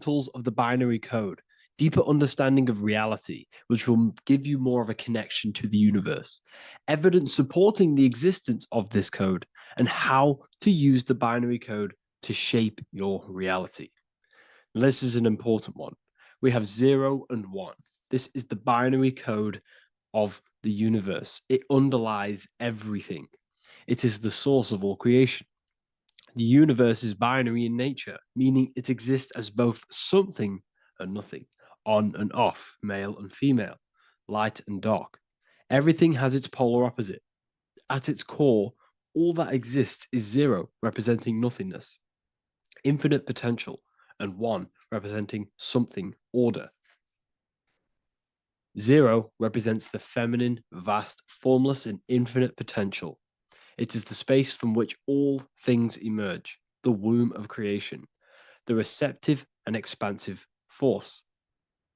fundamentals of the binary code, deeper understanding of reality, which will give you more of a connection to the universe, evidence supporting the existence of this code, and how to use the binary code to shape your reality. Now, this is an important one. We have 0 and 1. This is the binary code of the universe. It underlies everything. It is the source of all creation. The universe is binary in nature, meaning it exists as both something and nothing, on and off, male and female, light and dark. Everything has its polar opposite. At its core, all that exists is 0, representing nothingness, infinite potential, and 1, representing something, order. 0 represents the feminine, vast, formless, and infinite potential. It is the space from which all things emerge, the womb of creation, the receptive and expansive force.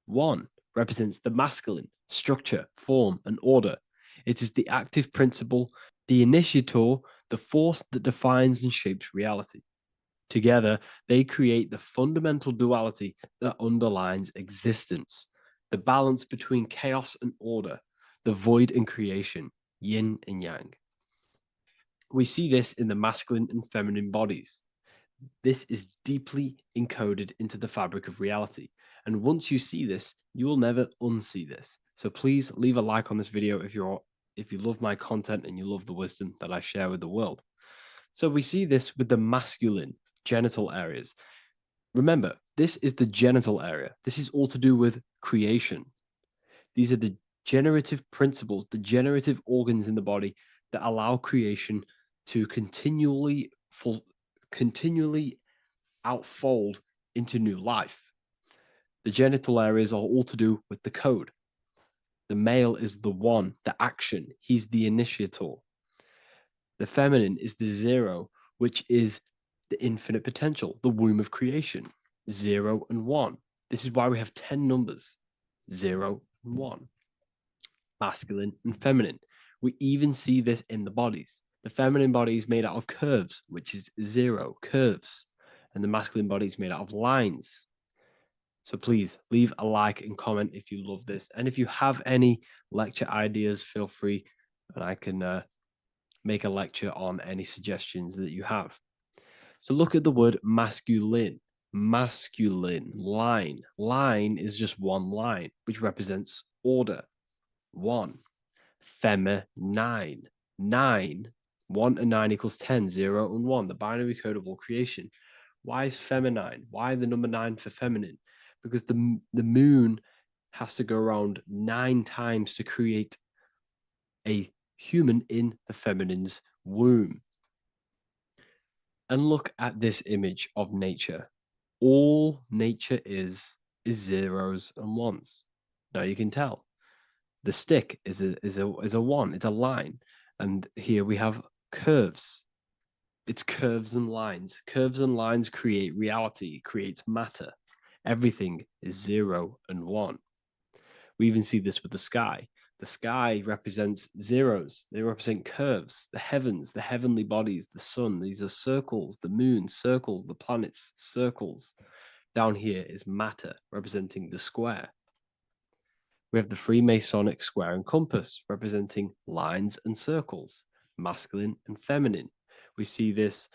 1 represents the masculine, structure, form, and order. It is the active principle, the initiator, the force that defines and shapes reality. Together, they create the fundamental duality that underlines existence, the balance between chaos and order, the void and creation, yin and yang. We see this in the masculine and feminine bodies. This is deeply encoded into the fabric of reality. And once you see this, you will never unsee this. So please leave a like on this video if you love my content and you love the wisdom that I share with the world. So we see this with the masculine genital areas. Remember, this is the genital area. This is all to do with creation. These are the generative principles, the generative organs in the body that allow creation to continually outfold into new life. The genital areas are all to do with the code. The male is the 1, the action. He's the initiator. The feminine is the 0, which is the infinite potential, the womb of creation. 0 and 1. This is why we have 10 numbers. 0 and 1. Masculine and feminine. We even see this in the bodies. The feminine body is made out of curves, which is 0, curves. And the masculine body is made out of lines. So please leave a like and comment if you love this. And if you have any lecture ideas, feel free and I can make a lecture on any suggestions that you have. So look at the word masculine. Masculine, line. Line is just one line, which represents order. 1. Feminine. 9. 1 and 9 equals 10. 0 and 1. The binary code of all creation. Why is feminine? Why the number 9 for feminine? Because the moon has to go around 9 times to create a human in the feminine's womb. And look at this image of nature. All nature is zeros and ones. Now you can tell the stick is a 1. It's a line, and here we have curves. It's curves and lines. Curves and lines create reality, creates matter. Everything is 0 and 1. We even see this with the sky. The sky represents zeros. They represent curves, the heavens, the heavenly bodies, the sun. These are circles, the moon, circles, the planets, circles. Down here is matter, representing the square. We have the Freemasonic square and compass, representing lines and circles, masculine and feminine. We see this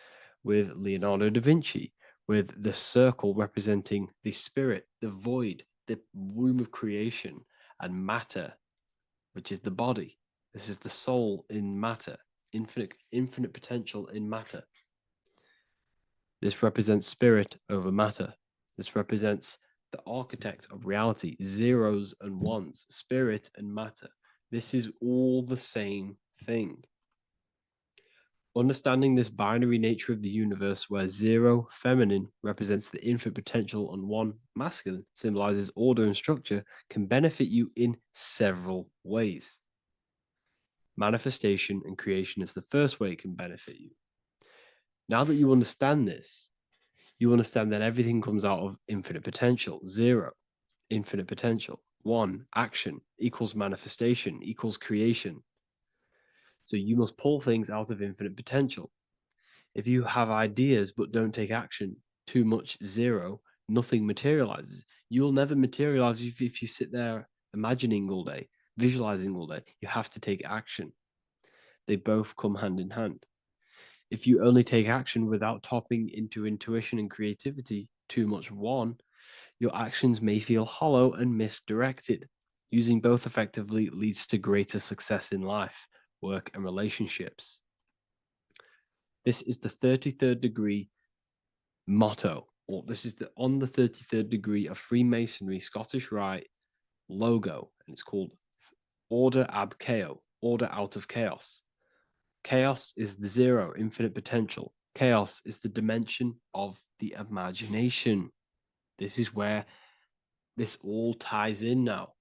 with Leonardo da Vinci, with the circle representing the spirit, the void, the womb of creation, and matter, which is the body. This is the soul in matter, infinite potential in matter. This represents spirit over matter. This represents the architect of reality, zeros and ones, spirit and matter. This is all the same thing. Understanding this binary nature of the universe, where 0, feminine, represents the infinite potential and 1, masculine, symbolizes order and structure, can benefit you in several ways. Manifestation and creation is the first way it can benefit you. Now that you understand this, you understand that everything comes out of infinite potential. 0, infinite potential. 1, action, equals manifestation, equals creation. So you must pull things out of infinite potential. If you have ideas but don't take action, too much 0, nothing materializes. You'll never materialize if you sit there imagining all day, visualizing all day. You have to take action. They both come hand in hand. If you only take action without tapping into intuition and creativity, too much of one, your actions may feel hollow and misdirected. Using both effectively leads to greater success in life, work, and relationships. This is the 33rd degree motto, or this is on the 33rd degree of Freemasonry Scottish Rite logo, and it's called Order ab Chaos, order out of chaos. Chaos is the zero, infinite potential. Chaos is the dimension of the imagination. This is where this all ties in now.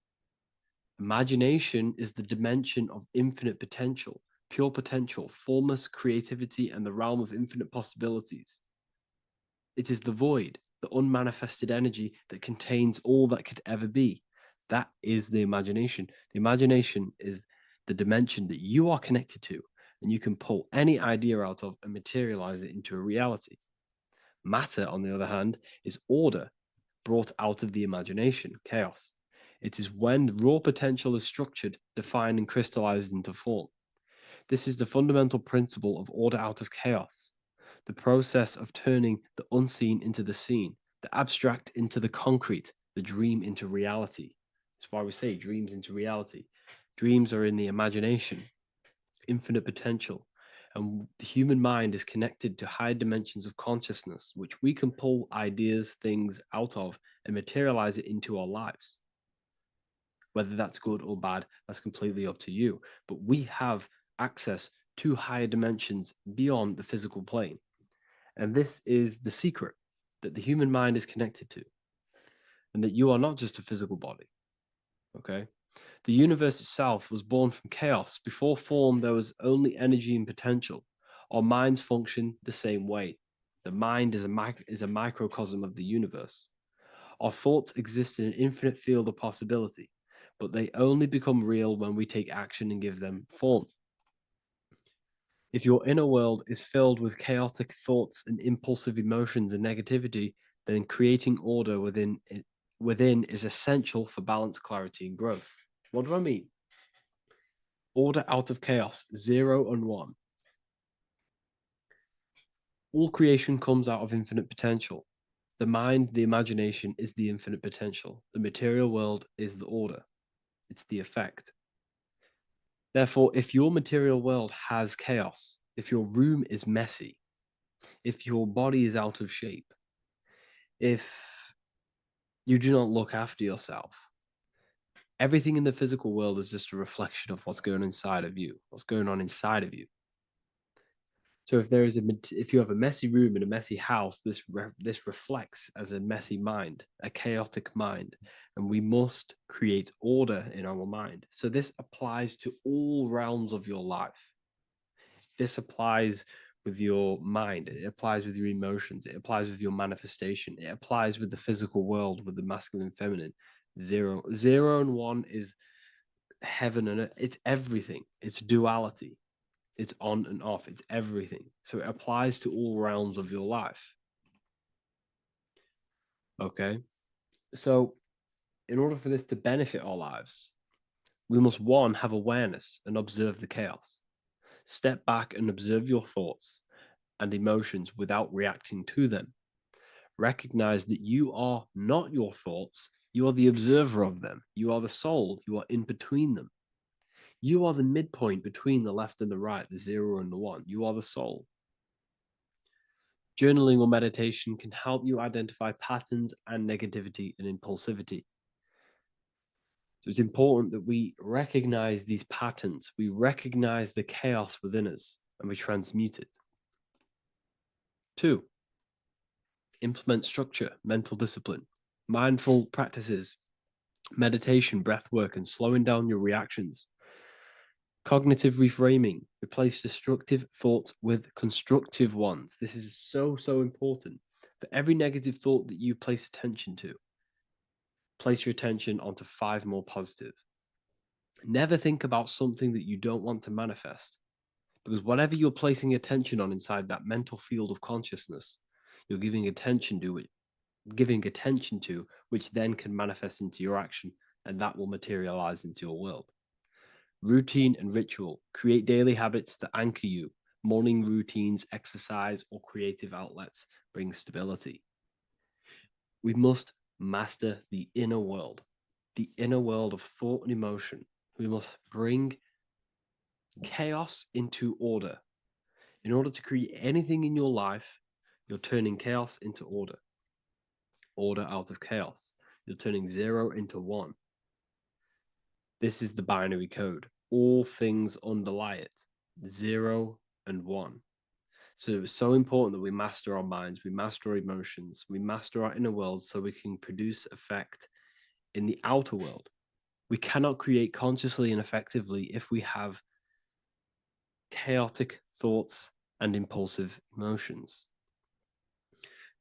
Imagination is the dimension of infinite potential, pure potential, formless creativity, and the realm of infinite possibilities. It is the void, the unmanifested energy that contains all that could ever be. That is the imagination. The imagination is the dimension that you are connected to, and you can pull any idea out of and materialize it into a reality. Matter, on the other hand, is order brought out of the imagination, chaos. It is when raw potential is structured, defined, and crystallized into form. This is the fundamental principle of order out of chaos, the process of turning the unseen into the seen, the abstract into the concrete, the dream into reality. That's why we say dreams into reality. Dreams are in the imagination, infinite potential, and the human mind is connected to high dimensions of consciousness, which we can pull ideas, things out of and materialize it into our lives. Whether that's good or bad, that's completely up to you. But we have access to higher dimensions beyond the physical plane. And this is the secret that the human mind is connected to, and that you are not just a physical body. Okay? The universe itself was born from chaos. Before form, there was only energy and potential. Our minds function the same way. The mind is a microcosm of the universe. Our thoughts exist in an infinite field of possibility, but they only become real when we take action and give them form. If your inner world is filled with chaotic thoughts and impulsive emotions and negativity, then creating order within is essential for balance, clarity, and growth. What do I mean? Order out of chaos, 0 and 1. All creation comes out of infinite potential. The mind, the imagination, is the infinite potential. The material world is the order. It's the effect. Therefore, if your material world has chaos, if your room is messy, if your body is out of shape, if you do not look after yourself, everything in the physical world is just a reflection of what's going inside of you, what's going on inside of you. So if you have a messy room in a messy house, this reflects as a messy mind, a chaotic mind, and we must create order in our mind. So this applies to all realms of your life. This applies with your mind. It applies with your emotions. It applies with your manifestation. It applies with the physical world, with the masculine, feminine. 0 and 1 is heaven and earth. It's everything. It's duality. It's on and off. It's everything. So it applies to all realms of your life. Okay. So in order for this to benefit our lives, we must, one, have awareness and observe the chaos. Step back and observe your thoughts and emotions without reacting to them. Recognize that you are not your thoughts. You are the observer of them. You are the soul. You are in between them. You are the midpoint between the left and the right, the 0 and the 1. You are the soul. Journaling or meditation can help you identify patterns and negativity and impulsivity. So it's important that we recognize these patterns. We recognize the chaos within us and we transmute it. 2, implement structure, mental discipline, mindful practices, meditation, breath work, and slowing down your reactions. Cognitive reframing, replace destructive thoughts with constructive ones. This is so important. For every negative thought that you place attention to, place your attention onto 5 more positive. Never think about something that you don't want to manifest, because whatever you're placing attention on inside that mental field of consciousness, you're giving attention to it. giving attention to, which then can manifest into your action, and that will materialize into your world. Routine and ritual. Create daily habits that anchor you. Morning routines, exercise, or creative outlets bring stability. We must master the inner world of thought and emotion. We must bring chaos into order. In order to create anything in your life, you're turning chaos into order out of chaos. You're turning 0 into 1. This is the binary code. All things underlie it, 0 and 1. So it's so important that we master our minds, we master our emotions, we master our inner world so we can produce effect in the outer world. We cannot create consciously and effectively if we have chaotic thoughts and impulsive emotions.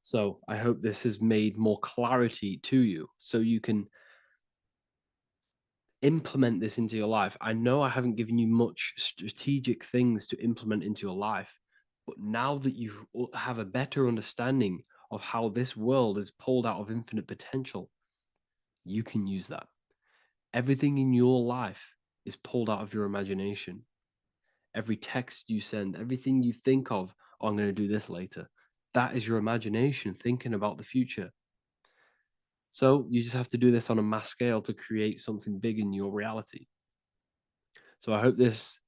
So I hope this has made more clarity to you so you can implement this into your life. I know I haven't given you much strategic things to implement into your life, but now that you have a better understanding of how this world is pulled out of infinite potential, you can use that. Everything in your life is pulled out of your imagination. Every text you send, everything you think of, oh, I'm going to do this later, that is your imagination thinking about the future. So you just have to do this on a mass scale to create something big in your reality. So I hope this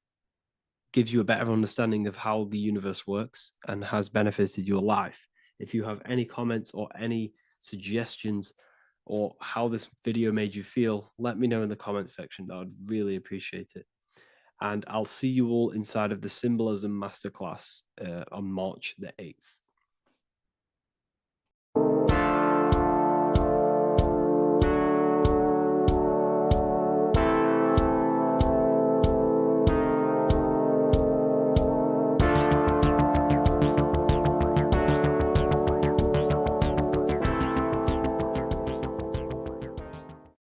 gives you a better understanding of how the universe works and has benefited your life. If you have any comments or any suggestions or how this video made you feel, let me know in the comment section. I would really appreciate it. And I'll see you all inside of the Symbolism Masterclass on March the 8th.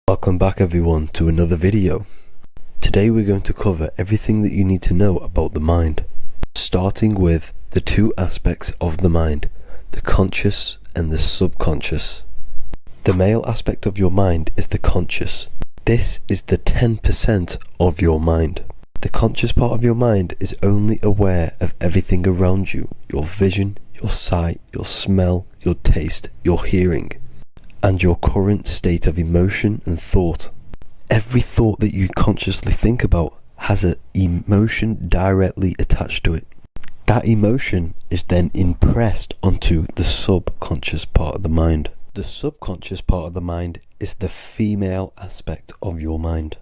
Welcome back everyone to another video. Today we're going to cover everything that you need to know about the mind, starting with the two aspects of the mind, the conscious and the subconscious. The male aspect of your mind is the conscious. This is the 10% of your mind. The conscious part of your mind is only aware of everything around you, your vision, your sight, your smell, your taste, your hearing, and your current state of emotion and thought. Every thought that you consciously think about has an emotion directly attached to it. That emotion is then impressed onto the subconscious part of the mind. The subconscious part of the mind is the female aspect of your mind.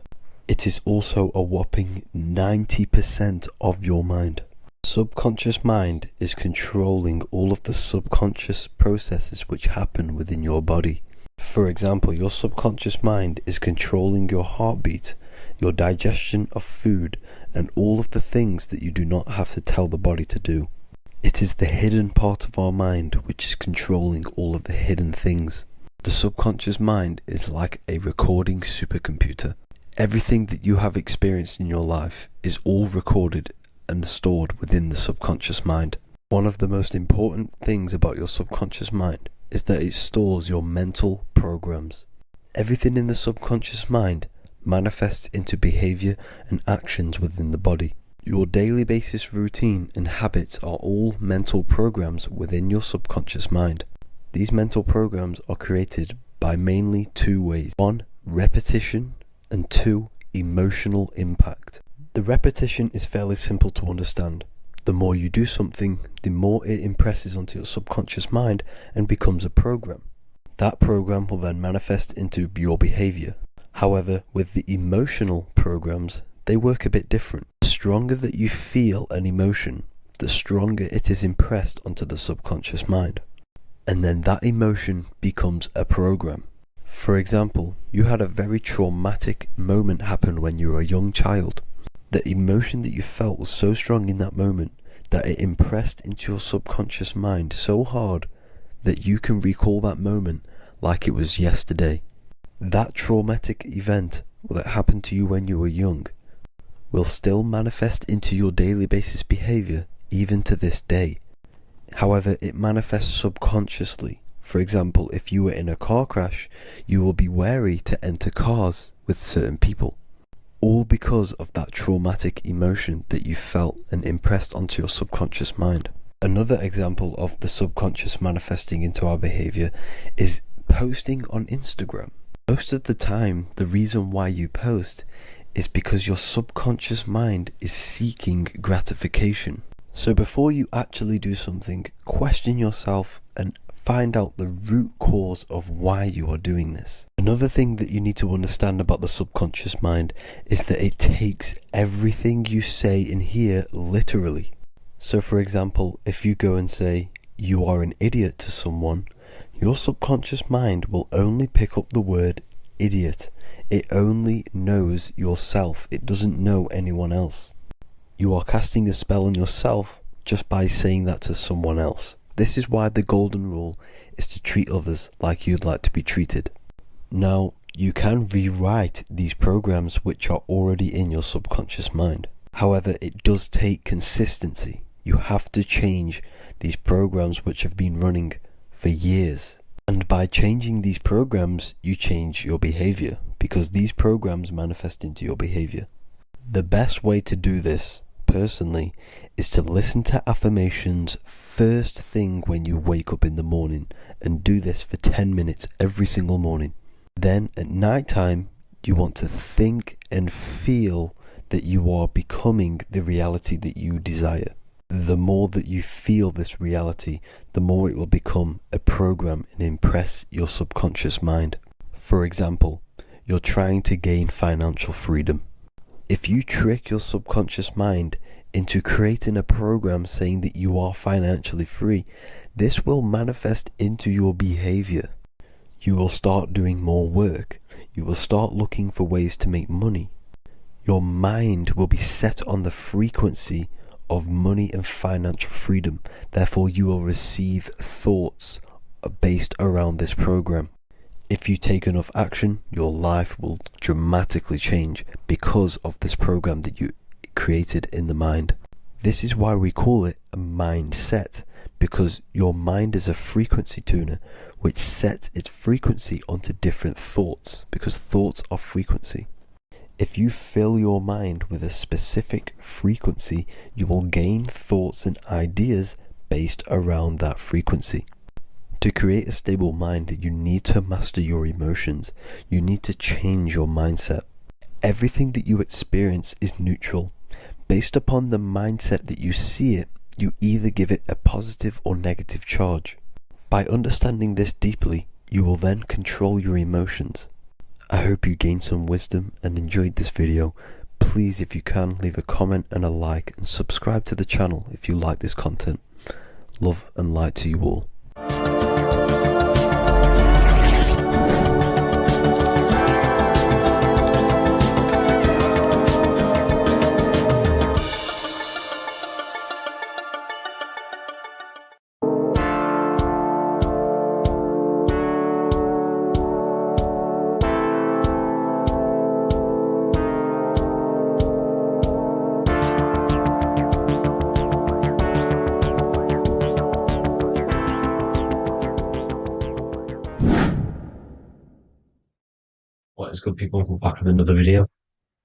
It is also a whopping 90% of your mind. Subconscious mind is controlling all of the subconscious processes which happen within your body. For example, your subconscious mind is controlling your heartbeat, your digestion of food, and all of the things that you do not have to tell the body to do. It is the hidden part of our mind which is controlling all of the hidden things. The subconscious mind is like a recording supercomputer. Everything that you have experienced in your life is all recorded and stored within the subconscious mind. One of the most important things about your subconscious mind is that it stores your mental programs. Everything in the subconscious mind manifests into behavior and actions within the body. Your daily basis routine and habits are all mental programs within your subconscious mind. These mental programs are created by mainly two ways. 1, repetition, and 2, emotional impact. The repetition is fairly simple to understand. The more you do something, the more it impresses onto your subconscious mind and becomes a program. That program will then manifest into your behavior. However, with the emotional programs, they work a bit different. The stronger that you feel an emotion, the stronger it is impressed onto the subconscious mind. And then that emotion becomes a program. For example, you had a very traumatic moment happen when you were a young child. The emotion that you felt was so strong in that moment that it impressed into your subconscious mind so hard that you can recall that moment like it was yesterday. That traumatic event that happened to you when you were young will still manifest into your daily basis behavior even to this day. However, it manifests subconsciously For example, if you were in a car crash, you will be wary to enter cars with certain people, all because of that traumatic emotion that you felt and impressed onto your subconscious mind. Another example of the subconscious manifesting into our behavior is posting on Instagram. Most of the time, the reason why you post is because your subconscious mind is seeking gratification. So before you actually do something, question yourself and find out the root cause of why you are doing this. Another thing that you need to understand about the subconscious mind is that it takes everything you say in here literally. So for example, if you go and say, "You are an idiot" to someone, your subconscious mind will only pick up the word idiot. It only knows yourself. It doesn't know anyone else. You are casting a spell on yourself just by saying that to someone else. This is why the golden rule is to treat others like you'd like to be treated. Now, you can rewrite these programs which are already in your subconscious mind. However, it does take consistency. You have to change these programs which have been running for years. And by changing these programs, you change your behavior, because these programs manifest into your behavior. The best way to do this, personally, is to listen to affirmations first thing when you wake up in the morning, and do this for 10 minutes every single morning. Then at night time, you want to think and feel that you are becoming the reality that you desire. The more that you feel this reality, the more it will become a program and impress your subconscious mind. For example, you're trying to gain financial freedom. If you trick your subconscious mind into creating a program saying that you are financially free, this will manifest into your behavior. You will start doing more work. You will start looking for ways to make money. Your mind will be set on the frequency of money and financial freedom. Therefore, you will receive thoughts based around this program. If you take enough action, your life will dramatically change because of this program that you created in the mind. This is why we call it a mindset, because your mind is a frequency tuner which sets its frequency onto different thoughts, because thoughts are frequency. If you fill your mind with a specific frequency, you will gain thoughts and ideas based around that frequency. To create a stable mind, you need to master your emotions. You need to change your mindset. Everything that you experience is neutral. Based upon the mindset that you see it, you either give it a positive or negative charge. By understanding this deeply, you will then control your emotions. I hope you gained some wisdom and enjoyed this video. Please, if you can, leave a comment and a like, and subscribe to the channel if you like this content. Love and light to you all. What is good, people? We're back with another video,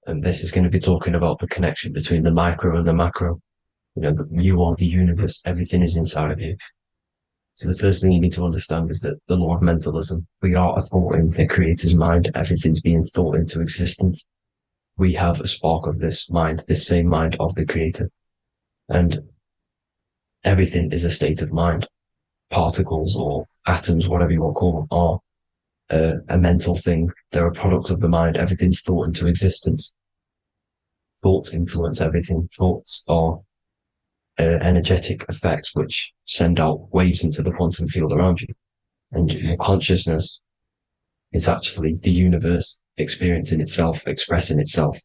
and this is going to be talking about the connection between the micro and the macro. You are the universe, everything is inside of you. So the first thing you need to understand is that the law of mentalism, we are a thought in the creator's mind, everything's being thought into existence. We have a spark of this mind, this same mind of the creator, and everything is a state of mind. Particles or atoms, whatever you want to call them, are a mental thing. They're a product of the mind. Everything's thought into existence. Thoughts influence everything. Thoughts are energetic effects which send out waves into the quantum field around you. And your consciousness is actually the universe experiencing itself, expressing itself,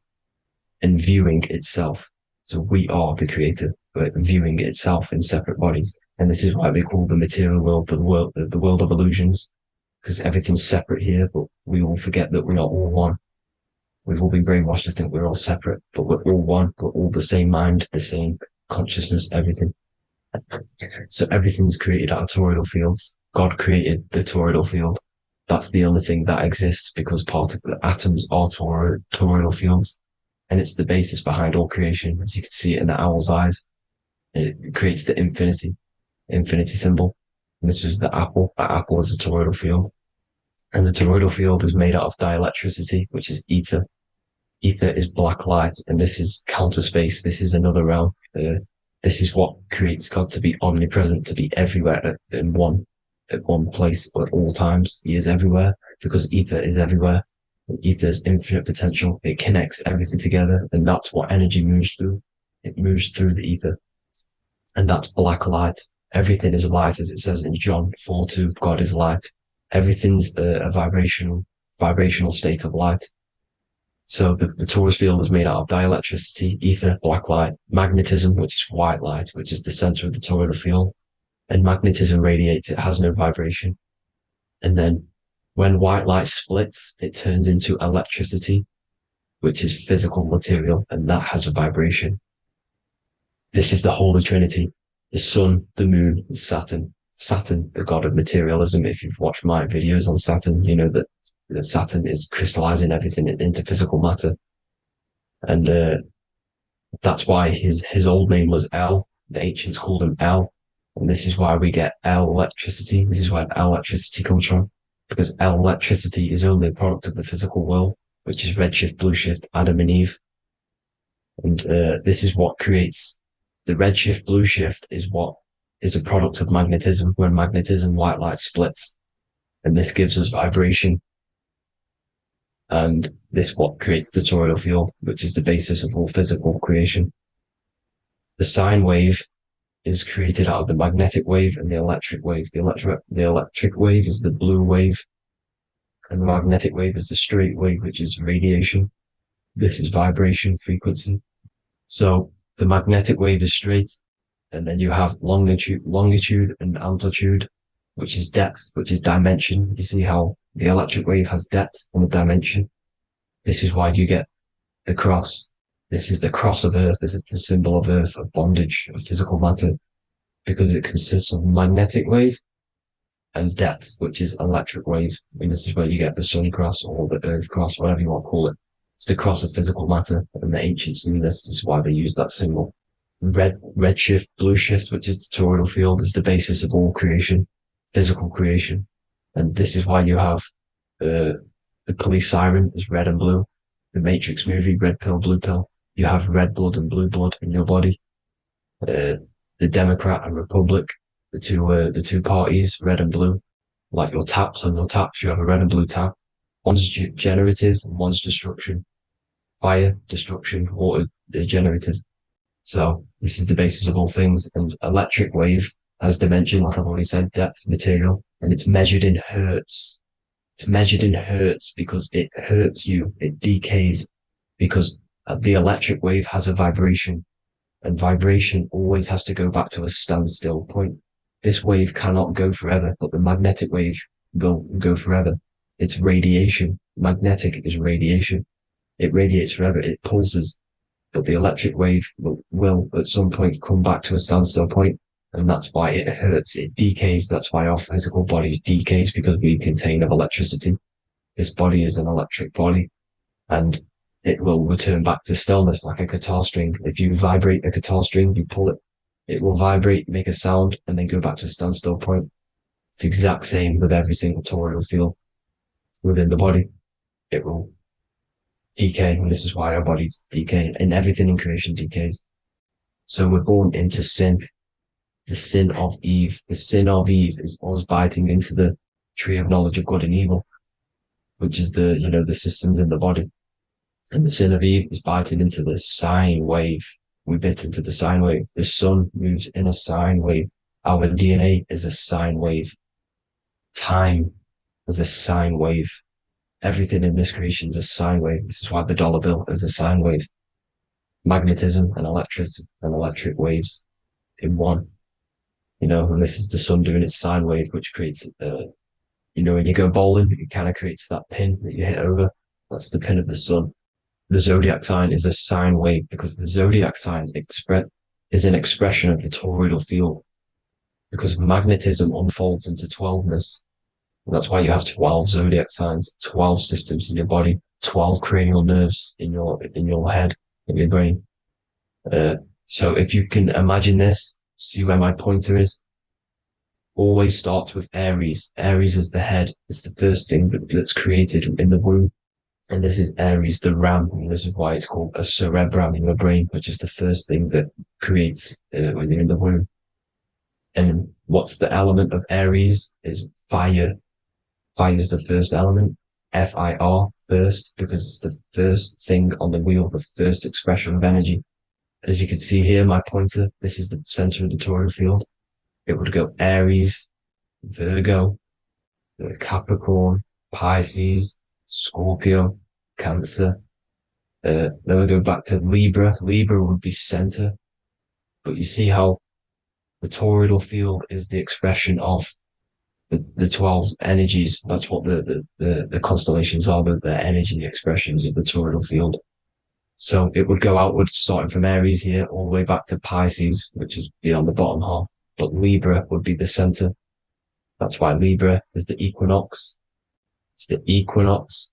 and viewing itself. So we are the creator, but viewing itself in separate bodies. And this is why they call the material world the world of illusions, because everything's separate here, but we all forget that we are all one. We've all been brainwashed to think we're all separate, but we're all one. We're all the same mind, the same consciousness, everything. So everything's created out of toroidal fields. God created the toroidal field. That's the only thing that exists because particle atoms are toroidal fields, and it's the basis behind all creation. As you can see it in the owl's eyes, it creates the infinity symbol. And this was the apple. That apple is a toroidal field, and the toroidal field is made out of dielectricity, which is ether. Ether is black light, and this is counter space. This is another realm. This is what creates God to be omnipresent, to be everywhere in one place at all times. He is everywhere because ether is everywhere. Ether is infinite potential. It connects everything together, and that's what energy moves through. It moves through the ether, and that's black light. Everything is light, as it says in John 4:2. God is light. Everything's a vibrational state of light. So the torus field is made out of dielectricity, ether, black light, magnetism, which is white light, which is the center of the toroidal field. And magnetism radiates, it has no vibration. And then when white light splits, it turns into electricity, which is physical material, and that has a vibration. This is the Holy Trinity, the sun, the moon, and Saturn. Saturn, the god of materialism. If you've watched my videos on Saturn, you know that Saturn is crystallizing everything into physical matter. And that's why his old name was El. The ancients called him El. And this is why we get L electricity. This is where L electricity comes from. Because L electricity is only a product of the physical world, which is redshift, blueshift, Adam and Eve. And this is what creates the redshift, blueshift is what is a product of magnetism. When magnetism, white light splits. And this gives us vibration. And this what creates the toroidal field, which is the basis of all physical creation. The sine wave is created out of the magnetic wave and the electric wave. The electric wave is the blue wave, and the magnetic wave is the straight wave, which is radiation. This is vibration frequency. So the magnetic wave is straight, and then you have longitude and amplitude, which is depth, which is dimension. You see how the electric wave has depth and a dimension. This is why you get the cross. This is the cross of Earth. This is the symbol of Earth, of bondage, of physical matter, because it consists of magnetic wave and depth, which is electric wave. And this is where you get the sun cross or the Earth cross, whatever you want to call it. It's the cross of physical matter, and the ancients knew this. This is why they used that symbol. Redshift, blueshift, which is the toroidal field, is the basis of all creation, physical creation. And this is why you have the police siren is red and blue. The Matrix movie, red pill, blue pill. You have red blood and blue blood in your body. The Democrat and Republic, the two parties, red and blue. Like your taps on your taps, you have a red and blue tap. One's generative and one's destruction. Fire, destruction, water, generative. So this is the basis of all things. And electric wave has dimension, like I've already said, depth, material, and it's measured in hertz. It's measured in hertz because it hurts you. It decays because the electric wave has a vibration, and vibration always has to go back to a standstill point. This wave cannot go forever, but the magnetic wave will go forever. It's radiation. Magnetic is radiation. It radiates forever. It pulses, but the electric wave will at some point come back to a standstill point. And that's why it hurts. It decays. That's why our physical body decays, because we contain of electricity. This body is an electric body, and it will return back to stillness like a guitar string. If you vibrate a guitar string, you pull it, it will vibrate, make a sound, and then go back to a standstill point. It's the exact same with every single toroidal field within the body. It will decay, and this is why our bodies decay, and everything in creation decays. So we're born into sin. The sin of Eve. The sin of Eve is us biting into the tree of knowledge of good and evil, which is the systems in the body. And the sin of Eve is biting into the sine wave. We bit into the sine wave. The sun moves in a sine wave. Our DNA is a sine wave. Time is a sine wave. Everything in this creation is a sine wave. This is why the dollar bill is a sine wave. Magnetism and electric waves in one. And this is the sun doing its sine wave, which creates, when you go bowling, it kind of creates that pin that you hit over. That's the pin of the sun. The zodiac sign is a sine wave because the zodiac sign is an expression of the toroidal field. because magnetism unfolds into 12ness. And that's why you have 12 zodiac signs, 12 systems in your body, 12 cranial nerves in your head, in your brain. So if you can imagine this, see where my pointer is, always starts with Aries. Aries is the head. It's the first thing that's created in the womb. And this is Aries, the ram. And this is why it's called a cerebrum in your brain, which is the first thing that creates when you're in the womb. And what's the element of Aries is fire. Fire is the first element. Fire, first, because it's the first thing on the wheel, the first expression of energy. As you can see here, my pointer, this is the center of the toroidal field. It would go Aries, Virgo, Capricorn, Pisces, Scorpio, Cancer. Then we go back to Libra. Libra would be center. But you see how the toroidal field is the expression of the 12 energies. That's what the constellations are, the energy expressions of the toroidal field. So it would go outwards, starting from Aries here, all the way back to Pisces, which is beyond the bottom half. But Libra would be the center. That's why Libra is the equinox. It's the equinox.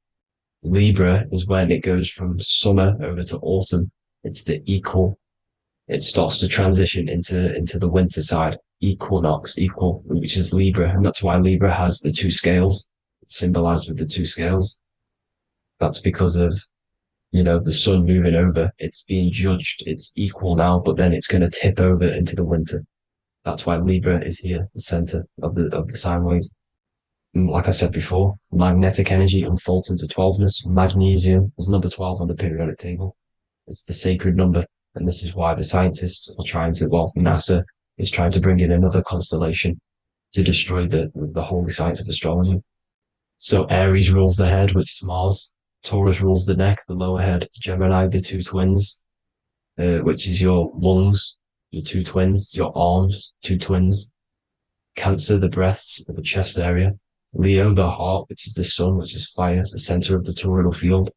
Libra is when it goes from summer over to autumn. It's the equal. It starts to transition into the winter side. Equinox, equal, which is Libra. And that's why Libra has the two scales. It's symbolized with the two scales. That's because of, the sun moving over. It's being judged. It's equal now, but then it's going to tip over into the winter. That's why Libra is here, the center of the sine wave. And like I said before, magnetic energy unfolds into 12ness. Magnesium is number 12 on the periodic table. It's the sacred number. And this is why the scientists are trying to, NASA is trying to bring in another constellation to destroy the holy science of astrology. So Aries rules the head, which is Mars. Taurus rules the neck, the lower head. Gemini, the two twins, which is your lungs, your two twins, your arms, two twins. Cancer, the breasts, the chest area. Leo, the heart, which is the sun, which is fire, the center of the toroidal field.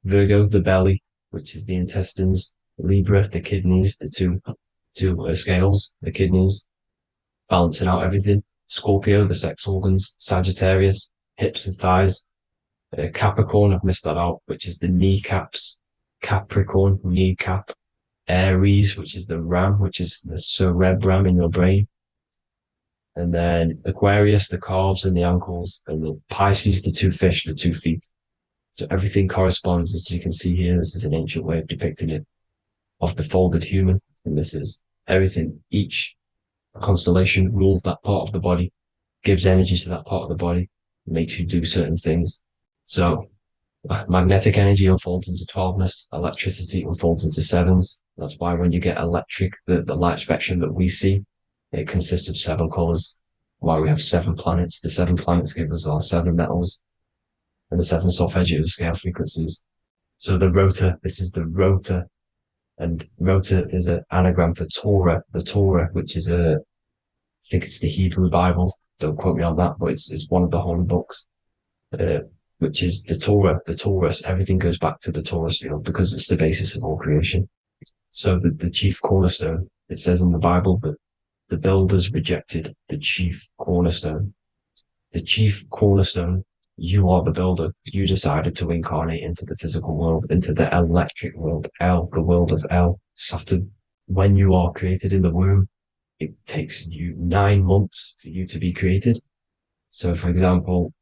Virgo, the belly, which is the intestines. Libra, the kidneys, the two scales, the kidneys, balancing out everything. Scorpio, the sex organs. Sagittarius, hips and thighs. Capricorn, I've missed that out, which is the kneecaps. Capricorn, kneecap. Aries, which is the ram, which is the cerebrum in your brain. And then Aquarius, the calves and the ankles. And the Pisces, the two fish, the 2 feet. So everything corresponds, as you can see here. This is an ancient way of depicting it, of the folded human. And this is everything. Each constellation rules that part of the body, gives energy to that part of the body, makes you do certain things. So magnetic energy unfolds into 12ness, electricity unfolds into 7s. That's why when you get electric, the light spectrum that we see, it consists of 7 colors. Why we have 7 planets. The 7 planets give us our 7 metals and the 7 solfeggio scale frequencies. So the rotor, this is the rotor. And rotor is an anagram for Torah, the Torah, which is I think it's the Hebrew Bible. Don't quote me on that, but it's one of the holy books, which is the Torah, the Taurus. Everything goes back to the Taurus field because it's the basis of all creation. So the chief cornerstone, it says in the Bible that the builders rejected the chief cornerstone. The chief cornerstone, you are the builder. You decided to incarnate into the physical world, into the electric world, El, the world of El, Saturn. When you are created in the womb, it takes you 9 months for you to be created. So for example,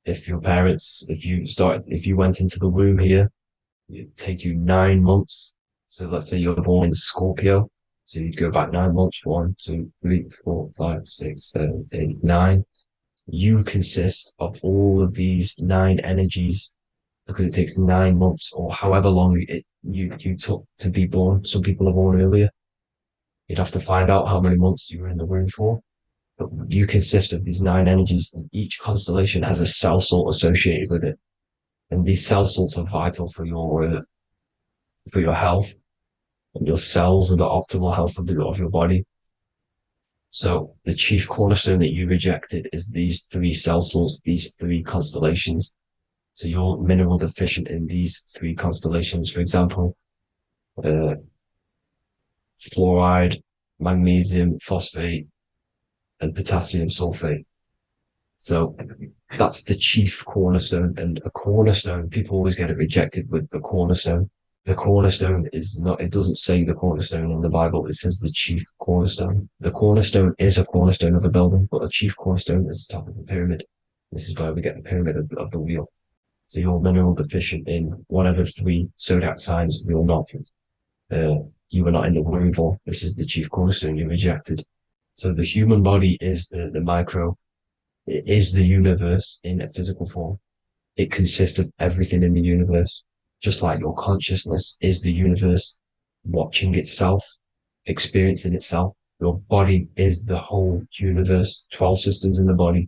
if your parents, if you went into the womb here, it'd take you 9 months. So let's say you're born in Scorpio. So you'd go back 9 months, 1, 2, 3, 4, 5, 6, 7, 8, 9. You consist of all of these 9 energies because it takes 9 months or however long you took to be born. Some people are born earlier. You'd have to find out how many months you were in the womb for. But you consist of these 9 energies, and each constellation has a cell salt associated with it. And these cell salts are vital for your health, and your cells and the optimal health of your body. So the chief cornerstone that you rejected is these 3 cell salts, these 3 constellations. So you're mineral deficient in these 3 constellations. For example, fluoride, magnesium, phosphate, and potassium sulfate. So that's the chief cornerstone. And a cornerstone, people always get it rejected with the cornerstone. The cornerstone is not, it doesn't say the cornerstone in the Bible, it says the chief cornerstone. The cornerstone is a cornerstone of a building, but a chief cornerstone is the top of the pyramid. This is where we get the pyramid of the wheel. So you're mineral deficient in whatever 3 zodiac signs you're not. You were not in the womb, or this is the chief cornerstone you rejected. So the human body is the micro, it is the universe in a physical form. It consists of everything in the universe, just like your consciousness is the universe watching itself, experiencing itself. Your body is the whole universe, 12 systems in the body,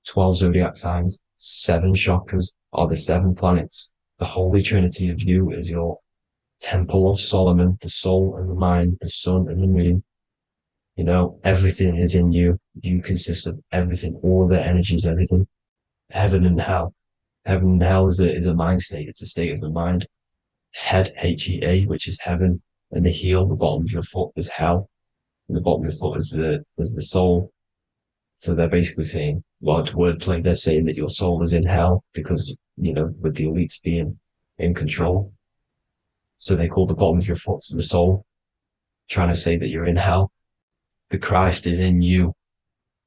12 zodiac signs, 7 chakras are the 7 planets. The Holy Trinity of you is your Temple of Solomon, the soul and the mind, the sun and the moon. You know, everything is in you. You consist of everything, all the energies, everything. Heaven and hell. Heaven and hell is a mind state. It's a state of the mind. Head, H-E-A, which is heaven, and the heel, the bottom of your foot, is hell. And the bottom of your foot is the soul. So they're basically saying, well, it's wordplay. They're saying that your soul is in hell because, you know, with the elites being in control. So they call the bottom of your foot the soul, trying to say that you're in hell. The Christ is in you.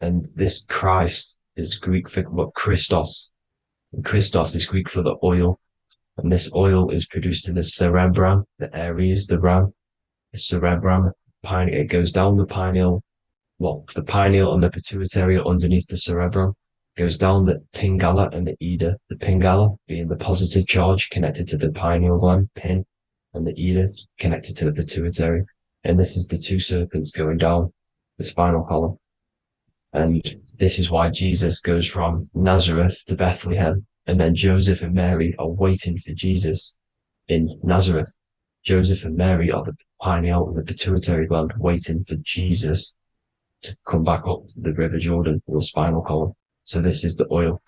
And this Christ is Greek for what? Christos. And Christos is Greek for the oil. And this oil is produced in the cerebrum, the Aries, the ram, the cerebrum. It goes down the pineal. Well, the pineal and the pituitary are underneath the cerebrum. Goes down the pingala and the ida. The pingala being the positive charge connected to the pineal gland, pin, and the ida connected to the pituitary. And this is the 2 serpents going down the spinal column. And this is why Jesus goes from Nazareth to Bethlehem, and then Joseph and Mary are waiting for Jesus in Nazareth. Joseph and Mary are the pineal and the pituitary gland waiting for Jesus to come back up the River Jordan, your spinal column. So this is the oil.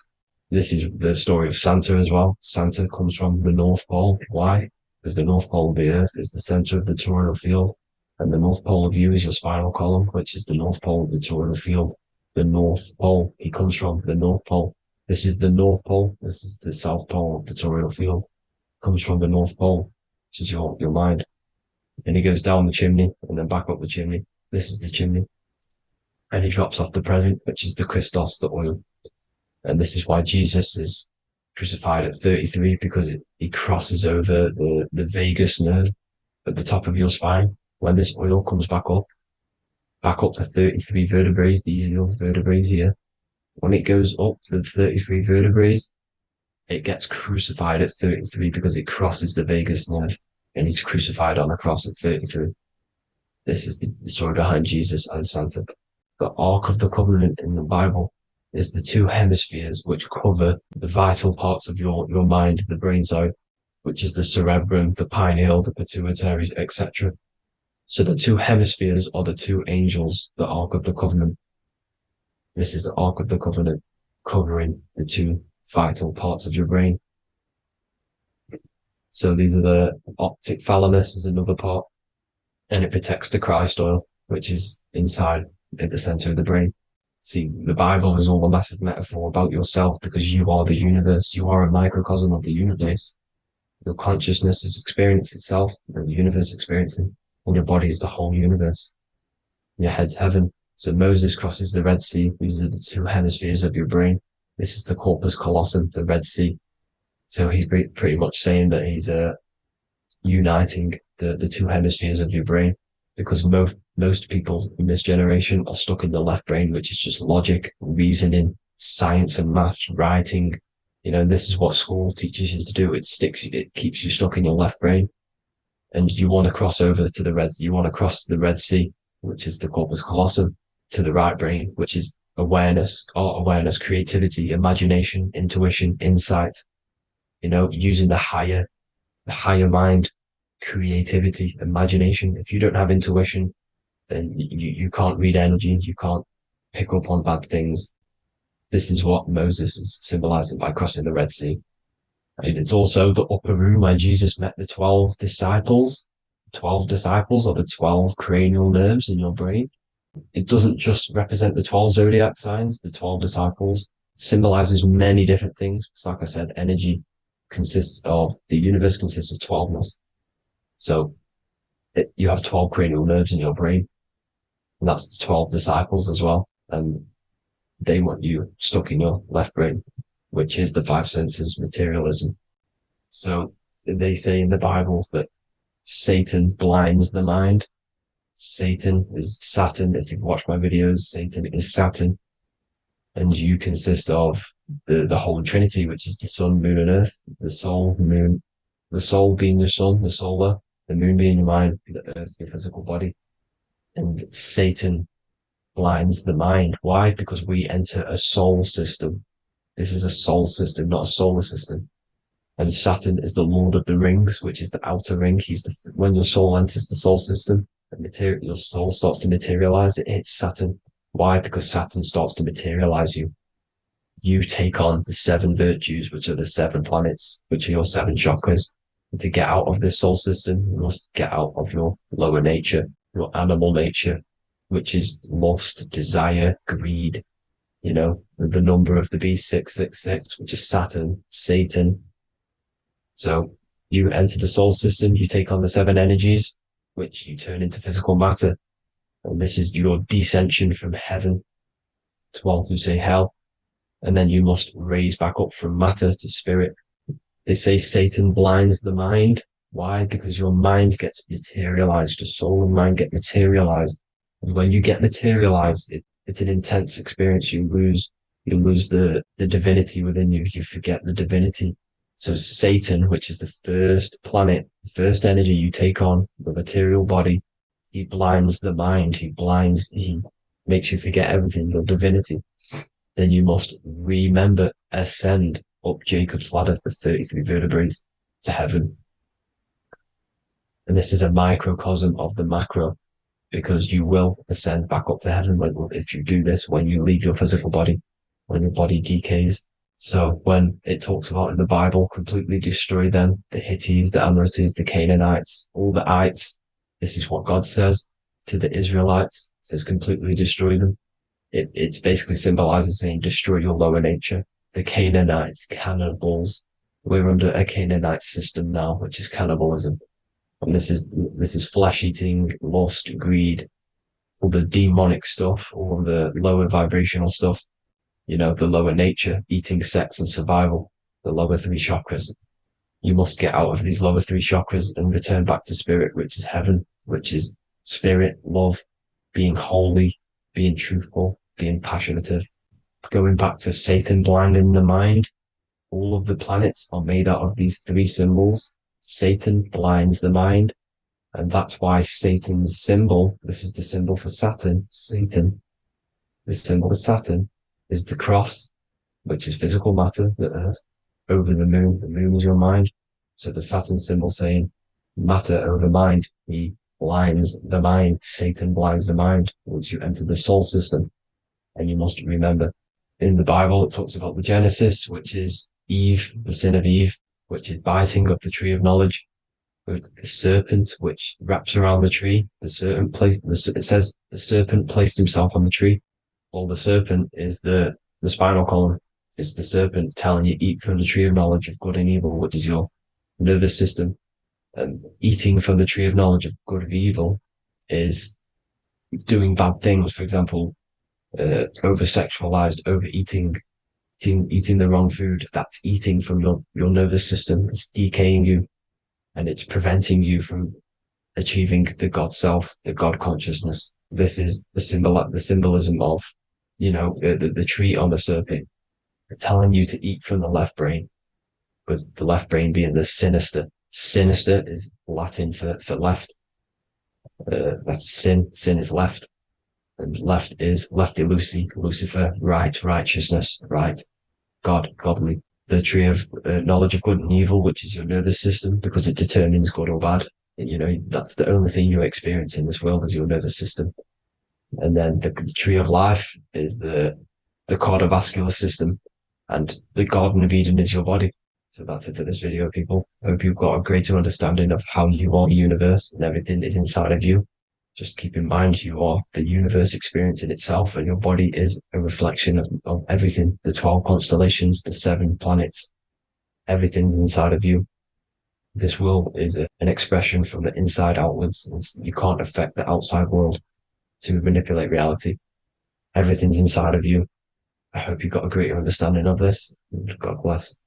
This is the story of Santa as well. Santa comes from the North Pole. Why? Because the North Pole of the Earth is the center of the toroidal field, and the North Pole of you is your spinal column, which is the North Pole of the toroidal field. The North Pole, he comes from the North Pole. This is the North Pole. This is the South Pole of the toroidal field. Comes from the North Pole, which is your mind. And he goes down the chimney and then back up the chimney. This is the chimney. And he drops off the present, which is the Christos, the oil. And this is why Jesus is crucified at 33, because he crosses over the vagus nerve at the top of your spine. When this oil comes back up the 33 vertebrae, these are your vertebrae here. When it goes up to the 33 vertebrae, it gets crucified at 33 because it crosses the vagus nerve, and he's crucified on the cross at 33. This is the story behind Jesus and Santa. The Ark of the Covenant in the Bible is the 2 hemispheres which cover the vital parts of your mind, the brain side, which is the cerebrum, the pineal, the pituitary, etc. So the 2 hemispheres are the 2 angels, the Ark of the Covenant. This is the Ark of the Covenant covering the 2 vital parts of your brain. So these are the optic thalamus is another part, and it protects the Christ oil, which is inside at the center of the brain. See, the Bible is all a massive metaphor about yourself because you are the universe. You are a microcosm of the universe. Your consciousness is experiencing itself, and the universe experiencing, and your body is the whole universe. Your head's heaven. So Moses crosses the Red Sea. These are the 2 hemispheres of your brain. This is the corpus callosum, the Red Sea. So he's pretty much saying that he's uniting the 2 hemispheres of your brain, because most people in this generation are stuck in the left brain, which is just logic, reasoning, science and maths, writing. You know, this is what school teaches you to do. It keeps you stuck in your left brain. And you want to cross over to you want to cross the Red Sea, which is the corpus callosum, to the right brain, which is awareness, art awareness, creativity, imagination, intuition, insight, you know, using the higher mind, creativity, imagination. If you don't have intuition, then you can't read energy, you can't pick up on bad things. This is what Moses is symbolizing by crossing the Red Sea. And it's also the upper room where Jesus met the 12 disciples. 12 disciples are the 12 cranial nerves in your brain. It doesn't just represent the 12 zodiac signs, the 12 disciples. It symbolizes many different things. It's like I said, energy the universe consists of 12ness. So you have 12 cranial nerves in your brain, and that's the 12 disciples as well. And they want you stuck in your left brain, which is the five senses, materialism. So they say in the Bible that Satan blinds the mind. Satan is Saturn. If you've watched my videos, Satan is Saturn. And you consist of the Holy Trinity, which is the sun, moon, and earth. The soul, moon, the soul being your sun, the solar, the moon being your mind, the earth, your physical body. And Satan blinds the mind. Why? Because we enter a soul system. This is a soul system, not a solar system. And Saturn is the Lord of the rings, which is the outer ring. When your soul enters the soul system, your soul starts to materialize. It hits Saturn. Why? Because Saturn starts to materialize you. You take on the 7 virtues, which are the 7 planets, which are your 7 chakras. And to get out of this soul system, you must get out of your lower nature, your animal nature, which is lust, desire, greed. You know, the number of the beast, 666, which is Saturn, Satan. So you enter the soul system, you take on the 7 energies, which you turn into physical matter. And this is your descension from heaven to, well, to say hell. And then you must raise back up from matter to spirit. They say Satan blinds the mind. Why? Because your mind gets materialized. Your soul and mind get materialized. And when you get materialized, it's an intense experience. You lose the divinity within you. You forget the divinity. So Satan, which is the first planet, the first energy you take on, the material body, he blinds the mind. He makes you forget everything, your divinity. Then you must ascend up Jacob's ladder, the 33 vertebrae, to heaven. And this is a microcosm of the macro, because you will ascend back up to heaven if you do this, when you leave your physical body, when your body decays. So when it talks about in the Bible, completely destroy them, the Hittites, the Amorites, the Canaanites, all the ites, this is what God says to the Israelites. It says completely destroy them. It's basically symbolizing saying destroy your lower nature. The Canaanites, cannibals. We're under a Canaanite system now, which is cannibalism. And this is flesh eating, lust, greed, all the demonic stuff, all the lower vibrational stuff, you know, the lower nature, eating, sex, and survival, the lower 3 chakras. You must get out of these lower 3 chakras and return back to spirit, which is heaven, which is spirit, love, being holy, being truthful, being passionate. Going back to Satan blinding the mind, all of the planets are made out of these 3 symbols. Satan blinds the mind, and that's why Satan's symbol, this is the symbol for Saturn, Satan, the symbol for Saturn is the cross, which is physical matter, the earth, over the moon is your mind. So the Saturn symbol saying matter over mind, he blinds the mind, Satan blinds the mind once you enter the soul system. And you must remember, in the Bible, it talks about the Genesis, which is Eve, the sin of Eve, which is biting of the tree of knowledge, with the serpent, which wraps around the tree. It says the serpent placed himself on the tree. Well, the serpent is the spinal column. It's the serpent telling you eat from the tree of knowledge of good and evil, which is your nervous system. And eating from the tree of knowledge of good and evil is doing bad things. For example, over-sexualized, overeating, eating the wrong food. That's eating from your nervous system. It's decaying you, and it's preventing you from achieving the God self, the God consciousness. This is the symbolism of, you know, the tree on the serpent, telling you to eat from the left brain, with the left brain being the sinister. Sinister is Latin for left. That's sin. Sin is left. And left is lefty Lucy, Lucifer, right, righteousness, right, God, godly. The tree of knowledge of good and evil, which is your nervous system, because it determines good or bad. You know, that's the only thing you experience in this world is your nervous system. And then the tree of life is the cardiovascular system, and the Garden of Eden is your body. So that's it for this video, people. I hope you've got a greater understanding of how you are the universe and everything is inside of you. Just keep in mind you are the universe experience in itself, and your body is a reflection of everything. The 12 constellations, the 7 planets, everything's inside of you. This world is an expression from the inside outwards. You can't affect the outside world to manipulate reality. Everything's inside of you. I hope you got a greater understanding of this. God bless.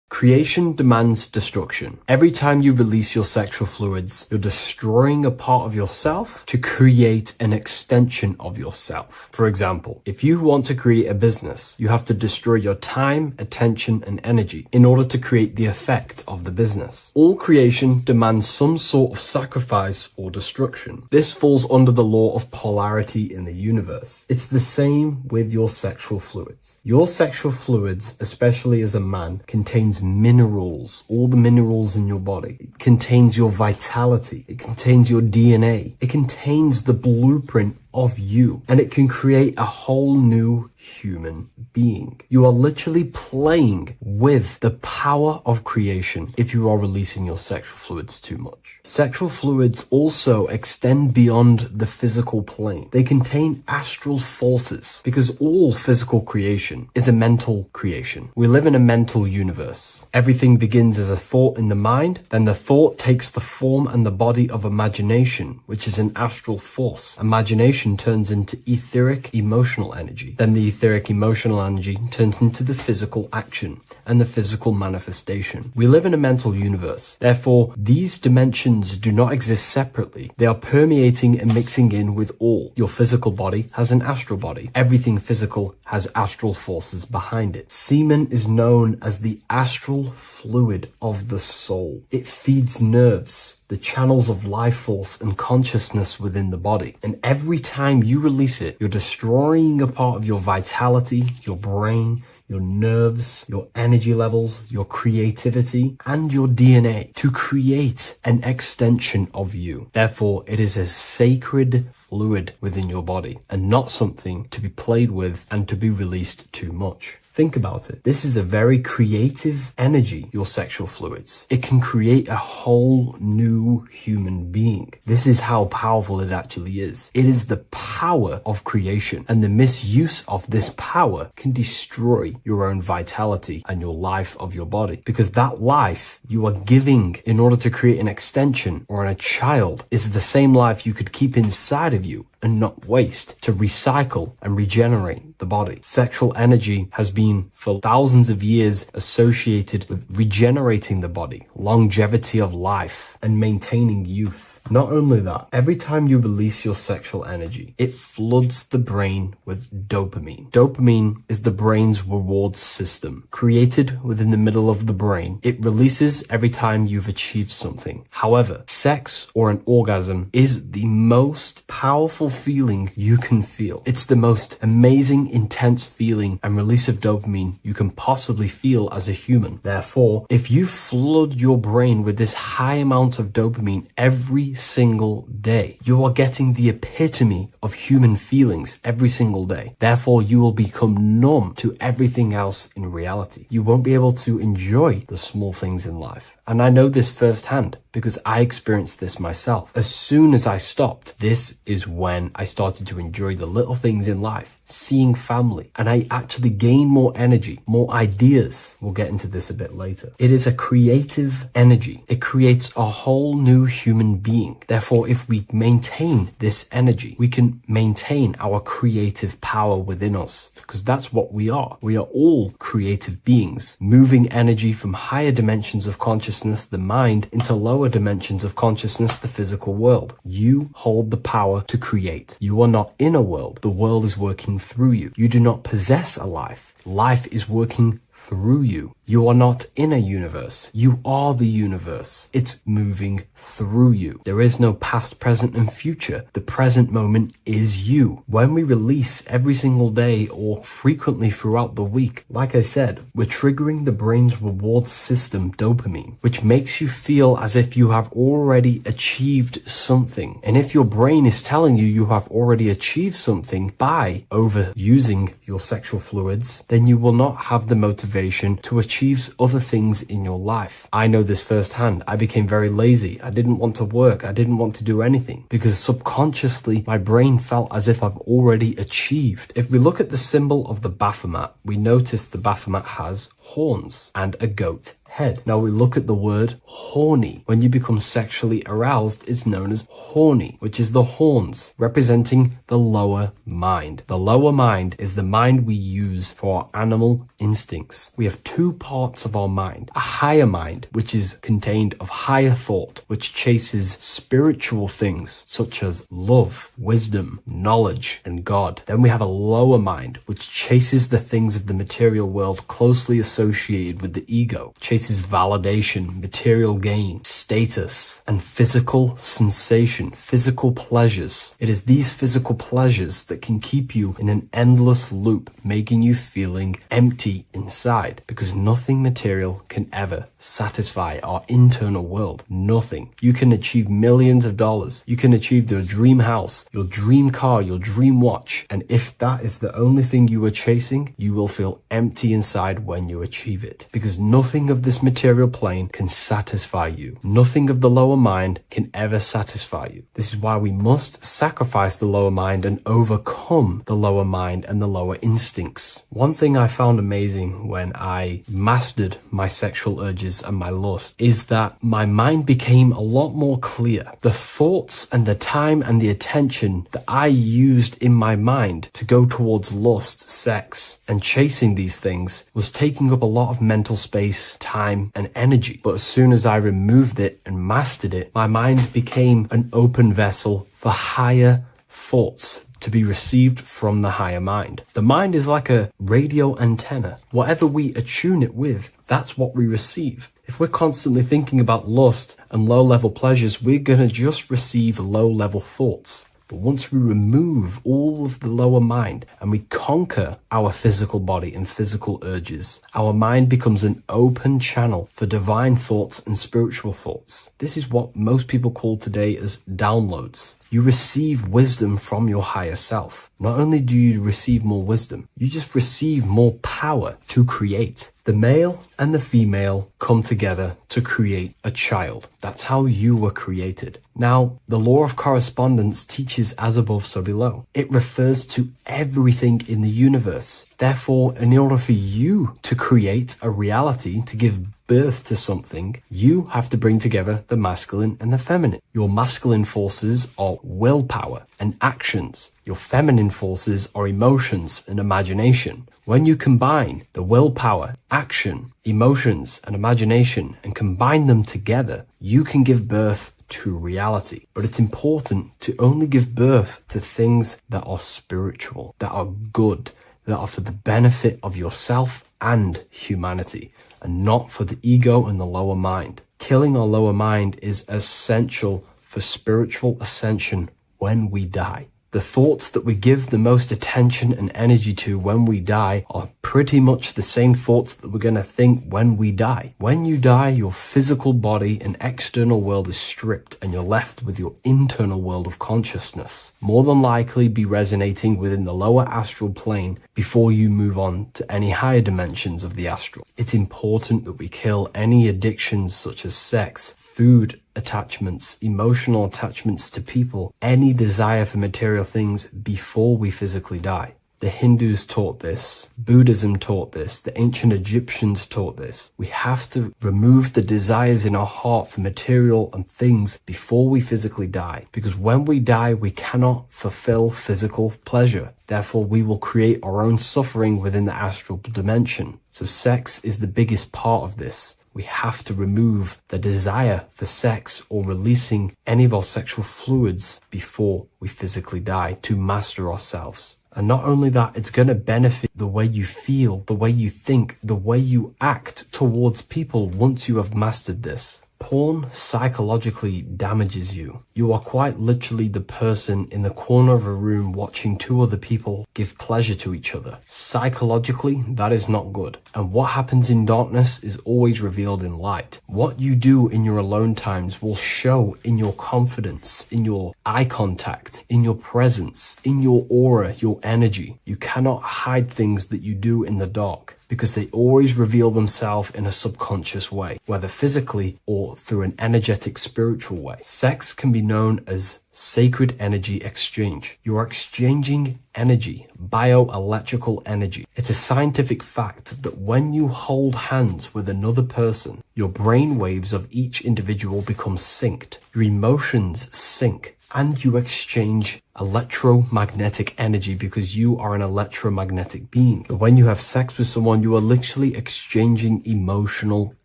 Creation demands destruction. Every time you release your sexual fluids, you're destroying a part of yourself to create an extension of yourself. For example, if you want to create a business, you have to destroy your time, attention, and energy in order to create the effect of the business. All creation demands some sort of sacrifice or destruction. This falls under the law of polarity in the universe. It's the same with your sexual fluids. Your sexual fluids, especially as a man, contains minerals, all the minerals in your body. It contains your vitality. It contains your DNA. It contains the blueprint of you, and it can create a whole new human being. You are literally playing with the power of creation if you are releasing your sexual fluids too much. Sexual fluids also extend beyond the physical plane. They contain astral forces because all physical creation is a mental creation. We live in a mental universe. Everything begins as a thought in the mind, then the thought takes the form and the body of imagination, which is an astral force. Imagination turns into etheric emotional energy. Then the etheric emotional energy turns into the physical action and the physical manifestation. We live in a mental universe. Therefore, these dimensions do not exist separately. They are permeating and mixing in with all. Your physical body has an astral body. Everything physical has astral forces behind it. Semen is known as the astral fluid of the soul. It feeds nerves, the channels of life force and consciousness within the body. And every time you release it, you're destroying a part of your vitality, your brain, your nerves, your energy levels, your creativity, and your DNA to create an extension of you. Therefore, it is a sacred fluid within your body and not something to be played with and to be released too much. Think about it. This is a very creative energy, your sexual fluids. It can create a whole new human being. This is how powerful it actually is. It is the power of creation, and the misuse of this power can destroy your own vitality and your life of your body, because that life you are giving in order to create an extension or a child is the same life you could keep inside of you and not waste to recycle and regenerate the body. Sexual energy has been for thousands of years associated with regenerating the body, longevity of life, and maintaining youth. Not only that, every time you release your sexual energy, it floods the brain with dopamine. Dopamine is the brain's reward system, created within the middle of the brain. It releases every time you've achieved something. However, sex or an orgasm is the most powerful feeling you can feel. It's the most amazing, intense feeling and release of dopamine you can possibly feel as a human. Therefore, if you flood your brain with this high amount of dopamine every single day, you are getting the epitome of human feelings every single day. Therefore, you will become numb to everything else in reality. You won't be able to enjoy the small things in life. And I know this firsthand because I experienced this myself. As soon as I stopped, this is when I started to enjoy the little things in life, seeing family, and I actually gained more energy, more ideas. We'll get into this a bit later. It is a creative energy. It creates a whole new human being. Therefore, if we maintain this energy, we can maintain our creative power within us, because that's what we are. We are all creative beings, moving energy from higher dimensions of consciousness, the mind, into lower dimensions of consciousness, the physical world. You hold the power to create. You are not in a world. The world is working through you. You do not possess a life. Life is working through you. You are not in a universe. You are the universe. It's moving through you. There is no past, present, and future. The present moment is you. When we release every single day or frequently throughout the week, like I said, we're triggering the brain's reward system, dopamine, which makes you feel as if you have already achieved something. And if your brain is telling you you have already achieved something by overusing your sexual fluids, then you will not have the motivation to achieve other things in your life. I know this firsthand. I became very lazy. I didn't want to work. I didn't want to do anything because subconsciously my brain felt as if I've already achieved. If we look at the symbol of the Baphomet, we notice the Baphomet has horns and a goat head. Now we look at the word horny. When you become sexually aroused, it's known as horny, which is the horns, representing the lower mind. The lower mind is the mind we use for our animal instincts. We have two parts of our mind. A higher mind, which is contained of higher thought, which chases spiritual things such as love, wisdom, knowledge, and God. Then we have a lower mind, which chases the things of the material world closely associated with the ego, chases validation, material gain, status, and physical sensation, physical pleasures. It is these physical pleasures that can keep you in an endless loop, making you feeling empty inside, because nothing material can ever satisfy our internal world. Nothing. You can achieve millions of dollars. You can achieve your dream house, your dream car, your dream watch. And if that is the only thing you are chasing, you will feel empty inside when you achieve it, because nothing of this material plane can satisfy you. Nothing of the lower mind can ever satisfy you. This is why we must sacrifice the lower mind and overcome the lower mind and the lower instincts. One thing I found amazing when I mastered my sexual urges and my lust is that my mind became a lot more clear. The thoughts and the time and the attention that I used in my mind to go towards lust, sex, and chasing these things was taking up a lot of mental space, time, and energy. But as soon as I removed it and mastered it, my mind became an open vessel for higher thoughts to be received from the higher mind. The mind is like a radio antenna. Whatever we attune it with, that's what we receive. If we're constantly thinking about lust and low-level pleasures, we're going to just receive low-level thoughts. But once we remove all of the lower mind and we conquer our physical body and physical urges, our mind becomes an open channel for divine thoughts and spiritual thoughts. This is what most people call today as downloads. You receive wisdom from your higher self. Not only do you receive more wisdom, you just receive more power to create. The male and the female come together to create a child. That's how you were created. Now, the law of correspondence teaches as above, so below. It refers to everything in the universe. Therefore, in order for you to create a reality, to give birth to something, you have to bring together the masculine and the feminine. Your masculine forces are willpower and actions. Your feminine forces are emotions and imagination. When you combine the willpower, action, emotions, and imagination and combine them together, you can give birth to reality. But it's important to only give birth to things that are spiritual, that are good, that are for the benefit of yourself and humanity, and not for the ego and the lower mind. Killing our lower mind is essential for spiritual ascension when we die. The thoughts that we give the most attention and energy to when we die are pretty much the same thoughts that we're going to think when we die. When you die, your physical body and external world is stripped and you're left with your internal world of consciousness. More than likely be resonating within the lower astral plane before you move on to any higher dimensions of the astral. It's important that we kill any addictions such as sex, food, attachments, emotional attachments to people, any desire for material things before we physically die. The Hindus taught this, Buddhism taught this, the ancient Egyptians taught this. We have to remove the desires in our heart for material and things before we physically die, because when we die, we cannot fulfill physical pleasure. Therefore, we will create our own suffering within the astral dimension. So sex is the biggest part of this. We have to remove the desire for sex or releasing any of our sexual fluids before we physically die to master ourselves. And not only that, it's going to benefit the way you feel, the way you think, the way you act towards people once you have mastered this. Porn psychologically damages you. You are quite literally the person in the corner of a room watching two other people give pleasure to each other. Psychologically, that is not good. And what happens in darkness is always revealed in light. What you do in your alone times will show in your confidence, in your eye contact, in your presence, in your aura, your energy. You cannot hide things that you do in the dark, because they always reveal themselves in a subconscious way, whether physically or through an energetic spiritual way. Sex can be known as sacred energy exchange. You are exchanging energy, bioelectrical energy. It's a scientific fact that when you hold hands with another person, your brain waves of each individual become synced. Your emotions sync. And you exchange electromagnetic energy because you are an electromagnetic being. When you have sex with someone, you are literally exchanging emotional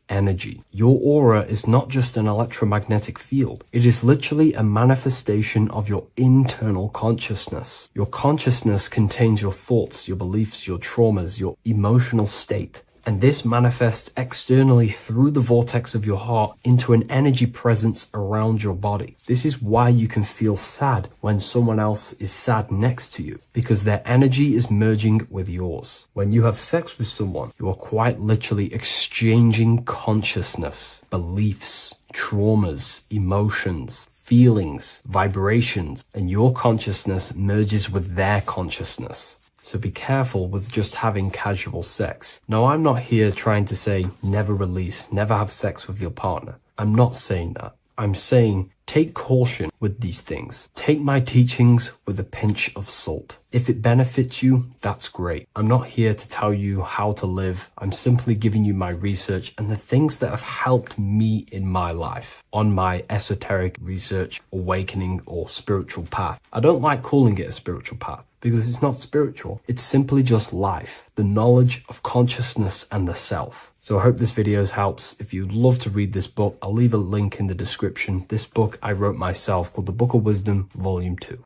energy. Your aura is not just an electromagnetic field. It is literally a manifestation of your internal consciousness. Your consciousness contains your thoughts, your beliefs, your traumas, your emotional state. And this manifests externally through the vortex of your heart into an energy presence around your body. This is why you can feel sad when someone else is sad next to you, because their energy is merging with yours. When you have sex with someone, you are quite literally exchanging consciousness, beliefs, traumas, emotions, feelings, vibrations, and your consciousness merges with their consciousness. So be careful with just having casual sex. Now, I'm not here trying to say never release, never have sex with your partner. I'm not saying that. I'm saying take caution with these things. Take my teachings with a pinch of salt. If it benefits you, that's great. I'm not here to tell you how to live. I'm simply giving you my research and the things that have helped me in my life on my esoteric research, awakening, or spiritual path. I don't like calling it a spiritual path, because it's not spiritual. It's simply just life, the knowledge of consciousness and the self. So I hope this video helps. If you'd love to read this book, I'll leave a link in the description. This book I wrote myself, called The Book of Wisdom, Volume 2.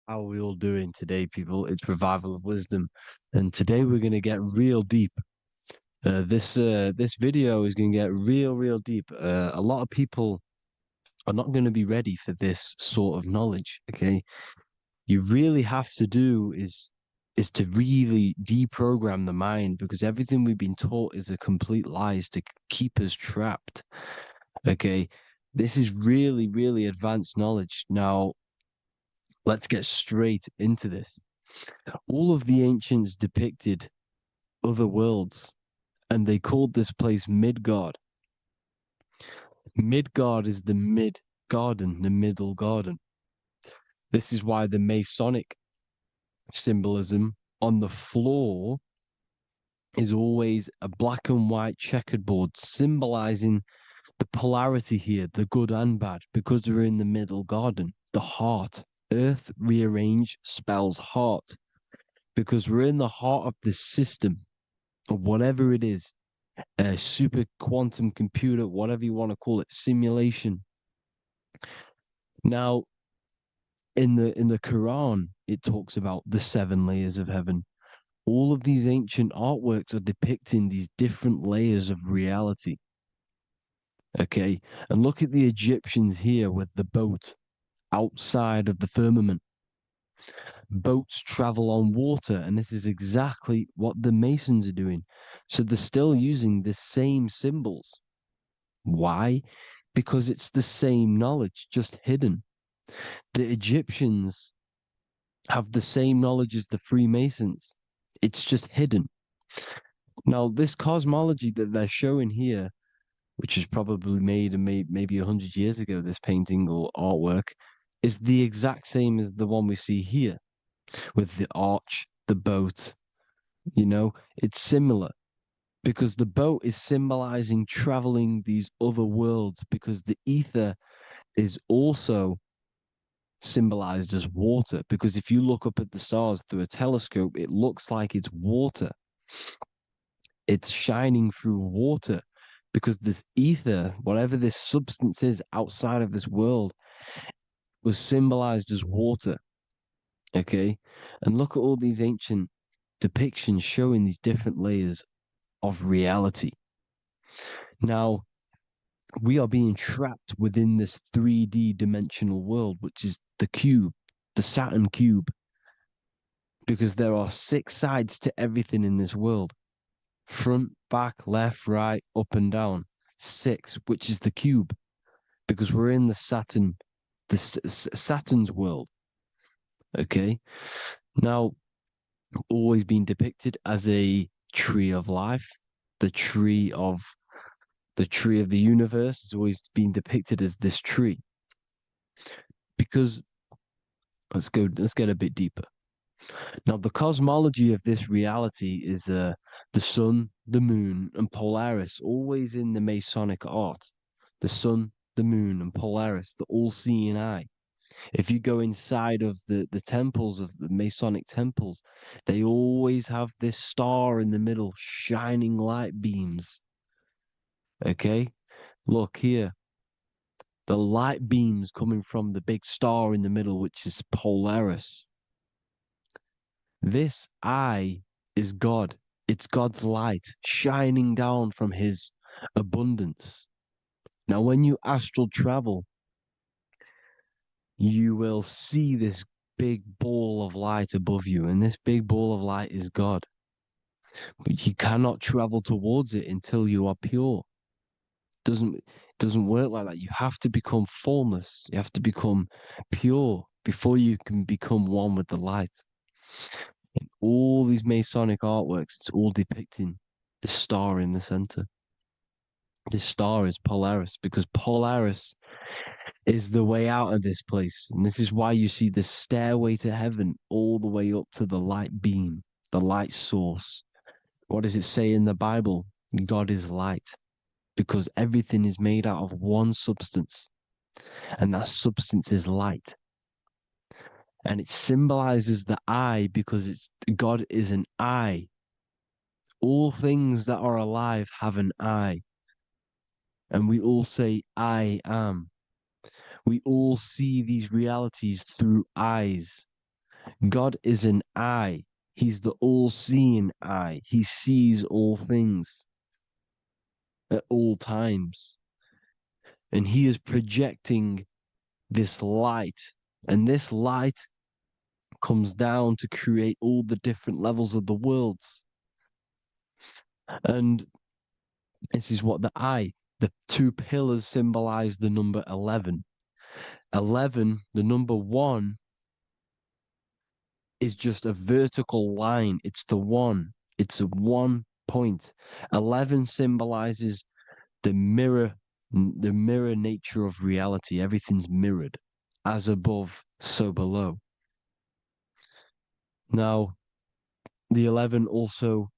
How are we all doing today, people? It's Revival of Wisdom, and today we're going to get real deep. This video is going to get real deep. A lot of people are not going to be ready for this sort of knowledge. Okay, you really have to do is to really deprogram the mind, because everything we've been taught is a complete lies to keep us trapped. Okay, this is really advanced knowledge. Now, let's get straight into this. All of the ancients depicted other worlds, and they called this place Midgard. Midgard is the mid garden, the middle garden. This is why the Masonic symbolism on the floor is always a black and white checkered board, symbolizing the polarity here, the good and bad, because we're in the middle garden, the heart. Earth rearranged spells heart, because we're in the heart of this system, of whatever it is, a super quantum computer, whatever you want to call it, simulation. Now, in the Quran, it talks about the 7 layers of heaven. All of these ancient artworks are depicting these different layers of reality. Okay, and look at the Egyptians here with the boat outside of the firmament. Boats travel on water, and this is exactly what the Masons are doing. So they're still using the same symbols. Why? Because it's the same knowledge, just hidden. The Egyptians have the same knowledge as the Freemasons. It's just hidden. Now, this cosmology that they're showing here, which is probably made maybe 100 years ago, this painting or artwork, is the exact same as the one we see here, with the arch, the boat. You know, it's similar. because the boat is symbolizing traveling these other worlds, because the ether is also symbolized as water. Because if you look up at the stars through a telescope, it looks like it's water. It's shining through water, because this ether, whatever this substance is outside of this world, was symbolized as water. Okay. And look at all these ancient depictions showing these different layers of reality. Now, we are being trapped within this 3D dimensional world, which is the cube, the Saturn cube, because there are 6 sides to everything in this world: front, back, left, right, up, and down. 6, which is the cube, because we're in the Saturn's world. Okay. Now, always been depicted as a tree of life, the tree of the universe has always been depicted as this tree. Because let's get a bit deeper. Now, the cosmology of this reality is the sun, the moon, and Polaris, always in the Masonic art. The sun, the moon, and Polaris, the all-seeing eye. If you go inside of the temples, of the Masonic temples, they always have this star in the middle, shining light beams. Okay? Look here. The light beams coming from the big star in the middle, which is Polaris. This eye is God. It's God's light shining down from his abundance. Now, when you astral travel, you will see this big ball of light above you, and this big ball of light is God. But you cannot travel towards it until you are pure. It doesn't work like that. You have to become formless. You have to become pure before you can become one with the light. In all these Masonic artworks, it's all depicting the star in the center. This star is Polaris, because Polaris is the way out of this place. And this is why you see the stairway to heaven all the way up to the light beam, the light source. What does it say in the Bible? God is light, because everything is made out of one substance, and that substance is light. And it symbolizes the eye, because God is an eye. All things that are alive have an eye. And we all say, I am. We all see these realities through eyes. God is an eye. He's the all-seeing eye. He sees all things at all times. And he is projecting this light. And this light comes down to create all the different levels of the worlds. And this is what the 2 pillars symbolize the number 11. 11, the number 1, is just a vertical line. It's the 1. It's a 1 point. 11 symbolizes the mirror nature of reality. Everything's mirrored, as above, so below. Now, the 11 also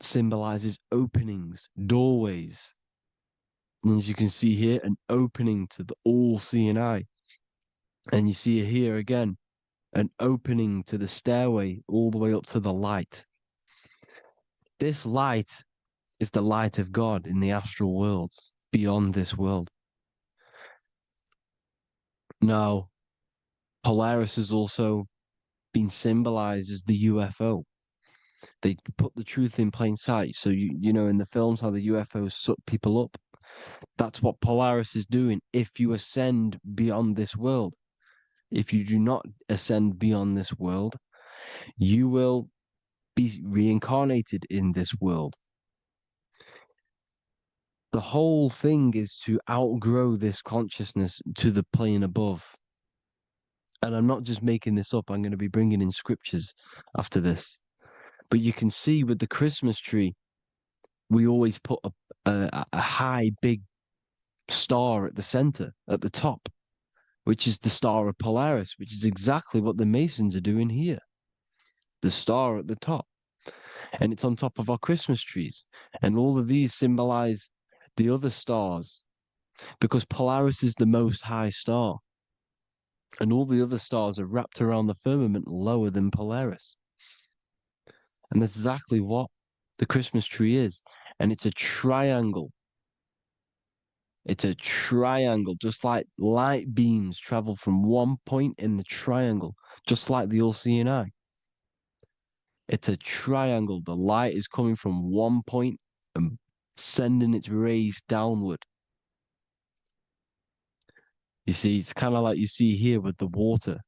symbolizes openings, doorways. And as you can see here, an opening to the all-seeing eye. And you see here again, an opening to the stairway all the way up to the light. This light is the light of God in the astral worlds, beyond this world. Now, Polaris has also been symbolized as the UFO. They put the truth in plain sight. So, you know, in the films, how the UFOs suck people up. That's what Polaris is doing if you ascend beyond this world. If you do not ascend beyond this world, you will be reincarnated in this world. The whole thing is to outgrow this consciousness to the plane above. And I'm not just making this up. I'm going to be bringing in scriptures after this. But you can see with the Christmas tree, we always put a high, big star at the center, at the top, which is the star of Polaris, which is exactly what the Masons are doing here. The star at the top. and it's on top of our Christmas trees. And all of these symbolize the other stars, because Polaris is the most high star, and all the other stars are wrapped around the firmament lower than Polaris. And that's exactly what the Christmas tree is. And it's a triangle. It's a triangle, just like light beams travel from one point in the triangle, just like the all-seeing eye. It's a triangle. The light is coming from one point and sending its rays downward. You see, it's kind of like you see here with the water.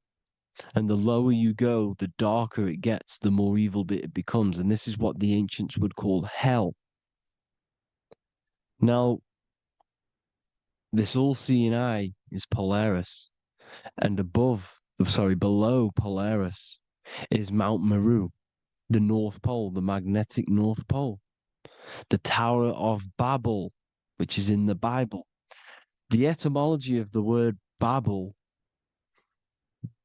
And the lower you go, the darker it gets, the more evil it becomes. And this is what the ancients would call hell. Now, this all-seeing eye is Polaris, and below Polaris is Mount Meru, the North Pole, the magnetic North Pole, the Tower of Babel, which is in the Bible. The etymology of the word Babel,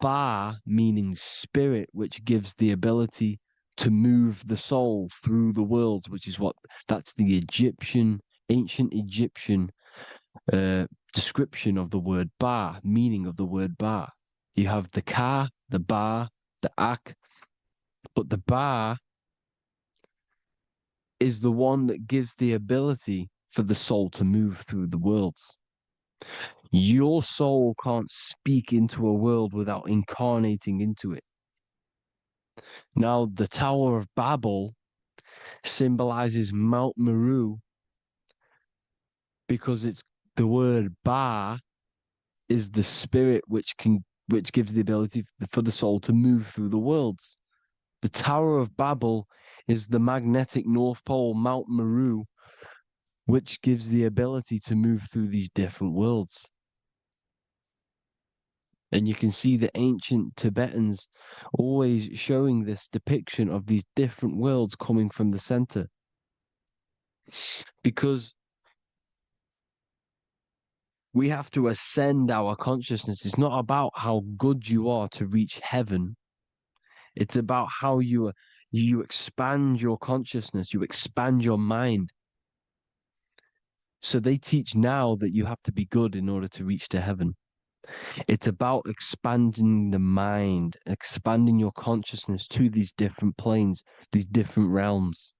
Ba meaning spirit, which gives the ability to move the soul through the worlds, which is that's the ancient Egyptian description of the word Ba, meaning of the word Ba. You have the Ka, the Ba, the Ak, but the Ba is the one that gives the ability for the soul to move through the worlds. Your soul can't speak into a world without incarnating into it. Now, the Tower of Babel symbolizes Mount Meru because it's the word Ba is the spirit which gives the ability for the soul to move through the worlds. The Tower of Babel is the magnetic North Pole, Mount Meru, which gives the ability to move through these different worlds. And you can see the ancient Tibetans always showing this depiction of these different worlds coming from the center. Because we have to ascend our consciousness. It's not about how good you are to reach heaven. It's about how you expand your consciousness, you expand your mind. So they teach now that you have to be good in order to reach to heaven. It's about expanding the mind, expanding your consciousness to these different planes, these different realms.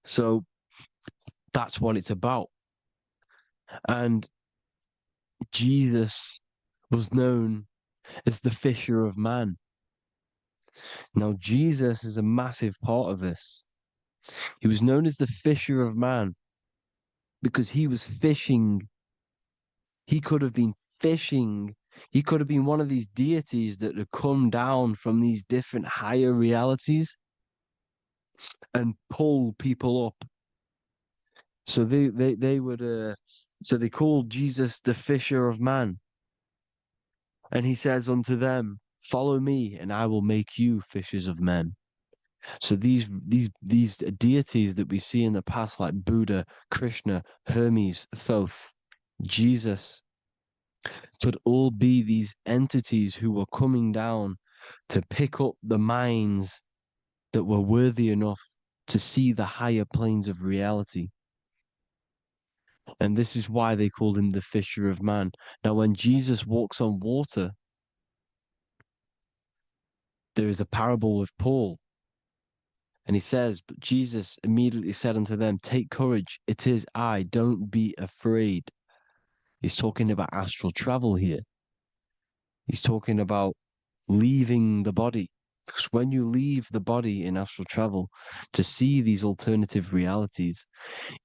So that's what it's about. And Jesus was known as the fisher of man. Now, Jesus is a massive part of this. He was known as the fisher of man because he was fishing. He could have been fishing. He could have been one of these deities that had come down from these different higher realities and pull people up. So they would so they called Jesus the fisher of man. And he says unto them, follow me and I will make you fishers of men. So these deities that we see in the past, like Buddha, Krishna, Hermes, Thoth, Jesus, could all be these entities who were coming down to pick up the minds that were worthy enough to see the higher planes of reality. And this is why they called him the fisher of man. Now, when Jesus walks on water, there is a parable with Paul. And he says, but Jesus immediately said unto them, take courage, it is I, don't be afraid. He's talking about astral travel here. He's talking about leaving the body. Because when you leave the body in astral travel to see these alternative realities,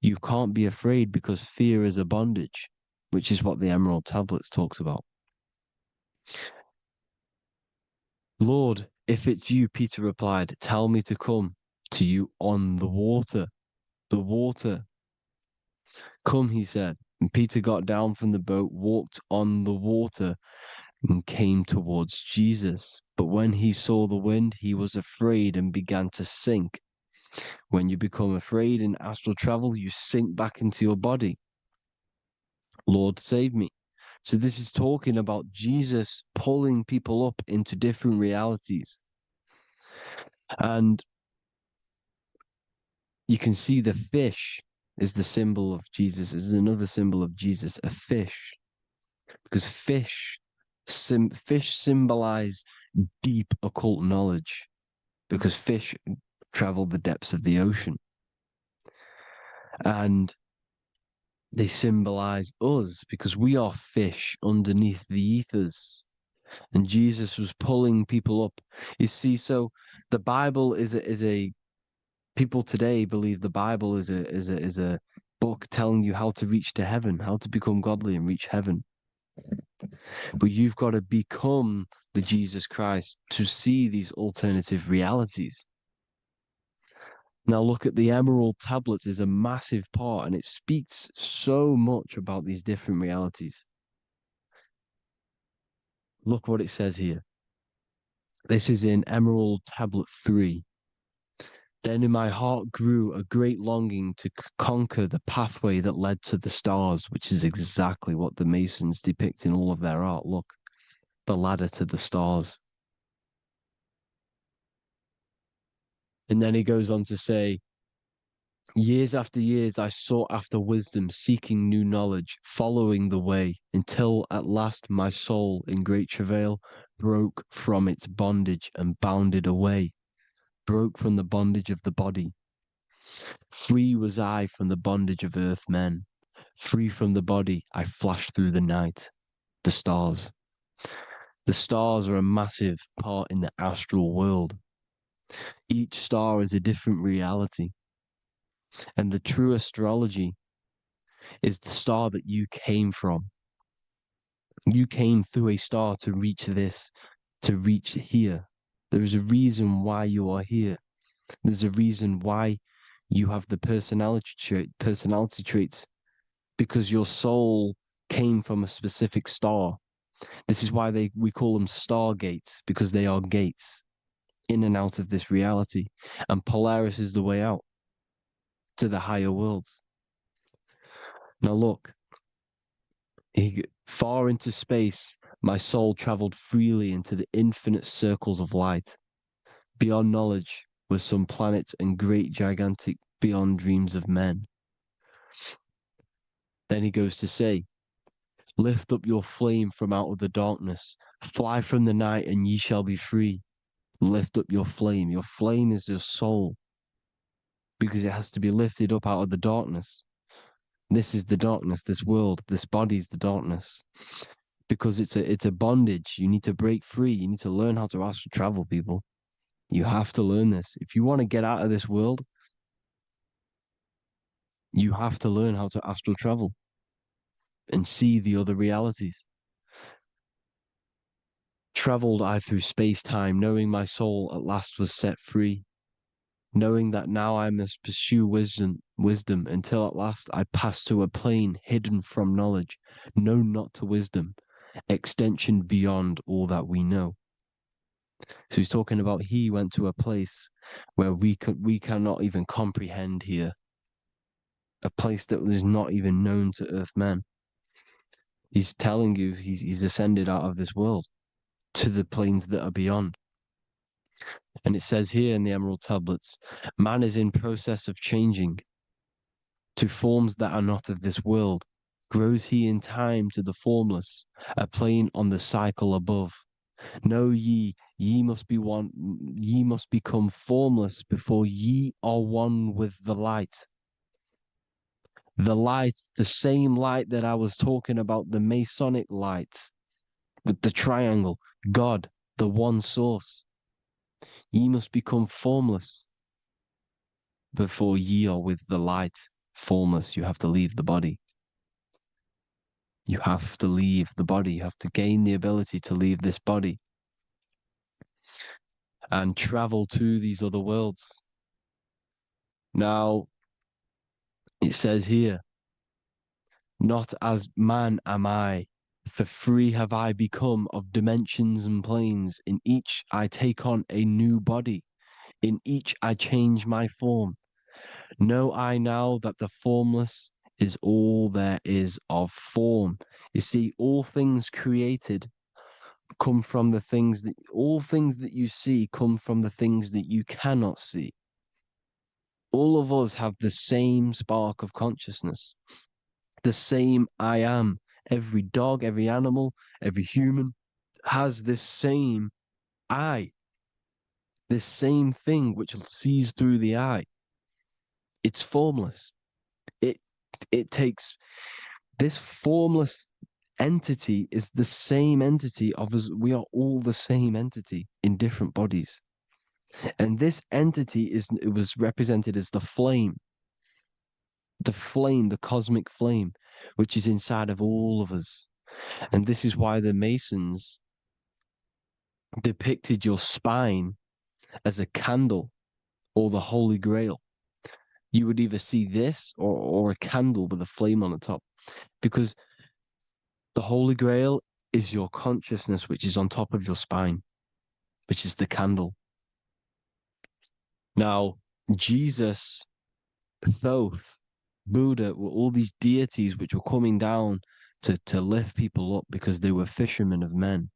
you can't be afraid because fear is a bondage, which is what the Emerald Tablets talks about. Lord, if it's you, Peter replied, tell me to come to you on the water. The water. Come, he said. And Peter got down from the boat, walked on the water, and came towards Jesus. But when he saw the wind, he was afraid and began to sink. When you become afraid in astral travel, you sink back into your body. Lord, save me. So this is talking about Jesus pulling people up into different realities. And You can see the fish is the symbol of Jesus, is another symbol of Jesus, a fish. Because fish symbolize deep occult knowledge, because fish travel the depths of the ocean. And they symbolize us because we are fish underneath the ethers. And Jesus was pulling people up. You see, so the Bible is a people today believe the Bible is a book telling you how to reach to heaven, how to become godly and reach heaven. But you've got to become the Jesus Christ to see these alternative realities. Now look at the Emerald tablets is a massive part, and it speaks so much about these different realities. Look what it says here. This is in Emerald Tablet 3. Then in my heart grew a great longing to conquer the pathway that led to the stars, which is exactly what the Masons depict in all of their art. Look, the ladder to the stars. And then he goes on to say, years after years, I sought after wisdom, seeking new knowledge, following the way, until at last my soul, in great travail, broke from its bondage and bounded away, broke from the bondage of the body. Free was I from the bondage of earth men. Free from the body, I flashed through the night. The stars. The stars are a massive part in the astral world. Each star is a different reality. And the true astrology is the star that you came from. You came through a star to reach this, to reach here. There is a reason why you are here. There's a reason why you have the personality traits, because your soul came from a specific star. This is why we call them stargates, because they are gates in and out of this reality. And Polaris is the way out to the higher worlds. Now look, far into space, my soul traveled freely into the infinite circles of light. Beyond knowledge were some planets and great gigantic beyond dreams of men. Then he goes to say, lift up your flame from out of the darkness, fly from the night and ye shall be free. Lift up your flame. Your flame is your soul, because it has to be lifted up out of the darkness. This is the darkness, this world, this body is the darkness. Because it's a bondage. You need to break free. You need to learn how to astral travel, people. You have to learn this. If you want to get out of this world, you have to learn how to astral travel and see the other realities. Traveled I through space-time, knowing my soul at last was set free, knowing that now I must pursue wisdom until at last I pass to a plane hidden from knowledge, known not to wisdom, extension beyond all that we know. So he's talking about he went to a place where we cannot even comprehend here, a place that is not even known to Earthmen. He's telling you he's ascended out of this world to the planes that are beyond. And it says here in the Emerald Tablets, man is in process of changing to forms that are not of this world. Grows he in time to the formless, a plane on the cycle above. Know ye must be one, ye must become formless before ye are one with the light. The light, the same light that I was talking about, the Masonic light, with the triangle, God, the one source. Ye must become formless before ye are with the light. Formless, you have to leave the body. You have to leave the body. You have to gain the ability to leave this body and travel to these other worlds. Now, it says here, not as man am I, for free have I become of dimensions and planes. In each I take on a new body. In each I change my form. Know I now that the formless is all there is of form. You see, all things created come from the things all things that you see come from the things that you cannot see. All of us have the same spark of consciousness, the same I am. Every dog, every animal, every human has this same I, this same thing which sees through the eye. It's formless. It takes this formless entity is the same entity of us. We are all the same entity in different bodies. And this entity it was represented as the flame, the cosmic flame, which is inside of all of us. And this is why the Masons depicted your spine as a candle or the Holy Grail. You would either see this or a candle with a flame on the top, because the Holy Grail is your consciousness, which is on top of your spine, which is the candle. Now, Jesus, Thoth, Buddha were all these deities which were coming down to lift people up because they were fishermen of men.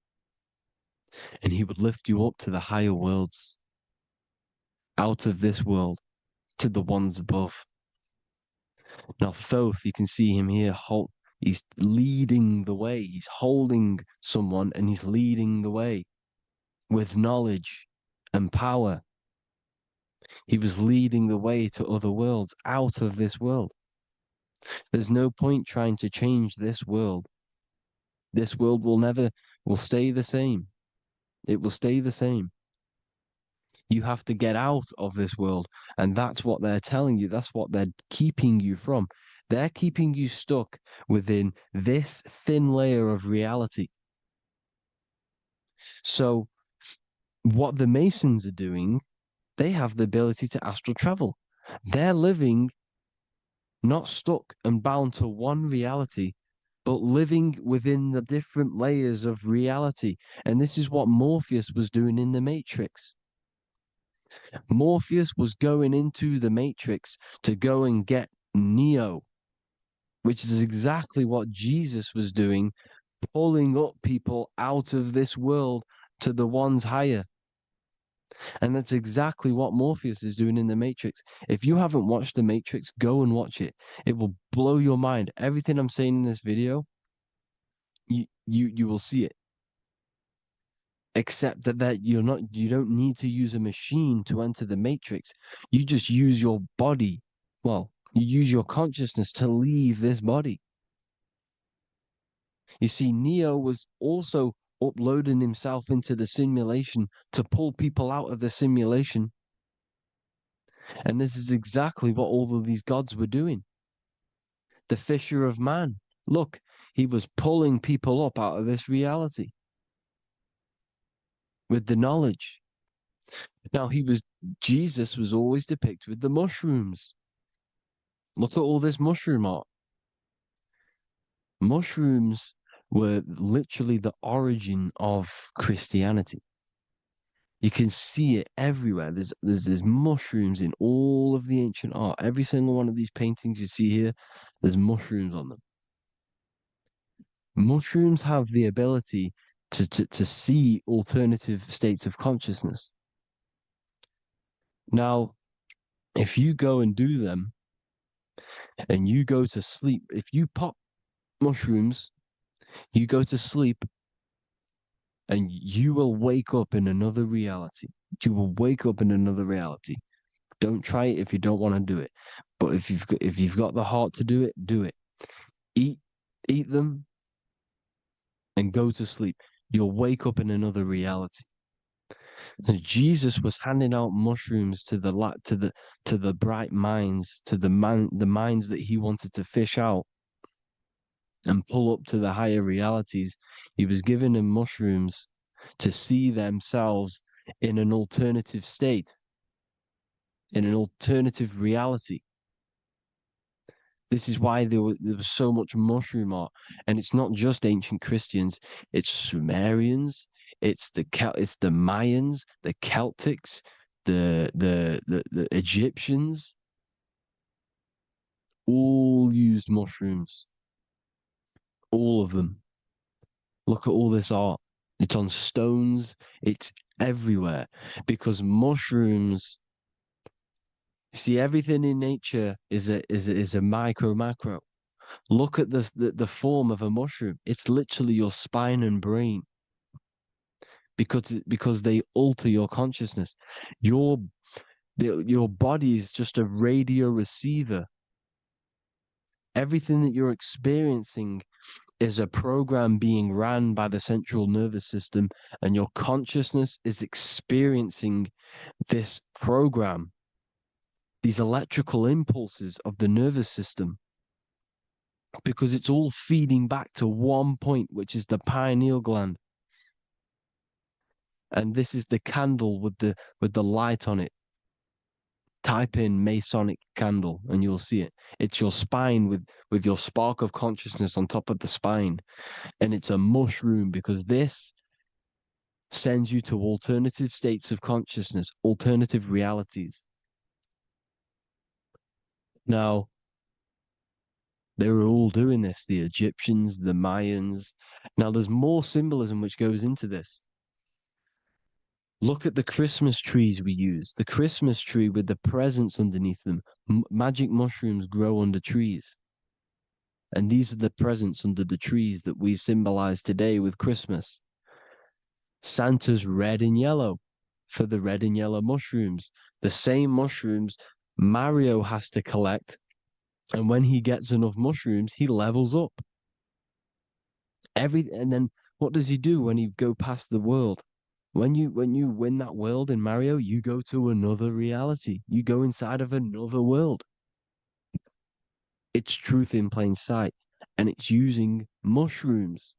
And he would lift you up to the higher worlds, out of this world, to the ones above. Now, Thoth, you can see him here, he's leading the way. He's holding someone and he's leading the way with knowledge and power. He was leading the way to other worlds, out of this world. There's no point trying to change this world. This world will stay the same. It will stay the same. You have to get out of this world. And that's what they're telling you. That's what they're keeping you from. They're keeping you stuck within this thin layer of reality. So what the Masons are doing, they have the ability to astral travel. They're living not stuck and bound to one reality, but living within the different layers of reality. And this is what Morpheus was doing in the Matrix. Morpheus was going into the Matrix to go and get Neo, which is exactly what Jesus was doing, pulling up people out of this world to the ones higher. And that's exactly what Morpheus is doing in the Matrix. If you haven't watched the Matrix, go and watch it. It will blow your mind. Everything I'm saying in this video, you will see it. Except that you don't need to use a machine to enter the Matrix. You just use your body. Well, you use your consciousness to leave this body. You see, Neo was also uploading himself into the simulation to pull people out of the simulation. And this is exactly what all of these gods were doing. The fisher of man. Look, he was pulling people up out of this reality with the knowledge. Now, Jesus was always depicted with the mushrooms. Look at all this mushroom art. Mushrooms were literally the origin of Christianity. You can see it everywhere. There's mushrooms in all of the ancient art. Every single one of these paintings you see here, there's mushrooms on them. Mushrooms have the ability to see alternative states of consciousness. Now, if you go and do them and you go to sleep, if you pop mushrooms, you go to sleep and you will wake up in another reality. You will wake up in another reality. Don't try it if you don't want to do it. But if you've got the heart to do it, do it. Eat them and go to sleep. You'll wake up in another reality. And Jesus was handing out mushrooms to the bright minds, to the minds that he wanted to fish out and pull up to the higher realities. He was giving them mushrooms to see themselves in an alternative state, in an alternative reality. This is why there was so much mushroom art. And it's not just ancient Christians, it's Sumerians, it's the Mayans, the Celtics, the Egyptians, all used mushrooms. All of them. Look at all this art. It's on stones. It's everywhere because mushrooms See, everything in nature is a micro macro. Look at the form of a mushroom. It's literally your spine and brain because they alter your consciousness. Your body is just a radio receiver. Everything that you're experiencing is a program being ran by the central nervous system, and your consciousness is experiencing this program, these electrical impulses of the nervous system, because it's all feeding back to one point, which is the pineal gland. And this is the candle with the light on it. Type in Masonic candle and you'll see it. It's your spine with your spark of consciousness on top of the spine. And it's a mushroom because this sends you to alternative states of consciousness, alternative realities. Now, they were all doing this, the Egyptians, the Mayans. Now, there's more symbolism which goes into this. Look at the Christmas trees we use. The Christmas tree with the presents underneath them. Magic mushrooms grow under trees. And these are the presents under the trees that we symbolize today with Christmas. Santa's red and yellow for the red and yellow mushrooms. The same mushrooms Mario has to collect. And when he gets enough mushrooms, he levels up. And then what does he do when he go past the world? When you win that world in Mario, you go to another reality. You go inside of another world. It's truth in plain sight. And it's using mushrooms.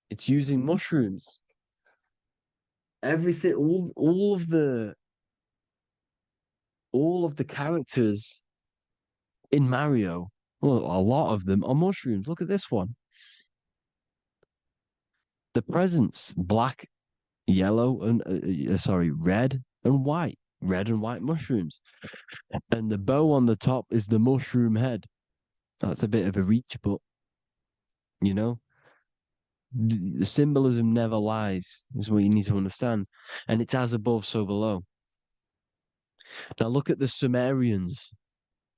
It's using mushrooms. Everything, all of the characters in Mario, well, a lot of them are mushrooms. Look at this one. The presents, black, yellow, and red and white. Red and white mushrooms. And the bow on the top is the mushroom head. That's a bit of a reach, but you know, the symbolism never lies, is what you need to understand. And it's as above, so below. Now look at the Sumerians.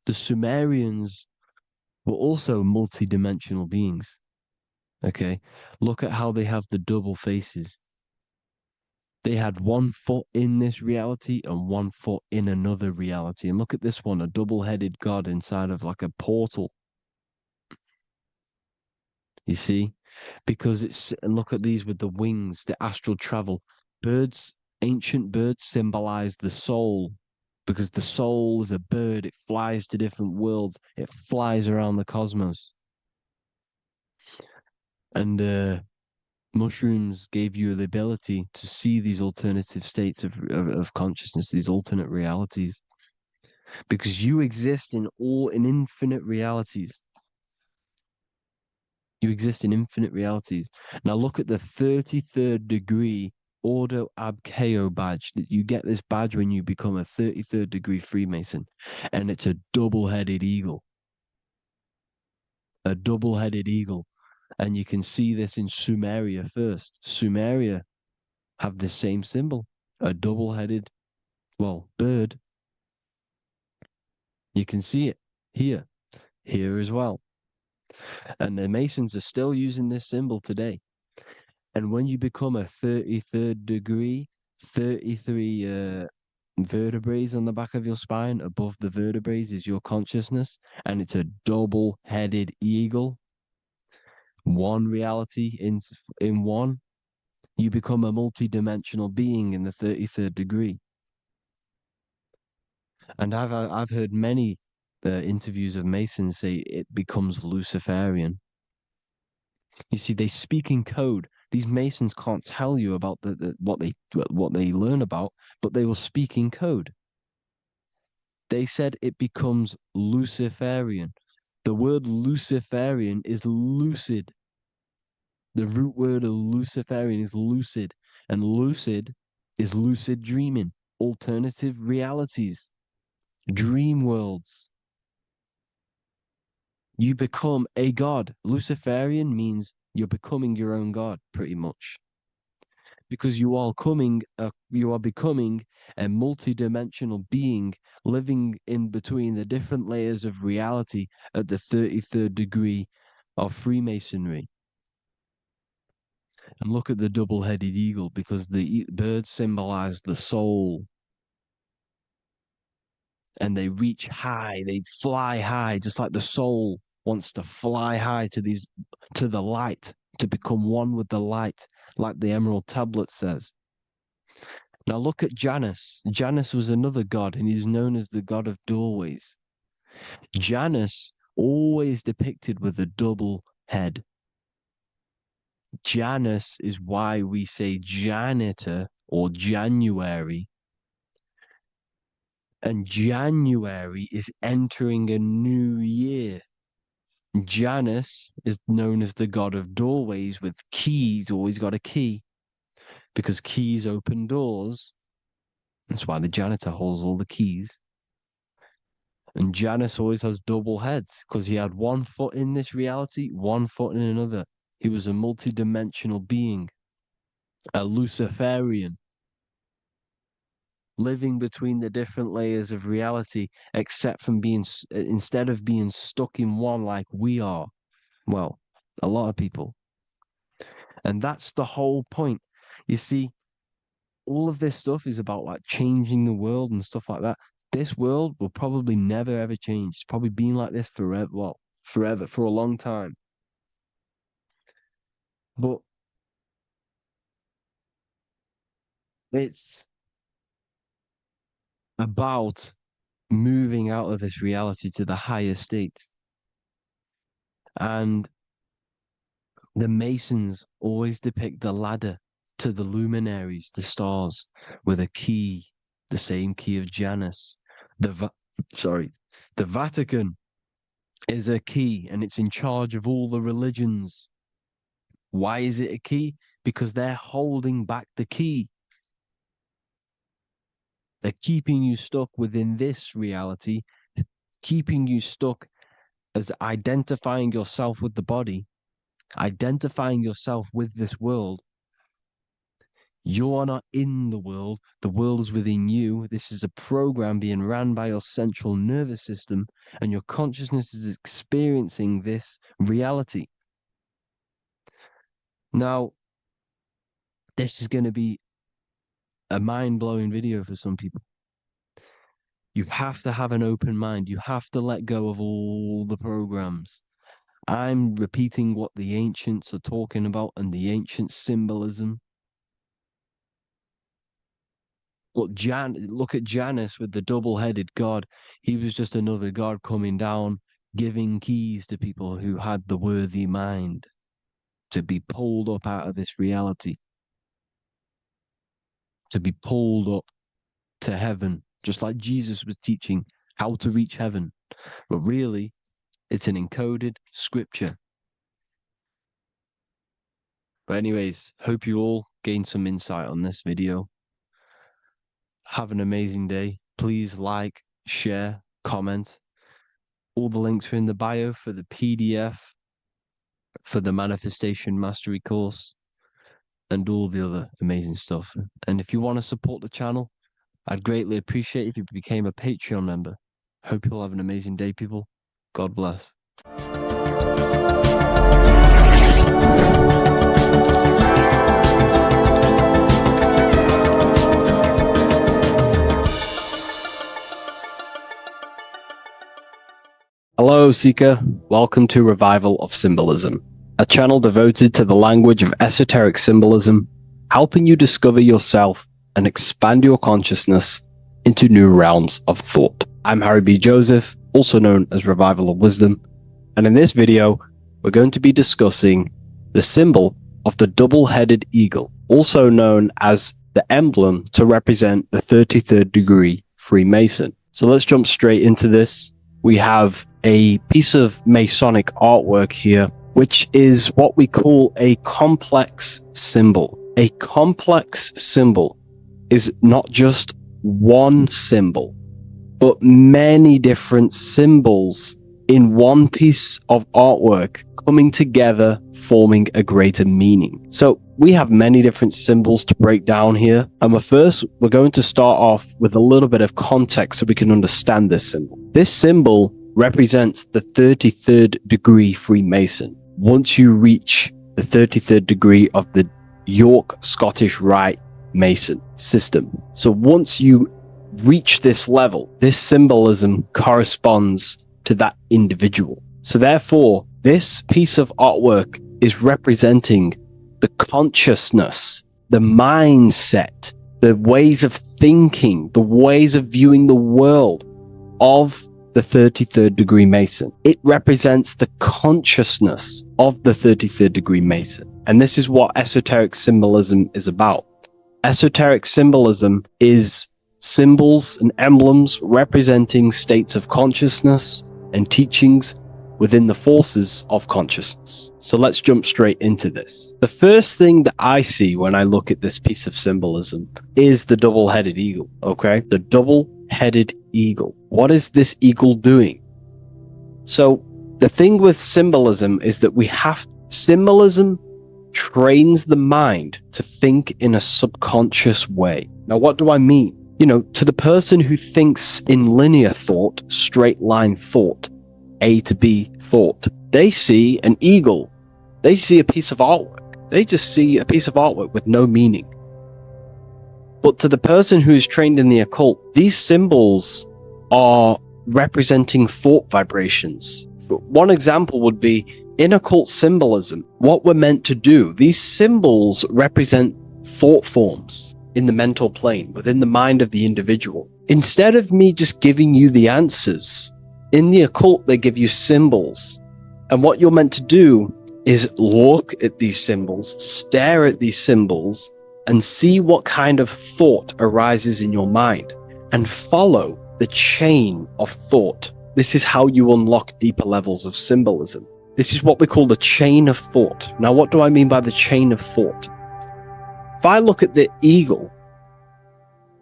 The Sumerians were also multi-dimensional beings. Okay, look at how they have the double faces. They had 1 foot in this reality and 1 foot in another reality. And look at this one, a double-headed god inside of like a portal. You see? Because and look at these with the wings, the astral travel. Birds, ancient birds symbolize the soul. Because the soul is a bird, it flies to different worlds, it flies around the cosmos. And mushrooms gave you the ability to see these alternative states of consciousness, these alternate realities. Because you exist in infinite realities. You exist in infinite realities. Now look at the 33rd degree Ordo Ab Chao badge. You get this badge when you become a 33rd degree Freemason. And it's a double-headed eagle. A double-headed eagle. And you can see this in Sumeria first. Sumeria have the same symbol. A double-headed, bird. You can see it here as well. And the Masons are still using this symbol today. And when you become a 33rd degree, 33 vertebrae on the back of your spine, above the vertebrae is your consciousness, and it's a double-headed eagle. One reality in one, you become a multi-dimensional being in the 33rd degree. And I've heard many interviews of Masons say it becomes Luciferian. You see, they speak in code. These Masons can't tell you about what they learn about, but they will speak in code. They said it becomes Luciferian. The word Luciferian is lucid. The root word of Luciferian is lucid, and lucid is lucid dreaming, alternative realities, dream worlds. You become a god. Luciferian means you're becoming your own god, pretty much. because you are becoming a multi-dimensional being living in between the different layers of reality at the 33rd degree of Freemasonry. And look at the double-headed eagle, because the birds symbolize the soul. And they reach high, they fly high, just like the soul wants to fly high to the light, to become one with the light, like the Emerald Tablet says. Now look at Janus. Janus was another god, and he's known as the god of doorways. Janus always depicted with a double head. Janus is why we say janitor or January. And January is entering a new year. Janus is known as the god of doorways with keys, always got a key, because keys open doors. That's why the janitor holds all the keys. And Janus always has double heads, because he had one foot in this reality, one foot in another. He was a multi-dimensional being, a Luciferian, living between the different layers of reality, except from instead of being stuck in one like we are. Well, a lot of people. And that's the whole point. You see, all of this stuff is about like changing the world and stuff like that. This world will probably never ever change. It's probably been like this forever. Well, forever, for a long time. But it's about moving out of this reality to the higher states. And the Masons always depict the ladder to the luminaries, the stars, with a key, the same key of Janus. The Vatican is a key, and it's in charge of all the religions. Why is it a key? Because they're holding back the key. They're keeping you stuck within this reality, keeping you stuck as identifying yourself with the body, identifying yourself with this world. You are not in the world is within you. This is a program being ran by your central nervous system, and your consciousness is experiencing this reality. Now, this is going to be a mind-blowing video for some people. You have to have an open mind. You have to let go of all the programs. I'm repeating what the ancients are talking about and the ancient symbolism. Look at Janus with the double-headed god. He was just another god coming down, giving keys to people who had the worthy mind to be pulled up out of this reality, to be pulled up to heaven, just like Jesus was teaching how to reach heaven. But really, it's an encoded scripture. But anyways, hope you all gained some insight on this video. Have an amazing day. Please like, share, comment. All the links are in the bio for the PDF, for the Manifestation Mastery course, and all the other amazing stuff. And if you want to support the channel, I'd greatly appreciate if you became a Patreon member. Hope you'll have an amazing day, people. God bless. Hello, Seeker. Welcome to Revival of Symbolism, a channel devoted to the language of esoteric symbolism, helping you discover yourself and expand your consciousness into new realms of thought. I'm Harry B. Joseph, also known as Revival of Wisdom, and in this video, we're going to be discussing the symbol of the double-headed eagle, also known as the emblem to represent the 33rd degree Freemason. So let's jump straight into this. We have a piece of Masonic artwork here, which is what we call a complex symbol. A complex symbol is not just one symbol, but many different symbols in one piece of artwork coming together, forming a greater meaning. So we have many different symbols to break down here. And we're going to start off with a little bit of context so we can understand this symbol. This symbol represents the 33rd degree Freemason. Once you reach the 33rd degree of the York Scottish Rite Mason system. So once you reach this level, this symbolism corresponds to that individual. So therefore, this piece of artwork is representing the consciousness, the mindset, the ways of thinking, the ways of viewing the world of the 33rd degree Mason. It represents the consciousness of the 33rd degree Mason. And this is what esoteric symbolism is about. Esoteric symbolism is symbols and emblems representing states of consciousness and teachings within the forces of consciousness. So let's jump straight into this. The first thing that I see when I look at this piece of symbolism is the double-headed eagle, okay? The double-headed eagle. What is this eagle doing? So the thing with symbolism is that symbolism trains the mind to think in a subconscious way. Now, what do I mean? You know, to the person who thinks in linear thought, straight line thought, A to B thought, they see an eagle. They see a piece of artwork. They just see a piece of artwork with no meaning. But to the person who is trained in the occult, these symbols are representing thought vibrations. One example would be in occult symbolism, what we're meant to do. These symbols represent thought forms in the mental plane, within the mind of the individual. Instead of me just giving you the answers, in the occult, they give you symbols. And what you're meant to do is look at these symbols, stare at these symbols, and see what kind of thought arises in your mind, and follow the chain of thought. This is how you unlock deeper levels of symbolism. This is what we call the chain of thought. Now, what do I mean by the chain of thought? If I look at the eagle,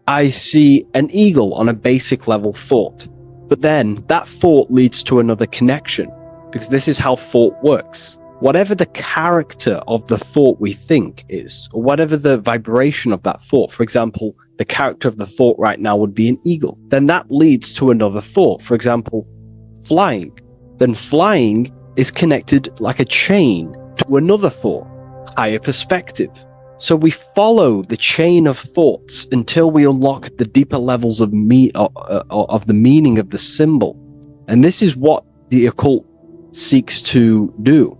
I see an eagle on a basic level thought. But then that thought leads to another connection, because this is how thought works. Whatever the character of the thought we think is, or whatever the vibration of that thought, for example, the character of the thought right now would be an eagle, then that leads to another thought. For example, flying. Then flying is connected like a chain to another thought, higher perspective. So we follow the chain of thoughts until we unlock the deeper levels of the meaning of the symbol. And this is what the occult seeks to do.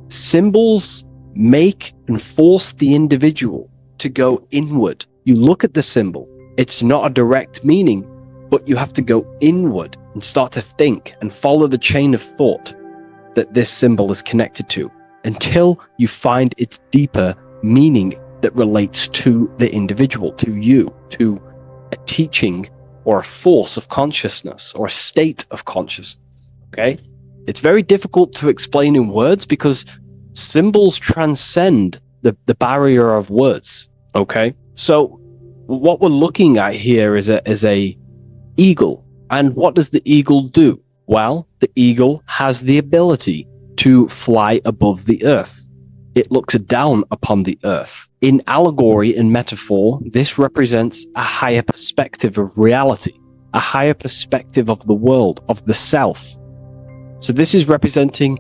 Symbols make and force the individual to go inward. You look at the symbol, it's not a direct meaning, but you have to go inward and start to think and follow the chain of thought that this symbol is connected to until you find its deeper meaning that relates to the individual, to you, to a teaching or a force of consciousness or a state of consciousness. Okay? It's very difficult to explain in words because symbols transcend the barrier of words. Okay? So what we're looking at here is a eagle. And what does the eagle do? Well, the eagle has the ability to fly above the earth. It looks down upon the earth. In allegory and metaphor, this represents a higher perspective of reality, a higher perspective of the world, of the self. So this is representing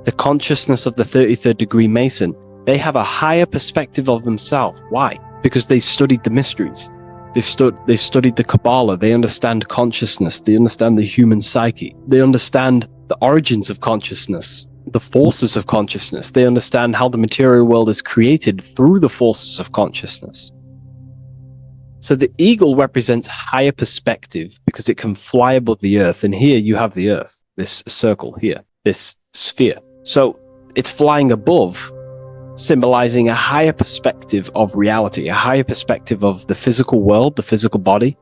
the consciousness of the 33rd degree Mason. They have a higher perspective of themselves. Why? Because they studied the mysteries. They studied the Kabbalah. They understand consciousness. They understand the human psyche. They understand the origins of consciousness, the forces of consciousness. They understand how the material world is created through the forces of consciousness. So the eagle represents higher perspective because it can fly above the earth. And here you have the earth, this circle here, this sphere. So it's flying above, symbolizing a higher perspective of reality, a higher perspective of the physical world, the physical body,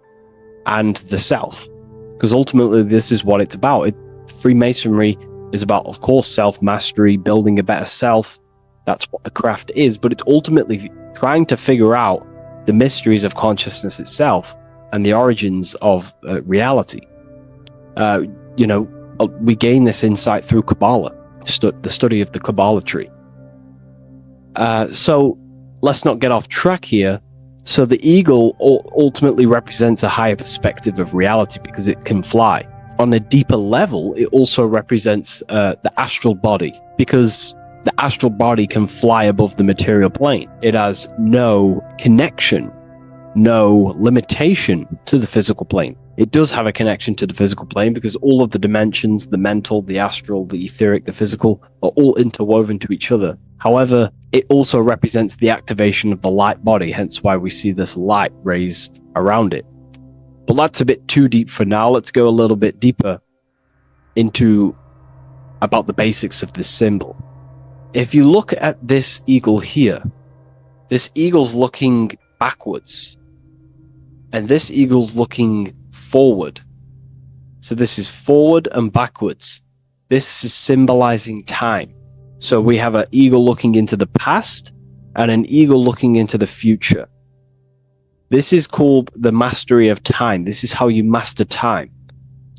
and the self. Because ultimately, this is what it's about. Freemasonry is about, of course, self-mastery, building a better self. That's what the craft is. But it's ultimately trying to figure out the mysteries of consciousness itself and the origins of reality. We gain this insight through Kabbalah, the study of the Kabbalah tree. So let's not get off track here. So the eagle ultimately represents a higher perspective of reality because it can fly. On a deeper level, it also represents the astral body, because the astral body can fly above the material plane. It has no connection, no limitation to the physical plane. It does have a connection to the physical plane because all of the dimensions, the mental, the astral, the etheric, the physical, are all interwoven to each other. However, it also represents the activation of the light body, hence why we see this light rays around it. But that's a bit too deep for now. Let's go a little bit deeper into about the basics of this symbol. If you look at this eagle here, this eagle's looking backwards, and this eagle's looking forward. So this is forward and backwards. This is symbolizing time. So we have an eagle looking into the past and an eagle looking into the future. This is called the mastery of time. This is how you master time.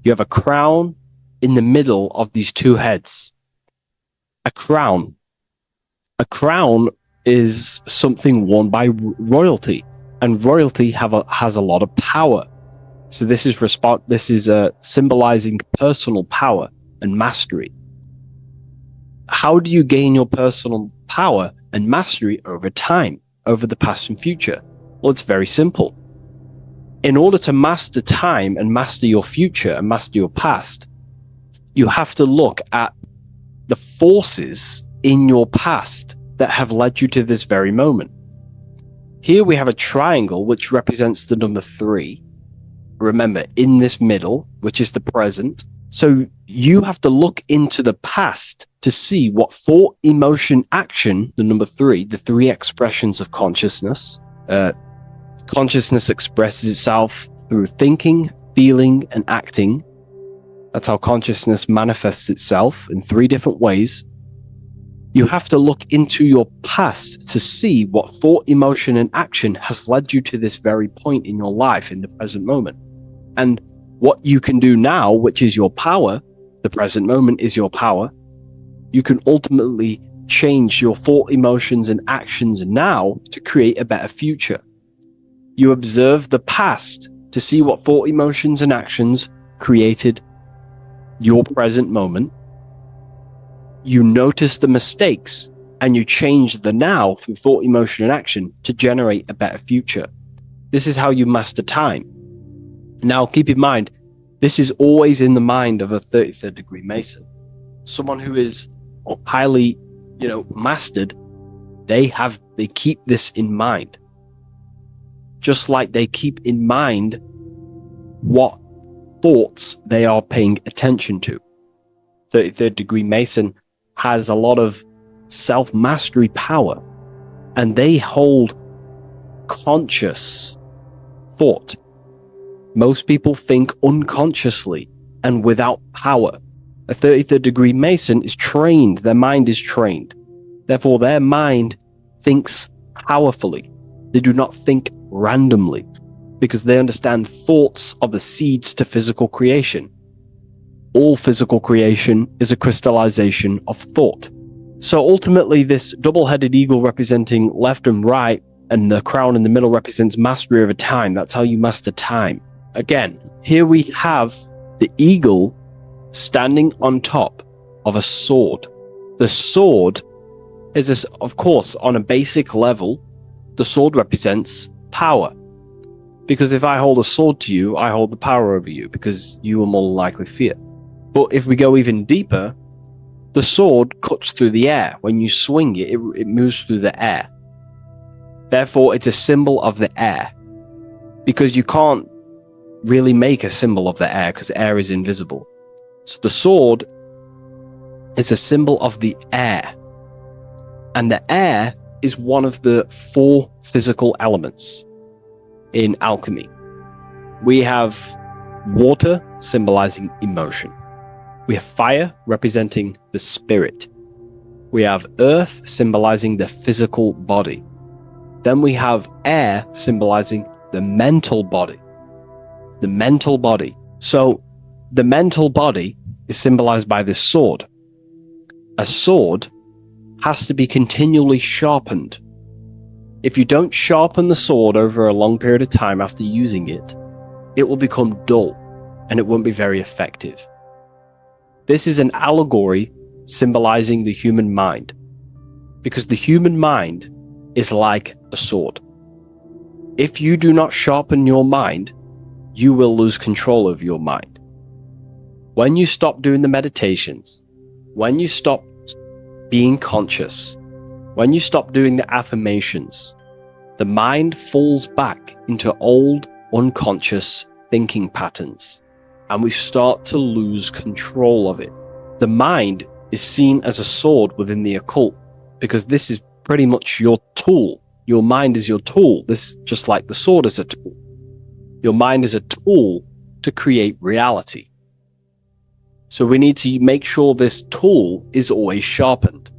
You have a crown in the middle of these two heads. A crown. A crown is something worn by royalty, and royalty has a lot of power. So this is symbolizing personal power and mastery. How do you gain your personal power and mastery over time, over the past and future? Well, it's very simple. In order to master time and master your future and master your past, you have to look at the forces in your past that have led you to this very moment. Here we have a triangle which represents the number 3. Remember, in this middle, which is the present. So you have to look into the past to see what thought, emotion, action, the number 3, the 3 expressions of consciousness. Consciousness expresses itself through thinking, feeling, and acting. That's how consciousness manifests itself in 3 different ways. You have to look into your past to see what thought, emotion, and action has led you to this very point in your life in the present moment. And what you can do now, which is your power, the present moment is your power, you can ultimately change your thought, emotions, and actions now to create a better future. You observe the past to see what thought, emotions, and actions created your present moment. You notice the mistakes and you change the now through thought, emotion, and action to generate a better future. This is how you master time. Now, keep in mind, this is always in the mind of a 33rd degree Mason. Someone who is highly, mastered, they keep this in mind. Just like they keep in mind what thoughts they are paying attention to. 33rd degree Mason has a lot of self-mastery power, and they hold conscious thought. Most people think unconsciously and without power. A 33rd degree Mason is trained, their mind is trained. Therefore, their mind thinks powerfully. They do not think randomly because they understand thoughts are the seeds to physical creation. All physical creation is a crystallization of thought. So ultimately, this double-headed eagle representing left and right, and the crown in the middle represents mastery over time. That's how you master time. Again, here we have the eagle standing on top of a sword. The sword is, of course, on a basic level, the sword represents power. Because if I hold a sword to you, I hold the power over you, because you will more likely fear. But if we go even deeper, the sword cuts through the air. When you swing it, it moves through the air. Therefore, it's a symbol of the air. Because you can't really make a symbol of the air, because air is invisible. So the sword is a symbol of the air. And the air is one of the 4 physical elements in alchemy. We have water symbolizing emotion. We have fire representing the spirit. We have earth symbolizing the physical body. Then we have air symbolizing the mental body. The mental body. So the mental body is symbolized by this sword. A sword has to be continually sharpened. If you don't sharpen the sword over a long period of time after using it, it will become dull and it won't be very effective. This is an allegory symbolizing the human mind, because the human mind is like a sword. If you do not sharpen your mind, you will lose control of your mind. When you stop doing the meditations, when you stop being conscious, when you stop doing the affirmations, the mind falls back into old, unconscious thinking patterns, and we start to lose control of it. The mind is seen as a sword within the occult, because this is pretty much your tool. Your mind is your tool. This, just like the sword is a tool. Your mind is a tool to create reality. So we need to make sure this tool is always sharpened,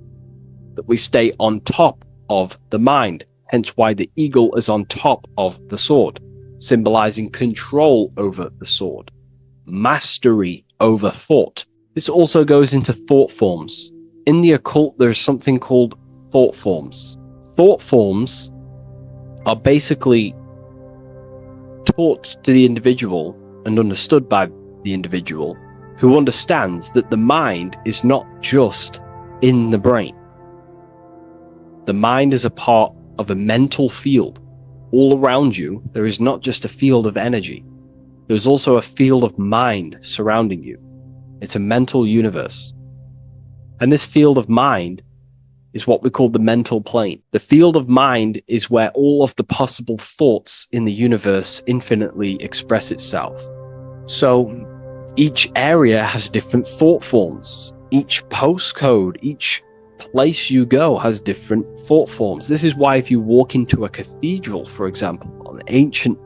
that we stay on top of the mind, hence why the eagle is on top of the sword, symbolizing control over the sword, mastery over thought. This also goes into thought forms. In the occult, there's something called thought forms. Thought forms are basically taught to the individual and understood by the individual, who understands that the mind is not just in the brain. The mind is a part of a mental field. All around you, there is not just a field of energy. There's also a field of mind surrounding you. It's a mental universe. And this field of mind is what we call the mental plane. The field of mind is where all of the possible thoughts in the universe infinitely express itself. So each area has different thought forms. Each postcode, each place you go has different thought forms. This is why if you walk into a cathedral, for example, an ancient,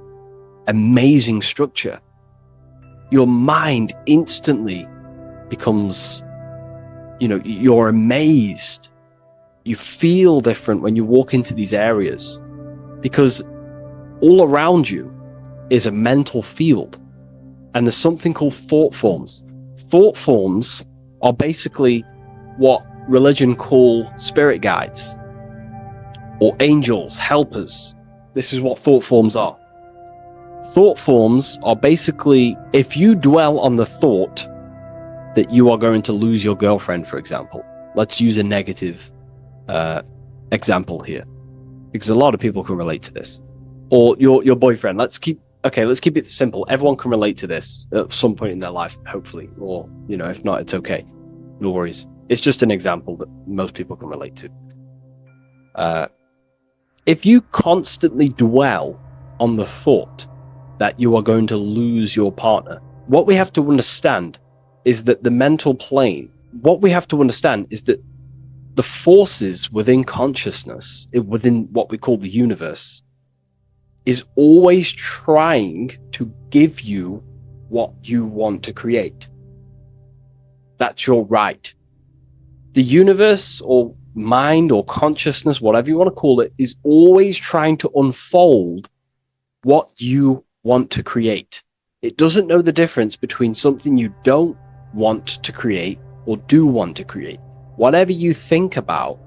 amazing structure, your mind instantly becomes, you're amazed. You feel different when you walk into these areas, because all around you is a mental field. And there's something called thought forms. Thought forms are basically what religion call spirit guides or angels, helpers. This is what thought forms are. Thought forms are basically, if you dwell on the thought that you are going to lose your girlfriend, for example. Let's use a negative example here, because a lot of people can relate to this. Or your boyfriend. Let's keep it simple. Everyone can relate to this at some point in their life, hopefully. Or, if not, it's okay. No worries. It's just an example that most people can relate to. If you constantly dwell on the thought that you are going to lose your partner, what we have to understand is that the mental plane, what we have to understand is that the forces within consciousness, within what we call the universe, is always trying to give you what you want to create. That's your right. The universe or mind or consciousness, whatever you want to call it, is always trying to unfold what you want to create. It doesn't know the difference between something you don't want to create or do want to create. Whatever you think about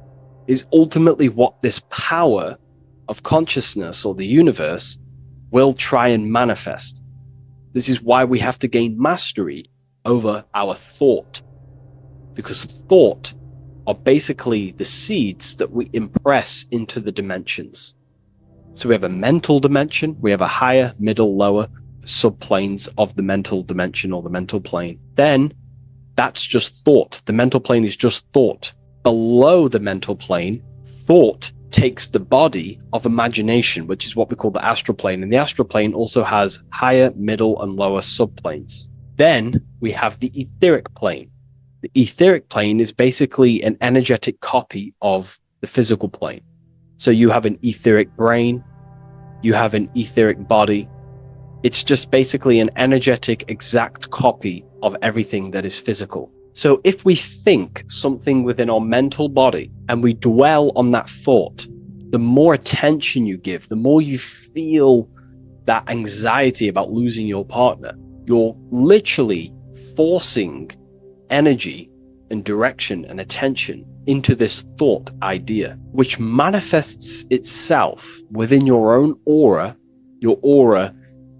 is ultimately what this power of consciousness or the universe will try and manifest. This is why we have to gain mastery over our thought, because thought are basically the seeds that we impress into the dimensions. So we have a mental dimension, we have a higher, middle, lower subplanes of the mental dimension or the mental plane. Then that's just thought. The mental plane is just thought. Below the mental plane, thought takes the body of imagination, which is what we call the astral plane. And the astral plane also has higher, middle, and lower subplanes. Then we have the etheric plane. The etheric plane is basically an energetic copy of the physical plane. So you have an etheric brain, you have an etheric body. It's just basically an energetic exact copy of everything that is physical. So if we think something within our mental body and we dwell on that thought, the more attention you give, the more you feel that anxiety about losing your partner, you're literally forcing energy and direction and attention into this thought idea, which manifests itself within your own aura. Your aura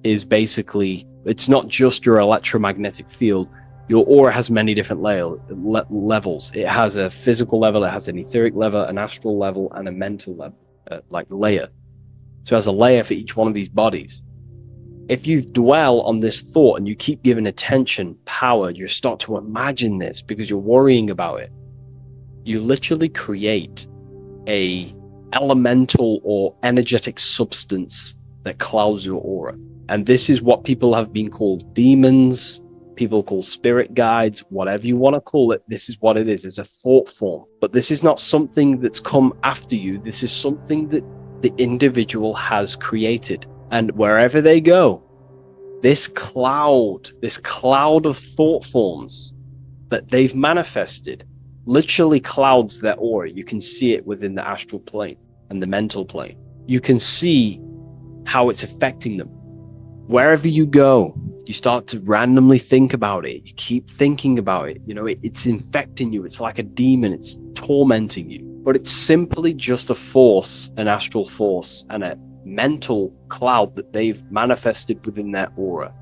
is basically, it's not just your electromagnetic field. Your aura has many different levels. It has a physical level, it has an etheric level, an astral level, and a mental level, like layer. So it has a layer for each one of these bodies. If you dwell on this thought and you keep giving attention, power, you start to imagine this because you're worrying about it. You literally create a elemental or energetic substance that clouds your aura. And this is what people have been called demons, people call spirit guides, whatever you want to call it. This is what it is. It's a thought form. But this is not something that's come after you. This is something that the individual has created. And wherever they go, this cloud of thought forms that they've manifested literally clouds their aura. You can see it within the astral plane and the mental plane. You can see how it's affecting them. Wherever you go, you start to randomly think about it. You keep thinking about it. You know, it's infecting you. It's like a demon. It's tormenting you. But it's simply just a force, an astral force, and a mental cloud that they've manifested within their aura.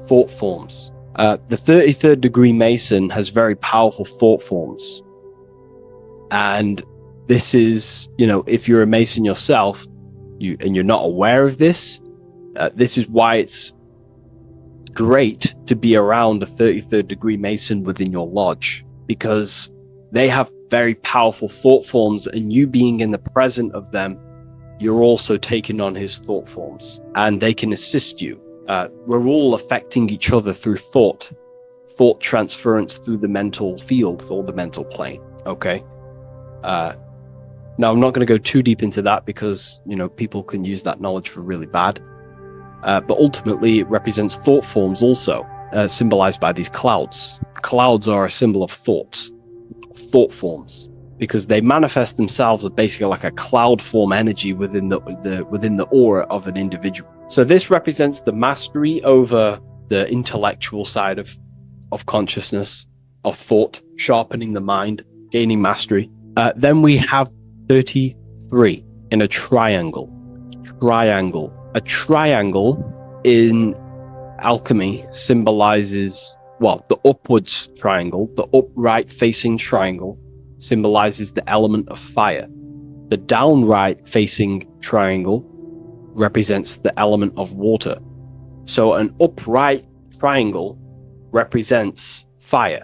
Thought forms. The 33rd degree Mason has very powerful thought forms. And this is, you know, if you're a Mason yourself, and you're not aware of this, this is why it's great to be around a 33rd degree Mason within your lodge, because they have very powerful thought forms, and you being in the present of them, you're also taking on his thought forms, and they can assist you. We're all affecting each other through thought transference through the mental field or the mental plane. Okay. Now I'm not going to go too deep into that because, you know, people can use that knowledge for really bad. But ultimately it represents thought forms also, symbolized by these clouds. Clouds are a symbol of thoughts, thought forms, because they manifest themselves as basically like a cloud form energy within the aura of an individual. So this represents the mastery over the intellectual side of consciousness, of thought, sharpening the mind, gaining mastery. Then we have 33 in a triangle. A triangle in alchemy symbolizes, well, the upwards triangle, the upright facing triangle symbolizes the element of fire. The downright facing triangle represents the element of water. So an upright triangle represents fire.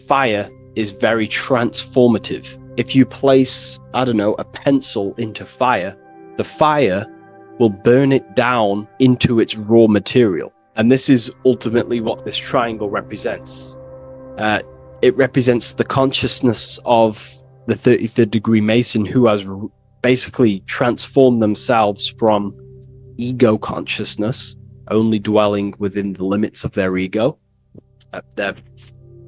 Fire is very transformative. If you place, I don't know, a pencil into fire, the fire will burn it down into its raw material. And this is ultimately what this triangle represents. It represents the consciousness of the 33rd degree Mason, who has basically transformed themselves from ego consciousness, only dwelling within the limits of their ego, their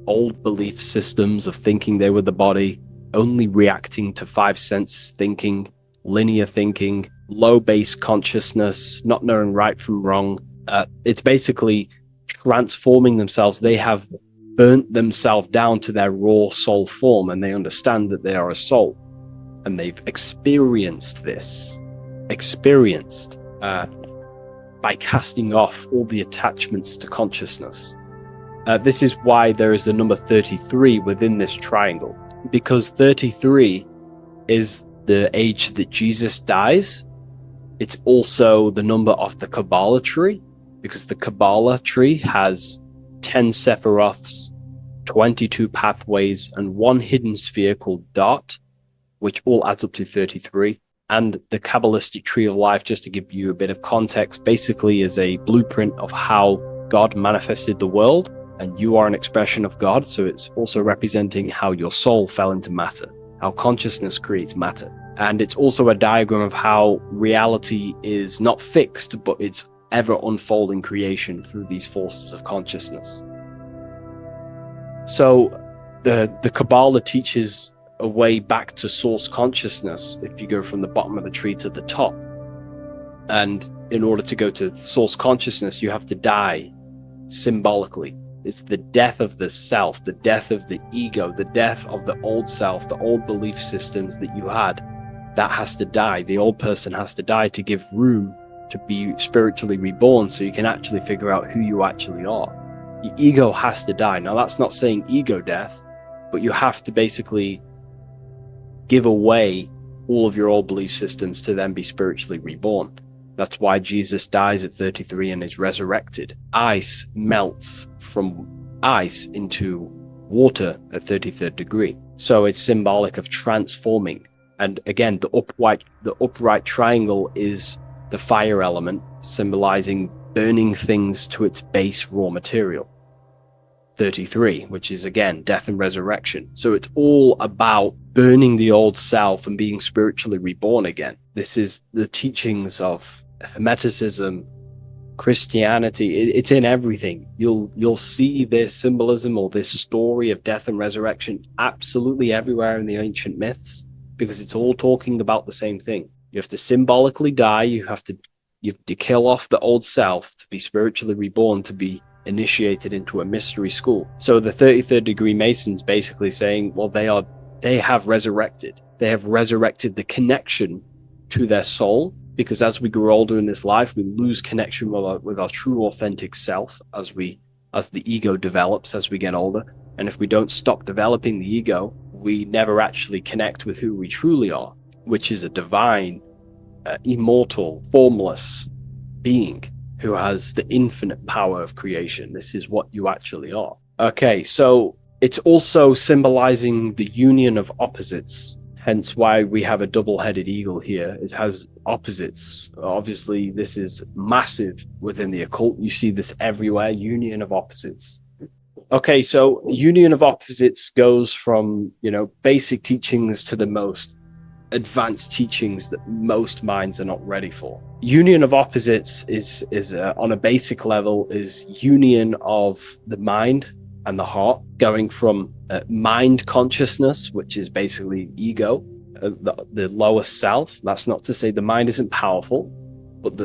old belief systems of thinking they were the body, only reacting to five sense thinking, linear thinking, low base consciousness, not knowing right from wrong. It's basically transforming themselves. They have burnt themselves down to their raw soul form, and they understand that they are a soul, and they've experienced this, by casting off all the attachments to consciousness. This is why there is the number 33 within this triangle, because 33 is the age that Jesus dies. It's also the number of the Kabbalah tree, because the Kabbalah tree has 10 Sephiroths, 22 pathways, and one hidden sphere called Dot, which all adds up to 33. And the Kabbalistic tree of life, just to give you a bit of context, basically is a blueprint of how God manifested the world, and you are an expression of God. So it's also representing how your soul fell into matter, how consciousness creates matter. And it's also a diagram of how reality is not fixed, but it's ever unfolding creation through these forces of consciousness. So the Kabbalah teaches a way back to source consciousness if you go from the bottom of the tree to the top. And in order to go to source consciousness, you have to die symbolically. It's the death of the self, the death of the ego, the death of the old self, the old belief systems that you had. That has to die. The old person has to die to give room to be spiritually reborn, so you can actually figure out who you actually are. Your ego has to die. Now, that's not saying ego death, but you have to basically give away all of your old belief systems to then be spiritually reborn. That's why Jesus dies at 33 and is resurrected. Ice melts from ice into water at 33rd degree. So it's symbolic of transforming. And again, the upright triangle is the fire element, symbolizing burning things to its base raw material. 33, which is again death and resurrection. So it's all about burning the old self and being spiritually reborn again. This is the teachings of Hermeticism, Christianity. It's in everything. You'll see this symbolism or this story of death and resurrection absolutely everywhere in the ancient myths, because it's all talking about the same thing. You have to symbolically die. You have to kill off the old self to be spiritually reborn, to be initiated into a mystery school. So the 33rd degree Masons basically saying, well, they have resurrected. They have resurrected the connection to their soul, because as we grow older in this life, we lose connection with our true authentic self as the ego develops as we get older. And if we don't stop developing the ego, we never actually connect with who we truly are, which is a divine, immortal, formless being who has the infinite power of creation. This is what you actually are. Okay, so it's also symbolizing the union of opposites, hence why we have a double-headed eagle here. It has opposites. Obviously, this is massive within the occult. You see this everywhere, union of opposites. Okay, so union of opposites goes from, basic teachings to the most advanced teachings that most minds are not ready for. Union of opposites is on a basic level, is union of the mind and the heart, going from mind consciousness, which is basically ego, the lower self. That's not to say the mind isn't powerful, but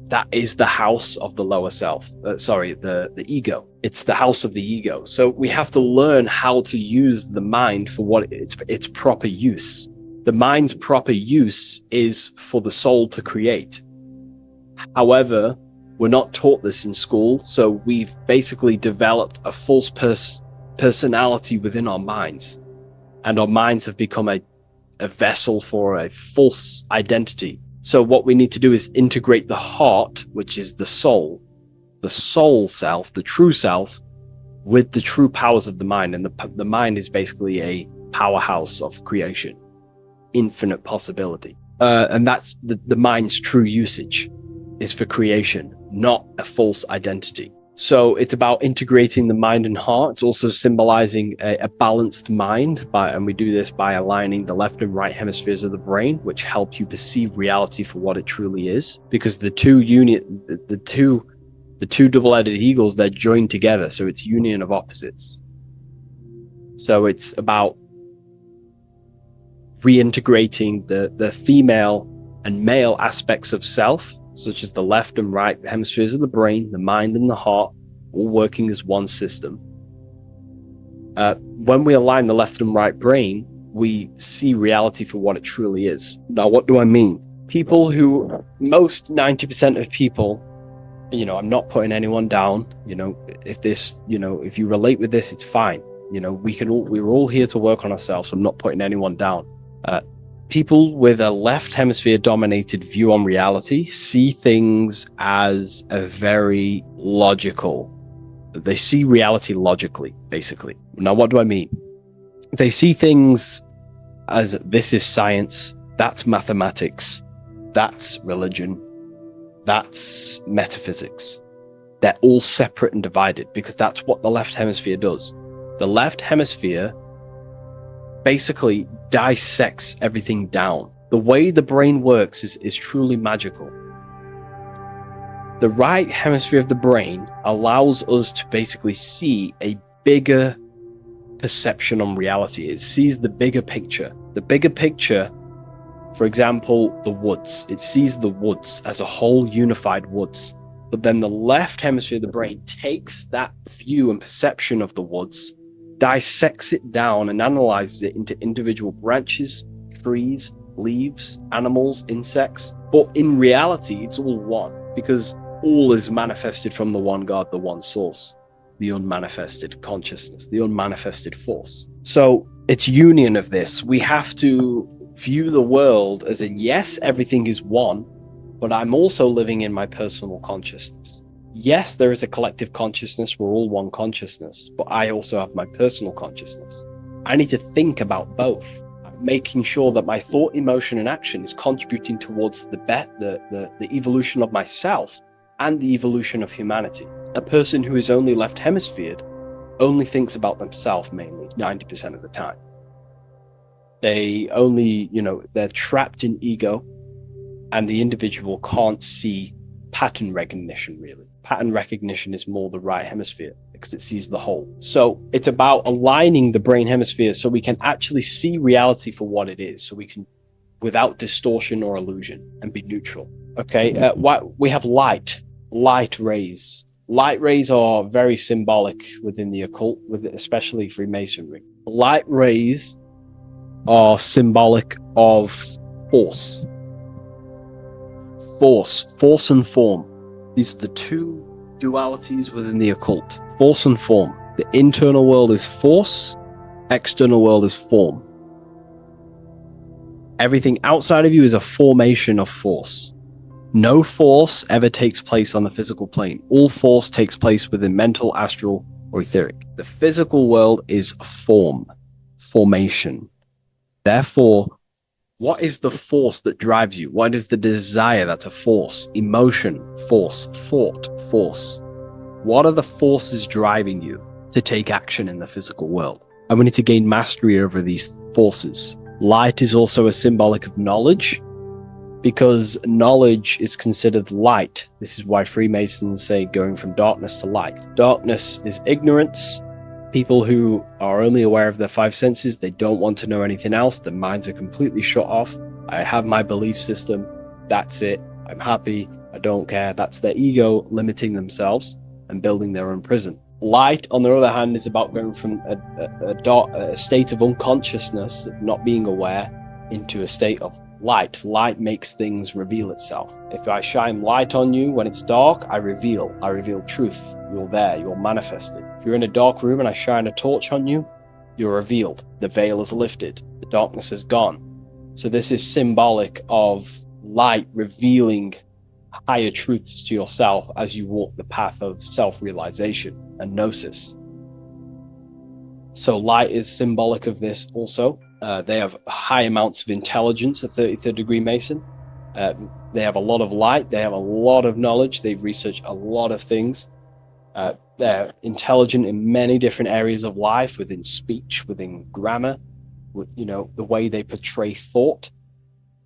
that is the house of the lower self. The ego. It's the house of the ego. So we have to learn how to use the mind for what its proper use. The mind's proper use is for the soul to create. However, we're not taught this in school, so we've basically developed a false personality within our minds, and our minds have become a vessel for a false identity. So what we need to do is integrate the heart, which is the soul self, the true self, with the true powers of the mind. And the mind is basically a powerhouse of creation, infinite possibility. And that's the mind's true usage is for creation, not a false identity. So it's about integrating the mind and heart. It's also symbolizing a balanced mind, and we do this by aligning the left and right hemispheres of the brain, which help you perceive reality for what it truly is. Because the two double-headed eagles, they're joined together, so it's union of opposites. So it's about reintegrating the female and male aspects of self, such as the left and right hemispheres of the brain, the mind and the heart, all working as one system. When we align the left and right brain, we see reality for what it truly is. Now, what do I mean? Most 90% of people, I'm not putting anyone down, if you relate with this, it's fine. We're all here to work on ourselves. I'm not putting anyone down. People with a left hemisphere dominated view on reality see things as a very logical. They see reality logically, basically. Now, what do I mean? They see things as this is science, that's mathematics, that's religion, that's metaphysics. They're all separate and divided because that's what the left hemisphere does. The left hemisphere basically dissects everything down. The way the brain works is truly magical. The right hemisphere of the brain allows us to basically see a bigger perception on reality. It sees the bigger picture. The bigger picture, for example, the woods. It sees the woods as a whole unified woods. But then the left hemisphere of the brain takes that view and perception of the woods, dissects it down and analyzes it into individual branches, trees, leaves, animals, insects. But in reality, it's all one, because all is manifested from the one God, the one source, the unmanifested consciousness, the unmanifested force. So it's union of this. We have to view the world as in, yes, everything is one, but I'm also living in my personal consciousness. Yes, there is a collective consciousness. We're all one consciousness, but I also have my personal consciousness. I need to think about both, making sure that my thought, emotion, and action is contributing towards the evolution of myself and the evolution of humanity. A person who is only left hemisphered only thinks about themselves mainly, 90% of the time. They only, they're trapped in ego, and the individual can't see pattern recognition, really. Pattern recognition is more the right hemisphere because it sees the whole. So it's about aligning the brain hemisphere so we can actually see reality for what it is, so we can, without distortion or illusion, and be neutral. Okay, we have light rays. Light rays are very symbolic within the occult, especially Freemasonry. Light rays are symbolic of force and form. These are the two dualities within the occult: force and form. The internal world is force, external world is form. Everything outside of you is a formation of force. No force ever takes place on the physical plane. All force takes place within mental, astral, or etheric. The physical world is formation. Therefore, what is the force that drives you? What is the desire that's a force? Emotion, force, thought, force. What are the forces driving you to take action in the physical world? And we need to gain mastery over these forces. Light is also a symbolic of knowledge, because knowledge is considered light. This is why Freemasons say going from darkness to light. Darkness is ignorance. People who are only aware of their five senses, they don't want to know anything else. Their minds are completely shut off. I have my belief system. That's it. I'm happy. I don't care. That's their ego limiting themselves and building their own prison. Light, on the other hand, is about going from a state of unconsciousness, of not being aware, into a state of light. Light makes things reveal itself. If I shine light on you when it's dark, I reveal truth. You're there, you're manifested. If you're in a dark room and I shine a torch on you, you're revealed. The veil is lifted. The darkness is gone. So this is symbolic of light revealing higher truths to yourself as you walk the path of self-realization and gnosis. So light is symbolic of this also. They have high amounts of intelligence, a 33rd degree Mason. They have a lot of light. They have a lot of knowledge. They've researched a lot of things. They're intelligent in many different areas of life, within speech, within grammar, the way they portray thought,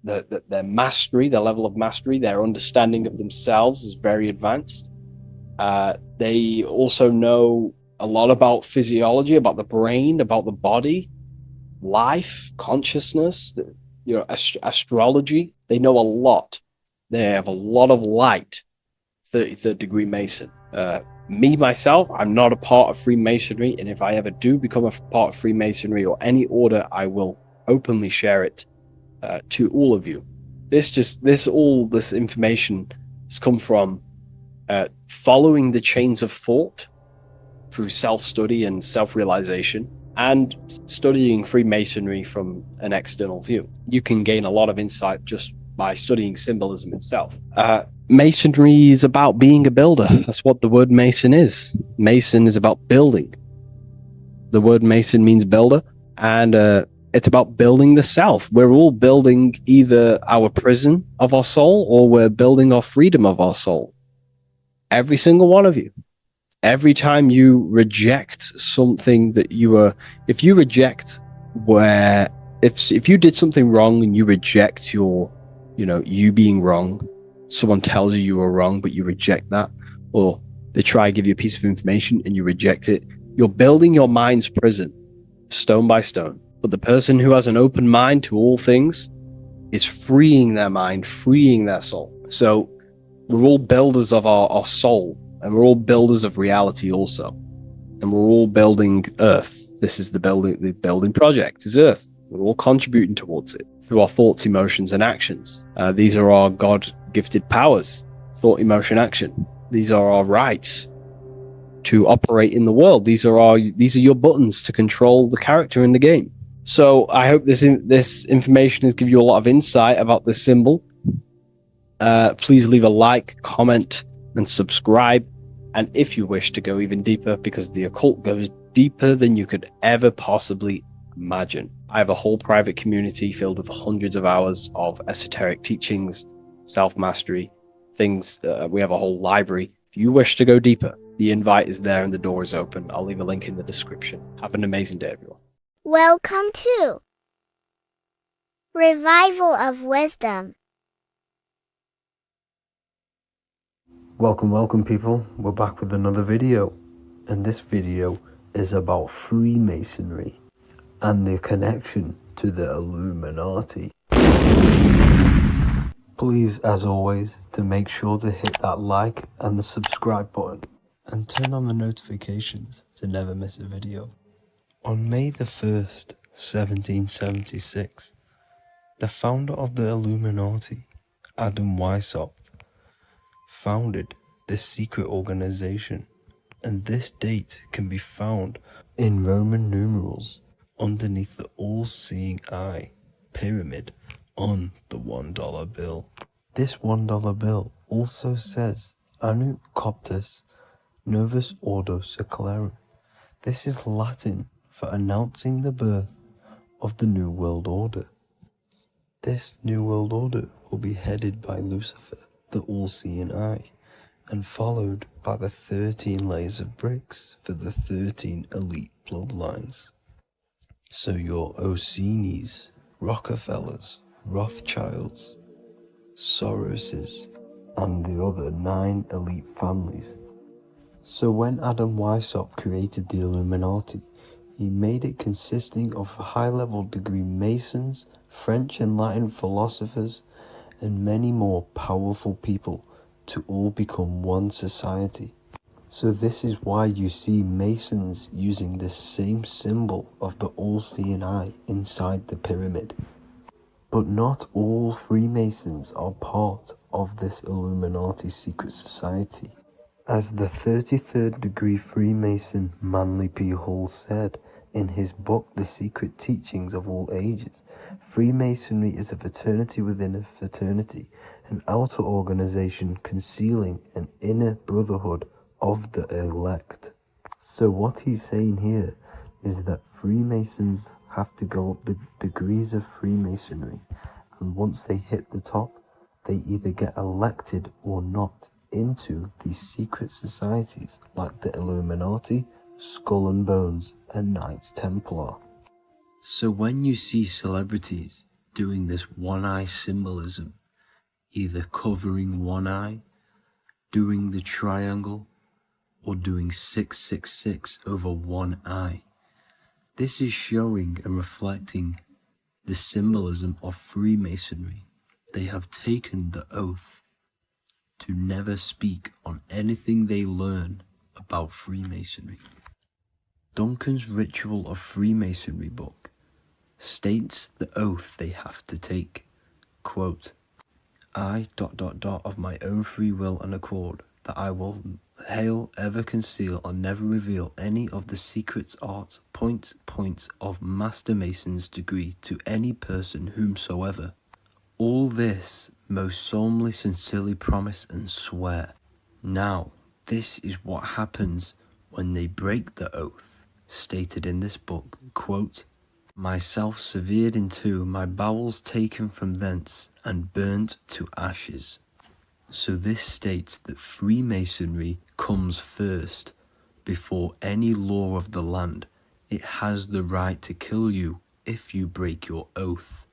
their mastery, their level of mastery, their understanding of themselves is very advanced. They also know a lot about physiology, about the brain, about the body, life, consciousness, astrology. They know a lot. They have a lot of light. 33rd degree Mason. Me, myself, I'm not a part of Freemasonry, and if I ever do become a part of Freemasonry or any order, I will openly share it to all of you. All this information has come from following the chains of thought through self-study and self-realization, and studying Freemasonry from an external view. You can gain a lot of insight just by studying symbolism itself. Masonry is about being a builder. That's what the word Mason is. Mason is about building. The word Mason means builder, and it's about building the self. We're all building either our prison of our soul, or we're building our freedom of our soul. Every single one of you. Every time you reject something that if you did something wrong and you reject you being wrong, someone tells you were wrong, but you reject that, or they try to give you a piece of information and you reject it, you're building your mind's prison, stone by stone. But the person who has an open mind to all things is freeing their mind, freeing their soul. So we're all builders of our soul, and we're all builders of reality also. And we're all building Earth. This is the building project is Earth. We're all contributing towards it through our thoughts, emotions, and actions. These are our God-gifted powers: thought, emotion, action. These are our rights to operate in the world. These are your buttons to control the character in the game. So I hope this information has given you a lot of insight about this symbol. Please leave a like, comment, and subscribe. And if you wish to go even deeper, because the occult goes deeper than you could ever possibly imagine, I have a whole private community filled with hundreds of hours of esoteric teachings, self-mastery, things. We have a whole library. If you wish to go deeper, the invite is there and the door is open. I'll leave a link in the description. Have an amazing day, everyone. Welcome to Revival of Wisdom. Welcome people, we're back with another video, and this video is about Freemasonry and the connection to the Illuminati. Please, as always, to make sure to hit that like and the subscribe button and turn on the notifications to never miss a video. On May the 1st, 1776, the founder of the Illuminati, Adam Weishaupt, founded this secret organization, and this date can be found in Roman numerals underneath the all-seeing eye pyramid on the $1 bill. This $1 bill also says Anu Coptus Novus Ordo Secularum. This is Latin for announcing the birth of the New World Order. This New World Order will be headed by Lucifer, the all-seeing eye, and followed by the 13 layers of bricks for the 13 elite bloodlines. So your Orsini's, Rockefellers, Rothschilds, Soroses, and the other 9 elite families. So when Adam Weishaupt created the Illuminati, he made it consisting of high-level degree Masons, French and Latin philosophers, and many more powerful people to all become one society. So this is why you see Masons using this same symbol of the all-seeing eye inside the pyramid. But not all Freemasons are part of this Illuminati secret society. As the 33rd degree Freemason Manly P. Hall said in his book The Secret Teachings of All Ages, Freemasonry is a fraternity within a fraternity, an outer organization concealing an inner brotherhood of the elect. So what he's saying here is that Freemasons have to go up the degrees of Freemasonry, and once they hit the top, they either get elected or not into these secret societies like the Illuminati, Skull and Bones, and Knights Templar. So when you see celebrities doing this one-eye symbolism, either covering one eye, doing the triangle, or doing 666 over one eye, this is showing and reflecting the symbolism of Freemasonry. They have taken the oath to never speak on anything they learn about Freemasonry. Duncan's Ritual of Freemasonry book states the oath they have to take, quote, I ... of my own free will and accord, that I will hail, ever conceal, and never reveal any of the secrets, arts, points of Master Mason's degree to any person whomsoever. All this most solemnly, sincerely promise and swear. Now, this is what happens when they break the oath, stated in this book, quote, myself severed in two, my bowels taken from thence, and burnt to ashes. So this states that Freemasonry comes first, before any law of the land. It has the right to kill you if you break your oath.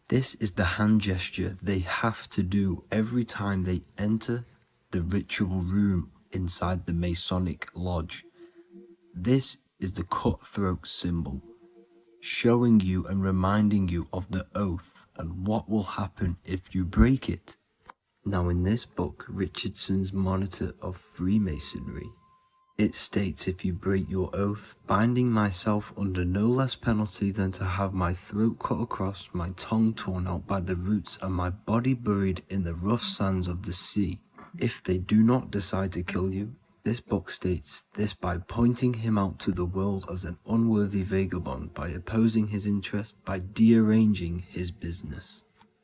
This is the hand gesture they have to do every time they enter the ritual room inside the Masonic lodge. This is the cutthroat symbol, showing you and reminding you of the oath and what will happen if you break it. Now in this book, Richardson's Monitor of Freemasonry, it states, if you break your oath, binding myself under no less penalty than to have my throat cut across, my tongue torn out by the roots, and my body buried in the rough sands of the sea, if they do not decide to kill you, this book states this by pointing him out to the world as an unworthy vagabond, by opposing his interest, by dearranging his business.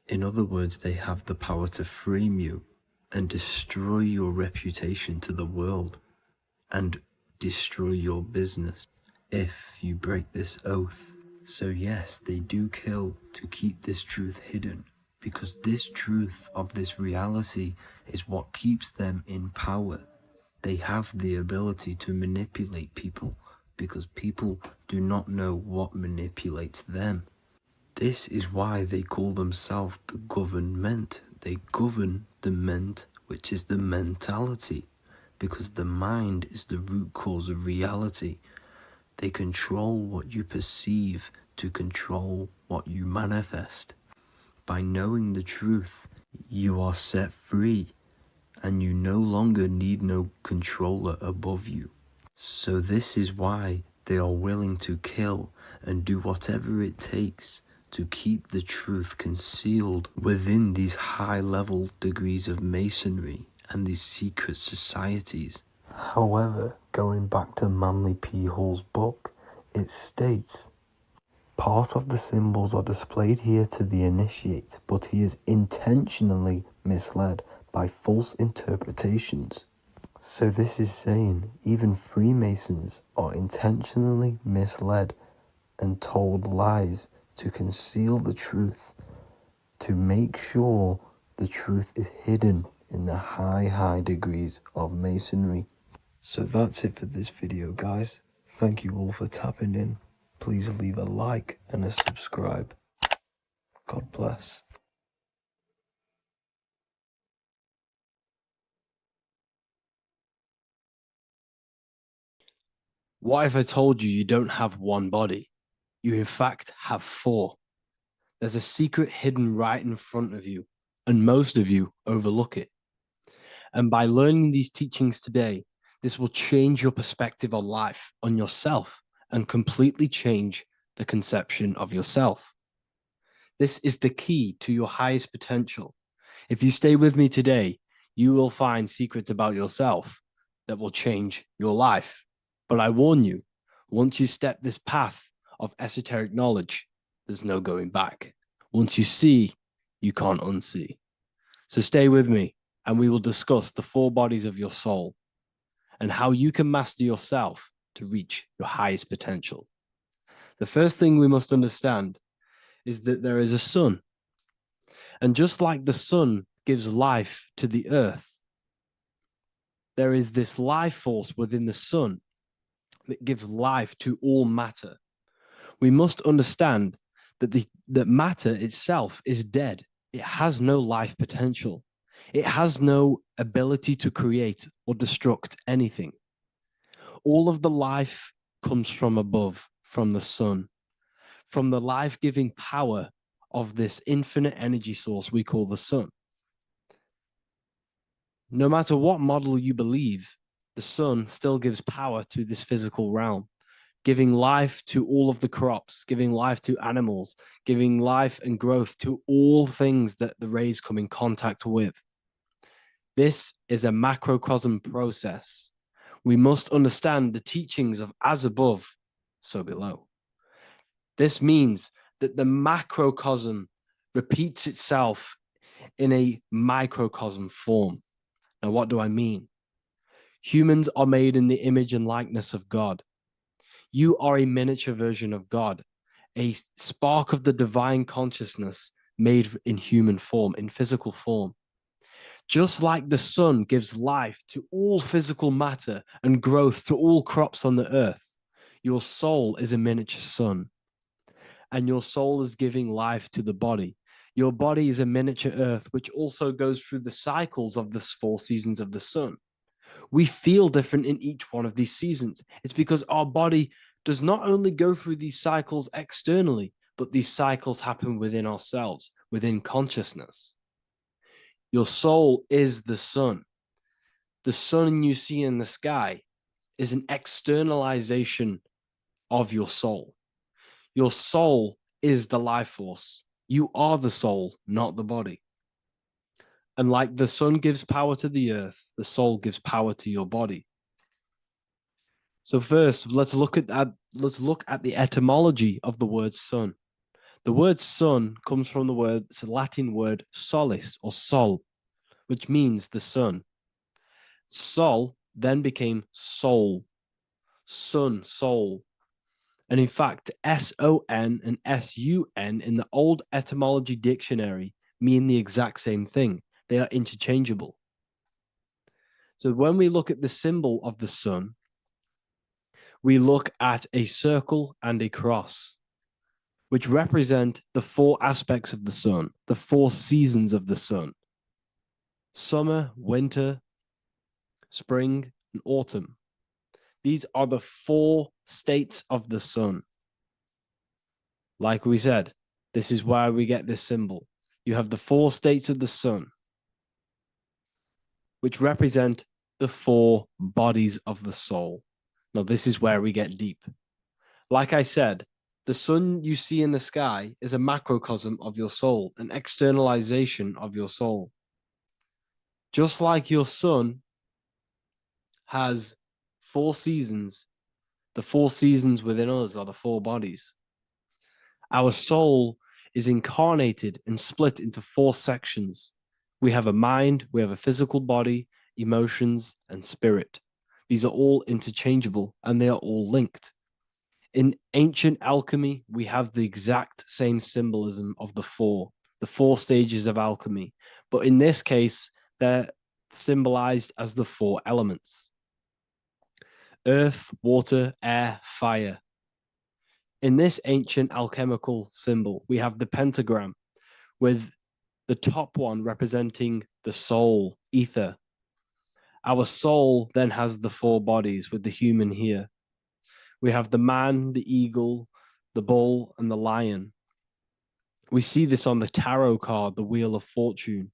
In other words, they have the power to frame you and destroy your reputation to the world, and destroy your business if you break this oath. So yes, they do kill to keep this truth hidden, because this truth of this reality is what keeps them in power. They have the ability to manipulate people, because people do not know what manipulates them. This is why they call themselves the government. They govern the ment, which is the mentality, because the mind is the root cause of reality. They control what you perceive to control what you manifest. By knowing the truth, you are set free, and you no longer need no controller above you. So this is why they are willing to kill and do whatever it takes to keep the truth concealed within these high-level degrees of masonry and these secret societies. However, going back to Manly P. Hall's book, it states, part of the symbols are displayed here to the initiate, but he is intentionally misled by false interpretations. So this is saying even Freemasons are intentionally misled and told lies to conceal the truth, to make sure the truth is hidden in the high degrees of masonry. So that's it for this video, guys. Thank you all for tapping in. Please leave a like and a subscribe. God bless. What if I told you you don't have one body? You in fact have four. There's a secret hidden right in front of you, and most of you overlook it. And by learning these teachings today, this will change your perspective on life, on yourself, and completely change the conception of yourself. This is the key to your highest potential. If you stay with me today, you will find secrets about yourself that will change your life. But I warn you, once you step this path of esoteric knowledge, there's no going back. Once you see, you can't unsee. So stay with me, and we will discuss the four bodies of your soul and how you can master yourself to reach your highest potential. The first thing we must understand is that there is a sun. And just like the sun gives life to the earth, there is this life force within the sun that gives life to all matter. We must understand that that matter itself is dead. It has no life potential. It has no ability to create or destruct anything. All of the life comes from above, from the sun, from the life-giving power of this infinite energy source we call the sun. No matter what model you believe, the sun still gives power to this physical realm, giving life to all of the crops, giving life to animals, giving life and growth to all things that the rays come in contact with. This is a macrocosm process. We must understand the teachings of as above, so below. This means that the macrocosm repeats itself in a microcosm form. Now, what do I mean? Humans are made in the image and likeness of God. You are a miniature version of God, a spark of the divine consciousness made in human form, in physical form. Just like the sun gives life to all physical matter and growth to all crops on the earth, your soul is a miniature sun. And your soul is giving life to the body. Your body is a miniature earth, which also goes through the cycles of the 4 seasons of the sun. We feel different in each one of these seasons. It's because our body does not only go through these cycles externally, but these cycles happen within ourselves, within consciousness. Your soul is the sun. The sun you see in the sky is an externalization of your soul. Your soul is the life force. You are the soul, not the body. And like the sun gives power to the earth, the soul gives power to your body. So first, let's look at the etymology of the word sun. The word sun comes from it's a Latin word solis or sol, which means the sun. Sol then became soul, sun, soul. And in fact, S-O-N and S-U-N in the old etymology dictionary mean the exact same thing. They are interchangeable. So when we look at the symbol of the sun, we look at a circle and a cross, which represent the four aspects of the sun, the four seasons of the sun: summer, winter, spring, and autumn. These are the four states of the sun. Like we said, this is why we get this symbol. You have the four states of the sun, which represent the four bodies of the soul. Now, this is where we get deep. Like I said, the sun you see in the sky is a macrocosm of your soul, an externalization of your soul. Just like your sun has four seasons, the four seasons within us are the four bodies. Our soul is incarnated and split into four sections. We have a mind, we have a physical body, emotions, and spirit. These are all interchangeable and they are all linked. In ancient alchemy, we have the exact same symbolism of the four stages of alchemy. But in this case, they're symbolized as the four elements: earth, water, air, fire. In this ancient alchemical symbol, we have the pentagram, with the top one representing the soul, ether. Our soul then has the four bodies, with the human here. We have the man, the eagle, the bull, and the lion. We see this on the tarot card, the Wheel of Fortune.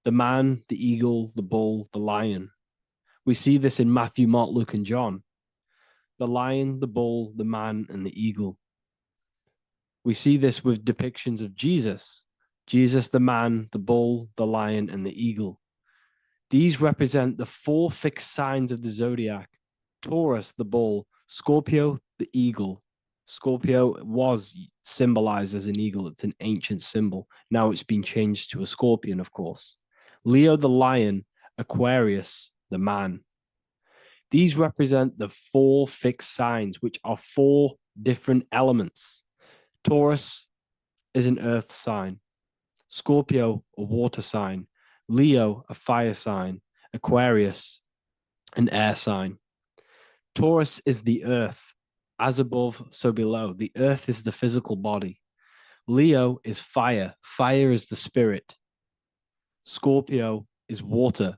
The man, the eagle, the bull, the lion. We see this in Matthew, Mark, Luke, and John. The lion, the bull, the man, and the eagle. We see this with depictions of Jesus. Jesus, the man, the bull, the lion, and the eagle. These represent the four fixed signs of the zodiac: Taurus, the bull; Scorpio, the eagle. Scorpio was symbolized as an eagle. It's an ancient symbol. Now it's been changed to a scorpion, of course. Leo, the lion; Aquarius, the man. These represent the four fixed signs, which are four different elements. Taurus is an earth sign. Scorpio, a water sign. Leo, a fire sign. Aquarius, an air sign. Taurus is the earth. As above, so below. The earth is the physical body. Leo is fire. Fire is the spirit. Scorpio is water,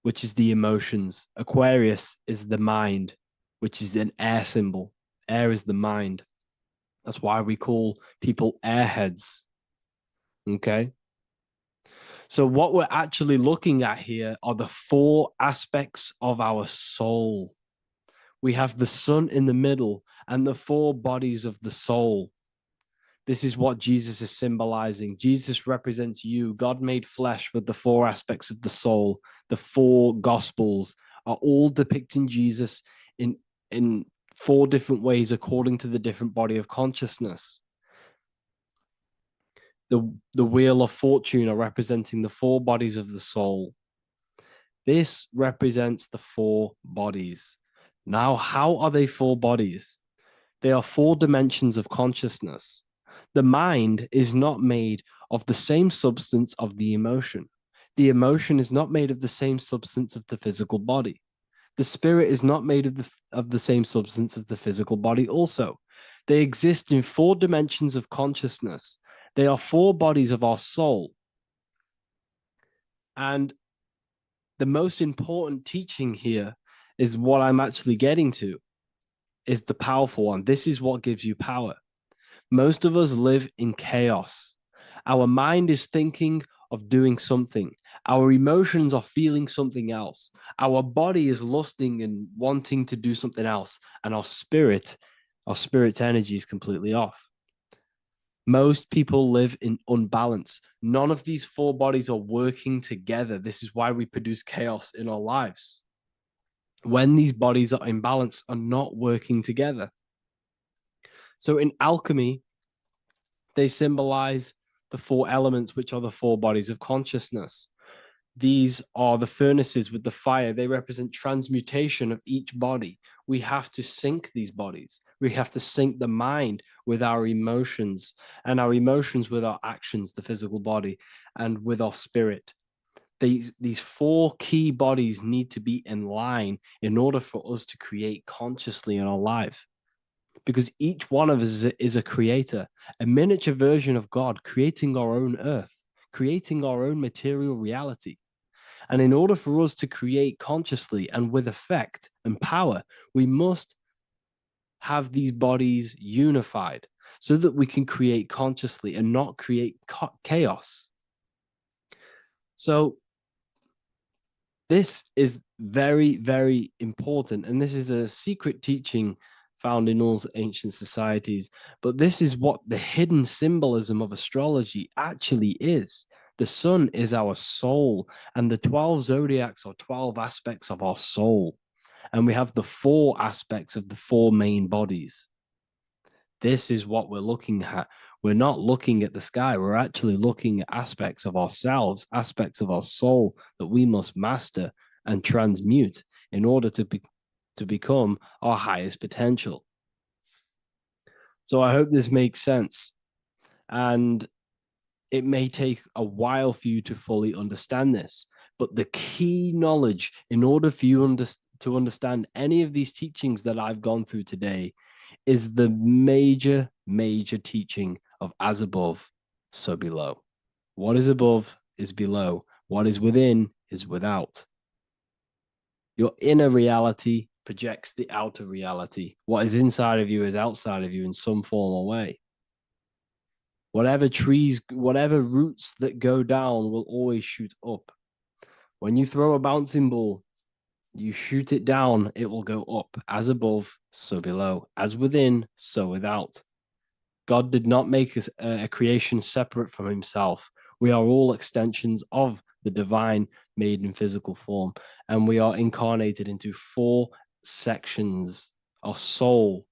which is the emotions. Aquarius is the mind, which is an air symbol. Air is the mind. That's why we call people airheads. Okay? So what we're actually looking at here are the four aspects of our soul. We have the sun in the middle and the four bodies of the soul. This is what Jesus is symbolizing. Jesus represents you. God made flesh with the four aspects of the soul. The four gospels are all depicting Jesus in four different ways according to the different body of consciousness. The Wheel of Fortune are representing the four bodies of the soul. This represents the four bodies. Now, how are they four bodies? They are four dimensions of consciousness. The mind is not made of the same substance of the emotion. The emotion is not made of the same substance of the physical body. The spirit is not made of the same substance as the physical body also. They exist in four dimensions of consciousness. They are four bodies of our soul. And the most important teaching here is what I'm actually getting to, is the powerful one. This is what gives you power. Most of us live in chaos. Our mind is thinking of doing something. Our emotions are feeling something else. Our body is lusting and wanting to do something else. And our spirit's energy is completely off. Most people live in unbalance. None of these four bodies are working together. This is why we produce chaos in our lives. When these bodies are in balance, are not working together. So in alchemy, they symbolize the four elements, which are the four bodies of consciousness. These are the furnaces with the fire. They represent transmutation of each body. We have to sync these bodies. We have to sync the mind with our emotions, and our emotions with our actions, the physical body, and with our spirit. These four key bodies need to be in line in order for us to create consciously in our life. Because each one of us is a creator, a miniature version of God, creating our own earth, creating our own material reality. And in order for us to create consciously and with effect and power, we must have these bodies unified so that we can create consciously and not create chaos. So this is very, very important. And this is a secret teaching found in all ancient societies. But this is what the hidden symbolism of astrology actually is. The sun is our soul, and the 12 zodiacs are 12 aspects of our soul. And we have the 4 aspects of the 4 main bodies. This is what we're looking at. We're not looking at the sky. We're actually looking at aspects of ourselves, aspects of our soul that we must master and transmute in order to become our highest potential. So I hope this makes sense. And it may take a while for you to fully understand this, but the key knowledge in order for you to understand any of these teachings that I've gone through today is the major teaching of as above, so below. What is above is below. What is within is without. Your inner reality projects the outer reality. What is inside of you is outside of you in some form or way. Whatever roots that go down will always shoot up. When you throw a bouncing ball, you shoot it down, it will go up. As above, so below. As within, so without. God did not make a creation separate from himself. We are all extensions of the divine made in physical form. And we are incarnated into 4 sections. Our soul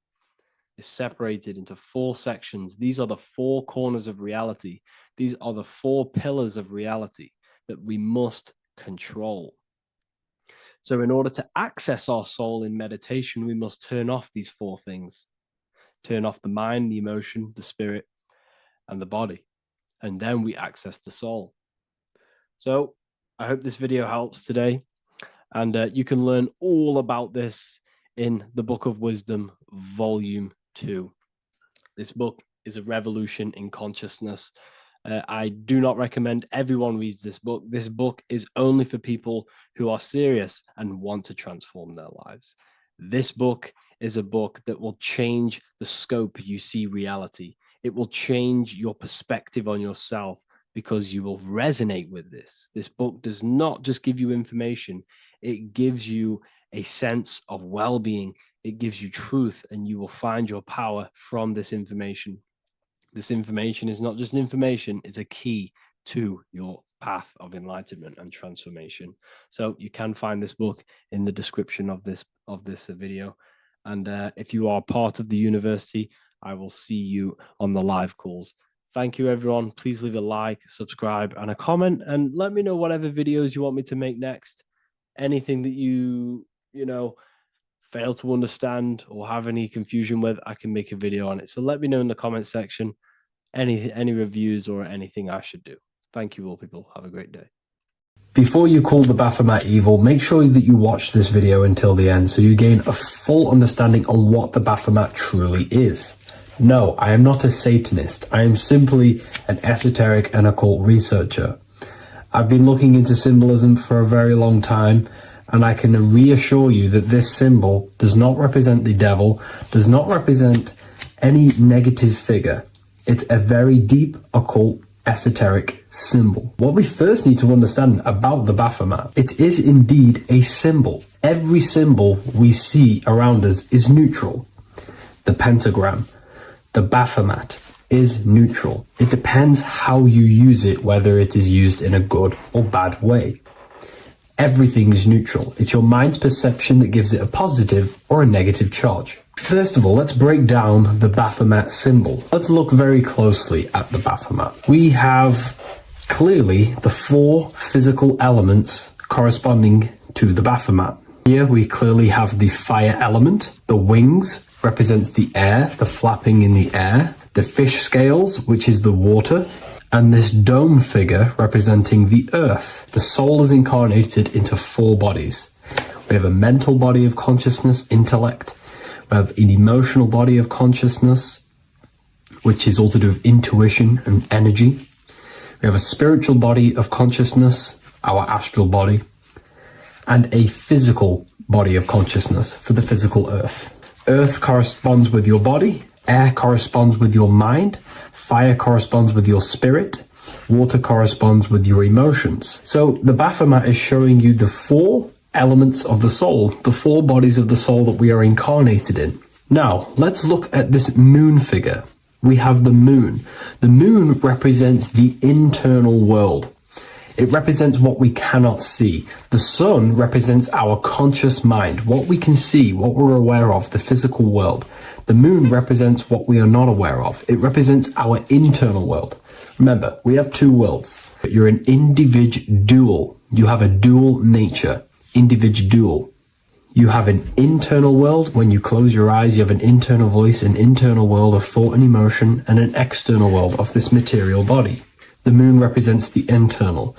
is separated into 4 sections. These are the 4 corners of reality. These are the 4 pillars of reality that we must control. So in order to access our soul in meditation, we must turn off these 4 things. Turn off the mind, the emotion, the spirit, and the body. And then we access the soul. So I hope this video helps today. And you can learn all about this in the Book of Wisdom, Volume 2. This book is a revolution in consciousness. I do not recommend everyone reads this book. This book is only for people who are serious and want to transform their lives. This book is a book that will change the scope you see reality. It will change your perspective on yourself because you will resonate with this. This book does not just give you information. It gives you a sense of well-being. It gives you truth, and you will find your power from this information. This information is not just information, it's a key to your path of enlightenment and transformation. So you can find this book in the description of this video. And if you are part of the university, I will see you on the live calls. Thank you, everyone. Please leave a like, subscribe, and a comment, and let me know whatever videos you want me to make next. Anything that you fail to understand or have any confusion with, I can make a video on it. So let me know in the comment section any reviews or anything I should do. Thank you all, people. Have a great day. Before you call the Baphomet evil, make sure that you watch this video until the end so you gain a full understanding on what the Baphomet truly is. No, I am not a Satanist. I am simply an esoteric and occult researcher. I've been looking into symbolism for a very long time, and I can reassure you that this symbol does not represent the devil, does not represent any negative figure. It's a very deep occult esoteric symbol. What we first need to understand about the Baphomet, it is indeed a symbol. Every symbol we see around us is neutral. The pentagram, the Baphomet is neutral. It depends how you use it, whether it is used in a good or bad way. Everything is neutral. It's your mind's perception that gives it a positive or a negative charge. First of all, let's break down the Baphomet symbol. Let's look very closely at the Baphomet. We have clearly the 4 physical elements corresponding to the Baphomet. Here we clearly have the fire element. The wings represents the air, the flapping in the air. The fish scales, which is the water, and this dome figure representing the earth. The soul is incarnated into 4 bodies. We have a mental body of consciousness, intellect. We have an emotional body of consciousness, which is all to do with intuition and energy. We have a spiritual body of consciousness, our astral body, and a physical body of consciousness for the physical earth. Earth corresponds with your body. Air corresponds with your mind, fire corresponds with your spirit, water corresponds with your emotions. So the Baphomet is showing you the 4 elements of the soul, the 4 bodies of the soul that we are incarnated in. Now, let's look at this moon figure. We have the moon. The moon represents the internal world. It represents what we cannot see. The sun represents our conscious mind, what we can see, what we're aware of, the physical world. The moon represents what we are not aware of. It represents our internal world. Remember, we have 2 worlds, but you're an individual. You have a dual nature, individual. You have an internal world. When you close your eyes, you have an internal voice, an internal world of thought and emotion, and an external world of this material body. The moon represents the internal.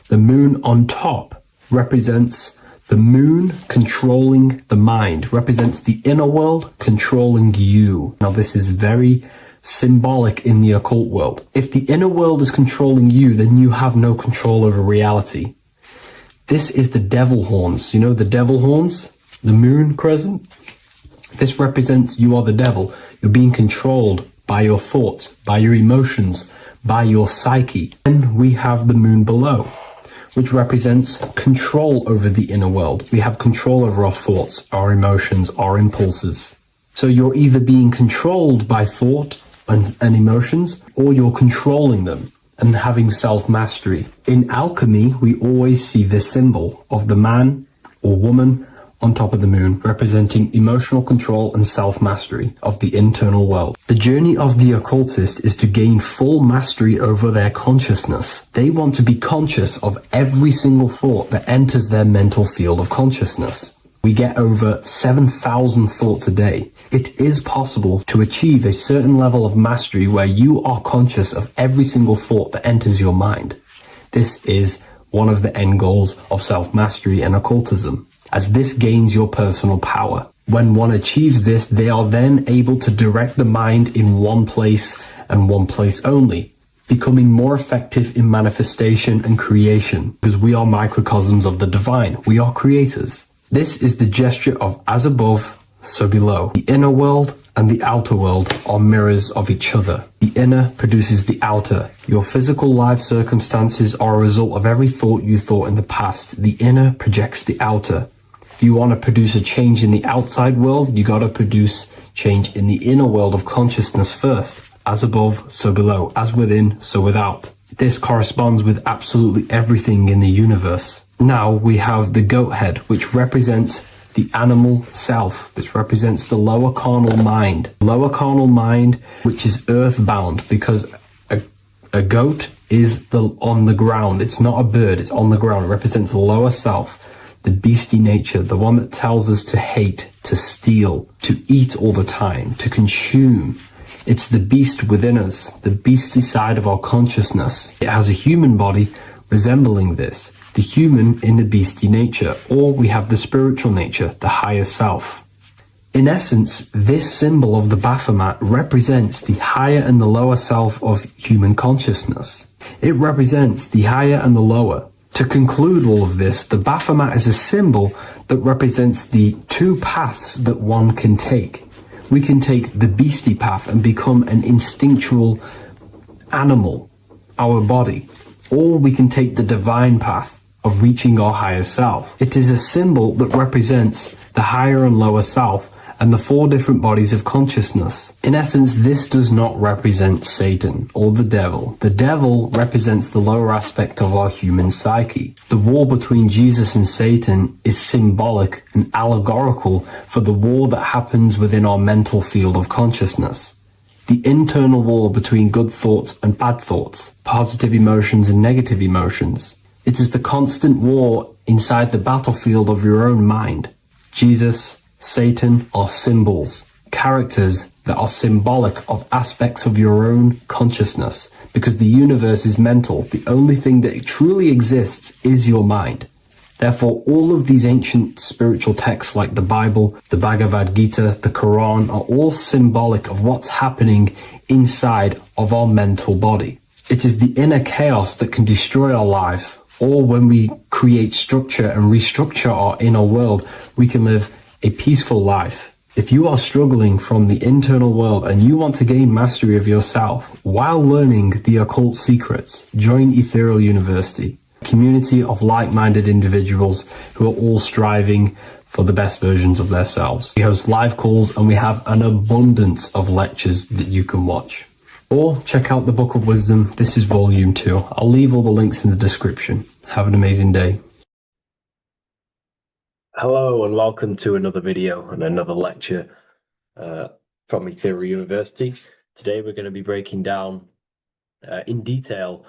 The moon on top represents the moon controlling the mind, represents the inner world controlling you. Now, this is very symbolic in the occult world. If the inner world is controlling you, then you have no control over reality. This is the devil horns. You know the devil horns? The moon crescent? This represents you are the devil. You're being controlled by your thoughts, by your emotions, by your psyche. Then we have the moon below, which represents control over the inner world. We have control over our thoughts, our emotions, our impulses. So you're either being controlled by thought and emotions, or you're controlling them and having self-mastery. In alchemy, we always see this symbol of the man or woman on top of the moon, representing emotional control and self-mastery of the internal world. The journey of the occultist is to gain full mastery over their consciousness. They want to be conscious of every single thought that enters their mental field of consciousness. We get over 7,000 thoughts a day. It is possible to achieve a certain level of mastery where you are conscious of every single thought that enters your mind. This is one of the end goals of self-mastery and occultism, as this gains your personal power. When one achieves this, they are then able to direct the mind in one place and one place only, becoming more effective in manifestation and creation, because we are microcosms of the divine. We are creators. This is the gesture of as above, so below. The inner world and the outer world are mirrors of each other. The inner produces the outer. Your physical life circumstances are a result of every thought you thought in the past. The inner projects the outer. If you want to produce a change in the outside world, you got to produce change in the inner world of consciousness first. As above, so below. As within, so without. This corresponds with absolutely everything in the universe. Now we have the goat head, which represents the animal self. This represents the lower carnal mind. Lower carnal mind, which is earthbound, because a goat is on the ground. It's not a bird, it's on the ground. It represents the lower self, the beastie nature, the one that tells us to hate, to steal, to eat all the time, to consume. It's the beast within us, the beastie side of our consciousness. It has a human body resembling this, the human in the beastie nature, or we have the spiritual nature, the higher self. In essence, this symbol of the Baphomet represents the higher and the lower self of human consciousness. It represents the higher and the lower. To conclude all of this, the Baphomet is a symbol that represents the 2 paths that one can take. We can take the beastie path and become an instinctual animal, our body, or we can take the divine path of reaching our higher self. It is a symbol that represents the higher and lower self and the four different bodies of consciousness. In essence, this does not represent Satan or the devil. The devil represents the lower aspect of our human psyche. The war between Jesus and Satan is symbolic and allegorical for the war that happens within our mental field of consciousness. The internal war between good thoughts and bad thoughts, positive emotions and negative emotions. It is the constant war inside the battlefield of your own mind. Jesus, Satan are symbols, characters that are symbolic of aspects of your own consciousness, because the universe is mental. The only thing that truly exists is your mind. Therefore, all of these ancient spiritual texts like the Bible, the Bhagavad Gita, the Quran are all symbolic of what's happening inside of our mental body. It is the inner chaos that can destroy our life, or when we create structure and restructure our inner world, we can live a peaceful life. If you are struggling from the internal world and you want to gain mastery of yourself while learning the occult secrets, join Ethereal University, a community of like-minded individuals who are all striving for the best versions of themselves. We host live calls and we have an abundance of lectures that you can watch. Or check out the Book of Wisdom. This is volume 2. I'll leave all the links in the description. Have an amazing day. Hello and welcome to another video and another lecture from Ethereal University. Today we're going to be breaking down in detail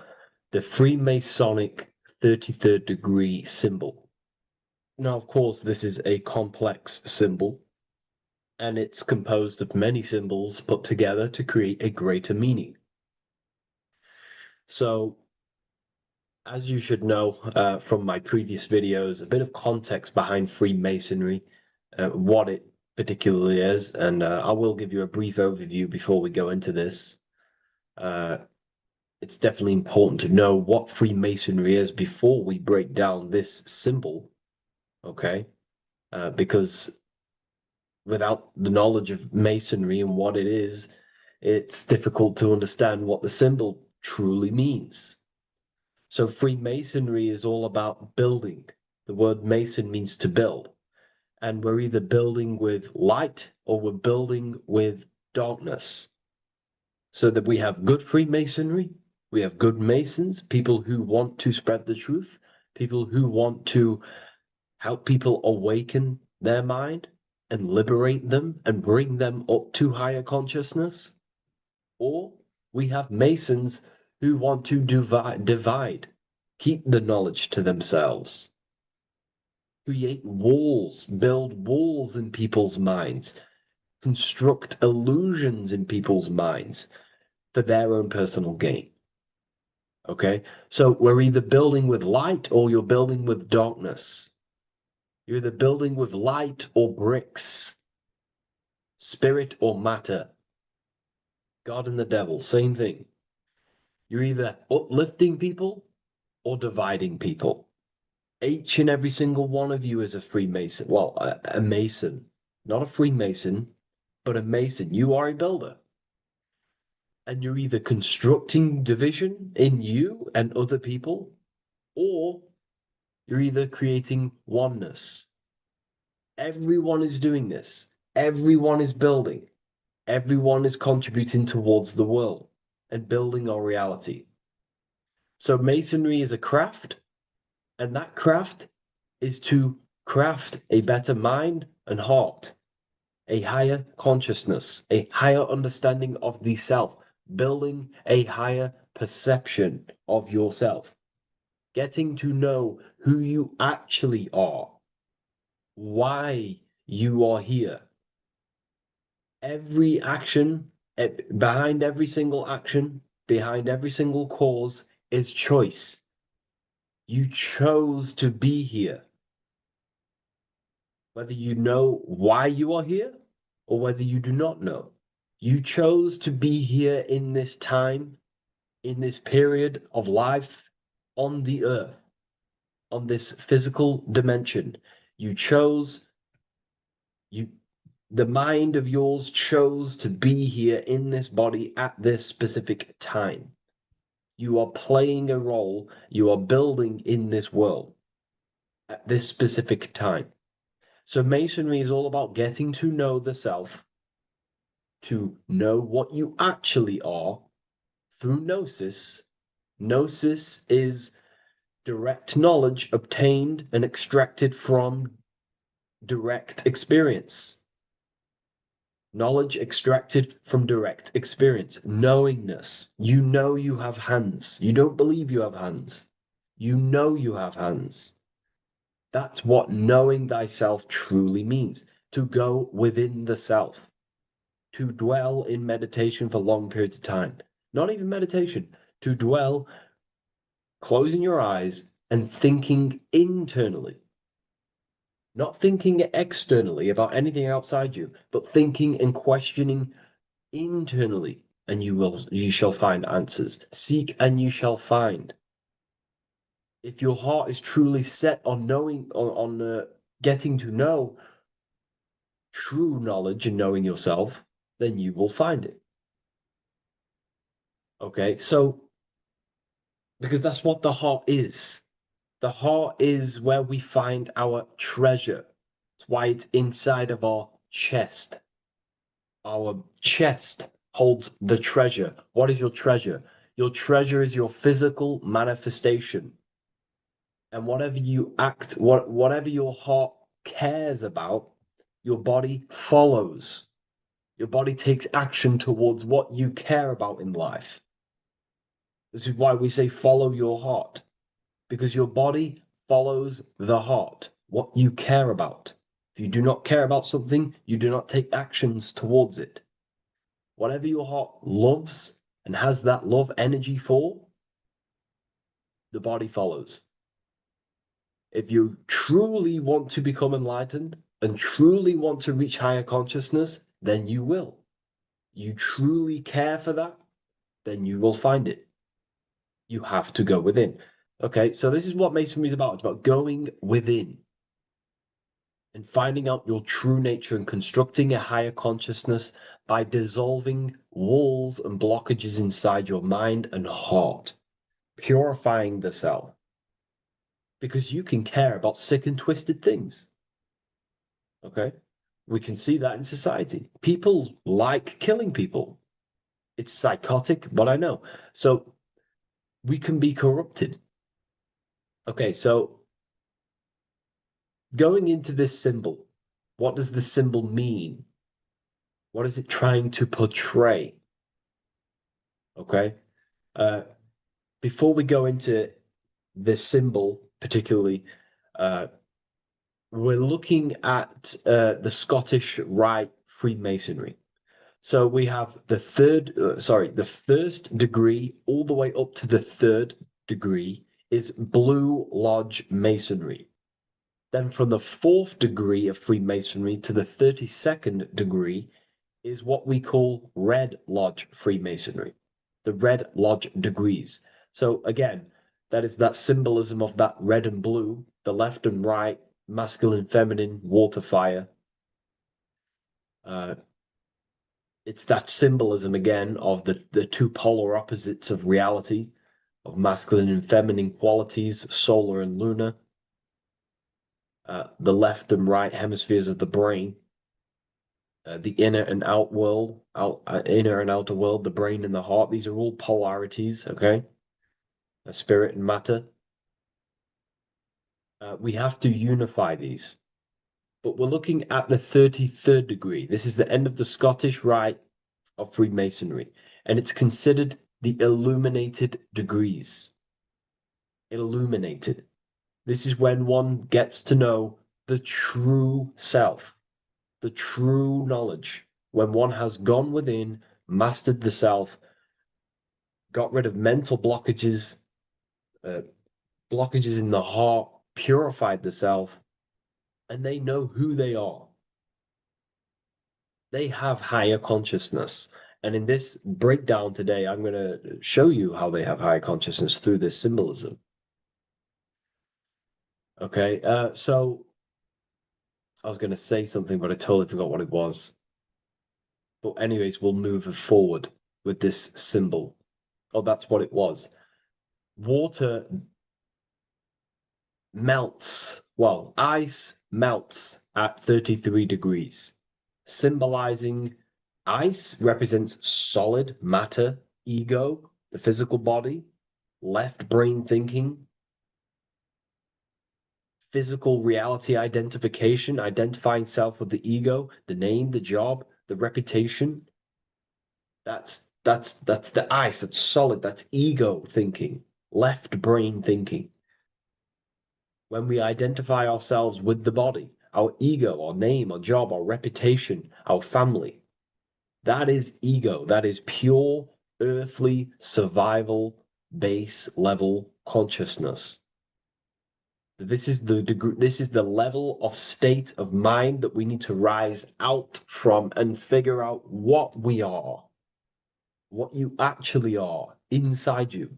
the Freemasonic 33rd degree symbol. Now, of course, this is a complex symbol and it's composed of many symbols put together to create a greater meaning. So, as you should know from my previous videos, a bit of context behind Freemasonry, what it particularly is, and I will give you a brief overview before we go into this. It's definitely important to know what Freemasonry is before we break down this symbol, okay? Because without the knowledge of Masonry and what it is, it's difficult to understand what the symbol truly means. So Freemasonry is all about building. The word Mason means to build. And we're either building with light or we're building with darkness. So that we have good Freemasonry, we have good Masons, people who want to spread the truth, people who want to help people awaken their mind and liberate them and bring them up to higher consciousness. Or we have Masons who want to divide, keep the knowledge to themselves, create walls, build walls in people's minds, construct illusions in people's minds for their own personal gain. Okay, so we're either building with light or you're building with darkness. You're either building with light or bricks, spirit or matter. God and the devil, same thing. You're either uplifting people or dividing people. Each and every single one of you is a Freemason. Well, a Mason. Not a Freemason, but a Mason. You are a builder. And you're either constructing division in you and other people, or you're either creating oneness. Everyone is doing this. Everyone is building. Everyone is contributing towards the world and building our reality. So Masonry is a craft, and that craft is to craft a better mind and heart, a higher consciousness, a higher understanding of the self, building a higher perception of yourself, getting to know who you actually are, why you are here. Every action, behind every single action, behind every single cause is choice. You chose to be here. Whether you know why you are here or whether you do not know, you chose to be here in this time, in this period of life on the earth, on this physical dimension. You chose, the mind of yours chose to be here in this body at this specific time. You are playing a role. You are building in this world at this specific time. So Masonry is all about getting to know the self, to know what you actually are through gnosis. Gnosis is direct knowledge obtained and extracted from direct experience. Knowledge extracted from direct experience. Knowingness. You know you have hands. You don't believe you have hands. You know you have hands. That's what knowing thyself truly means. To go within the self. To dwell in meditation for long periods of time. Not even meditation. To dwell, closing your eyes and thinking internally. Not thinking externally about anything outside you, but thinking and questioning internally, and you shall find answers. Seek and you shall find. If your heart is truly set on knowing, on getting to know true knowledge and knowing yourself, then you will find it. Okay, so because that's what the heart is. The heart is where we find our treasure. It's why it's inside of our chest. Our chest holds the treasure. What is your treasure? Your treasure is your physical manifestation. And whatever you act, whatever your heart cares about, your body follows. Your body takes action towards what you care about in life. This is why we say follow your heart, because your body follows the heart, what you care about. If you do not care about something, you do not take actions towards it. Whatever your heart loves and has that love energy for, the body follows. If you truly want to become enlightened and truly want to reach higher consciousness, then you will. You truly care for that, then you will find it. You have to go within. Okay, so this is what Masonry is about. It's about going within and finding out your true nature and constructing a higher consciousness by dissolving walls and blockages inside your mind and heart, purifying the self. Because you can care about sick and twisted things. Okay? We can see that in society. People like killing people. It's psychotic, but I know. So we can be corrupted. Okay, so going into this symbol, what does the symbol mean? What is it trying to portray? Okay. Before we go into the symbol, particularly, we're looking at the Scottish Rite Freemasonry. So we have the first degree all the way up to the third degree is Blue Lodge Masonry. Then from the fourth degree of Freemasonry to the 32nd degree is what we call Red Lodge Freemasonry, the Red Lodge degrees. So again, that is that symbolism of that red and blue, the left and right, masculine, feminine, water, fire. It's that symbolism again of the two polar opposites of reality, of masculine and feminine qualities, solar and lunar. The left and right hemispheres of the brain, the inner and out world, inner and outer world, the brain and the heart. These are all polarities, okay? Spirit and matter. We have to unify these. But we're looking at the 33rd degree. This is the end of the Scottish Rite of Freemasonry, and it's considered the illuminated degrees. Illuminated. This is when one gets to know the true self, the true knowledge, when one has gone within, mastered the self, got rid of mental blockages, blockages in the heart, purified the self, and they know who they are. They have higher consciousness. And in this breakdown today, I'm going to show you how they have higher consciousness through this symbolism. Okay, so I was going to say something, but I totally forgot what it was. But anyways, we'll move forward with this symbol. Oh, that's what it was. water melts, well, ice melts at 33 degrees, symbolizing ice represents solid matter, ego, the physical body, left brain thinking, physical reality identification, identifying self with the ego, the name, the job, the reputation. That's the ice, that's solid, that's ego thinking, left brain thinking. When we identify ourselves with the body, our ego, our name, our job, our reputation, our family, that is ego. That is pure earthly survival base level consciousness. This is the degree, this is the level of state of mind that we need to rise out from and figure out what we are, what you actually are inside you.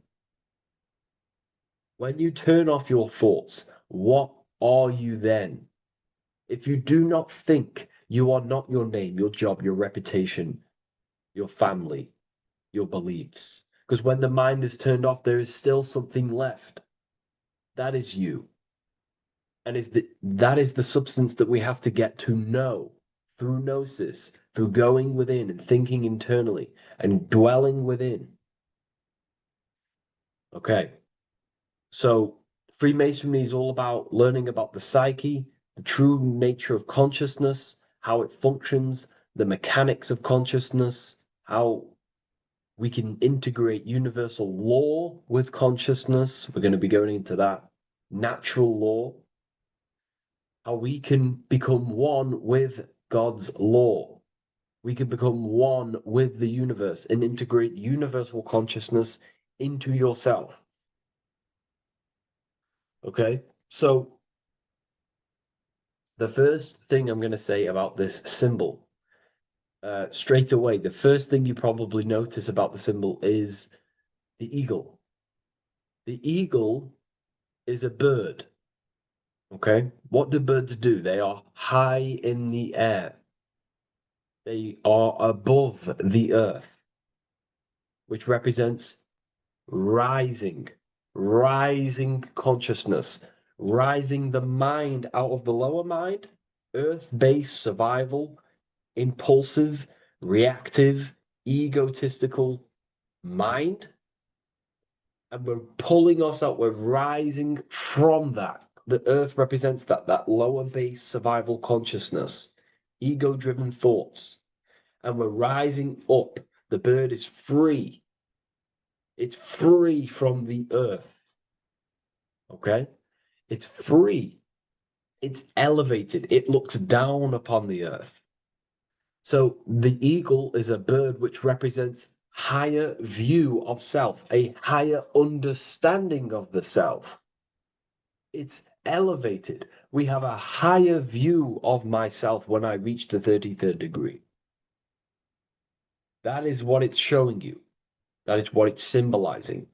When you turn off your thoughts, what are you then? If you do not think, you are not your name, your job, your reputation, your family, your beliefs. Because when the mind is turned off, there is still something left. That is you. And that is the substance that we have to get to know through gnosis, through going within and thinking internally and dwelling within. Okay. So Freemasonry is all about learning about the psyche, the true nature of consciousness, how it functions, the mechanics of consciousness, how we can integrate universal law with consciousness. We're going to be going into that. Natural law, how we can become one with God's law. We can become one with the universe and integrate universal consciousness into yourself. Okay, so the first thing I'm going to say about this symbol, straight away, the first thing you probably notice about the symbol is the eagle. The eagle is a bird. Okay, what do birds do? They are high in the air. They are above the earth, which represents rising, rising consciousness, rising the mind out of the lower mind, earth-based survival, impulsive, reactive, egotistical mind. And we're pulling us up, we're rising from that. The earth represents that lower base survival consciousness, ego-driven thoughts. And we're rising up. The bird is free. It's free from the earth. Okay? It's free. It's elevated. It looks down upon the earth. So the eagle is a bird which represents higher view of self, a higher understanding of the self. It's elevated. We have a higher view of myself when I reach the 33rd degree. That is what it's showing you. That is what it's symbolizing.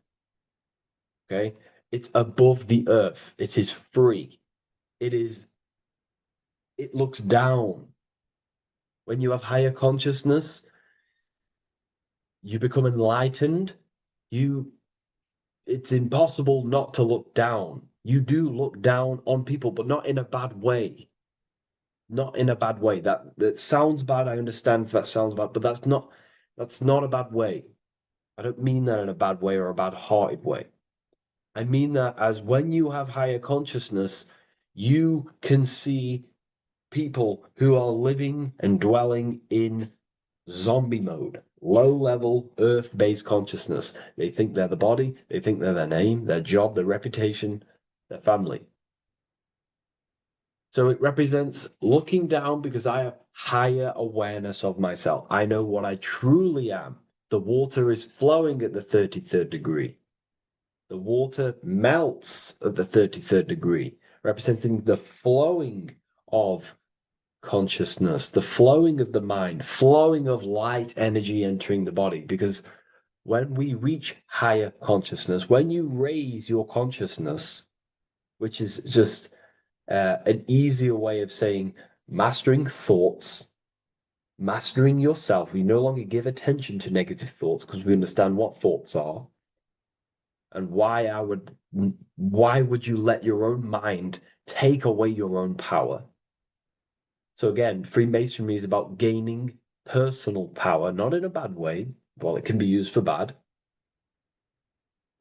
Okay? It's above the earth. It is free. It looks down. When you have higher consciousness, you become enlightened. It's impossible not to look down. You do look down on people, but not in a bad way. Not in a bad way. That sounds bad. I understand if that sounds bad, but that's not a bad way. I don't mean that in a bad way or a bad-hearted way. I mean that as when you have higher consciousness, you can see people who are living and dwelling in zombie mode, low-level earth-based consciousness. They think they're the body, they think they're their name, their job, their reputation, their family. So it represents looking down because I have higher awareness of myself. I know what I truly am. The water is flowing at the 33rd degree. The water melts at the 33rd degree, representing the flowing of consciousness, the flowing of the mind, flowing of light energy entering the body. Because when we reach higher consciousness, when you raise your consciousness, which is just an easier way of saying mastering thoughts, mastering yourself. We no longer give attention to negative thoughts because we understand what thoughts are. and why would you let your own mind take away your own power? So again, Freemasonry is about gaining personal power, not in a bad way. Well, it can be used for bad.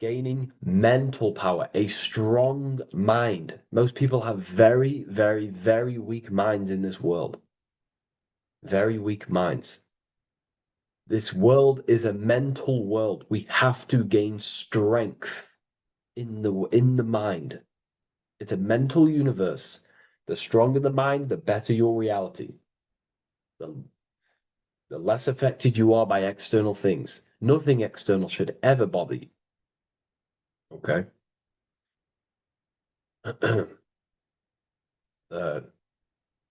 Gaining mental power, a strong mind. Most people have very, very, very weak minds in this world. Very weak minds. This world is a mental world. We have to gain strength in the mind. It's a mental universe. The stronger the mind, the better your reality. The less affected you are by external things. Nothing external should ever bother you. Okay?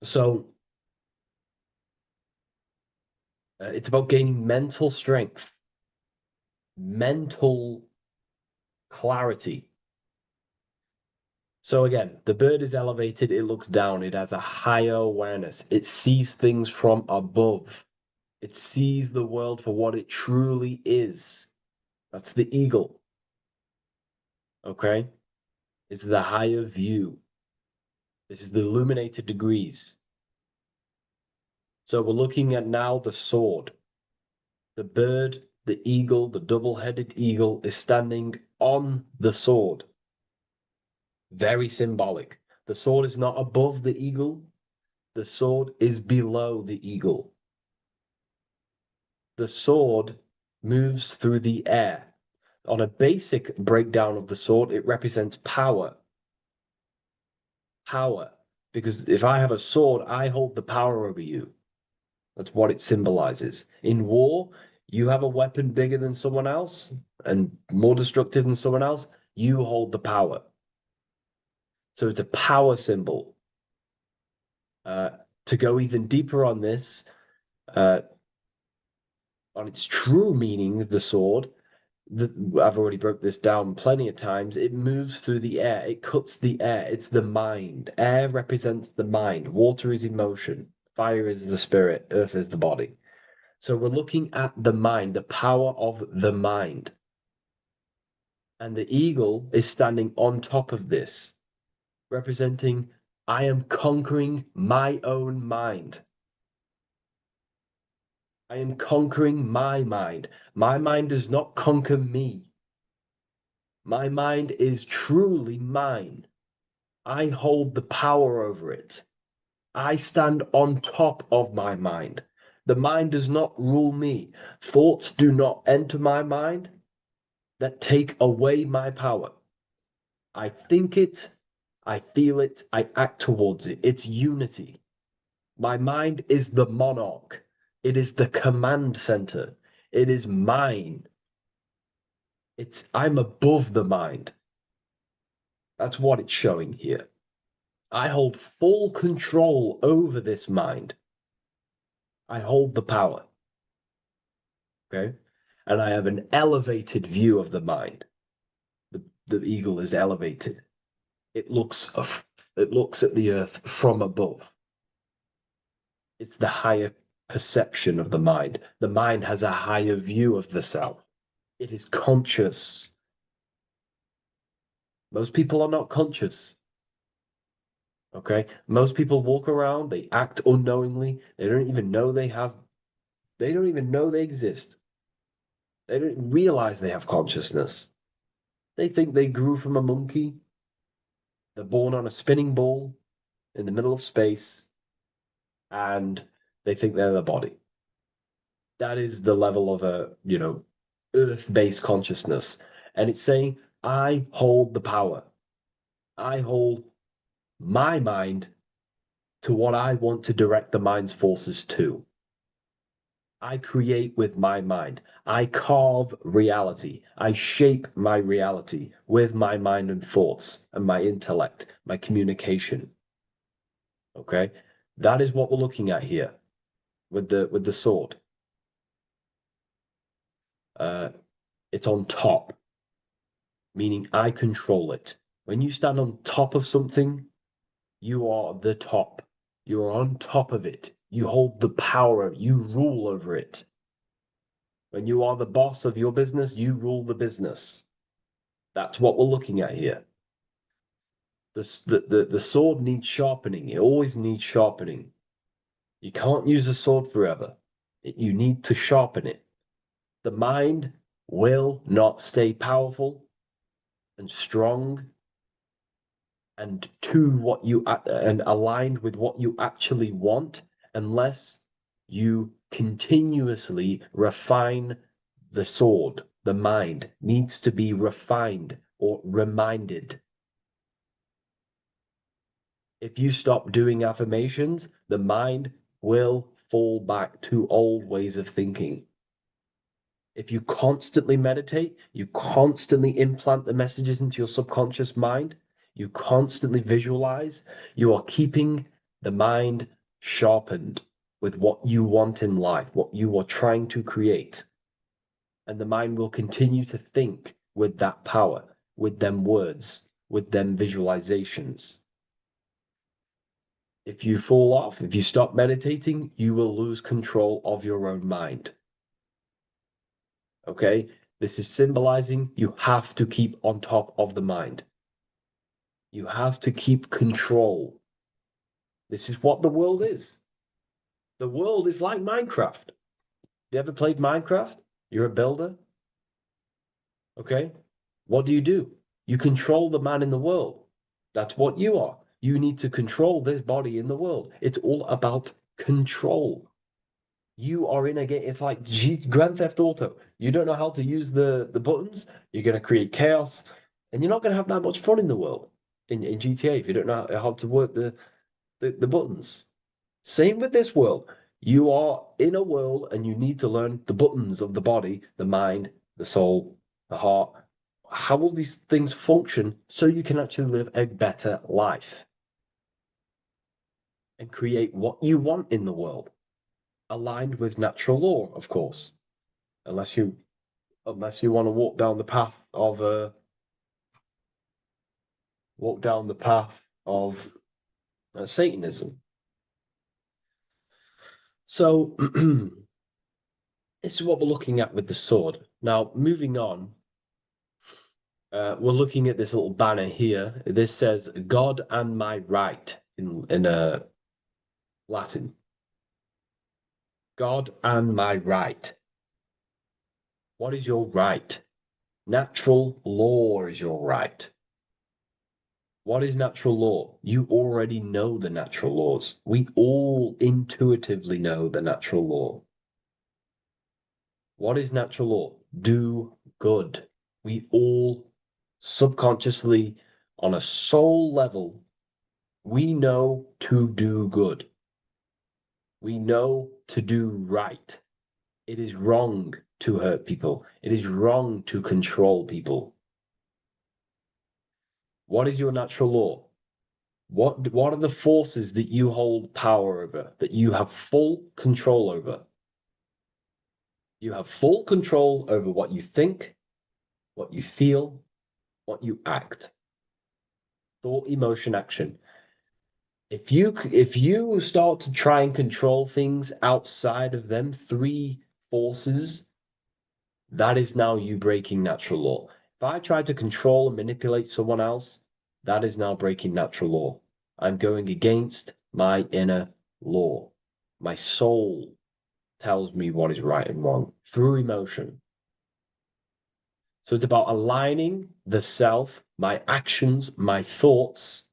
So it's about gaining mental strength, mental clarity. So again, the bird is elevated, it looks down, it has a higher awareness, it sees things from above, it sees the world for what it truly is. That's the eagle. Okay? It's the higher view. This is the illuminated degrees. So we're looking at now the sword. The bird, the eagle, the double-headed eagle is standing on the sword. Very symbolic. The sword is not above the eagle. The sword is below the eagle. The sword moves through the air. On a basic breakdown of the sword, it represents power. Power. Because if I have a sword, I hold the power over you. That's what it symbolizes. In war, you have a weapon bigger than someone else and more destructive than someone else, you hold the power. So it's a power symbol. To go even deeper on this, on its true meaning, the sword, I've already broke this down plenty of times. It moves through the air. It cuts the air. It's the mind. Air represents the mind. Water is emotion. Fire is the spirit. Earth is the body. So we're looking at the mind, the power of the mind. And the eagle is standing on top of this, representing, I am conquering my own mind. I am conquering my mind. My mind does not conquer me. My mind is truly mine. I hold the power over it. I stand on top of my mind. The mind does not rule me. Thoughts do not enter my mind that take away my power. I think it, I feel it, I act towards it. It's unity. My mind is the monarch. It is the command center. It is mine. I'm above the mind. That's what it's showing here. I hold full control over this mind. I hold the power. Okay? And I have an elevated view of the mind. The eagle is elevated. It looks at the earth from above. It's the higher perception of the mind. The mind has a higher view of the self. It is conscious. Most people are not conscious. Okay? Most people walk around, they act unknowingly, they don't even know they exist. They don't realize they have consciousness. They think they grew from a monkey. They're born on a spinning ball in the middle of space, and they think they're the body. That is the level of earth-based consciousness. And it's saying, I hold the power. I hold my mind to what I want to direct the mind's forces to. I create with my mind. I carve reality. I shape my reality with my mind and thoughts and my intellect, my communication. Okay? That is what we're looking at here with the sword. It's on top, meaning I control it. When you stand on top of something, you are the top. You are on top of it. You hold the power. You rule over it. When you are the boss of your business, you rule the business. That's what we're looking at here. The sword needs sharpening. It always needs sharpening. You can't use a sword forever. You need to sharpen it. The mind will not stay powerful and strong and and aligned with what you actually want unless you continuously refine the sword. The mind needs to be refined or reminded. If you stop doing affirmations, the mind will fall back to old ways of thinking. If you constantly meditate, you constantly implant the messages into your subconscious mind, you constantly visualize, you are keeping the mind sharpened with what you want in life, what you are trying to create. And the mind will continue to think with that power, with them words, with them visualizations. If you fall off, if you stop meditating, you will lose control of your own mind. Okay? This is symbolizing you have to keep on top of the mind. You have to keep control. This is what the world is. The world is like Minecraft. You ever played Minecraft? You're a builder. Okay? What do? You control the man in the world. That's what you are. You need to control this body in the world. It's all about control. You are in a game. It's like Grand Theft Auto. You don't know how to use the buttons. You're going to create chaos, and you're not going to have that much fun in the world in GTA if you don't know how to work the buttons. Same with this world. You are in a world, and you need to learn the buttons of the body, the mind, the soul, the heart. How will these things function so you can actually live a better life and create what you want in the world, aligned with natural law, of course, unless you want to walk down the path of Satanism. So this is what we're looking at with the sword. Now, moving on, we're looking at this little banner here. This says "God and my right" in Latin. God and my right. What is your right? Natural law is your right. What is natural law? You already know the natural laws. We all intuitively know the natural law. What is natural law? Do good. We all subconsciously, on a soul level, we know to do good. We know to do right. It is wrong to hurt people. It is wrong to control people. What is your natural law? What are the forces that you hold power over, that you have full control over? You have full control over what you think, what you feel, what you act. Thought, emotion, action. If you start to try and control things outside of them three forces, that is now you breaking natural law. If I try to control and manipulate someone else, that is now breaking natural law. I'm going against my inner law. My soul tells me what is right and wrong through emotion. So it's about aligning the self, my actions, my thoughts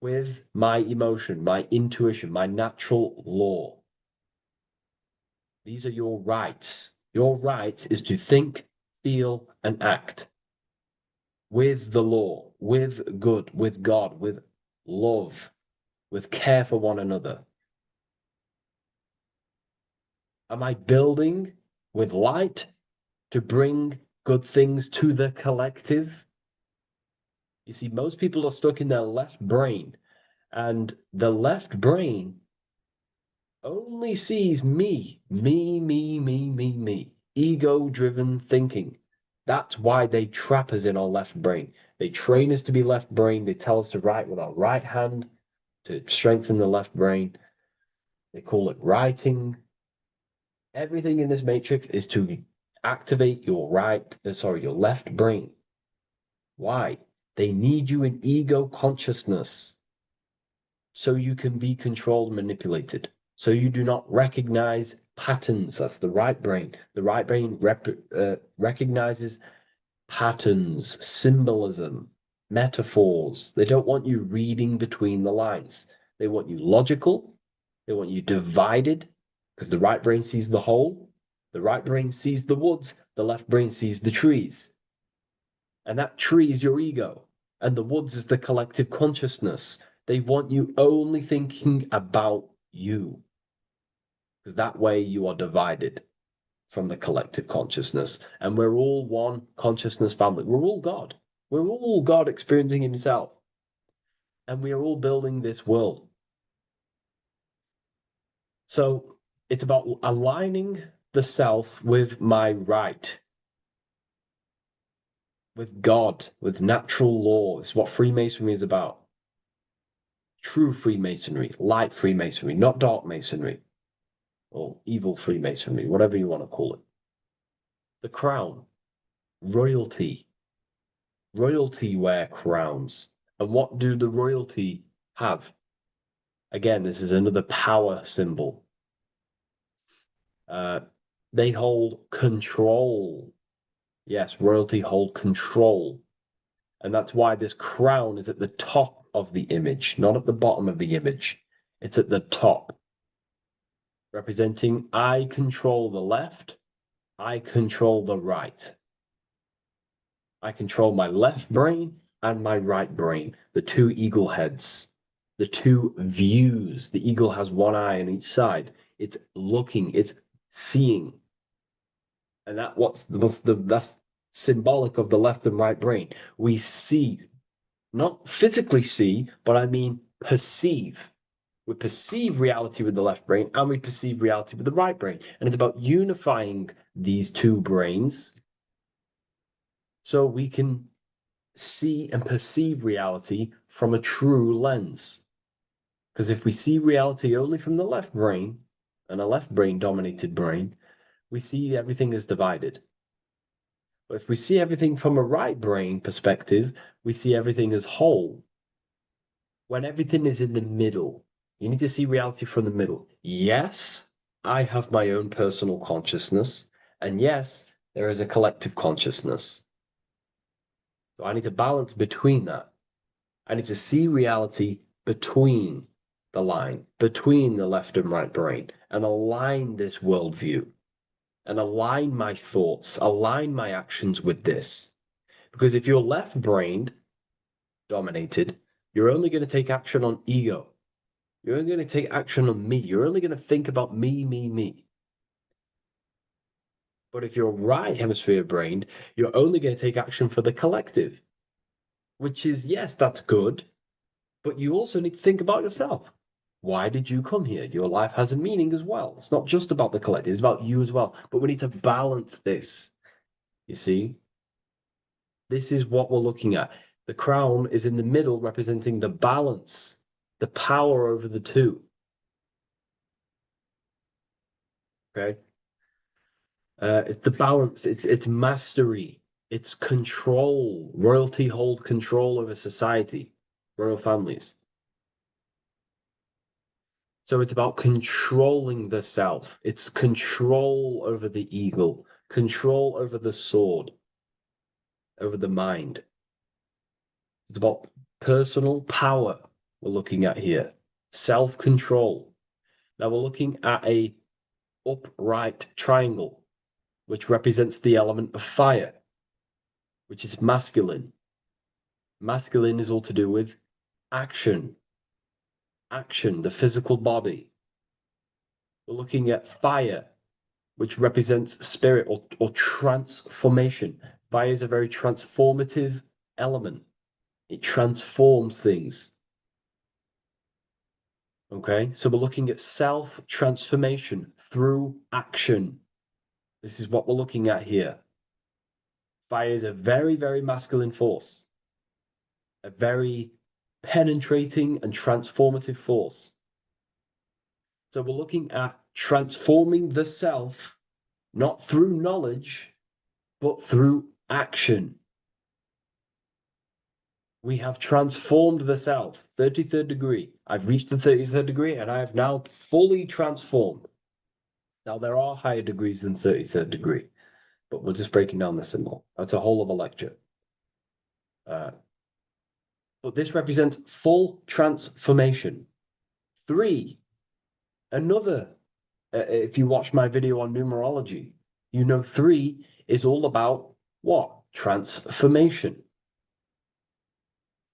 with my emotion, my intuition, my natural law. These are your rights. Your right is to think, feel, and act with the law, with good, with God, with love, with care for one another. Am I building with light to bring good things to the collective? You see, most people are stuck in their left brain, and the left brain only sees me, ego-driven thinking. That's why they trap us in our left brain. They train us to be left brain. They tell us to write with our right hand to strengthen the left brain. They call it writing. Everything in this matrix is to activate your left brain. Why? They need you in ego consciousness so you can be controlled and manipulated. So you do not recognize patterns. That's the right brain. The right brain recognizes patterns, symbolism, metaphors. They don't want you reading between the lines. They want you logical. They want you divided, because the right brain sees the whole. The right brain sees the woods. The left brain sees the trees. And that tree is your ego. And the woods is the collective consciousness. They want you only thinking about you. Because that way you are divided from the collective consciousness. And we're all one consciousness family. We're all God. We're all God experiencing himself. And we are all building this world. So it's about aligning the self with my right, with God, with natural law. It's what Freemasonry is about. True Freemasonry, light Freemasonry, not dark Masonry or evil Freemasonry, whatever you want to call it. The crown, royalty. Royalty wear crowns. And what do the royalty have? Again, this is another power symbol. They hold control. Yes, royalty hold control. And that's why this crown is at the top of the image, not at the bottom of the image. It's at the top, representing I control the left, I control the right. I control my left brain and my right brain, the two eagle heads, the two views. The eagle has one eye on each side. It's looking, it's seeing. And that's symbolic of the left and right brain. We see, not physically see, but I mean perceive. We perceive reality with the left brain and we perceive reality with the right brain. And it's about unifying these two brains so we can see and perceive reality from a true lens. Because if we see reality only from the left brain, and a left brain dominated brain, we see everything as divided. But if we see everything from a right brain perspective, we see everything as whole. When everything is in the middle, you need to see reality from the middle. Yes, I have my own personal consciousness, and yes, there is a collective consciousness. So I need to balance between that. I need to see reality between the line, between the left and right brain, and align this worldview, and align my thoughts, align my actions with this. Because if you're left-brained dominated, you're only going to take action on ego. You're only going to take action on me. You're only going to think about me, me, me. But if you're right hemisphere brained, you're only going to take action for the collective, which is, yes, that's good, but you also need to think about yourself. Why did you come here? Your life has a meaning as well. It's not just about the collective, it's about you as well. But we need to balance this. You see? This is what we're looking at. The crown is in the middle, representing the balance, the power over the two. Okay? It's the balance, it's mastery, it's control. Royalty hold control over society, royal families. So it's about controlling the self. It's control over the eagle, control over the sword, over the mind. It's about personal power we're looking at here, self-control. Now we're looking at a upright triangle, which represents the element of fire, which is masculine. Masculine is all to do with action. Action, the physical body. We're looking at fire, which represents spirit or transformation. Fire is a very transformative element. It transforms things. Okay, so we're looking at self-transformation through action. This is what we're looking at here. Fire is a very, very masculine force. A very penetrating and transformative force. So we're looking at transforming the self, not through knowledge, but through action. We have transformed the self. 33rd degree. I've reached the 33rd degree and I have now fully transformed. Now, there are higher degrees than 33rd degree, but we're just breaking down the symbol. That's a whole of a lecture. But this represents full transformation. 3, another, if you watch my video on numerology, you know 3 is all about what? Transformation.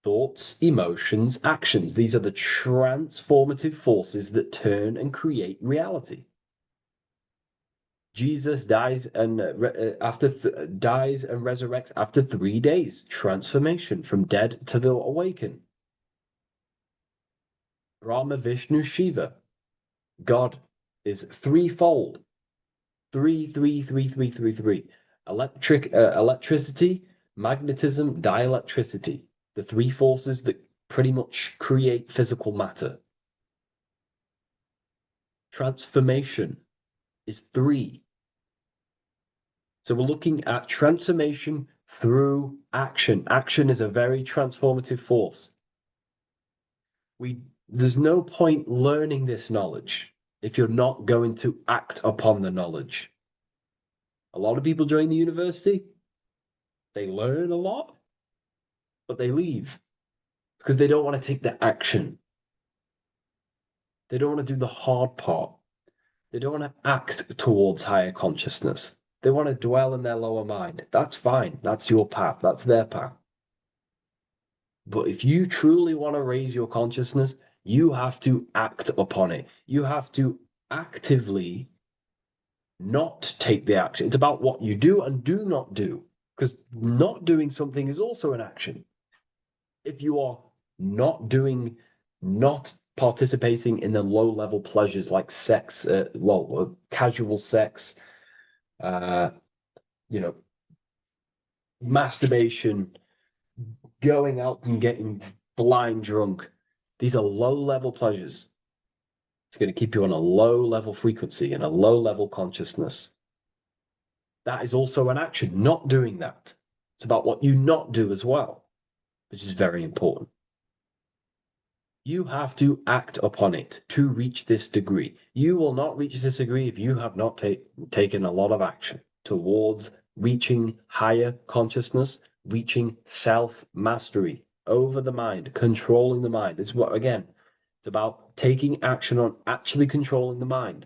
Thoughts, emotions, actions. These are the transformative forces that turn and create reality. Jesus dies and dies and resurrects after 3 days. Transformation from dead to the awakened. Brahma, Vishnu, Shiva. God is threefold. 3, 3, 3, 3, 3, 3. Electricity, magnetism, dielectricity. The 3 forces that pretty much create physical matter. Transformation is 3. So we're looking at transformation through action. Action is a very transformative force. There's no point learning this knowledge if you're not going to act upon the knowledge. A lot of people join the university, they learn a lot, but they leave because they don't want to take the action. They don't want to do the hard part. They don't want to act towards higher consciousness. They want to dwell in their lower mind. That's fine. That's your path. That's their path. But if you truly want to raise your consciousness, you have to act upon it. You have to actively not take the action. It's about what you do and do not do, because not doing something is also an action. If you are not participating in the low-level pleasures like sex, casual sex, masturbation, going out and getting blind drunk. These are low-level pleasures. It's going to keep you on a low-level frequency and a low-level consciousness. That is also an action, not doing that. It's about what you not do as well, which is very important. You have to act upon it to reach this degree. You will not reach this degree if you have not taken a lot of action towards reaching higher consciousness, reaching self-mastery over the mind, controlling the mind. This is what, again, it's about taking action on actually controlling the mind,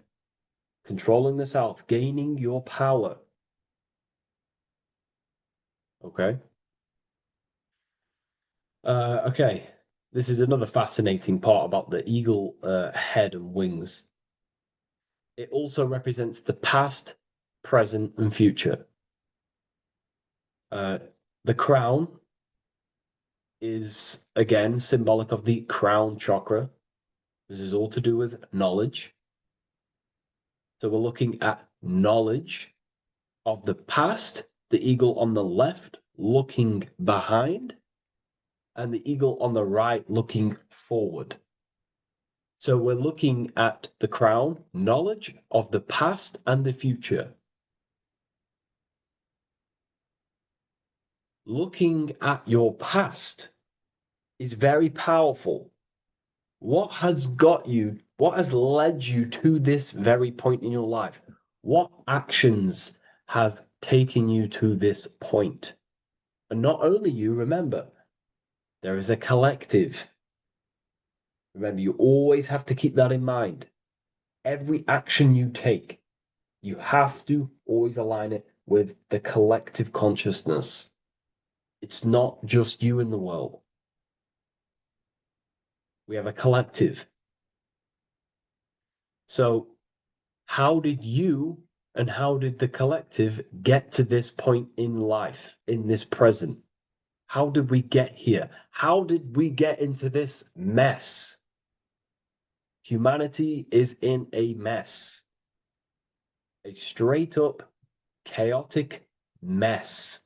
controlling the self, gaining your power. Okay? Okay. This is another fascinating part about the eagle head and wings. It also represents the past, present, and future. The crown is, again, symbolic of the crown chakra. This is all to do with knowledge. So we're looking at knowledge of the past, the eagle on the left looking behind, and the eagle on the right looking forward. So we're looking at the crown, knowledge of the past and the future. Looking at your past is very powerful. What has led you to this very point in your life? What actions have taken you to this point? And not only you, remember, there is a collective. Remember, you always have to keep that in mind. Every action you take, you have to always align it with the collective consciousness. It's not just you in the world. We have a collective. So how did you and how did the collective get to this point in life, in this present? How did we get here? How did we get into this mess? Humanity is in a mess. A straight up chaotic mess.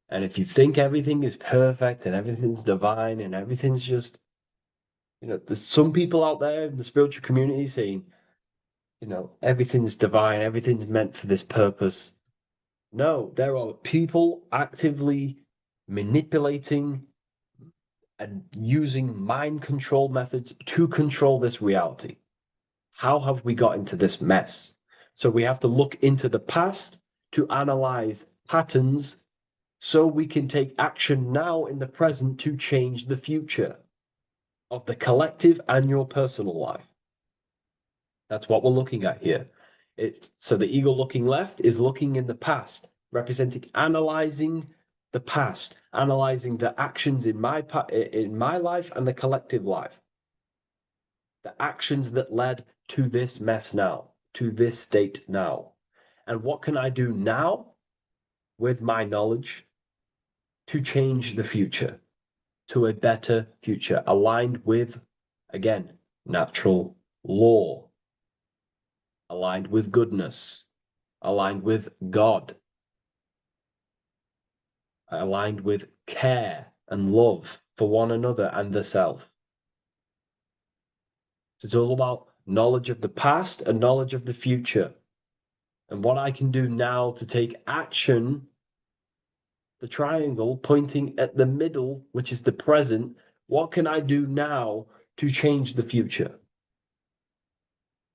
And if you think everything is perfect and everything's divine and everything's just, there's some people out there in the spiritual community saying, everything's divine, everything's meant for this purpose. No, there are people actively manipulating and using mind control methods to control this reality. How have we got into this mess? So we have to look into the past to analyze patterns so we can take action now in the present to change the future of the collective and your personal life. That's what we're looking at here. So the eagle looking left is looking in the past, representing analyzing the past, analyzing the actions in my life and the collective life. The actions that led to this mess now, to this state now. And what can I do now with my knowledge to change the future to a better future, aligned with, again, natural law, aligned with goodness, aligned with God, aligned with care and love for one another and the self. So it's all about knowledge of the past and knowledge of the future. And what I can do now to take action, the triangle pointing at the middle, which is the present, what can I do now to change the future?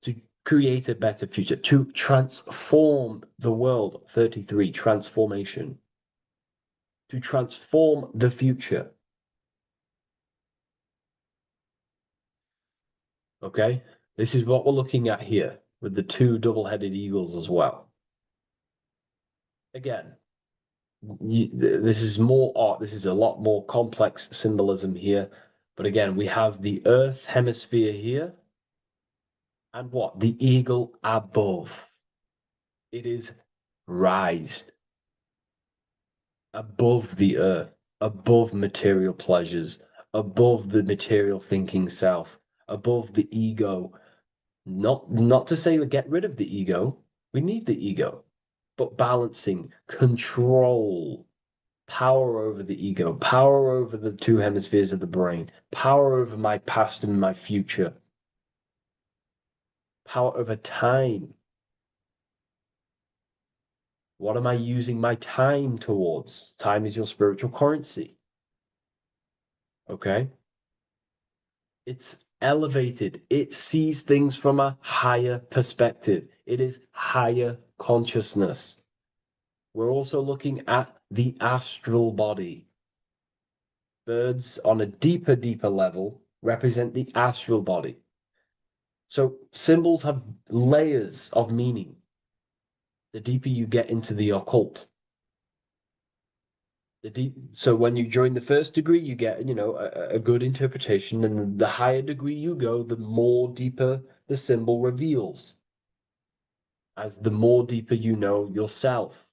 To create a better future, to transform the world. 33, transformation. To transform the future. Okay, this is what we're looking at here with the two double-headed eagles as well. Again, this is more art. This is a lot more complex symbolism here. But again, we have the Earth hemisphere here. And what? The eagle above. It is raised above the earth, above material pleasures, above the material thinking self, above the ego. Not to say get rid of the ego. We need the ego, but balancing, control, power over the ego, power over the two hemispheres of the brain, power over my past and my future, power over time. What am I using my time towards? Time is your spiritual currency. Okay? It's elevated. It sees things from a higher perspective. It is higher consciousness. We're also looking at the astral body. Birds on a deeper level represent the astral body. So symbols have layers of meaning. The deeper you get into the occult, so when you join the first degree, you get, a good interpretation, and the higher degree you go, the more deeper the symbol reveals, as the more deeper you know yourself.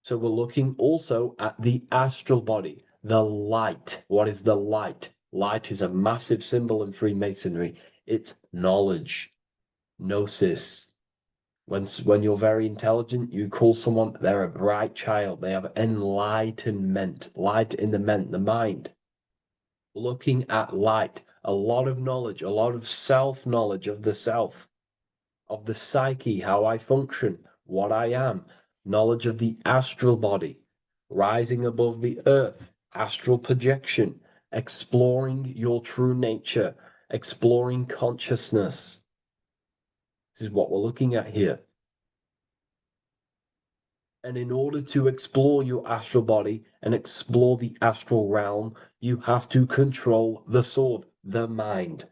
So we're looking also at the astral body, the light. What is the light? Light is a massive symbol in Freemasonry. It's knowledge, gnosis. When you're very intelligent, you call someone, they're a bright child. They have enlightenment, light in the mind. Looking at light, a lot of knowledge, a lot of self-knowledge of the self, of the psyche, how I function, what I am, knowledge of the astral body, rising above the earth, astral projection, exploring your true nature, exploring consciousness. This is what we're looking at here. And in order to explore your astral body and explore the astral realm, you have to control the sword, the mind.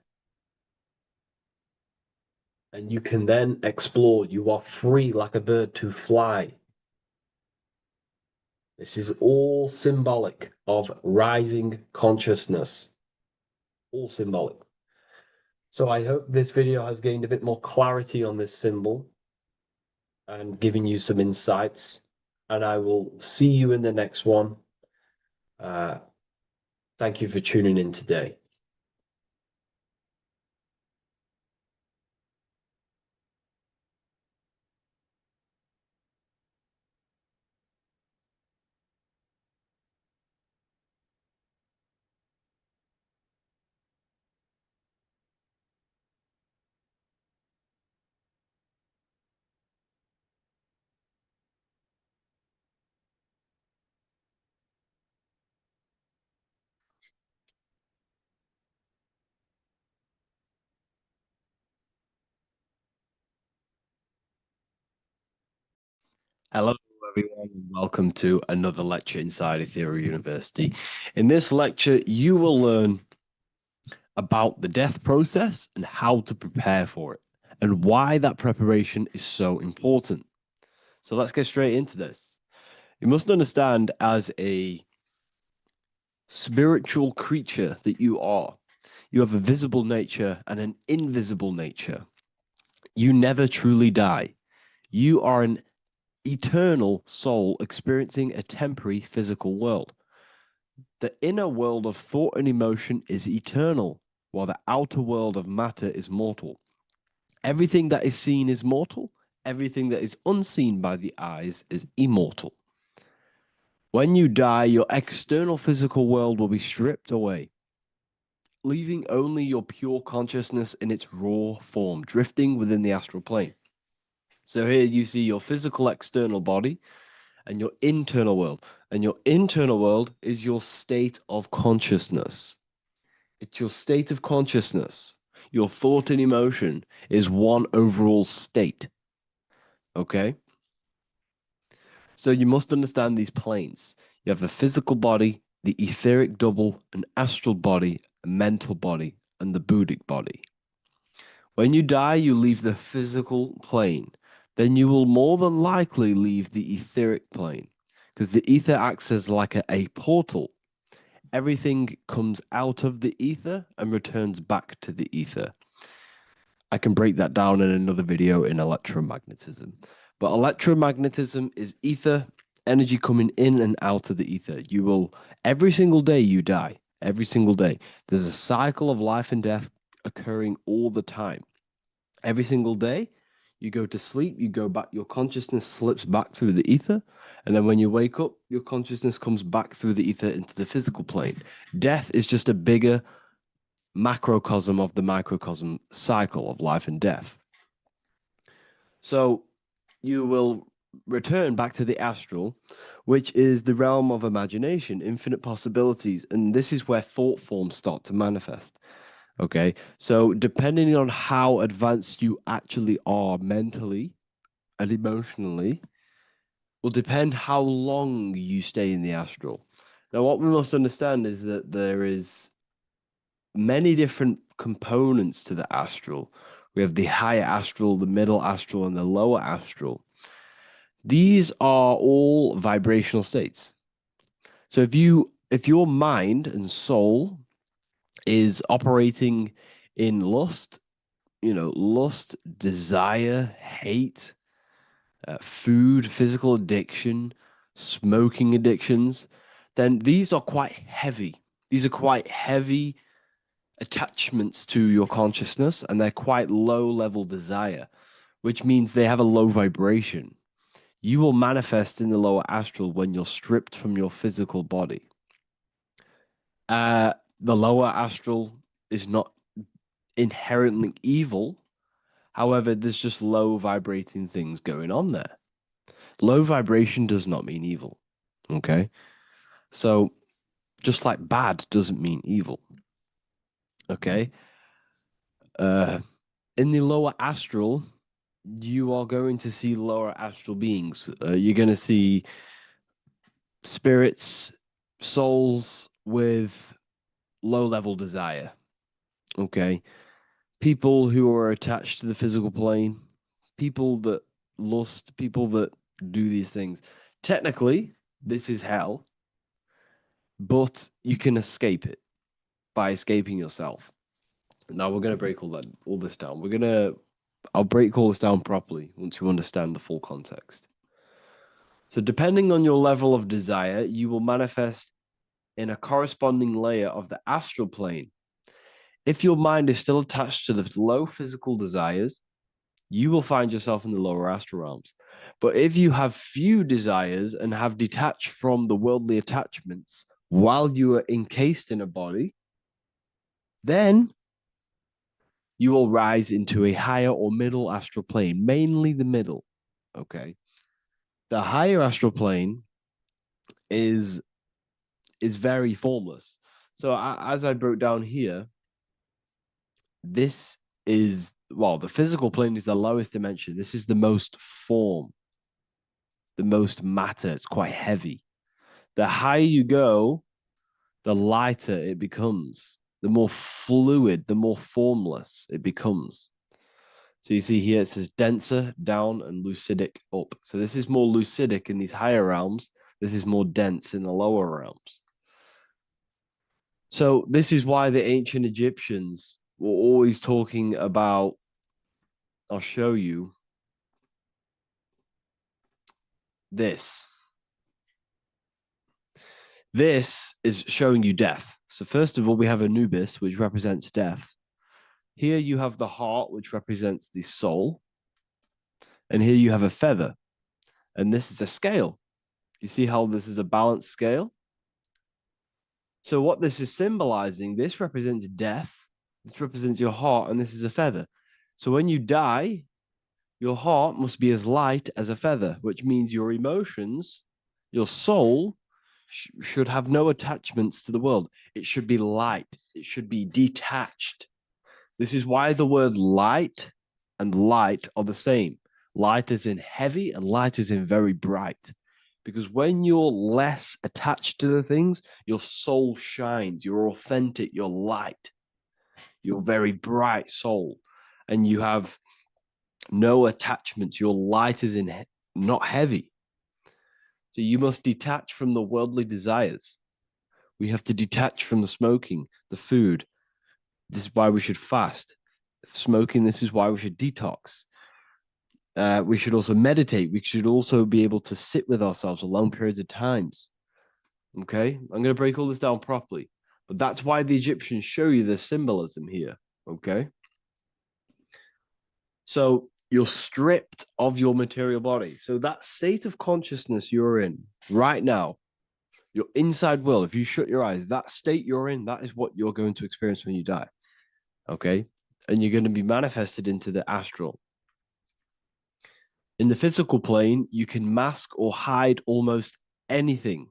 And you can then explore. You are free like a bird to fly. This is all symbolic of rising consciousness. All symbolic. So I hope this video has gained a bit more clarity on this symbol and giving you some insights. And I will see you in the next one. Thank you for tuning in today. Hello, everyone, and welcome to another lecture inside Ethereal University. In this lecture, you will learn about the death process and how to prepare for it, and why that preparation is so important. So let's get straight into this. You must understand, as a spiritual creature that you are, you have a visible nature and an invisible nature. You never truly die. You are an eternal soul experiencing a temporary physical world. The inner world of thought and emotion is eternal, while the outer world of matter is mortal. Everything that is seen is mortal, everything that is unseen by the eyes is immortal. When you die, your external physical world will be stripped away, leaving only your pure consciousness in its raw form, drifting within the astral plane. So here you see your physical external body and your internal world. And your internal world is your state of consciousness. It's your state of consciousness. Your thought and emotion is one overall state. Okay? So you must understand these planes. You have the physical body, the etheric double, an astral body, a mental body, and the Buddhic body. When you die, you leave the physical plane. Then you will more than likely leave the etheric plane, because the ether acts as like a portal. Everything comes out of the ether and returns back to the ether. I can break that down in another video in electromagnetism. But electromagnetism is ether, energy coming in and out of the ether. You will, every single day you die, every single day. There's a cycle of life and death occurring all the time. Every single day, you go to sleep, you go back, your consciousness slips back through the ether. And then when you wake up, your consciousness comes back through the ether into the physical plane. Death is just a bigger macrocosm of the microcosm cycle of life and death. So you will return back to the astral, which is the realm of imagination, infinite possibilities. And this is where thought forms start to manifest. Okay, so depending on how advanced you actually are mentally and emotionally, will depend how long you stay in the astral. Now, what we must understand is that there is many different components to the astral. We have the higher astral, the middle astral, and the lower astral. These are all vibrational states. So if your mind and soul is operating in lust, lust, desire, hate, food, physical addiction, smoking addictions, then these are quite heavy. These are quite heavy attachments to your consciousness, and they're quite low level desire, which means they have a low vibration. You will manifest in the lower astral when you're stripped from your physical body. The lower astral is not inherently evil. However, there's just low vibrating things going on there. Low vibration does not mean evil. Okay. So just like bad doesn't mean evil. Okay. In the lower astral, you are going to see lower astral beings. You're going to see spirits, souls with low level desire. Okay. People who are attached to the physical plane, people that lust, people that do these things. Technically, this is hell, but you can escape it by escaping yourself. Now we're going to break all this down. I'll break all this down properly once you understand the full context. So depending on your level of desire, you will manifest in a corresponding layer of the astral plane. If your mind is still attached to the low physical desires, you will find yourself in the lower astral realms. But if you have few desires and have detached from the worldly attachments while you are encased in a body, then you will rise into a higher or middle astral plane, mainly the middle. Okay. The higher astral plane is very formless. So as I broke down here, this is, well, the physical plane is the lowest dimension. This is the most form. the most matter. It's quite heavy. The higher you go, the lighter it becomes. The more fluid, the more formless it becomes. So you see here it says denser down and lucidic up. So this is more lucidic in these higher realms. This is more dense in the lower realms. So this is why the ancient Egyptians were always talking about, I'll show you this. This is showing you death. So first of all, we have Anubis, which represents death. Here you have the heart, which represents the soul. And here you have a feather. And this is a scale. You see how this is a balanced scale? So what this is symbolizing, this represents death. This represents your heart, and this is a feather. So when you die, your heart must be as light as a feather, which means your emotions, your soul, should have no attachments to the world. It should be light. It should be detached. This is why the word light and light are the same. Light is in heavy and light is in very bright. Because when you're less attached to the things, your soul shines. You're authentic. You're light. You're very bright soul. And you have no attachments. Your light is in not heavy. So you must detach from the worldly desires. We have to detach from the smoking, the food. This is why we should fast. Smoking, this is why we should detox. We should also meditate. We should also be able to sit with ourselves for long periods of times. Okay, I'm going to break all this down properly. But that's why the Egyptians show you the symbolism here. Okay. So you're stripped of your material body. So that state of consciousness you're in right now, your inside world, if you shut your eyes, that state you're in, that is what you're going to experience when you die. Okay. And you're going to be manifested into the astral. In the physical plane, you can mask or hide almost anything.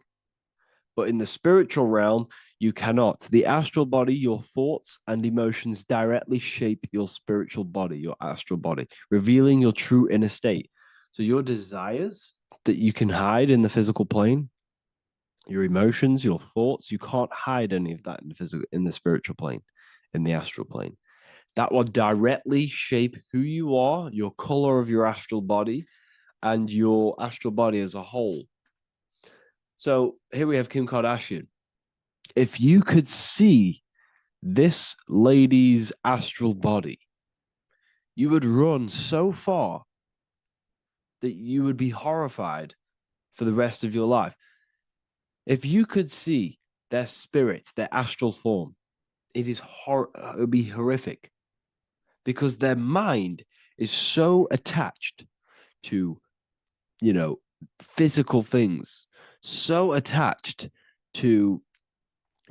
But in the spiritual realm, you cannot. The astral body, your thoughts and emotions directly shape your spiritual body, your astral body, revealing your true inner state. So your desires that you can hide in the physical plane, your emotions, your thoughts, you can't hide any of that in the spiritual plane, in the astral plane. That will directly shape who you are, your color of your astral body, and your astral body as a whole. So here we have Kim Kardashian. If you could see this lady's astral body, you would run so far that you would be horrified for the rest of your life. If you could see their spirit, their astral form, it would be horrific because their mind is so attached to, physical things, so attached to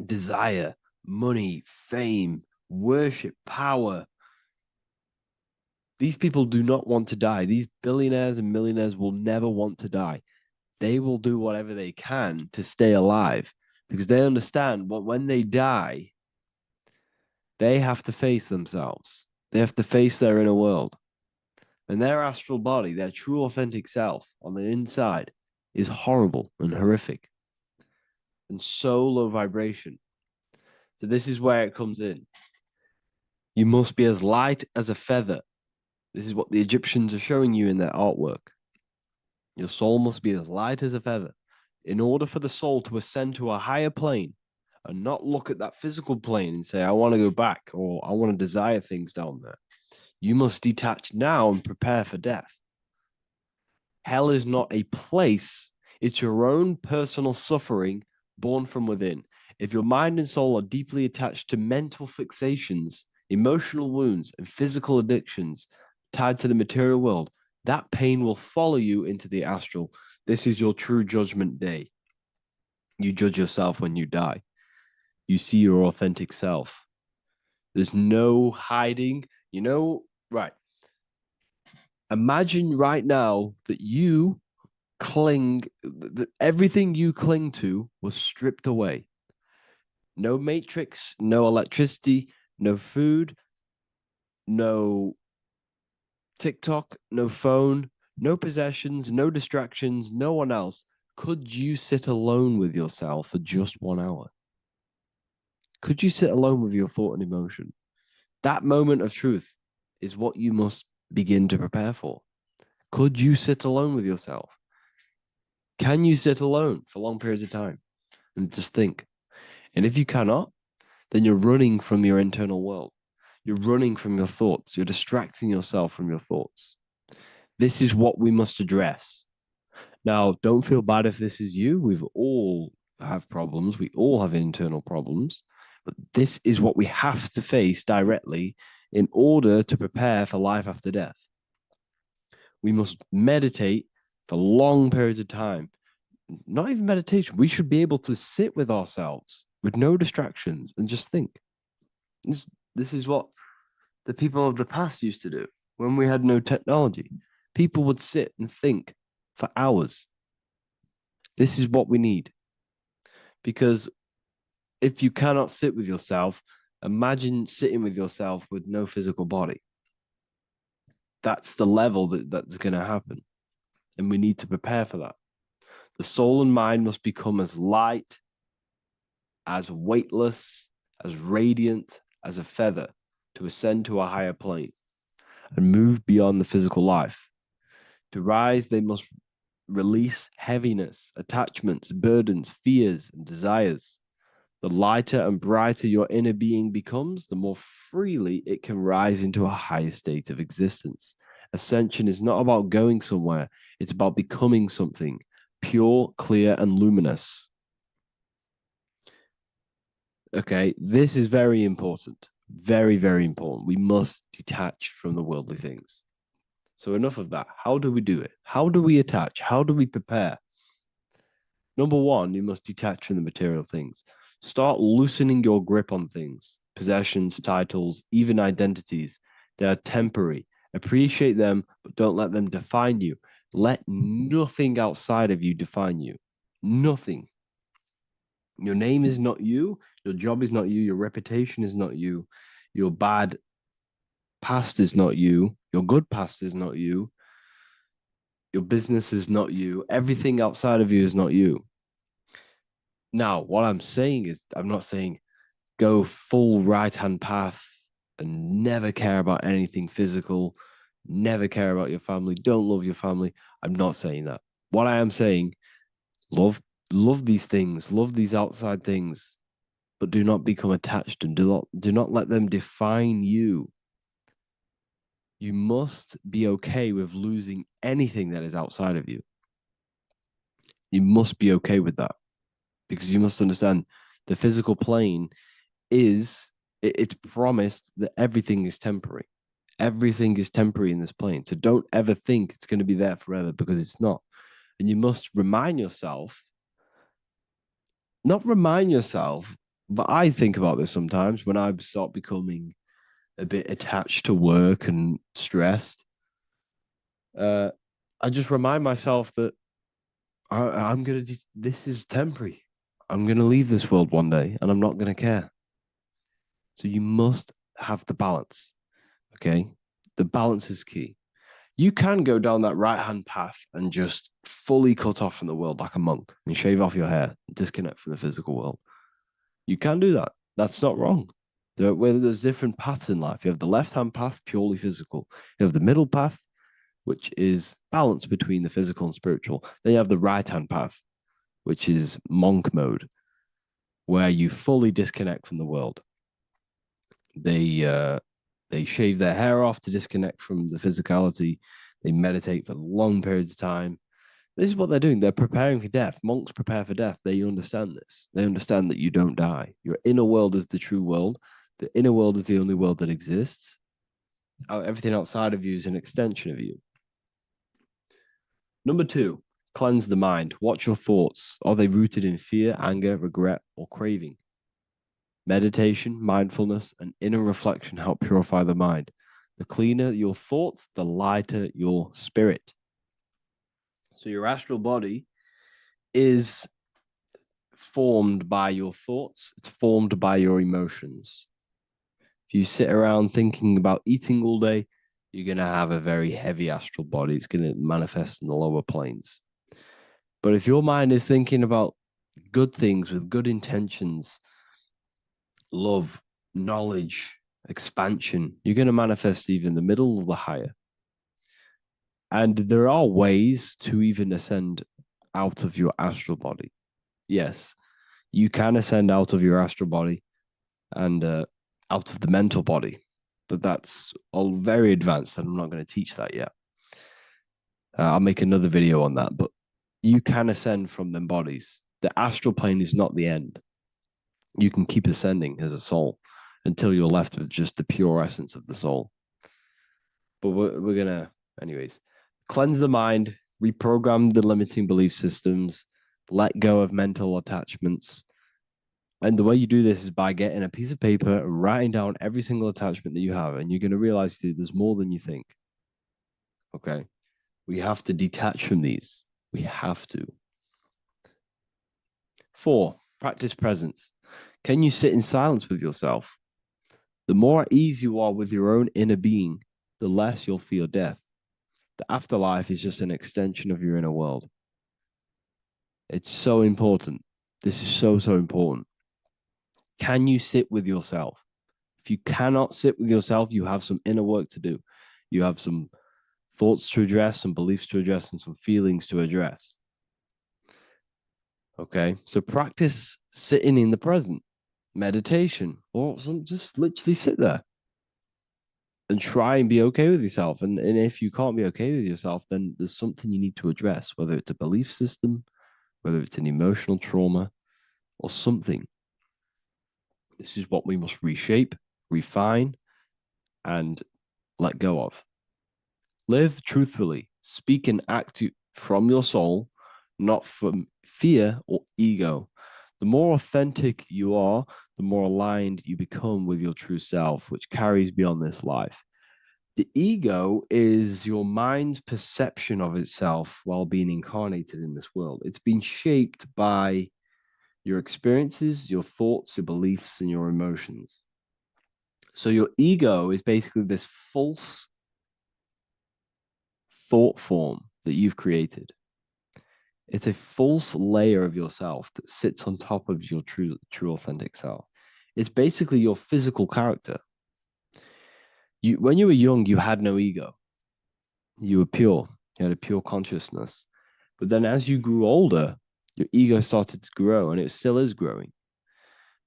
desire, money, fame, worship, power. These people do not want to die. These billionaires and millionaires will never want to die. They will do whatever they can to stay alive because they understand what when they die, they have to face themselves. They have to face their inner world. And their astral body, their true authentic self on the inside is horrible and horrific and so low vibration. So this is where it comes in. You must be as light as a feather. This is what the Egyptians are showing you in their artwork. Your soul must be as light as a feather. In order for the soul to ascend to a higher plane and not look at that physical plane and say, I want to go back or I want to desire things down there, you must detach now and prepare for death. Hell is not a place. It's your own personal suffering born from within. If your mind and soul are deeply attached to mental fixations, emotional wounds, and physical addictions tied to the material world, that pain will follow you into the astral. This is your true judgment day. You judge yourself when you die. You see your authentic self. There's no hiding. Right. Imagine right now that you that everything you cling to was stripped away. No matrix, no electricity, no food, no TikTok, no phone, No possessions, no distractions, no one else. Could you sit alone with yourself for just 1 hour? Could you sit alone with your thought and emotion? That moment of truth is what you must begin to prepare for. Could you sit alone with yourself? Can you sit alone for long periods of time and just think? And if you cannot, then you're running from your internal world. You're running from your thoughts. You're distracting yourself from your thoughts. This is what we must address. Now, don't feel bad if this is you. We've all have problems. We all have internal problems. But this is what we have to face directly in order to prepare for life after death. We must meditate for long periods of time. Not even meditation. We should be able to sit with ourselves with no distractions and just think. This is what the people of the past used to do when we had no technology. People would sit and think for hours. This is what we need. Because if you cannot sit with yourself, imagine sitting with yourself with no physical body. That's the level that's going to happen. And we need to prepare for that. The soul and mind must become as light, as weightless, as radiant as a feather to ascend to a higher plane and move beyond the physical life. To rise, they must release heaviness, attachments, burdens, fears, and desires. The lighter and brighter your inner being becomes, the more freely it can rise into a higher state of existence. Ascension is not about going somewhere, it's about becoming something pure, clear, and luminous. Okay, this is very important. Very, very important. We must detach from the worldly things. So enough of that. How do we do it? How do we attach? How do we prepare? Number one, you must detach from the material things. Start loosening your grip on things, possessions, titles, even identities. They are temporary. Appreciate them, but don't let them define you. Let nothing outside of you define you. Nothing. Your name is not you. Your job is not you. Your reputation is not you. Your bad past is not you. Your good past is not you. Your business is not you. Everything outside of you is not you. Now, what I'm saying is, I'm not saying go full right-hand path and never care about anything physical, never care about your family, don't love your family. I'm not saying that. What I am saying, love these things, love these outside things, but do not become attached and do not let them define you. You must be okay with losing anything that is outside of you. You must be okay with that, because you must understand the physical plane it's promised that everything is temporary. Everything is temporary in this plane. So don't ever think it's going to be there forever, because it's not. And you must remind yourself, not remind yourself, but I think about this sometimes when I start becoming a bit attached to work and stressed. I just remind myself that I'm going to, this is temporary. I'm going to leave this world one day and I'm not going to care. So you must have the balance. Okay. The balance is key. You can go down that right hand path and just fully cut off from the world like a monk and shave off your hair, disconnect from the physical world. You can do that. That's not wrong. There's different paths in life. You have the left hand path, purely physical. You have the middle path, which is balance between the physical and spiritual. Then you have the right hand path, which is monk mode, where you fully disconnect from the world. They shave their hair off to disconnect from the physicality. They meditate for long periods of time. This is what they're doing. They're preparing for death. Monks prepare for death. They understand this. They understand that you don't die. Your inner world is the true world. The inner world is the only world that exists. Everything outside of you is an extension of you. Number two, cleanse the mind. Watch your thoughts. Are they rooted in fear, anger, regret, or craving? Meditation, mindfulness, and inner reflection help purify the mind. The cleaner your thoughts, the lighter your spirit. So your astral body is formed by your thoughts. It's formed by your emotions. If you sit around thinking about eating all day, you're going to have a very heavy astral body. It's going to manifest in the lower planes. But if your mind is thinking about good things with good intentions, love, knowledge, expansion, you're going to manifest even the middle or the higher. And there are ways to even ascend out of your astral body. Yes, you can ascend out of your astral body and out of the mental body, but that's all very advanced, and I'm not going to teach that yet. I'll make another video on that, but you can ascend from them bodies. The astral plane is not the end. You can keep ascending as a soul until you're left with just the pure essence of the soul. But we're going to, anyways, cleanse the mind, reprogram the limiting belief systems, let go of mental attachments. And the way you do this is by getting a piece of paper and writing down every single attachment that you have. And you're going to realize that there's more than you think. Okay. We have to detach from these. We have to. 4, practice presence. Can you sit in silence with yourself? The more at ease you are with your own inner being, the less you'll feel death. The afterlife is just an extension of your inner world. It's so important. This is so, so important. Can you sit with yourself? If you cannot sit with yourself, you have some inner work to do. You have some thoughts to address, some beliefs to address, and some feelings to address. Okay, so practice sitting in the present, meditation, or just literally sit there and try and be okay with yourself. And if you can't be okay with yourself, then there's something you need to address, whether it's a belief system, whether it's an emotional trauma, or something. This is what we must reshape, refine, and let go of. Live truthfully, speak and act from your soul, not from fear or ego. The more authentic you are, the more aligned you become with your true self, which carries beyond this life. The ego is your mind's perception of itself while being incarnated in this world. It's been shaped by your experiences, your thoughts, your beliefs, and your emotions. So your ego is basically this false thought form that you've created. It's a false layer of yourself that sits on top of your true authentic self. It's basically your physical character. When you were young, you had no ego. You were pure. You had a pure consciousness. But then as you grew older, your ego started to grow, and it still is growing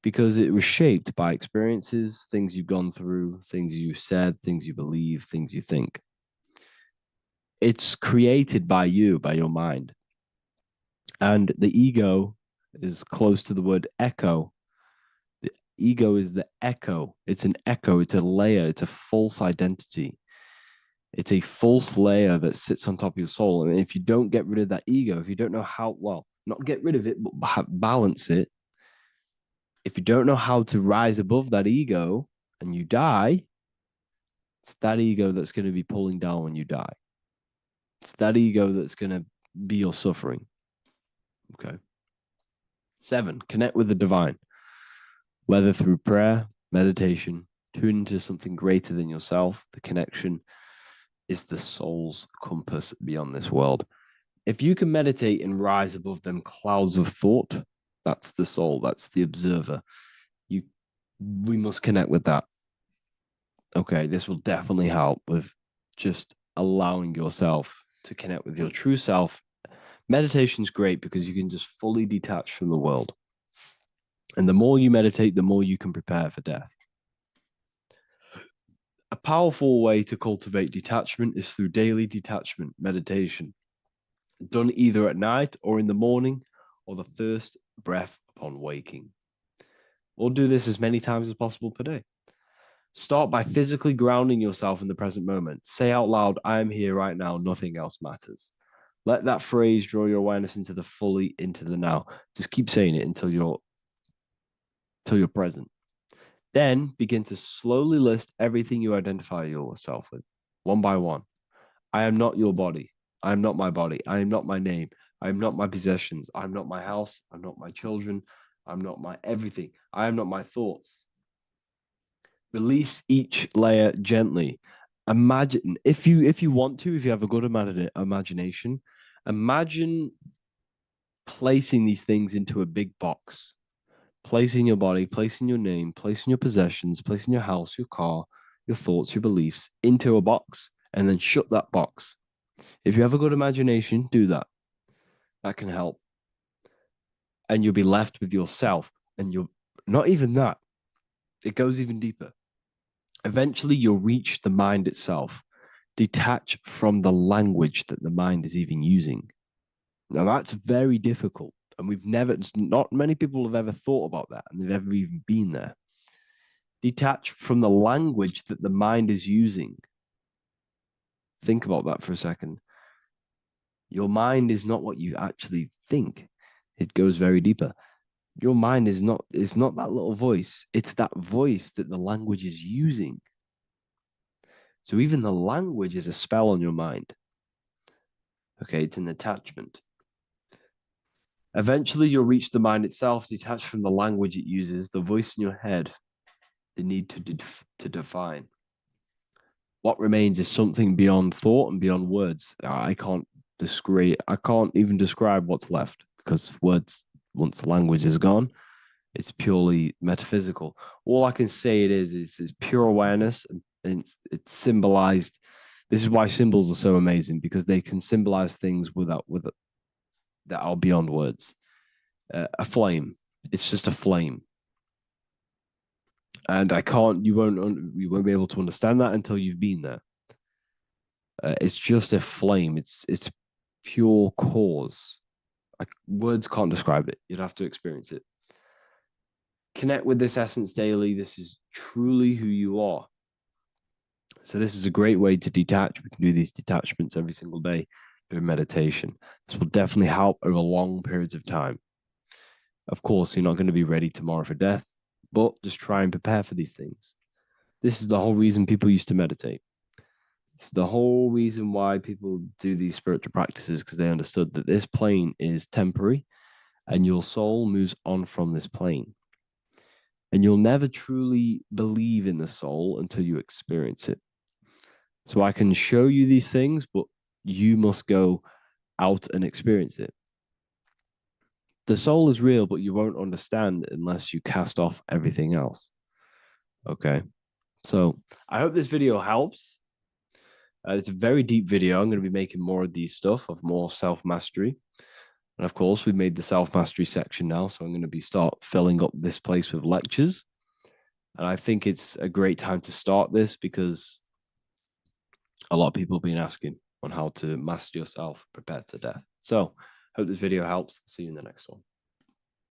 because it was shaped by experiences, things you've gone through, things you said, things you believe, things you think. It's created by you, by your mind. And the ego is close to the word echo. The ego is the echo. It's an echo. It's a layer. It's a false identity. It's a false layer that sits on top of your soul. And if you don't get rid of that ego, if you don't know how, well, not get rid of it, but balance it. If you don't know how to rise above that ego and you die, it's that ego that's going to be pulling down when you die. It's that ego that's going to be your suffering. Okay. 7, connect with the divine, whether through prayer, meditation, tune into something greater than yourself. The connection is the soul's compass beyond this world. If you can meditate and rise above them clouds of thought, that's the soul, that's the observer. We must connect with that. Okay, this will definitely help with just allowing yourself to connect with your true self. Meditation's great because you can just fully detach from the world. And the more you meditate, the more you can prepare for death. A powerful way to cultivate detachment is through daily detachment meditation, done either at night or in the morning or the first breath upon waking. Or do this as many times as possible per day. Start by physically grounding yourself in the present moment. Say out loud, I am here right now, nothing else matters. Let that phrase draw your awareness into the now. Just keep saying it until you're present. Then begin to slowly list everything you identify yourself with, one by one. I am not your body. I am not my body. I am not my name. I am not my possessions. I am not my house. I'm not my children. I'm not my everything. I am not my thoughts. Release each layer gently imagine if you want to, if you have a good imagination, imagine placing these things into a big box, placing your body, placing your name, placing your possessions, placing your house, your car, your thoughts, your beliefs into a box, and then shut that box. If you have a good imagination, do that. That can help. And you'll be left with yourself. And you're not even that. It goes even deeper. Eventually, you'll reach the mind itself, detach from the language that the mind is even using. Now, that's very difficult. And not many people have ever thought about that, and they've ever even been there. Detach from the language that the mind is using. Think about that for a second. Your mind is not what you actually think. It goes very deeper. Your mind is not that little voice. It's that voice that the language is using. So even the language is a spell on your mind. Okay, it's an attachment. Eventually, you'll reach the mind itself, detached from the language it uses, the voice in your head, the need to define. What remains is something beyond thought and beyond words. I can't even describe what's left, because words, once the language is gone, it's purely metaphysical. All I can say it is pure awareness, and it's symbolized. This is why symbols are so amazing, because they can symbolize things that are beyond words. A flame, it's just a flame, and you won't be able to understand that until you've been there. It's just a flame. It's pure cause. Words can't describe it. You'd have to experience it. Connect with this essence daily. This is truly who you are. So this is a great way to detach. We can do these detachments every single day during meditation. This will definitely help over long periods of time. Of course, you're not going to be ready tomorrow for death, but just try and prepare for these things. This is the whole reason people used to meditate. It's the whole reason why people do these spiritual practices, because they understood that this plane is temporary and your soul moves on from this plane. And you'll never truly believe in the soul until you experience it. So I can show you these things, but you must go out and experience it. The soul is real, but you won't understand unless you cast off everything else. Okay. So I hope this video helps. It's a very deep video. I'm going to be making more of these stuff, of more self-mastery. And of course, we've made the self-mastery section now. So I'm going to start filling up this place with lectures. And I think it's a great time to start this, because a lot of people have been asking on how to master yourself, prepare to death. So hope this video helps. See you in the next one.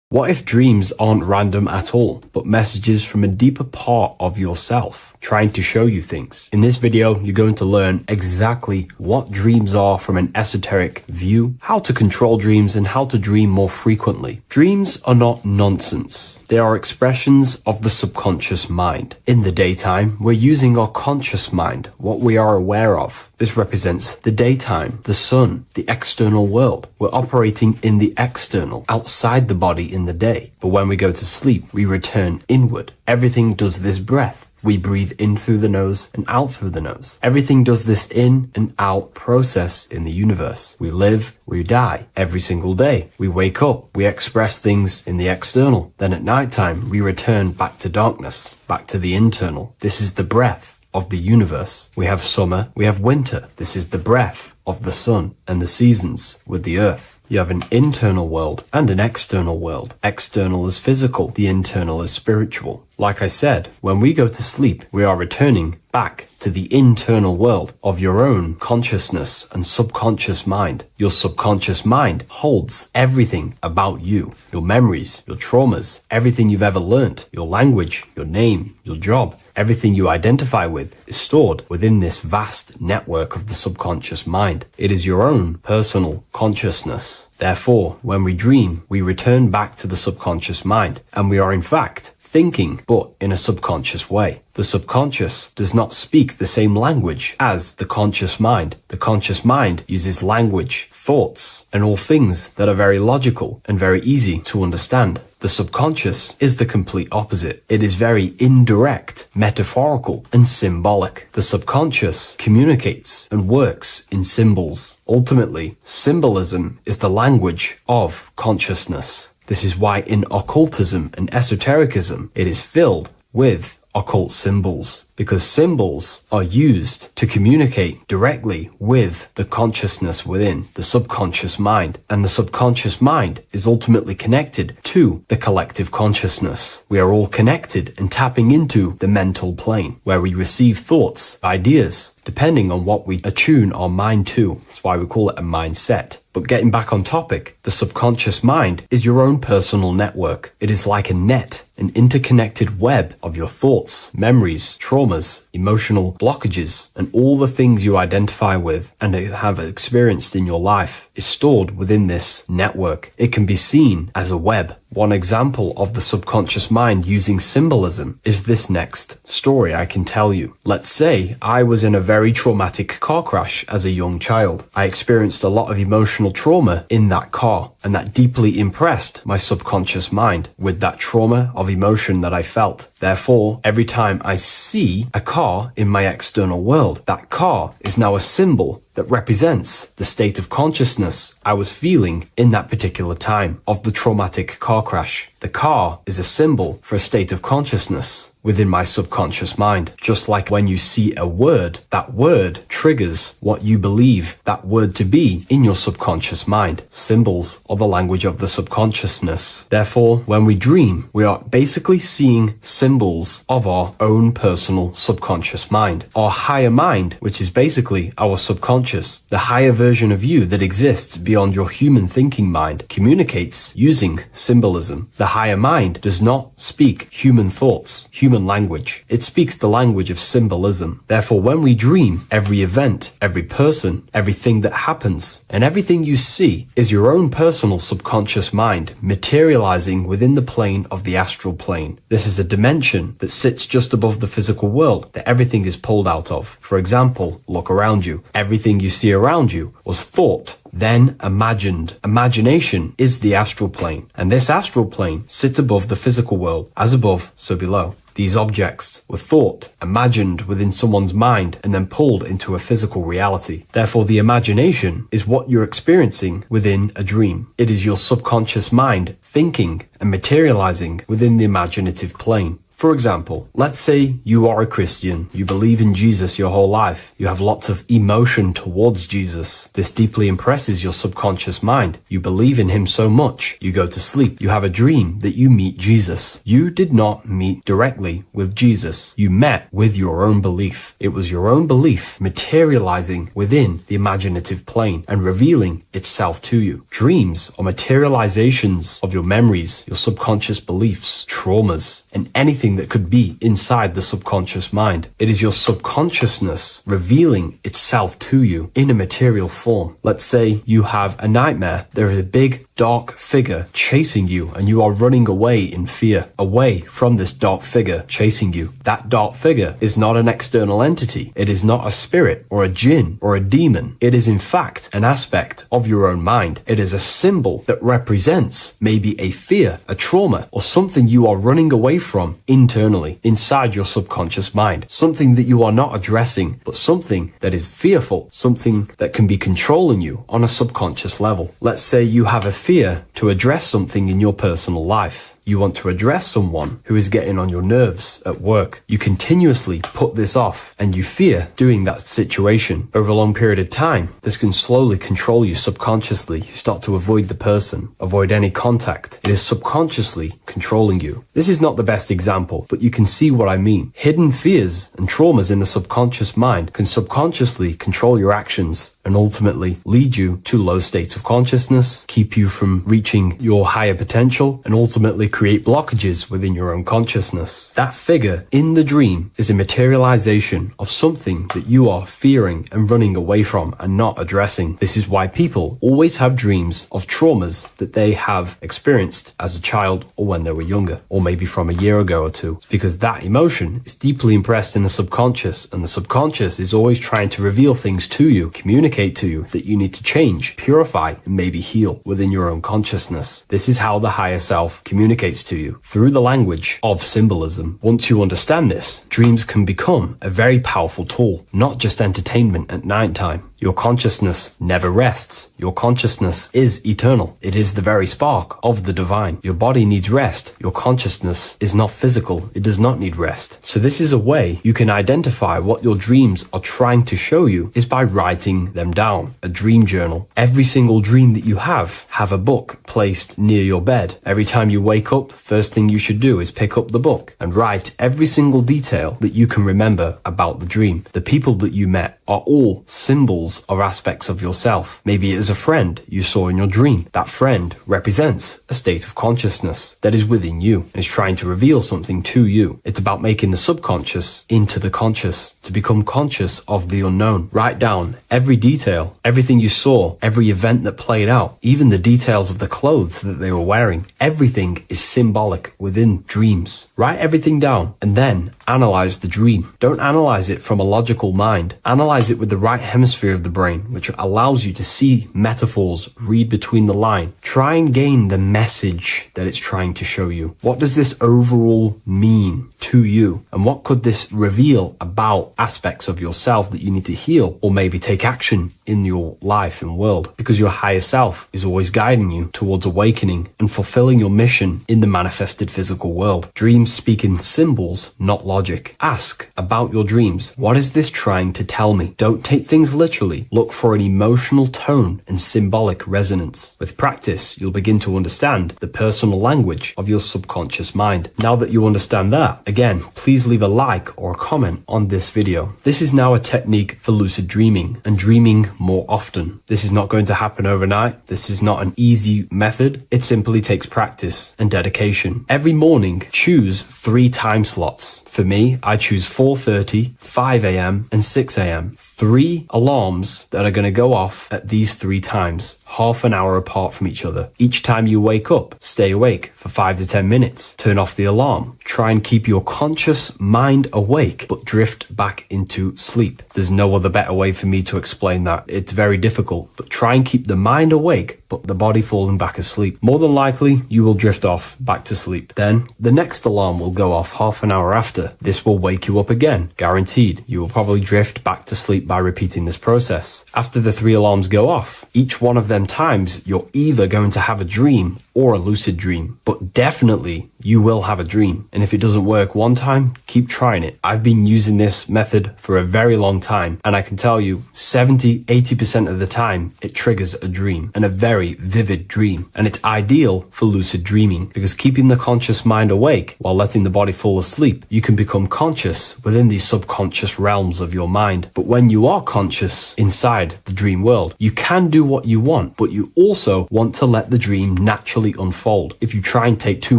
What if dreams aren't random at all, but messages from a deeper part of yourself, trying to show you things? In this video, you're going to learn exactly what dreams are from an esoteric view, how to control dreams, and how to dream more frequently. Dreams are not nonsense. They are expressions of the subconscious mind. In the daytime, we're using our conscious mind, what we are aware of. This represents the daytime, the sun, the external world. We're operating in the external, outside the body in the day. But when we go to sleep, we return inward. Everything does this breath. We breathe in through the nose and out through the nose. Everything does this in and out process in the universe. We live, we die every single day. We wake up, we express things in the external. Then at nighttime, we return back to darkness, back to the internal. This is the breath of the universe. We have summer, we have winter. This is the breath of the sun and the seasons with the earth. You have an internal world and an external world. External is physical, the internal is spiritual. Like I said, when we go to sleep, we are returning back to the internal world of your own consciousness and subconscious mind. Your subconscious mind holds everything about you, your memories, your traumas, everything you've ever learnt, your language, your name, your job, everything you identify with is stored within this vast network of the subconscious mind. It is your own personal consciousness. Therefore, when we dream, we return back to the subconscious mind, and we are in fact thinking, but in a subconscious way. The subconscious does not speak the same language as the conscious mind. The conscious mind uses language, thoughts, and all things that are very logical and very easy to understand. The subconscious is the complete opposite. It is very indirect, metaphorical, and symbolic. The subconscious communicates and works in symbols. Ultimately, symbolism is the language of consciousness. This is why in occultism and esotericism, it is filled with occult symbols, because symbols are used to communicate directly with the consciousness within, the subconscious mind. And the subconscious mind is ultimately connected to the collective consciousness. We are all connected and tapping into the mental plane, where we receive thoughts, ideas, depending on what we attune our mind to. That's why we call it a mindset. But getting back on topic, the subconscious mind is your own personal network. It is like a net, an interconnected web of your thoughts, memories, traumas, emotional blockages, and all the things you identify with and have experienced in your life is stored within this network. It can be seen as a web. One example of the subconscious mind using symbolism is this next story I can tell you. Let's say I was in a very traumatic car crash as a young child. I experienced a lot of emotional trauma in that car, and that deeply impressed my subconscious mind with that trauma of emotion that I felt. Therefore, every time I see a car in my external world, that car is now a symbol that represents the state of consciousness I was feeling in that particular time of the traumatic car crash. The car is a symbol for a state of consciousness within my subconscious mind. Just like when you see a word, that word triggers what you believe that word to be in your subconscious mind. Symbols are the language of the subconsciousness. Therefore, when we dream, we are basically seeing symbols of our own personal subconscious mind. Our higher mind, which is basically our subconscious, the higher version of you that exists beyond your human thinking mind, communicates using symbolism. The higher mind does not speak human thoughts, human language. It speaks the language of symbolism. Therefore, when we dream, every event, every person, everything that happens, and everything you see is your own personal subconscious mind materializing within the plane of the astral plane. This is a dimension that sits just above the physical world that everything is pulled out of. For example, look around you. Everything you see around you was thought, then imagined. Imagination is the astral plane, and this astral plane sits above the physical world. As above, so below. These objects were thought, imagined within someone's mind, and then pulled into a physical reality. Therefore, the imagination is what you're experiencing within a dream. It is your subconscious mind thinking and materializing within the imaginative plane. For example, let's say you are a Christian, you believe in Jesus your whole life, you have lots of emotion towards Jesus. This deeply impresses your subconscious mind. You believe in him so much, you go to sleep, you have a dream that you meet Jesus. You did not meet directly with Jesus. You met with your own belief. It was your own belief materializing within the imaginative plane and revealing itself to you. Dreams are materializations of your memories, your subconscious beliefs, traumas, and anything that could be inside the subconscious mind. It is your subconsciousness revealing itself to you in a material form. Let's say you have a nightmare. There is a big dark figure chasing you and you are running away in fear, away from this dark figure chasing you. That dark figure is not an external entity. It is not a spirit or a jinn or a demon. It is in fact an aspect of your own mind. It is a symbol that represents maybe a fear, a trauma, or something you are running away from internally, inside your subconscious mind. Something that you are not addressing, but something that is fearful, something that can be controlling you on a subconscious level. Let's say you have a fear to address something in your personal life. You want to address someone who is getting on your nerves at work. You continuously put this off and you fear doing that situation. Over a long period of time, this can slowly control you subconsciously. You start to avoid the person, avoid any contact. It is subconsciously controlling you. This is not the best example, but you can see what I mean. Hidden fears and traumas in the subconscious mind can subconsciously control your actions and ultimately lead you to low states of consciousness, keep you from reaching your higher potential, and ultimately create blockages within your own consciousness. That figure in the dream is a materialization of something that you are fearing and running away from and not addressing. This is why people always have dreams of traumas that they have experienced as a child or when they were younger, or maybe from a year ago or two. It's because that emotion is deeply impressed in the subconscious, and the subconscious is always trying to reveal things to you, communicate communicate to you that you need to change, purify, and maybe heal within your own consciousness. This is how the higher self communicates to you, through the language of symbolism. Once you understand this, dreams can become a very powerful tool, not just entertainment at nighttime. Your consciousness never rests. Your consciousness is eternal. It is the very spark of the divine. Your body needs rest. Your consciousness is not physical. It does not need rest. So this is a way you can identify what your dreams are trying to show you, is by writing them down. A dream journal. Every single dream that you have a book placed near your bed. Every time you wake up, first thing you should do is pick up the book and write every single detail that you can remember about the dream. The people that you met are all symbols or aspects of yourself. Maybe it is a friend you saw in your dream. That friend represents a state of consciousness that is within you and is trying to reveal something to you. It's about making the subconscious into the conscious, to become conscious of the unknown. Write down every detail, everything you saw, every event that played out, even the details of the clothes that they were wearing. Everything is symbolic within dreams. Write everything down and then analyze the dream. Don't analyze it from a logical mind. Analyze it with the right hemisphere of the brain, which allows you to see metaphors, read between the line. Try and gain the message that it's trying to show you. What does this overall mean to you? And what could this reveal about aspects of yourself that you need to heal or maybe take action in your life and world? Because your higher self is always guiding you towards awakening and fulfilling your mission in the manifested physical world. Dreams speak in symbols, not logic. Ask about your dreams. What is this trying to tell me? Don't take things literally. Look for an emotional tone and symbolic resonance. With practice, you'll begin to understand the personal language of your subconscious mind. Now that you understand that, again, please leave a like or a comment on this video. This is now a technique for lucid dreaming and dreaming more often. This is not going to happen overnight. This is not an easy method. It simply takes practice and dedication. Every morning, choose 3 time slots. For me, I choose 4:30, 5 a.m. and 6 a.m. 3 alarms that are going to go off at these 3 times, half an hour apart from each other. Each time you wake up, stay awake for 5 to 10 minutes. Turn off the alarm. Try and keep your conscious mind awake, but drift back into sleep. There's no other better way for me to explain that. It's very difficult, but try and keep the mind awake, but the body falling back asleep. More than likely, you will drift off back to sleep. Then the next alarm will go off half an hour after. This will wake you up again, guaranteed. You will probably drift back to sleep by repeating this process. After the 3 alarms go off, each one of them times, you're either going to have a dream or a lucid dream, but definitely you will have a dream. And if it doesn't work one time, keep trying it. I've been using this method for a very long time, and I can tell you 70-80% of the time it triggers a dream, and a very vivid dream. And it's ideal for lucid dreaming because keeping the conscious mind awake while letting the body fall asleep, you can become conscious within these subconscious realms of your mind. But when you are conscious inside the dream world, you can do what you want, but you also want to let the dream naturally unfold. If you try and take too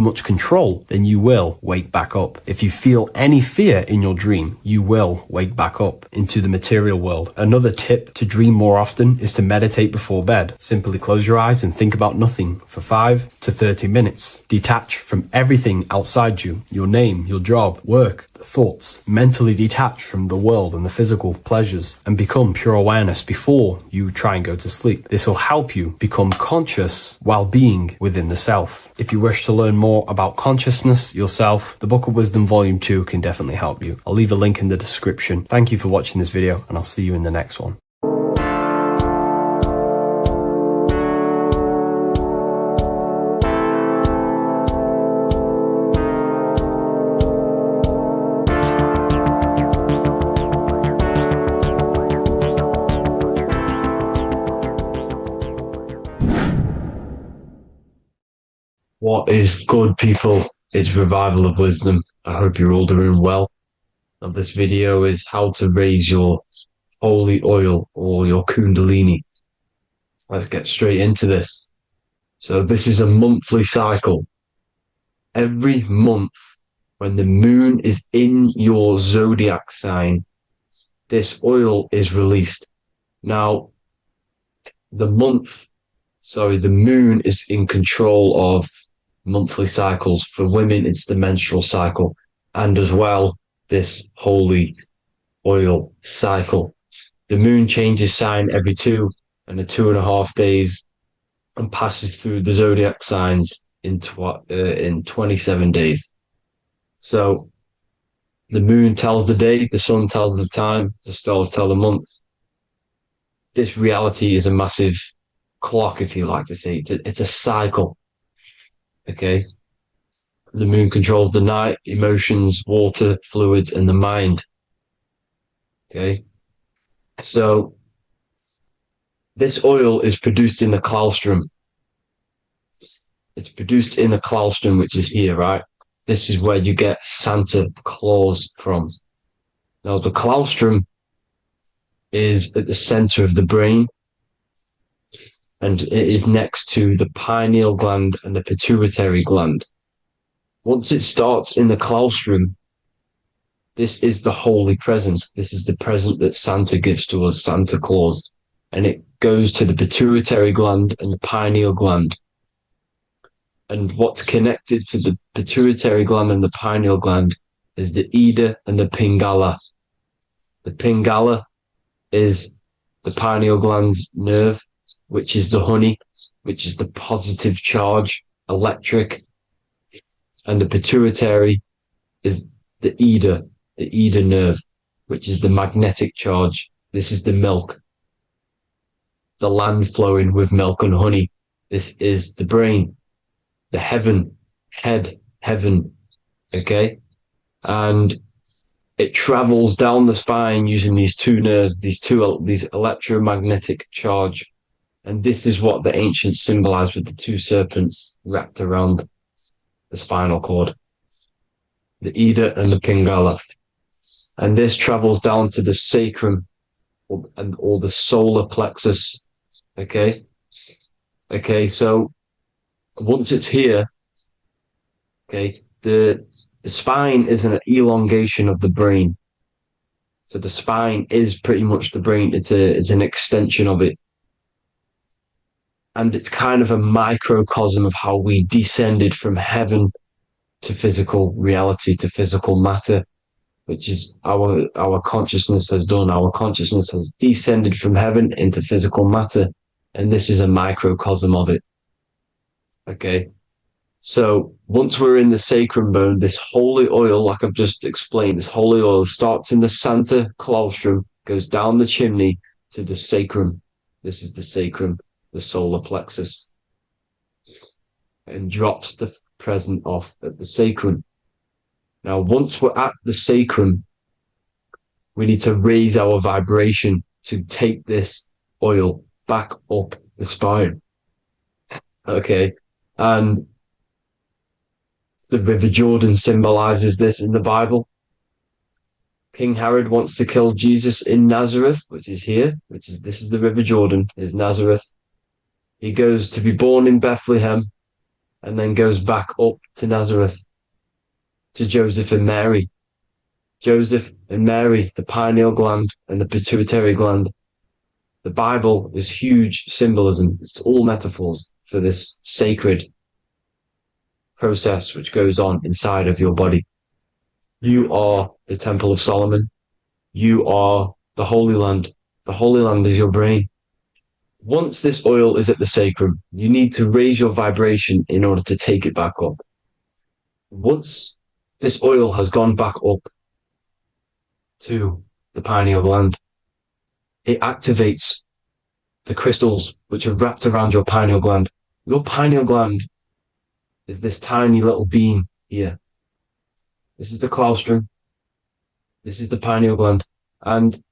much control, then you will wake back up. If you feel any fear in your dream, you will wake back up into the material world. Another tip to dream more often is to meditate before bed. Simply close your eyes and think about nothing for 5 to 30 minutes. Detach from everything outside you, your name, your job, work, thoughts. Mentally detach from the world and the physical pleasures and become pure awareness before you try and go to sleep. This will help you become conscious while being within the self. If you wish to learn more about consciousness, yourself, the Book of Wisdom Volume 2 can definitely help you. I'll leave a link in the description. Thank you for watching this video, and I'll see you in the next one. What is good, people? It's Revival of Wisdom. I hope you're all doing well. And this video is how to raise your holy oil or your kundalini. Let's get straight into this. So this is a monthly cycle. Every month, when the moon is in your zodiac sign, this oil is released. Now, the moon is in control of monthly cycles. For women, it's the menstrual cycle, and as well, this holy oil cycle. The moon changes sign every 2.5 days and passes through the zodiac signs in 27 days. So the moon tells the day, the sun tells the time, the stars tell the month. This reality is a massive clock, if you like to say. It's a cycle. Okay. The moon controls the night, emotions, water, fluids, and the mind. Okay. So this oil is produced in the claustrum. It's produced in the claustrum, which is here, right? This is where you get Santa Claus from. Now, the claustrum is at the center of the brain, and it is next to the pineal gland and the pituitary gland. Once it starts in the claustrum, this is the holy present. This is the present that Santa gives to us, Santa Claus. And it goes to the pituitary gland and the pineal gland. And what's connected to the pituitary gland and the pineal gland is the Ida and the Pingala. The Pingala is the pineal gland's nerve, which is the honey, which is the positive charge, electric. And the pituitary is the Ida nerve, which is the magnetic charge. This is the milk, the land flowing with milk and honey. This is the brain, the heaven, heaven, okay? And it travels down the spine using these two nerves, these electromagnetic charge. And this is what the ancients symbolized with the two serpents wrapped around the spinal cord, the Ida and the Pingala. And this travels down to the sacrum or the solar plexus. Okay. So once it's here, okay, the spine is an elongation of the brain. So the spine is pretty much the brain. It's an extension of it. And it's kind of a microcosm of how we descended from heaven to physical reality, to physical matter, which is our consciousness has done. Our consciousness has descended from heaven into physical matter. And this is a microcosm of it. Okay. So once we're in the sacrum bone, this holy oil, like I've just explained, this holy oil starts in the Santa Claustrum, goes down the chimney to the sacrum. This is the sacrum, the solar plexus, and drops the present off at the sacrum. Now, once we're at the sacrum, we need to raise our vibration to take this oil back up the spine. Okay. And the River Jordan symbolizes this in the Bible. King Herod wants to kill Jesus in Nazareth, which is here, this is the River Jordan, is Nazareth. He goes to be born in Bethlehem and then goes back up to Nazareth to Joseph and Mary. Joseph and Mary, the pineal gland and the pituitary gland. The Bible is huge symbolism. It's all metaphors for this sacred process which goes on inside of your body. You are the Temple of Solomon. You are the Holy Land. The Holy Land is your brain. Once this oil is at the sacrum, you need to raise your vibration in order to take it back up. Once this oil has gone back up to the pineal gland, it activates the crystals which are wrapped around your pineal gland. Your pineal gland is this tiny little bean here. This is the claustrum. This is the pineal gland. And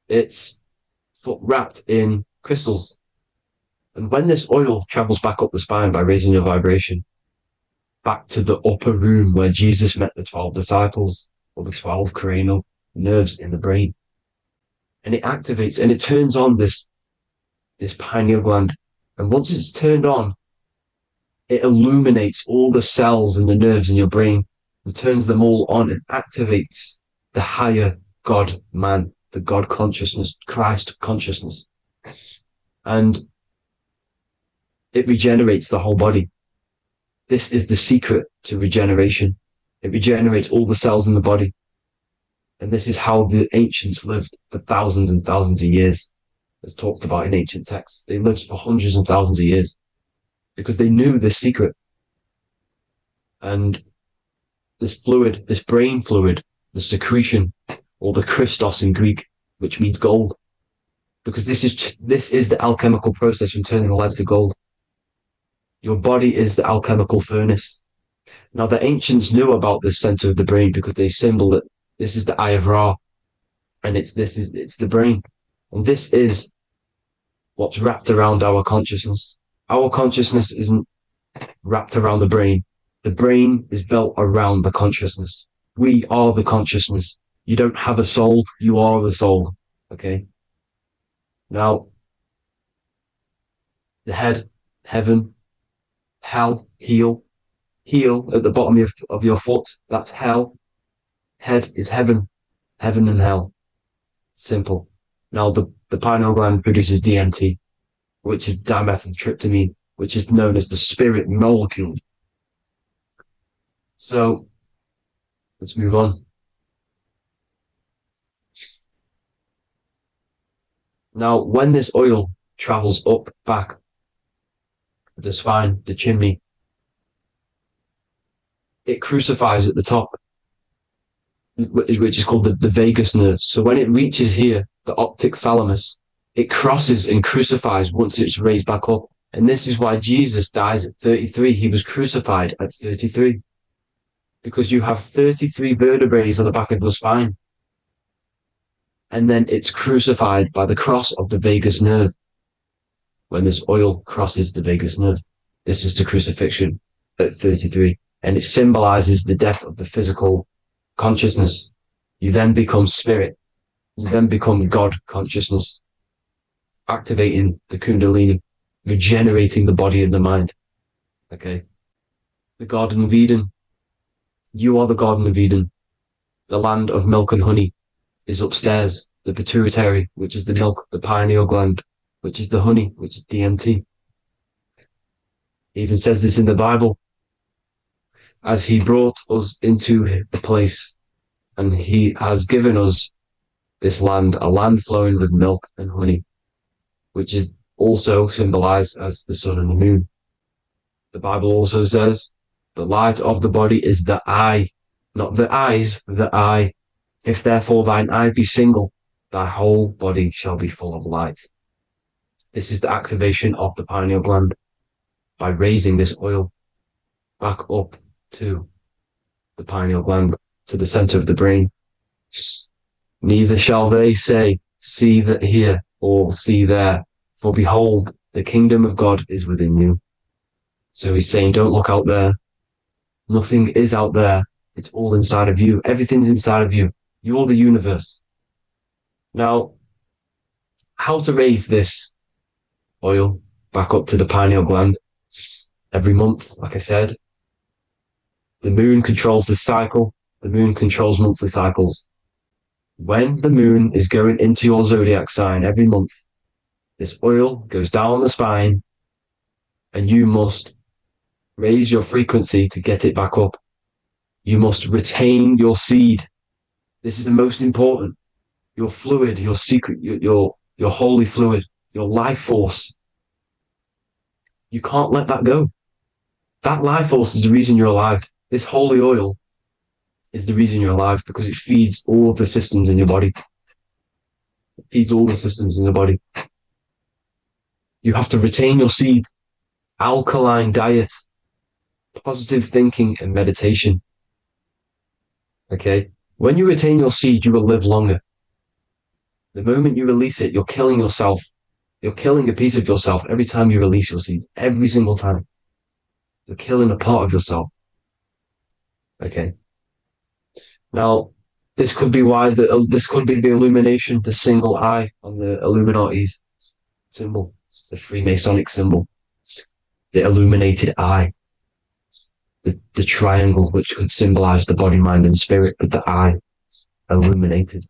it's wrapped in crystals. And when this oil travels back up the spine by raising your vibration, back to the upper room where Jesus met the 12 disciples, or the 12 cranial nerves in the brain, and it activates and it turns on this pineal gland. And once it's turned on, it illuminates all the cells and the nerves in your brain and turns them all on and activates the higher God man, the God consciousness, Christ consciousness. And it regenerates the whole body. This is the secret to regeneration. It regenerates all the cells in the body. And this is how the ancients lived for thousands and thousands of years, as talked about in ancient texts. They lived for hundreds and thousands of years because they knew this secret. And this fluid, this brain fluid, the secretion, or the Christos in Greek, which means gold, because this is the alchemical process from turning lead to gold. Your body is the alchemical furnace. Now, the ancients knew about this center of the brain because they symboled it. This is the eye of Ra, and it's the brain, and this is what's wrapped around our consciousness. Our consciousness isn't wrapped around the brain. The brain is built around the consciousness. We are the consciousness. You don't have a soul, you are the soul. Okay? Now, the head, heaven, hell, heel at the bottom of your foot, that's hell. Head is heaven and hell. Simple. Now, the pineal gland produces DMT, which is dimethyltryptamine, which is known as the spirit molecule. So, let's move on. Now, when this oil travels up, back, the spine, the chimney, it crucifies at the top, which is called the vagus nerve. So when it reaches here, the optic thalamus, it crosses and crucifies once it's raised back up. And this is why Jesus dies at 33. He was crucified at 33. Because you have 33 vertebrae on the back of the spine. And then it's crucified by the cross of the vagus nerve. When this oil crosses the vagus nerve, this is the crucifixion at 33. And it symbolizes the death of the physical consciousness. You then become spirit. You then become God consciousness, activating the Kundalini, regenerating the body and the mind. Okay. The Garden of Eden. You are the Garden of Eden. The land of milk and honey is upstairs. The pituitary, which is the milk, the pineal gland, which is the honey, which is DMT. It even says this in the Bible. As he brought us into the place, and he has given us this land, a land flowing with milk and honey, which is also symbolized as the sun and the moon. The Bible also says, the light of the body is the eye, not the eyes, the eye. If therefore thine eye be single, thy whole body shall be full of light. This is the activation of the pineal gland by raising this oil back up to the pineal gland, to the center of the brain. Neither shall they say, see that here, or see there, for behold, the kingdom of God is within you. So he's saying, don't look out there. Nothing is out there. It's all inside of you. Everything's inside of you. You're the universe. Now, how to raise this oil back up to the pineal gland? Every month, like I said, the moon controls the cycle. The moon controls monthly cycles. When the moon is going into your zodiac sign every month, this oil goes down the spine and you must raise your frequency to get it back up. You must retain your seed. This is the most important. Your fluid, your secret, your holy fluid, your life force. You can't let that go. That life force is the reason you're alive. This holy oil is the reason you're alive because it feeds all of the systems in your body. It feeds all the systems in your body. You have to retain your seed, alkaline diet, positive thinking and meditation. Okay? When you retain your seed, you will live longer. The moment you release it, you're killing yourself. You're killing a piece of yourself every time you release your seed. Every single time. You're killing a part of yourself. Okay. Now, this could be why this could be the illumination, the single eye on the Illuminati's symbol, the Freemasonic symbol, the illuminated eye, the triangle, which could symbolize the body, mind, and spirit, but the eye illuminated.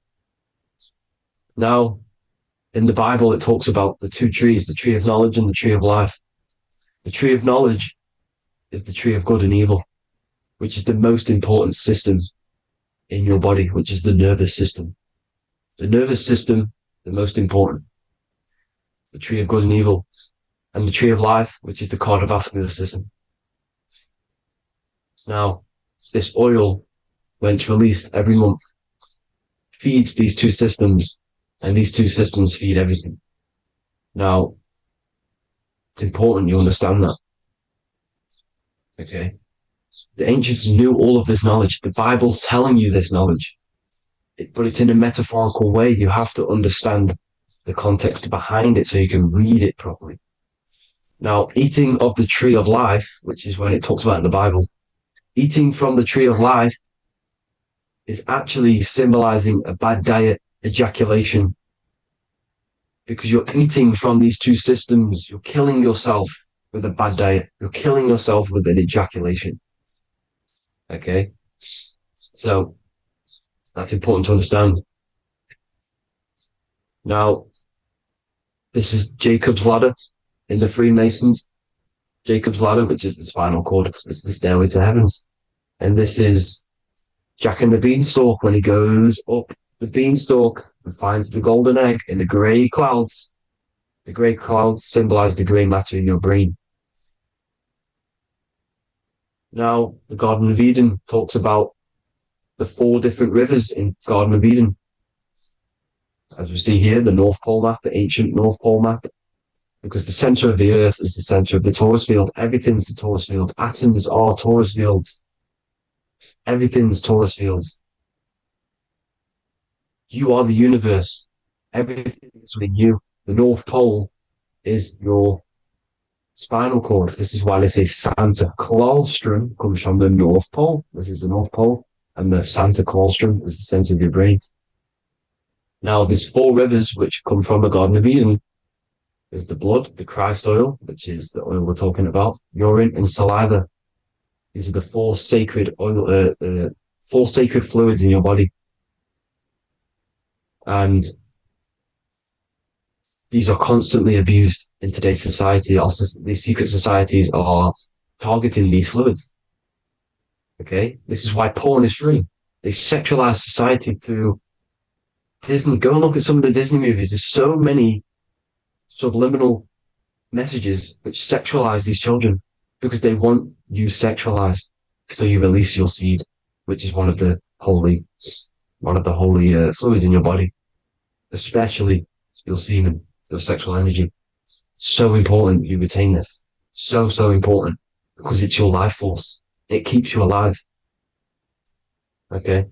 Now, in the Bible, it talks about the two trees, the tree of knowledge and the tree of life. The tree of knowledge is the tree of good and evil, which is the most important system in your body, which is the nervous system. The nervous system, the most important. The tree of good and evil, and the tree of life, which is the cardiovascular system. Now, this oil, when it's released every month, feeds these two systems, and these two systems feed everything. Now, it's important you understand that. Okay? The ancients knew all of this knowledge. The Bible's telling you this knowledge. But it's in a metaphorical way. You have to understand the context behind it so you can read it properly. Now, eating of the tree of life, which is when it talks about in the Bible, eating from the tree of life is actually symbolizing a bad diet, ejaculation, because you're eating from these two systems. You're killing yourself with a bad diet. You're killing yourself with an ejaculation. Okay? So, that's important to understand. Now, this is Jacob's ladder in the Freemasons. Jacob's ladder, which is the spinal cord, it's the stairway to heaven. And this is Jack and the Beanstalk when he goes up the beanstalk and finds the golden egg in the grey clouds. The grey clouds symbolize the grey matter in your brain. Now, the Garden of Eden talks about the 4 different rivers in Garden of Eden. As we see here, the North Pole map, the ancient North Pole map, because the center of the earth is the center of the torus field. Everything's the torus field. Atoms are torus fields. Everything's torus fields. You are the universe. Everything is within you. The North Pole is your spinal cord. This is why they say Santa Claustrum comes from the North Pole. This is the North Pole. And the Santa Claustrum is the center of your brain. Now, there's 4 rivers which come from the Garden of Eden. There's the blood, the Christ oil, which is the oil we're talking about, urine, and saliva. These are the 4 sacred oil, 4 sacred fluids in your body. And these are constantly abused in today's society. Also, these secret societies are targeting these fluids. Okay? This is why porn is free. They sexualize society through Disney. Go and look at some of the Disney movies. There's so many subliminal messages which sexualize these children because they want you sexualized. So you release your seed, which is one of the holy fluids in your body, especially your semen, your sexual energy. So important you retain this. So important because it's your life force. It keeps you alive. Okay.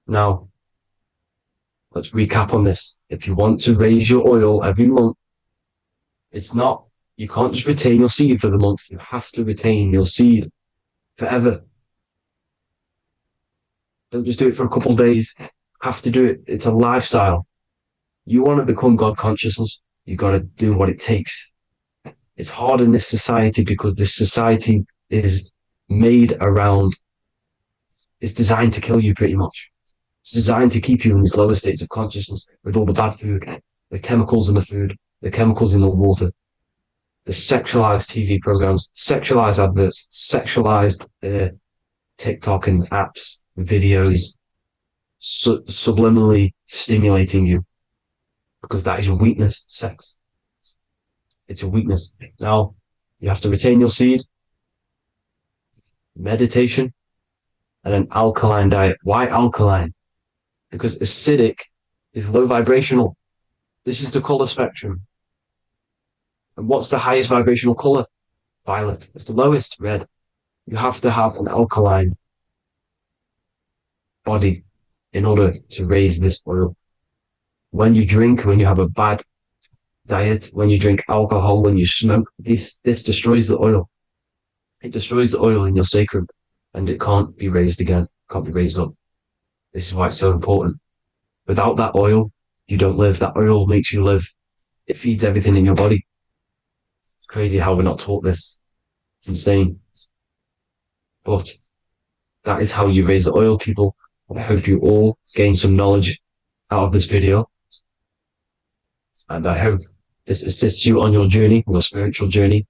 Now, let's recap on this. If you want to raise your oil every month, you can't just retain your seed for the month. You have to retain your seed forever. Don't just do it for a couple of days. You have to do it. It's a lifestyle. You want to become God consciousness, you got to do what it takes. It's hard in this society because this society is made around, it's designed to kill you pretty much. It's designed to keep you in these lower states of consciousness with all the bad food, the chemicals in the food, the chemicals in the water, the sexualized TV programs, sexualized adverts, sexualized TikTok and apps, videos, subliminally stimulating you because that is your weakness, sex. It's your weakness. Now, you have to retain your seed, meditation, and an alkaline diet. Why alkaline? Because acidic is low vibrational. This is the color spectrum. And what's the highest vibrational color? Violet. It's the lowest, red. You have to have an alkaline body in order to raise this oil. When you drink, when you have a bad diet, when you drink alcohol, when you smoke, this destroys the oil. It destroys the oil in your sacrum and it can't be raised again, can't be raised up. This is why it's so important. Without that oil, you don't live. That oil makes you live. It feeds everything in your body. It's crazy how we're not taught this. It's insane. But that is how you raise the oil, people. I hope you all gain some knowledge out of this video. And I hope this assists you on your journey, your spiritual journey.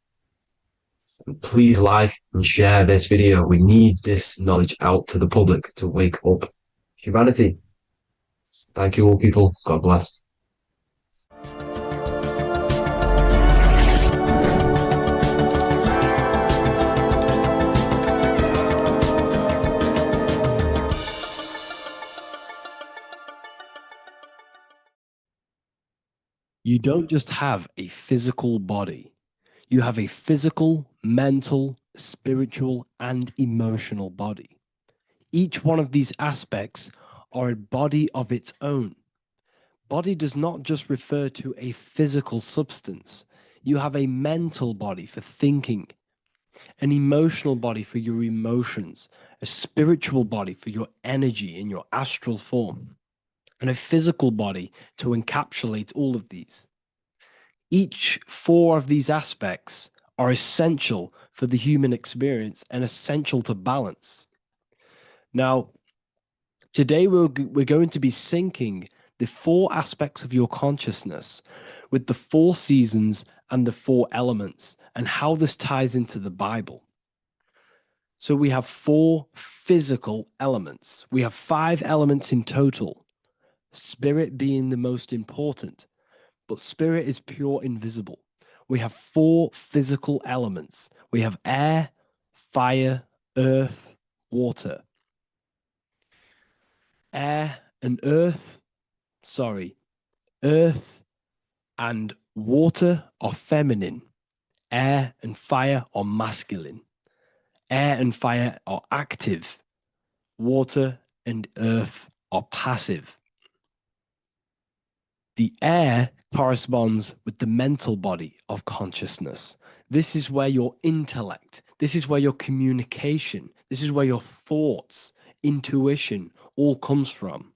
And please like and share this video. We need this knowledge out to the public to wake up humanity. Thank you all, people. God bless. You don't just have a physical body. You have a physical, mental, spiritual, and emotional body. Each one of these aspects are a body of its own. Body does not just refer to a physical substance. You have a mental body for thinking, an emotional body for your emotions, a spiritual body for your energy in your astral form, and a physical body to encapsulate all of these. Each four of these aspects are essential for the human experience and essential to balance. Now, today we're going to be syncing the four aspects of your consciousness with the four seasons and the four elements and how this ties into the Bible. So we have four physical elements. We have 5 elements in total, spirit being the most important, but spirit is pure invisible. We have 4 physical elements. We have air, fire, earth, water. Air and earth, earth and water are feminine. Air and fire are masculine. Air and fire are active. Water and earth are passive. The air corresponds with the mental body of consciousness. This is where your intellect, this is where your communication, this is where your thoughts, intuition all comes from.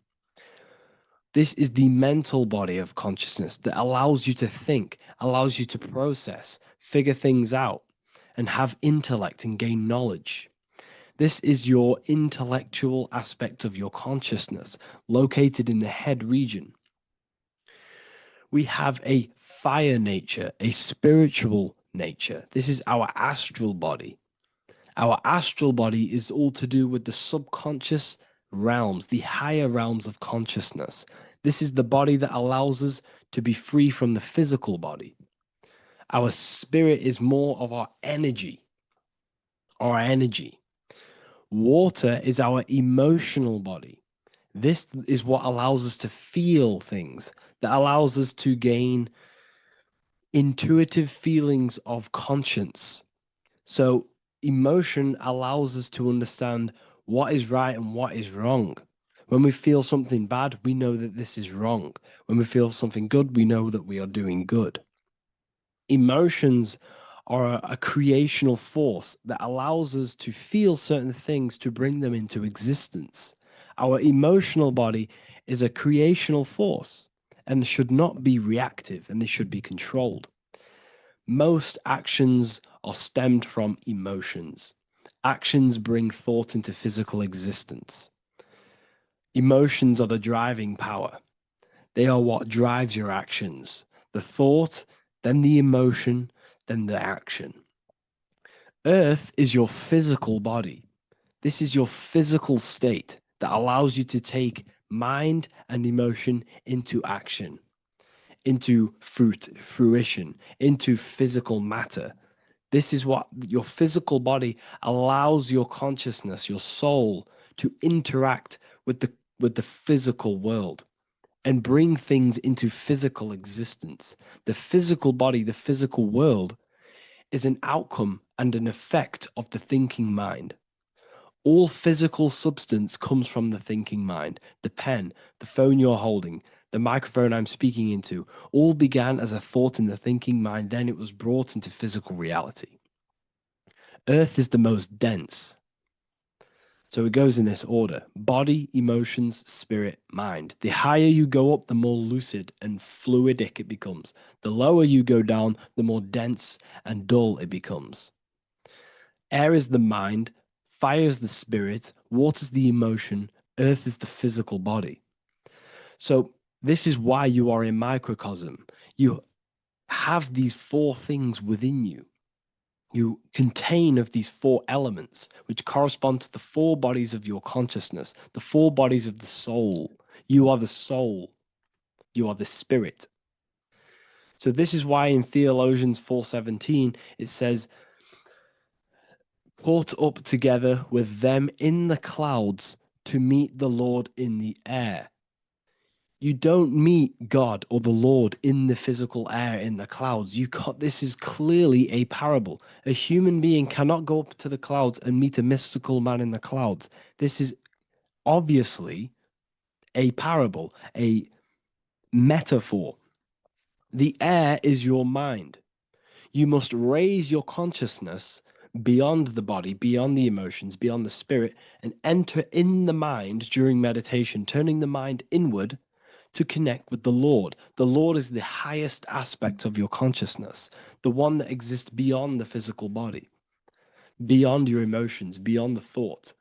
This is the mental body of consciousness that allows you to think, allows you to process, figure things out, and have intellect and gain knowledge. This is your intellectual aspect of your consciousness, located in the head region. We have a fire nature, a spiritual nature. This is our astral body. Our astral body is all to do with the subconscious realms, the higher realms of consciousness. This is the body that allows us to be free from the physical body. Our spirit is more of our energy. Water is our emotional body. This is what allows us to feel things, that allows us to gain intuitive feelings of conscience. So emotion allows us to understand what is right and what is wrong. When we feel something bad, we know that this is wrong. When we feel something good, we know that we are doing good. Emotions are a creational force that allows us to feel certain things to bring them into existence. Our emotional body is a creational force and should not be reactive, and it should be controlled. Most actions are stemmed from emotions. Actions bring thought into physical existence. Emotions are the driving power. They are what drives your actions. The thought, then the emotion, then the action. Earth is your physical body. This is your physical state that allows you to take mind and emotion into action, into fruition, into physical matter. This is what your physical body allows your consciousness, your soul, to interact with the physical world and bring things into physical existence. The physical body, the physical world, is an outcome and an effect of the thinking mind. All physical substance comes from the thinking mind. The pen, the phone you're holding, the microphone I'm speaking into, all began as a thought in the thinking mind, then it was brought into physical reality. Earth is the most dense. So it goes in this order: body, emotions, spirit, mind. The higher you go up, the more lucid and fluidic it becomes. The lower you go down, the more dense and dull it becomes. Air is the mind, fire is the spirit, water is the emotion, earth is the physical body. So this is why you are a microcosm. You have these 4 things within you. You contain of these four elements, which correspond to the four bodies of your consciousness, the four bodies of the soul. You are the soul. You are the spirit. So this is why in Theologians 4:17 it says, "Caught up together with them in the clouds to meet the Lord in the air." You don't meet God or the Lord in the physical air in the clouds. This is clearly a parable. A human being cannot go up to the clouds and meet a mystical man in the clouds. This is obviously a parable, a metaphor. The air is your mind. You must raise your consciousness beyond the body, beyond the emotions, beyond the spirit, and enter in the mind during meditation, turning the mind inward to connect with the Lord. The Lord is the highest aspect of your consciousness, the one that exists beyond the physical body, beyond your emotions, beyond the thought.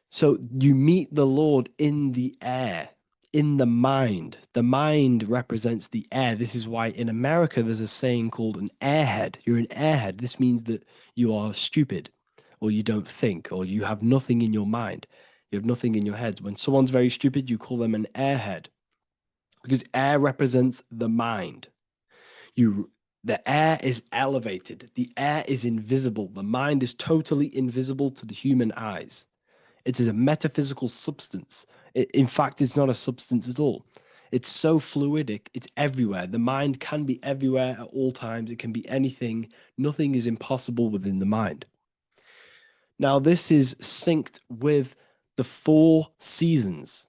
So you meet the Lord in the air, in the mind. The mind represents the air. This is why in America there's a saying called an airhead. You're an airhead. This means that you are stupid, or you don't think, or you have nothing in your mind. You have nothing in your head. When someone's very stupid, you call them an airhead, because air represents the mind. The air is elevated. The air is invisible. The mind is totally invisible to the human eyes. It is a metaphysical substance. In fact, it's not a substance at all. It's so fluidic. It's everywhere. The mind can be everywhere at all times. It can be anything. Nothing is impossible within the mind. Now, this is synced with the four seasons.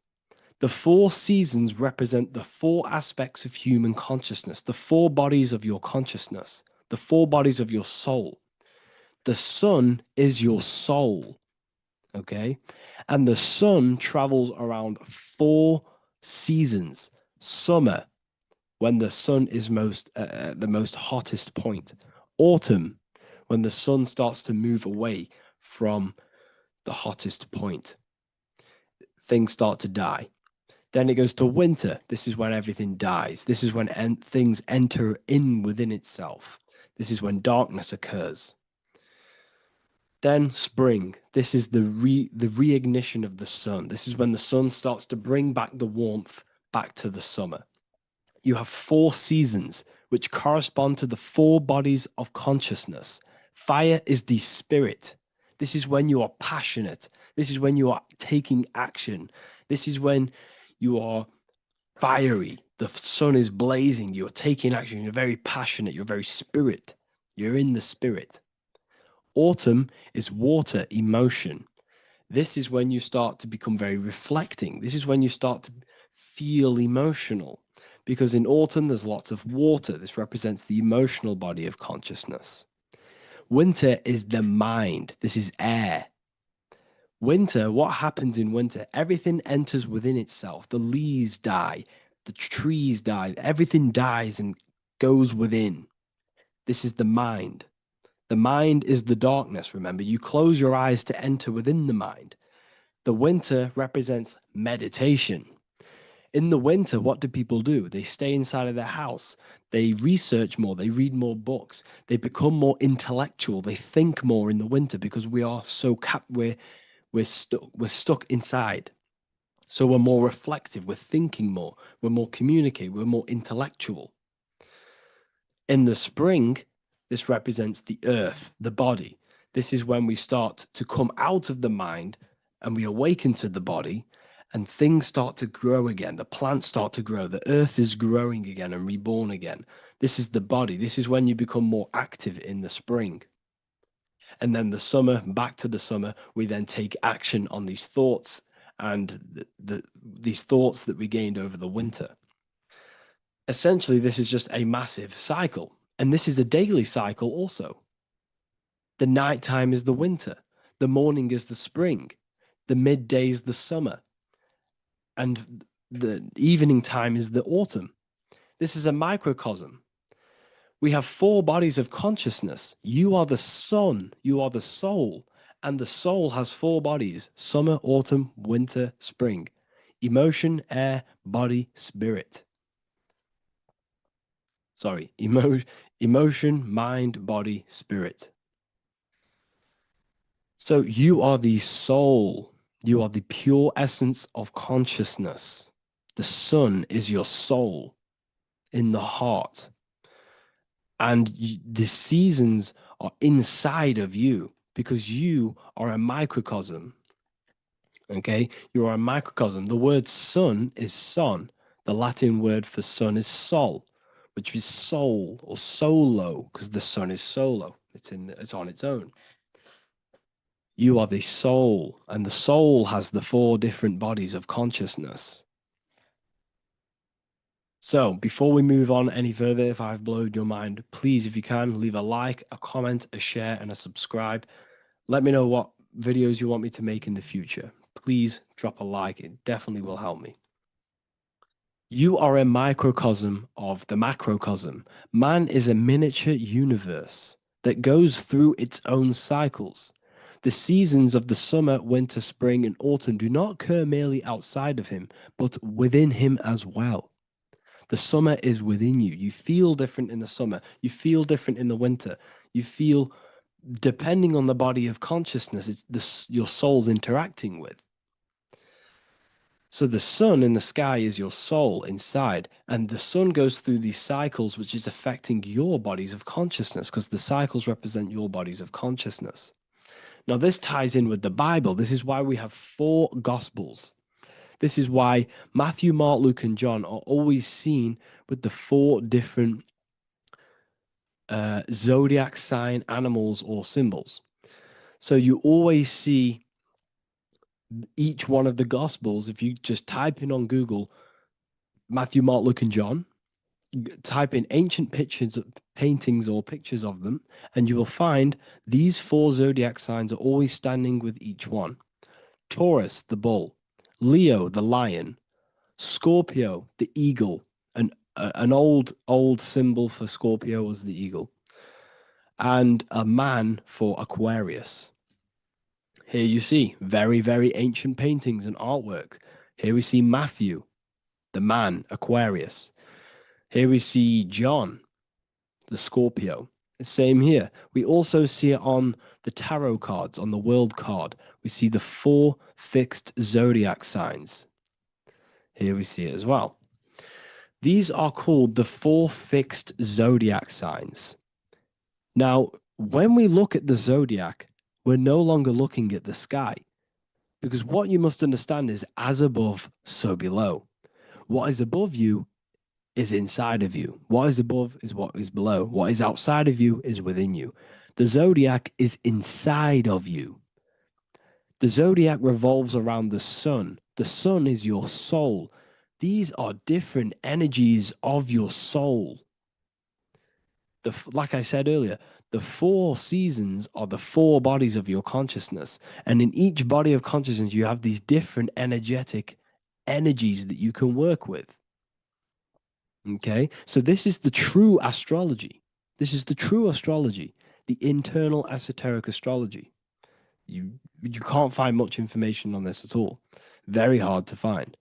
The four seasons represent the four aspects of human consciousness, the four bodies of your consciousness, the four bodies of your soul. The sun is your soul. Okay, and the sun travels around four seasons. Summer, when the sun is the most hottest point. Autumn, when the sun starts to move away from the hottest point. Things start to die. Then it goes to winter. This is when everything dies. This is when things enter in within itself. This is when darkness occurs. Then spring. This is the reignition of the sun. This is when the sun starts to bring back the warmth back to the summer. You have four seasons which correspond to the four bodies of consciousness. Fire is the spirit. This is when you are passionate. This is when you are taking action. This is when you are fiery. The sun is blazing. You're taking action. You're very passionate. You're very spirit. You're in the spirit. Autumn is water, emotion. This is when you start to become very reflecting. This is when you start to feel emotional, because in autumn there's lots of water. This represents the emotional body of consciousness. Winter is the mind. This is air. Winter, what happens in winter? Everything enters within itself. The leaves die, the trees die, everything dies and goes within. This is the mind. The mind is the darkness, remember. You close your eyes to enter within the mind. The winter represents meditation. In the winter, what do people do? They stay inside of their house. They research more. They read more books. They become more intellectual. They think more in the winter because we are so we're stuck inside. So we're more reflective. We're thinking more. We're more communicative. We're more intellectual. In the spring, this represents the earth, the body. This is when we start to come out of the mind and we awaken to the body, and things start to grow again. The plants start to grow. The earth is growing again and reborn again. This is the body. This is when you become more active in the spring. And then the summer, back to the summer, we then take action on these thoughts and these thoughts that we gained over the winter. Essentially, this is just a massive cycle. And this is a daily cycle also. The nighttime is the winter. The morning is the spring. The midday is the summer. And the evening time is the autumn. This is a microcosm. We have four bodies of consciousness. You are the sun. You are the soul. And the soul has four bodies: summer, autumn, winter, spring. Emotion, air, body, spirit. Sorry, Emotion, mind, body, spirit. So you are the soul. You are the pure essence of consciousness. The sun is your soul in the heart. And the seasons are inside of you because you are a microcosm. Okay? You are a microcosm. The word sun is son. The Latin word for sun is sol, which is soul or solo, because the sun is solo. It's on its own. You are the soul, and the soul has the 4 different bodies of consciousness. So before we move on any further, if I've blown your mind, please, if you can, leave a like, a comment, a share, and a subscribe. Let me know what videos you want me to make in the future. Please drop a like. It definitely will help me. You are a microcosm of the macrocosm. Man is a miniature universe that goes through its own cycles. The seasons of the summer, winter, spring, and autumn do not occur merely outside of him, but within him as well. The summer is within you. You feel different in the summer. You feel different in the winter. You feel, depending on the body of consciousness, it's your soul's interacting with. So the sun in the sky is your soul inside, and the sun goes through these cycles, which is affecting your bodies of consciousness, because the cycles represent your bodies of consciousness. Now, this ties in with the Bible. This is why we have 4 Gospels. This is why Matthew, Mark, Luke, and John are always seen with the 4 different zodiac sign animals or symbols. So you always see each one of the Gospels. If you just type in on Google Matthew, Mark, Luke, and John, type in ancient pictures, paintings, or pictures of them, and you will find these 4 zodiac signs are always standing with each one. Taurus, the bull; Leo, the lion; Scorpio, the eagle. An old symbol for Scorpio was the eagle, and a man for Aquarius. Here you see very, very ancient paintings and artwork. Here we see Matthew, the man, Aquarius. Here we see John, the Scorpio. Same here. We also see it on the tarot cards, on the world card. We see the 4 fixed zodiac signs. Here we see it as well. These are called the 4 fixed zodiac signs. Now, when we look at the zodiac, we're no longer looking at the sky, because what you must understand is as above, so below. What is above you is inside of you. What is above is what is below. What is outside of you is within you. The zodiac is inside of you. The zodiac revolves around the sun. The sun is your soul. These are different energies of your soul. Like I said earlier, the 4 seasons are the 4 bodies of your consciousness. And in each body of consciousness, you have these different energetic energies that you can work with. Okay, so this is the true astrology. This is the true astrology, the internal esoteric astrology. You can't find much information on this at all. Very hard to find.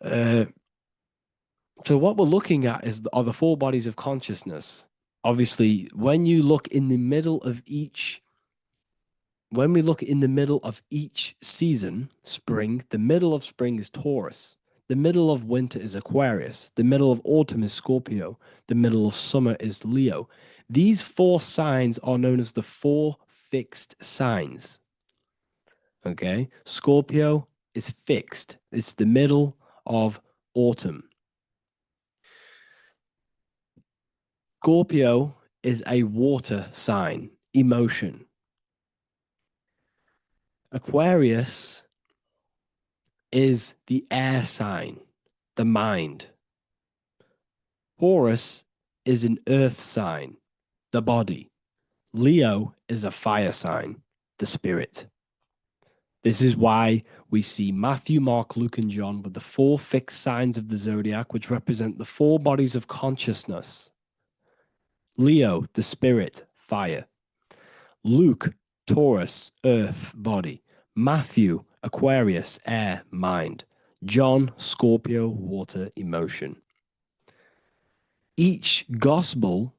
So what we're looking at are the 4 bodies of consciousness. Obviously, when you look in the middle of each, when we look in the middle of each season, spring, the middle of spring is Taurus. The middle of winter is Aquarius. The middle of autumn is Scorpio. The middle of summer is Leo. These 4 signs are known as the 4 fixed signs. Okay, Scorpio is fixed. It's the middle of autumn. Scorpio is a water sign, emotion. Aquarius is the air sign, the mind. Taurus is an earth sign, the body. Leo is a fire sign, the spirit. This is why we see Matthew, Mark, Luke, and John with the 4 fixed signs of the zodiac, which represent the 4 bodies of consciousness. Leo, the spirit, fire. Luke, Taurus, earth, body. Matthew, Aquarius, air, mind. John, Scorpio, water, emotion. Each gospel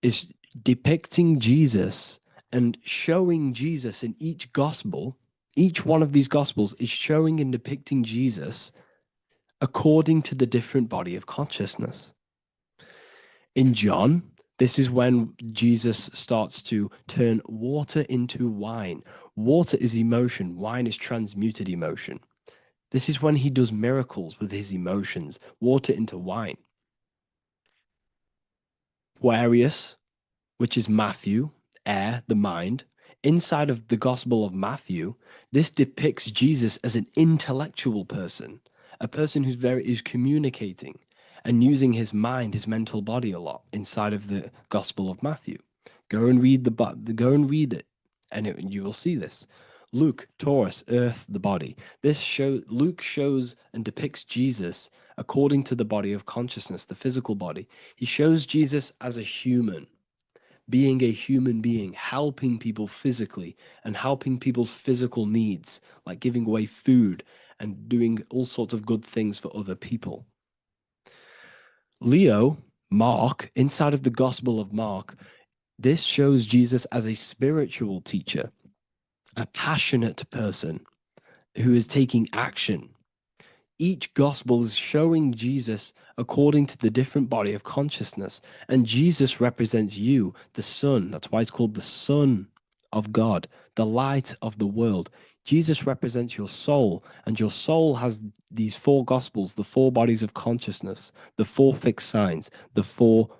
is depicting Jesus and showing Jesus in each gospel. Each one of these gospels is showing and depicting Jesus according to the different body of consciousness. In John, this is when Jesus starts to turn water into wine. Water is emotion, wine is transmuted emotion. This is when he does miracles with his emotions, water into wine. Aquarius, which is Matthew, air, the mind. Inside of the Gospel of Matthew, this depicts Jesus as an intellectual person, a person who's communicating and using his mind, his mental body a lot inside of the Gospel of Matthew. Go and read it, and you will see this. Luke, Taurus, earth, the body. Luke shows and depicts Jesus according to the body of consciousness, the physical body. He shows Jesus as a human, being a human being, helping people physically and helping people's physical needs, like giving away food and doing all sorts of good things for other people. Leo, Mark, inside of the Gospel of Mark, this shows Jesus as a spiritual teacher, a passionate person who is taking action. Each gospel is showing Jesus according to the different body of consciousness. And Jesus represents you, the Son. That's why it's called the Son of God, the light of the world. Jesus represents your soul, and your soul has these four gospels, the four bodies of consciousness, the four fixed signs, the four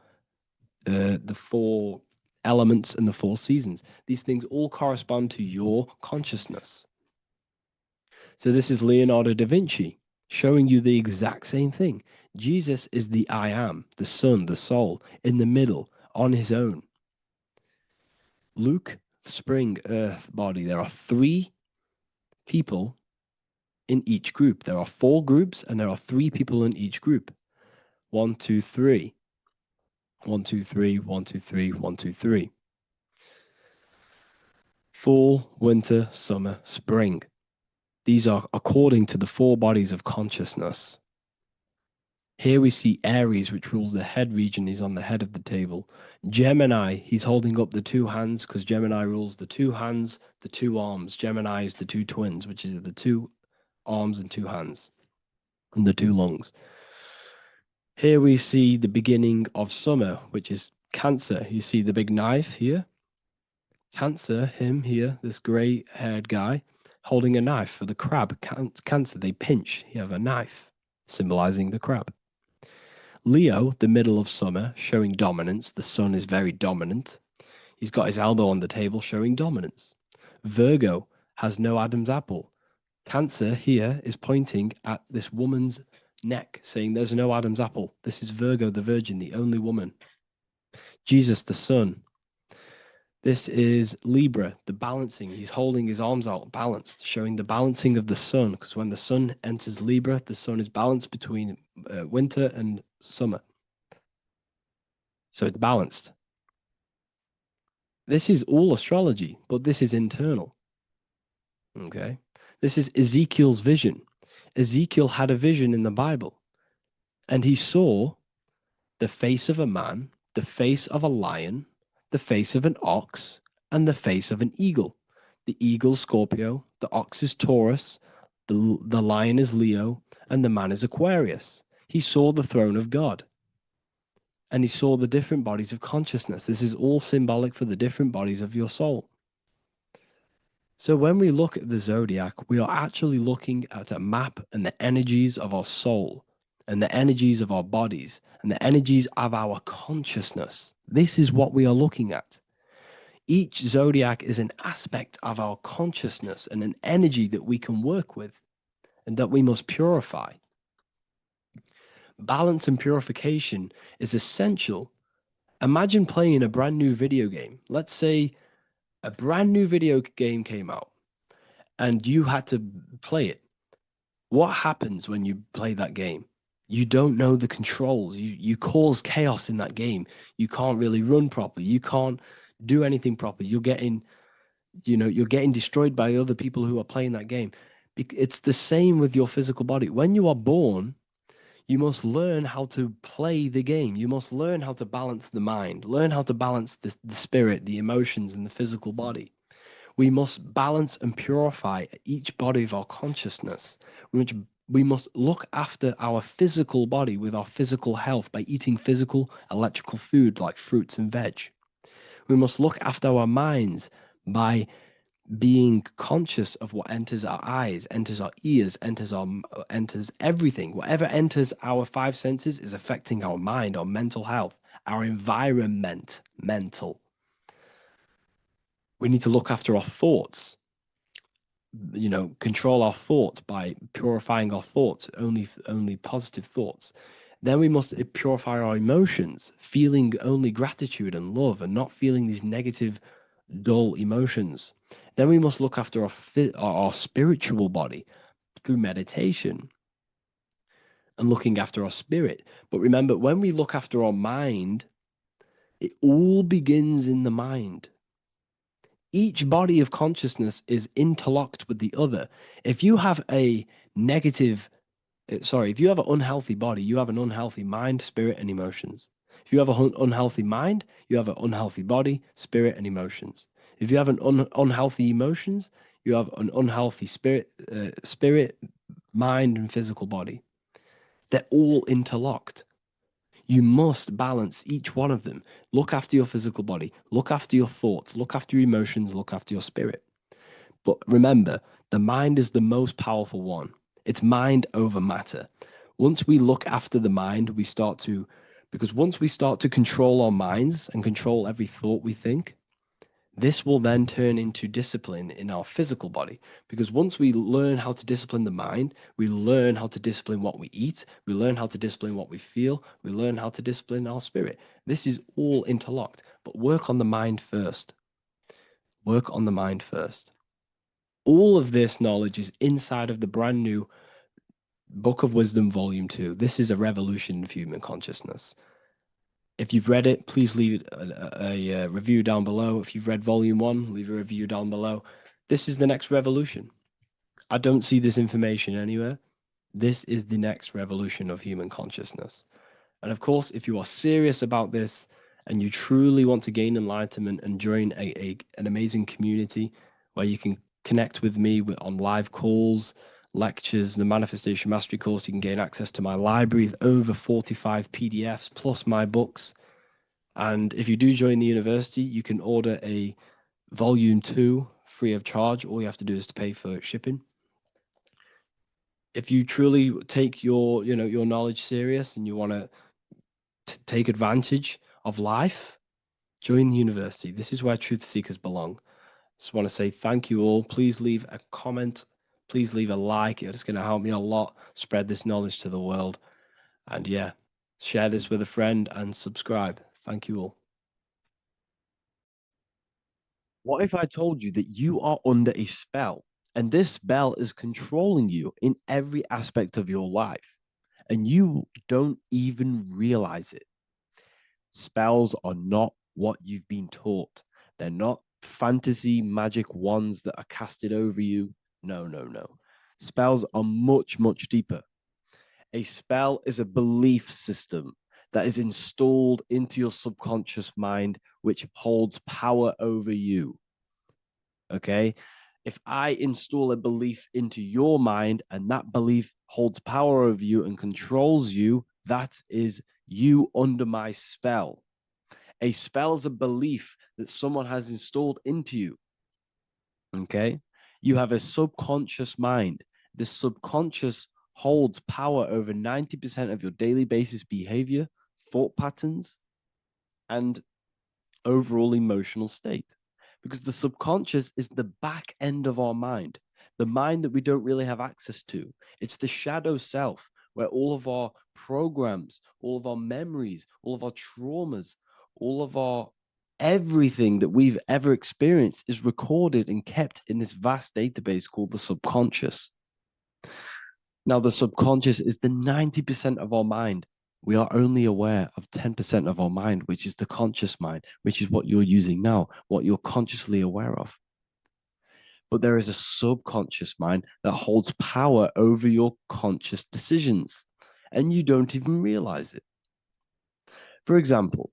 elements, and the four seasons. These things all correspond to your consciousness. So this is Leonardo da Vinci showing you the exact same thing. Jesus is the I am, the Son, the soul, in the middle, on his own. Luke, spring, earth, body. There are three people in each group. There are four groups, and there are three people in each group. 1, 2, 3. 1, 2, 3, 1, 2, 3, 1, 2, 3. Fall, winter, summer, spring. These are according to the four bodies of consciousness. Here we see Aries, which rules the head region. He's on the head of the table. Gemini, he's holding up the two hands because Gemini rules the two hands, the two arms. Gemini is the two twins, which is the two arms and two hands, and the two lungs. Here we see the beginning of summer, which is Cancer. You see the big knife here. Cancer, him here, this gray-haired guy, holding a knife for the crab. Cancer, they pinch. You have a knife, symbolizing the crab. Leo, the middle of summer, showing dominance. The sun is very dominant. He's got his elbow on the table, showing dominance. Virgo has no Adam's apple. Cancer here is pointing at this woman's neck, saying there's no Adam's apple. This is Virgo, the virgin, the only woman. Jesus, the sun. This is Libra, the balancing. He's holding his arms out, balanced, showing the balancing of the sun, because when the sun enters Libra, the sun is balanced between winter and summer. So it's balanced. This is all astrology, but this is internal. Okay. This is Ezekiel's vision. Ezekiel had a vision in the Bible, and he saw the face of a man, the face of a lion, the face of an ox, and the face of an eagle. The eagle, Scorpio, the ox is Taurus, the lion is Leo, and the man is Aquarius. He saw the throne of God, and he saw the different bodies of consciousness. This is all symbolic for the different bodies of your soul. So when we look at the zodiac, we are actually looking at a map and the energies of our soul and the energies of our bodies and the energies of our consciousness. This is what we are looking at. Each zodiac is an aspect of our consciousness and an energy that we can work with and that we must purify. Balance and purification is essential. Imagine playing a brand new video game. Let's say a brand new video game came out and you had to play it. What happens when you play that game? You don't know the controls. You cause chaos in that game. You can't really run properly. You can't do anything properly. You're getting destroyed by other people who are playing that game. It's the same with your physical body. When you are born, You must learn how to play the game. You must learn how to balance the mind, learn how to balance the spirit, the emotions, and the physical body. We must balance and purify each body of our consciousness. We must look after our physical body with our physical health by eating physical, electrical food like fruits and veg. We must look after our minds by being conscious of what enters our eyes, enters our ears, enters everything. Whatever enters our five senses is affecting our mind, our mental health, our environment, mental. We need to look after our thoughts. Control our thoughts by purifying our thoughts, only positive thoughts. Then we must purify our emotions, feeling only gratitude and love and not feeling these negative, dull emotions. Then we must look after our spiritual body through meditation and looking after our spirit. But remember, when we look after our mind, it all begins in the mind. Each body of consciousness is interlocked with the other. If you have a if you have an unhealthy body, you have an unhealthy mind, spirit, and emotions. If you have an unhealthy mind, you have an unhealthy body, spirit, and emotions. If you have an unhealthy emotions, you have an unhealthy spirit, mind, and physical body. They're all interlocked. You must balance each one of them. Look after your physical body, look after your thoughts, look after your emotions, look after your spirit. But remember, the mind is the most powerful one. It's mind over matter. Once we look after the mind, because once we start to control our minds and control every thought we think, this will then turn into discipline in our physical body. Because once we learn how to discipline the mind, we learn how to discipline what we eat, we learn how to discipline what we feel, we learn how to discipline our spirit. This is all interlocked, but work on the mind first. Work on the mind first. All of this knowledge is inside of the brand new Book of Wisdom, Volume 2. This is a revolution in human consciousness. If you've read it, please leave a review down below. If you've read Volume 1, leave a review down below. This is the next revolution. I don't see this information anywhere. This is the next revolution of human consciousness. And of course, if you are serious about this and you truly want to gain enlightenment and join an amazing community where you can connect with me on live calls, lectures, the Manifestation Mastery course, you can gain access to my library with over 45 PDFs plus my books. And if you do join the university, you can order a Volume 2 free of charge. All you have to do is to pay for shipping. If you truly take your knowledge serious and you want to take advantage of life, join the university. This is where truth seekers belong. Just want to say thank you all. Please leave a comment. Please leave a like. It's going to help me a lot spread this knowledge to the world. And yeah, share this with a friend and subscribe. Thank you all. What if I told you that you are under a spell and this spell is controlling you in every aspect of your life and you don't even realize it? Spells are not what you've been taught. They're not fantasy magic wands that are casted over you. No, no, no. Spells are much, much deeper. A spell is a belief system that is installed into your subconscious mind, which holds power over you. Okay? If I install a belief into your mind and that belief holds power over you and controls you, that is you under my spell. A spell is a belief that someone has installed into you. Okay? You have a subconscious mind. The subconscious holds power over 90% of your daily basis behavior, thought patterns, and overall emotional state. Because the subconscious is the back end of our mind, the mind that we don't really have access to. It's the shadow self where all of our programs, all of our memories, all of our traumas, all of our everything that we've ever experienced is recorded and kept in this vast database called the subconscious. Now, the subconscious is the 90% of our mind. We are only aware of 10% of our mind, which is the conscious mind, which is what you're using now, what you're consciously aware of. But there is a subconscious mind that holds power over your conscious decisions. and you don't even realize it. For example,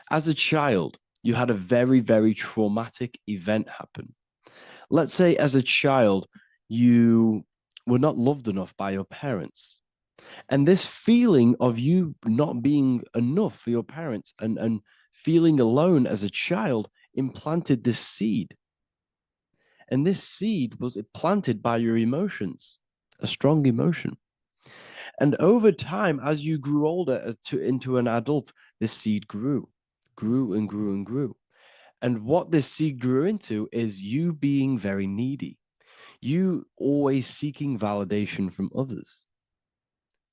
as a child, you had a very, very traumatic event happen. Let's say as a child, you were not loved enough by your parents. And this feeling of you not being enough for your parents and feeling alone as a child implanted this seed. And this seed was planted by your emotions, a strong emotion. And over time, as you grew older into an adult, this seed grew and grew and grew. And what this seed grew into is you being very needy, you always seeking validation from others.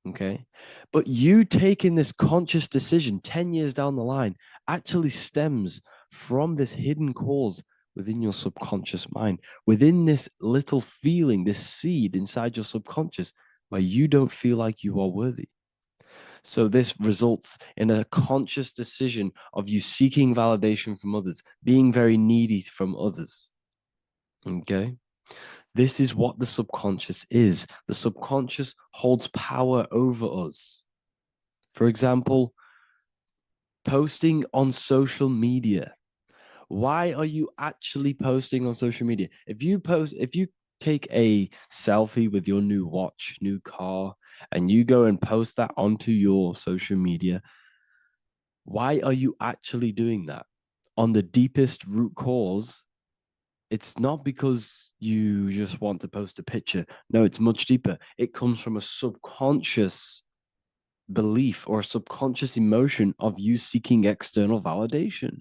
Okay. But you taking this conscious decision 10 years down the line actually stems from this hidden cause within your subconscious mind, within this little feeling, this seed inside your subconscious where you don't feel like you are worthy. So this results in a conscious decision of you seeking validation from others, being very needy from others. Okay. This is what the subconscious is. The subconscious holds power over us. For example, posting on social media. Why are you actually posting on social media? If you take a selfie with your new watch, new car, and you go and post that onto your social media, why are you actually doing that? On the deepest root cause, it's not because you just want to post a picture. No, it's much deeper. It comes from a subconscious belief or a subconscious emotion of you seeking external validation,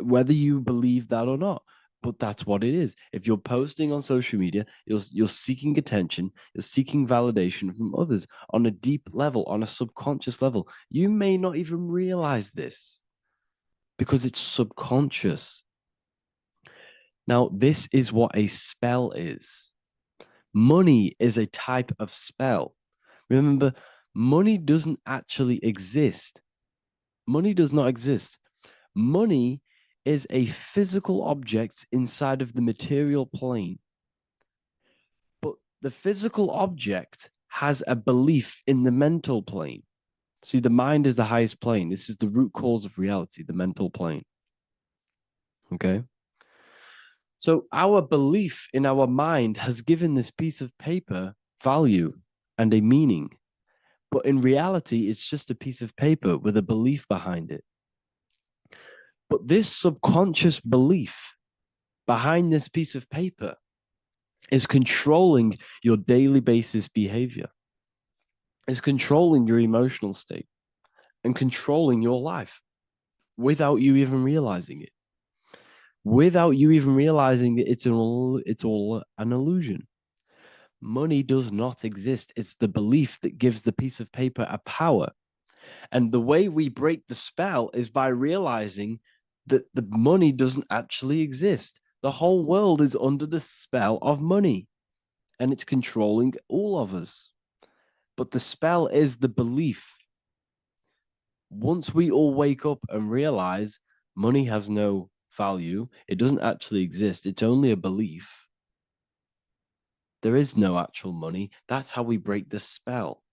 whether you believe that or not. But that's what it is. If you're posting on social media, you're seeking attention, you're seeking validation from others on a deep level, on a subconscious level. You may not even realize this because it's subconscious. Now, this is what a spell is. Money is a type of spell. Remember, money doesn't actually exist. Money does not exist. Money is a physical object inside of the material plane. But the physical object has a belief in the mental plane. See, the mind is the highest plane. This is the root cause of reality, the mental plane. Okay? So our belief in our mind has given this piece of paper value and a meaning. But in reality, it's just a piece of paper with a belief behind it. But this subconscious belief behind this piece of paper is controlling your daily basis behavior, is controlling your emotional state and controlling your life without you even realizing it. Without you even realizing that it's all an illusion. Money does not exist. It's the belief that gives the piece of paper a power. And the way we break the spell is by realizing that the money doesn't actually exist. The whole world is under the spell of money, and it's controlling all of us. But the spell is the belief. Once we all wake up and realize money has no value, it doesn't actually exist, it's only a belief. There is no actual money. That's how we break the spell.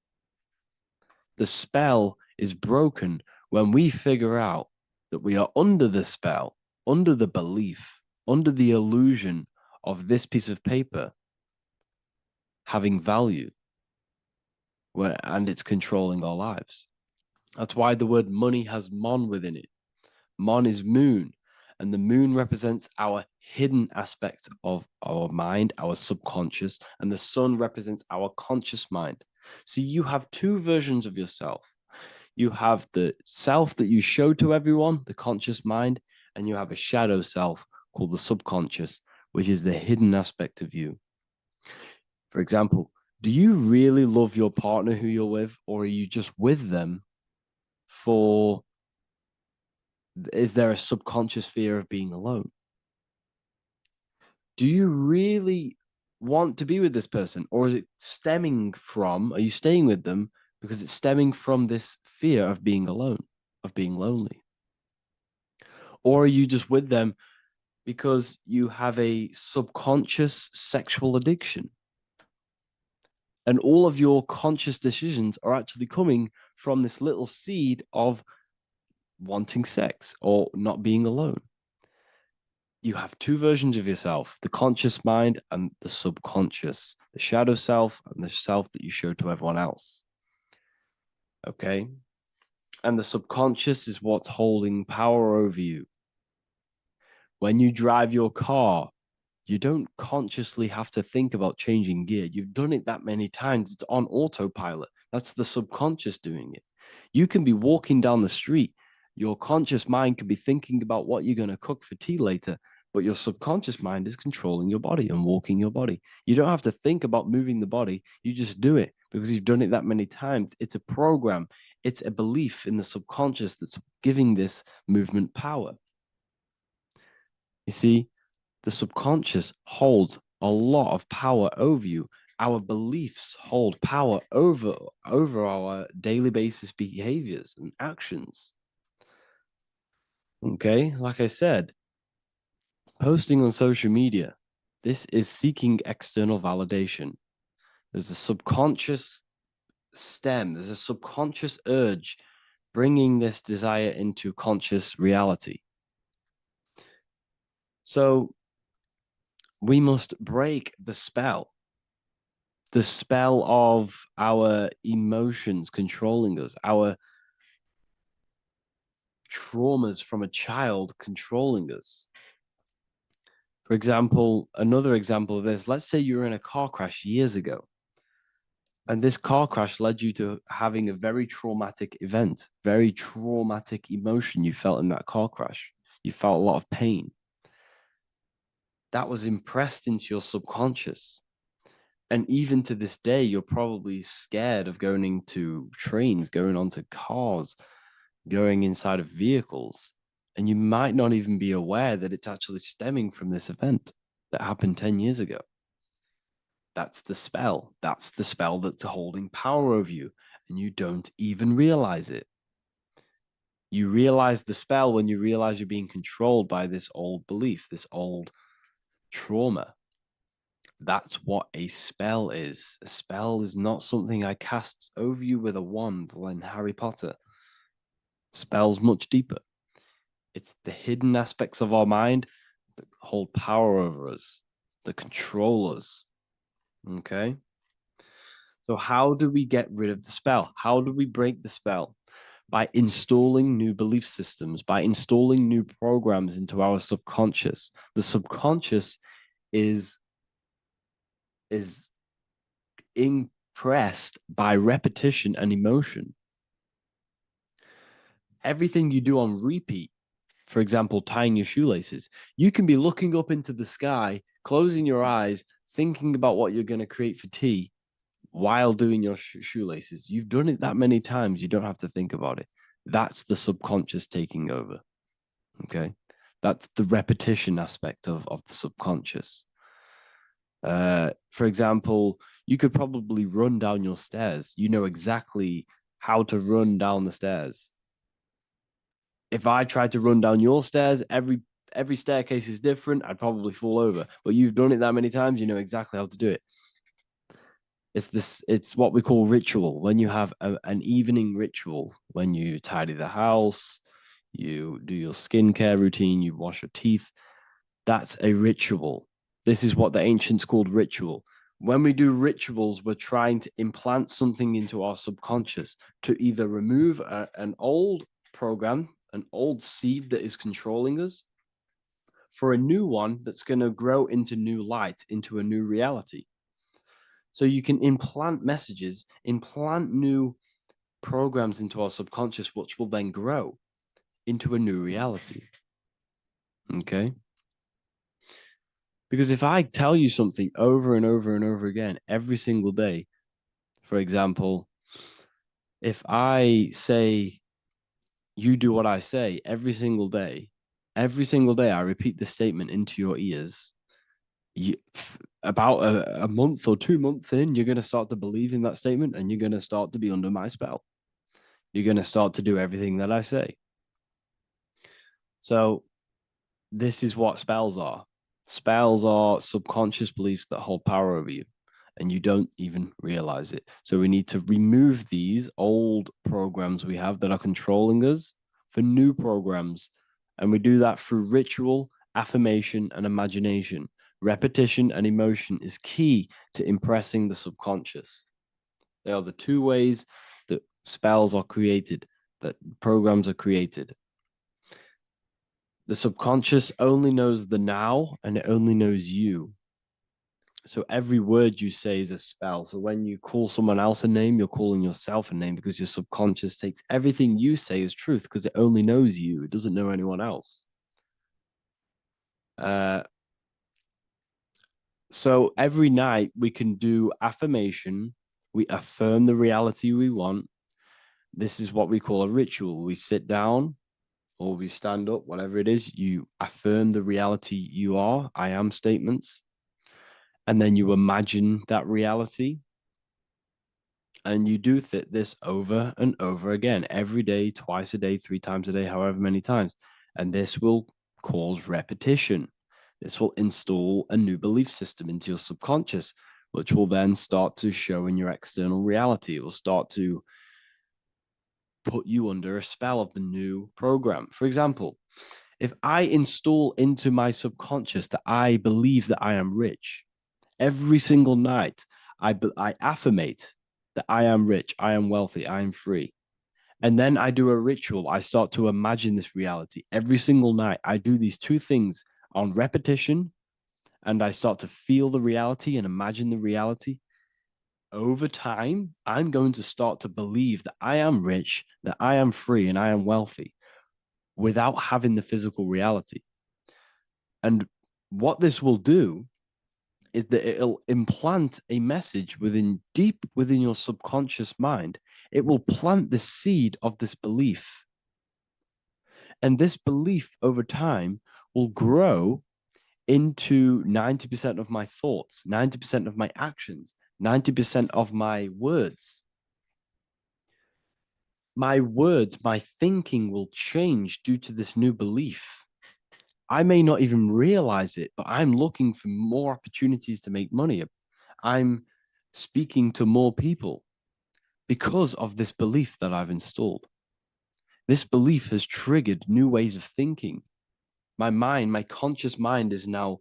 The spell is broken when we figure out that we are under the spell, under the belief, under the illusion of this piece of paper having value, and it's controlling our lives. That's why the word money has mon within it. Mon is moon, and the moon represents our hidden aspect of our mind, our subconscious, and the sun represents our conscious mind. So you have two versions of yourself. You have the self that you show to everyone, the conscious mind, and you have a shadow self called the subconscious, which is the hidden aspect of you. For example, do you really love your partner who you're with, or are you just with them for, is there a subconscious fear of being alone? Do you really want to be with this person, or is it stemming from, are you staying with them because it's stemming from this fear of being alone, of being lonely? Or are you just with them because you have a subconscious sexual addiction? And all of your conscious decisions are actually coming from this little seed of wanting sex or not being alone. You have two versions of yourself, the conscious mind and the subconscious, the shadow self and the self that you show to everyone else. Okay. And the subconscious is what's holding power over you. When you drive your car, you don't consciously have to think about changing gear. You've done it that many times. It's on autopilot. That's the subconscious doing it. You can be walking down the street. Your conscious mind can be thinking about what you're going to cook for tea later, but your subconscious mind is controlling your body and walking your body. You don't have to think about moving the body. You just do it because you've done it that many times. It's a program. It's a belief in the subconscious that's giving this movement power. You see, the subconscious holds a lot of power over you. Our beliefs hold power over our daily basis behaviors and actions. Okay, like I said, posting on social media, this is seeking external validation. There's a subconscious stem, there's a subconscious urge bringing this desire into conscious reality. So we must break the spell of our emotions controlling us, our traumas from a child controlling us. For example, another example of this, let's say you were in a car crash years ago, and this car crash led you to having a very traumatic event, very traumatic emotion you felt in that car crash. You felt a lot of pain. That was impressed into your subconscious. And even to this day, you're probably scared of going into trains, going onto cars, going inside of vehicles. And you might not even be aware that it's actually stemming from this event that happened 10 years ago. That's the spell. That's the spell that's holding power over you. And you don't even realize it. You realize the spell when you realize you're being controlled by this old belief, this old trauma. That's what a spell is. A spell is not something I cast over you with a wand like Harry Potter. Spell's much deeper. It's the hidden aspects of our mind that hold power over us, that control us. Okay? So how do we get rid of the spell? How do we break the spell? By installing new belief systems, by installing new programs into our subconscious. The subconscious is impressed by repetition and emotion. Everything you do on repeat, for example, tying your shoelaces, you can be looking up into the sky, closing your eyes, thinking about what you're going to create for tea while doing your shoelaces. You've done it that many times, you don't have to think about it. That's the subconscious taking over. Okay. That's the repetition aspect of the subconscious. For example, you could probably run down your stairs. You know exactly how to run down the stairs. If I tried to run down your stairs, every staircase is different. I'd probably fall over. But you've done it that many times, you know exactly how to do it. It's what we call ritual. When you have an evening ritual, when you tidy the house, you do your skincare routine, you wash your teeth, that's a ritual. This is what the ancients called ritual. When we do rituals, we're trying to implant something into our subconscious to either remove an old program, an old seed that is controlling us, for a new one that's going to grow into new light, into a new reality. So you can implant messages, implant new programs into our subconscious, which will then grow into a new reality. Okay? Because if I tell you something over and over and over again every single day, for example, if I say, you do what I say every single day I repeat this statement into your ears, about a month or 2 months in, you're going to start to believe in that statement and you're going to start to be under my spell. You're going to start to do everything that I say. So this is what spells are. Spells are subconscious beliefs that hold power over you. and you don't even realize it. So we need to remove these old programs we have that are controlling us for new programs. And we do that through ritual, affirmation, and imagination. Repetition and emotion is key to impressing the subconscious. They are the two ways that spells are created, that programs are created. The subconscious only knows the now, and it only knows you. So every word you say is a spell. So when you call someone else a name, you're calling yourself a name, because your subconscious takes everything you say as truth, because it only knows you. It doesn't know anyone else. So every night we can do affirmation. We affirm the reality we want. This is what we call a ritual. We sit down or we stand up, whatever it is. You affirm the reality you are, I am statements. And then you imagine that reality. And you do this over and over again, every day, twice a day, 3 times a day, however many times. And this will cause repetition. This will install a new belief system into your subconscious, which will then start to show in your external reality. It will start to put you under a spell of the new program. For example, if I install into my subconscious that I believe that I am rich, every single night I affirmate that I am rich, I am wealthy, I am free. And then I do a ritual. I start to imagine this reality every single night. I do these two things on repetition, and I start to feel the reality and imagine the reality. Over time, I'm going to start to believe that I am rich, that I am free, and I am wealthy without having the physical reality. And what this will do is that it'll implant a message deep within your subconscious mind. It will plant the seed of this belief. And this belief over time will grow into 90% of my thoughts, 90% of my actions, 90% of my words. My words, my thinking will change due to this new belief. I may not even realize it, but I'm looking for more opportunities to make money. I'm speaking to more people because of this belief that I've installed. This belief has triggered new ways of thinking. My mind, my conscious mind, is now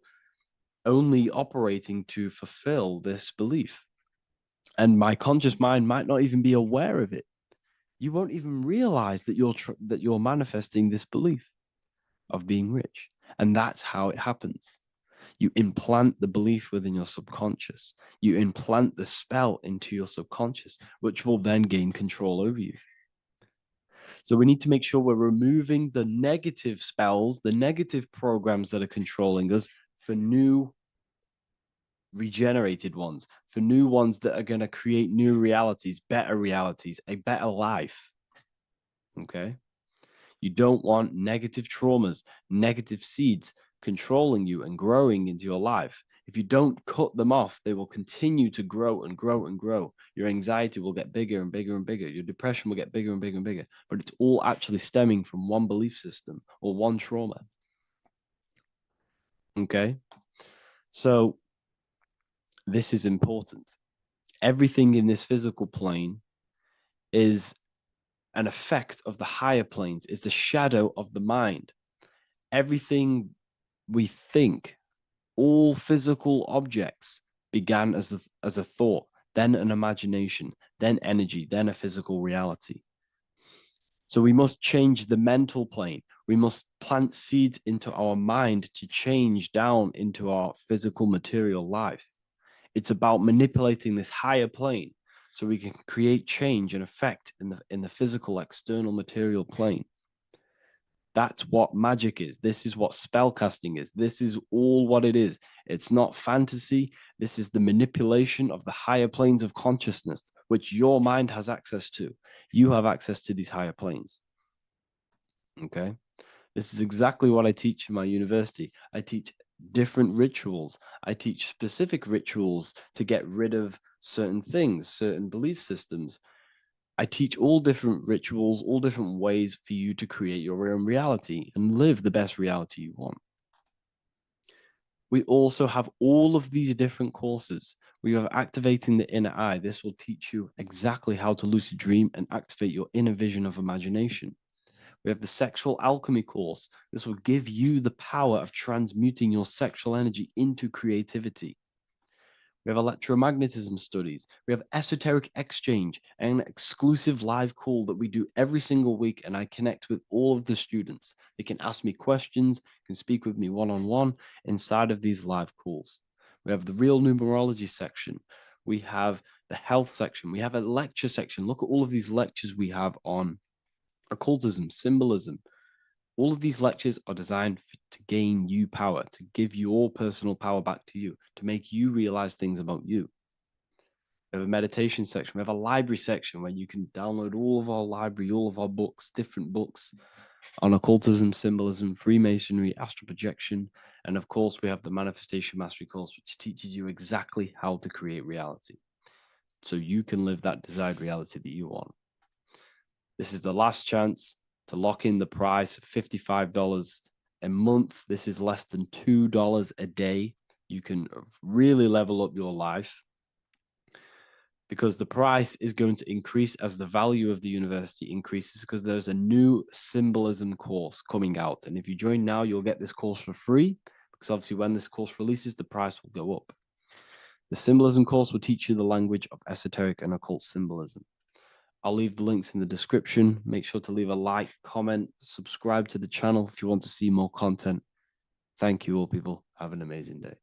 only operating to fulfill this belief. And my conscious mind might not even be aware of it. You won't even realize that you're manifesting this belief of being rich. And that's how it happens. You implant the belief within your subconscious. You implant the spell into your subconscious, which will then gain control over you. So we need to make sure we're removing the negative spells, the negative programs that are controlling us, for new regenerated ones, for new ones that are going to create new realities, a better life. Okay? You don't want negative traumas, negative seeds controlling you and growing into your life. If you don't cut them off, they will continue to grow and grow and grow. Your anxiety will get bigger and bigger and bigger. Your depression will get bigger and bigger and bigger. But it's all actually stemming from one belief system or one trauma. Okay? So this is important. Everything in this physical plane is an effect of the higher planes. It's a shadow of the mind. Everything we think, all physical objects, began as a thought, then an imagination, then energy, then a physical reality. So we must change the mental plane. We must plant seeds into our mind to change down into our physical material life. It's about manipulating this higher plane so we can create change and effect in the physical external material plane. That's what magic is. This is what spellcasting is. This is all what it is. It's not fantasy. This is the manipulation of the higher planes of consciousness, which your mind has access to. You have access to these higher planes. Okay? This is exactly what I teach in my university. I teach different rituals. I teach specific rituals to get rid of certain things, certain belief systems. I teach all different rituals, all different ways for you to create your own reality and live the best reality you want. We also have all of these different courses. We have activating the inner eye. This will teach you exactly how to lucid dream and activate your inner vision of imagination. We have the sexual alchemy course. This will give you the power of transmuting your sexual energy into creativity. We have electromagnetism studies. We have esoteric exchange and an exclusive live call that we do every single week. And I connect with all of the students. They can ask me questions, can speak with me one-on-one inside of these live calls. We have the real numerology section. We have the health section. We have a lecture section. Look at all of these lectures we have on occultism, symbolism. All of these lectures are designed to gain you power, to give your personal power back to you, to make you realize things about you. We have a meditation section. We have a library section where you can download all of our library, all of our books, different books on occultism, symbolism, Freemasonry, astral projection. And of course, we have the Manifestation Mastery course, which teaches you exactly how to create reality so you can live that desired reality that you want. This is the last chance to lock in the price of $55 a month. This is less than $2 a day. You can really level up your life because the price is going to increase as the value of the university increases, because there's a new symbolism course coming out. And if you join now, you'll get this course for free, because obviously when this course releases, the price will go up. The symbolism course will teach you the language of esoteric and occult symbolism. I'll leave the links in the description. Make sure to leave a like, comment, subscribe to the channel if you want to see more content. Thank you all, people. Have an amazing day.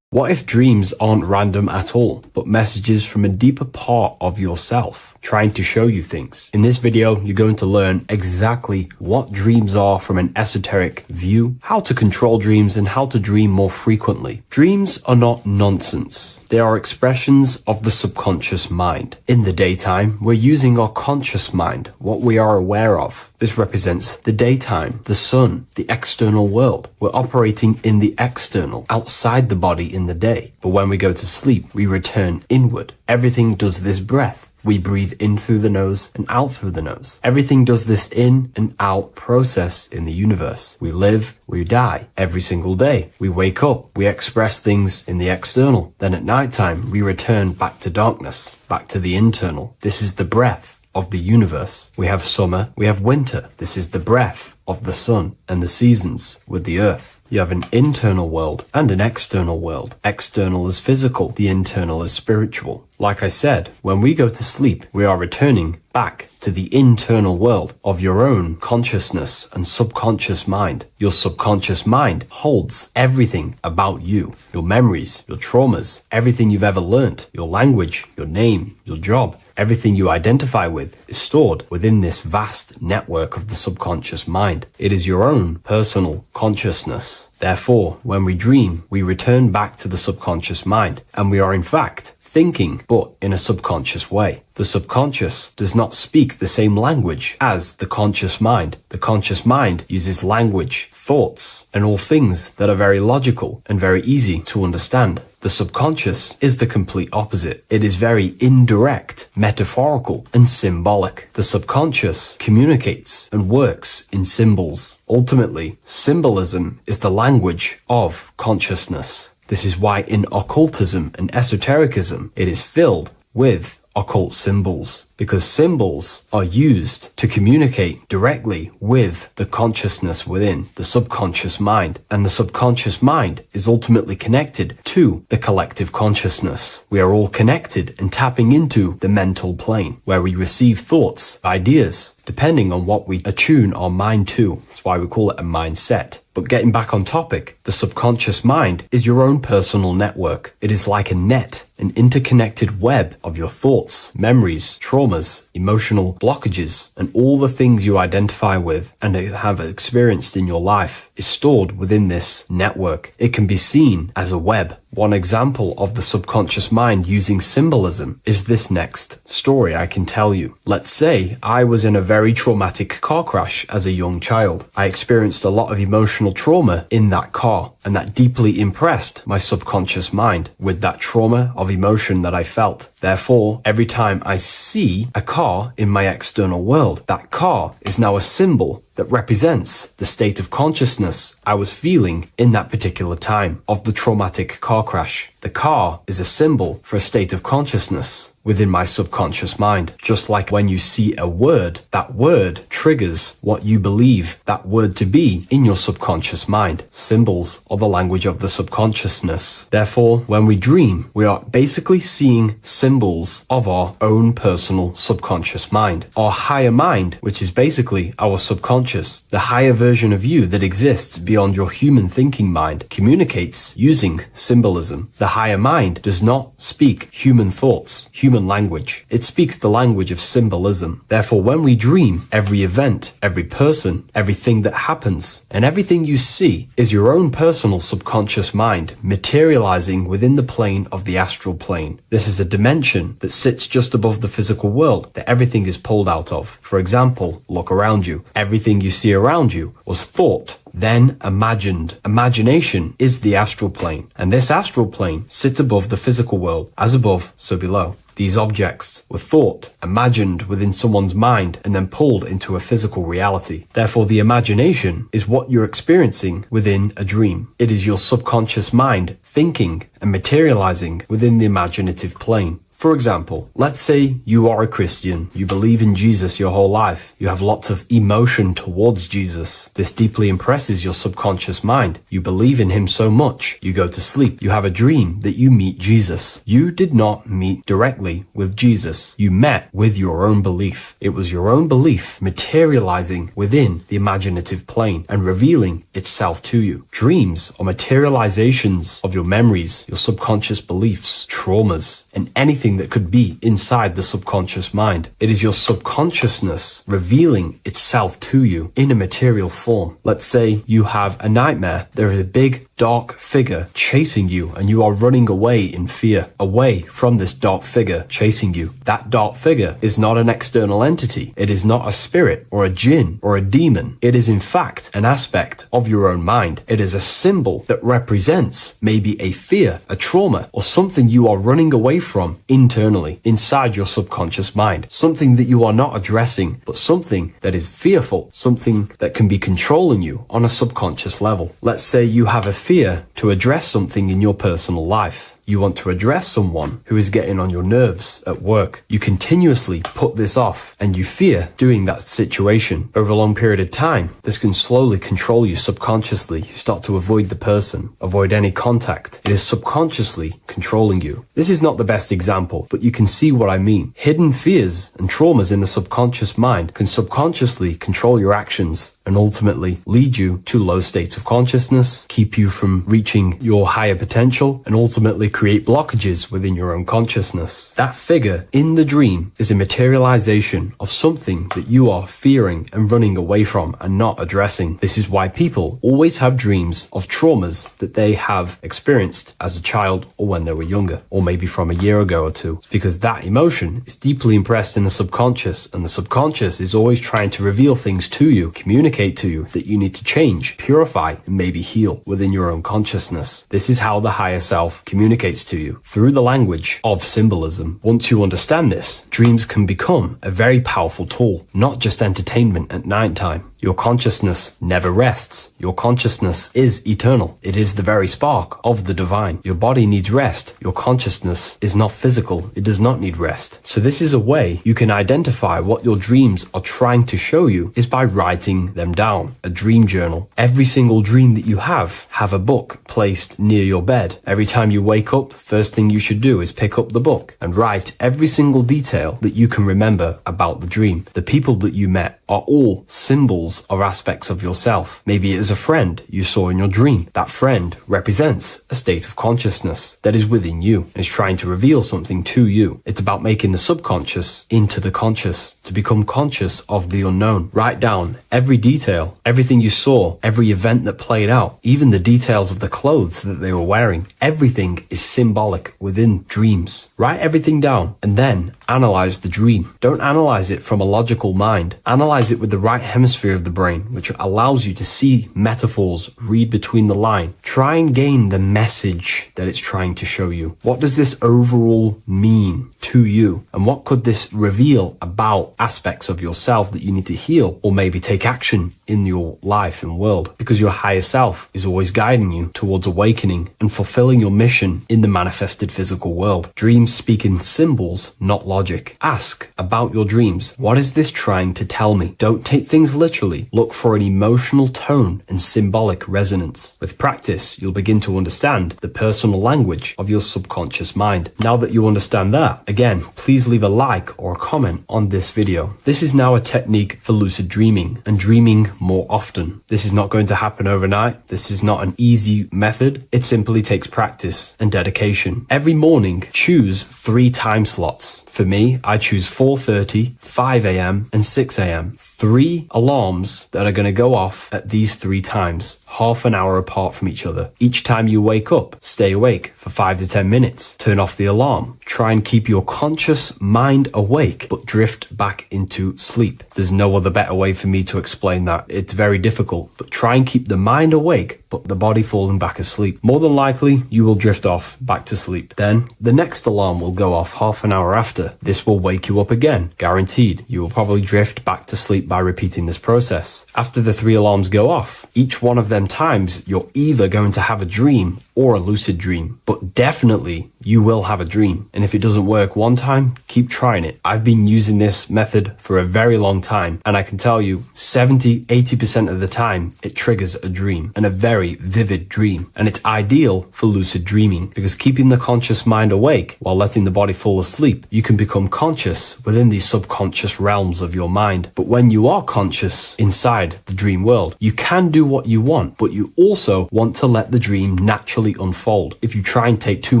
What if dreams aren't random at all, but messages from a deeper part of yourself trying to show you things? In this video, you're going to learn exactly what dreams are from an esoteric view, how to control dreams, and how to dream more frequently. Dreams are not nonsense. They are expressions of the subconscious mind. In the daytime, we're using our conscious mind, what we are aware of. This represents the daytime, the sun, the external world. We're operating in the external, outside the body in the day. But when we go to sleep, we return inward. Everything does this breath. We breathe in through the nose and out through the nose. Everything does this in and out process in the universe. We live, we die every single day. We wake up, we express things in the external. Then at nighttime, we return back to darkness, back to the internal. This is the breath of the universe. We have summer, we have winter. This is the breath of the sun and the seasons with the earth. You have an internal world and an external world. External is physical, the internal is spiritual. Like I said, when we go to sleep, we are returning back to the internal world of your own consciousness and subconscious mind. Your subconscious mind holds everything about you, your memories, your traumas, everything you've ever learnt, your language, your name, your job, everything you identify with is stored within this vast network of the subconscious mind. It is your own personal consciousness. Therefore, when we dream, we return back to the subconscious mind, and we are in fact thinking, but in a subconscious way. The subconscious does not speak the same language as the conscious mind. The conscious mind uses language, thoughts, and all things that are very logical and very easy to understand. The subconscious is the complete opposite. It is very indirect, metaphorical, and symbolic. The subconscious communicates and works in symbols. Ultimately, symbolism is the language of consciousness. This is why in occultism and esotericism, it is filled with occult symbols, because symbols are used to communicate directly with the consciousness within, the subconscious mind. And the subconscious mind is ultimately connected to the collective consciousness. We are all connected and tapping into the mental plane, where we receive thoughts, ideas, depending on what we attune our mind to. That's why we call it a mindset. But getting back on topic, the subconscious mind is your own personal network. It is like a net, an interconnected web of your thoughts, memories, traumas, emotional blockages, and all the things you identify with and have experienced in your life is stored within this network. It can be seen as a web. One example of the subconscious mind using symbolism is this next story I can tell you. Let's say I was in a very traumatic car crash as a young child. I experienced a lot of emotional trauma in that car, and that deeply impressed my subconscious mind with that trauma of emotion that I felt. Therefore, every time I see a car in my external world, that car is now a symbol that represents the state of consciousness I was feeling in that particular time of the traumatic car crash. The car is a symbol for a state of consciousness within my subconscious mind. Just like when you see a word, that word triggers what you believe that word to be in your subconscious mind. Symbols are the language of the subconsciousness. Therefore, when we dream, we are basically seeing symbols of our own personal subconscious mind. Our higher mind, which is basically our subconscious, the higher version of you that exists beyond your human thinking mind, communicates using symbolism. The higher mind does not speak human thoughts, human language. It speaks the language of symbolism. Therefore, when we dream, every event, every person, everything that happens, and everything you see is your own personal subconscious mind materializing within the plane of the astral plane. This is a dimension that sits just above the physical world that everything is pulled out of. For example, look around you. Everything you see around you was thought, then imagined. Imagination is the astral plane, and this astral plane sits above the physical world. As above, so below. These objects were thought, imagined within someone's mind, and then pulled into a physical reality. Therefore, the imagination is what you're experiencing within a dream. It is your subconscious mind thinking and materializing within the imaginative plane. For example, let's say you are a Christian, you believe in Jesus your whole life, you have lots of emotion towards Jesus. This deeply impresses your subconscious mind. You believe in him so much, you go to sleep, you have a dream that you meet Jesus. You did not meet directly with Jesus. You met with your own belief. It was your own belief materializing within the imaginative plane and revealing itself to you. Dreams are materializations of your memories, your subconscious beliefs, traumas, and anything that could be inside the subconscious mind. It is your subconsciousness revealing itself to you in a material form. Let's say you have a nightmare. There is a big dark figure chasing you and you are running away in fear, away from this dark figure chasing you. That dark figure is not an external entity. It is not a spirit or a jinn or a demon. It is in fact an aspect of your own mind. It is a symbol that represents maybe a fear, a trauma, or something you are running away from internally, inside your subconscious mind. Something that you are not addressing, but something that is fearful, something that can be controlling you on a subconscious level. Let's say you have a fear to address something in your personal life. You want to address someone who is getting on your nerves at work. You continuously put this off and you fear doing that situation. Over a long period of time, this can slowly control you subconsciously. You start to avoid the person, avoid any contact. It is subconsciously controlling you. This is not the best example, but you can see what I mean. Hidden fears and traumas in the subconscious mind can subconsciously control your actions and ultimately lead you to low states of consciousness, keep you from reaching your higher potential, and ultimately create blockages within your own consciousness. That figure in the dream is a materialization of something that you are fearing and running away from and not addressing. This is why people always have dreams of traumas that they have experienced as a child or when they were younger, or maybe from a year ago or two. It's because that emotion is deeply impressed in the subconscious, and the subconscious is always trying to reveal things to you, communicate to you that you need to change, purify, and maybe heal within your own consciousness. This is how the higher self communicates to you through the language of symbolism. Once you understand this, dreams can become a very powerful tool, not just entertainment at night time. Your consciousness never rests. Your consciousness is eternal. It is the very spark of the divine. Your body needs rest. Your consciousness is not physical. It does not need rest. So this is a way you can identify what your dreams are trying to show you is by writing them down. A dream journal. Every single dream that you have a book placed near your bed. Every time you wake up, first thing you should do is pick up the book and write every single detail that you can remember about the dream. The people that you met are all symbols or aspects of yourself. Maybe it is a friend you saw in your dream. That friend represents a state of consciousness that is within you and is trying to reveal something to you. It's about making the subconscious into the conscious, to become conscious of the unknown. Write down every detail, everything you saw, every event that played out, even the details of the clothes that they were wearing. Everything is symbolic within dreams. Write everything down and then analyze the dream. Don't analyze it from a logical mind. Analyze it with the right hemisphere of the brain, which allows you to see metaphors, read between the line. Try and gain the message that it's trying to show you. What does this overall mean to you? And what could this reveal about aspects of yourself that you need to heal or maybe take action in your life and world, because your higher self is always guiding you towards awakening and fulfilling your mission in the manifested physical world. Dreams speak in symbols, not logic. Ask about your dreams. What is this trying to tell me? Don't take things literally. Look for an emotional tone and symbolic resonance. With practice, you'll begin to understand the personal language of your subconscious mind. Now that you understand that, again, please leave a like or a comment on this video. This is now a technique for lucid dreaming and dreaming more often. This is not going to happen overnight. This is not an easy method. It simply takes practice and dedication. Every morning, choose 3 time slots. For me, I choose 4:30, 5 a.m. and 6 a.m. 3 alarms that are going to go off at these 3 times, half an hour apart from each other. Each time you wake up, stay awake for 5 to 10 minutes. Turn off the alarm. Try and keep your conscious mind awake, but drift back into sleep. There's no other better way for me to explain that. It's very difficult, but try and keep the mind awake, but the body falling back asleep. More than likely, you will drift off back to sleep. Then the next alarm will go off half an hour after. This will wake you up again, guaranteed. You will probably drift back to sleep by repeating this process. After the 3 alarms go off, each one of them times, you're either going to have a dream or a lucid dream, but definitely you will have a dream. And if it doesn't work one time, keep trying it. I've been using this method for a very long time, and I can tell you 70-80% of the time it triggers a dream, and a very vivid dream. And it's ideal for lucid dreaming because keeping the conscious mind awake while letting the body fall asleep, you can become conscious within these subconscious realms of your mind. But when you are conscious inside the dream world, you can do what you want, but you also want to let the dream naturally unfold. If you try and take too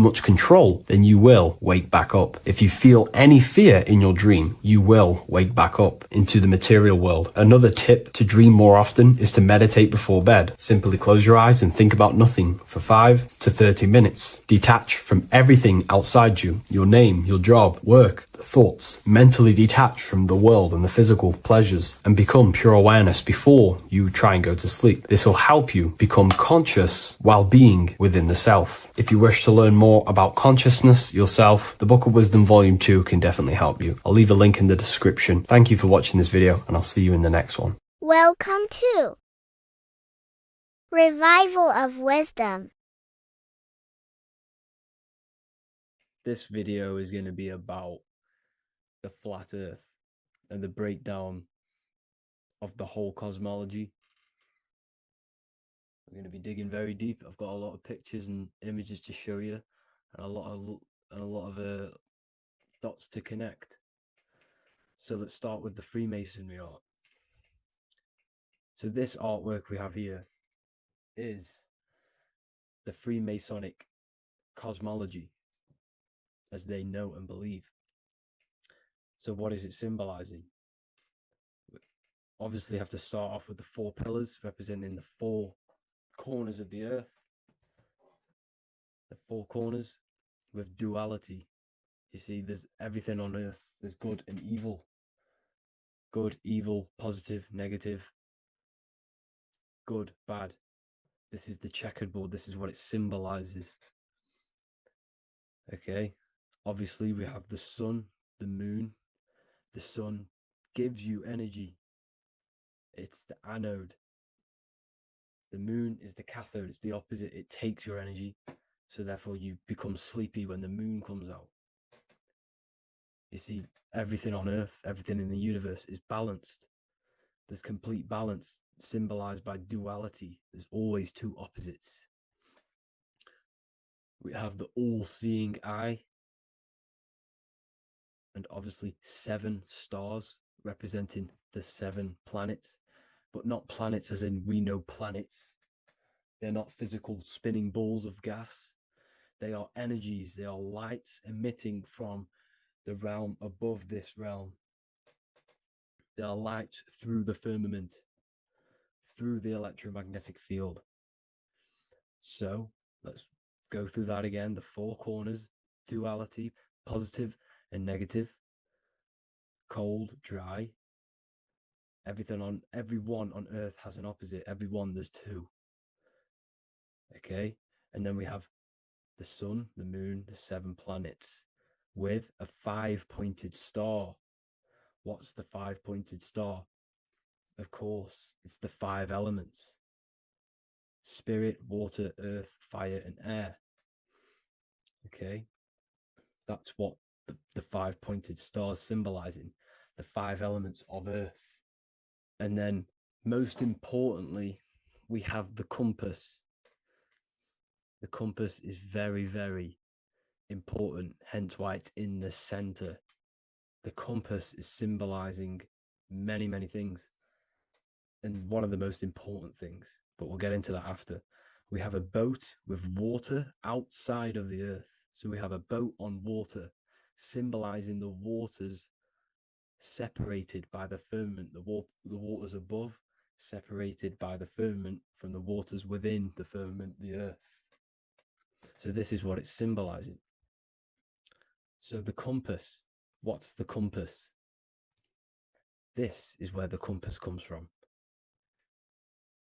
much control, then you will wake back up. If you feel any fear in your dream, you will wake back up into the material world. Another tip to dream more often is to meditate before bed. Simply close your eyes and think about nothing for 5 to 30 minutes. Detach from everything outside you, your name, your job, work, thoughts. Mentally detach from the world and the physical pleasures and become pure awareness before you try and go to sleep. This will help you become conscious while being within the self. If you wish to learn more about consciousness yourself, the Book of Wisdom Volume 2 can definitely help you. I'll leave a link in the description. Thank you for watching this video, and I'll see you in the next one. Welcome to Revival of Wisdom. This video is going to be about the flat earth and the breakdown of the whole cosmology. I'm going to be digging very deep. I've got a lot of pictures and images to show you, and a lot of dots to connect. So let's start with the Freemasonry art. So this artwork we have here is the Freemasonic cosmology as they know and believe. So what is it symbolizing? We obviously have to start off with the 4 pillars representing the 4 corners of the earth. The 4 corners with duality. You see, there's everything on earth. There's good and evil. Good, evil, positive, negative. Good, bad. This is the checkerboard. This is what it symbolizes. Okay. Obviously, we have the sun, the moon. The sun gives you energy. It's the anode. The moon is the cathode. It's the opposite. It takes your energy. So therefore, you become sleepy when the moon comes out. You see, everything on Earth, everything in the universe is balanced. There's complete balance symbolized by duality. There's always 2 opposites. We have the all-seeing eye. And obviously 7 stars representing the 7 planets, but not planets as in we know planets. They're not physical spinning balls of gas. They are energies. They are lights emitting from the realm above this realm. They are lights through the firmament, through the electromagnetic field. So let's go through that again. The 4 corners, duality, positive and negative, cold, dry. Everyone on Earth has an opposite. Everyone, there's 2. Okay, and then we have the sun, the moon, the 7 planets with a 5-pointed star. What's the 5-pointed star? of course, it's the 5 elements: spirit, water, earth, fire, and air. Okay, that's what the 5 pointed stars symbolizing, the 5 elements of earth. And then, most importantly, we have the compass. The compass is very, very important, hence why it's in the center. The compass is symbolizing many, many things. And one of the most important things, but we'll get into that after. We have a boat with water outside of the earth. So we have a boat on water, symbolizing the waters separated by the firmament, the waters above, separated by the firmament from the waters within the firmament, the earth. So this is what it's symbolizing. So the compass, what's the compass? This is where the compass comes from.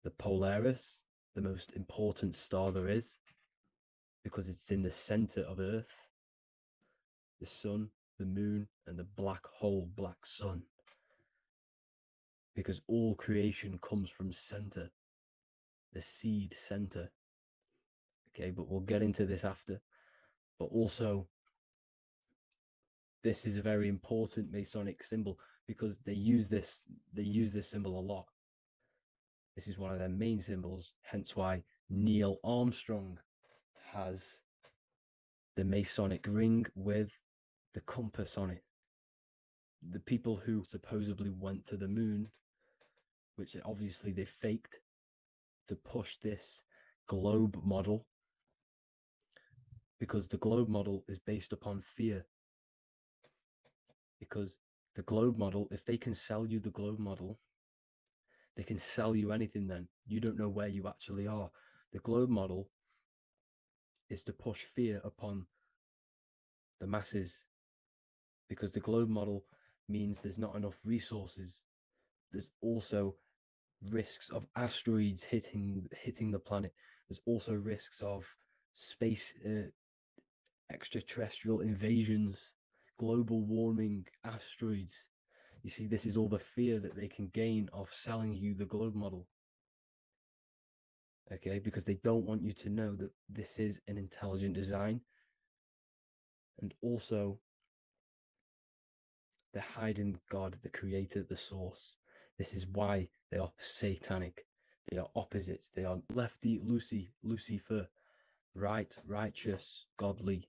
The Polaris, the most important star there is, because it's in the center of Earth, the sun, the moon, and the black hole, black sun. Because all creation comes from center, the seed center. Okay, but we'll get into this after. But also, this is a very important Masonic symbol because they use this symbol a lot. This is one of their main symbols, hence why Neil Armstrong has the Masonic ring with the compass on it. The people who supposedly went to the moon, which obviously they faked to push this globe model, because the globe model is based upon fear. Because the globe model, if they can sell you the globe model, they can sell you anything then. You don't know where you actually are. The globe model is to push fear upon the masses, because the globe model means there's not enough resources. There's also risks of asteroids hitting the planet. There's also risks of space, extraterrestrial invasions, global warming, asteroids. You see, this is all the fear that they can gain off selling you the globe model. Okay, because they don't want you to know that this is an intelligent design. And also, they're hiding God, the creator, the source. This is why they are satanic. They are opposites. They are lefty, Lucifer, right, righteous, godly.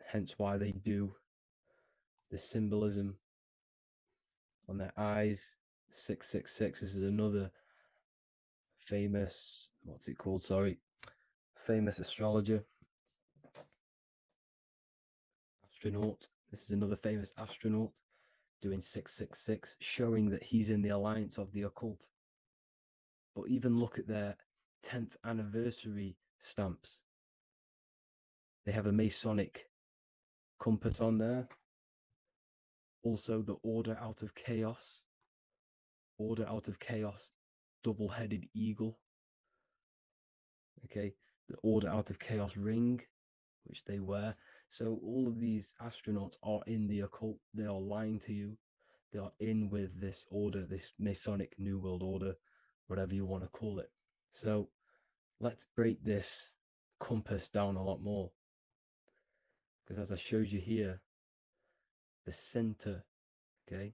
Hence why they do the symbolism on their eyes. 666. This is another famous, what's it called? Sorry. Famous astrologer. Astronaut. This is another famous astronaut doing 666, showing that he's in the alliance of the occult. But even look at their 10th anniversary stamps. They have a Masonic compass on there. Also, the Order Out of Chaos. Order Out of Chaos, double-headed eagle. Okay, the Order Out of Chaos ring, which they wear. So all of these astronauts are in the occult. They are lying to you. They are in with this order, this Masonic New World Order, whatever you want to call it. So let's break this compass down a lot more. Because as I showed you here, the center, okay,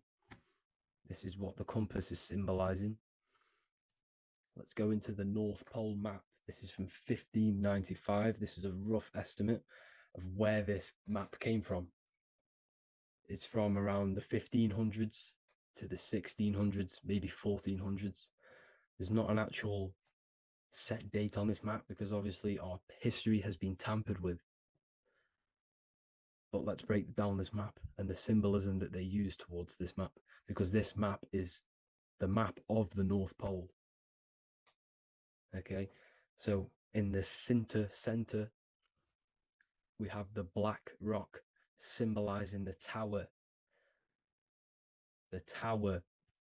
this is what the compass is symbolizing. Let's go into the North Pole map. This is from 1595. This is a rough estimate of where this map came from. It's from around the 1500s to the 1600s, maybe 1400s. There's not an actual set date on this map because obviously our history has been tampered with. But let's break down this map and the symbolism that they use towards this map, because this map is the map of the North Pole. Okay, so in the center, we have the black rock symbolizing the tower. The tower,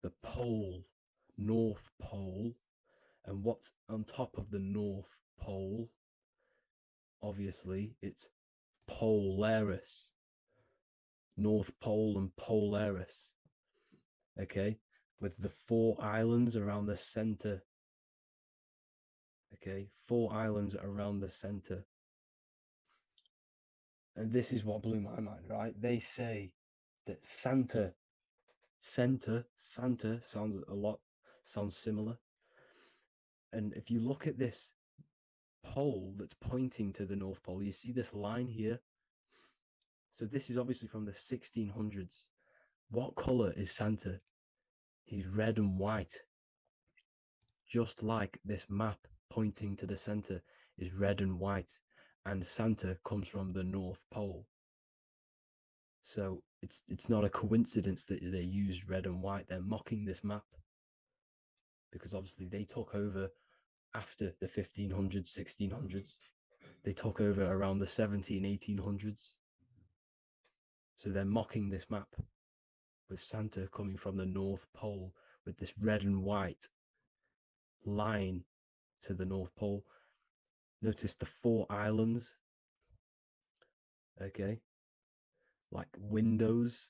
the pole, North Pole. And what's on top of the North Pole? Obviously, it's Polaris. North Pole and Polaris. okay, with the 4 islands around the center. Okay, 4 islands around the center. And this is what blew my mind, right? They say that Santa sounds similar. And if you look at this pole that's pointing to the North Pole, you see this line here. So this is obviously from the 1600s. What color is Santa? He's red and white. Just like this map pointing to the center is red and white, and Santa comes from the North Pole. So it's not a coincidence that they used red and white. They're mocking this map because obviously they took over after the 1500s, 1600s. They took over around the 1800s. So they're mocking this map with Santa coming from the North Pole with this red and white line to the North Pole. Notice the 4 islands, okay, like windows,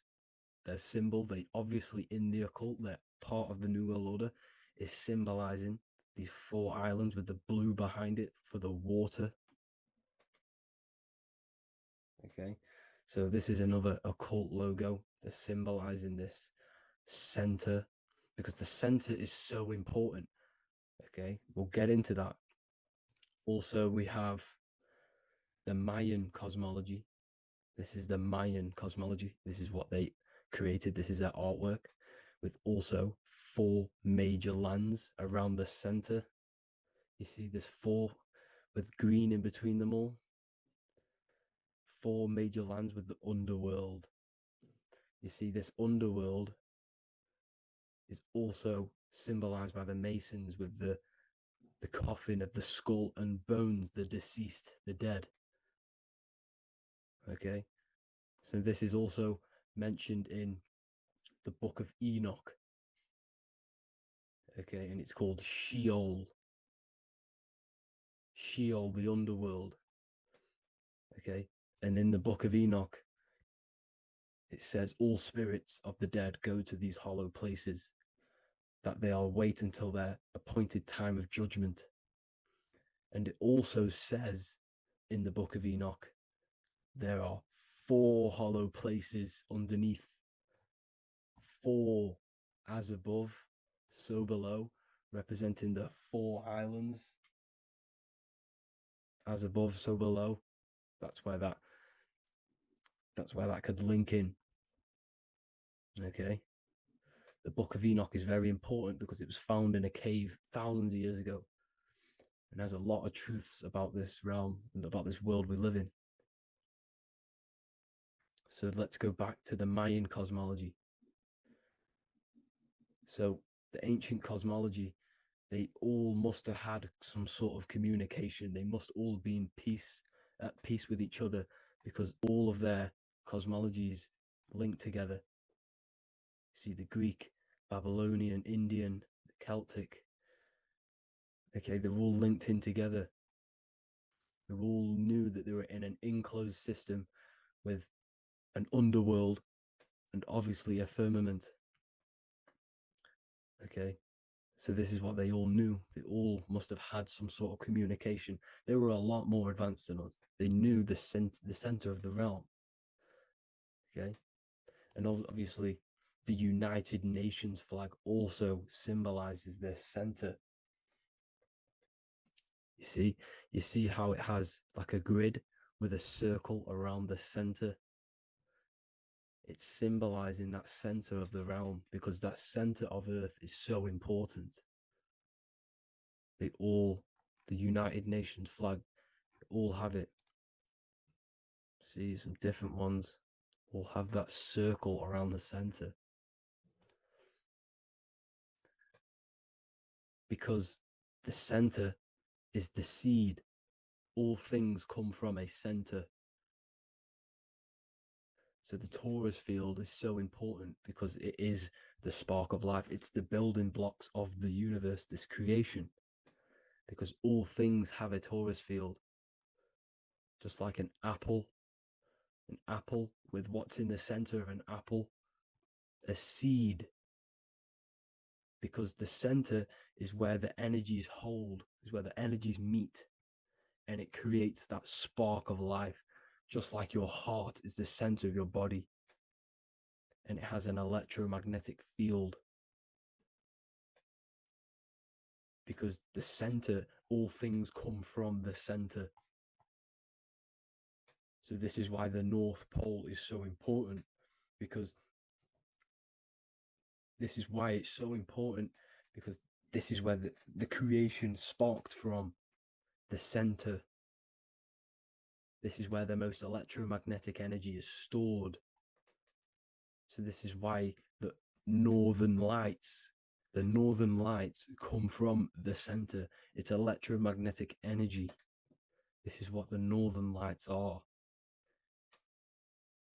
their symbol. They obviously, in the occult, they're part of the New World Order, is symbolizing these 4 islands with the blue behind it for the water. Okay, so this is another occult logo. They're symbolizing this center because the center is so important. Okay, we'll get into that. Also, we have the Mayan cosmology. This is the Mayan cosmology. This is what they created. This is their artwork with also 4 major lands around the center. You see this 4 with green in between them all. 4 major lands with the underworld. You see this underworld is also symbolized by the Masons with the coffin of the skull and bones, the deceased, the dead. Okay, so this is also mentioned in the book of Enoch. Okay, and it's called Sheol. Sheol, the underworld. Okay, and in the book of Enoch, it says all spirits of the dead go to these hollow places, that they are wait until their appointed time of judgment. And it also says in the book of Enoch, there are 4 hollow places underneath. 4 as above, so below, representing the 4 islands. As above, so below. That's where that could link in. Okay. The Book of Enoch is very important because it was found in a cave thousands of years ago and has a lot of truths about this realm and about this world we live in. So let's go back to the Mayan cosmology. So the ancient cosmology, they all must have had some sort of communication. They must all be in peace, at peace with each other, because all of their cosmologies link together. See the Greek, Babylonian, Indian, Celtic. Okay, they're all linked in together. They all knew that they were in an enclosed system with an underworld and obviously a firmament. Okay, so this is what they all knew. They all must have had some sort of communication. They were a lot more advanced than us. They knew the center of the realm. Okay, and obviously the United Nations flag also symbolizes their center. You see how it has like a grid with a circle around the center. It's symbolizing that center of the realm because that center of Earth is so important. The United Nations flag, all have it. See, some different ones will have that circle around the center. Because the center is the seed. All things come from a center. So the torus field is so important because it is the spark of life. It's the building blocks of the universe, this creation. Because all things have a torus field. Just like an apple with what's in the center of an apple, a seed because the center is where the energies hold, is where the energies meet, and it creates that spark of life, just like your heart is the center of your body, and it has an electromagnetic field. Because the center, all things come from the center. So this is why the North Pole is so important, because this is why it's so important, because this is where the creation sparked from, the center. This is where the most electromagnetic energy is stored. So this is why the northern lights come from the center. It's electromagnetic energy. This is what the northern lights are.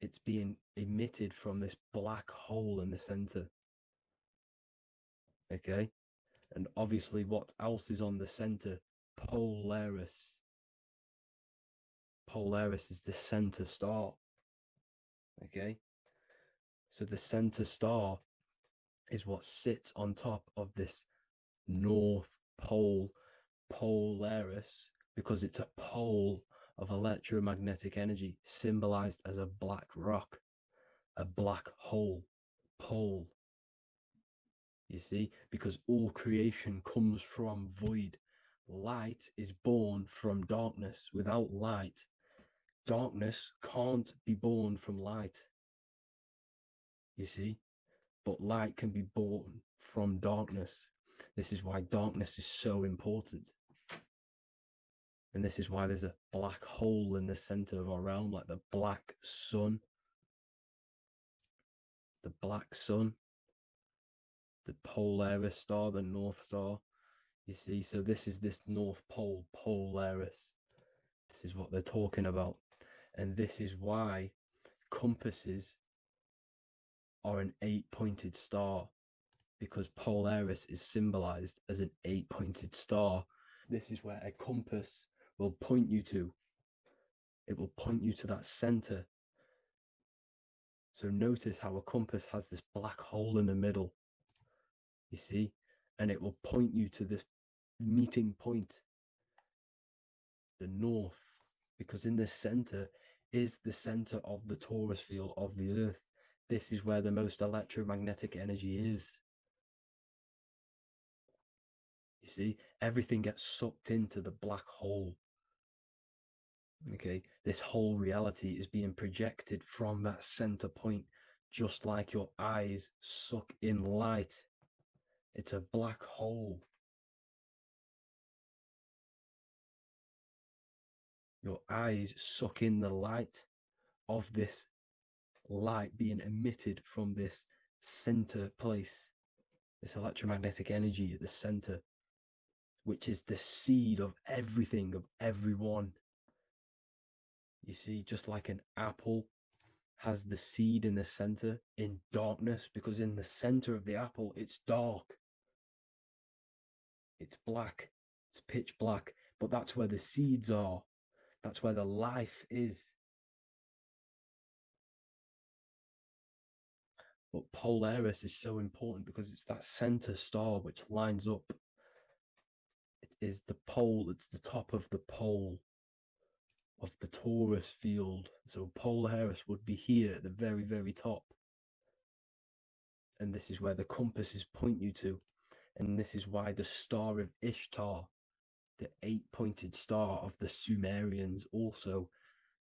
It's being emitted from this black hole in the center. Okay? And obviously, what else is on the center? Polaris. Polaris is the center star. Okay? So the center star is what sits on top of this North Pole, Polaris, because it's a pole of electromagnetic energy, symbolized as a black rock, a black hole, pole. You see, because all creation comes from void. Light is born from darkness. Without light, darkness can't be born from light. You see, but light can be born from darkness. This is why darkness is so important. And this is why there's a black hole in the center of our realm, like the black sun. The black sun. The Polaris star, the North Star. You see, so this is this North Pole, Polaris. This is what they're talking about. And this is why compasses are an 8-pointed star, because Polaris is symbolized as an 8-pointed star. This is where a compass will point you to. It will point you to that center. So notice how a compass has this black hole in the middle, you see, and it will point you to this meeting point, the north, because in the center is the center of the torus field of the earth. This is where the most electromagnetic energy is. You see, everything gets sucked into the black hole. Okay, this whole reality is being projected from that center point, just like your eyes suck in light. It's a black hole. Your eyes suck in the light of this light being emitted from this center place, this electromagnetic energy at the center, which is the seed of everything, of everyone. You see, just like an apple has the seed in the center in darkness, because in the center of the apple, it's dark. It's black. It's pitch black. But that's where the seeds are. That's where the life is. But Polaris is so important because it's that center star which lines up. It is the pole, it's the top of the pole of the torus field. So Polaris would be here at the very, very top. And this is where the compasses point you to. And this is why the star of Ishtar, the 8-pointed star of the Sumerians, also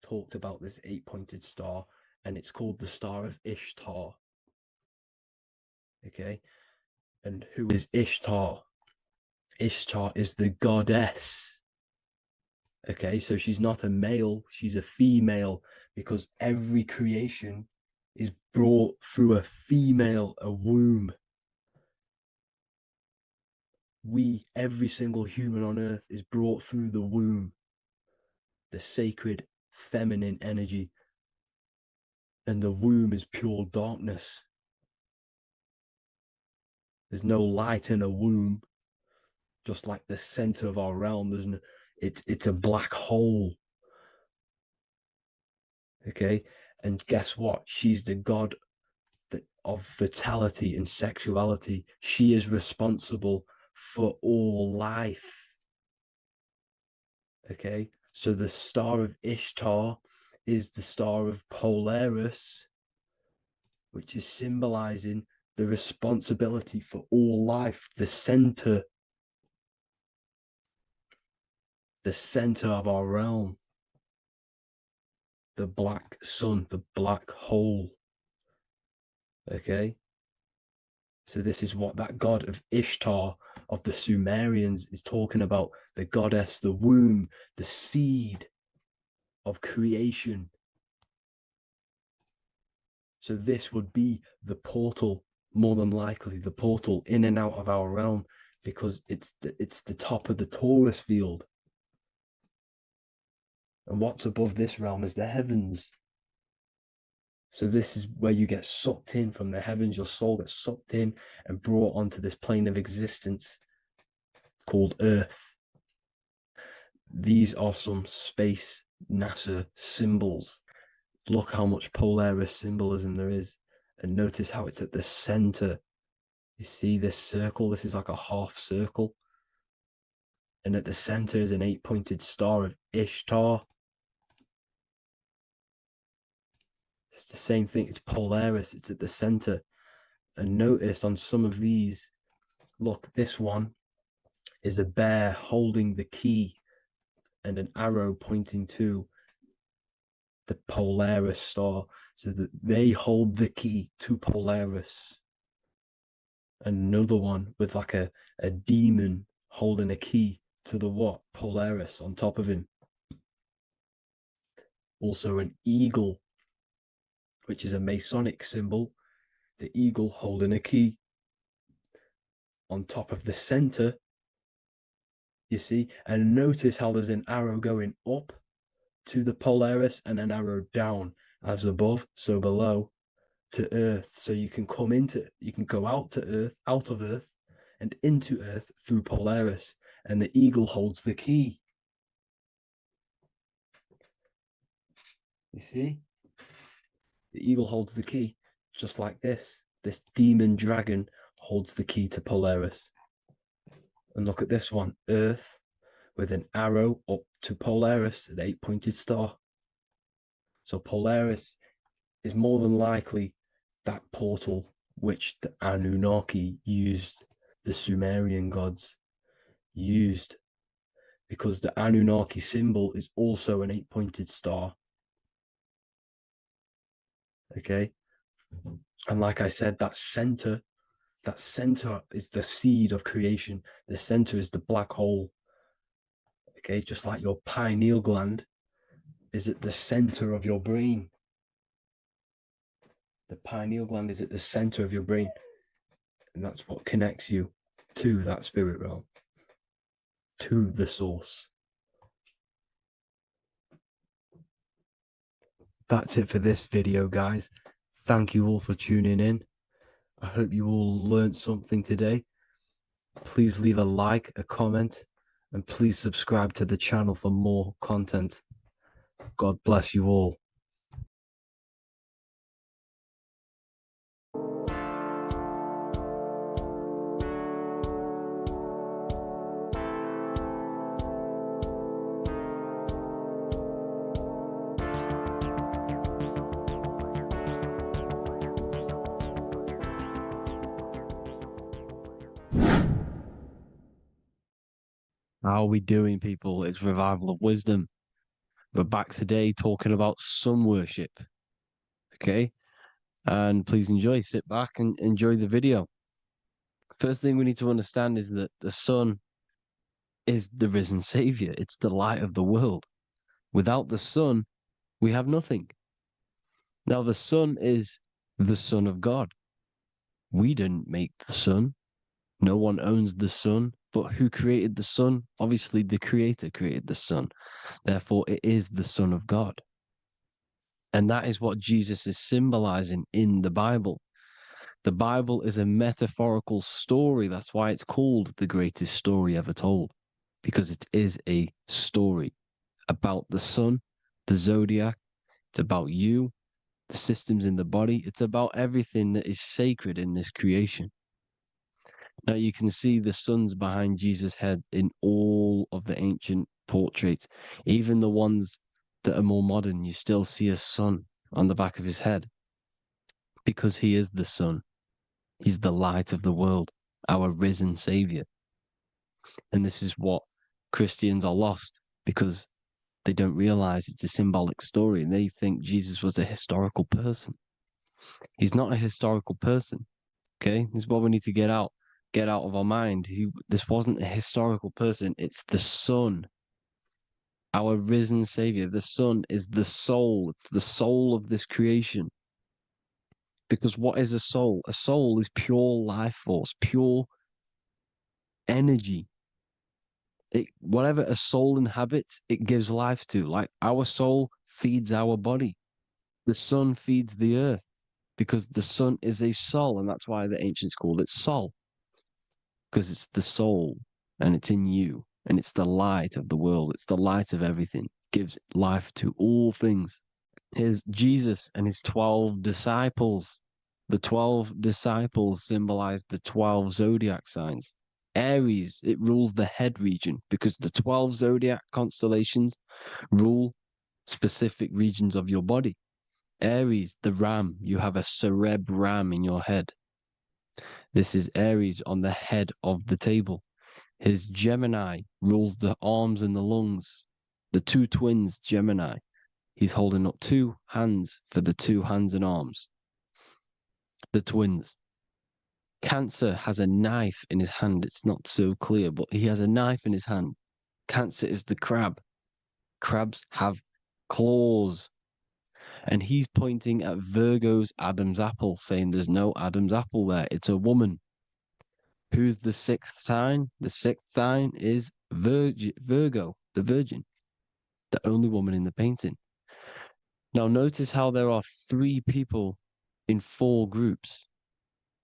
talked about this 8-pointed star, and it's called the star of Ishtar. Okay, and who is Ishtar? Ishtar is the goddess. Okay, so she's not a male, she's a female, because every creation is brought through a female, a womb. Every single human on earth is brought through the womb, the sacred feminine energy. And the womb is pure darkness. There's no light in a womb, just like the center of our realm. There's no, it's a black hole. Okay, and guess what? She's the god that of fertility and sexuality. She is responsible for all life. Okay, so the star of Ishtar is the star of Polaris, which is symbolizing the responsibility for all life, the center of our realm, the black sun, the black hole. Okay, so this is what that god of Ishtar of the Sumerians is talking about, the goddess, the womb, the seed of creation. So this would be the portal, more than likely the portal in and out of our realm, because it's the top of the Taurus field. And what's above this realm is the heavens. So this is where you get sucked in from the heavens. Your soul gets sucked in and brought onto this plane of existence called Earth. These are some space NASA symbols. Look how much Polaris symbolism there is. And notice how it's at the center. You see this circle? This is like a half circle. And at the center is an 8-pointed star of Ishtar. It's the same thing. It's Polaris. It's at the center. And notice on some of these, look, this one is a bear holding the key and an arrow pointing to the Polaris star, so that they hold the key to Polaris. Another one with like a demon holding a key to the what? Polaris on top of him. Also an eagle, which is a Masonic symbol. The eagle holding a key on top of the center. You see, and notice how there's an arrow going up to the Polaris and an arrow down, as above, so below, to Earth. So you can go out of Earth and into Earth through Polaris, and the eagle holds the key. You see? The eagle holds the key, just like this. This demon dragon holds the key to Polaris. And look at this one, Earth, with an arrow up to Polaris, the 8-pointed star. So Polaris is more than likely that portal which the Anunnaki used, the Sumerian gods used, because the Anunnaki symbol is also an 8-pointed star. Okay, and like I said, that center is the seed of creation. The center is the black hole. Okay, just like your pineal gland is at the center of your brain. The pineal gland is at the center of your brain, and that's what connects you to that spirit realm, to the source. That's it for this video, guys. Thank you all for tuning in. I hope you all learned something today. Please leave a like, a comment, and please subscribe to the channel for more content. God bless you all. How are we doing, people? It's Revival of Wisdom. We're back today talking about sun worship. Okay? And please enjoy. Sit back and enjoy the video. First thing we need to understand is that the sun is the risen savior. It's the light of the world. Without the sun, we have nothing. Now, the sun is the Son of God. We didn't make the sun. No one owns the sun. But who created the sun? Obviously, the Creator created the sun. Therefore, it is the Son of God. And that is what Jesus is symbolizing in the Bible. The Bible is a metaphorical story. That's why it's called the greatest story ever told, because it is a story about the sun, the zodiac. It's about you, the systems in the body. It's about everything that is sacred in this creation. Now you can see the suns behind Jesus' head in all of the ancient portraits, even the ones that are more modern. You still see a sun on the back of his head because he is the sun. He's the light of the world, our risen savior. And this is what Christians are lost because they don't realize it's a symbolic story and they think Jesus was a historical person. He's not a historical person. Okay, this is what we need to get out of our mind. This wasn't a historical person. It's the Son, our risen Savior. The Son is the soul. It's the soul of this creation. Because what is a soul? A soul is pure life force, pure energy. Whatever a soul inhabits, it gives life to. Like our soul feeds our body. The sun feeds the earth because the sun is a soul, and that's why the ancients called it Sol. Because it's the soul and it's in you and it's the light of the world. It's the light of everything. It gives life to all things. Here's Jesus and his 12 disciples. The 12 disciples symbolize the 12 zodiac signs. Aries, it rules the head region because the 12 zodiac constellations rule specific regions of your body. Aries, the ram, you have a cerebrum in your head. This is Aries on the head of the table. His Gemini rules the arms and the lungs. The two twins, Gemini. He's holding up two hands for the two hands and arms. The twins. Cancer has a knife in his hand. It's not so clear, but he has a knife in his hand. Cancer is the crab. Crabs have claws. And he's pointing at Virgo's Adam's apple, saying there's no Adam's apple there. It's a woman. Who's the sixth sign? The sixth sign is Virgo, the virgin, the only woman in the painting. Now notice how there are 3 people in 4 groups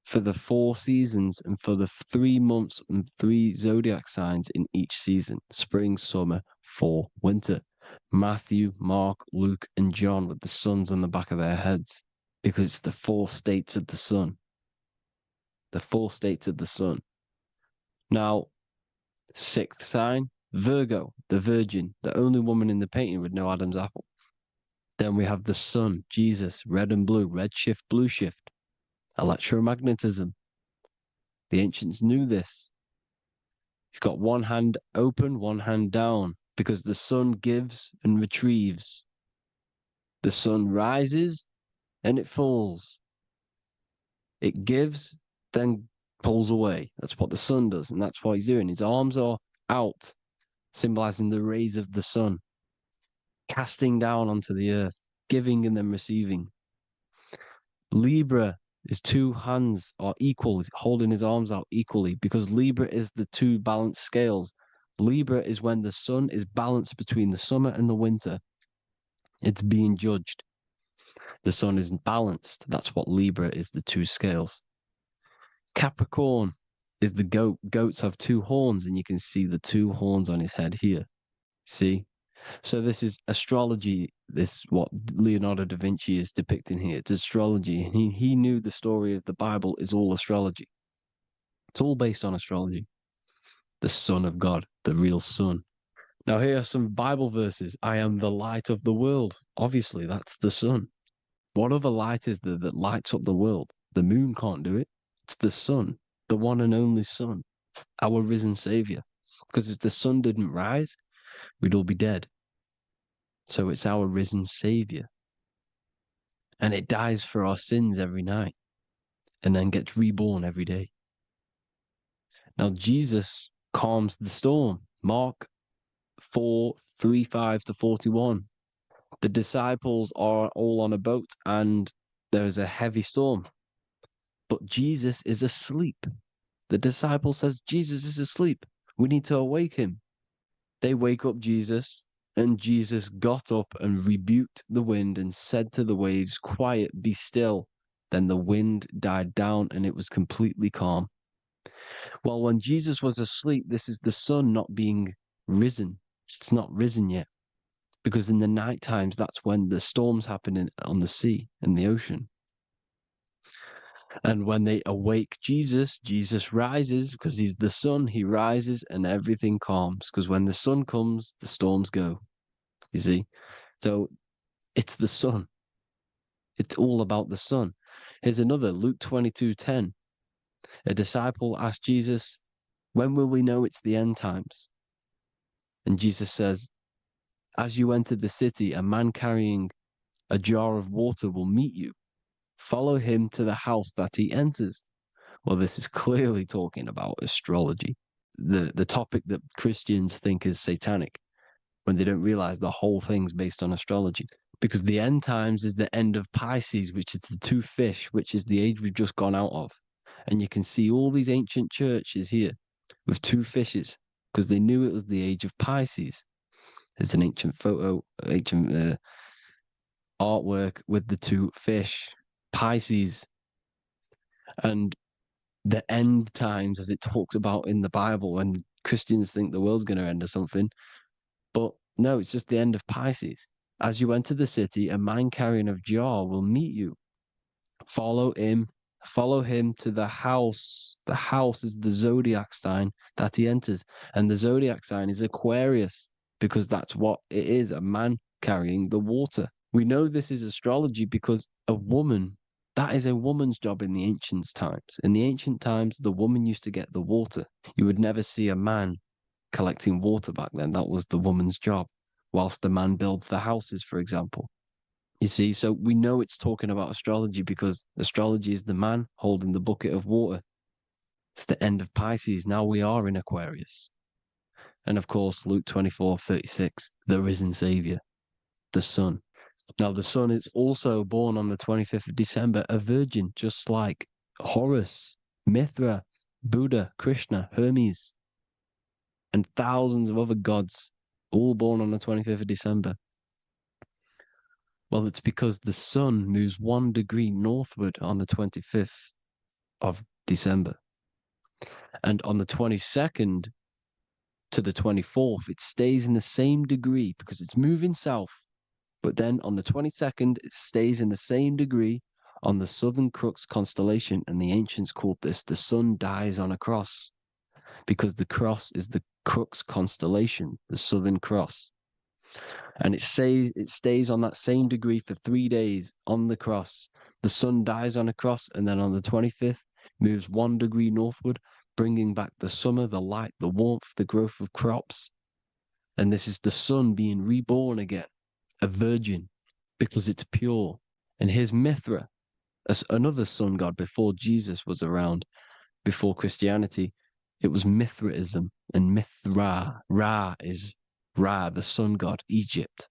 for the 4 seasons and for the 3 months and 3 zodiac signs in each season: spring, summer, fall, winter. Matthew, Mark, Luke, and John with the suns on the back of their heads, because it's the 4 states of the sun. The 4 states of the sun. Now, 6th sign, Virgo, the virgin, the only woman in the painting with no Adam's apple. Then we have the sun, Jesus, red and blue, red shift, blue shift. Electromagnetism. The ancients knew this. He's got one hand open, one hand down, because the sun gives and retrieves. The sun rises and it falls. It gives, then pulls away. That's what the sun does, and that's what he's doing. His arms are out, symbolizing the rays of the sun, casting down onto the earth, giving and then receiving. Libra, his 2 hands are equal, he's holding his arms out equally, because Libra is the 2 balanced scales. Libra is when the sun is balanced between the summer and the winter. It's being judged. The sun isn't balanced. That's what Libra is, the 2 scales. Capricorn is the goat. Goats have 2 horns, and you can see the 2 horns on his head here. See? So this is astrology. This is what Leonardo da Vinci is depicting here. It's astrology. And he knew the story of the Bible is all astrology. It's all based on astrology. The Son of God, the real Son. Now here are some Bible verses. I am the light of the world. Obviously, that's the sun. What other light is there that lights up the world? The moon can't do it. It's the sun, the one and only Son, our risen Savior. Because if the sun didn't rise, we'd all be dead. So it's our risen Savior. And it dies for our sins every night and then gets reborn every day. Now, Jesus calms the storm. Mark 4:35-41. The disciples are all on a boat and there's a heavy storm. But Jesus is asleep. The disciple says, Jesus is asleep. We need to awake him. They wake up Jesus, and Jesus got up and rebuked the wind and said to the waves, quiet, be still. Then the wind died down and it was completely calm. Well, when Jesus was asleep, this is the sun not being risen. It's not risen yet. because in the night times, that's when the storms happen on the sea and the ocean. And when they awake Jesus, Jesus rises because he's the sun. He rises and everything calms, because when the sun comes, the storms go. You see? So it's the sun. It's all about the sun. Here's another, Luke 22:10. A disciple asked Jesus, when will we know it's the end times? And Jesus says, as you enter the city, a man carrying a jar of water will meet you. Follow him to the house that he enters. Well, this is clearly talking about astrology, the topic that Christians think is satanic, when they don't realize the whole thing's based on astrology. Because the end times is the end of Pisces, which is the two fish, which is the age we've just gone out of. And you can see all these ancient churches here with two fishes, because they knew it was the age of Pisces. There's an ancient photo, ancient artwork with the two fish, Pisces. And the end times, as it talks about in the Bible, and Christians think the world's going to end or something. But no, it's just the end of Pisces. As you enter the city, a man carrying a jar will meet you. Follow him to the house. The house is the zodiac sign that he enters. And the zodiac sign is Aquarius, because that's what it is, a man carrying the water. We know this is astrology because a woman, that is a woman's job in the ancient times. In the ancient times, the woman used to get the water. You would never see a man collecting water back then. That was the woman's job, whilst the man builds the houses, for example. You see, so we know it's talking about astrology because astrology is the man holding the bucket of water. It's the end of Pisces. Now we are in Aquarius. And of course, Luke 24:36, the risen Savior, the Son. Now, the Son is also born on the 25th of December, a virgin, just like Horus, Mithra, Buddha, Krishna, Hermes, and thousands of other gods, all born on the 25th of December. Well, it's because the sun moves 1 degree northward on the 25th of December. And on the 22nd to the 24th, it stays in the same degree because it's moving south. But then on the 22nd, it stays in the same degree on the Southern Crux constellation. And the ancients called this the sun dies on a cross, because the cross is the Crux constellation, the Southern Cross. And it stays on that same degree for 3 days on the cross. The sun dies on a cross, and then on the 25th, moves 1 degree northward, bringing back the summer, the light, the warmth, the growth of crops. And this is the sun being reborn again, a virgin, because it's pure. And here's Mithra, another sun god before Jesus was around, before Christianity. It was Mithraism, and Mithra, Ra is Ra, the sun god, Egypt.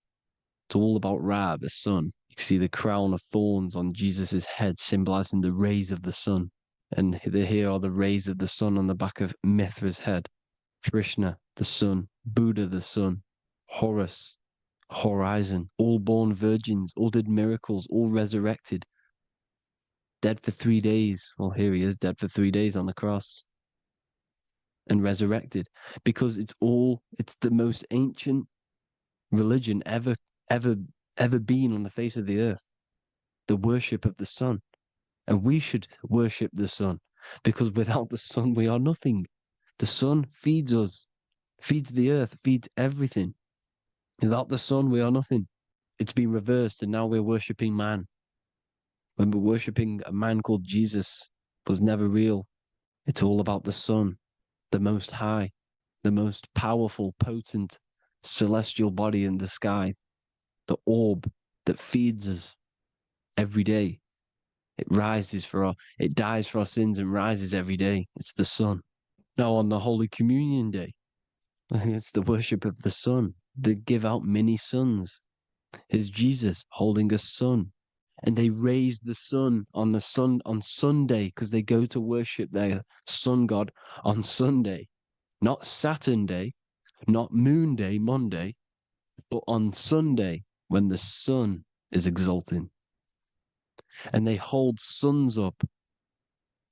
It's all about Ra, the sun. You can see the crown of thorns on Jesus' head, symbolizing the rays of the sun. And here are the rays of the sun on the back of Mithra's head. Krishna, the sun. Buddha, the sun. Horus, horizon. All born virgins, all did miracles, all resurrected. Dead for 3 days. Well, here he is, dead for 3 days on the cross. And resurrected, because it's the most ancient religion ever been on the face of the earth, the worship of the sun. And we should worship the sun, because without the sun we are nothing. The sun feeds us, feeds the earth, feeds everything. Without the sun we are nothing. It's been reversed, and now we're worshipping man. When we're worshipping a man called Jesus, was never real. It's all about the sun, the most high, the most powerful, potent, celestial body in the sky, the orb that feeds us every day. It dies for our sins and rises every day. It's the sun. Now on the Holy Communion Day, it's the worship of the sun. They give out mini suns. Here's Jesus holding a sun. And they raise the sun on Sunday, because they go to worship their sun god on Sunday. Not Saturn Day, not Moon Day, Monday, but on Sunday when the sun is exalting. And they hold suns up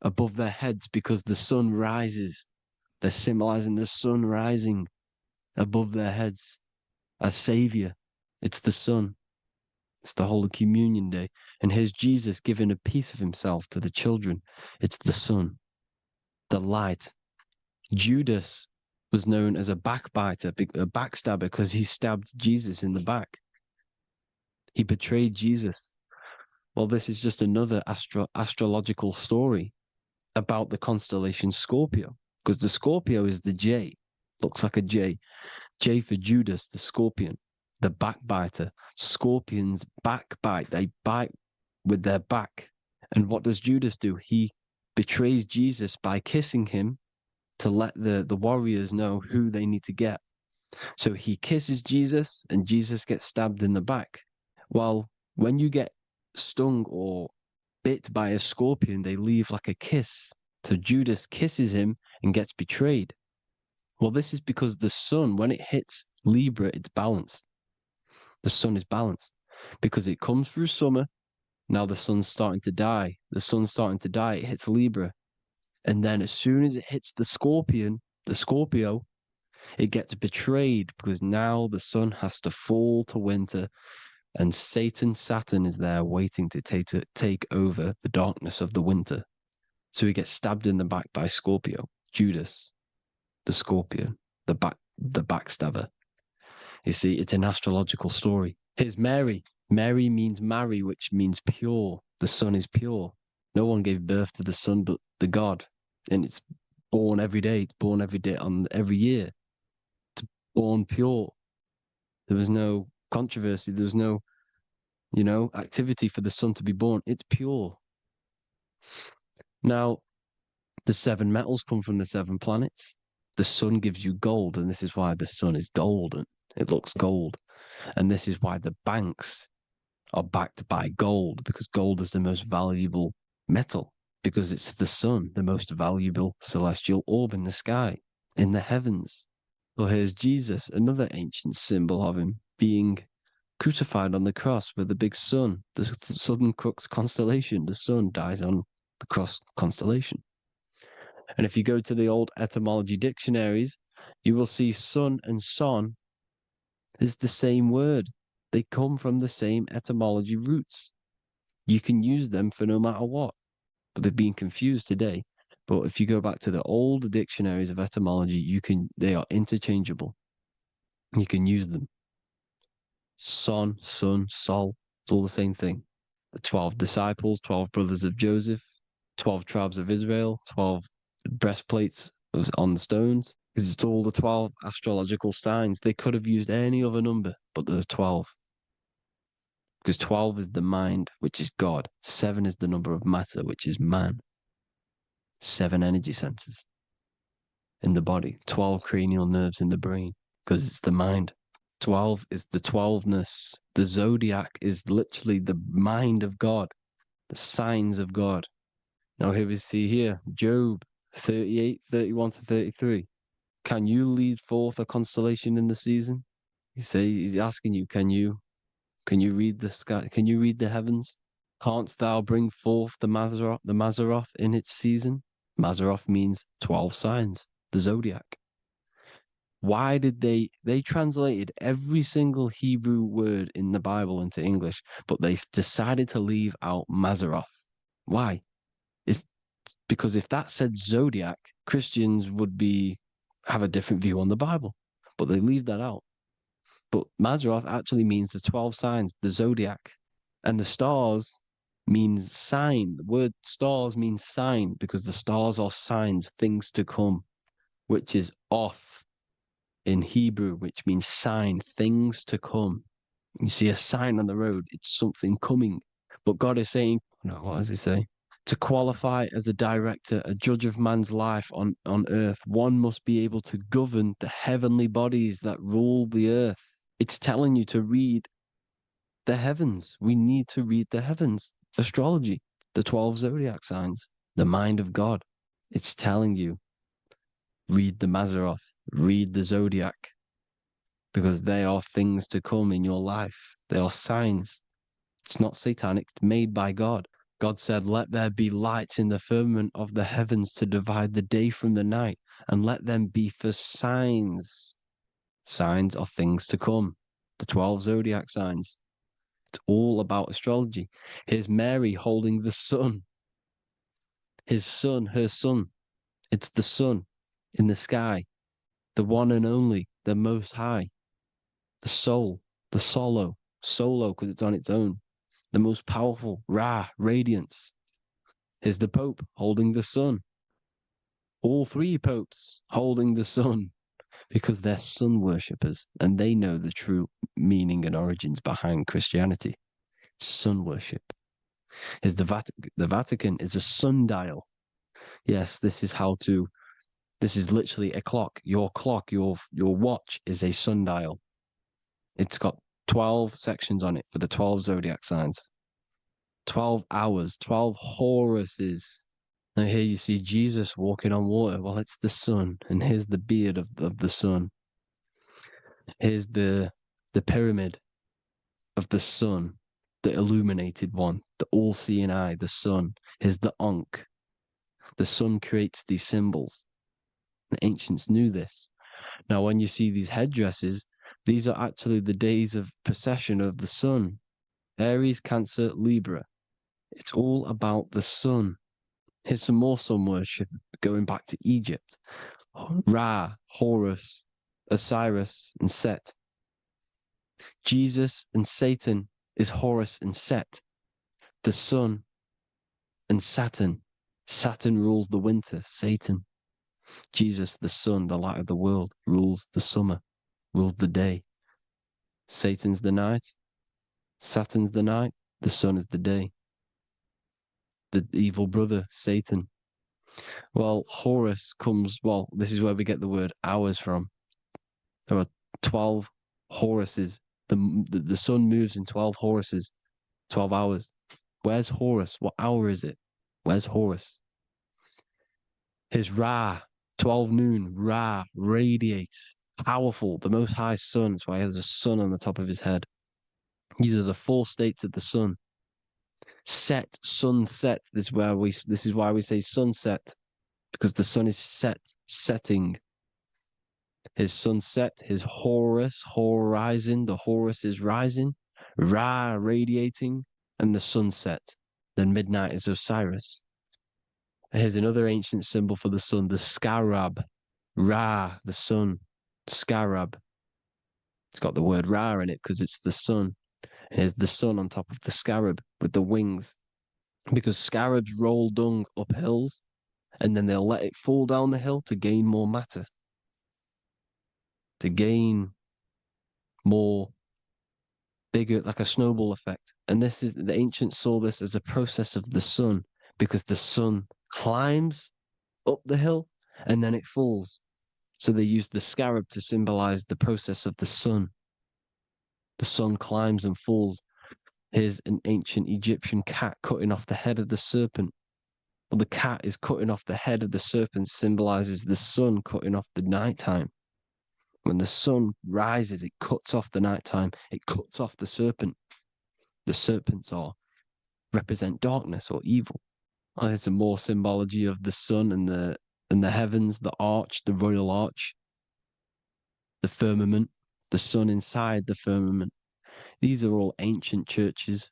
above their heads because the sun rises. They're symbolizing the sun rising above their heads as savior. It's the sun. It's the Holy Communion Day. And here's Jesus giving a piece of himself to the children. It's the sun, the light. Judas was known as a backbiter, a backstabber, because he stabbed Jesus in the back. He betrayed Jesus. Well, this is just another astrological story about the constellation Scorpio, because the Scorpio is the J, looks like a J. J for Judas, the scorpion, the backbiter. Scorpions backbite. They bite with their back. And what does Judas do? He betrays Jesus by kissing him to let the warriors know who they need to get. So he kisses Jesus and Jesus gets stabbed in the back. Well, when you get stung or bit by a scorpion, they leave like a kiss. So Judas kisses him and gets betrayed. Well, this is because the sun, when it hits Libra, it's balanced. The sun is balanced because it comes through summer. Now the sun's starting to die. The sun's starting to die. It hits Libra. And then as soon as it hits the scorpion, the Scorpio, it gets betrayed because now the sun has to fall to winter and Saturn is there waiting to take over the darkness of the winter. So he gets stabbed in the back by Scorpio, Judas, the scorpion, the backstabber. You see, it's an astrological story. Here's Mary. Mary means marry, which means pure. The sun is pure. No one gave birth to the sun but the God. And it's born every day. It's born every day on every year. It's born pure. There was no controversy. There was no, activity for the sun to be born. It's pure. Now, the 7 metals come from the 7 planets. The sun gives you gold, and this is why the sun is golden. It looks gold. And this is why the banks are backed by gold, because gold is the most valuable metal, because it's the sun, the most valuable celestial orb in the sky, in the heavens. Well, here's Jesus, another ancient symbol of him being crucified on the cross with the big sun, the Southern Cross constellation. The sun dies on the cross constellation. And if you go to the old etymology dictionaries, you will see sun and son is the same word. They come from the same etymology roots. You can use them for no matter what, but they've been confused today. But if you go back to the old dictionaries of etymology, they are interchangeable. You can use them. Son, sun, sol, it's all the same thing. The 12 disciples, 12 brothers of Joseph, 12 tribes of Israel, 12 breastplates on the stones, because it's all the 12 astrological signs. They could have used any other number, but there's 12. Because 12 is the mind, which is God. 7 is the number of matter, which is man. 7 energy centers in the body. 12 cranial nerves in the brain, because it's the mind. 12 is the 12ness. The zodiac is literally the mind of God, the signs of God. Now here we see here, Job 38, 31 to 33. Can you lead forth a constellation in the season? He's asking you, can you read the sky? Can you read the heavens? Canst thou bring forth the Mazzaroth in its season? Mazzaroth means 12 signs, the zodiac. Why did they translated every single Hebrew word in the Bible into English, but they decided to leave out Mazzaroth? Why? It's because if that said zodiac, Christians would have a different view on the Bible, but they leave that out. But Mazzaroth actually means the 12 signs, the zodiac, and the stars means sign. The word stars means sign because the stars are signs, things to come, which is off in Hebrew, which means sign, things to come. You see a sign on the road, it's something coming. But God is saying, no, what does he say? To qualify as a director, a judge of man's life on earth, one must be able to govern the heavenly bodies that rule the earth. It's telling you to read the heavens. We need to read the heavens. Astrology, the 12 zodiac signs, the mind of God. It's telling you, read the Mazzaroth, read the zodiac, because they are things to come in your life. They are signs. It's not satanic, it's made by God. God said, let there be lights in the firmament of the heavens to divide the day from the night, and let them be for signs. Signs are things to come. the 12 zodiac signs. It's all about astrology. Here's Mary holding the sun. His son, her son. It's the sun in the sky, the one and only, the most high, the soul, the solo because it's on its own, the most powerful, Ra, radiance. Here's the Pope holding the sun. All three popes holding the sun because they're sun worshippers and they know the true meaning and origins behind Christianity. Sun worship. Here's the Vatican is a sundial. Yes, this is literally a clock. Your clock, your watch is a sundial. It's got 12 sections on it for the 12 zodiac signs. 12 hours, 12 Horuses. Now here you see Jesus walking on water. Well, it's the sun, and here's the beard of the sun. Here's the pyramid of the sun, the illuminated one, the all-seeing eye, the sun. Here's the Ankh. The sun creates these symbols. The ancients knew this. Now, when you see these headdresses, these are actually the days of precession of the sun. Aries, Cancer, Libra. It's all about the sun. Here's some more sun worship going back to Egypt. Ra, Horus, Osiris, and Set. Jesus and Satan is Horus and Set. The sun and Saturn. Saturn rules the winter, Satan. Jesus, the sun, the light of the world, rules the summer, rules the day. Satan's the night, Saturn's the night, the sun is the day. The evil brother, Satan. Well, Horus comes, this is where we get the word hours from. There are 12 Horuses. The sun moves in 12 Horuses, 12 hours. Where's Horus? What hour is it? Where's Horus? His Ra, 12 noon, Ra, radiates, powerful, the most high sun. That's why he has a sun on the top of his head. These are the 4 states of the sun. Set, sunset. This is why we say sunset, because the sun is setting. His sunset, his Horus, horizon, the Horus is rising, Ra radiating, and the sunset. Then midnight is Osiris. Here's another ancient symbol for the sun, the scarab. Ra, the sun, scarab. It's got the word Ra in it because it's the sun. And here's the sun on top of the scarab with the wings. Because scarabs roll dung up hills and then they'll let it fall down the hill to gain more matter. To gain more bigger, like a snowball effect. And the ancients saw this as a process of the sun because the sun climbs up the hill and then it falls. So they used the scarab to symbolize the process of the sun. The sun climbs and falls. Here's an ancient Egyptian cat cutting off the head of the serpent. Well, the cat is cutting off the head of the serpent, symbolizes the sun cutting off the nighttime. When the sun rises, it cuts off the nighttime. It cuts off the serpent. The serpents represent darkness or evil. Oh, there's some more symbology of the sun and the heavens, the arch, the royal arch, the firmament, the sun inside the firmament. These are all ancient churches,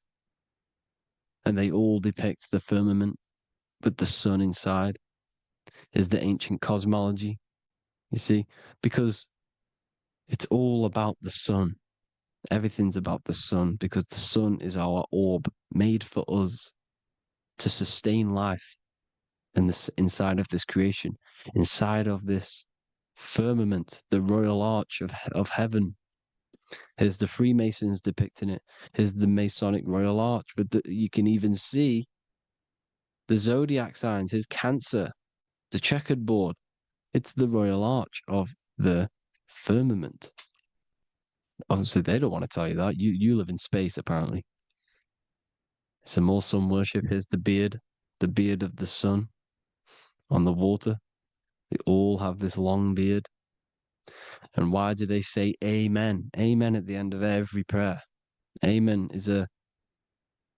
and they all depict the firmament with the sun inside. Is the ancient cosmology, you see, because it's all about the sun. Everything's about the sun because the sun is our orb made for us to sustain life in this, inside of this creation, inside of this firmament, the royal arch of heaven. Here's the Freemasons depicting it. Here's the Masonic royal arch, but you can even see the zodiac signs. Here's Cancer, the checkered board. It's the royal arch of the firmament. Obviously, they don't want to tell you that. You live in space, apparently. Some more sun worship. Here's the beard of the sun on the water. They all have this long beard. And why do they say amen? Amen at the end of every prayer. Amen is a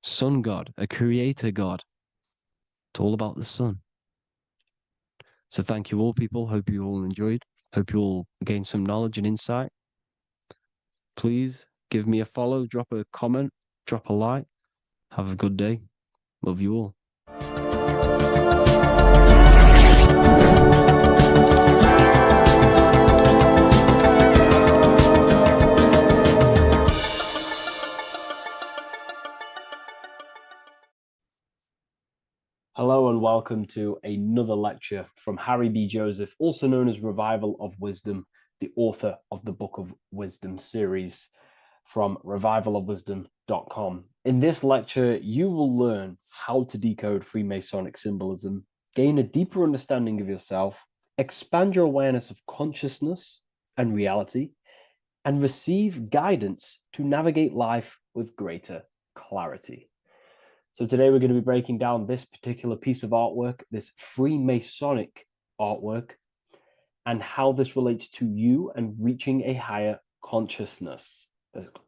sun god, a creator god. It's all about the sun. So thank you all, people. Hope you all enjoyed. Hope you all gained some knowledge and insight. Please Give me a follow, drop a comment, drop a like. Have a good day. Love you all. Hello and welcome to another lecture from Harry B. Joseph, also known as Revival of Wisdom, the author of the Book of Wisdom series from revivalofwisdom.com. In this lecture, you will learn how to decode Freemasonic symbolism, gain a deeper understanding of yourself, expand your awareness of consciousness and reality, and receive guidance to navigate life with greater clarity. So today we're going to be breaking down this particular piece of artwork, this Freemasonic artwork, and how this relates to you and reaching a higher consciousness.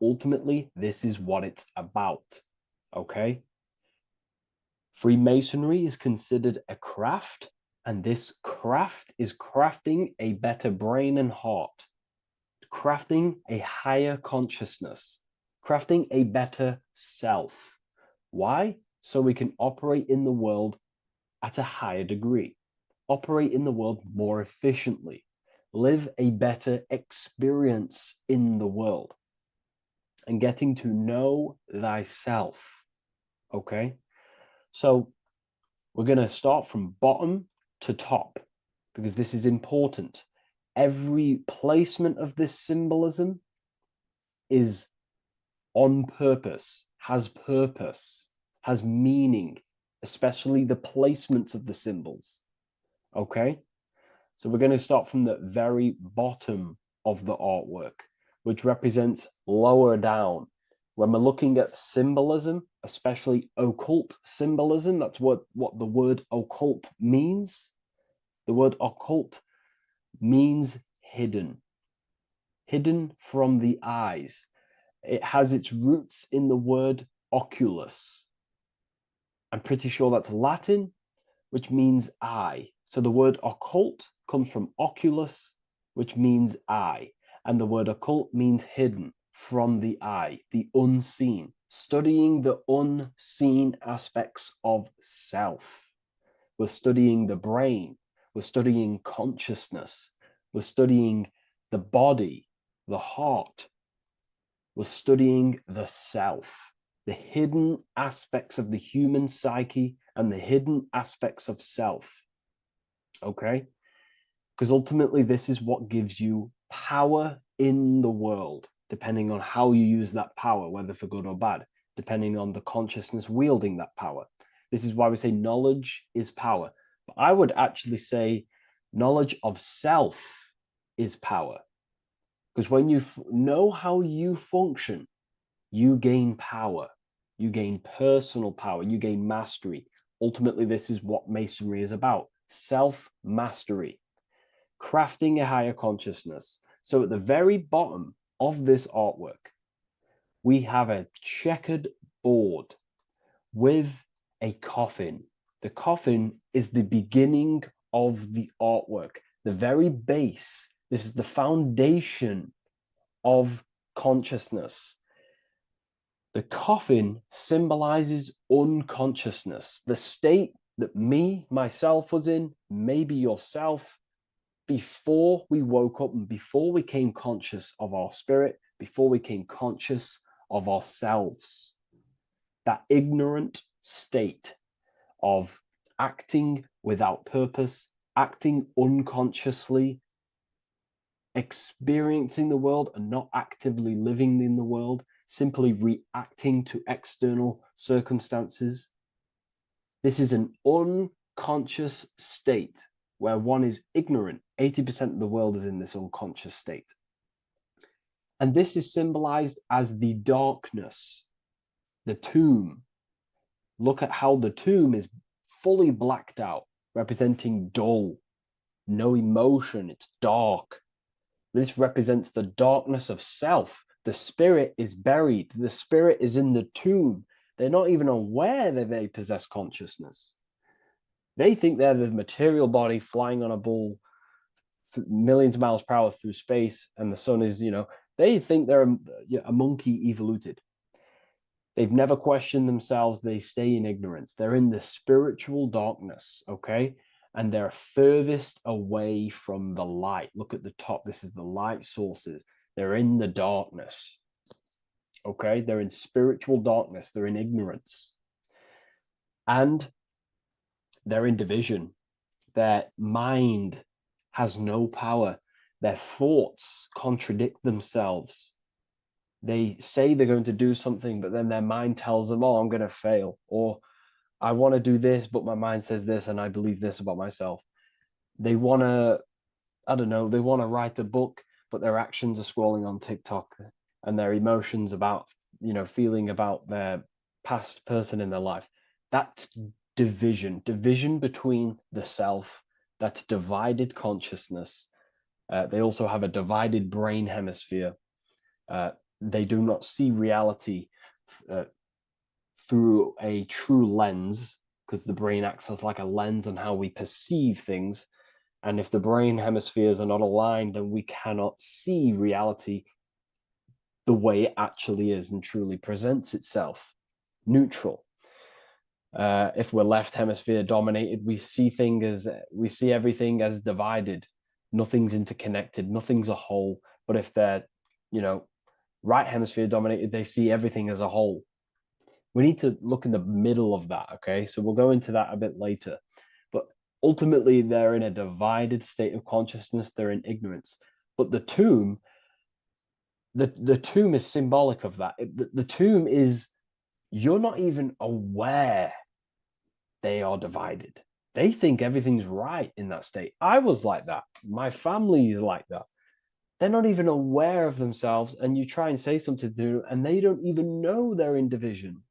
Ultimately, this is what it's about, okay? Freemasonry is considered a craft, and this craft is crafting a better brain and heart, crafting a higher consciousness, crafting a better self. Why? So we can operate in the world at a higher degree, operate in the world more efficiently, live a better experience in the world, and getting to know thyself. Okay? So we're going to start from bottom to top because this is important. Every placement of this symbolism is on purpose, has meaning, especially the placements of the symbols. Okay? So we're going to start from the very bottom of the artwork, which represents lower down. When we're looking at symbolism, especially occult symbolism, that's what the word occult means. The word occult means hidden, hidden from the eyes. It has its roots in the word oculus. I'm pretty sure that's Latin, which means eye. So the word occult comes from oculus, which means eye. And the word occult means hidden from the eye, the unseen, studying the unseen aspects of self. We're studying the brain. We're studying consciousness. We're studying the body, the heart. We're studying the self, the hidden aspects of the human psyche and the hidden aspects of self. Okay? Because ultimately, this is what gives you power in the world, depending on how you use that power, whether for good or bad, depending on the consciousness wielding that power. This is why we say knowledge is power. But I would actually say knowledge of self is power. Because when you know how you function, you gain power. You gain personal power. You gain mastery. Ultimately, this is what Masonry is about. Self-mastery. Crafting a higher consciousness. So at the very bottom of this artwork, we have a checkered board with a coffin. The coffin is the beginning of the artwork. The very base. This is the foundation of consciousness. The coffin symbolizes unconsciousness, the state that myself was in, maybe yourself, before we woke up and before we came conscious of our spirit, before we came conscious of ourselves. That ignorant state of acting without purpose, acting unconsciously, experiencing the world and not actively living in the world, simply reacting to external circumstances. This is an unconscious state where one is ignorant. 80% of the world is in this unconscious state. And this is symbolized as the darkness, the tomb. Look at how the tomb is fully blacked out, representing dull, no emotion, it's dark. This represents the darkness of self. The spirit is buried. The spirit is in the tomb. They're not even aware that they possess consciousness. They think they're the material body flying on a ball millions of miles per hour through space, and the sun is, They think they're a monkey evoluted. They've never questioned themselves. They stay in ignorance. They're in the spiritual darkness, okay? And they're furthest away from the light. Look at the top. This is the light sources. They're in the darkness, okay? They're in spiritual darkness. They're in ignorance. And they're in division. Their mind has no power. Their thoughts contradict themselves. They say they're going to do something, but then their mind tells them, oh, I'm going to fail. Or I want to do this, but my mind says this, and I believe this about myself. They want to, I don't know, they want to write a book, but their actions are scrolling on TikTok, and their emotions about, feeling about their past person in their life. That's division between the self. That's divided consciousness. They also have a divided brain hemisphere. They do not see reality through a true lens, because the brain acts as like a lens on how we perceive things. And if the brain hemispheres are not aligned, then we cannot see reality the way it actually is and truly presents itself, neutral. If we're left hemisphere dominated, we see everything as divided. Nothing's interconnected, nothing's a whole. But if they're, right hemisphere dominated, they see everything as a whole. We need to look in the middle of that, okay? So we'll go into that a bit later. But ultimately, they're in a divided state of consciousness. They're in ignorance. But the tomb is symbolic of that. The tomb is, you're not even aware they are divided. They think everything's right in that state. I was like that. My family is like that. They're not even aware of themselves, and you try and say something to them, and they don't even know they're in division.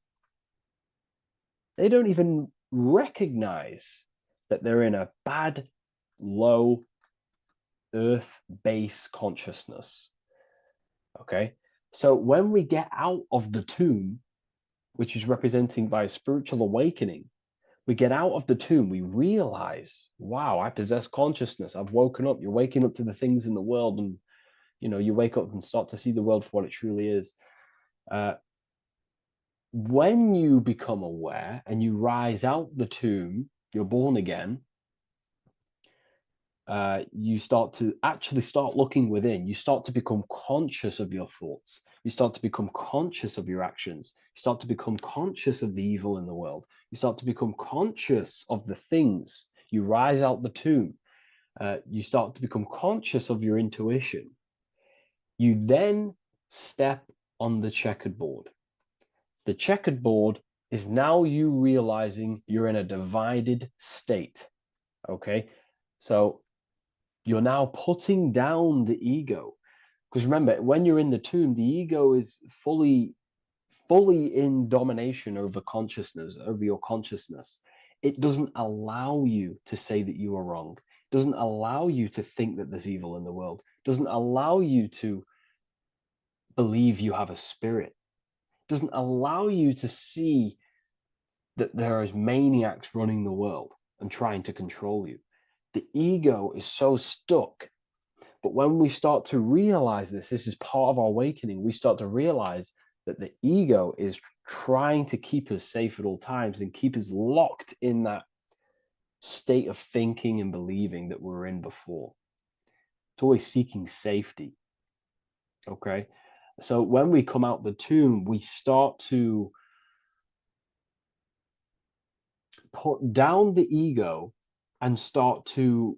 They don't even recognize that they're in a bad, low earth base consciousness. Okay? So when we get out of the tomb, which is representing by a spiritual awakening, we get out of the tomb, we realize, wow, I possess consciousness. I've woken up. You're waking up to the things in the world, and you wake up and start to see the world for what it truly is. When you become aware and you rise out the tomb, you're born again. You start to looking within. You start to become conscious of your thoughts. You start to become conscious of your actions. You start to become conscious of the evil in the world. You start to become conscious of the things. You rise out the tomb. You start to become conscious of your intuition. You then step on the checkered board. The checkered board is now you realizing you're in a divided state. Okay, so you're now putting down the ego, because remember, when you're in the tomb, the ego is fully in domination over consciousness, over your consciousness. It doesn't allow you to say that you are wrong. It doesn't allow you to think that there's evil in the world. It doesn't allow you to believe you have a spirit. It doesn't allow you to see that there is maniacs running the world and trying to control you. The ego is so stuck. But when we start to realize this is part of our awakening, we start to realize that the ego is trying to keep us safe at all times and keep us locked in that state of thinking and believing that we were in before. It's always seeking safety. Okay? So when we come out the tomb, we start to put down the ego and start to,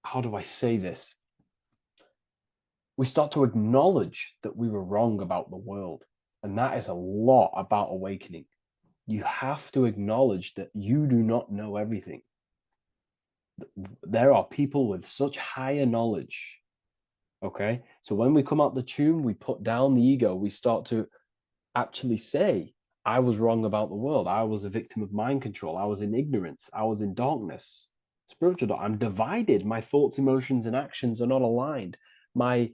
how do I say this? We start to acknowledge that we were wrong about the world. And that is a lot about awakening. You have to acknowledge that you do not know everything. There are people with such higher knowledge. Okay? So when we come out the tomb, we put down the ego. We start to actually say, I was wrong about the world. I was a victim of mind control. I was in ignorance. I was in darkness. Spiritual dark. I'm divided. My thoughts, emotions, and actions are not aligned. My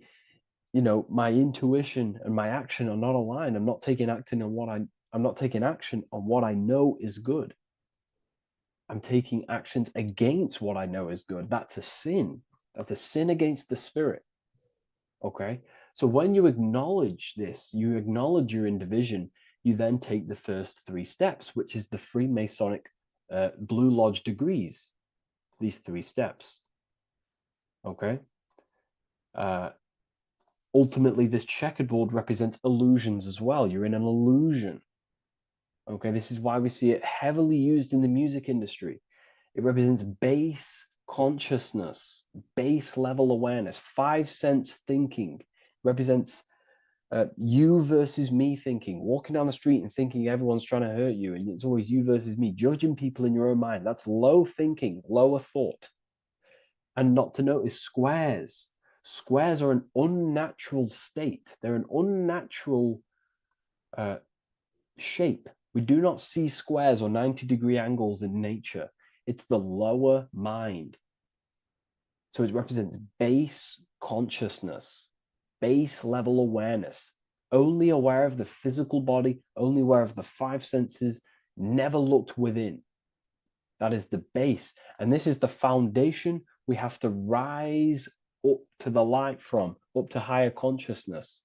intuition and my action are not aligned. I'm not taking action on what I know is good. I'm taking actions against what I know is good. That's a sin. That's a sin against the spirit. Okay, so when you acknowledge this, you acknowledge you're in division, you then take the first 3 steps, which is the Freemasonic Blue Lodge degrees, these 3 steps. Okay. Ultimately, this checkerboard represents illusions as well. You're in an illusion. Okay, this is why we see it heavily used in the music industry. It represents base consciousness, base level awareness, 5 sense thinking. It represents you versus me thinking, walking down the street and thinking everyone's trying to hurt you, and it's always you versus me, judging people in your own mind. That's low thinking, lower thought. And not to notice squares. Squares are an unnatural state. They're an unnatural shape. We do not see squares or 90-degree angles in nature. It's the lower mind. So it represents base consciousness, base level awareness, only aware of the physical body, only aware of the 5 senses, never looked within. That is the base. And this is the foundation we have to rise up to the light from, up to higher consciousness.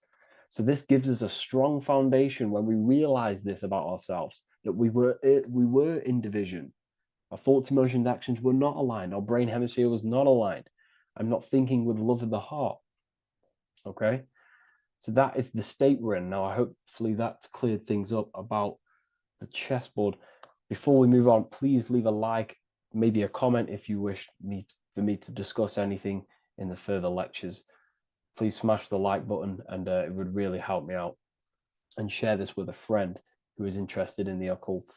So this gives us a strong foundation when we realize this about ourselves, that we were in division. Our thoughts, emotions, actions were not aligned. Our brain hemisphere was not aligned. I'm not thinking with love of the heart. Okay? So that is the state we're in. Now, hopefully that's cleared things up about the chessboard. Before we move on, please leave a like, maybe a comment if you wish for me to discuss anything in the further lectures. Please smash the like button, and it would really help me out. And share this with a friend who is interested in the occult.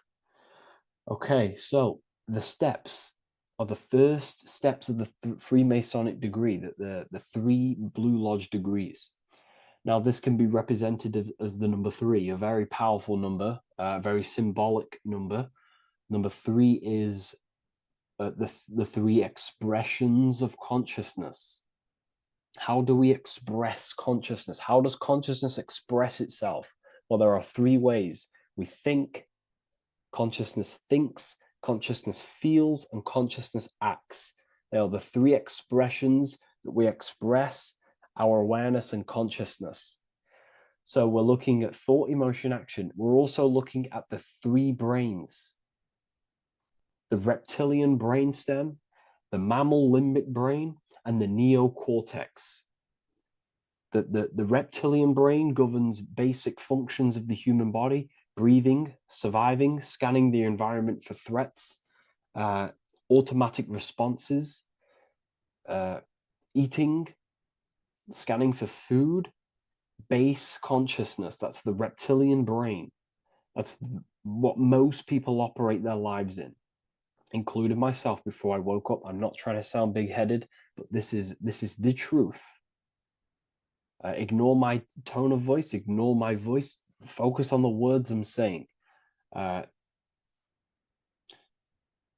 Okay, so the steps are the first steps of the Freemasonic degree, the 3 Blue Lodge degrees. Now, this can be represented as the number 3, a very powerful number, a very symbolic number. Number 3 is the 3 expressions of consciousness. How do we express consciousness? How does consciousness express itself? Well, there are 3 ways. We think, consciousness thinks, consciousness feels, and consciousness acts. They are the 3 expressions that we express our awareness and consciousness. So we're looking at thought, emotion, action. We're also looking at the 3 brains: the reptilian brainstem, the mammal limbic brain, and the neocortex. The reptilian brain governs basic functions of the human body: breathing, surviving, scanning the environment for threats, automatic responses, eating, scanning for food, base consciousness. That's the reptilian brain. That's what most people operate their lives in, including myself before I woke up. I'm not trying to sound big-headed, but this is the truth. Ignore my tone of voice, ignore my voice, focus on the words I'm saying.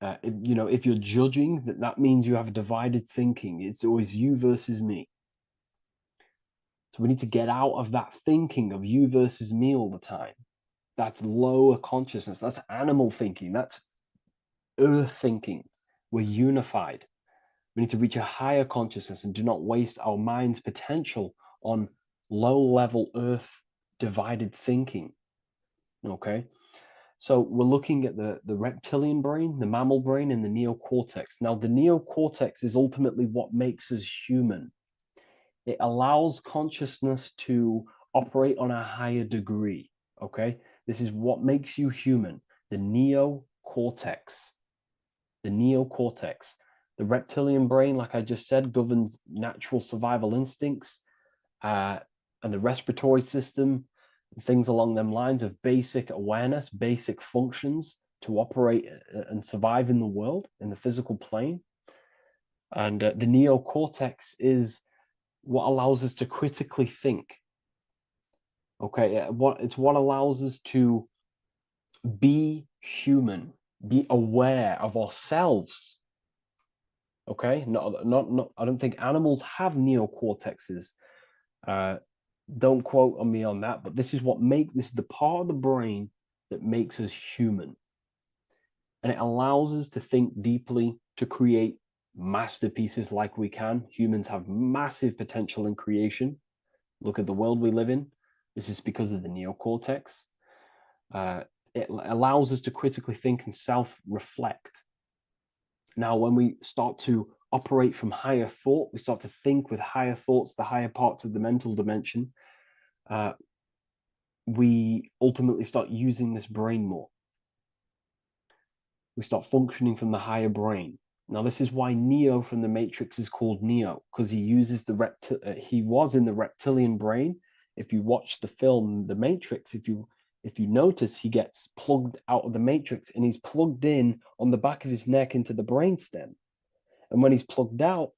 If you're judging, that means you have divided thinking. It's always you versus me. So we need to get out of that thinking of you versus me all the time. That's lower consciousness. That's animal thinking. That's earth thinking. We're unified. We need to reach a higher consciousness and do not waste our mind's potential on low-level earth divided thinking. Okay? So we're looking at the reptilian brain, the mammal brain, and the neocortex. Now, the neocortex is ultimately what makes us human. It allows consciousness to operate on a higher degree. Okay? This is what makes you human. The neocortex. The neocortex. The reptilian brain, like I just said, governs natural survival instincts and the respiratory system, things along them lines of basic awareness, basic functions to operate and survive in the world, in the physical plane. And the neocortex is what allows us to critically think. Okay, it's what allows us to be human, be aware of ourselves. Okay, not. I don't think animals have neocortexes. Don't quote on me on that, but this is the part of the brain that makes us human, and it allows us to think deeply, to create masterpieces like we can. Humans have massive potential in creation. look at the world we live in. This is because of the neocortex. It allows us to critically think and self-reflect. Now, when we start to operate from higher thought, we start to think with higher thoughts, the higher parts of the mental dimension, we ultimately start using this brain more. We start functioning from the higher brain. Now, this is why Neo from the Matrix is called Neo, because he uses he was in the reptilian brain. If you watch the film The Matrix, if you notice, he gets plugged out of the Matrix and he's plugged in on the back of his neck into the brainstem. And when he's plugged out,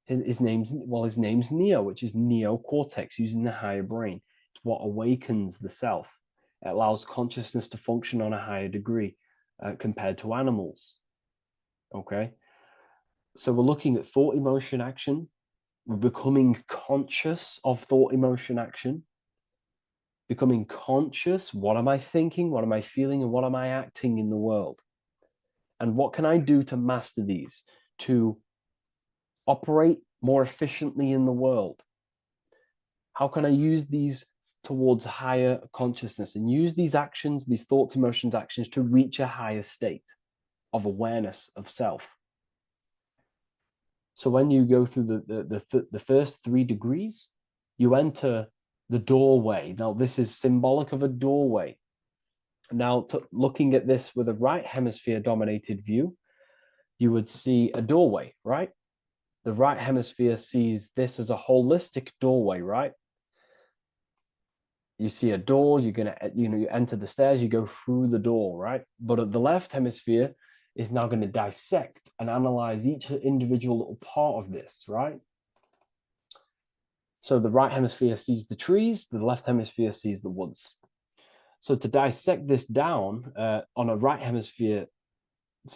his name's Neo, which is neocortex, using the higher brain. It's what awakens the self. It allows consciousness to function on a higher degree compared to animals. Okay, so we're looking at thought, emotion, action. We're becoming conscious of thought, emotion, action. Becoming conscious, what am I thinking, what am I feeling, and what am I acting in the world? And what can I do to master these, to operate more efficiently in the world? How can I use these towards higher consciousness and use these actions, these thoughts, emotions, actions to reach a higher state of awareness of self? So when you go through the first 3 degrees, you enter the doorway. Now, this is symbolic of a doorway. Now, looking at this with a right hemisphere dominated view, you would see a doorway, right? The right hemisphere sees this as a holistic doorway, right? You see a door, you're going to, you enter the stairs, you go through the door, right? But at the left hemisphere is now going to dissect and analyze each individual little part of this, right? So the right hemisphere sees the trees, the left hemisphere sees the woods. So to dissect this down on a right hemisphere,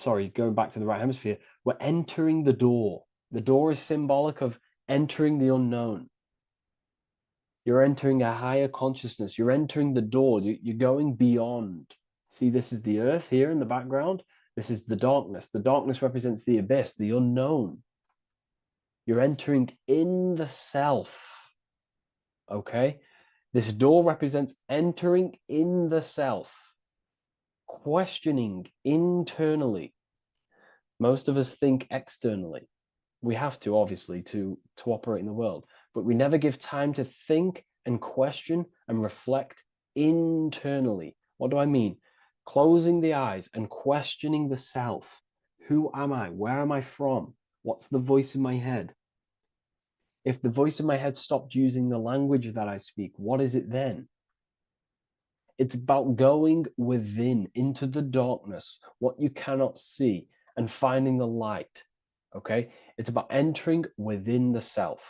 going back to the right hemisphere, we're entering the door. The door is symbolic of entering the unknown. You're entering a higher consciousness. You're entering the door. You're going beyond. See, this is the earth here in the background. This is the darkness. The darkness represents the abyss, the unknown. You're entering in the self. Okay? This door represents entering in the self, questioning internally. Most of us think externally. We have to, obviously, to operate in the world, but we never give time to think and question and reflect internally. What do I mean? Closing the eyes and questioning the self. Who am I? Where am I from? What's the voice in my head? If the voice in my head stopped using the language that I speak, what is it then? It's about going within, into the darkness, what you cannot see, and finding the light. Okay? It's about entering within the self.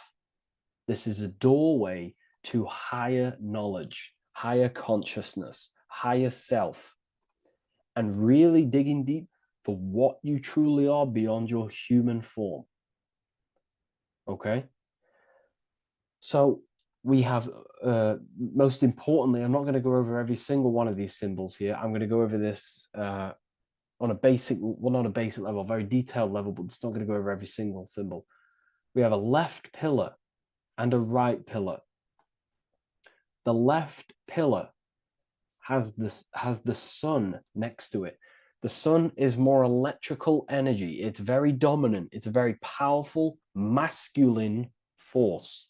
This is a doorway to higher knowledge, higher consciousness, higher self, and really digging deep for what you truly are beyond your human form. Okay? So we have, most importantly, I'm not going to go over every single one of these symbols here. I'm going to go over this on a basic, well, not a basic level, very detailed level, but it's not going to go over every single symbol. We have a left pillar and a right pillar. The left pillar has the sun next to it. The sun is more electrical energy. It's very dominant. It's a very powerful masculine force.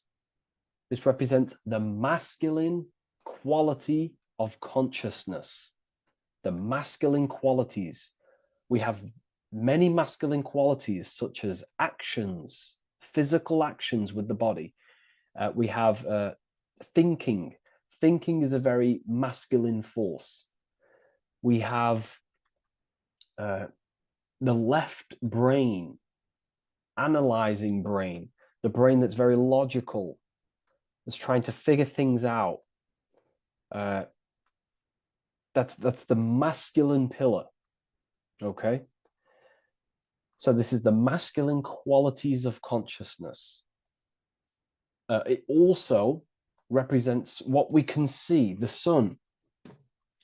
This represents the masculine quality of consciousness. The masculine qualities. We have many masculine qualities, such as actions, physical actions with the body. We have thinking. Thinking is a very masculine force. We have the left brain, analyzing brain, the brain that's very logical, that's trying to figure things out. That's the masculine pillar. Okay? So this is the masculine qualities of consciousness. It also represents what we can see, the sun.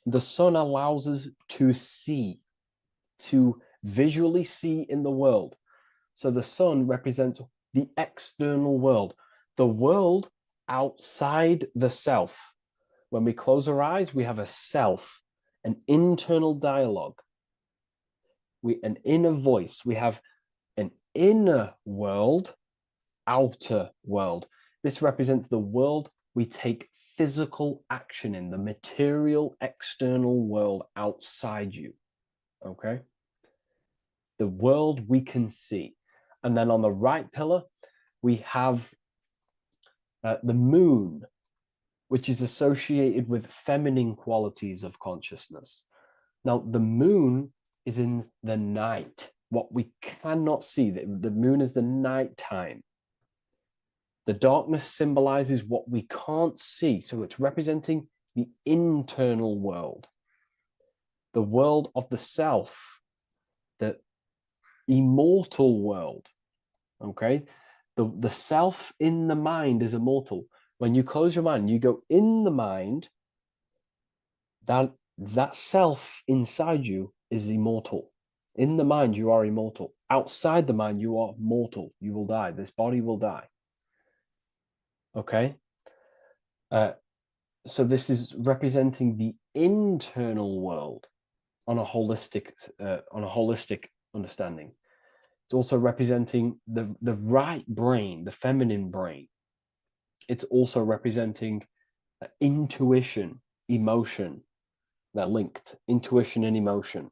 The sun allows us to see, to visually see in the world. So the sun represents the external world. The world outside the self. When we close our eyes, we have a self, an internal dialogue, an inner voice. We have an inner world, outer world. This represents the world we take physical action in, the material external world outside you. Okay? The world we can see. And then on the right pillar, we have the moon, which is associated with feminine qualities of consciousness. Now, the moon is in the night, what we cannot see. The moon is the nighttime. The darkness symbolizes what we can't see. So it's representing the internal world, the world of the self, the immortal world. Okay? The self in the mind is immortal. When you close your mind, you go in the mind, that self inside you is immortal. In the mind, you are immortal. Outside the mind, you are mortal. You will die. This body will die. Okay? So this is representing the internal world on a holistic understanding. It's also representing the right brain, the feminine brain. It's also representing intuition, emotion. They're linked. Intuition and emotion.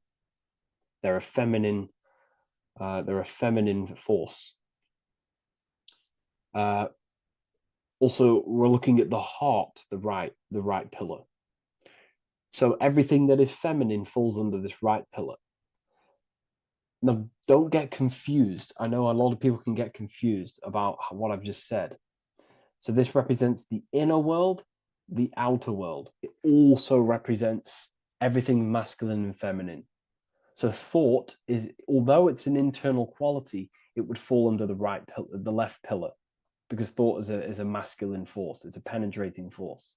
They're a feminine force. Also, we're looking at the heart, the right pillar. So everything that is feminine falls under this right pillar. Now, don't get confused. I know a lot of people can get confused about what I've just said. So this represents the inner world, the outer world. It also represents everything masculine and feminine. So thought is, although it's an internal quality, it would fall under the left pillar, because thought is a masculine force. It's a penetrating force.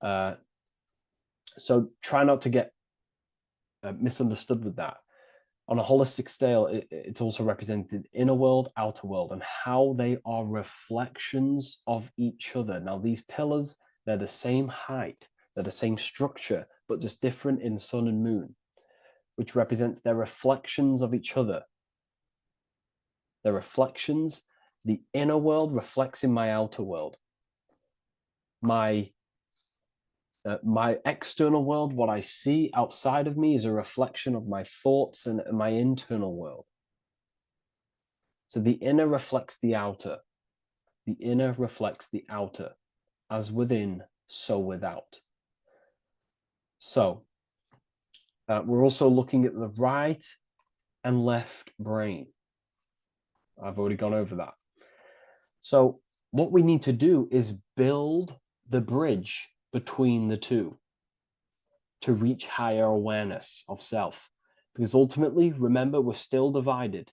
So try not to get misunderstood with that. On a holistic scale, it's also represented inner world, outer world, and how they are reflections of each other. Now, these pillars, they're the same height, they're the same structure, but just different in sun and moon, which represents their reflections of each other. Their reflections, the inner world reflects in my outer world. My external world, what I see outside of me, is a reflection of my thoughts and my internal world. So the inner reflects the outer. The inner reflects the outer. As within, so without. So we're also looking at the right and left brain. I've already gone over that. So what we need to do is build the bridge between the two to reach higher awareness of self. Because ultimately, remember, we're still divided.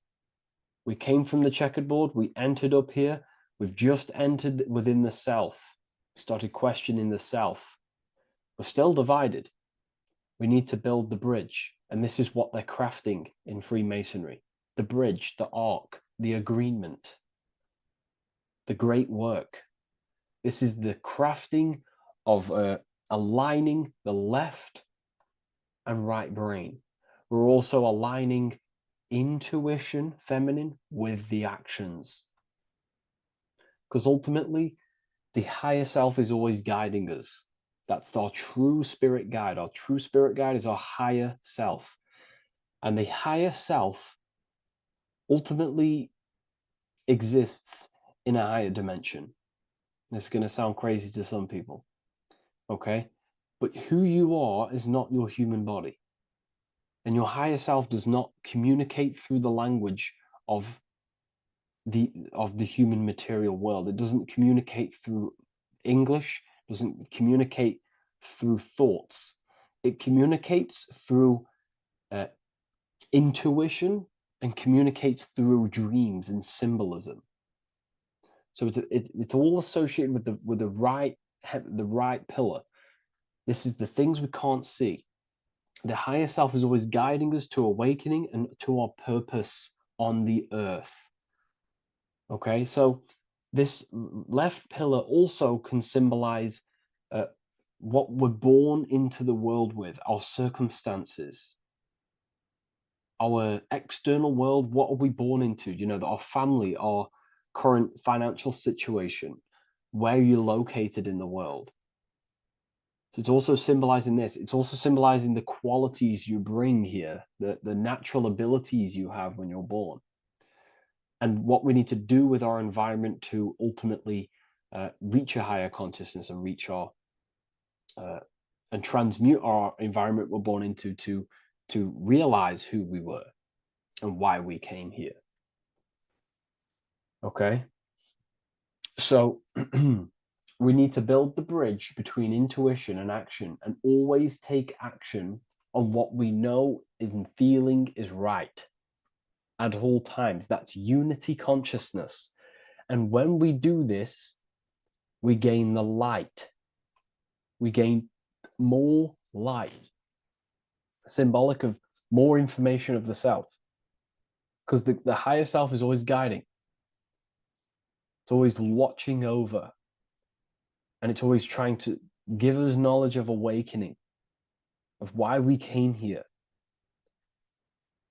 We came from the checkered board, we entered up here, we've just entered within the self, started questioning the self. We're still divided. We need to build the bridge. And this is what they're crafting in Freemasonry. The bridge, the arc, the agreement, the great work. This is the crafting of aligning the left and right brain. We're also aligning intuition, feminine, with the actions. Because ultimately, the higher self is always guiding us. That's our true spirit guide. Our true spirit guide is our higher self. And the higher self ultimately exists in a higher dimension. This is going to sound crazy to some people, okay? But who you are is not your human body. And your higher self does not communicate through the language of the human material world. It doesn't communicate through English, doesn't communicate through thoughts. It communicates through intuition and communicates through dreams and symbolism. So it's all associated with the right pillar. This is the things we can't see. The higher self is always guiding us to awakening and to our purpose on the earth. Okay, so this left pillar also can symbolize what we're born into the world with, our circumstances, our external world. What are we born into? You know, our family, our current financial situation, where you're located in the world. So it's also symbolizing this. It's also symbolizing the qualities you bring here, the natural abilities you have when you're born, and what we need to do with our environment to ultimately reach a higher consciousness and reach our and transmute our environment we're born into to realize who we were and why we came here. Okay, so we need to build the bridge between intuition and action, and always take action on what we know and feeling is right at all times. That's unity consciousness. And when we do this, we gain the light. We gain more light, symbolic of more information of the self. Because the higher self is always guiding. It's always watching over. And it's always trying to give us knowledge of awakening, of why we came here.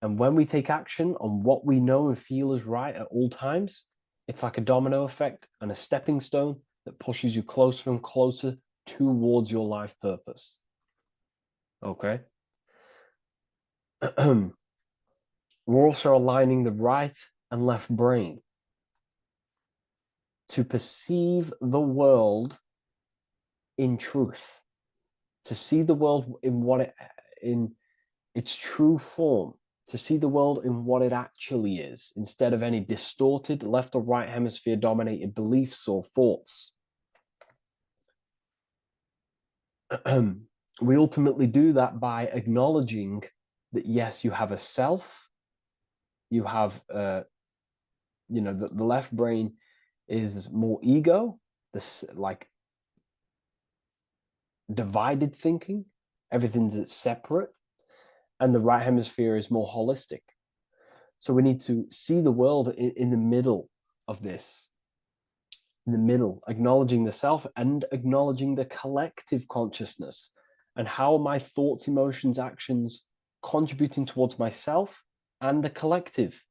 And when we take action on what we know and feel is right at all times, it's like a domino effect and a stepping stone that pushes you closer and closer towards your life purpose. Okay? We're also aligning the right and left brain to perceive the world in truth, to see the world in its true form, to see the world in what it actually is, instead of any distorted left or right hemisphere dominated beliefs or thoughts. We ultimately do that by acknowledging that, yes, you have a self, you have, you know, the left brain is more ego, this like divided thinking, everything's separate, and the right hemisphere is more holistic. So we need to see the world in the middle of this, in the middle, acknowledging the self and acknowledging the collective consciousness, and how my thoughts, emotions, actions contributing towards myself and the collective.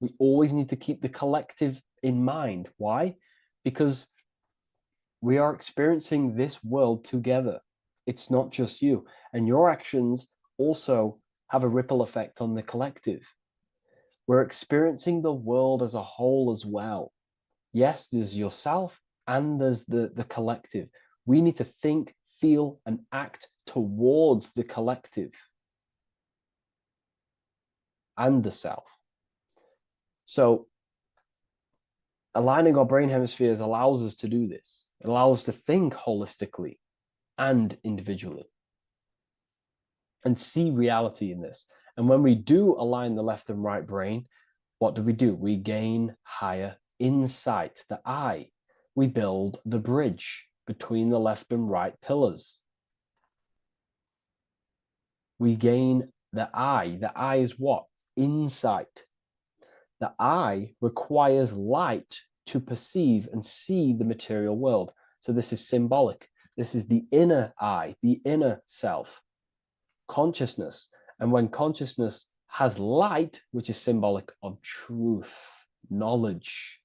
We always need to keep the collective in mind. Why? Because we are experiencing this world together. It's not just you. And your actions also have a ripple effect on the collective. We're experiencing the world as a whole as well. Yes, there's yourself and there's the collective. We need to think, feel, and act towards the collective and the self. So aligning our brain hemispheres allows us to do this. It allows us to think holistically and individually and see reality in this. And when we do align the left and right brain, what do? We gain higher insight, the eye. We build the bridge between the left and right pillars. We gain the eye. The eye is what? Insight. The eye requires light to perceive and see the material world. So this is symbolic. This is the inner eye, the inner self, consciousness. And when consciousness has light, which is symbolic of truth, knowledge,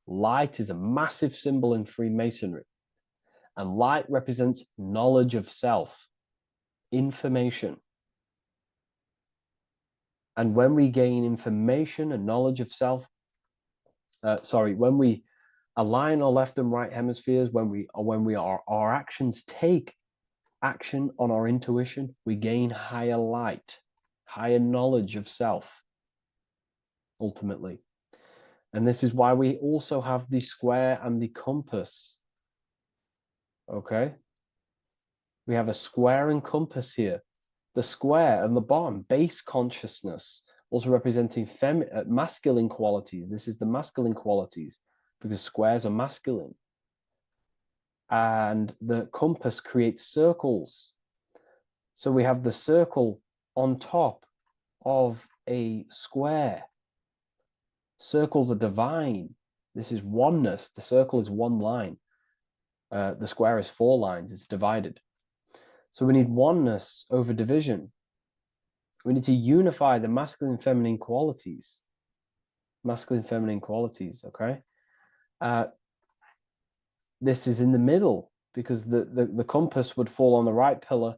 light is a massive symbol in Freemasonry. And light represents knowledge of self, information. And when we gain information and knowledge of self, when we align our left and right hemispheres, our actions take action on our intuition, we gain higher light, higher knowledge of self, ultimately. And this is why we also have the square and the compass. Okay? We have a square and compass here. The square and the bottom, base consciousness, also representing masculine qualities. This is the masculine qualities because squares are masculine. And the compass creates circles. So we have the circle on top of a square. Circles are divine. This is oneness. The circle is one line. The square is 4 lines. It's divided. So we need oneness over division. We need to unify the masculine and feminine qualities. Masculine and feminine qualities, okay? This is in the middle because the compass would fall on the right pillar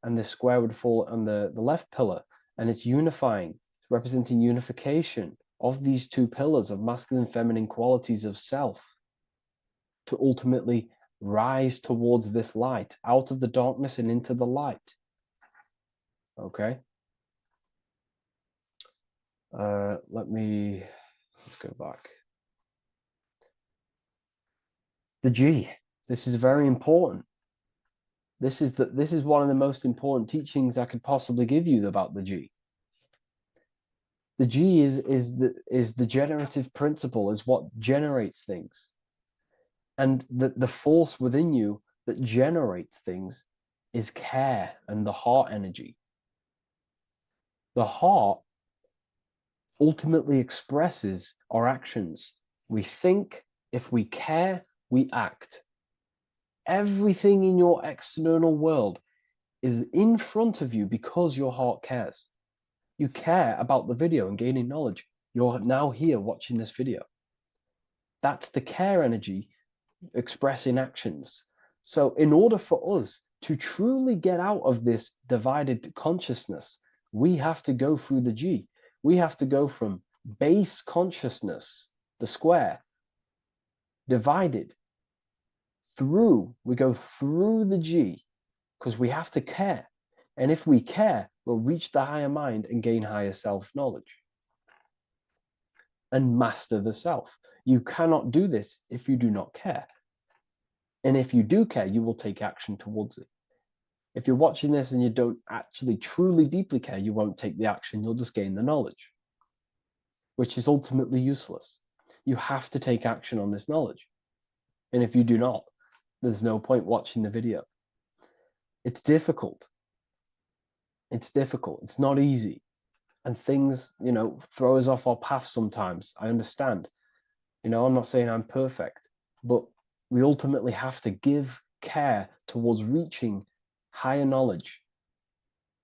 and the square would fall on the left pillar. And it's unifying. It's representing unification of these two pillars of masculine and feminine qualities of self to ultimately rise towards this light, out of the darkness and into the light. Okay. Let's go back. The G. This is very important. This is one of the most important teachings I could possibly give you about the G. The G is the generative principle, is what generates things. And the force within you that generates things is care and the heart energy. The heart ultimately expresses our actions. We think, if we care, we act. Everything in your external world is in front of you because your heart cares. You care about the video and gaining knowledge. You're now here watching this video. That's the care energy expressing actions. So in order for us to truly get out of this divided consciousness, we have to go through the G. We have to go from base consciousness, the square, divided, through, we go through the G, because we have to care. And if we care, we'll reach the higher mind and gain higher self-knowledge and master the self. You cannot do this if you do not care. And if you do care, you will take action towards it. If you're watching this and you don't actually truly deeply care, you won't take the action. You'll just gain the knowledge, which is ultimately useless. You have to take action on this knowledge. And if you do not, there's no point watching the video. It's difficult. It's difficult. It's not easy. And things, throw us off our path sometimes. I understand. I'm not saying I'm perfect, but we ultimately have to give care towards reaching higher knowledge.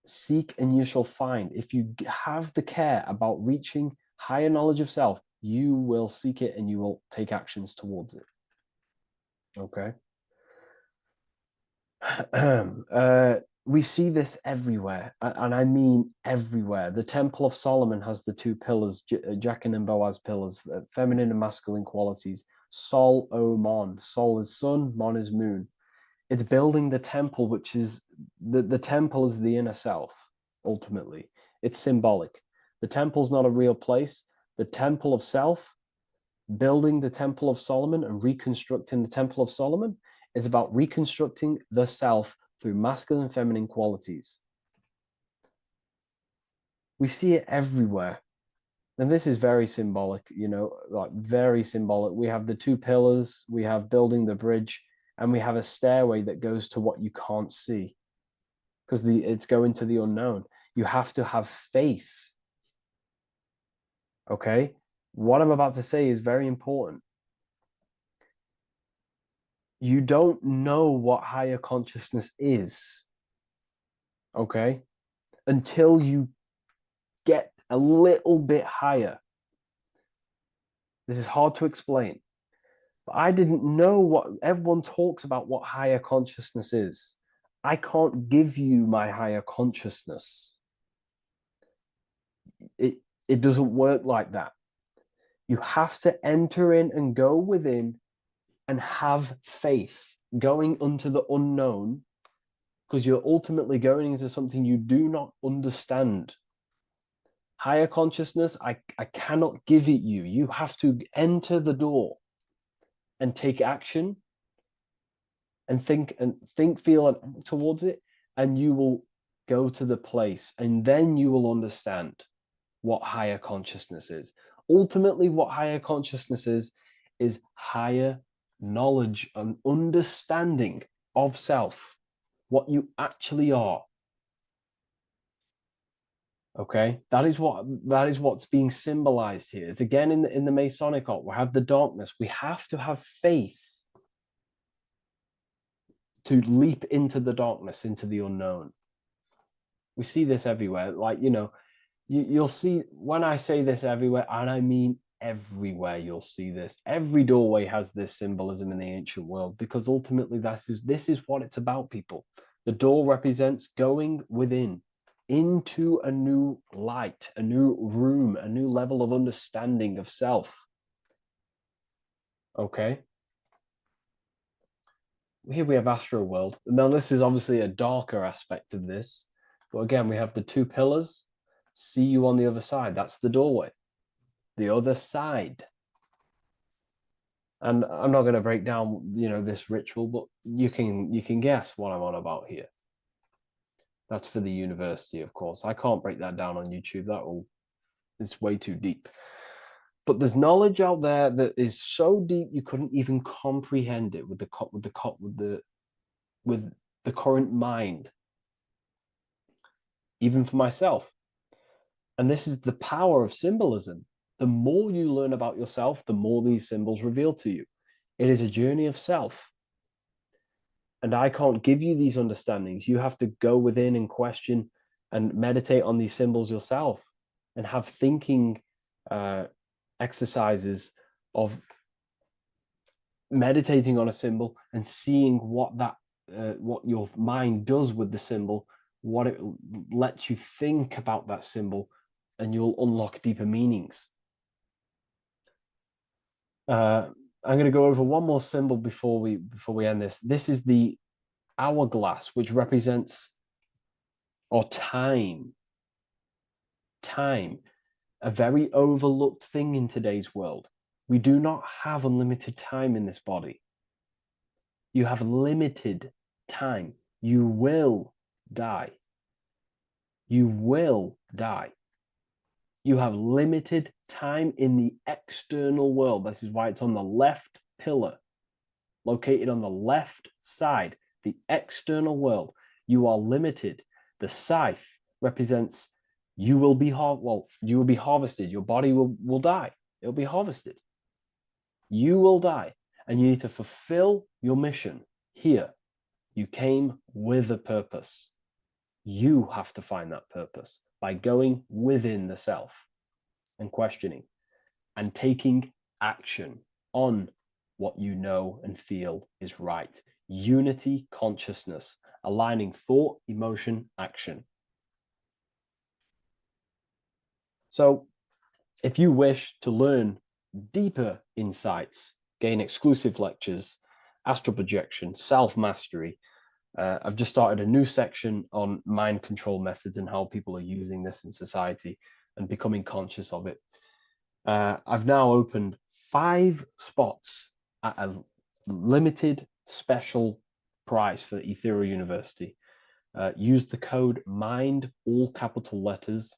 Seek and you shall find. If you have the care about reaching higher knowledge of self, you will seek it and you will take actions towards it. Okay. We see this everywhere, and I mean everywhere. The Temple of Solomon has the two pillars, Jachin and Boaz pillars, feminine and masculine qualities. Sol, O, Mon. Sol is sun, Mon is moon. It's building the temple, which is the temple is the inner self, ultimately. It's symbolic. The temple's not a real place. The temple of self, building the Temple of Solomon and reconstructing the Temple of Solomon, is about reconstructing the self through masculine and feminine qualities. We see it everywhere. And this is very symbolic, like very symbolic. We have the two pillars, we have building the bridge, and we have a stairway that goes to what you can't see, because it's going to the unknown. You have to have faith. Okay? What I'm about to say is very important. You don't know what higher consciousness is, okay, until you get a little bit higher. This is hard to explain, but I didn't know what everyone talks about, what higher consciousness is. I can't give you my higher consciousness. It doesn't work like that. You have to enter in and go within and have faith, going into the unknown, because you're ultimately going into something you do not understand. Higher consciousness, I cannot give it you. You have to enter the door and take action and think, feel, and act towards it, and you will go to the place, and then you will understand what higher consciousness is. Ultimately, what higher consciousness is higher knowledge and understanding of self, what you actually are. Okay, that is what's being symbolized here. It's again in the Masonic art. We have the darkness. We have to have faith to leap into the darkness, into the unknown. We see this everywhere. Like, you know, you'll see, when I say this everywhere, and I mean everywhere, you'll see this. Every doorway has this symbolism in the ancient world, because ultimately this is what it's about, people. The door represents going within, into a new light, a new room, a new level of understanding of self. Okay. Here we have Astro World. Now, this is obviously a darker aspect of this. But again, we have the two pillars. See you on the other side. That's the doorway. The other side. And I'm not going to break down, you know, this ritual, but you can guess what I'm on about here. That's for the university, of course. I can't break that down on YouTube. It's way too deep. But there's knowledge out there that is so deep you couldn't even comprehend it with the current mind, even for myself. And this is the power of symbolism. The more you learn about yourself, the more these symbols reveal to you. It is a journey of self. And I can't give you these understandings. You have to go within and question and meditate on these symbols yourself, and have thinking exercises of meditating on a symbol and seeing what your mind does with the symbol, what it lets you think about that symbol, and you'll unlock deeper meanings. I'm going to go over one more symbol before we end this. This is the hourglass, which represents time. Time, a very overlooked thing in today's world. We do not have unlimited time in this body. You have limited time. You will die. You will die. You have limited time in the external world. This is why it's on the left pillar, located on the left side, the external world. You are limited. The scythe represents you will be harvested. Your body will die. It'll be harvested. You will die, and you need to fulfill your mission here. You came with a purpose. You have to find that purpose by going within the self and questioning and taking action on what you know and feel is right. Unity consciousness, aligning thought, emotion, action. So if you wish to learn deeper insights, gain exclusive lectures, astral projection, self-mastery, I've just started a new section on mind control methods and how people are using this in society and becoming conscious of it. I've now opened 5 spots at a limited special price for Ethereal University. Use the code MIND, all capital letters,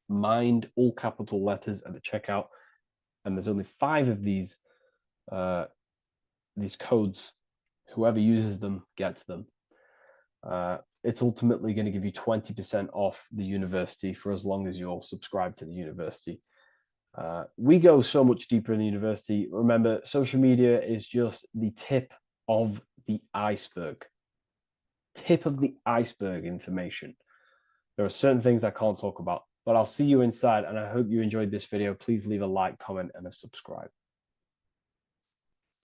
MIND, all capital letters at the checkout. And there's only 5 of these codes. Whoever uses them gets them. It's ultimately going to give you 20% off the university for as long as you're subscribed to the university. We go so much deeper in the university. Remember, social media is just the tip of the iceberg. Tip of the iceberg information. There are certain things I can't talk about, but I'll see you inside, and I hope you enjoyed this video. Please leave a like, comment, and a subscribe.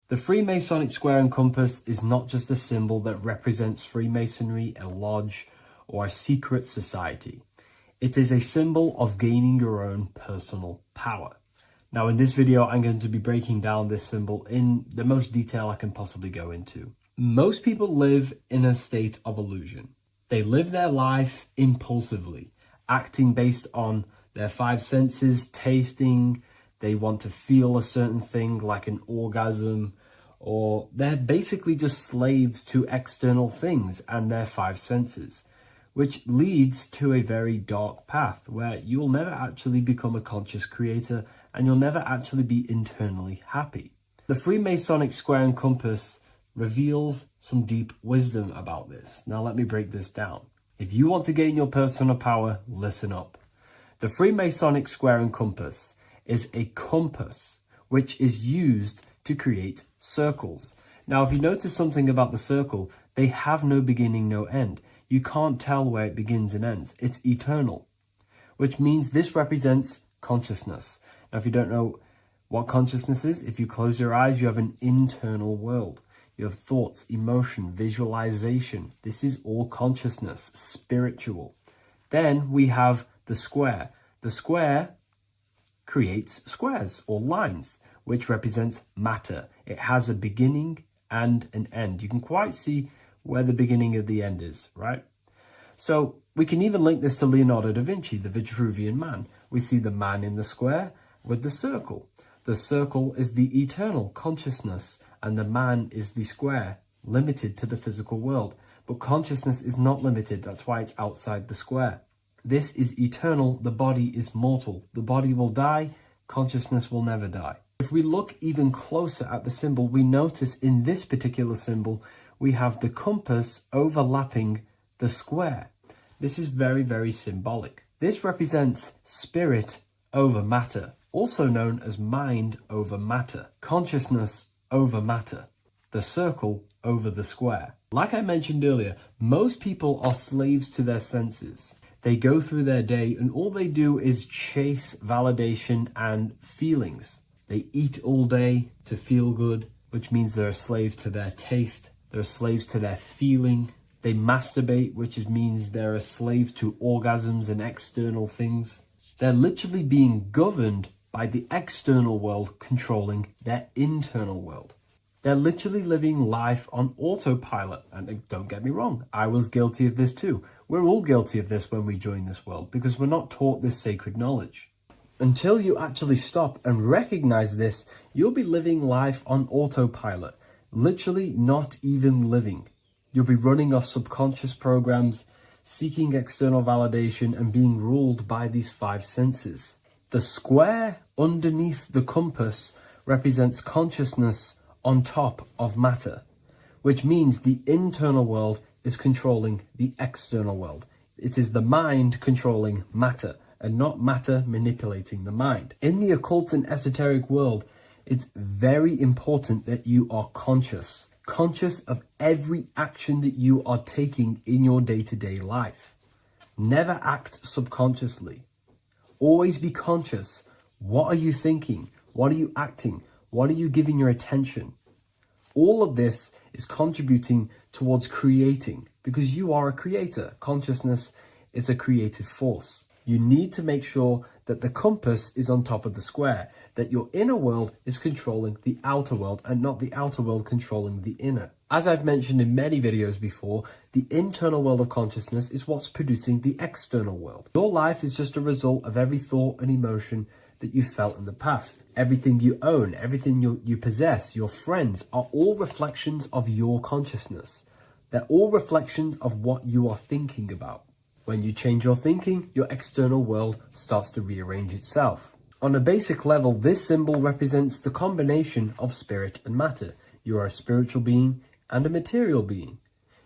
The Freemasonic square and compass is not just a symbol that represents Freemasonry, a lodge, or a secret society. It is a symbol of gaining your own personal power. Now, in this video, I'm going to be breaking down this symbol in the most detail I can possibly go into. Most people live in a state of illusion. They live their life impulsively, acting based on their 5 senses, tasting. They want to feel a certain thing like an orgasm, or they're basically just slaves to external things and their 5 senses, which leads to a very dark path where you'll never actually become a conscious creator and you'll never actually be internally happy. The Freemasonic square and compass reveals some deep wisdom about this. Now let me break this down. If you want to gain your personal power, listen up. The Freemasonic square and compass is a compass which is used to create circles. Now, if you notice something about the circle, they have no beginning, no end. You can't tell where it begins and ends. It's eternal, which means this represents consciousness. Now, if you don't know what consciousness is, if you close your eyes, you have an internal world. You have thoughts, emotion, visualization. This is all consciousness, spiritual. Then we have the square. The square creates squares or lines, which represents matter. It has a beginning and an end. You can quite see where the beginning of the end is, right? So we can even link this to Leonardo da Vinci, the Vitruvian Man. We see the man in the square with the circle. The circle is the eternal consciousness, and the man is the square, limited to the physical world. But consciousness is not limited. That's why it's outside the square. This is eternal. The body is mortal. The body will die. Consciousness will never die. If we look even closer at the symbol, we notice in this particular symbol, we have the compass overlapping the square. This is very, very symbolic. This represents spirit over matter, also known as mind over matter, consciousness over matter, the circle over the square. Like I mentioned earlier, most people are slaves to their senses. They go through their day and all they do is chase validation and feelings. They eat all day to feel good, which means they're a slave to their taste. They're slaves to their feeling. They masturbate, which means they're a slave to orgasms and external things. They're literally being governed by the external world controlling their internal world. They're literally living life on autopilot. And don't get me wrong, I was guilty of this too. We're all guilty of this when we join this world because we're not taught this sacred knowledge. Until you actually stop and recognize this, you'll be living life on autopilot, literally not even living. You'll be running off subconscious programs, seeking external validation and being ruled by these five senses. The square underneath the compass represents consciousness on top of matter, which means the internal world is controlling the external world. It is the mind controlling matter and not matter manipulating the mind. In the occult and esoteric world, it's very important that you are conscious of every action that you are taking in your day-to-day life. Never act subconsciously. Always be conscious. What are you thinking? What are you acting? What are you giving your attention? All of this is contributing towards creating because you are a creator. Consciousness is a creative force. You need to make sure that the compass is on top of the square, that your inner world is controlling the outer world and not the outer world controlling the inner. As I've mentioned in many videos before, the internal world of consciousness is what's producing the external world. Your life is just a result of every thought and emotion that you felt in the past. Everything you own, everything you possess, your friends are all reflections of your consciousness. They're all reflections of what you are thinking about. When you change your thinking, your external world starts to rearrange itself. On a basic level, this symbol represents the combination of spirit and matter. You are a spiritual being and a material being.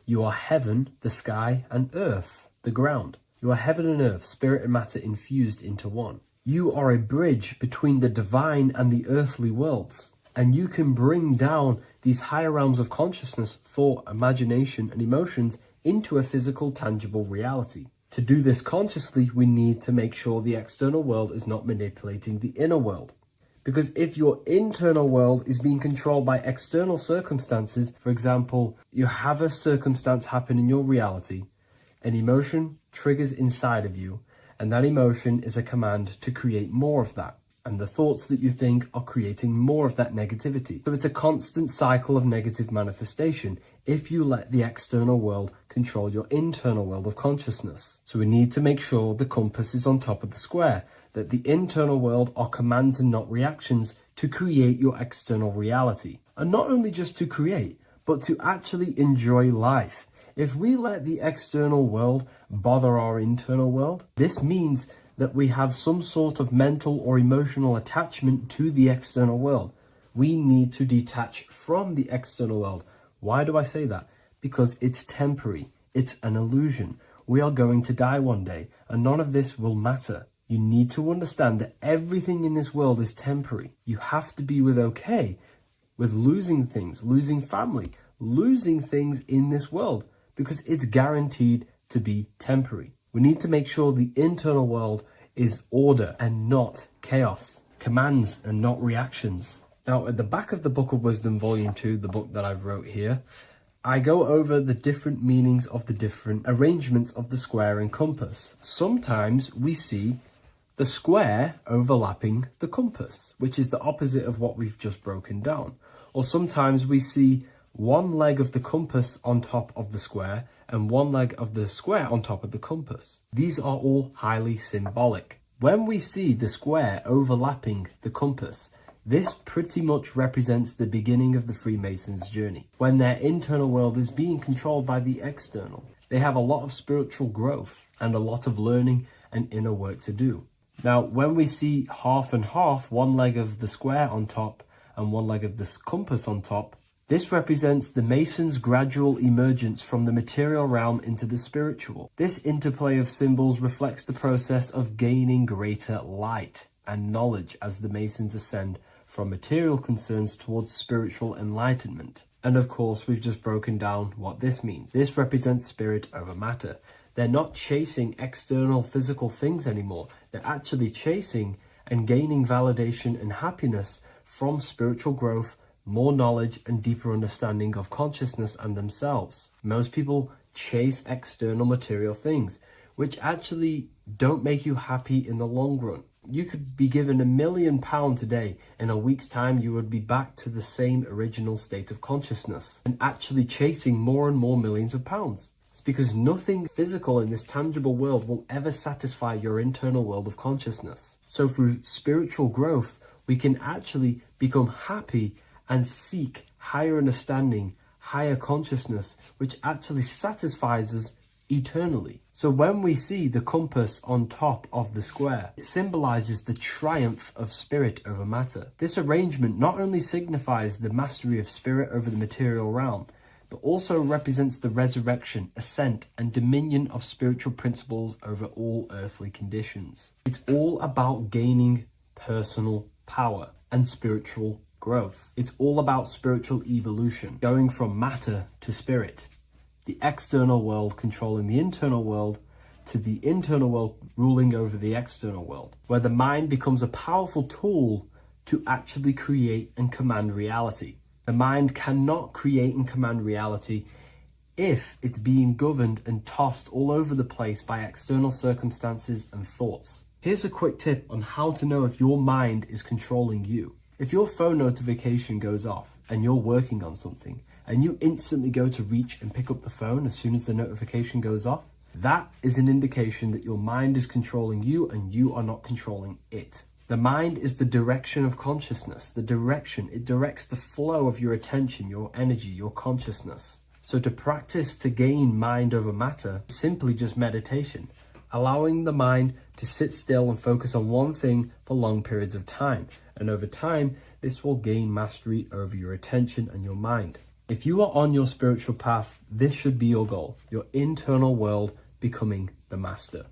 You are heaven, the sky, and earth, the ground. You are heaven and earth, spirit and matter infused into one. You are a bridge between the divine and the earthly worlds. And you can bring down these higher realms of consciousness, thought, imagination, and emotions into a physical, tangible reality. To do this consciously, we need to make sure the external world is not manipulating the inner world. Because if your internal world is being controlled by external circumstances, for example, you have a circumstance happen in your reality, an emotion triggers inside of you, and that emotion is a command to create more of that. And the thoughts that you think are creating more of that negativity. So it's a constant cycle of negative manifestation if you let the external world control your internal world of consciousness. So we need to make sure the compass is on top of the square, that the internal world are commands and not reactions to create your external reality. And not only just to create, but to actually enjoy life. If we let the external world bother our internal world, this means that we have some sort of mental or emotional attachment to the external world. We need to detach from the external world. Why do I say that? Because it's temporary. It's an illusion. We are going to die one day, and none of this will matter. You need to understand that everything in this world is temporary. You have to be okay with losing things, losing family, losing things in this world, because it's guaranteed to be temporary. We need to make sure the internal world is order and not chaos, commands and not reactions. Now, at the back of the Book of Wisdom, Volume 2, the book that I've wrote here, I go over the different meanings of the different arrangements of the square and compass. Sometimes we see the square overlapping the compass, which is the opposite of what we've just broken down. Or sometimes we see one leg of the compass on top of the square and one leg of the square on top of the compass. These are all highly symbolic. When we see the square overlapping the compass, this pretty much represents the beginning of the Freemasons' journey, when their internal world is being controlled by the external. They have a lot of spiritual growth and a lot of learning and inner work to do. Now, when we see half and half, one leg of the square on top and one leg of the compass on top, this represents the Masons' gradual emergence from the material realm into the spiritual. This interplay of symbols reflects the process of gaining greater light and knowledge as the Masons ascend from material concerns towards spiritual enlightenment. And of course, we've just broken down what this means. This represents spirit over matter. They're not chasing external physical things anymore. They're actually chasing and gaining validation and happiness from spiritual growth, more knowledge and deeper understanding of consciousness and themselves. Most people chase external material things, which actually don't make you happy in the long run. You could be given £1 million today. In a week's time, you would be back to the same original state of consciousness and actually chasing more and more millions of pounds. It's because nothing physical in this tangible world will ever satisfy your internal world of consciousness. So through spiritual growth, we can actually become happy and seek higher understanding, higher consciousness, which actually satisfies us eternally. So when we see the compass on top of the square, it symbolizes the triumph of spirit over matter. This arrangement not only signifies the mastery of spirit over the material realm, but also represents the resurrection, ascent, and dominion of spiritual principles over all earthly conditions. It's all about gaining personal power and spiritual growth. It's all about spiritual evolution, going from matter to spirit. The external world controlling the internal world, to the internal world ruling over the external world, where the mind becomes a powerful tool to actually create and command reality. The mind cannot create and command reality if it's being governed and tossed all over the place by external circumstances and thoughts. Here's a quick tip on how to know if your mind is controlling you. If your phone notification goes off and you're working on something, and you instantly go to reach and pick up the phone as soon as the notification goes off, that is an indication that your mind is controlling you and you are not controlling it. The mind is the direction of consciousness. The direction, it directs the flow of your attention, your energy, your consciousness. So to practice to gain mind over matter is simply just meditation, allowing the mind to sit still and focus on one thing for long periods of time. And over time, this will gain mastery over your attention and your mind. If you are on your spiritual path, this should be your goal, your internal world becoming the master.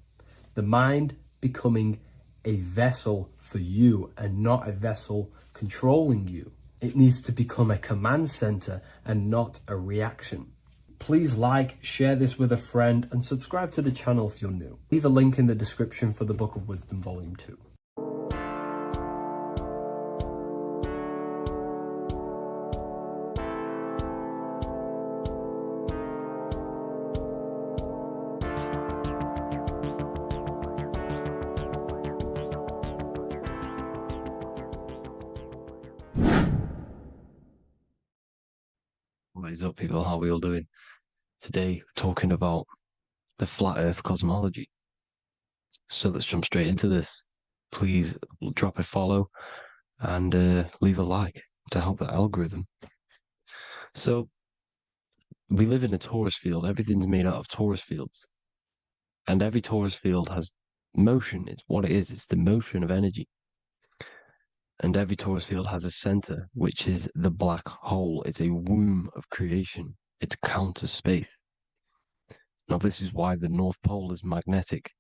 The mind becoming a vessel for you and not a vessel controlling you. It needs to become a command center and not a reaction. Please like, share this with a friend, and subscribe to the channel if you're new. Leave a link in the description for the Book of Wisdom Volume 2. What is up, people? How are we all doing? Today, we're talking about the flat earth cosmology. So let's jump straight into this. Please drop a follow and leave a like to help the algorithm. So we live in a torus field. Everything's made out of torus fields. And every torus field has motion. It's what it is. It's the motion of energy. And every torus field has a center, which is the black hole. It's a womb of creation. It's counter space. Now, this is why the North Pole is magnetic,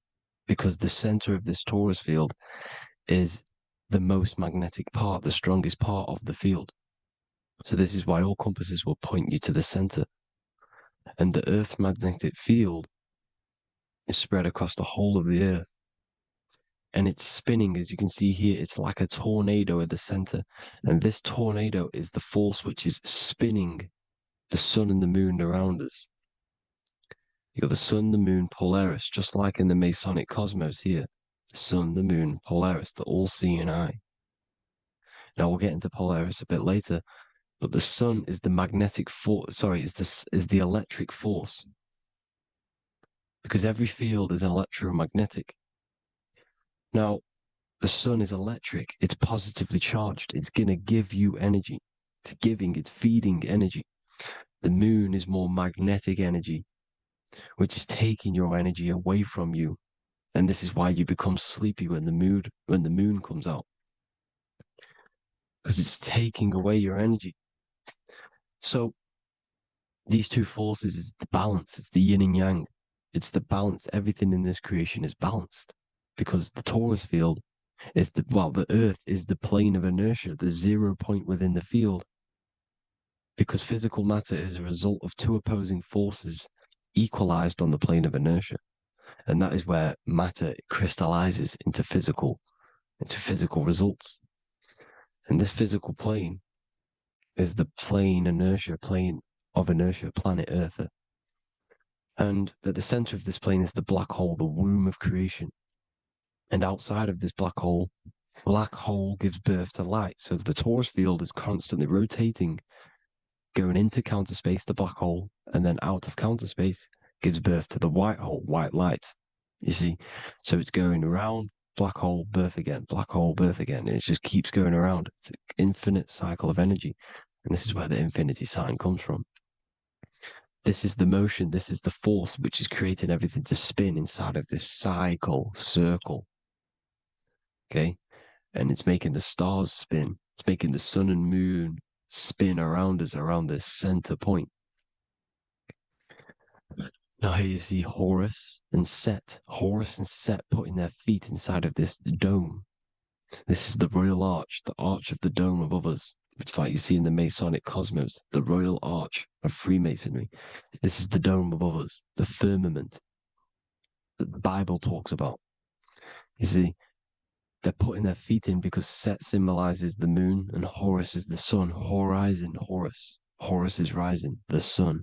because the center of this torus field is the most magnetic part, the strongest part of the field. So this is why all compasses will point you to the center. And the Earth's magnetic field is spread across the whole of the Earth. And it's spinning, as you can see here, it's like a tornado at the center. And this tornado is the force which is spinning the sun and the moon around us. You got the sun, the moon, Polaris, just like in the Masonic cosmos here. The sun, the moon, Polaris, the all-seeing eye. Now we'll get into Polaris a bit later, but the sun is the magnetic force. Sorry, is the electric force, because every field is electromagnetic. Now, the sun is electric. It's positively charged. It's gonna give you energy. It's feeding energy. The moon is more magnetic energy, which is taking your energy away from you. And this is why you become sleepy when the moon comes out, because it's taking away your energy. So these two forces is the balance. It's the yin and yang. It's the balance. Everything in this creation is balanced, because the torus field is the Earth is the plane of inertia, the 0 point within the field, because physical matter is a result of two opposing forces equalized on the plane of inertia. And that is where matter crystallizes into physical results. And this physical plane is the plane of inertia, planet Earth. And at the center of this plane is the black hole, the womb of creation. And outside of this black hole gives birth to light. So the torus field is constantly rotating, going into counter space, the black hole, and then out of counter space gives birth to the white hole, white light. You see? So it's going around, black hole, birth again, black hole, birth again. And it just keeps going around. It's an infinite cycle of energy. And this is where the infinity sign comes from. This is the motion, this is the force which is creating everything to spin inside of this circle. Okay? And it's making the stars spin. It's making the sun and moon spin around us, around this center point. Now here you see Horus and Set. Horus and Set putting their feet inside of this dome. This is the royal arch, the arch of the dome above us, which is like you see in the Masonic cosmos, the royal arch of Freemasonry. This is the dome above us, the firmament that the Bible talks about. You see, they're putting their feet in because Set symbolizes the moon and Horus is the sun. Horizon, Horus. Horus is rising, the sun.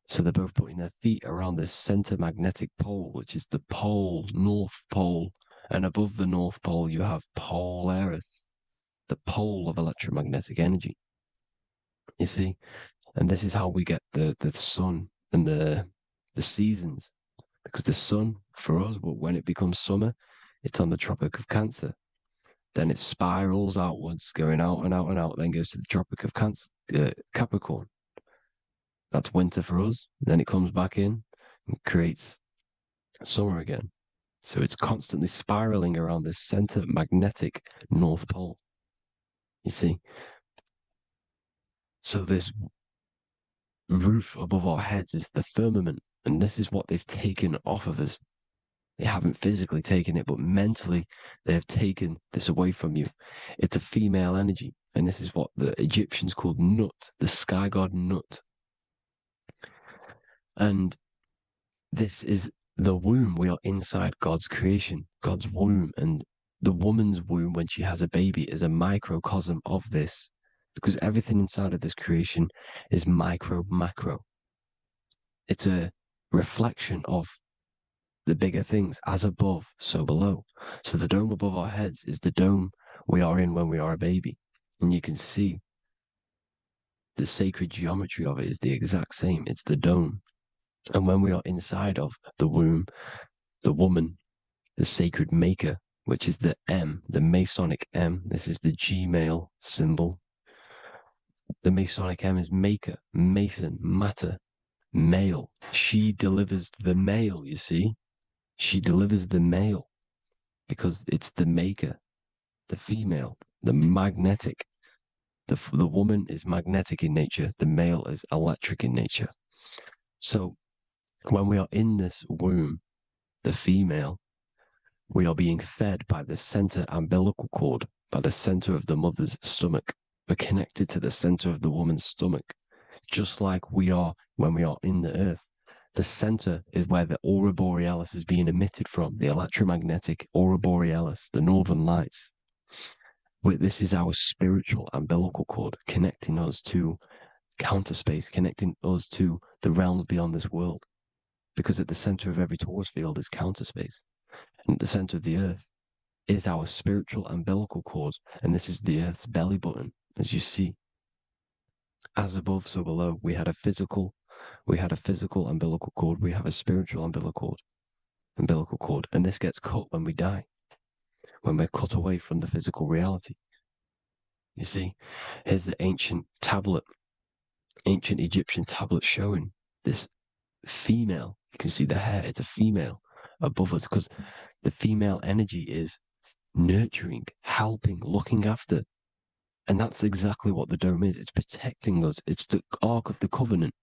So they're both putting their feet around this center magnetic pole, which is the pole, North Pole. And above the North Pole, you have Polaris, the pole of electromagnetic energy. You see? And this is how we get the sun and the seasons. Because the sun, for us, when it becomes summer, it's on the Tropic of Cancer. Then it spirals outwards, going out and out and out, then goes to the Tropic of Capricorn. That's winter for us. Then it comes back in and creates summer again. So it's constantly spiraling around this center magnetic North Pole. You see? So this roof above our heads is the firmament. And this is what they've taken off of us. They haven't physically taken it, but mentally they have taken this away from you. It's a female energy. And this is what the Egyptians called Nut, the sky god Nut. And this is the womb. We are inside God's creation, God's womb. And the woman's womb, when she has a baby, is a microcosm of this, because everything inside of this creation is micro, macro. It's a reflection of the bigger things, as above, so below. So the dome above our heads is the dome we are in when we are a baby. And you can see the sacred geometry of it is the exact same. It's the dome. And when we are inside of the womb, the woman, the sacred maker, which is the M, the Masonic M, this is the Gmail symbol. The Masonic M is maker, mason, matter, male. She delivers the male, you see. She delivers the male because it's the maker, the female, the magnetic. The woman is magnetic in nature. The male is electric in nature. So When we are in this womb, the female, we are being fed by the center umbilical cord, by the center of the mother's stomach. We're connected to the center of the woman's stomach, just like we are when we are in the earth. The center is where the aurora borealis is being emitted from, the electromagnetic aurora borealis, the northern lights. This is our spiritual umbilical cord, connecting us to counter space, connecting us to the realms beyond this world. Because at the center of every torus field is counter space. And at the center of the earth is our spiritual umbilical cord. And this is the earth's belly button, as you see. As above, so below. We had a physical umbilical cord. We have a spiritual umbilical cord. And this gets cut when we die, when we're cut away from the physical reality. You see, here's the ancient Egyptian tablet showing this female. You can see the hair, it's a female above us, because the female energy is nurturing, helping, looking after. And that's exactly what the dome is. It's protecting us. It's the Ark of the Covenant,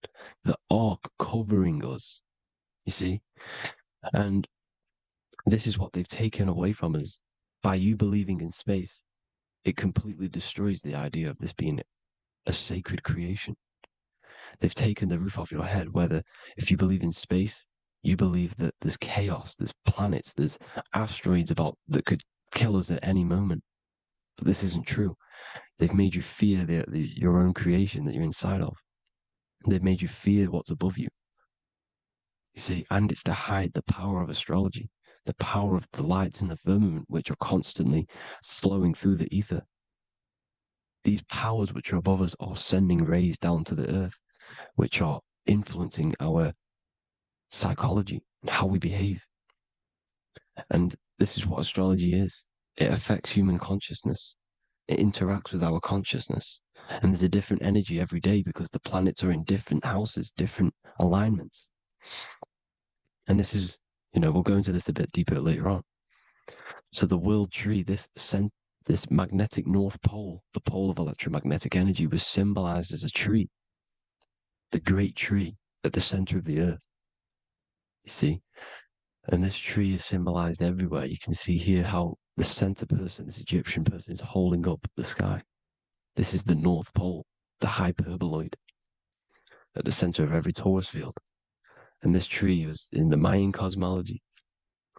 the Ark covering us, you see? And this is what they've taken away from us. By you believing in space, it completely destroys the idea of this being a sacred creation. They've taken the roof off your head, whether if you believe in space, you believe that there's chaos, there's planets, there's asteroids that could kill us at any moment. But this isn't true. They've made you fear your own creation that you're inside of. They've made you fear what's above you. You see, and it's to hide the power of astrology, the power of the lights in the firmament, which are constantly flowing through the ether. These powers which are above us are sending rays down to the earth, which are influencing our psychology and how we behave. And this is what astrology is. It affects human consciousness. It interacts with our consciousness. And there's a different energy every day because the planets are in different houses, different alignments. And this is, we'll go into this a bit deeper later on. So the world tree, this magnetic north pole, the pole of electromagnetic energy, was symbolized as a tree, the great tree at the center of the earth. You see? And this tree is symbolized everywhere. You can see here how the center person, this Egyptian person, is holding up the sky. This is the North Pole, the hyperboloid, at the center of every torus field. And this tree was in the Mayan cosmology.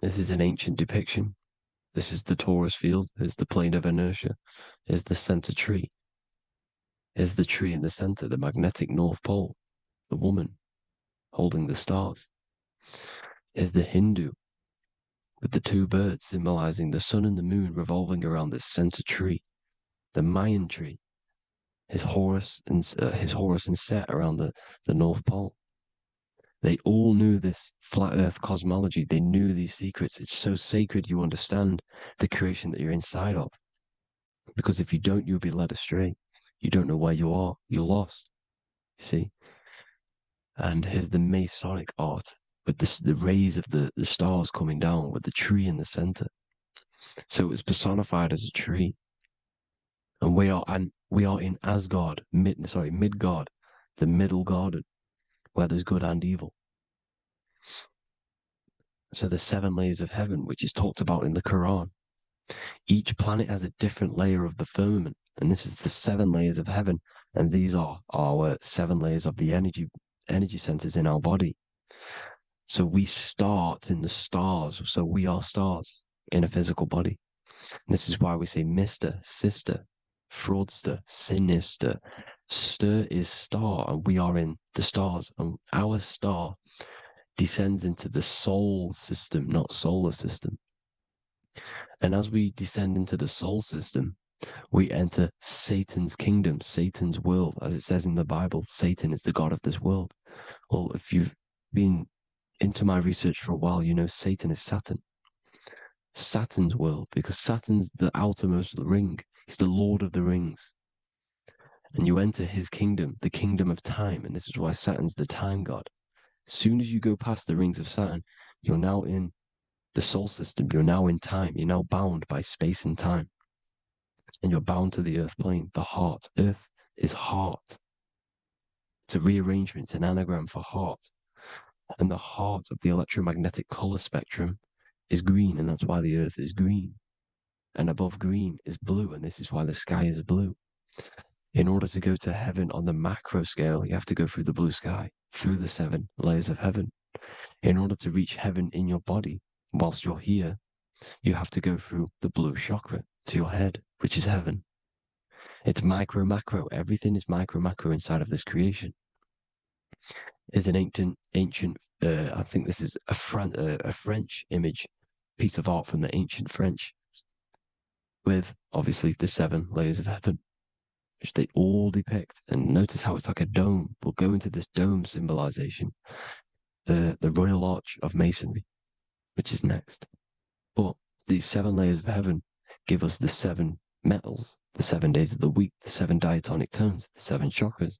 This is an ancient depiction. This is the torus field. There's the plane of inertia. Here's the center tree. Here's the tree in the center, the magnetic North Pole, the woman holding the stars. Here's the Hindu with the two birds symbolizing the sun and the moon revolving around this center tree. The Mayan tree, his Horus and Set around the North Pole. They all knew this flat earth cosmology. They knew these secrets. It's so sacred you understand the creation that you're inside of. Because if you don't, you'll be led astray. You don't know where you are. You're lost. You see? And here's the Masonic art with the rays of the stars coming down with the tree in the center. So it was personified as a tree. And we are in Asgard, Midgard, the middle garden, where there's good and evil. So the 7 layers of heaven, which is talked about in the Quran. Each planet has a different layer of the firmament, and this is the 7 layers of heaven, and these are our 7 layers of the energy centers in our body. So we start in the stars, so we are stars in a physical body. And this is why we say Mr., Sister, Fraudster, Sinister. Stir is star, and we are in the stars, and our star descends into the soul system, not solar system. And as we descend into the soul system, we enter Satan's kingdom, Satan's world. As it says in the Bible, Satan is the god of this world. Well, if you've been into my research for a while, you know Satan is Saturn. Saturn's world, because Saturn's the outermost ring. He's the Lord of the Rings. And you enter his kingdom, the kingdom of time. And this is why Saturn's the time god. As soon as you go past the rings of Saturn, you're now in the soul system. You're now in time. You're now bound by space and time. And you're bound to the earth plane, the heart. Earth is heart. It's a rearrangement. It's an anagram for heart. And the heart of the electromagnetic color spectrum is green, and that's why the earth is green. And above green is blue, and this is why the sky is blue. In order to go to heaven on the macro scale, you have to go through the blue sky, through the 7 layers of heaven. In order to reach heaven in your body, whilst you're here, you have to go through the blue chakra to your head, which is heaven. It's micro, macro. Everything is micro, macro inside of this creation. Is an ancient. I think this is a French image, piece of art from the ancient French, with obviously the 7 layers of heaven, which they all depict. And notice how it's like a dome. We'll go into this dome symbolization, the Royal Arch of Masonry, which is next. But these 7 layers of heaven give us the 7 metals, the 7 days of the week, the 7 diatonic tones, the 7 chakras,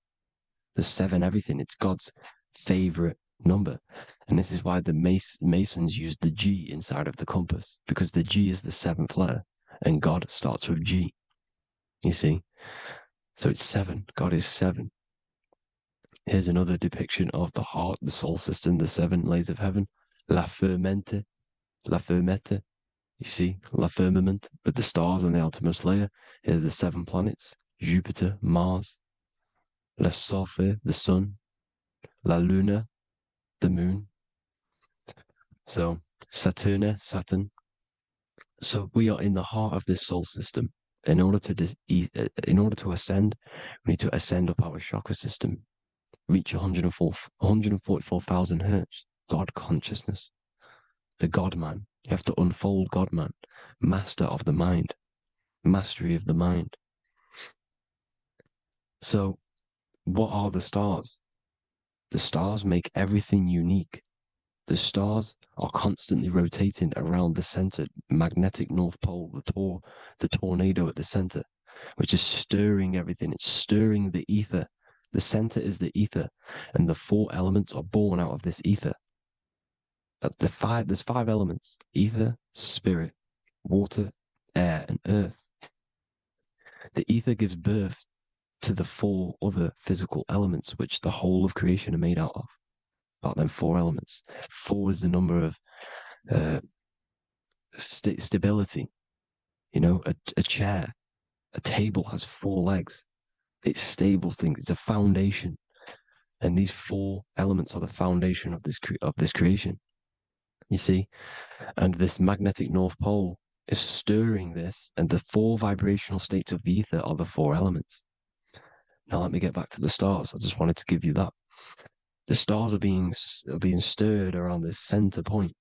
the 7 everything. It's God's favorite number. And this is why the Masons use the G inside of the compass, because the G is the 7th letter, and God starts with G. You see? So it's 7. God is 7. Here's another depiction of the heart, the soul system, the 7 layers of heaven. La fermenta. You see, la firmament, with the stars on the outermost layer. Here are the 7 planets: Jupiter, Mars, la Sophie, the sun, la Luna, the moon. So Saturn. So we are in the heart of this soul system. In order to ascend, we need to ascend up our chakra system, reach 144,000 hertz, God consciousness, the God man. You have to unfold God man, master of the mind, mastery of the mind. So what are the stars? The stars make everything unique. The stars are constantly rotating around the center, magnetic North Pole, the tornado at the center, which is stirring everything. It's stirring the ether. The center is the ether, and the 4 elements are born out of this ether. There's 5 elements: ether, spirit, water, air, and earth. The ether gives birth to the 4 other physical elements, which the whole of creation are made out of. About them 4 elements. 4 is the number of stability. You know, a chair, a table has 4 legs. It stables things. It's a foundation, and these 4 elements are the foundation of this creation. You see, and this magnetic North Pole is stirring this, and the 4 vibrational states of the ether are the 4 elements. Now let me get back to the stars. I just wanted to give you that. The stars are being stirred around this center point.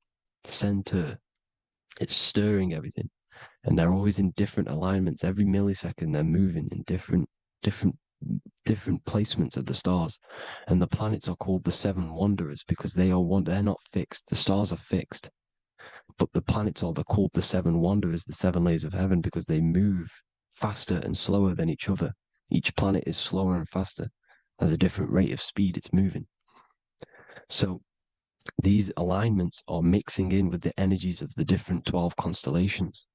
Center. It's stirring everything. And they're always in different alignments. Every millisecond they're moving in different placements of the stars. And the planets are called the 7 wanderers because they're not fixed. The stars are fixed. But the planets are called the 7 wanderers, the 7 layers of heaven, because they move faster and slower than each other. Each planet is slower and faster. There's a different rate of speed it's moving. So these alignments are mixing in with the energies of the different 12 constellations.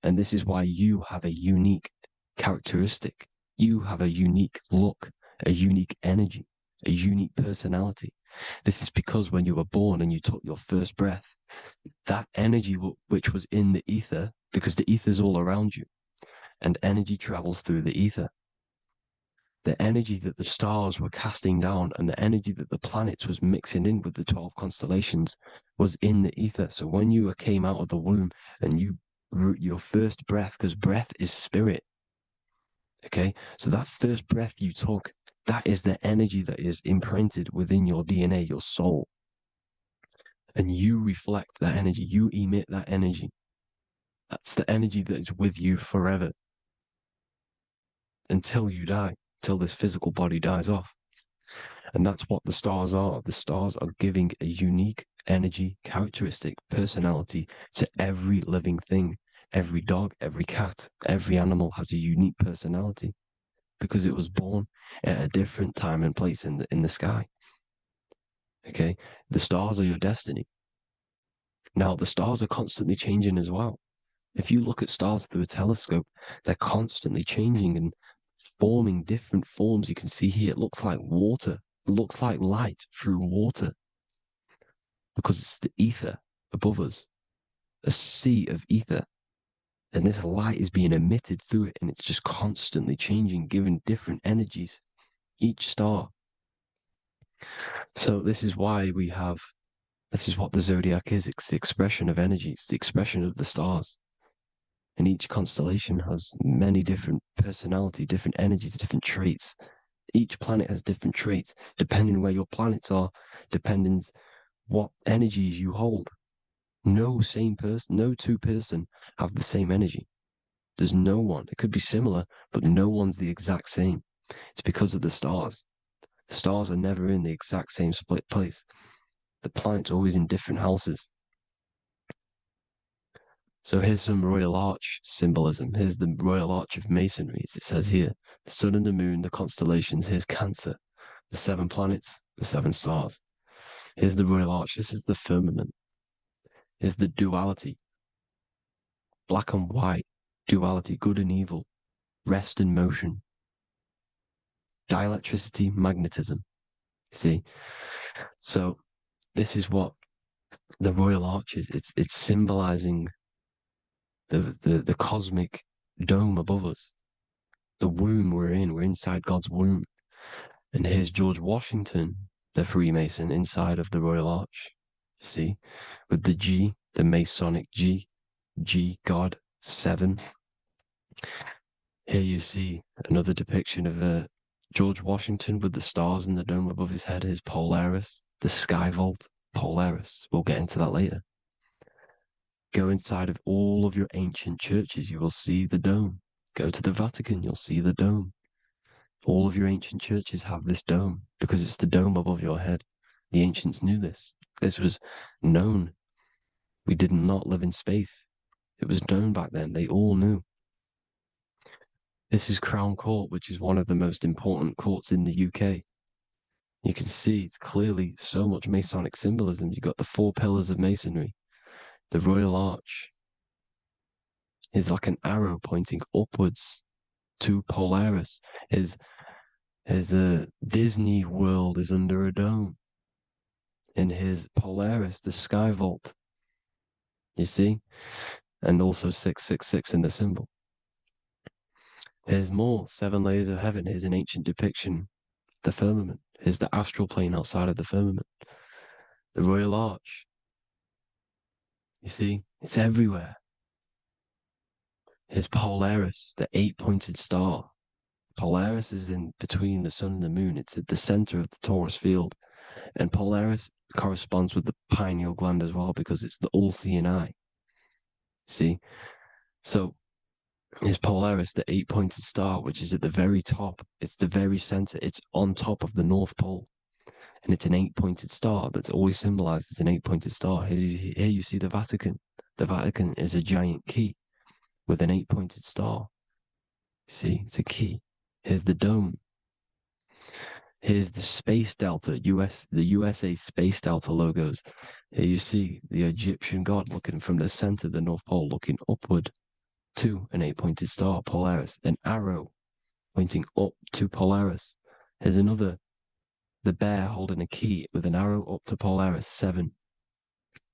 And this is why you have a unique characteristic. You have a unique look, a unique energy, a unique personality. This is because when you were born and you took your first breath, that energy which was in the ether, because the ether is all around you, and energy travels through the ether. The energy that the stars were casting down and the energy that the planets was mixing in with the 12 constellations was in the ether. So when you came out of the womb and your first breath, because breath is spirit, okay? So that first breath you took, that is the energy that is imprinted within your DNA, your soul. And you reflect that energy, you emit that energy. That's the energy that is with you forever until you die. Till this physical body dies off. And that's what the stars are. The stars are giving a unique energy, characteristic, personality to every living thing. Every dog, every cat, every animal has a unique personality because it was born at a different time and place in the sky. Okay? The stars are your destiny. Now, the stars are constantly changing as well. If you look at stars through a telescope, they're constantly changing and forming different forms. You can see here, it looks like water. It looks like light through water. because it's the ether above us, a sea of ether. And this light is being emitted through it, and it's just constantly changing, giving different energies, each star. So this is why this is what the zodiac is. It's the expression of energy. It's the expression of the stars. And each constellation has many different personality, different energies, different traits. Each planet has different traits, depending where your planets are, depending what energies you hold. No two person have the same energy. There's no one. It could be similar, but no one's the exact same. It's because of the stars. The stars are never in the exact same split place. The planets are always in different houses. So here's some Royal Arch symbolism. Here's the Royal Arch of Masonry, as it says here. The sun and the moon, the constellations. Here's Cancer, the 7 planets, the 7 stars. Here's the Royal Arch. This is the firmament. Here's the duality. Black and white, duality, good and evil, rest and motion, dielectricity, magnetism. See? So this is what the Royal Arch is. It's symbolizing the cosmic dome above us. The womb we're in. We're inside God's womb. And here's George Washington, the Freemason, inside of the Royal Arch. See? With the G, the Masonic G, God, 7. Here you see another depiction of George Washington with the stars in the dome above his head, his Polaris, the sky vault, Polaris. We'll get into that later. Go inside of all of your ancient churches, you will see the dome. Go to the Vatican, you'll see the dome. All of your ancient churches have this dome because it's the dome above your head. The ancients knew this. This was known. We did not live in space. It was known back then. They all knew. This is Crown Court, which is one of the most important courts in the UK. You can see it's clearly so much Masonic symbolism. You've got the 4 pillars of Masonry. The Royal Arch is like an arrow pointing upwards to Polaris. His Disney World is under a dome. And his Polaris, the sky vault. You see? And also 666 in the symbol. There's more 7 layers of heaven. Here's an ancient depiction. The firmament. Here's the astral plane outside of the firmament. The Royal Arch. You see? It's everywhere. Here's Polaris, the 8-pointed star. Polaris is in between the sun and the moon. It's at the center of the Taurus field. And Polaris corresponds with the pineal gland as well because it's the all-seeing eye. See? So is Polaris, the 8-pointed star, which is at the very top. It's the very center. It's on top of the North Pole. And it's an 8-pointed star that's always symbolized as an 8-pointed star. Here you see the Vatican. The Vatican is a giant key with an 8-pointed star. See, it's a key. Here's the dome. Here's the Space Delta, the USA Space Delta logos. Here you see the Egyptian god looking from the center of the North Pole, looking upward to an 8-pointed star, Polaris. An arrow pointing up to Polaris. Here's another, the bear holding a key with an arrow up to Polaris. 7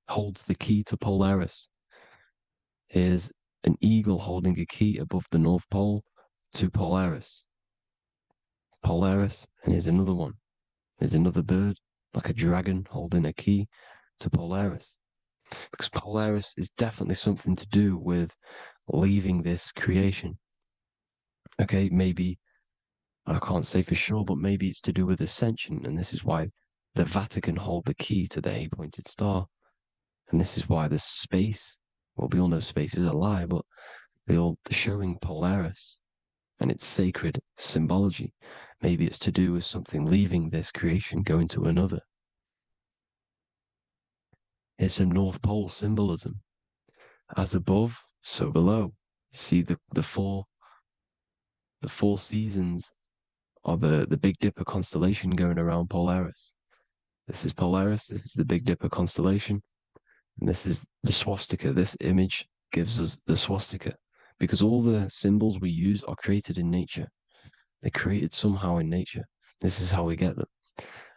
holds the key to Polaris. Here's an eagle holding a key above the North Pole to Polaris. Polaris, and here's another one. There's another bird, like a dragon, holding a key to Polaris. Because Polaris is definitely something to do with leaving this creation. Okay, maybe, I can't say for sure, but maybe it's to do with ascension, and this is why the Vatican hold the key to the 8-pointed star. And this is why the space, well, we all know space is a lie, but they're showing Polaris and its sacred symbology. Maybe it's to do with something leaving this creation, going to another. Here's some North Pole symbolism. As above, so below. See the four seasons of the Big Dipper constellation going around Polaris. This is Polaris, this is the Big Dipper constellation, and this is the swastika. This image gives us the swastika, because all the symbols we use are created in nature. They're created somehow in nature. This is how we get them.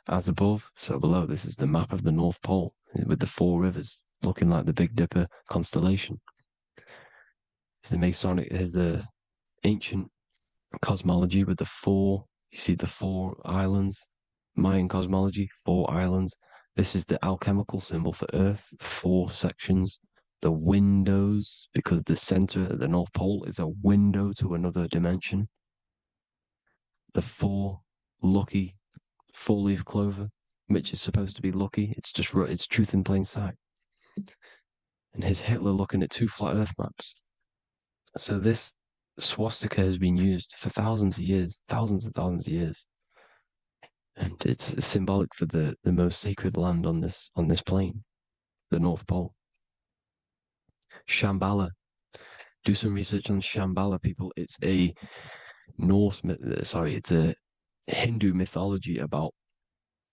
As above, so below. This is the map of the North Pole with the 4 rivers looking like the Big Dipper constellation. It's the Masonic, here's the ancient cosmology with the 4, you see the 4 islands, Mayan cosmology, 4 islands. This is the alchemical symbol for Earth, 4 sections. The windows, because the center at the North Pole is a window to another dimension. The 4 lucky 4-leaf clover, which is supposed to be lucky. It's truth in plain sight. And here's Hitler looking at 2 flat Earth maps. So this swastika has been used for thousands of years, thousands and thousands of years. And it's symbolic for the most sacred land on this plane, the North Pole. Shambhala. Do some research on Shambhala, people. It's a it's a Hindu mythology about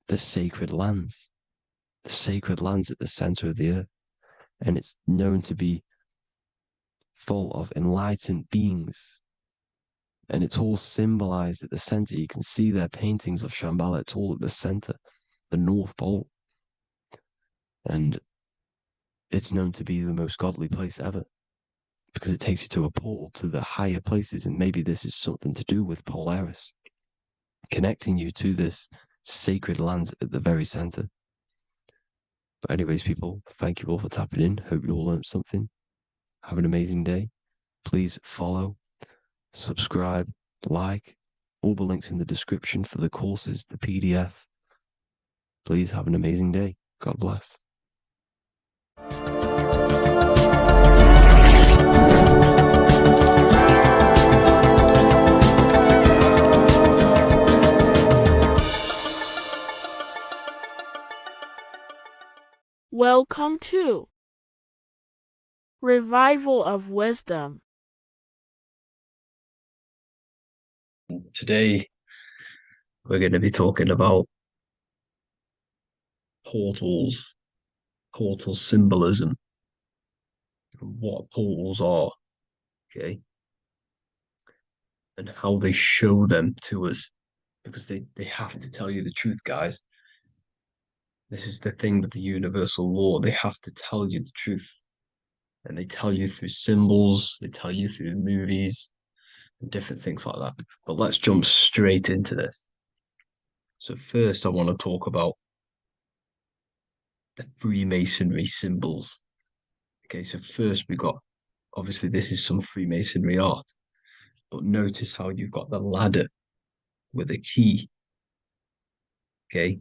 the sacred lands at the center of the earth. And it's known to be full of enlightened beings. And it's all symbolized at the center. You can see their paintings of Shambhala. It's all at the center, the North Pole. And it's known to be the most godly place ever because it takes you to a portal to the higher places. And maybe this is something to do with Polaris, connecting you to this sacred land at the very center. But anyways, people, thank you all for tapping in. Hope you all learned something. Have an amazing day. Please follow, subscribe, like, all the links in the description for the courses, the PDF. Please have an amazing day. God bless. Welcome to Revival of Wisdom. Today, we're going to be talking about portals, portal symbolism, and what portals are, okay, and how they show them to us, because they have to tell you the truth, guys. This is the thing with the universal law. They have to tell you the truth. And they tell you through symbols, they tell you through movies, and different things like that. But let's jump straight into this. So first, I want to talk about the Freemasonry symbols. Okay, so first we got, obviously this is some Freemasonry art, but notice how you've got the ladder with a key. Okay,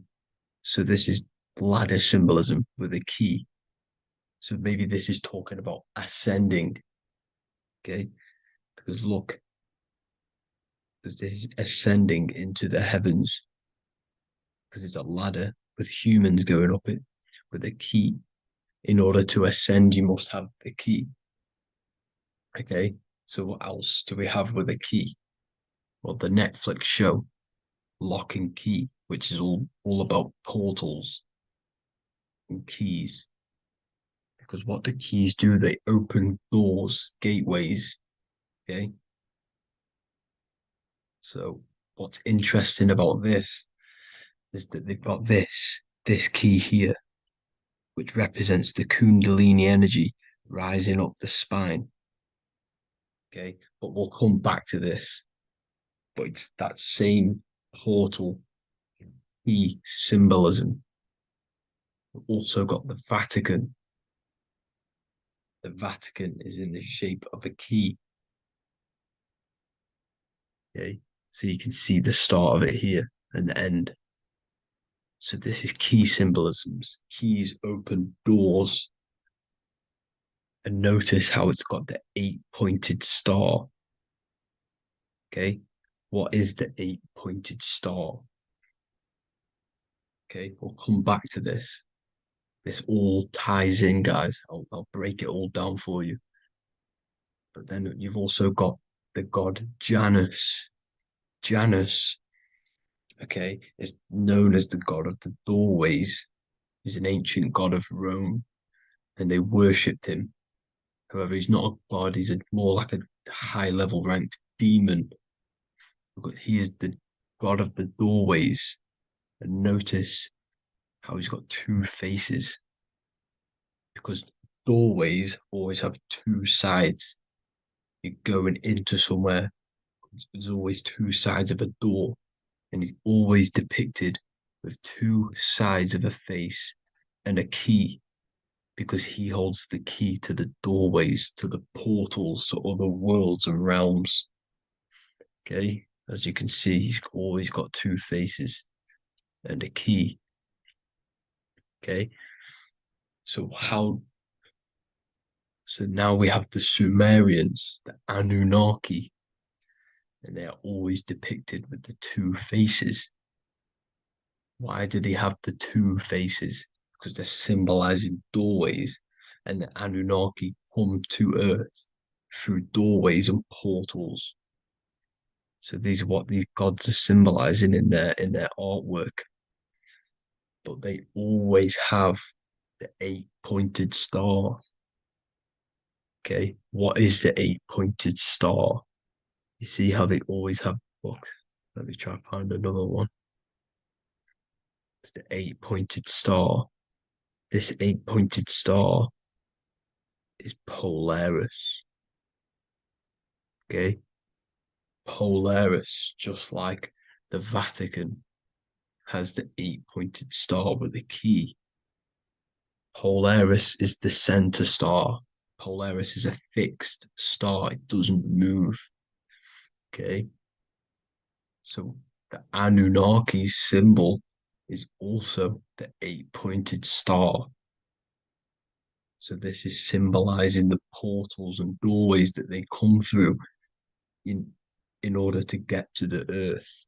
so this is ladder symbolism with a key. So maybe this is talking about ascending. Okay, because look, because this is ascending into the heavens, because it's a ladder with humans going up it with a key. In order to ascend, you must have the key. Okay, so what else do we have with a key? Well, the Netflix show Lock and Key, which is all about portals and keys. Because what the keys do, they open doors, gateways. Okay. So what's interesting about this is that they've got this key here, which represents the Kundalini energy rising up the spine. Okay, but we'll come back to this. But it's that same portal key symbolism. We've also got the Vatican. The Vatican is in the shape of a key. Okay, so you can see the start of it here and the end. So this is key symbolisms. Keys open doors. And notice how it's got the 8-pointed star. Okay, what is the 8-pointed star? Okay, we'll come back to this. This all ties in, guys. I'll break it all down for you. But then you've also got the god Janus. Janus, okay, is known as the god of the doorways. He's an ancient god of Rome, and they worshipped him. However, he's not a god, he's more like a high-level ranked demon. Because he is the god of the doorways And notice how he's got two faces, because doorways always have two sides. You're going into somewhere, there's always two sides of a door, and he's always depicted with two sides of a face and a key, because he holds the key to the doorways, to the portals, to other worlds and realms. Okay, as you can see, he's always got two faces and a key. Okay, so now we have the Sumerians, the Anunnaki, and they are always depicted with the two faces. Why do they have the two faces? Because they're symbolizing doorways, and the Anunnaki come to Earth through doorways and portals. So these are what these gods are symbolizing in their artwork. But they always have the 8-pointed star. Okay, what is the 8-pointed star? You see how they always have. Look, let me try to find another one. It's the 8-pointed star. This 8-pointed star is Polaris. Okay, Polaris, just like the Vatican has the 8-pointed star with a key. Polaris is the center star. Polaris is a fixed star, it doesn't move. Okay, so the Anunnaki's symbol is also the 8-pointed star. So this is symbolizing the portals and doorways that they come through in order to get to the Earth.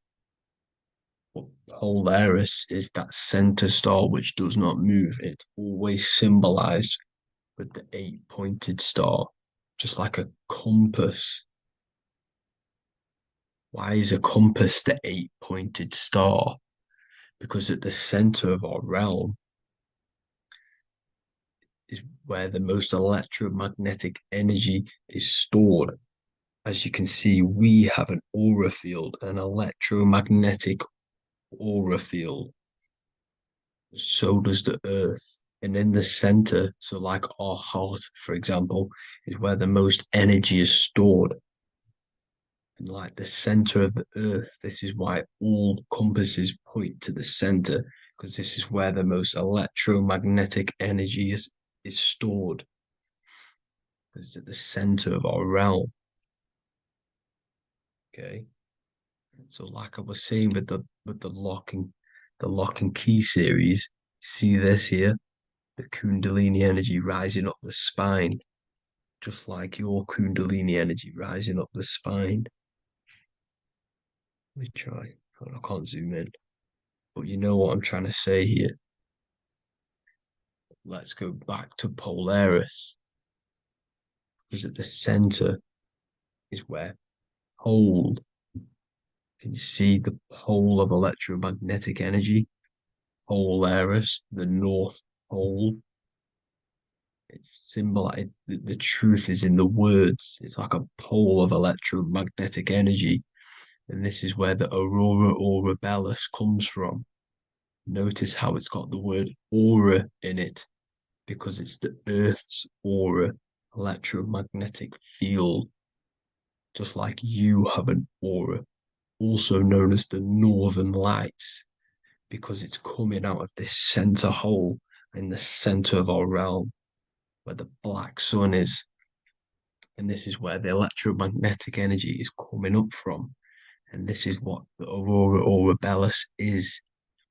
But Polaris is that center star which does not move. It's always symbolized with the 8-pointed star, just like a compass. Why is a compass the 8-pointed star? Because at the center of our realm is where the most electromagnetic energy is stored. As you can see, we have an aura field, an electromagnetic aura field. So does the Earth. And in the center, so like our heart, for example, is where the most energy is stored. And like the center of the Earth, this is why all compasses point to the center, because this is where the most electromagnetic energy is stored. It's at the center of our realm. Okay. So like I was saying with the lock and key series, see this here? The Kundalini energy rising up the spine, just like your Kundalini energy rising up the spine. Let me try. I can't zoom in. But you know what I'm trying to say here. Let's go back to Polaris. Because at the center is where hold. Can you see the pole of electromagnetic energy? Polaris, the North Pole. It's symbolized. The truth is in the words. It's like a pole of electromagnetic energy. And this is where the aurora or Bellows comes from. Notice how it's got the word aura in it, because it's the Earth's aura, electromagnetic field. Just like you have an aura, also known as the Northern Lights, because it's coming out of this center hole in the center of our realm, where the black sun is. And this is where the electromagnetic energy is coming up from. And this is what the aurora or Bellows is,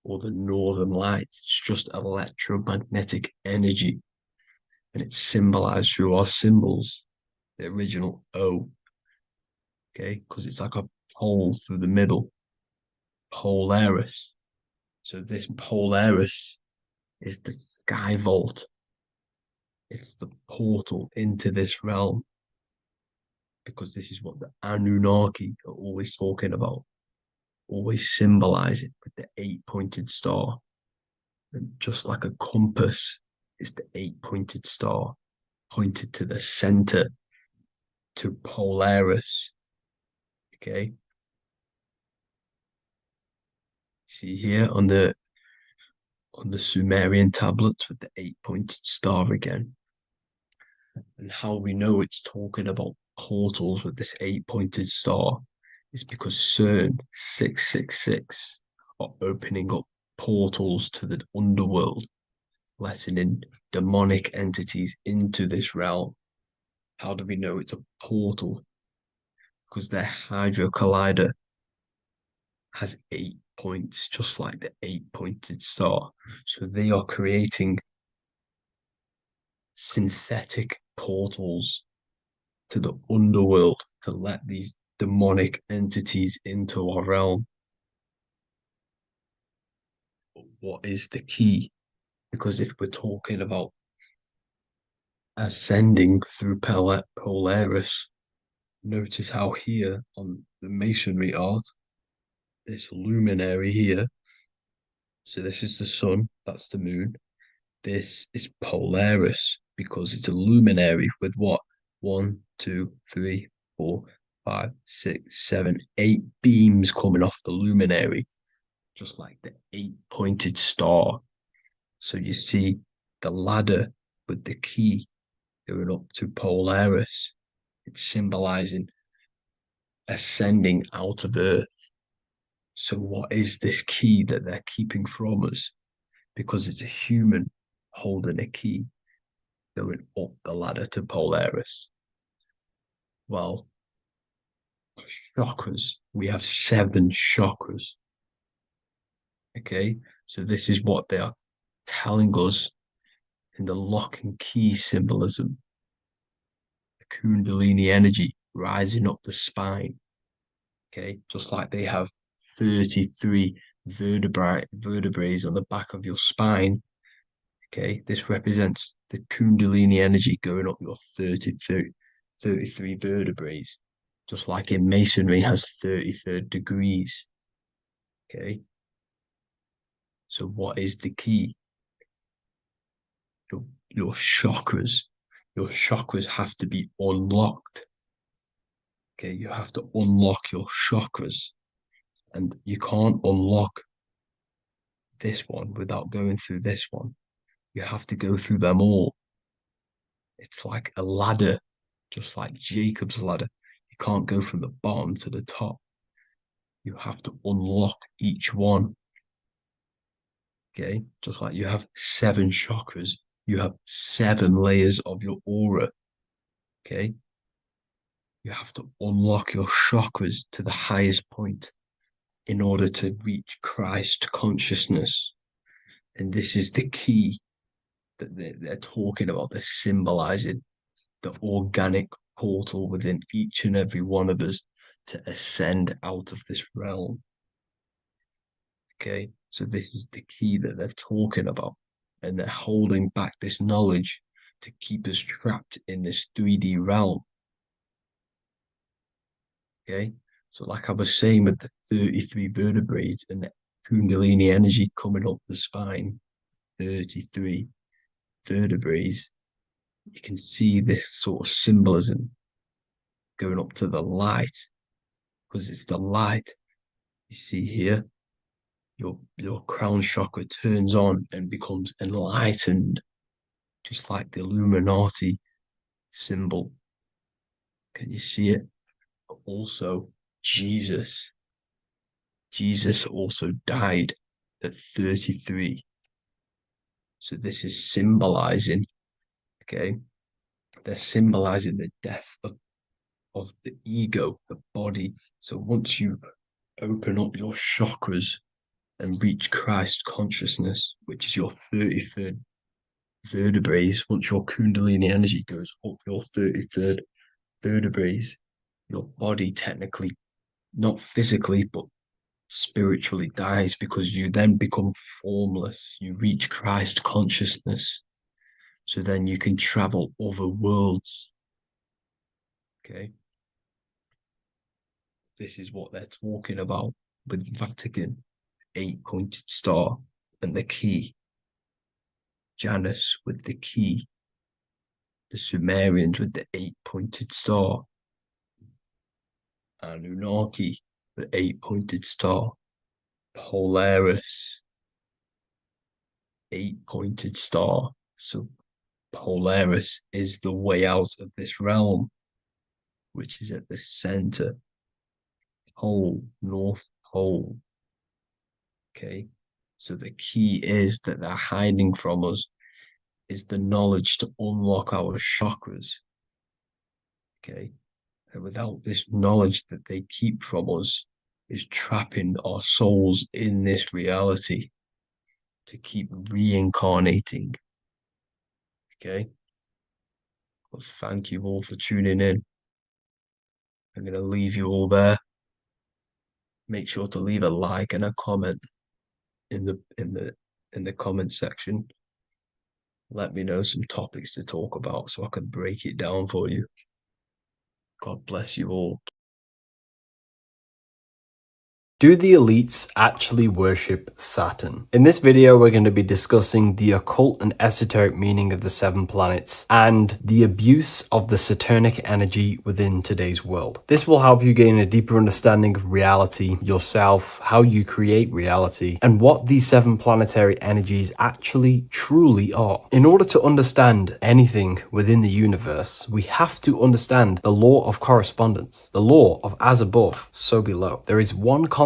or the northern lights. It's just electromagnetic energy. And it's symbolized through our symbols, the original O. Okay, because it's like a pole through the middle. Polaris. So this Polaris is the sky vault. It's the portal into this realm. Because this is what the Anunnaki are always talking about. Always symbolize it with the 8-pointed star. And just like a compass is the 8-pointed star pointed to the center, to Polaris. Okay. See here on the Sumerian tablets with the 8-pointed star again. And how we know it's talking about portals with this 8-pointed star is because CERN 666 are opening up portals to the underworld, letting in demonic entities into this realm. How do we know it's a portal? Because their Hydro Collider has 8 points, just like the 8-pointed star. So they are creating synthetic portals to the underworld to let these demonic entities into our realm. But what is the key? Because if we're talking about ascending through Polaris, notice how here on the masonry art, this luminary here, so this is the sun, that's the moon. This is Polaris because it's a luminary with what? 1, 2, 3, 4, 5, 6, 7, 8 beams coming off the luminary, just like the 8-pointed star. So you see the ladder with the key going up to Polaris. It's symbolizing ascending out of Earth. So what is this key that they're keeping from us? Because it's a human holding a key going up the ladder to Polaris. Well, chakras. We have 7 chakras. Okay, so this is what they are telling us in the lock and key symbolism. The Kundalini energy rising up the spine. Okay, just like they have 33 vertebrae on the back of your spine. Okay, this represents the Kundalini energy going up your 33 vertebrae, just like in masonry has 33rd degrees. Okay, so what is the key? Your chakras. Your chakras have to be unlocked. Okay, you have to unlock your chakras, and you can't unlock this one without going through this one. You have to go through them all. It's like a ladder, just like Jacob's ladder. You can't go from the bottom to the top. You have to unlock each one. Okay, just like you have 7 chakras, you have 7 layers of your aura. Okay, you have to unlock your chakras to the highest point in order to reach Christ consciousness. And this is the key that they're talking about. They're symbolizing the organic portal within each and every one of us to ascend out of this realm. Okay, so this is the key that they're talking about, and they're holding back this knowledge to keep us trapped in this 3D realm. Okay, so like I was saying with the 33 vertebrae and the Kundalini energy coming up the spine, 33 vertebrae, you can see this sort of symbolism going up to the light, because it's the light. You see here, your crown chakra turns on and becomes enlightened, just like the Illuminati symbol. Can you see it? But also, Jesus also died at 33. So this is symbolizing, okay, they're symbolizing the death of the ego, the body. So once you open up your chakras and reach Christ consciousness, which is your 33rd vertebrae, once your Kundalini energy goes up your 33rd vertebrae, your body technically, not physically, but spiritually dies, because you then become formless. You reach Christ consciousness. So then you can travel other worlds. Okay. This is what they're talking about with Vatican, 8-pointed star, and the key. Janus with the key. The Sumerians with the 8-pointed star. Anunnaki, the 8-pointed star. Polaris, 8-pointed star. So Polaris is the way out of this realm, which is at the center. Pole, North Pole. Okay. So the key is that they're hiding from us is the knowledge to unlock our chakras. Okay. And without this knowledge that they keep from us, is trapping our souls in this reality to keep reincarnating. Okay. Well, thank you all for tuning in. I'm going to leave you all there. Make sure to leave a like and a comment in the comment section. Let me know some topics to talk about so I can break it down for you. God bless you all. Do the elites actually worship Saturn? In this video, we're going to be discussing the occult and esoteric meaning of the 7 planets and the abuse of the Saturnic energy within today's world. This will help you gain a deeper understanding of reality, yourself, how you create reality, and what these 7 planetary energies actually truly are. In order to understand anything within the universe, we have to understand the law of correspondence, the law of as above, so below. There is one consciousness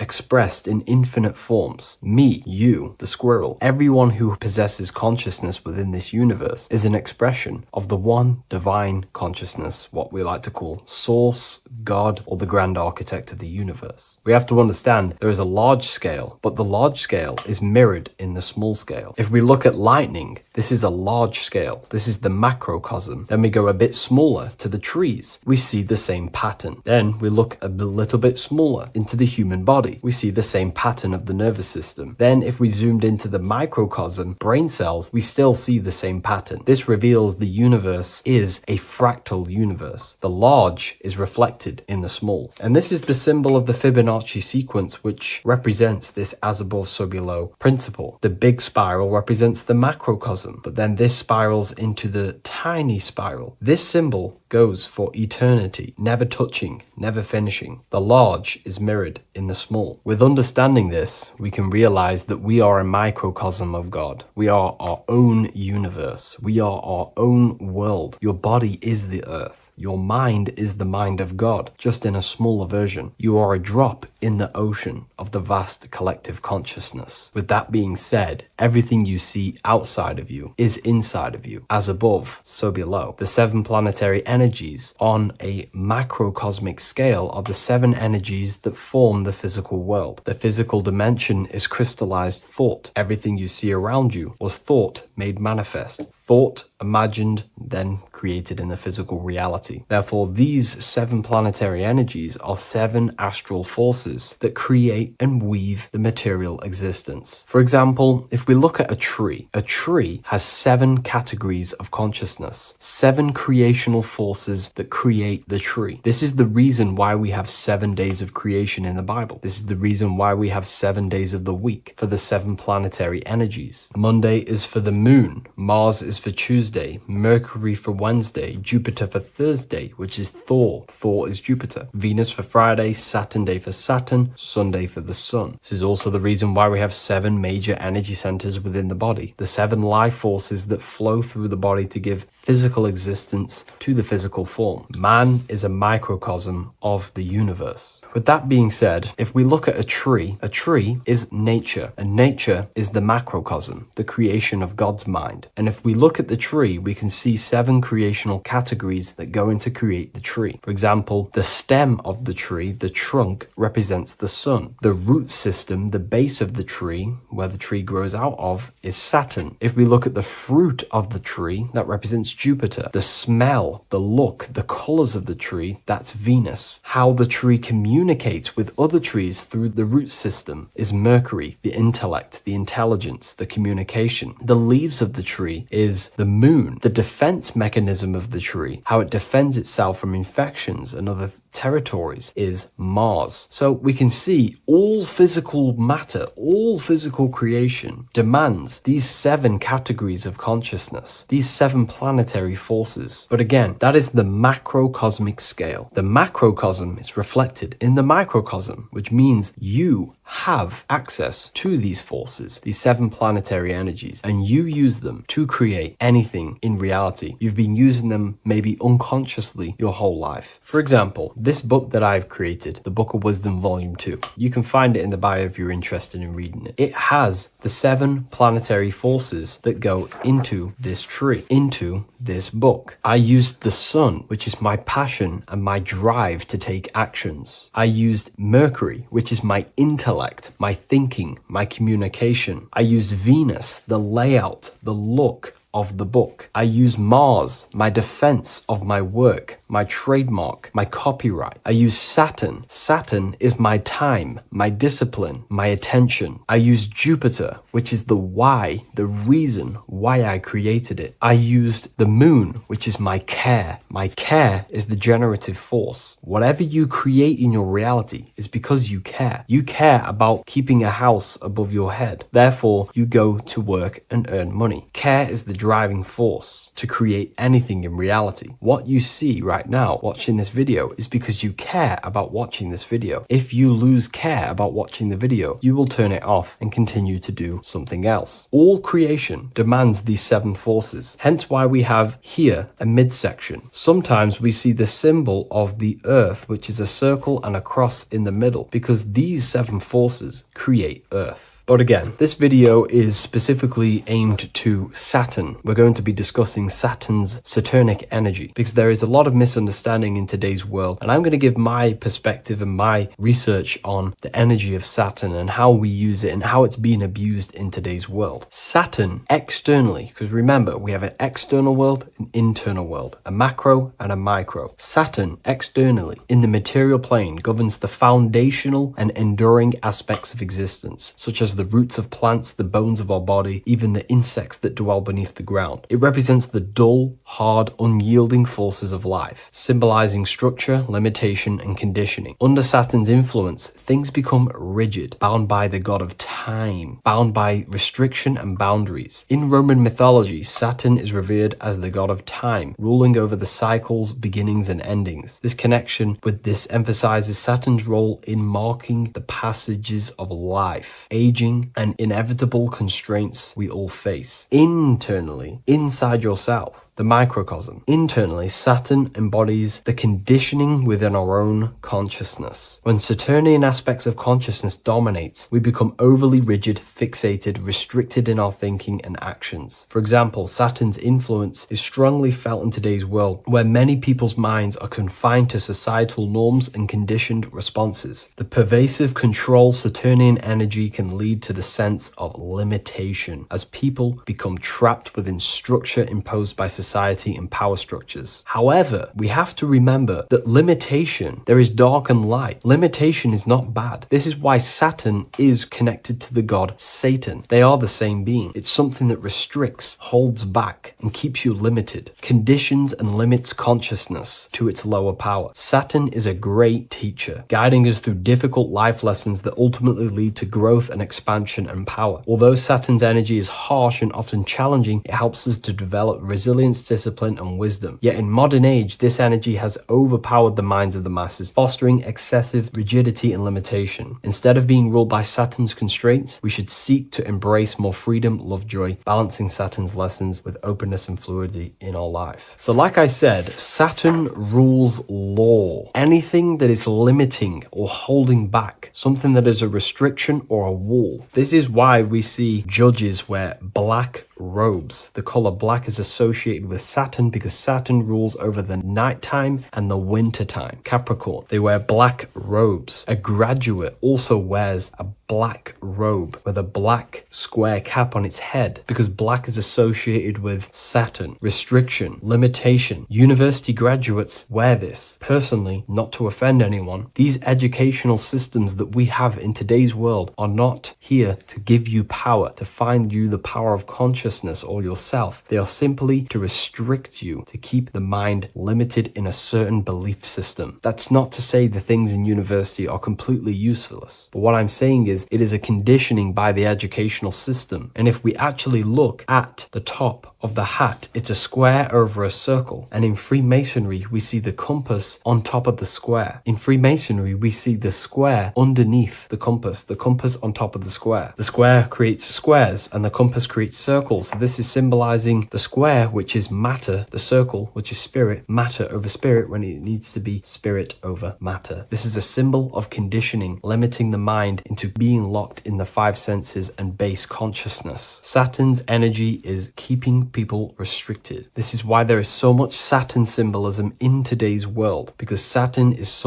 expressed in infinite forms. Me, you, the squirrel, everyone who possesses consciousness within this universe is an expression of the one divine consciousness, what we like to call Source, God, or the grand architect of the universe. We have to understand there is a large scale, but the large scale is mirrored in the small scale. If we look at lightning, this is a large scale. This is the macrocosm. Then we go a bit smaller to the trees. We see the same pattern. Then we look a little bit smaller into the human body. We see the same pattern of the nervous system. Then if we zoomed into the microcosm, brain cells, we still see the same pattern. This reveals the universe is a fractal universe. The large is reflected in the small. And this is the symbol of the Fibonacci sequence, which represents this as above, so below principle. The big spiral represents the macrocosm, but then this spirals into the tiny spiral. This symbol goes for eternity, never touching, never finishing. The large is mirrored in the small. With understanding this, we can realize that we are a microcosm of God. We are our own universe. We are our own world. Your body is the earth. Your mind is the mind of God, just in a smaller version. You are a drop in the ocean of the vast collective consciousness. With that being said, everything you see outside of you is inside of you. As above, so below. The 7 planetary energies on a macrocosmic scale are the 7 energies that form the physical world. The physical dimension is crystallized thought. Everything you see around you was thought made manifest. Thought imagined, then created in the physical reality. Therefore, these 7 planetary energies are 7 astral forces that create and weave the material existence. For example, if we look at a tree has 7 categories of consciousness, 7 creational forces that create the tree. This is the reason why we have 7 days of creation in the Bible. This is the reason why we have 7 days of the week for the 7 planetary energies. Monday is for the moon, Mars is for Tuesday, Mercury for Wednesday, Jupiter for Thursday, which is Thor. Thor is Jupiter. Venus for Friday, Saturn day for Saturn, Sunday for the sun. This is also the reason why we have 7 major energy centers within the body. The 7 life forces that flow through the body to give physical existence to the physical form. Man is a microcosm of the universe. With that being said, if we look at a tree is nature, and nature is the macrocosm, the creation of God's mind. And if we look at the tree, we can see 7 creational categories that go into create the tree. For example, the stem of the tree, the trunk, represents the sun. The root system, the base of the tree, where the tree grows out of, is Saturn. If we look at the fruit of the tree, that represents Jupiter. The smell, the look, the colors of the tree, that's Venus. How the tree communicates with other trees through the root system is Mercury, the intellect, the intelligence, the communication. The leaves of the tree is the moon. The defense mechanism of the tree, how it defends itself from infections and other territories, is Mars. So we can see all physical matter, all physical creation demands these 7 categories of consciousness, these 7 planets planetary forces. But again, that is the macrocosmic scale. The macrocosm is reflected in the microcosm, which means you have access to these forces, these 7 planetary energies, and you use them to create anything in reality. You've been using them maybe unconsciously your whole life. For example, this book that I've created, the Book of Wisdom Volume 2, you can find it in the bio if you're interested in reading it. It has the 7 planetary forces that go into this tree, into this book. I used the sun, which is my passion and my drive to take actions. I used Mercury, which is my intellect, my thinking, my communication. I used Venus, the layout, the look of the book. I use Mars, my defense of my work, my trademark, my copyright. I use Saturn. Saturn is my time, my discipline, my attention. I use Jupiter, which is the why, the reason why I created it. I used the moon, which is my care. My care is the generative force. Whatever you create in your reality is because you care. You care about keeping a house above your head. Therefore, you go to work and earn money. Care is the driving force to create anything in reality. What you see right now watching this video is because you care about watching this video. If you lose care about watching the video, you will turn it off and continue to do something else. All creation demands these 7 forces, hence why we have here a midsection. Sometimes we see the symbol of the earth, which is a circle and a cross in the middle, because these 7 forces create earth. But again, this video is specifically aimed to Saturn. We're going to be discussing Saturn's Saturnic energy because there is a lot of misunderstanding in today's world, and I'm going to give my perspective and my research on the energy of Saturn and how we use it and how it's being abused in today's world. Saturn externally, because remember, we have an external world, an internal world, a macro and a micro. Saturn externally in the material plane governs the foundational and enduring aspects of existence, such as the roots of plants, the bones of our body, even the insects that dwell beneath the ground. It represents the dull, hard, unyielding forces of life, symbolizing structure, limitation, and conditioning. Under Saturn's influence, things become rigid, bound by the god of time, bound by restriction and boundaries. In Roman mythology, Saturn is revered as the god of time, ruling over the cycles, beginnings, and endings. This connection with this emphasizes Saturn's role in marking the passages of life, aging, and inevitable constraints we all face. Internally, inside yourself, the microcosm. Internally, Saturn embodies the conditioning within our own consciousness. When Saturnian aspects of consciousness dominates, we become overly rigid, fixated, restricted in our thinking and actions. For example, Saturn's influence is strongly felt in today's world, where many people's minds are confined to societal norms and conditioned responses. The pervasive control Saturnian energy can lead to the sense of limitation, as people become trapped within structure imposed by society and power structures. However, we have to remember that limitation, there is dark and light. Limitation is not bad. This is why Saturn is connected to the god Satan. They are the same being. It's something that restricts, holds back, and keeps you limited, conditions and limits consciousness to its lower power. Saturn is a great teacher, guiding us through difficult life lessons that ultimately lead to growth and expansion and power. Although Saturn's energy is harsh and often challenging, it helps us to develop resilience, discipline, and wisdom. Yet in modern age, this energy has overpowered the minds of the masses, fostering excessive rigidity and limitation. Instead of being ruled by Saturn's constraints, we should seek to embrace more freedom, love, joy, balancing Saturn's lessons with openness and fluidity in our life. So like I said, Saturn rules law. Anything that is limiting or holding back, something that is a restriction or a wall. This is why we see judges wear black robes. The color black is associated with Saturn because Saturn rules over the nighttime and the winter time. Capricorn, they wear black robes. A graduate also wears a black robe with a black square cap on its head because black is associated with Saturn, restriction, limitation. University graduates wear this. Personally, not to offend anyone, these educational systems that we have in today's world are not here to give you power, to find you the power of consciousness or yourself. They are simply to restrict you, to keep the mind limited in a certain belief system. That's not to say the things in university are completely useless, but what I'm saying is it is a conditioning by the educational system. And if we actually look at the top of the hat, it's a square over a circle. And in Freemasonry, we see the compass on top of the square. In Freemasonry, we see the square underneath the compass on top of the square. The square creates squares and the compass creates circles. So this is symbolizing the square, which is matter, the circle, which is spirit, matter over spirit when it needs to be spirit over matter. This is a symbol of conditioning, limiting the mind into being locked in the five senses and base consciousness. Saturn's energy is keeping people restricted. This is why there is so much Saturn symbolism in today's world, because Saturn is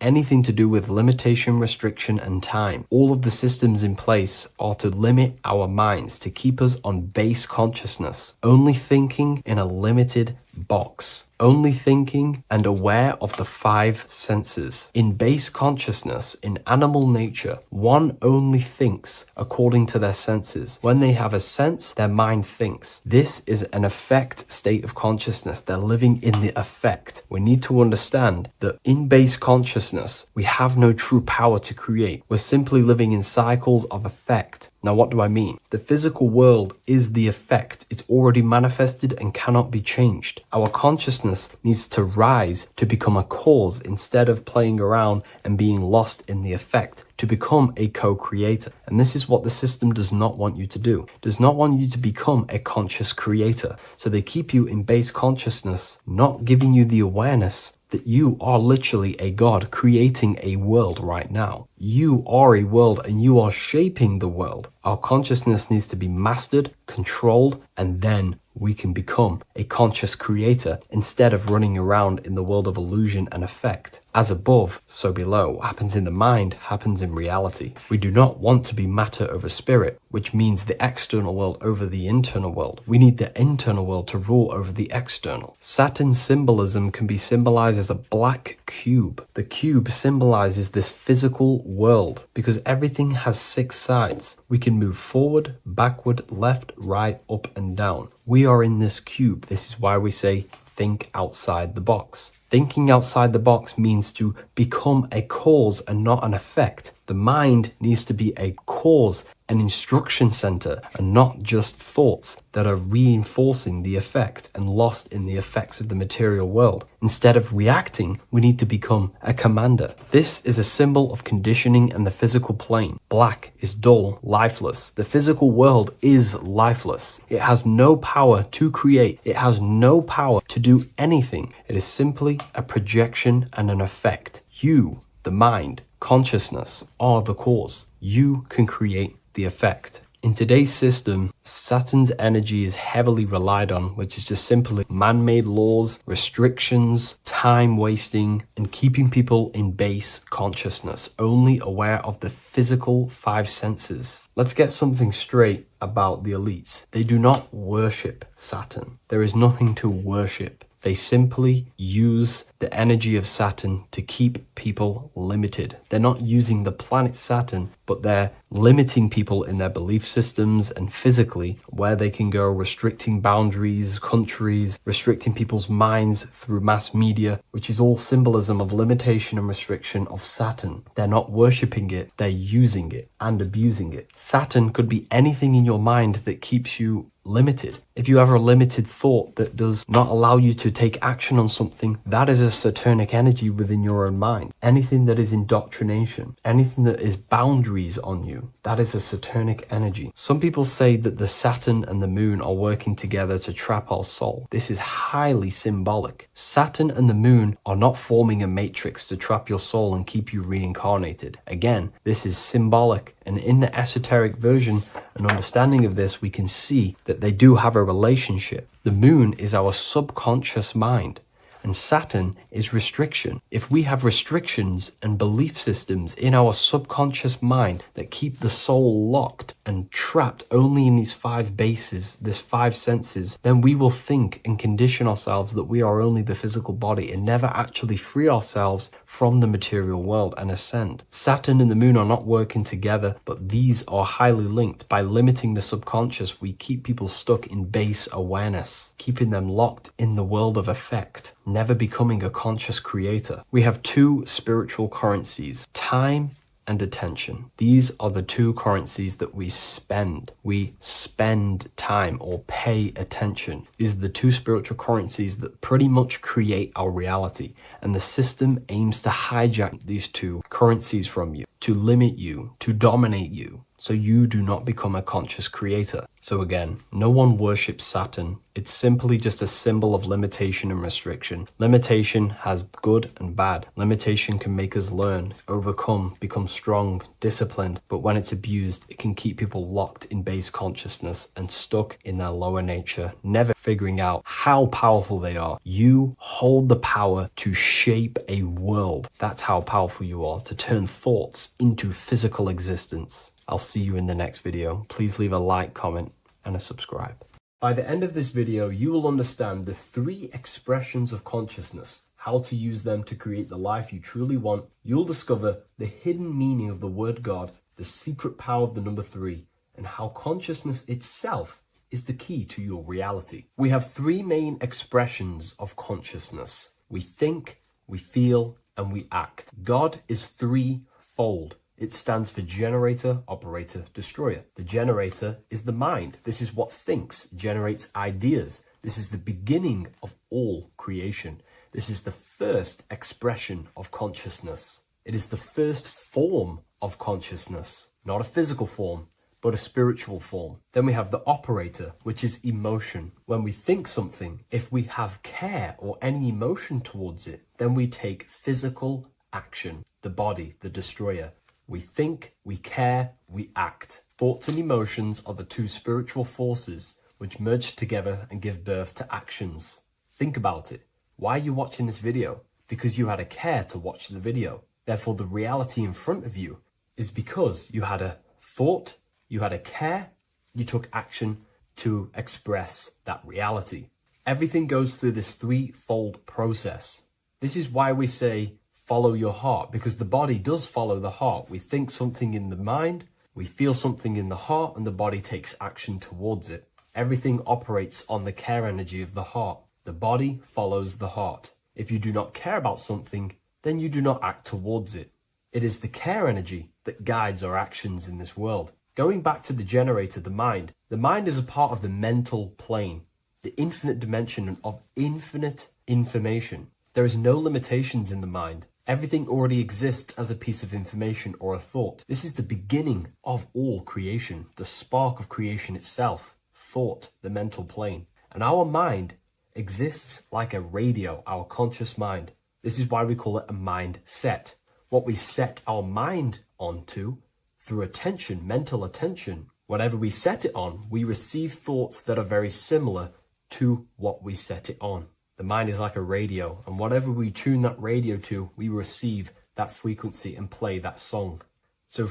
anything to do with limitation, restriction, and time. All of the systems in place are to limit our minds, to keep us on base consciousness, only thinking in a limited box, only thinking and aware of the five senses. In base consciousness, in animal nature, one only thinks according to their senses. When they have a sense, their mind thinks. This is an affect state of consciousness. They're living in the affect. We need to understand that in base consciousness, we have no true power to create. We're simply living in cycles of affect. Now, what do I mean? The physical world is the effect. It's already manifested and cannot be changed. Our consciousness needs to rise to become a cause instead of playing around and being lost in the effect, to become a co-creator. And this is what the system does not want you to do. It does not want you to become a conscious creator. So they keep you in base consciousness, not giving you the awareness that you are literally a god creating a world right now. You are a world and you are shaping the world. Our consciousness needs to be mastered, controlled, and then we can become a conscious creator instead of running around in the world of illusion and effect. As above, so below. What happens in the mind happens in reality. We do not want to be matter over spirit, which means the external world over the internal world. We need the internal world to rule over the external. Saturn's symbolism can be symbolized as a black cube. The cube symbolizes this physical world because everything has 6 sides. We can move forward, backward, left, right, up, and down. We are in this cube. This is why we say think outside the box. Thinking outside the box means to become a cause and not an effect. The mind needs to be a cause, an instruction center, and not just thoughts that are reinforcing the effect and lost in the effects of the material world. Instead of reacting, we need to become a commander. This is a symbol of conditioning and the physical plane. Black is dull, lifeless. The physical world is lifeless. It has no power to create. It has no power to do anything. It is simply a projection and an effect. You, the mind, consciousness, are the cause. You can create the effect. In today's system, Saturn's energy is heavily relied on, which is just simply man-made laws, restrictions, time wasting, and keeping people in base consciousness, only aware of the physical 5 senses. Let's get something straight about the elites. They do not worship Saturn. There is nothing to worship. They simply use the energy of Saturn to keep people limited. They're not using the planet Saturn, but they're limiting people in their belief systems and physically where they can go, restricting boundaries, countries, restricting people's minds through mass media, which is all symbolism of limitation and restriction of Saturn. They're not worshipping it, they're using it and abusing it. Saturn could be anything in your mind that keeps you limited. If you have a limited thought that does not allow you to take action on something, that is a Saturnic energy within your own mind. Anything that is indoctrination, anything that is boundaries on you, that is a Saturnic energy. Some people say that the Saturn and the moon are working together to trap our soul. This is highly symbolic. Saturn and the moon are not forming a matrix to trap your soul and keep you reincarnated. Again, this is symbolic, and in the esoteric version and understanding of this, we can see that they do have a relationship. The moon is our subconscious mind, and Saturn is restriction. If we have restrictions and belief systems in our subconscious mind that keep the soul locked and trapped only in these 5 bases, these 5 senses, then we will think and condition ourselves that we are only the physical body and never actually free ourselves from the material world and ascend. Saturn and the moon are not working together, but these are highly linked. By limiting the subconscious, we keep people stuck in base awareness, keeping them locked in the world of effect, never becoming a conscious creator. We have 2 spiritual currencies, time and attention. These are the two currencies that we spend. We spend time or pay attention. These are the two spiritual currencies that pretty much create our reality. And the system aims to hijack these two currencies from you, to limit you, to dominate you, so you do not become a conscious creator. So again, no one worships Saturn. It's simply just a symbol of limitation and restriction. Limitation has good and bad. Limitation can make us learn, overcome, become strong, disciplined, but when it's abused, it can keep people locked in base consciousness and stuck in their lower nature, never figuring out how powerful they are. You hold the power to shape a world. That's how powerful you are, to turn thoughts into physical existence. I'll see you in the next video. Please leave a like, comment, and a subscribe. By the end of this video, you will understand the 3 expressions of consciousness, how to use them to create the life you truly want. You'll discover the hidden meaning of the word God, the secret power of the number 3, and how consciousness itself is the key to your reality. We have 3 main expressions of consciousness. We think, we feel, and we act. God is 3-fold. It stands for generator, operator, destroyer. The generator is the mind. This is what thinks, generates ideas. This is the beginning of all creation. This is the first expression of consciousness. It is the first form of consciousness, not a physical form, but a spiritual form. Then we have the operator, which is emotion. When we think something, if we have care or any emotion towards it, then we take physical action. The body, the destroyer. We think, we care, we act. Thoughts and emotions are the 2 spiritual forces which merge together and give birth to actions. Think about it. Why are you watching this video? Because you had a care to watch the video. Therefore, the reality in front of you is because you had a thought, you had a care, you took action to express that reality. Everything goes through this 3-fold process. This is why we say, follow your heart, because the body does follow the heart. We think something in the mind, we feel something in the heart, and the body takes action towards it. Everything operates on the care energy of the heart. The body follows the heart. If you do not care about something, then you do not act towards it. It is the care energy that guides our actions in this world. Going back to the generator, the mind is a part of the mental plane, the infinite dimension of infinite information. There is no limitations in the mind. Everything already exists as a piece of information or a thought. This is the beginning of all creation, the spark of creation itself, thought, the mental plane. And our mind exists like a radio, our conscious mind. This is why we call it a mindset. What we set our mind onto through attention, mental attention, whatever we set it on, we receive thoughts that are very similar to what we set it on. The mind is like a radio, and whatever we tune that radio to, we receive that frequency and play that song. So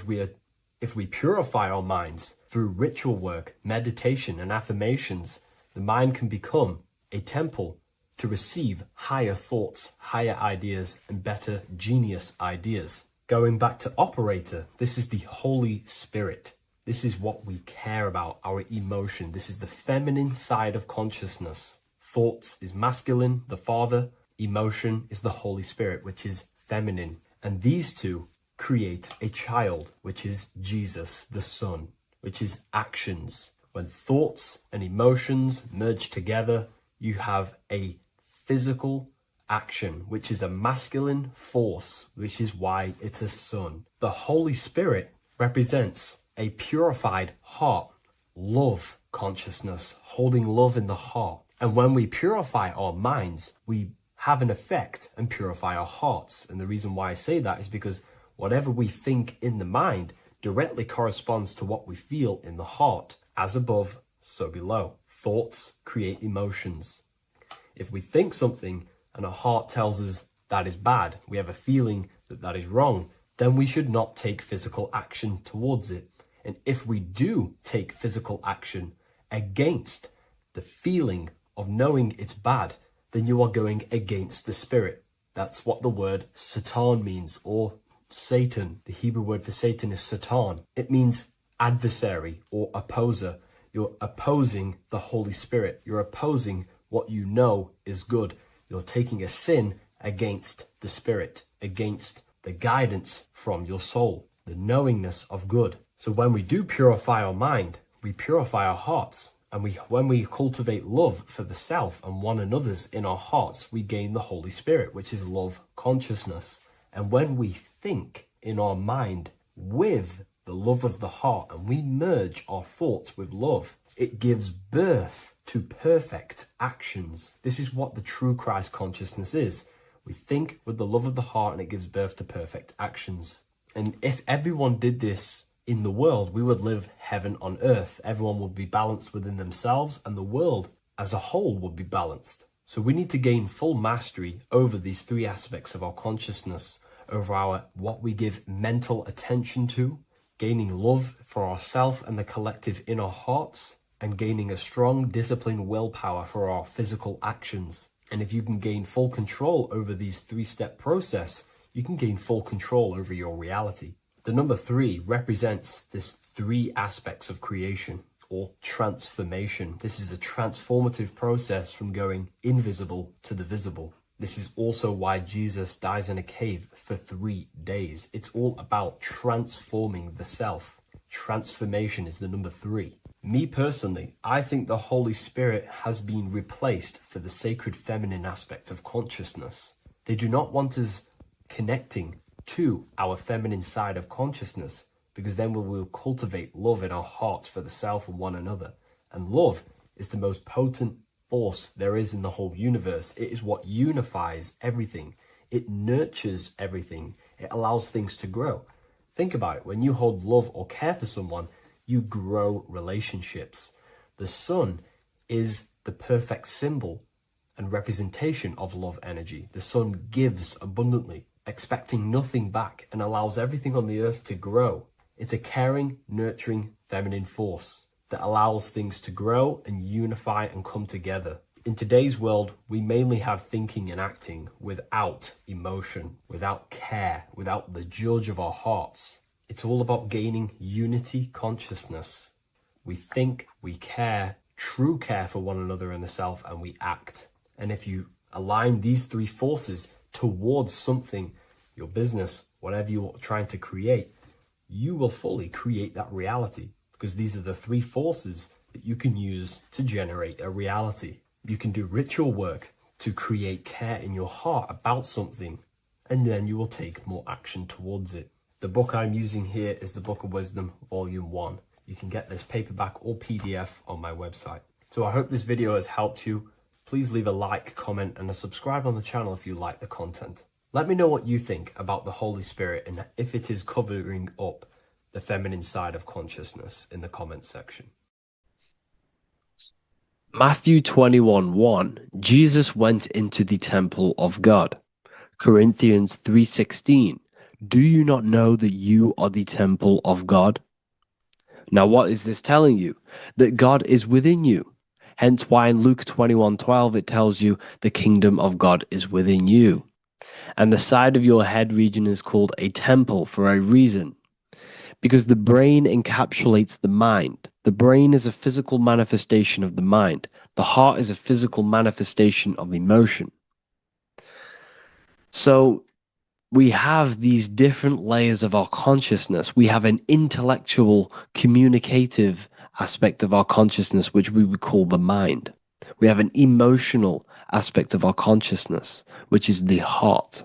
if we purify our minds through ritual work, meditation, and affirmations, the mind can become a temple to receive higher thoughts, higher ideas, and better genius ideas. Going back to operator, this is the Holy Spirit. This is what we care about, our emotion. This is the feminine side of consciousness. Thoughts is masculine, the Father. Emotion is the Holy Spirit, which is feminine. And these 2 create a child, which is Jesus, the Son, which is actions. When thoughts and emotions merge together, you have a physical action, which is a masculine force, which is why it's a son. The Holy Spirit represents a purified heart, love consciousness, holding love in the heart. And when we purify our minds, we have an effect and purify our hearts. And the reason why I say that is because whatever we think in the mind directly corresponds to what we feel in the heart. As above, so below. Thoughts create emotions. If we think something and our heart tells us that is bad, we have a feeling that that is wrong, then we should not take physical action towards it. And if we do take physical action against the feeling of knowing it's bad, then you are going against the spirit. That's what the word Satan means, or Satan. The Hebrew word for Satan is Satan. It means adversary or opposer. You're opposing the Holy Spirit. You're opposing what you know is good. You're taking a sin against the spirit, against the guidance from your soul. the knowingness of good. So when we do purify our mind, we purify our hearts. And when we cultivate love for the self and one another's in our hearts, we gain the Holy Spirit, which is love consciousness. And when we think in our mind with the love of the heart and we merge our thoughts with love, it gives birth to perfect actions. This is what the true Christ consciousness is. We think with the love of the heart and it gives birth to perfect actions. And if everyone did this in the world, we would live heaven on earth. Everyone would be balanced within themselves and the world as a whole would be balanced. So we need to gain full mastery over these three aspects of our consciousness, over our what we give mental attention to, gaining love for ourselves and the collective in our hearts, and gaining a strong disciplined willpower for our physical actions. And if you can gain full control over these three-step process, you can gain full control over your reality. The number 3 represents this 3 aspects of creation or transformation. This is a transformative process from going invisible to the visible. This is also why Jesus dies in a cave for 3 days. It's all about transforming the self. Transformation is the number 3. Me personally, I think the Holy Spirit has been replaced for the sacred feminine aspect of consciousness. They do not want us connecting to our feminine side of consciousness, because then we will cultivate love in our hearts for the self and one another. And love is the most potent force there is in the whole universe. It is what unifies everything. It nurtures everything. It allows things to grow. Think about it. When you hold love or care for someone, you grow relationships. The sun is the perfect symbol and representation of love energy. The sun gives abundantly, expecting nothing back, and allows everything on the earth to grow. It's a caring, nurturing, feminine force that allows things to grow and unify and come together. In today's world, we mainly have thinking and acting without emotion, without care, without the judge of our hearts. It's all about gaining unity consciousness. We think, we care, true care for one another and the self, and we act. And if you align these 3 forces towards something, your business, whatever you're trying to create, you will fully create that reality, because these are the 3 forces that you can use to generate a reality. You can do ritual work to create care in your heart about something, and then you will take more action towards it. The book I'm using here is the Book of Wisdom, Volume 1. You can get this paperback or PDF on my website. So I hope this video has helped you. Please leave a like, comment, and a subscribe on the channel if you like the content. Let me know what you think about the Holy Spirit and if it is covering up the feminine side of consciousness in the comments section. Matthew 21:1, Jesus went into the temple of God. Corinthians 3:16, do you not know that you are the temple of God? Now what is this telling you? That God is within you. Hence why in Luke 21:12 it tells you the kingdom of God is within you. And the side of your head region is called a temple for a reason. Because the brain encapsulates the mind. The brain is a physical manifestation of the mind. The heart is a physical manifestation of emotion. So we have these different layers of our consciousness. We have an intellectual, communicative aspect of our consciousness, which we would call the mind. We have an emotional aspect of our consciousness, which is the heart.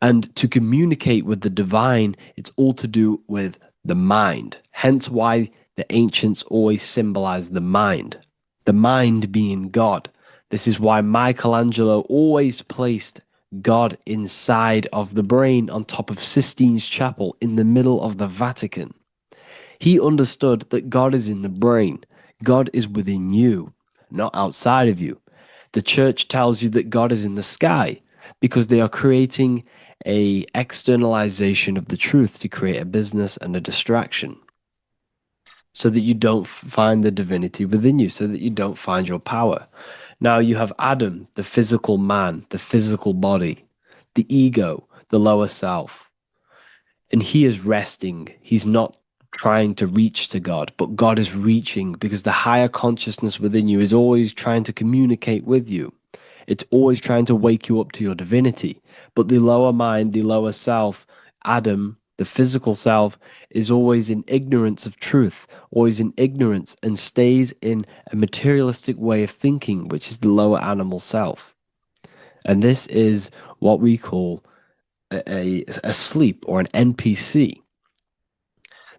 And to communicate with the divine, it's all to do with the mind. Hence why the ancients always symbolize the mind being God. This is why Michelangelo always placed God inside of the brain on top of Sistine Chapel in the middle of the Vatican. He understood that God is in the brain. God is within you, not outside of you. The church tells you that God is in the sky because they are creating a externalization of the truth to create a business and a distraction so that you don't find the divinity within you, so that you don't find your power. Now you have Adam, the physical man, the physical body, the ego, the lower self. And he is resting. He's not trying to reach to God, but God is reaching because the higher consciousness within you is always trying to communicate with you. It's always trying to wake you up to your divinity. But the lower mind, the lower self, Adam, The physical self is always in ignorance of truth, always in ignorance, and stays in a materialistic way of thinking, which is the lower animal self. And this is what we call a sleep or an NPC.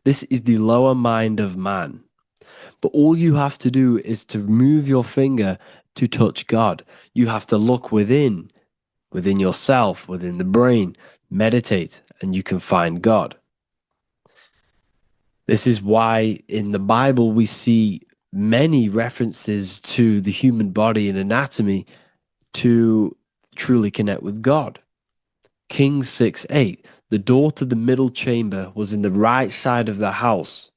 This is the lower mind of man. But all you have to do is to move your finger to touch God. You have to look within yourself, within the brain, meditate, and you can find God. This is why in the Bible we see many references to the human body and anatomy to truly connect with God. Kings 6:8, the door to the middle chamber was in the right side of the house,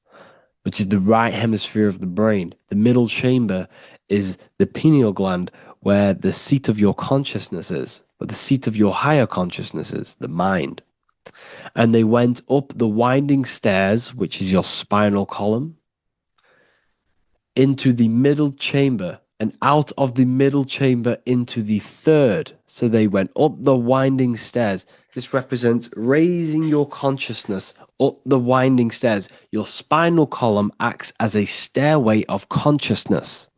which is the right hemisphere of the brain. The middle chamber is the pineal gland, where the seat of your consciousness is, where the seat of your higher consciousness is, the mind. And they went up the winding stairs, which is your spinal column, into the middle chamber, and out of the middle chamber into the third. So they went up the winding stairs. This represents raising your consciousness up the winding stairs. Your spinal column acts as a stairway of consciousness.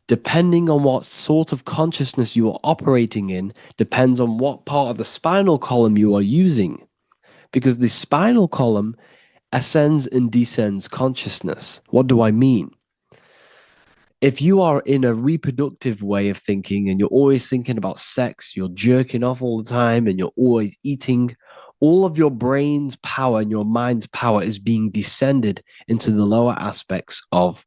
Depending on what sort of consciousness you are operating in, depends on what part of the spinal column you are using. Because the spinal column ascends and descends consciousness. What do I mean? If you are in a reproductive way of thinking and you're always thinking about sex, you're jerking off all the time and you're always eating, all of your brain's power and your mind's power is being descended into the lower aspects of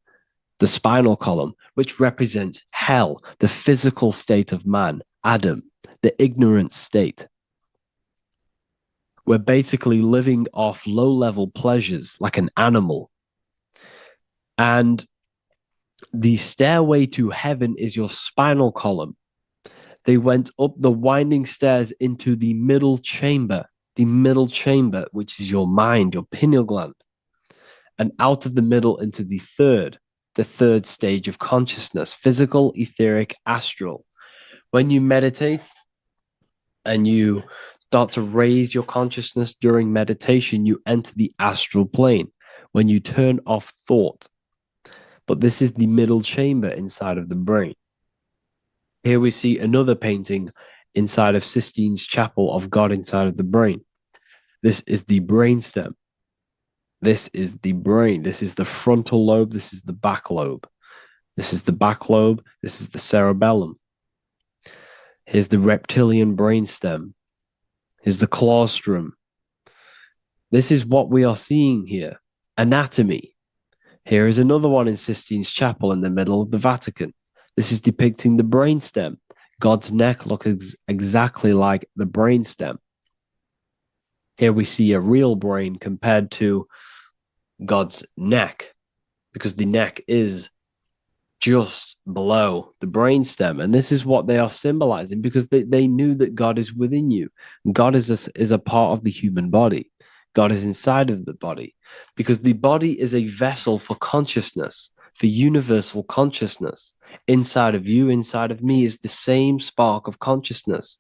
the spinal column, which represents hell, the physical state of man, Adam, the ignorant state. We're basically living off low-level pleasures like an animal. And the stairway to heaven is your spinal column. They went up the winding stairs into the middle chamber, which is your mind, your pineal gland, and out of the middle into the third stage of consciousness, physical, etheric, astral. When you meditate and you start to raise your consciousness during meditation, you enter the astral plane when you turn off thought. But this is the middle chamber inside of the brain. Here we see another painting inside of Sistine's chapel of God inside of the brain. This is the brainstem. This is the brain. This is the frontal lobe. This is the back lobe. This is the back lobe. This is the cerebellum. Here's the reptilian brainstem. Here's the claustrum. This is what we are seeing here. Anatomy. Here is another one in Sistine's chapel in the middle of the Vatican. This is depicting the brainstem. God's neck looks exactly like the brainstem. Here we see a real brain compared to God's neck, because the neck is just below the brainstem. And this is what they are symbolizing, because they knew that God is within you. God is a part of the human body. God is inside of the body, because the body is a vessel for consciousness, for universal consciousness. Inside of you, inside of me, is the same spark of consciousness.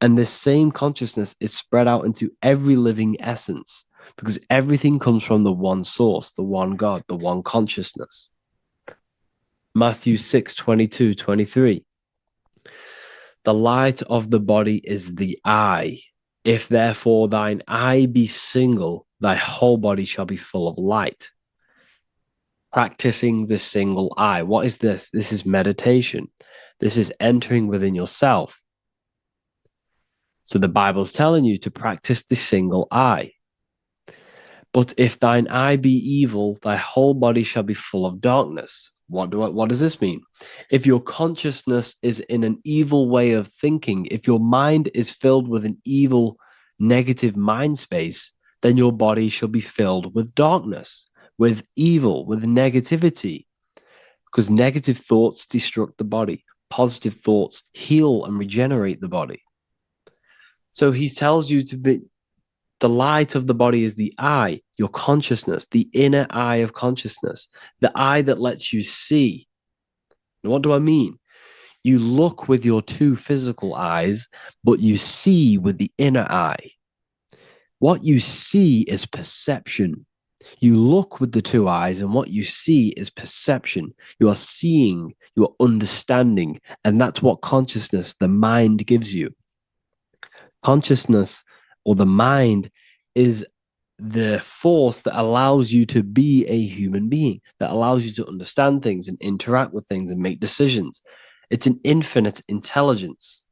And this same consciousness is spread out into every living essence, because everything comes from the one source, the one God, the one consciousness. Matthew 6:22-23. The light of the body is the eye. If therefore thine eye be single, thy whole body shall be full of light. Practicing the single eye. What is this? This is meditation. This is entering within yourself. So the Bible's telling you to practice the single eye. But if thine eye be evil, thy whole body shall be full of darkness. What does this mean? If your consciousness is in an evil way of thinking, if your mind is filled with an evil, negative mind space, then your body shall be filled with darkness, with evil, with negativity. Because negative thoughts destruct the body. Positive thoughts heal and regenerate the body. So he tells you to be, the light of the body is the eye, your consciousness, the inner eye of consciousness, the eye that lets you see. And what do I mean? You look with your two physical eyes, but you see with the inner eye. What you see is perception. You look with the two eyes, and what you see is perception. You are seeing, you are understanding, and that's what consciousness, the mind, gives you. Consciousness or the mind is the force that allows you to be a human being, that allows you to understand things and interact with things and make decisions. It's an infinite intelligence.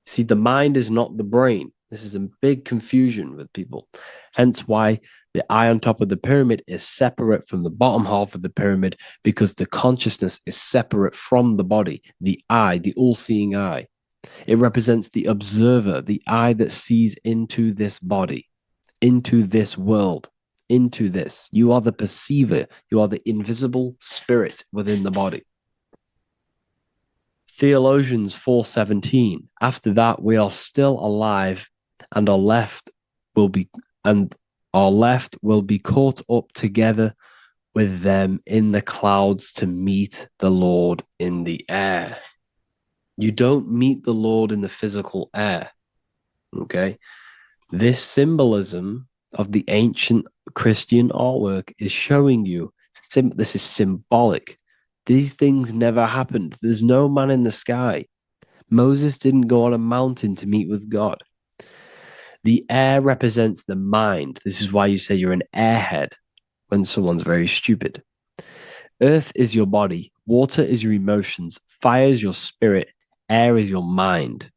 See, the mind is not the brain. This is a big confusion with people. Hence why the eye on top of the pyramid is separate from the bottom half of the pyramid, because the consciousness is separate from the body, the eye, the all-seeing eye. It represents the observer, the eye that sees into this body, into this world, into this. You are the perceiver. You are the invisible spirit within the body. Theologians 4:17. After that, we are still alive, and our left will be caught up together with them in the clouds to meet the Lord in the air. You don't meet the Lord in the physical air. Okay? This symbolism of the ancient Christian artwork is showing you this is symbolic. These things never happened. There's no man in the sky. Moses didn't go on a mountain to meet with God. The air represents the mind. This is why you say you're an airhead when someone's very stupid. Earth is your body. Water is your emotions. Fire is your spirit. Air is your mind,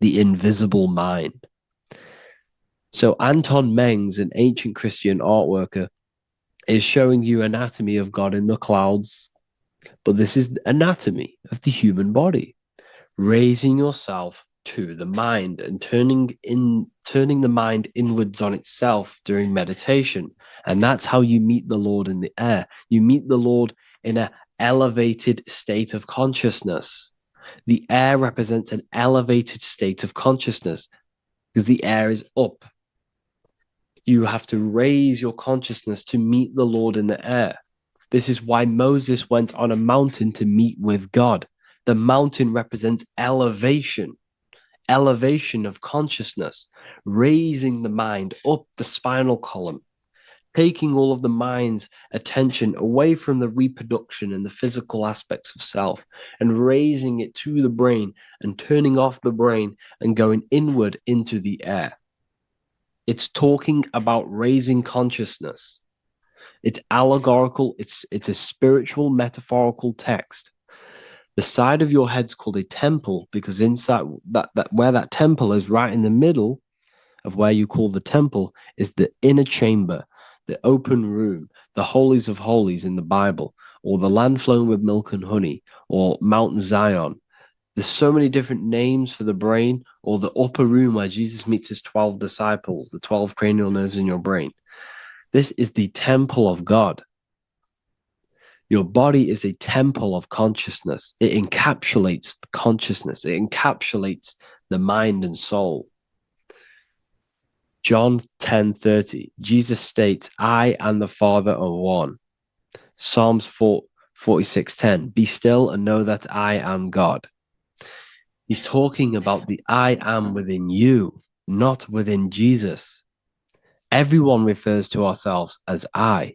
the invisible mind. So Anton Mengs, an ancient Christian art worker, is showing you anatomy of God in the clouds. But this is the anatomy of the human body, raising yourself to the mind and turning the mind inwards on itself during meditation. And that's how you meet the Lord in the air. You meet the Lord in an elevated state of consciousness. The air represents an elevated state of consciousness because the air is up. You have to raise your consciousness to meet the Lord in the air. This is why Moses went on a mountain to meet with God. The mountain represents elevation of consciousness, raising the mind up the spinal column, taking all of the mind's attention away from the reproduction and the physical aspects of self and raising it to the brain and turning off the brain and going inward into the air. It's talking about raising consciousness. It's allegorical. It's a spiritual, metaphorical text. The side of your head's called a temple because inside that where that temple is, right in the middle of where you call the temple, is the inner chamber, the open room, the holies of holies in the Bible, or the land flowing with milk and honey, or Mount Zion. There's so many different names for the brain, or the upper room where Jesus meets his 12 disciples, the 12 cranial nerves in your brain. This is the temple of God. Your body is a temple of consciousness. It encapsulates consciousness. It encapsulates the mind and soul. John 10:30, Jesus states, I and the Father are one. Psalms 46:10, be still and know that I am God. He's talking about the I am within you, not within Jesus. Everyone refers to ourselves as I.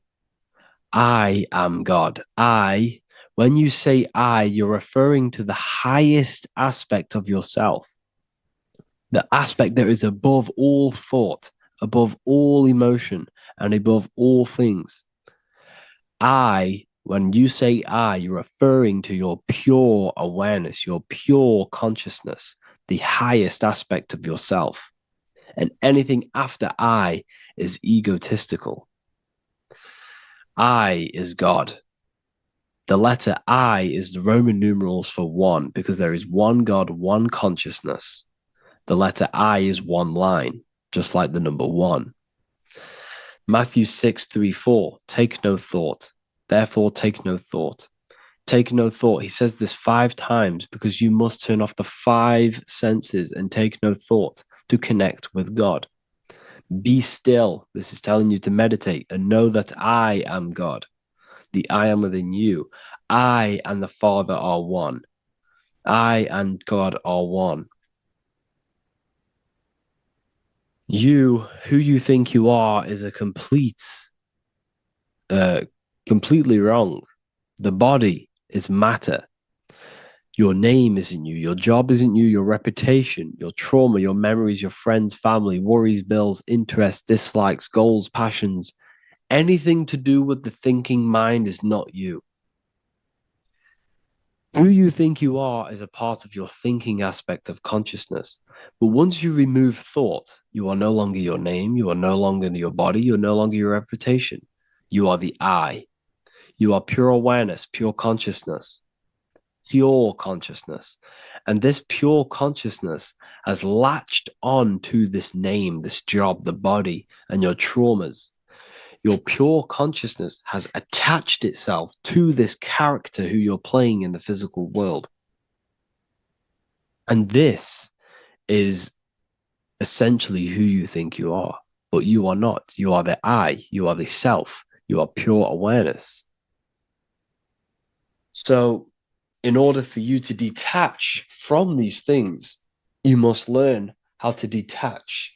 I am God. When you say I, you're referring to the highest aspect of yourself, the aspect that is above all thought, above all emotion, and above all things. When you say I, you're referring to your pure awareness, your pure consciousness, the highest aspect of yourself. And anything after I is egotistical. I is God. The letter I is the Roman numerals for one, because there is one God, one consciousness. The letter I is one line, just like the number one. Matthew 6:3-4, take no thought. Therefore, take no thought. Take no thought. He says this 5 times because you must turn off the 5 senses and take no thought to connect with God. Be still. This is telling you to meditate and know that I am God. The I am within you. I and the Father are one. I and God are one. Who you think you are, is a completely wrong. The body is matter. Your name isn't you. Your job isn't you. Your reputation, your trauma, your memories, your friends, family, worries, bills, interests, dislikes, goals, passions, anything to do with the thinking mind is not you. Who you think you are is a part of your thinking aspect of consciousness. But once you remove thought, you are no longer your name. You are no longer your body. You're no longer your reputation. You are the I. You are pure awareness, pure consciousness. Pure consciousness. And this pure consciousness has latched on to this name, this job, the body, and your traumas. Your pure consciousness has attached itself to this character who you're playing in the physical world. And this is essentially who you think you are, but you are not. You are the I, you are the self, you are pure awareness. So, in order for you to detach from these things, you must learn how to detach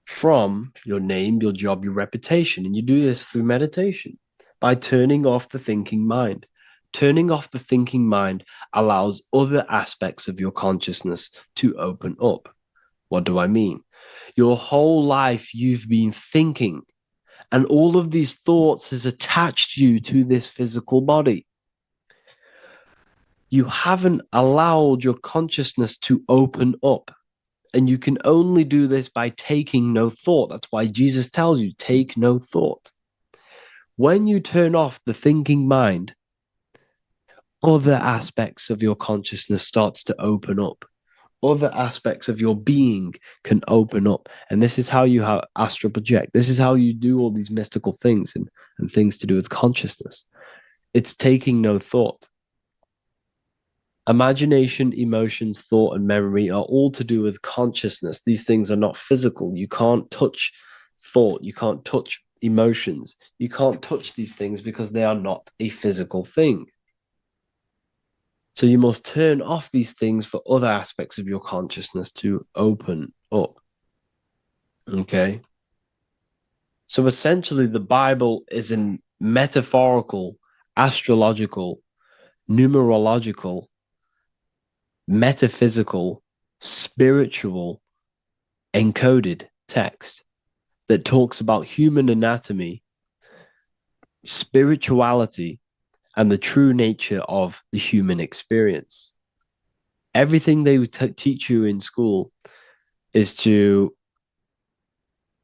from your name, your job, your reputation. And you do this through meditation by turning off the thinking mind. Turning off the thinking mind allows other aspects of your consciousness to open up. What do I mean? Your whole life you've been thinking, and all of these thoughts has attached you to this physical body. You haven't allowed your consciousness to open up. And you can only do this by taking no thought. That's why Jesus tells you, take no thought. When you turn off the thinking mind, other aspects of your consciousness starts to open up. Other aspects of your being can open up. And this is how you astral project. This is how you do all these mystical things and things to do with consciousness. It's taking no thought. Imagination, emotions, thought, and memory are all to do with consciousness. These things are not physical. You can't touch thought. You can't touch emotions. You can't touch these things because they are not a physical thing. So you must turn off these things for other aspects of your consciousness to open up. Okay? So essentially, the Bible is a metaphorical, astrological, numerological, metaphysical, spiritual, encoded text that talks about human anatomy, spirituality, and the true nature of the human experience. Everything they teach you in school is to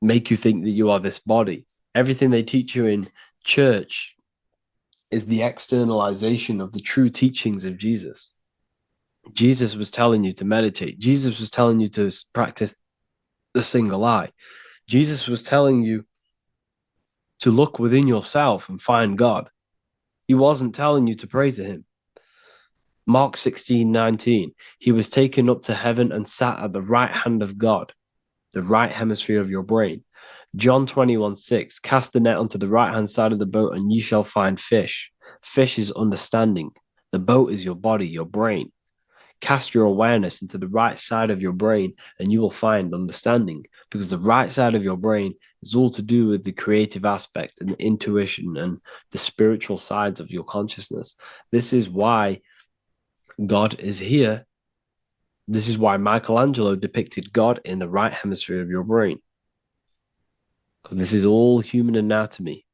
make you think that you are this body. Everything they teach you in church is the externalization of the true teachings of Jesus. Jesus was telling you to meditate. Jesus was telling you to practice the single eye. Jesus was telling you to look within yourself and find God. He wasn't telling you to pray to him. Mark 16:19, he was taken up to heaven and sat at the right hand of God, the right hemisphere of your brain. John 21:6, cast the net onto the right-hand side of the boat and you shall find fish. Fish is understanding. The boat is your body, your brain. Cast your awareness into the right side of your brain and you will find understanding, because the right side of your brain is all to do with the creative aspect and the intuition and the spiritual sides of your consciousness. This is why God is here. This is why Michelangelo depicted God in the right hemisphere of your brain, because this is all human anatomy.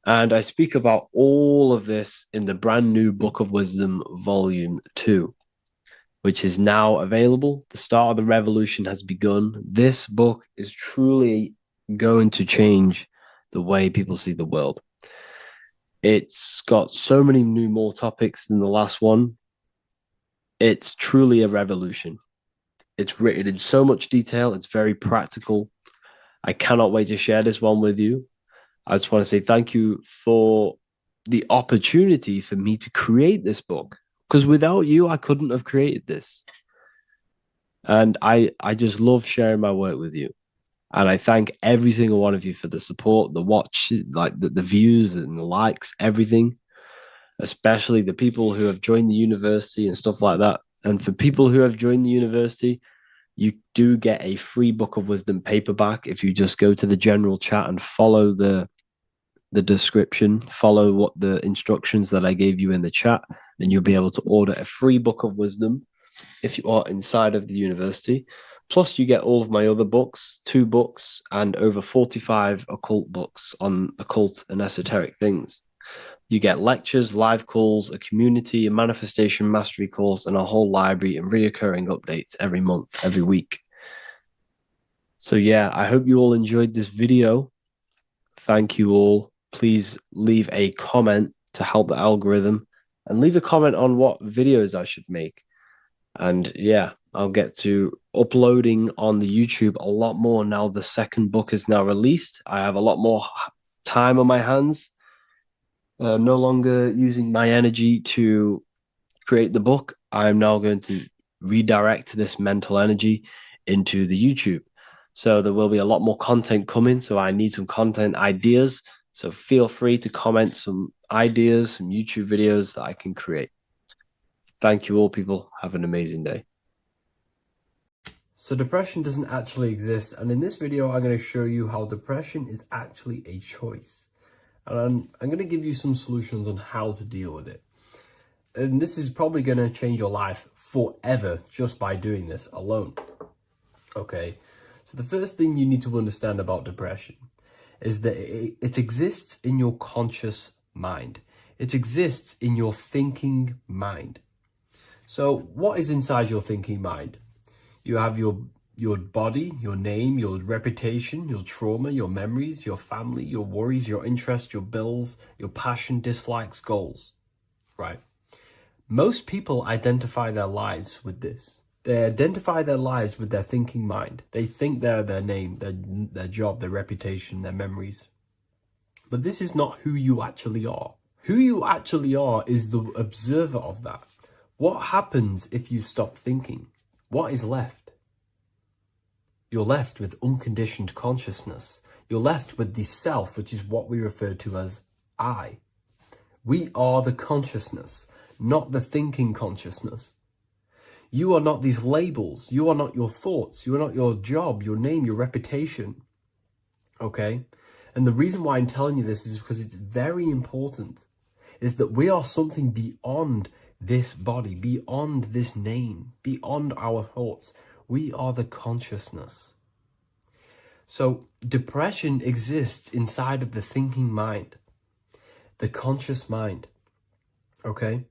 And I speak about all of this in the brand new Book of Wisdom, Volume 2, which is now available. The start of the revolution has begun. This book is truly going to change the way people see the world. It's got so many more topics than the last one. It's truly a revolution. It's written in so much detail. It's very practical. I cannot wait to share this one with you. I just want to say thank you for the opportunity for me to create this book, because without you, I couldn't have created this. And I just love sharing my work with you. And I thank every single one of you for the support, the watch, like the views and the likes, everything, especially the people who have joined the university and stuff like that. And for people who have joined the university, You do get a free Book of Wisdom paperback if you just go to the general chat and follow the description, follow what the instructions that I gave you in the chat, then you'll be able to order a free Book of Wisdom if you are inside of the university. Plus, you get all of my other books, 2 books, and over 45 occult books on occult and esoteric things. You get lectures, live calls, a community, a manifestation mastery course, and a whole library and reoccurring updates every month, every week. So yeah, I hope you all enjoyed this video. Thank you all. Please leave a comment to help the algorithm, and leave a comment on what videos I should make. And yeah, I'll get to uploading on the YouTube a lot more now the second book is now released. I have a lot more time on my hands. No longer using my energy to create the book. I'm now going to redirect this mental energy into the YouTube. So there will be a lot more content coming. So I need some content ideas. So feel free to comment some ideas, some YouTube videos that I can create. Thank you all, people. Have an amazing day. So depression doesn't actually exist, and in this video I'm going to show you how depression is actually a choice. And I'm going to give you some solutions on how to deal with it. And this is probably going to change your life forever just by doing this alone. Okay, so the first thing you need to understand about depression is that it exists in your conscious mind. It exists in your thinking mind. So what is inside your thinking mind? You have your body, your name, your reputation, your trauma, your memories, your family, your worries, your interests, your bills, your passion, dislikes, goals, right? Most people identify their lives with this. They identify their lives with their thinking mind. They think they're their name, their job, their reputation, their memories. But this is not who you actually are. Who you actually are is the observer of that. What happens if you stop thinking? What is left? You're left with unconditioned consciousness. You're left with the self, which is what we refer to as I. We are the consciousness, not the thinking consciousness. You are not these labels. You are not your thoughts. You are not your job, your name, your reputation. Okay? And the reason why I'm telling you this is because it's very important, is that we are something beyond this body, beyond this name, beyond our thoughts. We are the consciousness. So depression exists inside of the thinking mind, the conscious mind. Okay?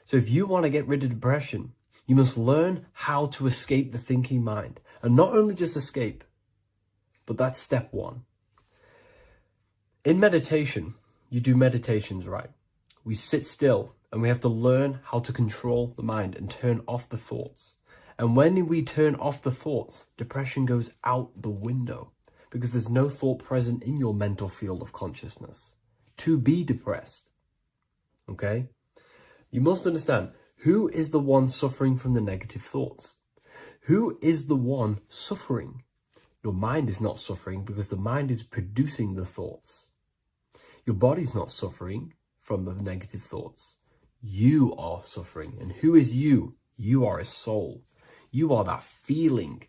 So if you want to get rid of depression, you must learn how to escape the thinking mind. And not only just escape, but that's step 1. In meditation, you do meditations, right? We sit still and we have to learn how to control the mind and turn off the thoughts. And when we turn off the thoughts, depression goes out the window because there's no thought present in your mental field of consciousness to be depressed. Okay? You must understand, who is the one suffering from the negative thoughts? Who is the one suffering? Your mind is not suffering because the mind is producing the thoughts. Your body's not suffering from the negative thoughts. You are suffering. And who is you? You are a soul. You are that feeling.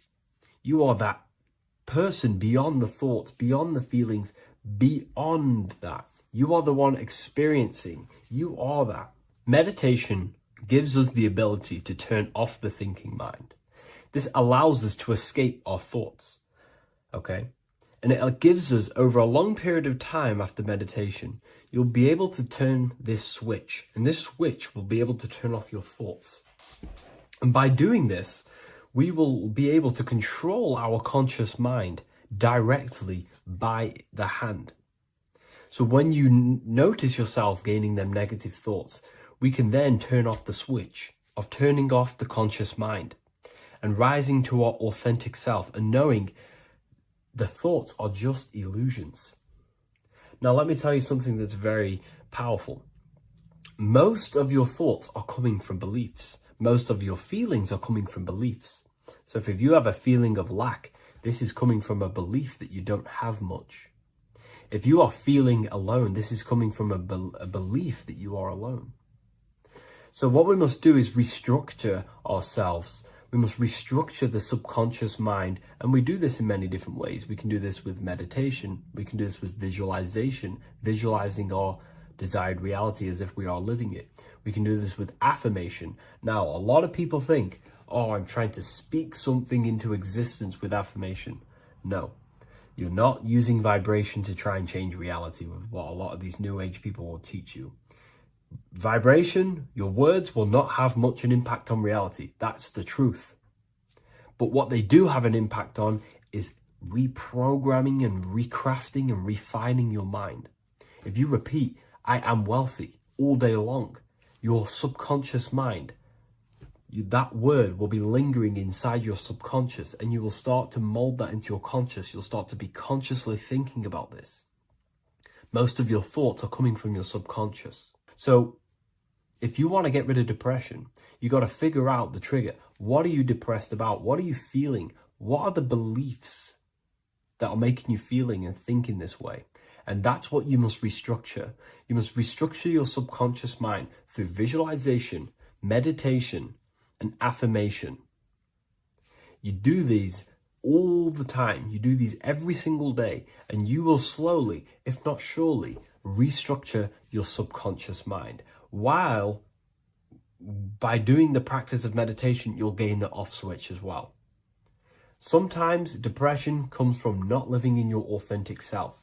You are that person beyond the thoughts, beyond the feelings, beyond that. You are the one experiencing. You are that. Meditation gives us the ability to turn off the thinking mind. This allows us to escape our thoughts. Okay? And it gives us, over a long period of time after meditation, you'll be able to turn this switch. And this switch will be able to turn off your thoughts. And by doing this, we will be able to control our conscious mind directly by the hand. So when you notice yourself gaining them negative thoughts, we can then turn off the switch of turning off the conscious mind and rising to our authentic self and knowing the thoughts are just illusions. Now, let me tell you something that's very powerful. Most of your thoughts are coming from beliefs. Most of your feelings are coming from beliefs. So if you have a feeling of lack, this is coming from a belief that you don't have much. If you are feeling alone, this is coming from a belief that you are alone. So what we must do is restructure ourselves We must restructure the subconscious mind, and we do this in many different ways. We can do this with meditation. We can do this with visualization, visualizing our desired reality as if we are living it. We can do this with affirmation. Now, a lot of people think, oh, I'm trying to speak something into existence with affirmation. No, you're not using vibration to try and change reality with what a lot of these new age people will teach you. Vibration, your words will not have much an impact on reality. That's the truth. But what they do have an impact on is reprogramming and recrafting and refining your mind. If you repeat, I am wealthy all day long, your subconscious mind, that word will be lingering inside your subconscious, and you will start to mold that into your conscious. You'll start to be consciously thinking about this. Most of your thoughts are coming from your subconscious. So if you want to get rid of depression, you got to figure out the trigger. What are you depressed about? What are you feeling? What are the beliefs that are making you feeling and thinking this way? And that's what you must restructure. You must restructure your subconscious mind through visualization, meditation, and affirmation. You do these all the time. You do these every single day, and you will slowly, if not surely, restructure your subconscious mind. While by doing the practice of meditation, you'll gain the off switch as well. Sometimes depression comes from not living in your authentic self.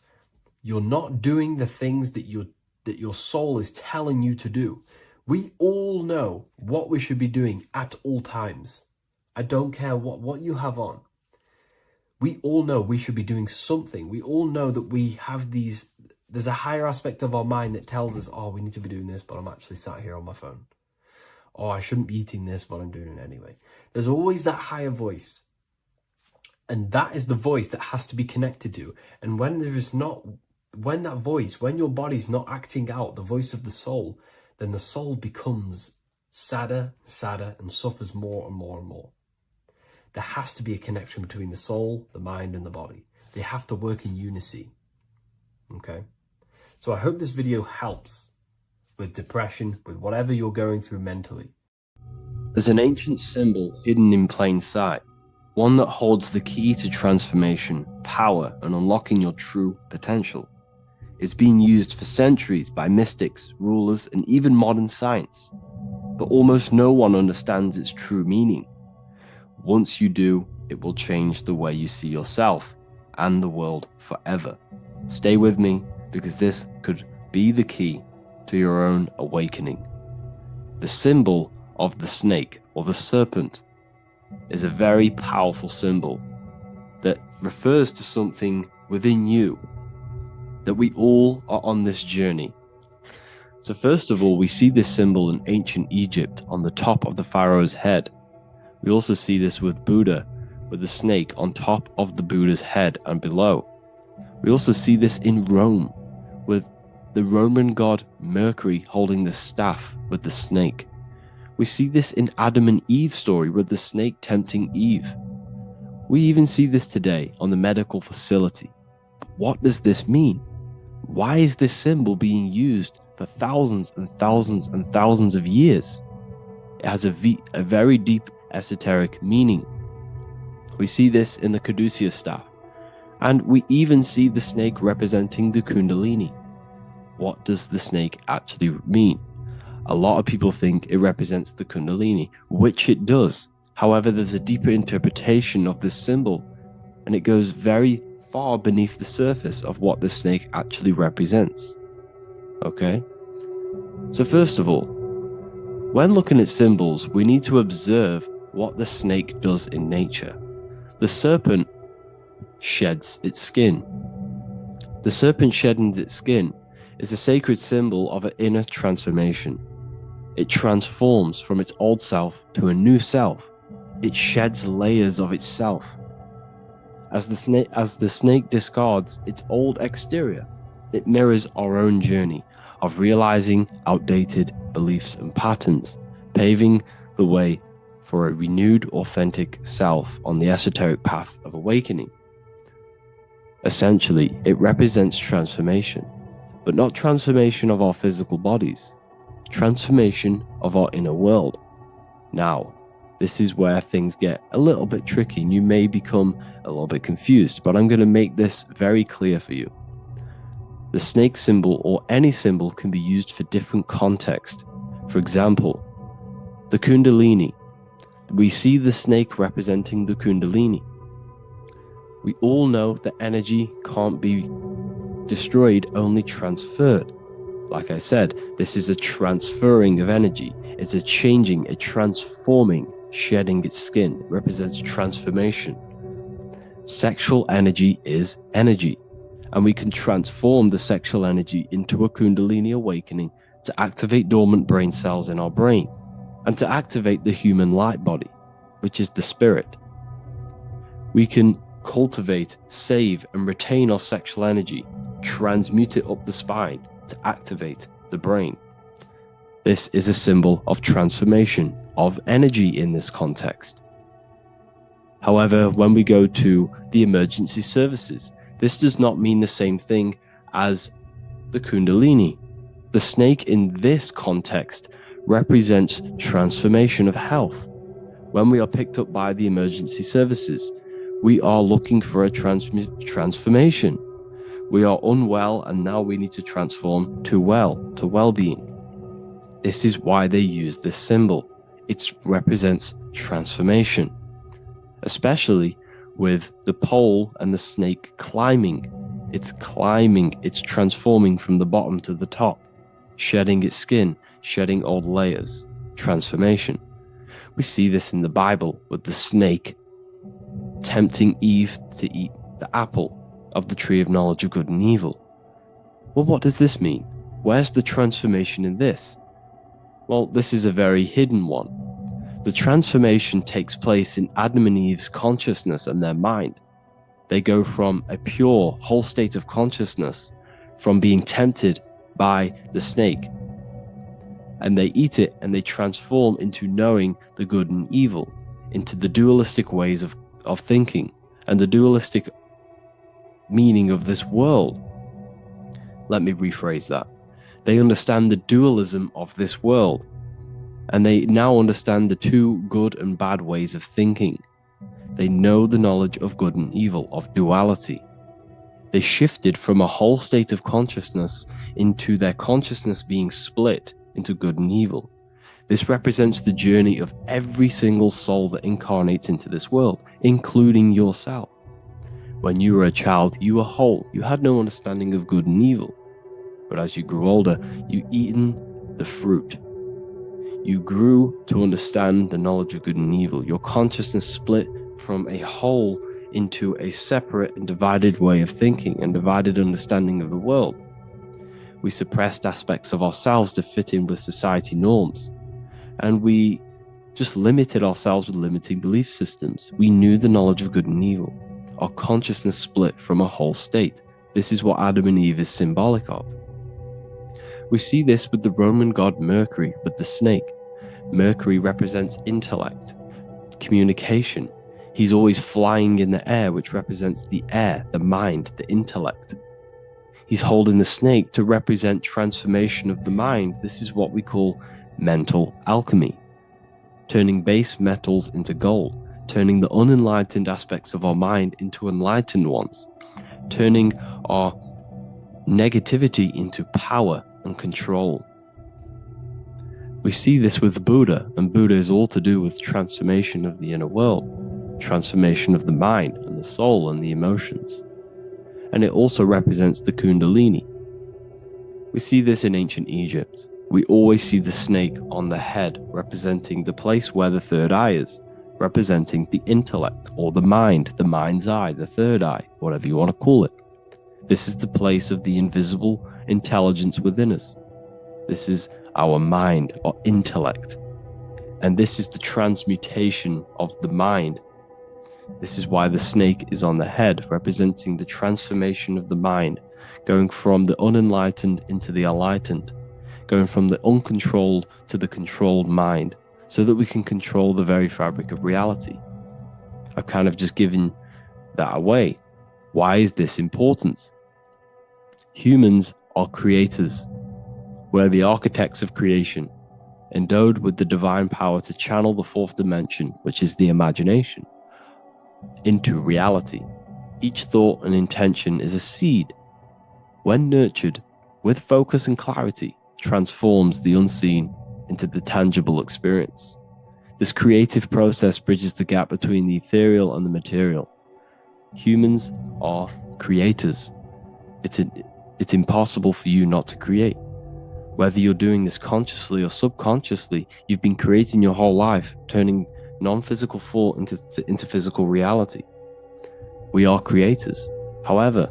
You're not doing the things that your soul is telling you to do. We all know what we should be doing at all times. I don't care what you have on. We all know we should be doing something. We all know that we have there's a higher aspect of our mind that tells us, oh, we need to be doing this, but I'm actually sat here on my phone. Oh, I shouldn't be eating this, but I'm doing it anyway. There's always that higher voice. And that is the voice that has to be connected to. And when your body's not acting out the voice of the soul, then the soul becomes sadder, and suffers more and more and more. There has to be a connection between the soul, the mind, and the body. They have to work in unison. Okay? So I hope this video helps with depression, with whatever you're going through mentally. There's an ancient symbol hidden in plain sight, one that holds the key to transformation, power, and unlocking your true potential. It's been used for centuries by mystics, rulers, and even modern science, but almost no one understands its true meaning. Once you do, it will change the way you see yourself and the world forever. Stay with me, because this could be the key to your own awakening. The symbol of the snake, or the serpent, is a very powerful symbol that refers to something within you, that we all are on this journey. So first of all, we see this symbol in ancient Egypt on the top of the pharaoh's head. We also see this with Buddha, with the snake on top of the Buddha's head and below. We also see this in Rome, with the Roman god Mercury holding the staff with the snake. We see this in Adam and Eve's story, with the snake tempting Eve. We even see this today on the medical facility. What does this mean? Why is this symbol being used for thousands and thousands and thousands of years? It has a very deep esoteric meaning. We see this in the caduceus staff, and we even see the snake representing the kundalini. What does the snake actually mean? A lot of people think it represents the kundalini, which it does. However, there's a deeper interpretation of this symbol, and it goes very far beneath the surface of what the snake actually represents. Okay? So first of all, when looking at symbols, we need to observe what the snake does in nature. The serpent sheds its skin. The serpent shedding its skin is a sacred symbol of an inner transformation. It transforms from its old self to a new self. It sheds layers of itself. As the snake discards its old exterior, it mirrors our own journey of realizing outdated beliefs and patterns, paving the way for a renewed, authentic self on the esoteric path of awakening. Essentially, it represents transformation, but not transformation of our physical bodies, transformation of our inner world. Now, This is where things get a little bit tricky and you may become a little bit confused, but I'm going to make this very clear for you. The snake symbol or any symbol can be used for different context. For example, the Kundalini. We see the snake representing the Kundalini. We all know that energy can't be destroyed, only transferred. Like I said, this is a transferring of energy. It's a changing, a transforming, shedding its skin. It represents transformation. Sexual energy is energy, and we can transform the sexual energy into a Kundalini awakening to activate dormant brain cells in our brain and to activate the human light body, which is the spirit. We can cultivate, save, and retain our sexual energy, transmute it up the spine to activate the brain. This is a symbol of transformation, of energy in this context. However, when we go to the emergency services, this does not mean the same thing as the Kundalini. The snake in this context represents transformation of health. When we are picked up by the emergency services, we are looking for a transformation. We are unwell and now we need to transform to well-being. This is why they use this symbol. It represents transformation, especially with the pole and the snake climbing. It's climbing, it's transforming from the bottom to the top, shedding its skin, shedding old layers, transformation. We see this in the Bible with the snake tempting Eve to eat the apple of the tree of knowledge of good and evil. Well, what does this mean? Where's the transformation in this? Well, this is a very hidden one. The transformation takes place in Adam and Eve's consciousness and their mind. They go from a pure, whole state of consciousness, from being tempted by the snake, and they eat it and they transform into knowing the good and evil, into the dualistic ways of thinking and the dualistic meaning of this world. Let me rephrase that. They understand the dualism of this world, and they now understand the two good and bad ways of thinking. They know the knowledge of good and evil, of duality. They shifted from a whole state of consciousness into their consciousness being split into good and evil. This represents the journey of every single soul that incarnates into this world, including yourself. When you were a child, you were whole. You had no understanding of good and evil. But as you grew older, you eaten the fruit. You grew to understand the knowledge of good and evil. Your consciousness split from a whole into a separate and divided way of thinking and divided understanding of the world. We suppressed aspects of ourselves to fit in with society norms. And we just limited ourselves with limiting belief systems. We knew the knowledge of good and evil. Our consciousness split from a whole state. This is what Adam and Eve is symbolic of. We see this with the Roman god Mercury, with the snake. Mercury represents intellect, communication. He's always flying in the air, which represents the air, the mind, the intellect. He's holding the snake to represent transformation of the mind. This is what we call mental alchemy, turning base metals into gold, turning the unenlightened aspects of our mind into enlightened ones, turning our negativity into power and control. We see this with Buddha, and Buddha is all to do with transformation of the inner world, transformation of the mind and the soul and the emotions. And it also represents the Kundalini. We see this in ancient Egypt. We always see the snake on the head, representing the place where the third eye is, representing the intellect or the mind, the mind's eye, the third eye, whatever you want to call it. This is the place of the invisible intelligence within us. This is our mind, or intellect. And this is the transmutation of the mind. This is why the snake is on the head, representing the transformation of the mind, going from the unenlightened into the enlightened, going from the uncontrolled to the controlled mind, so that we can control the very fabric of reality. I've kind of just given that away. Why is this important? Humans are creators. We're the architects of creation. endowed with the divine power to channel the fourth dimension, which is the imagination, into reality. Each thought and intention is a seed. When nurtured with focus and clarity, transforms the unseen into the tangible experience. This creative process bridges the gap between the ethereal and the material. Humans are creators. It's impossible for you not to create. Whether you're doing this consciously or subconsciously, you've been creating your whole life, turning non-physical thought into physical reality. We are creators. However,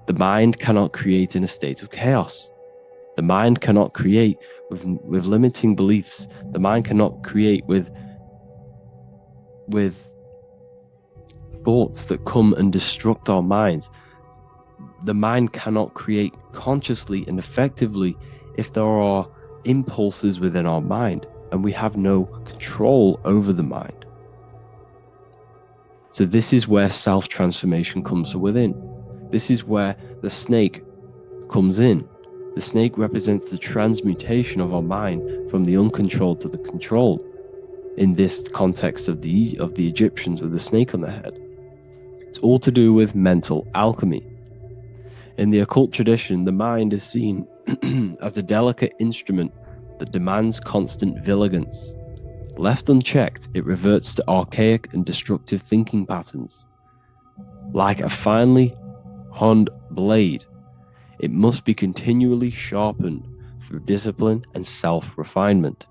the mind cannot create in a state of chaos. The mind cannot create with limiting beliefs. The mind cannot create with thoughts that come and destruct our minds. The mind cannot create consciously and effectively if there are impulses within our mind and we have no control over the mind. So this is where self-transformation comes from within. This is where the snake comes in. The snake represents the transmutation of our mind from the uncontrolled to the controlled. In this context of the Egyptians with the snake on their head. It's all to do with mental alchemy. In the occult tradition, the mind is seen as a delicate instrument that demands constant vigilance. Left unchecked, it reverts to archaic and destructive thinking patterns. Like a finely honed blade, it must be continually sharpened through discipline and self-refinement.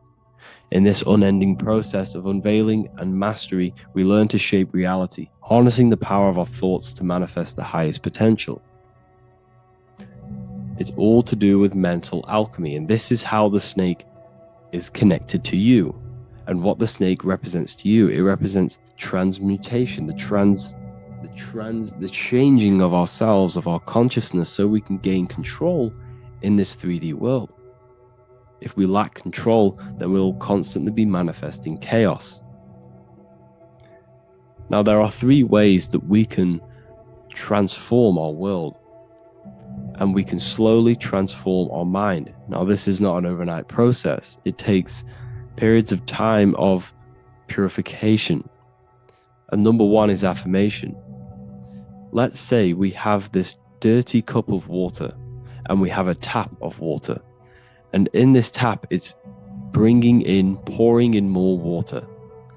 In this unending process of unveiling and mastery, we learn to shape reality, harnessing the power of our thoughts to manifest the highest potential. It's all to do with mental alchemy, and this is how the snake is connected to you. And what the snake represents to you, it represents the transmutation, the changing of ourselves, of our consciousness, so we can gain control in this 3D world. If we lack control, then we'll constantly be manifesting chaos. Now, there are 3 ways that we can transform our world, and we can slowly transform our mind. Now, this is not an overnight process. It takes periods of time of purification. And number 1 is affirmation. Let's say we have this dirty cup of water, and we have a tap of water. And in this tap, it's pouring in more water,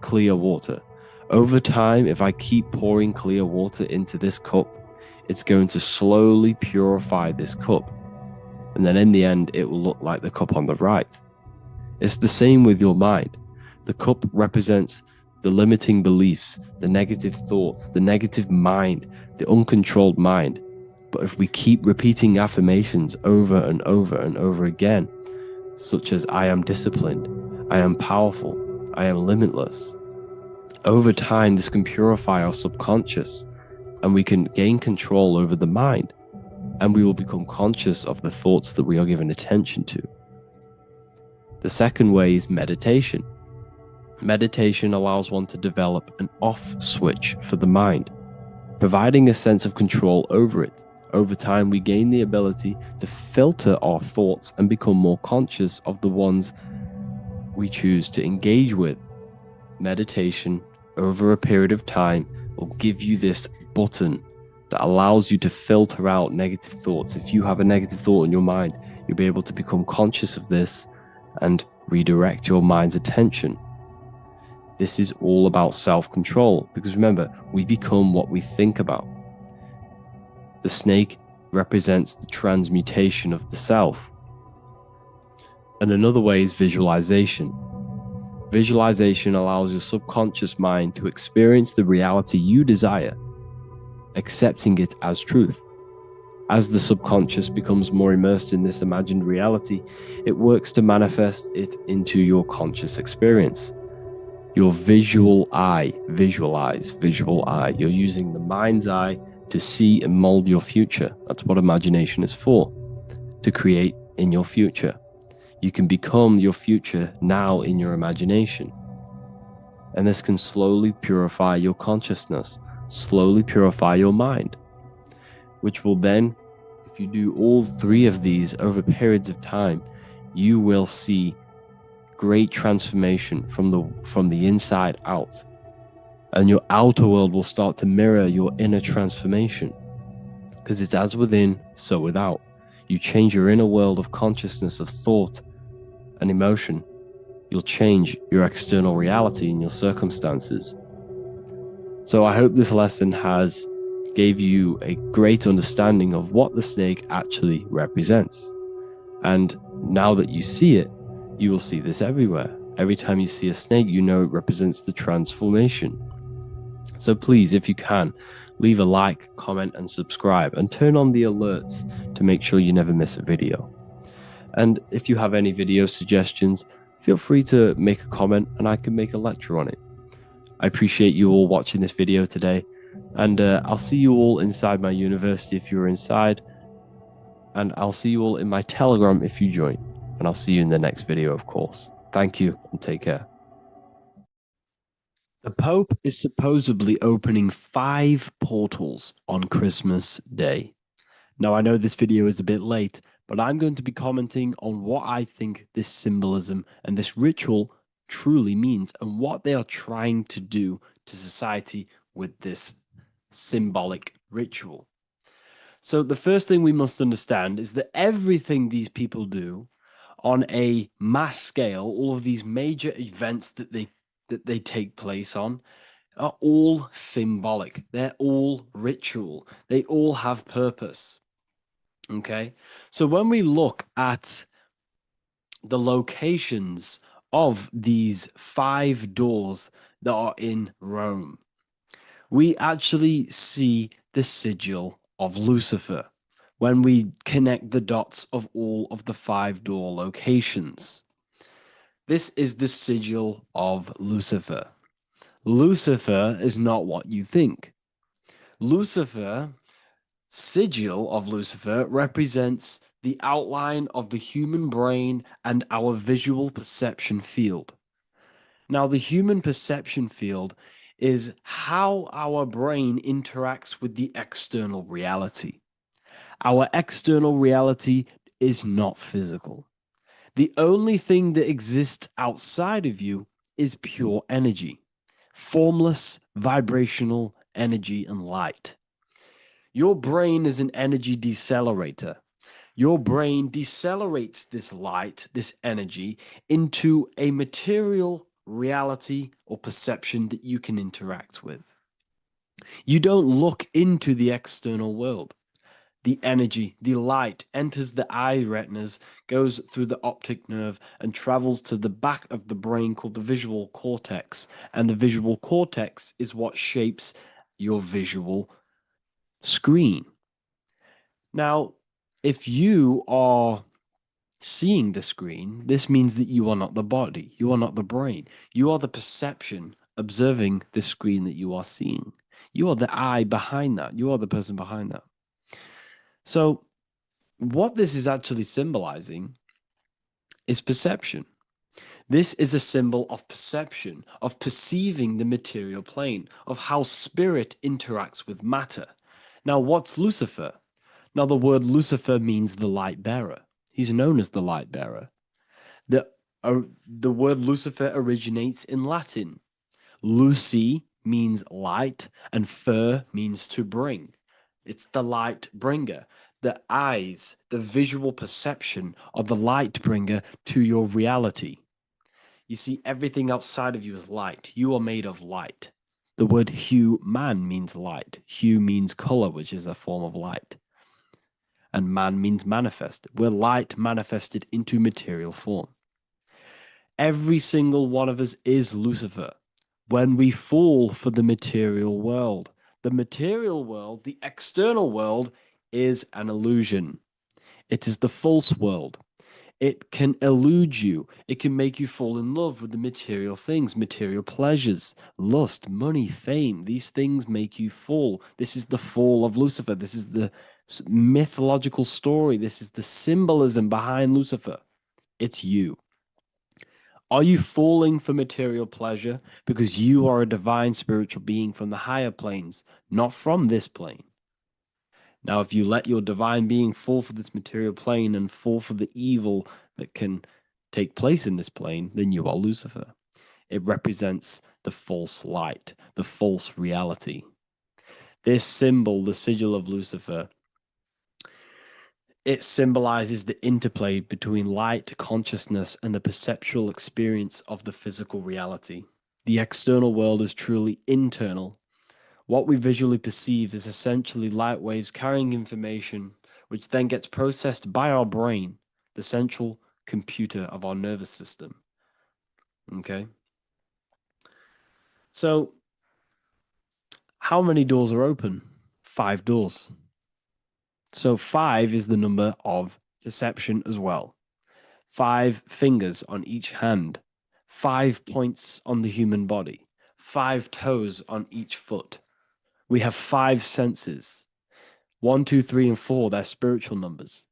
clear water. Over time, if I keep pouring clear water into this cup, it's going to slowly purify this cup. And then in the end, it will look like the cup on the right. It's the same with your mind. The cup represents the limiting beliefs, the negative thoughts, the negative mind, the uncontrolled mind. But if we keep repeating affirmations over and over and over again, such as I am disciplined, I am powerful, I am limitless, over time this can purify our subconscious and we can gain control over the mind, and we will become conscious of the thoughts that we are giving attention to. The second way is meditation. Meditation allows one to develop an off switch for the mind, providing a sense of control over it. Over time, we gain the ability to filter our thoughts and become more conscious of the ones we choose to engage with. Meditation, over a period of time, will give you this button that allows you to filter out negative thoughts. If you have a negative thought in your mind, you'll be able to become conscious of this and redirect your mind's attention. This is all about self-control, because remember, we become what we think about. The snake represents the transmutation of the self. And another way is visualization. Visualization allows your subconscious mind to experience the reality you desire, accepting it as truth. As the subconscious becomes more immersed in this imagined reality, it works to manifest it into your conscious experience. Your visual eye, visual eye. You're using the mind's eye to see and mold your future. That's what imagination is for, to create in your future. You can become your future now in your imagination. And this can slowly purify your consciousness, slowly purify your mind, which will then, if you do all 3 of these over periods of time, you will see great transformation from the inside out. And your outer world will start to mirror your inner transformation. Because it's as within, so without. You change your inner world of consciousness, of thought and emotion. You'll change your external reality and your circumstances. So I hope this lesson has gave you a great understanding of what the snake actually represents. And now that you see it, you will see this everywhere. Every time you see a snake, you know it represents the transformation. So please, if you can, leave a like, comment, and subscribe, and turn on the alerts to make sure you never miss a video. And if you have any video suggestions, feel free to make a comment and I can make a lecture on it. I appreciate you all watching this video today, and I'll see you all inside my university if you're inside, and I'll see you all in my Telegram if you join, and I'll see you in the next video, of course. Thank you and take care. The Pope is supposedly opening 5 portals on Christmas Day. Now, I know this video is a bit late, but I'm going to be commenting on what I think this symbolism and this ritual truly means and what they are trying to do to society with this symbolic ritual. So the first thing we must understand is that everything these people do on a mass scale, all of these major events that they take place on, are all symbolic. They're all ritual. They all have purpose. Okay, so when we look at the locations of these 5 doors that are in Rome, we actually see the sigil of Lucifer when we connect the dots of all of the 5 door locations. This is the sigil of Lucifer. Lucifer is not what you think. Sigil of Lucifer represents the outline of the human brain and our visual perception field. Now, the human perception field is how our brain interacts with the external reality. Our external reality is not physical. The only thing that exists outside of you is pure energy, formless, vibrational energy and light. Your brain is an energy decelerator. Your brain decelerates this light, this energy, into a material reality or perception that you can interact with. You don't look into the external world. The energy, the light, enters the eye retinas, goes through the optic nerve, and travels to the back of the brain called the visual cortex. And the visual cortex is what shapes your visual screen. Now, if you are seeing the screen, this means that you are not the body, you are not the brain, you are the perception observing the screen that you are seeing. You are the eye behind that, you are the person behind that. So, what this is actually symbolizing is perception. This is a symbol of perception, of perceiving the material plane, of how spirit interacts with matter. Now, what's Lucifer? Now, the word Lucifer means the light bearer. He's known as the light bearer. The word Lucifer originates in Latin. Luci means light, and fer means to bring. It's the light bringer. The eyes, the visual perception of the light bringer to your reality. You see, everything outside of you is light. You are made of light. The word hue man means light. Hue means color, which is a form of light. And man means manifest. We're light manifested into material form. Every single one of us is Lucifer. When we fall for the material world, the external world, is an illusion. It is the false world. It can elude you. It can make you fall in love with the material things, material pleasures, lust, money, fame. These things make you fall. This is the fall of Lucifer. This is the mythological story. This is the symbolism behind Lucifer. It's you. Are you falling for material pleasure because you are a divine spiritual being from the higher planes, not from this plane? Now, if you let your divine being fall for this material plane and fall for the evil that can take place in this plane, then you are Lucifer. It represents the false light, the false reality. This symbol, the sigil of Lucifer, it symbolizes the interplay between light, consciousness, and the perceptual experience of the physical reality. The external world is truly internal. What we visually perceive is essentially light waves carrying information, which then gets processed by our brain, the central computer of our nervous system. Okay? So, how many doors are open? 5 doors. So 5 is the number of perception as well. 5 fingers on each hand, 5 points on the human body, 5 toes on each foot. We have 5 senses. 1, 2, 3, and 4, they're spiritual numbers.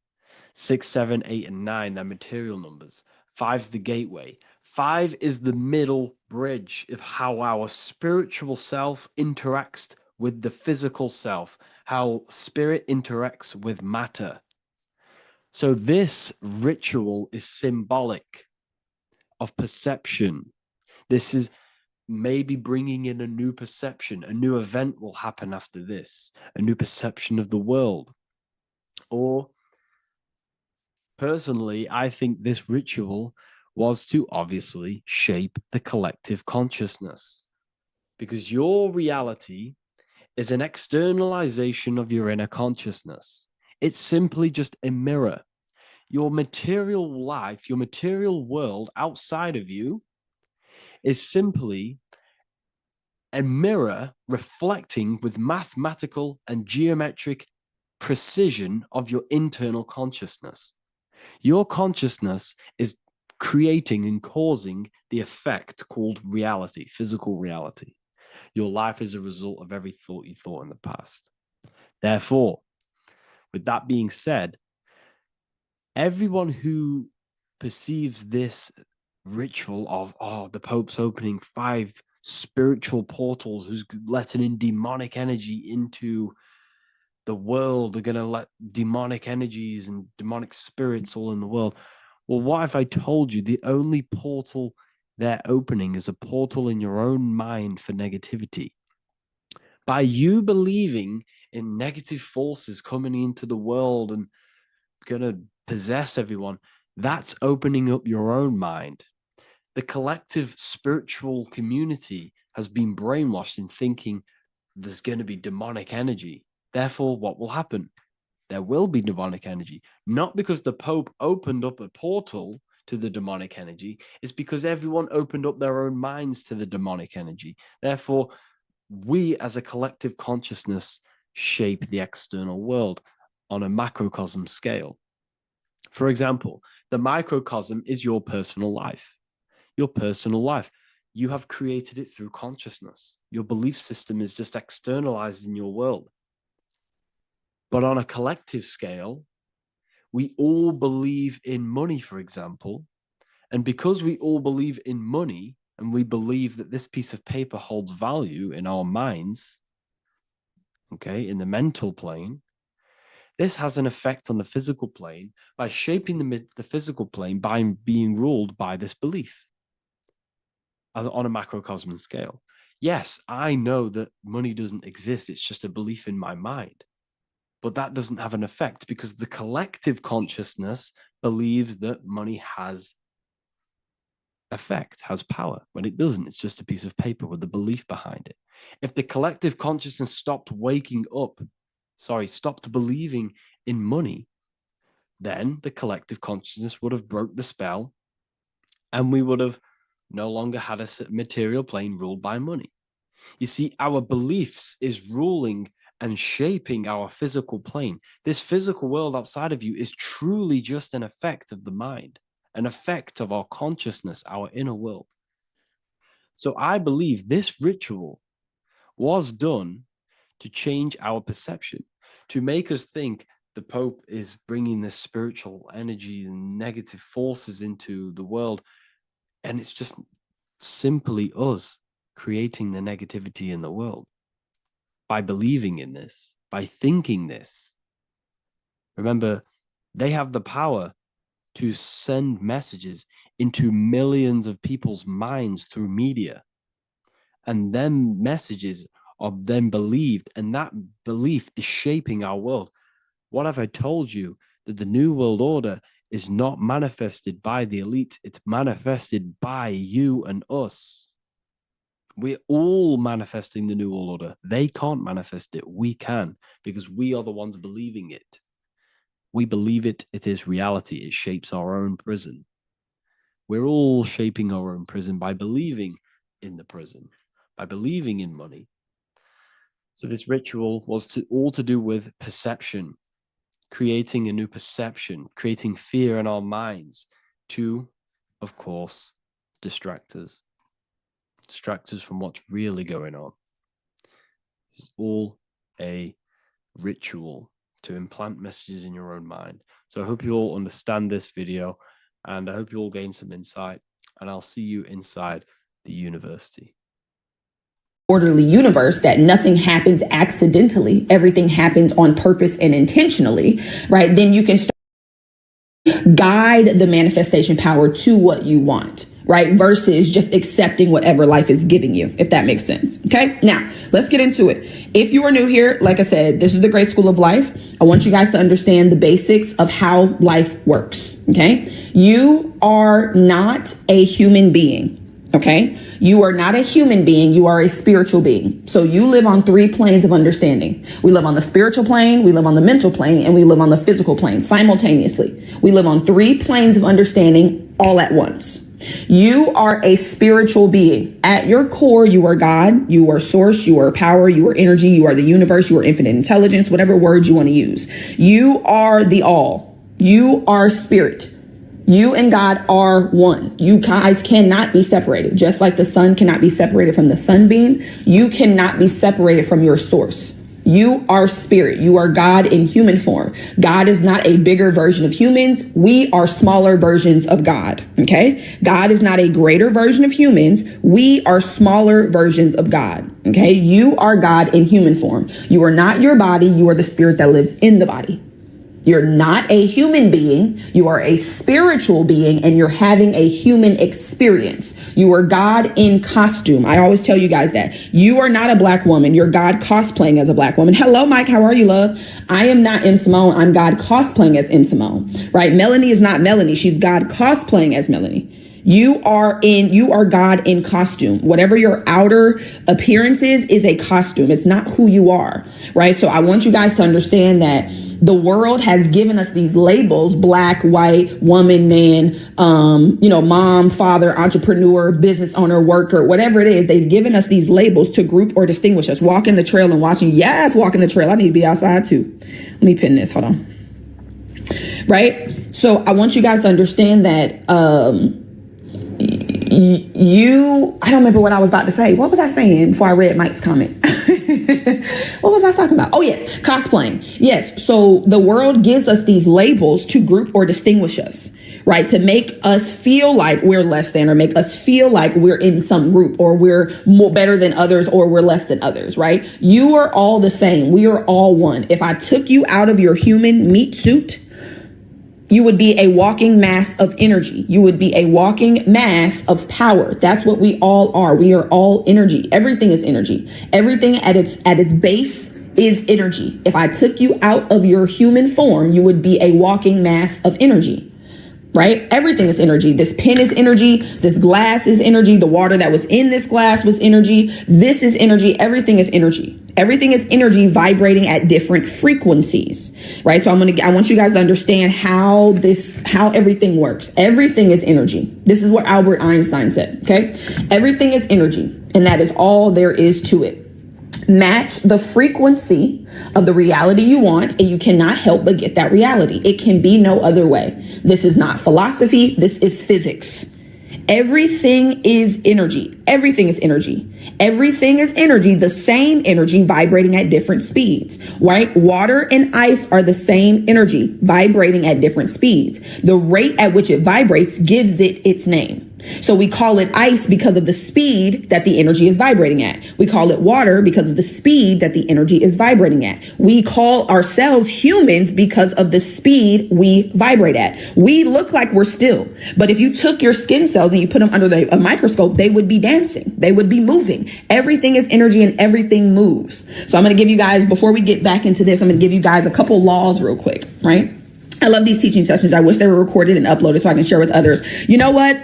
6, 7, 8, and 9, they're material numbers. 5's the gateway. 5 is the middle bridge of how our spiritual self interacts with the physical self, how spirit interacts with matter. So this ritual is symbolic of perception. This is maybe bringing in a new perception. A new event will happen after this, a new perception of the world. Or personally, I think this ritual was to obviously shape the collective consciousness, because your reality is an externalization of your inner consciousness. It's simply just a mirror. Your material life, your material world outside of you is simply a mirror reflecting with mathematical and geometric precision of your internal consciousness. Your consciousness is creating and causing the effect called reality, physical reality. Your life is a result of every thought you thought in the past. Therefore, with that being said, everyone who perceives this ritual of, the Pope's opening 5 spiritual portals, who's letting in demonic energy into the world, they're going to let demonic energies and demonic spirits all in the world. Well, what if I told you the only portal they're opening is a portal in your own mind for negativity? By you believing in negative forces coming into the world and going to possess everyone, that's opening up your own mind. The collective spiritual community has been brainwashed in thinking there's going to be demonic energy. Therefore, what will happen? There will be demonic energy. Not because the Pope opened up a portal to the demonic energy, it's because everyone opened up their own minds to the demonic energy. Therefore, we as a collective consciousness shape the external world on a macrocosm scale. For example, the microcosm is your personal life. Your personal life. You have created it through consciousness. Your belief system is just externalized in your world. But on a collective scale, we all believe in money, for example. And because we all believe in money and we believe that this piece of paper holds value in our minds, okay, in the mental plane, this has an effect on the physical plane by shaping the physical plane by being ruled by this belief on a macrocosm scale. Yes, I know that money doesn't exist. It's just a belief in my mind. But that doesn't have an effect because the collective consciousness believes that money has effect, has power. When it doesn't, it's just a piece of paper with a belief behind it. If the collective consciousness stopped believing in money, then the collective consciousness would have broke the spell and we would have no longer had a material plane ruled by money. You see, our beliefs is ruling and shaping our physical plane. This physical world outside of you is truly just an effect of the mind, an effect of our consciousness, our inner world. So I believe this ritual was done to change our perception, to make us think the Pope is bringing this spiritual energy and negative forces into the world. And it's just simply us creating the negativity in the world by believing in this, by thinking this. Remember, they have the power to send messages into millions of people's minds through media. And then messages are then believed, and that belief is shaping our world. What have I told you? That the New World Order is not manifested by the elite, it's manifested by you and us. We're all manifesting the New World Order. They can't manifest it. We can, because we are the ones believing it. We believe it. It is reality. It shapes our own prison. We're all shaping our own prison by believing in the prison, by believing in money. So this ritual was all to do with perception, creating a new perception, creating fear in our minds to, of course, distract us from what's really going on. This is all a ritual to implant messages in your own mind. So I hope you all understand this video, and I hope you all gain some insight, and I'll see you inside the university. Orderly universe, that nothing happens accidentally, everything happens on purpose and intentionally, right? Then you can start guide the manifestation power to what you want, right? Versus just accepting whatever life is giving you, if that makes sense. Okay. Now let's get into it. If you are new here, like I said, this is the Great School of Life. I want you guys to understand the basics of how life works. Okay. You are not a human being. Okay. You are not a human being. You are a spiritual being. So you live on 3 planes of understanding. We live on the spiritual plane, we live on the mental plane, and we live on the physical plane simultaneously. We live on 3 planes of understanding all at once. You are a spiritual being. At your core, you are God, you are source, you are power, you are energy, you are the universe, you are infinite intelligence, whatever words you want to use. You are the all. You are spirit. You and God are one. You guys cannot be separated. Just like the sun cannot be separated from the sunbeam, you cannot be separated from your source. You are spirit. You are God in human form. God is not a bigger version of humans. We are smaller versions of God. Okay. God is not a greater version of humans. We are smaller versions of God. Okay. You are God in human form. You are not your body. You are the spirit that lives in the body. You're not a human being. You are a spiritual being, and you're having a human experience. You are God in costume. I always tell you guys that. You are not a black woman. You're God cosplaying as a black woman. Hello, Mike. How are you, love? I am not M. Simone. I'm God cosplaying as M. Simone, right? Melanie is not Melanie. She's God cosplaying as Melanie. You are God in costume. Whatever your outer appearance is a costume. It's not who you are, right? So I want you guys to understand that the world has given us these labels: black, white, woman, man, mom, father, entrepreneur, business owner, worker, whatever it is. They've given us these labels to group or distinguish us. Walking the trail and watching. Yes, walking the trail. I need to be outside too. Let me pin this. Hold on. Right. So I want you guys to understand that, I don't remember what I was about to say. What was I saying before I read Mike's comment? What was I talking about? Oh, yes. Cosplaying. Yes. So the world gives us these labels to group or distinguish us, right? To make us feel like we're less than, or make us feel like we're in some group, or we're more better than others, or we're less than others, right? You are all the same. We are all one. If I took you out of your human meat suit, you would be a walking mass of energy. You would be a walking mass of power. That's what we all are. We are all energy. Everything is energy. Everything at its base is energy. If I took you out of your human form, you would be a walking mass of energy. Right? Everything is energy. This pen is energy. This glass is energy. The water that was in this glass was energy. This is energy. Everything is energy. Everything is energy vibrating at different frequencies. Right? So I want you guys to understand how everything works. Everything is energy. This is what Albert Einstein said. Okay? Everything is energy, and that is all there is to it. Match the frequency of the reality you want, and you cannot help but get that reality. It can be no other way. This is not philosophy. This is physics. Everything is energy. Everything is energy. Everything is energy, the same energy vibrating at different speeds, right? Water and ice are the same energy vibrating at different speeds. The rate at which it vibrates gives it its name. So we call it ice because of the speed that the energy is vibrating at. We call it water because of the speed that the energy is vibrating at. We call ourselves humans because of the speed we vibrate at. We look like we're still, but if you took your skin cells and you put them under a microscope, they would be dancing. They would be moving. Everything is energy and everything moves. So I'm going to give you guys, before we get back into this, I'm going to give you guys a couple laws real quick, right? I love these teaching sessions. I wish they were recorded and uploaded so I can share with others. You know what?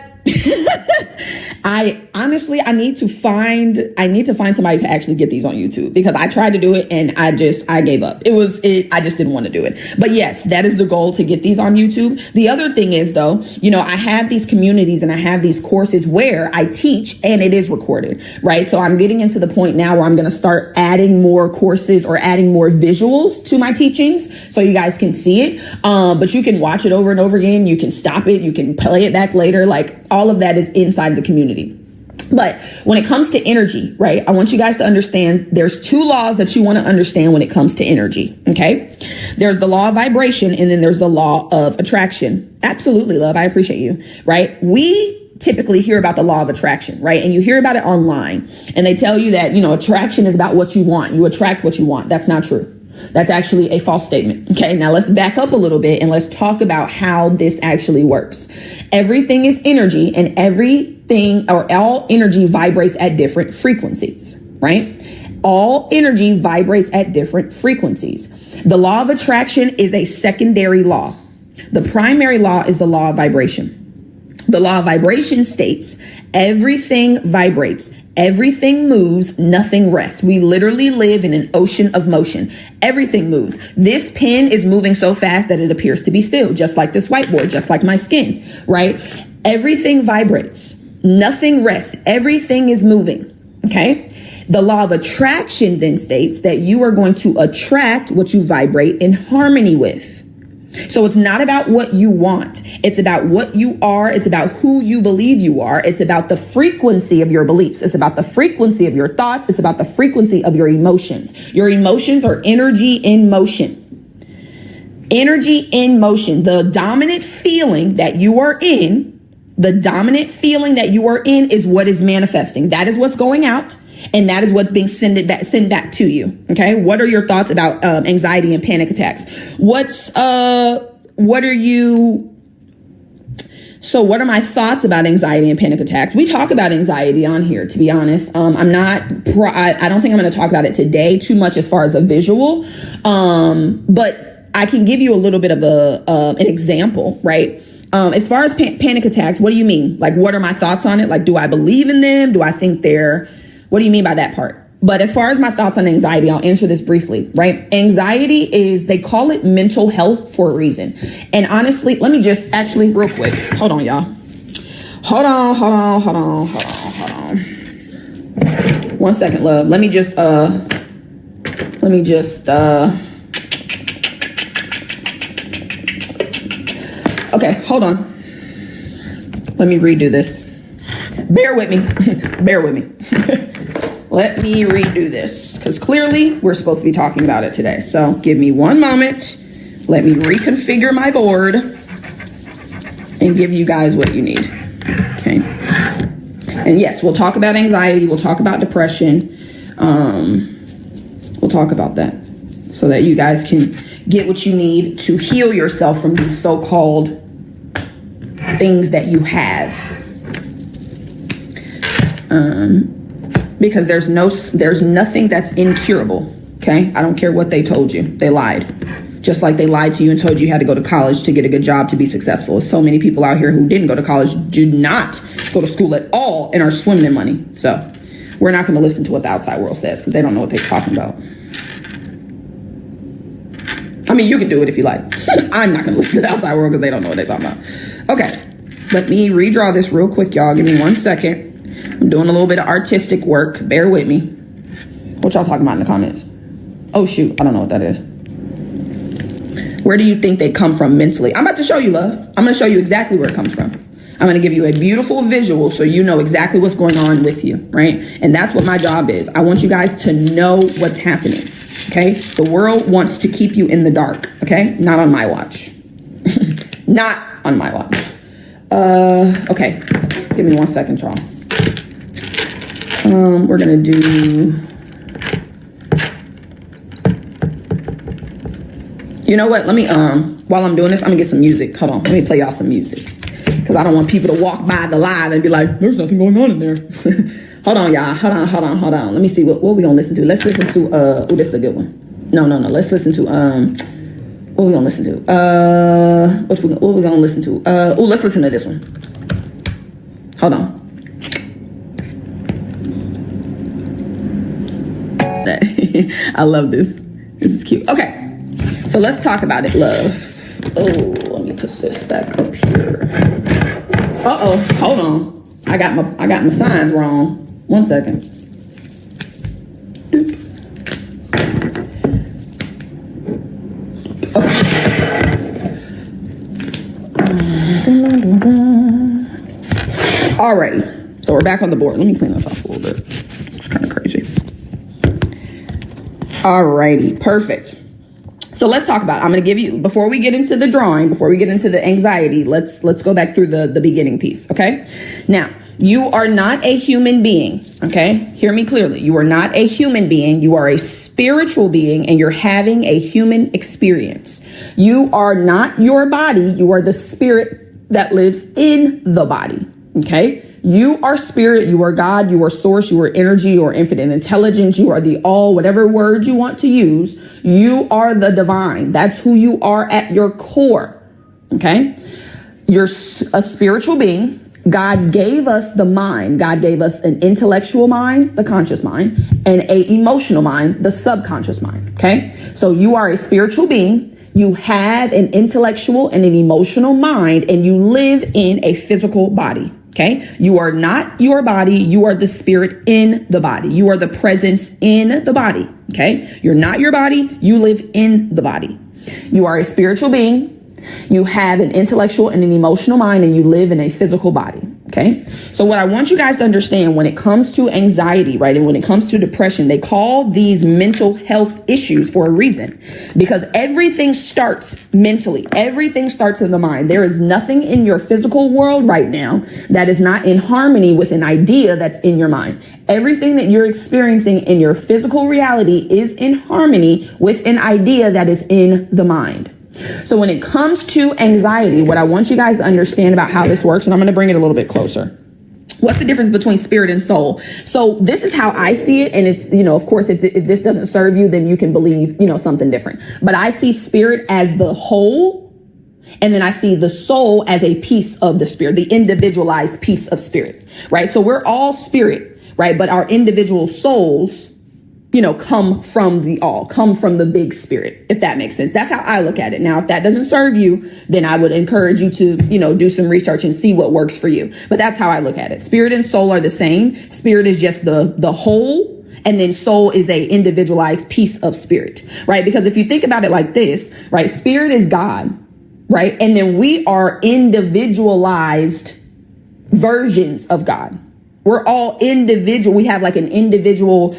I honestly, I need to find somebody to actually get these on YouTube, because I tried to do it and I gave up. I just didn't want to do it. But yes, that is the goal, to get these on YouTube. The other thing is though, I have these communities and I have these courses where I teach and it is recorded, right? So I'm getting into the point now where I'm going to start adding more courses or adding more visuals to my teachings so you guys can see it. But you can watch it over and over again. You can stop it. You can play it back later. Like all of that is inside the community. But when it comes to energy, right, I want you guys to understand there's two laws that you want to understand when it comes to energy. Okay. There's the law of vibration and then there's the law of attraction. Absolutely, love. I appreciate you. Right. We typically hear about the law of attraction, right? And you hear about it online and they tell you that, attraction is about what you want. You attract what you want. That's not true. That's actually a false statement. Okay, now let's back up a little bit and let's talk about how this actually works. Everything is energy, and everything, or all energy, vibrates at different frequencies, right? All energy vibrates at different frequencies. The law of attraction is a secondary law. The primary law is the law of vibration. The law of vibration states everything vibrates, everything moves, nothing rests. We literally live in an ocean of motion. Everything moves. This pen is moving so fast that it appears to be still, just like this whiteboard, just like my skin, right? Everything vibrates, nothing rests. Everything is moving, okay? The law of attraction then states that you are going to attract what you vibrate in harmony with. So it's not about what you want. It's about what you are. It's about who you believe you are. It's about the frequency of your beliefs. It's about the frequency of your thoughts. It's about the frequency of your emotions. Your emotions are energy in motion. Energy in motion. The dominant feeling that you are in, is what is manifesting. That is what's going out. And that is what's being sent back to you. Okay. What are your thoughts about anxiety and panic attacks? What are my thoughts about anxiety and panic attacks? We talk about anxiety on here, to be honest. I don't think I'm going to talk about it today too much as far as a visual. But I can give you a little bit of an example, right? As far as panic attacks, what do you mean? Like, what are my thoughts on it? Like, do I believe in them? Do I think what do you mean by that part? But as far as my thoughts on anxiety, I'll answer this briefly, right? Anxiety they call it mental health for a reason. And honestly, let me just actually real quick. Hold on, y'all. Hold on. 1 second, love. Let me just, okay, hold on. Let me redo this. Bear with me. Let me redo this, because clearly we're supposed to be talking about it today. So give me 1 moment. Let me reconfigure my board and give you guys what you need. Okay. And yes, we'll talk about anxiety. We'll talk about depression. We'll talk about that so that you guys can get what you need to heal yourself from these so-called things that you have. Because there's nothing that's incurable. Okay. I don't care what they told you. They lied. Just like they lied to you and told you had to go to college to get a good job to be successful. So many people out here who didn't go to college, do not go to school at all, and are swimming in money. So we're not going to listen to what the outside world says, because they don't know what they're talking about. I mean, you can do it if you like. I'm not going to listen to the outside world because they don't know what they're talking about. Okay. Let me redraw this real quick, y'all. Give me 1 second. I'm doing a little bit of artistic work. Bear with me. What y'all talking about in the comments? Oh, shoot. I don't know what that is. Where do you think they come from mentally? I'm about to show you, love. I'm going to show you exactly where it comes from. I'm going to give you a beautiful visual so you know exactly what's going on with you, right? And that's what my job is. I want you guys to know what's happening, okay? The world wants to keep you in the dark, okay? Not on my watch. Not on my watch. Okay, give me 1 second, y'all. We're gonna do, you know what, let me, while I'm doing this, I'm gonna get some music. Hold on, let me play y'all some music. Because I don't want people to walk by the live and be like, there's nothing going on in there. Hold on, y'all, hold on. Let me see, what we gonna listen to? Let's listen to, oh, this is a good one. No, let's listen to, what we gonna listen to? What we gonna listen to? Let's listen to this one. Hold on. I love this. This is cute. Okay, so let's talk about it, love. Oh, let me put this back up here. Hold on. I got my signs wrong. 1 second. Alrighty, so we're back on the board. Let me clean this off a little bit. It's kind of crazy. Alrighty, perfect. So let's talk about it. I'm going to give you, before we get into the drawing, before we get into the anxiety, let's go back through the beginning piece, okay? Now, you are not a human being, okay? Hear me clearly. You are not a human being. You are a spiritual being, and you're having a human experience. You are not your body. You are the spirit that lives in the body, okay? You are spirit, you are God, you are source, you are energy, you are infinite intelligence, you are the all, whatever word you want to use. You are the divine. That's who you are at your core, okay? You're a spiritual being. God gave us the mind. God gave us an intellectual mind, the conscious mind, and an emotional mind, the subconscious mind, okay? So you are a spiritual being. You have an intellectual and an emotional mind, and you live in a physical body. Okay. You are not your body. You are the spirit in the body. You are the presence in the body. Okay. You're not your body. You live in the body. You are a spiritual being. You have an intellectual and an emotional mind, and you live in a physical body. Okay. So what I want you guys to understand when it comes to anxiety, right, and when it comes to depression, they call these mental health issues for a reason, because everything starts mentally. Everything starts in the mind. There is nothing in your physical world right now that is not in harmony with an idea that's in your mind. Everything that you're experiencing in your physical reality is in harmony with an idea that is in the mind. So when it comes to anxiety, what I want you guys to understand about how this works, and I'm going to bring it a little bit closer. What's the difference between spirit and soul? So this is how I see it. And it's, of course, if this doesn't serve you, then you can believe, something different. But I see spirit as the whole. And then I see the soul as a piece of the spirit, the individualized piece of spirit, right? So we're all spirit, right? But our individual souls, come from the all, come from the big spirit, if that makes sense. That's how I look at it. Now, if that doesn't serve you, then I would encourage you to, do some research and see what works for you. But that's how I look at it. Spirit and soul are the same. Spirit is just the whole, and then soul is a individualized piece of spirit, right? Because if you think about it like this, right, spirit is God, right? And then we are individualized versions of God. We're all individual. We have like an individual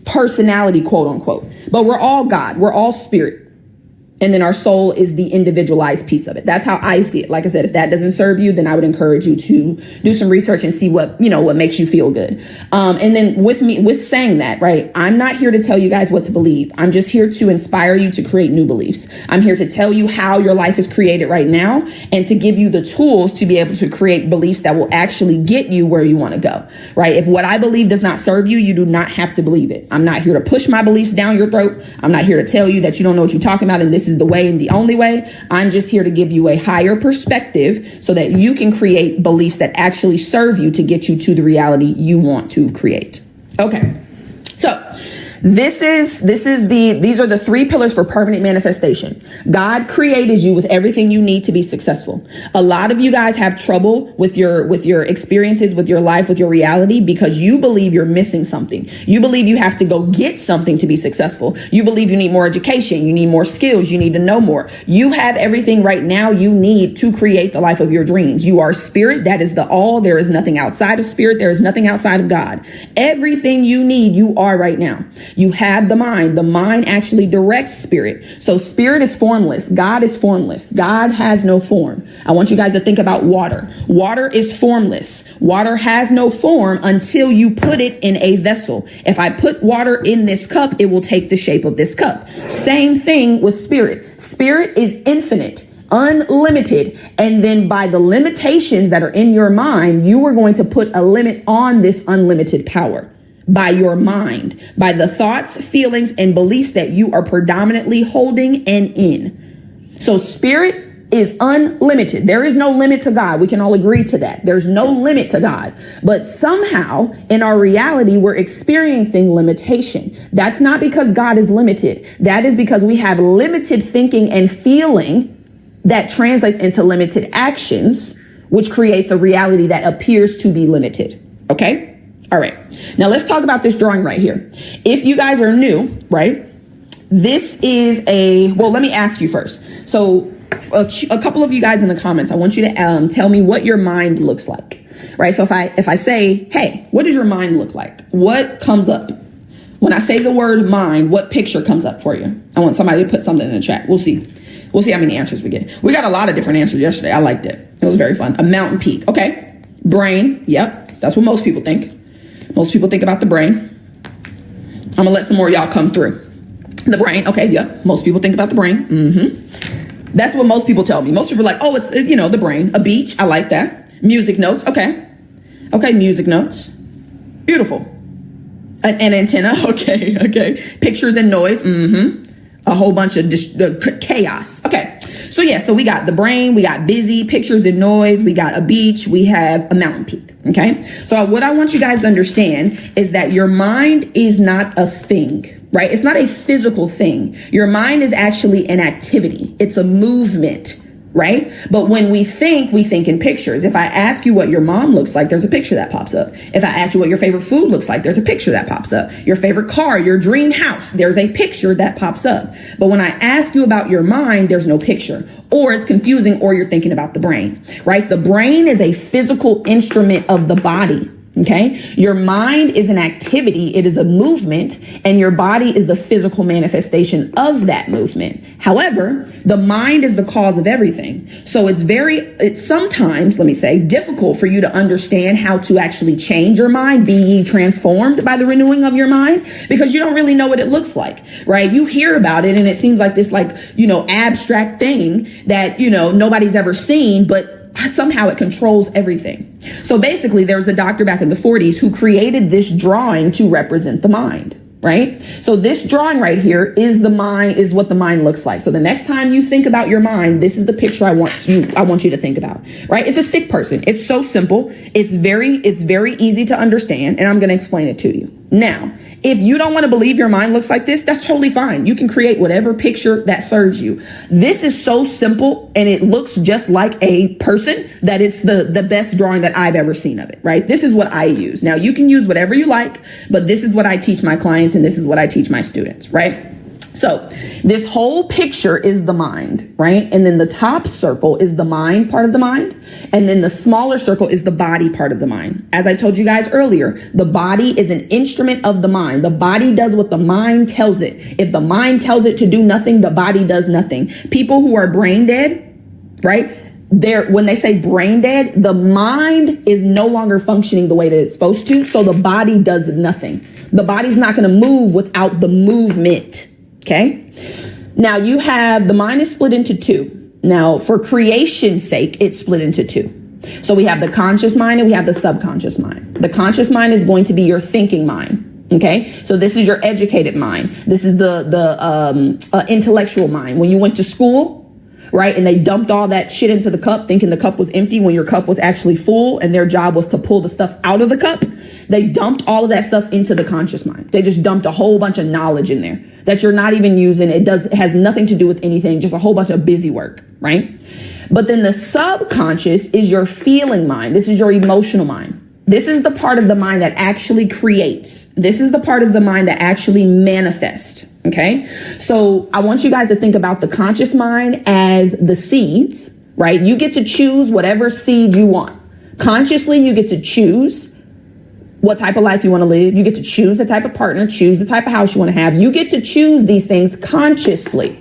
personality, quote unquote, but we're all God. We're all spirit. And then our soul is the individualized piece of it. That's how I see it. Like I said, if that doesn't serve you, then I would encourage you to do some research and see what makes you feel good. And then with saying that, right, I'm not here to tell you guys what to believe. I'm just here to inspire you to create new beliefs. I'm here to tell you how your life is created right now and to give you the tools to be able to create beliefs that will actually get you where you want to go, right? If what I believe does not serve you, you do not have to believe it. I'm not here to push my beliefs down your throat. I'm not here to tell you that you don't know what you're talking about and this is the way and the only way. I'm just here to give you a higher perspective so that you can create beliefs that actually serve you to get you to the reality you want to create. Okay. So these are the three pillars for permanent manifestation. God created you with everything you need to be successful. A lot of you guys have trouble with your experiences, with your life, with your reality, because you believe you're missing something. You believe you have to go get something to be successful. You believe you need more education. You need more skills. You need to know more. You have everything right now you need to create the life of your dreams. You are spirit. That is the all. There is nothing outside of spirit. There is nothing outside of God. Everything you need, you are right now. You have the mind. The mind actually directs spirit. So spirit is formless. God is formless. God has no form. I want you guys to think about water. Water is formless. Water has no form until you put it in a vessel. If I put water in this cup, it will take the shape of this cup. Same thing with spirit. Spirit is infinite, unlimited. And then by the limitations that are in your mind, you are going to put a limit on this unlimited power by your mind, by the thoughts, feelings, and beliefs that you are predominantly holding and in. So spirit is unlimited. There is no limit to God. We can all agree to that. There's no limit to God. But somehow in our reality, we're experiencing limitation. That's not because God is limited. That is because we have limited thinking and feeling that translates into limited actions, which creates a reality that appears to be limited. Okay? All right. Now let's talk about this drawing right here. If you guys are new, right? This is well, let me ask you first. So a couple of you guys in the comments, I want you to tell me what your mind looks like, right? So if I say, hey, what does your mind look like? What comes up? When I say the word mind, what picture comes up for you? I want somebody to put something in the chat. We'll see. We'll see how many answers we get. We got a lot of different answers yesterday. I liked it. It was very fun. A mountain peak. Okay. Brain. Yep. That's what most people think. Most people think about the brain. I'm going to let some more of y'all come through. The brain. Okay. Yep. Most people think about the brain. That's what most people tell me. Most people are like, oh, it's, the brain. A beach. I like that. Music notes. Okay. Okay. Music notes. Beautiful. An antenna. Okay. Okay. Pictures and noise. A whole bunch of chaos. Okay. So yeah, so we got the brain, we got busy, pictures and noise, we got a beach, we have a mountain peak. Okay. So what I want you guys to understand is that your mind is not a thing, right? It's not a physical thing. Your mind is actually an activity. It's a movement. Right? But when we think in pictures. If I ask you what your mom looks like, there's a picture that pops up. If I ask you what your favorite food looks like, there's a picture that pops up. Your favorite car, your dream house, there's a picture that pops up. But when I ask you about your mind, there's no picture, or it's confusing, or you're thinking about the brain, right? The brain is a physical instrument of the body. Okay. Your mind is an activity. It is a movement, and your body is the physical manifestation of that movement. However, the mind is the cause of everything. So it's sometimes, let me say, difficult for you to understand how to actually change your mind, be ye transformed by the renewing of your mind, because you don't really know what it looks like, right? You hear about it and it seems like this, abstract thing that, nobody's ever seen, but somehow it controls everything. So basically, there was a doctor back in the 40s who created this drawing to represent the mind, right? So this drawing right here is what the mind looks like. So the next time you think about your mind, this is the picture I want you to think about, right? It's a stick person. It's so simple. It's very easy to understand, and I'm going to explain it to you. Now, if you don't want to believe your mind looks like this, that's totally fine. You can create whatever picture that serves you. This is so simple, and it looks just like a person, that it's the best drawing that I've ever seen of it, right? This is what I use. Now, you can use whatever you like, but this is what I teach my clients, and this is what I teach my students, right? So this whole picture is the mind, right? And then the top circle is the mind part of the mind. And then the smaller circle is the body part of the mind. As I told you guys earlier, the body is an instrument of the mind. The body does what the mind tells it. If the mind tells it to do nothing, the body does nothing. People who are brain dead, right? When they say brain dead, the mind is no longer functioning the way that it's supposed to. So the body does nothing. The body's not going to move without the movement. Okay. Now the mind is split into two. Now, for creation's sake, it's split into two. So we have the conscious mind and we have the subconscious mind. The conscious mind is going to be your thinking mind. Okay. So this is your educated mind. This is the intellectual mind. When you went to school, right, and they dumped all that shit into the cup thinking the cup was empty when your cup was actually full, and their job was to pull the stuff out of the cup. They dumped all of that stuff into the conscious mind. They just dumped a whole bunch of knowledge in there that you're not even using. It has nothing to do with anything, just a whole bunch of busy work, right? But then the subconscious is your feeling mind. This is your emotional mind. This is the part of the mind that actually creates. This is the part of the mind that actually manifests. Okay. So I want you guys to think about the conscious mind as the seeds, right? You get to choose whatever seed you want. Consciously, you get to choose what type of life you want to live. You get to choose the type of partner, choose the type of house you want to have. You get to choose these things consciously.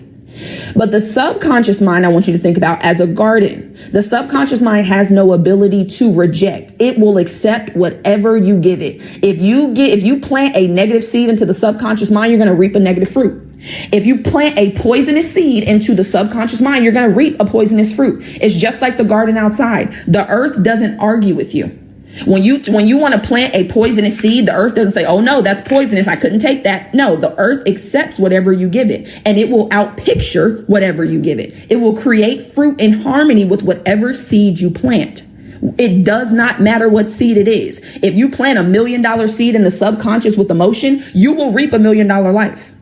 But the subconscious mind, I want you to think about as a garden. The subconscious mind has no ability to reject. It will accept whatever you give it. If you plant a negative seed into the subconscious mind, you're going to reap a negative fruit. If you plant a poisonous seed into the subconscious mind, you're going to reap a poisonous fruit. It's just like the garden outside. The earth doesn't argue with you. When you want to plant a poisonous seed, the earth doesn't say, oh no, that's poisonous, I couldn't take that. No, the earth accepts whatever you give it, and it will outpicture whatever you give it. It will create fruit in harmony with whatever seed you plant. It does not matter what seed it is. If you plant $1 million seed in the subconscious with emotion, you will reap $1 million life.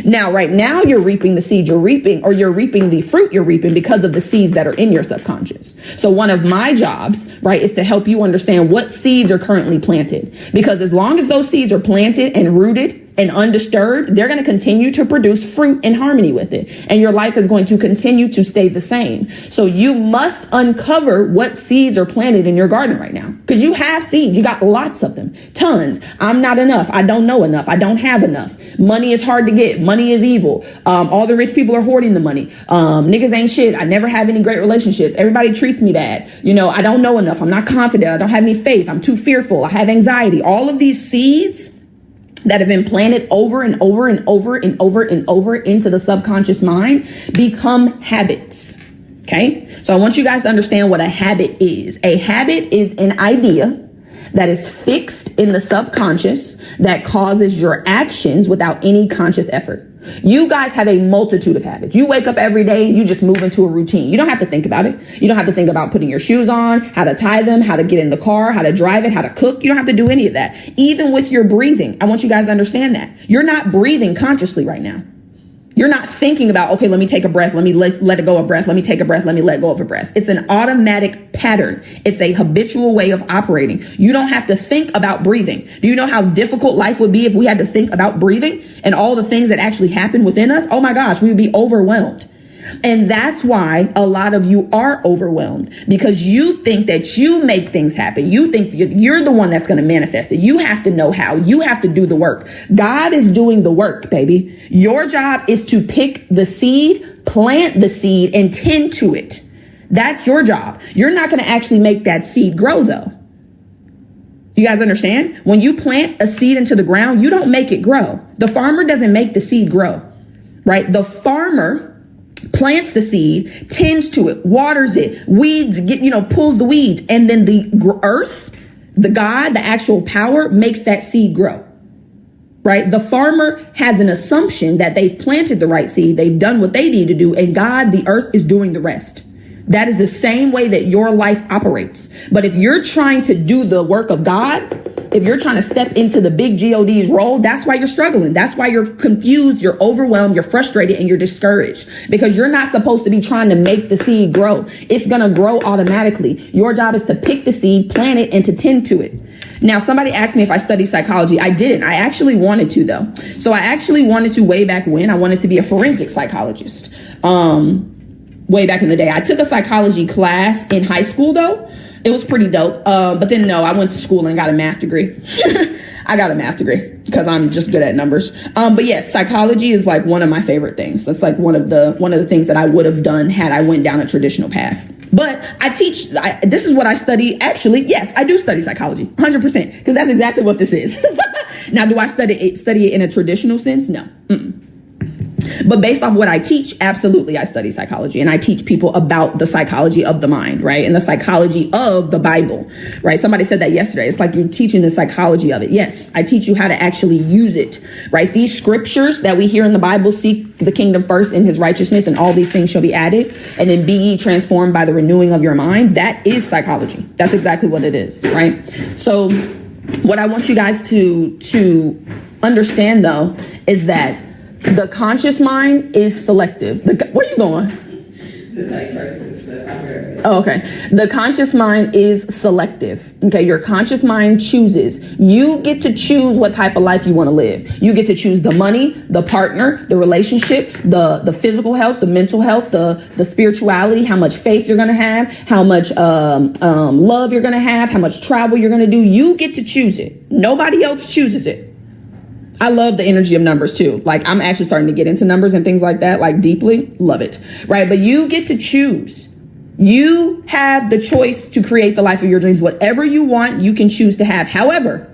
Now, right now, you're reaping the seed you're reaping, or you're reaping the fruit you're reaping because of the seeds that are in your subconscious. So one of my jobs, right, is to help you understand what seeds are currently planted. Because as long as those seeds are planted and rooted and undisturbed, they're going to continue to produce fruit in harmony with it. And your life is going to continue to stay the same. So you must uncover what seeds are planted in your garden right now. Because you have seeds. You got lots of them. Tons. I'm not enough. I don't know enough. I don't have enough. Money is hard to get. Money is evil. All the rich people are hoarding the money. Niggas ain't shit. I never have any great relationships. Everybody treats me bad. You know, I don't know enough. I'm not confident. I don't have any faith. I'm too fearful. I have anxiety. All of these seeds that have been planted over and over and over and over and over into the subconscious mind become habits. Okay. So I want you guys to understand what a habit is. A habit is an idea that is fixed in the subconscious that causes your actions without any conscious effort. You guys have a multitude of habits. You wake up every day and you just move into a routine. You don't have to think about it. You don't have to think about putting your shoes on, how to tie them, how to get in the car, how to drive it, how to cook. You don't have to do any of that. Even with your breathing, I want you guys to understand that. You're not breathing consciously right now. You're not thinking about, okay, let me take a breath. Let me let it go of breath. Let me take a breath. Let me let go of a breath. It's an automatic pattern. It's a habitual way of operating. You don't have to think about breathing. Do you know how difficult life would be if we had to think about breathing and all the things that actually happen within us? Oh my gosh, we would be overwhelmed. And that's why a lot of you are overwhelmed, because you think that you make things happen. You think you're the one that's going to manifest it. You have to know how. You have to do the work. God is doing the work, baby. Your job is to pick the seed, plant the seed, and tend to it. That's your job. You're not going to actually make that seed grow, though. You guys understand? When you plant a seed into the ground, you don't make it grow. The farmer doesn't make the seed grow, right? The farmer plants the seed, tends to it, waters it, pulls the weeds. And then the earth, the God, the actual power makes that seed grow, right? The farmer has an assumption that they've planted the right seed. They've done what they need to do. And God, the earth, is doing the rest. That is the same way that your life operates. But if you're trying to do the work of God, if you're trying to step into the big God's role, that's why you're struggling. That's why you're confused, you're overwhelmed, you're frustrated, and you're discouraged, because you're not supposed to be trying to make the seed grow. It's going to grow automatically. Your job is to pick the seed, plant it, and to tend to it. Now, somebody asked me if I studied psychology. I didn't. I actually wanted to, though. So I actually wanted to way back when. I wanted to be a forensic psychologist. Way back in the day. I took a psychology class in high school, though. It was pretty dope. But then no, I went to school and got a math degree. I got a math degree because I'm just good at numbers. But yes, psychology is like one of my favorite things. That's like one of the things that I would have done had I went down a traditional path. But this is what I study. Actually, yes, I do study psychology 100%, because that's exactly what this is. Now, do I study it in a traditional sense? No. But based off what I teach, absolutely, I study psychology, and I teach people about the psychology of the mind, right? And the psychology of the Bible, right? Somebody said that yesterday. It's like you're teaching the psychology of it. Yes, I teach you how to actually use it, right? These scriptures that we hear in the Bible, seek the kingdom first and his righteousness, and all these things shall be added. And then be ye transformed by the renewing of your mind. That is psychology. That's exactly what it is, right? So what I want you guys to understand, though, is that the conscious mind is selective. Where are you going? The type person. Oh, okay. The conscious mind is selective. Okay. Your conscious mind chooses. You get to choose what type of life you want to live. You get to choose the money, the partner, the relationship, the physical health, the mental health, the spirituality, how much faith you're going to have, how much love you're going to have, how much travel you're going to do. You get to choose it. Nobody else chooses it. I love the energy of numbers too. Like, I'm actually starting to get into numbers and things like that, like deeply. Love it. Right. But you get to choose. You have the choice to create the life of your dreams. Whatever you want, you can choose to have. However,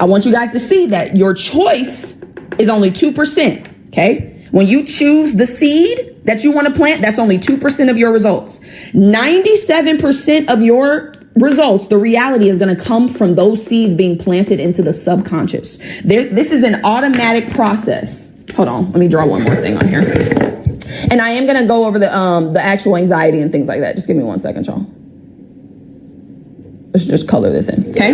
I want you guys to see that your choice is only 2%. Okay. When you choose the seed that you want to plant, that's only 2% of your results. 97% of your results, the reality is going to come from those seeds being planted into the subconscious. This is an automatic process. Hold on. Let me draw one more thing on here. And I am going to go over the actual anxiety and things like that. Just give me 1 second, y'all. Let's just color this in. Okay.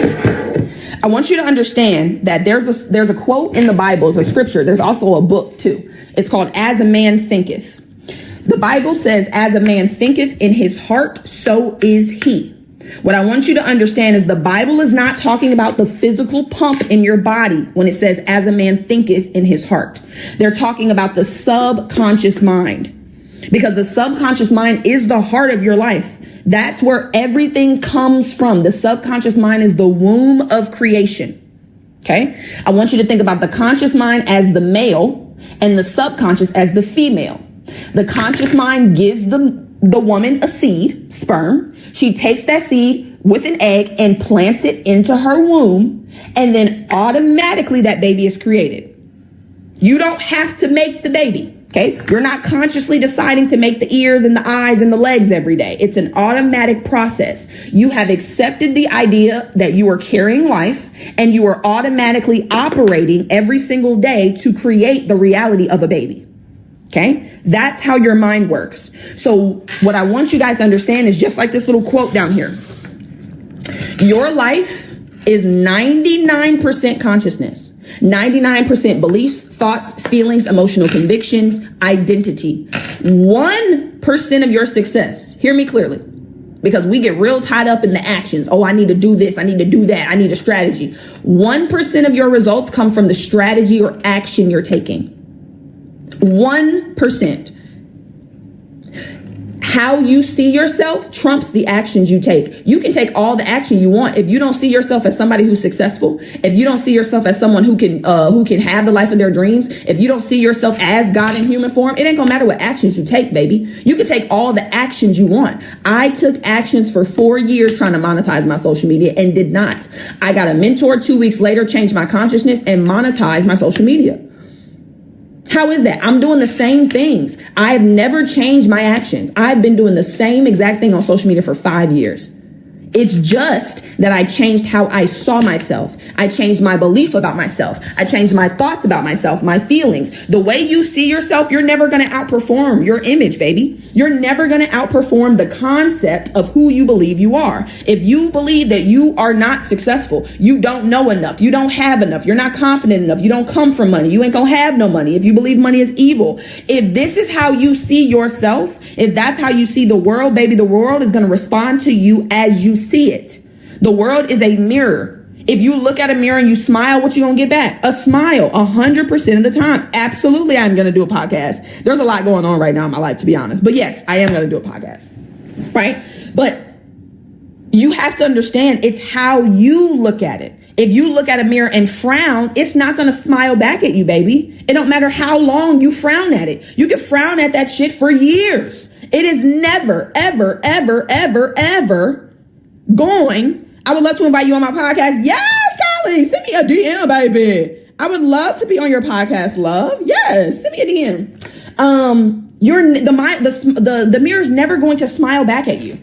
I want you to understand that there's a quote in the Bible, it's a scripture. There's also a book too. It's called As a Man Thinketh. The Bible says, as a man thinketh in his heart, so is he. What I want you to understand is the Bible is not talking about the physical pump in your body when it says, as a man thinketh in his heart. They're talking about the subconscious mind, because the subconscious mind is the heart of your life. That's where everything comes from. The subconscious mind is the womb of creation. Okay. I want you to think about the conscious mind as the male and the subconscious as the female. The conscious mind gives the woman a seed, sperm. She takes that seed with an egg and plants it into her womb. And then automatically that baby is created. You don't have to make the baby. Okay. You're not consciously deciding to make the ears and the eyes and the legs every day. It's an automatic process. You have accepted the idea that you are carrying life and you are automatically operating every single day to create the reality of a baby. Okay, that's how your mind works. So what I want you guys to understand is just like this little quote down here. Your life is 99% consciousness, 99% beliefs, thoughts, feelings, emotional convictions, identity. 1% of your success. Hear me clearly, because we get real tied up in the actions. Oh, I need to do this. I need to do that. I need a strategy. 1% of your results come from the strategy or action you're taking. 1%. How you see yourself trumps the actions you take. You can take all the action you want. If you don't see yourself as somebody who's successful, if you don't see yourself as someone who can have the life of their dreams, if you don't see yourself as God in human form, it ain't gonna matter what actions you take, baby. You can take all the actions you want. I took actions for 4 years trying to monetize my social media and did not. I got a mentor 2 weeks later, changed my consciousness and monetized my social media. How is that? I'm doing the same things. I've never changed my actions. I've been doing the same exact thing on social media for 5 years. It's just that I changed how I saw myself. I changed my belief about myself. I changed my thoughts about myself, my feelings. The way you see yourself, you're never going to outperform your image, baby. You're never going to outperform the concept of who you believe you are. If you believe that you are not successful, you don't know enough, you don't have enough, you're not confident enough, you don't come from money, you ain't going to have no money. If you believe money is evil, if this is how you see yourself, if that's how you see the world, baby, the world is going to respond to you as you see it. The world is a mirror. If you look at a mirror and you smile, what you gonna get back? A smile, 100% of the time. Absolutely, I'm gonna do a podcast. There's a lot going on right now in my life, to be honest. But yes, I am gonna do a podcast, right? But you have to understand it's how you look at it. If you look at a mirror and frown, it's not gonna smile back at you, baby. It don't matter how long you frown at it. You can frown at that shit for years. It is never, ever, ever, ever, ever going. I would love to invite you on my podcast. Yes, Kylie, send me a DM, baby. I would love to be on your podcast, love. Yes, send me a DM. The mirror's never going to smile back at you.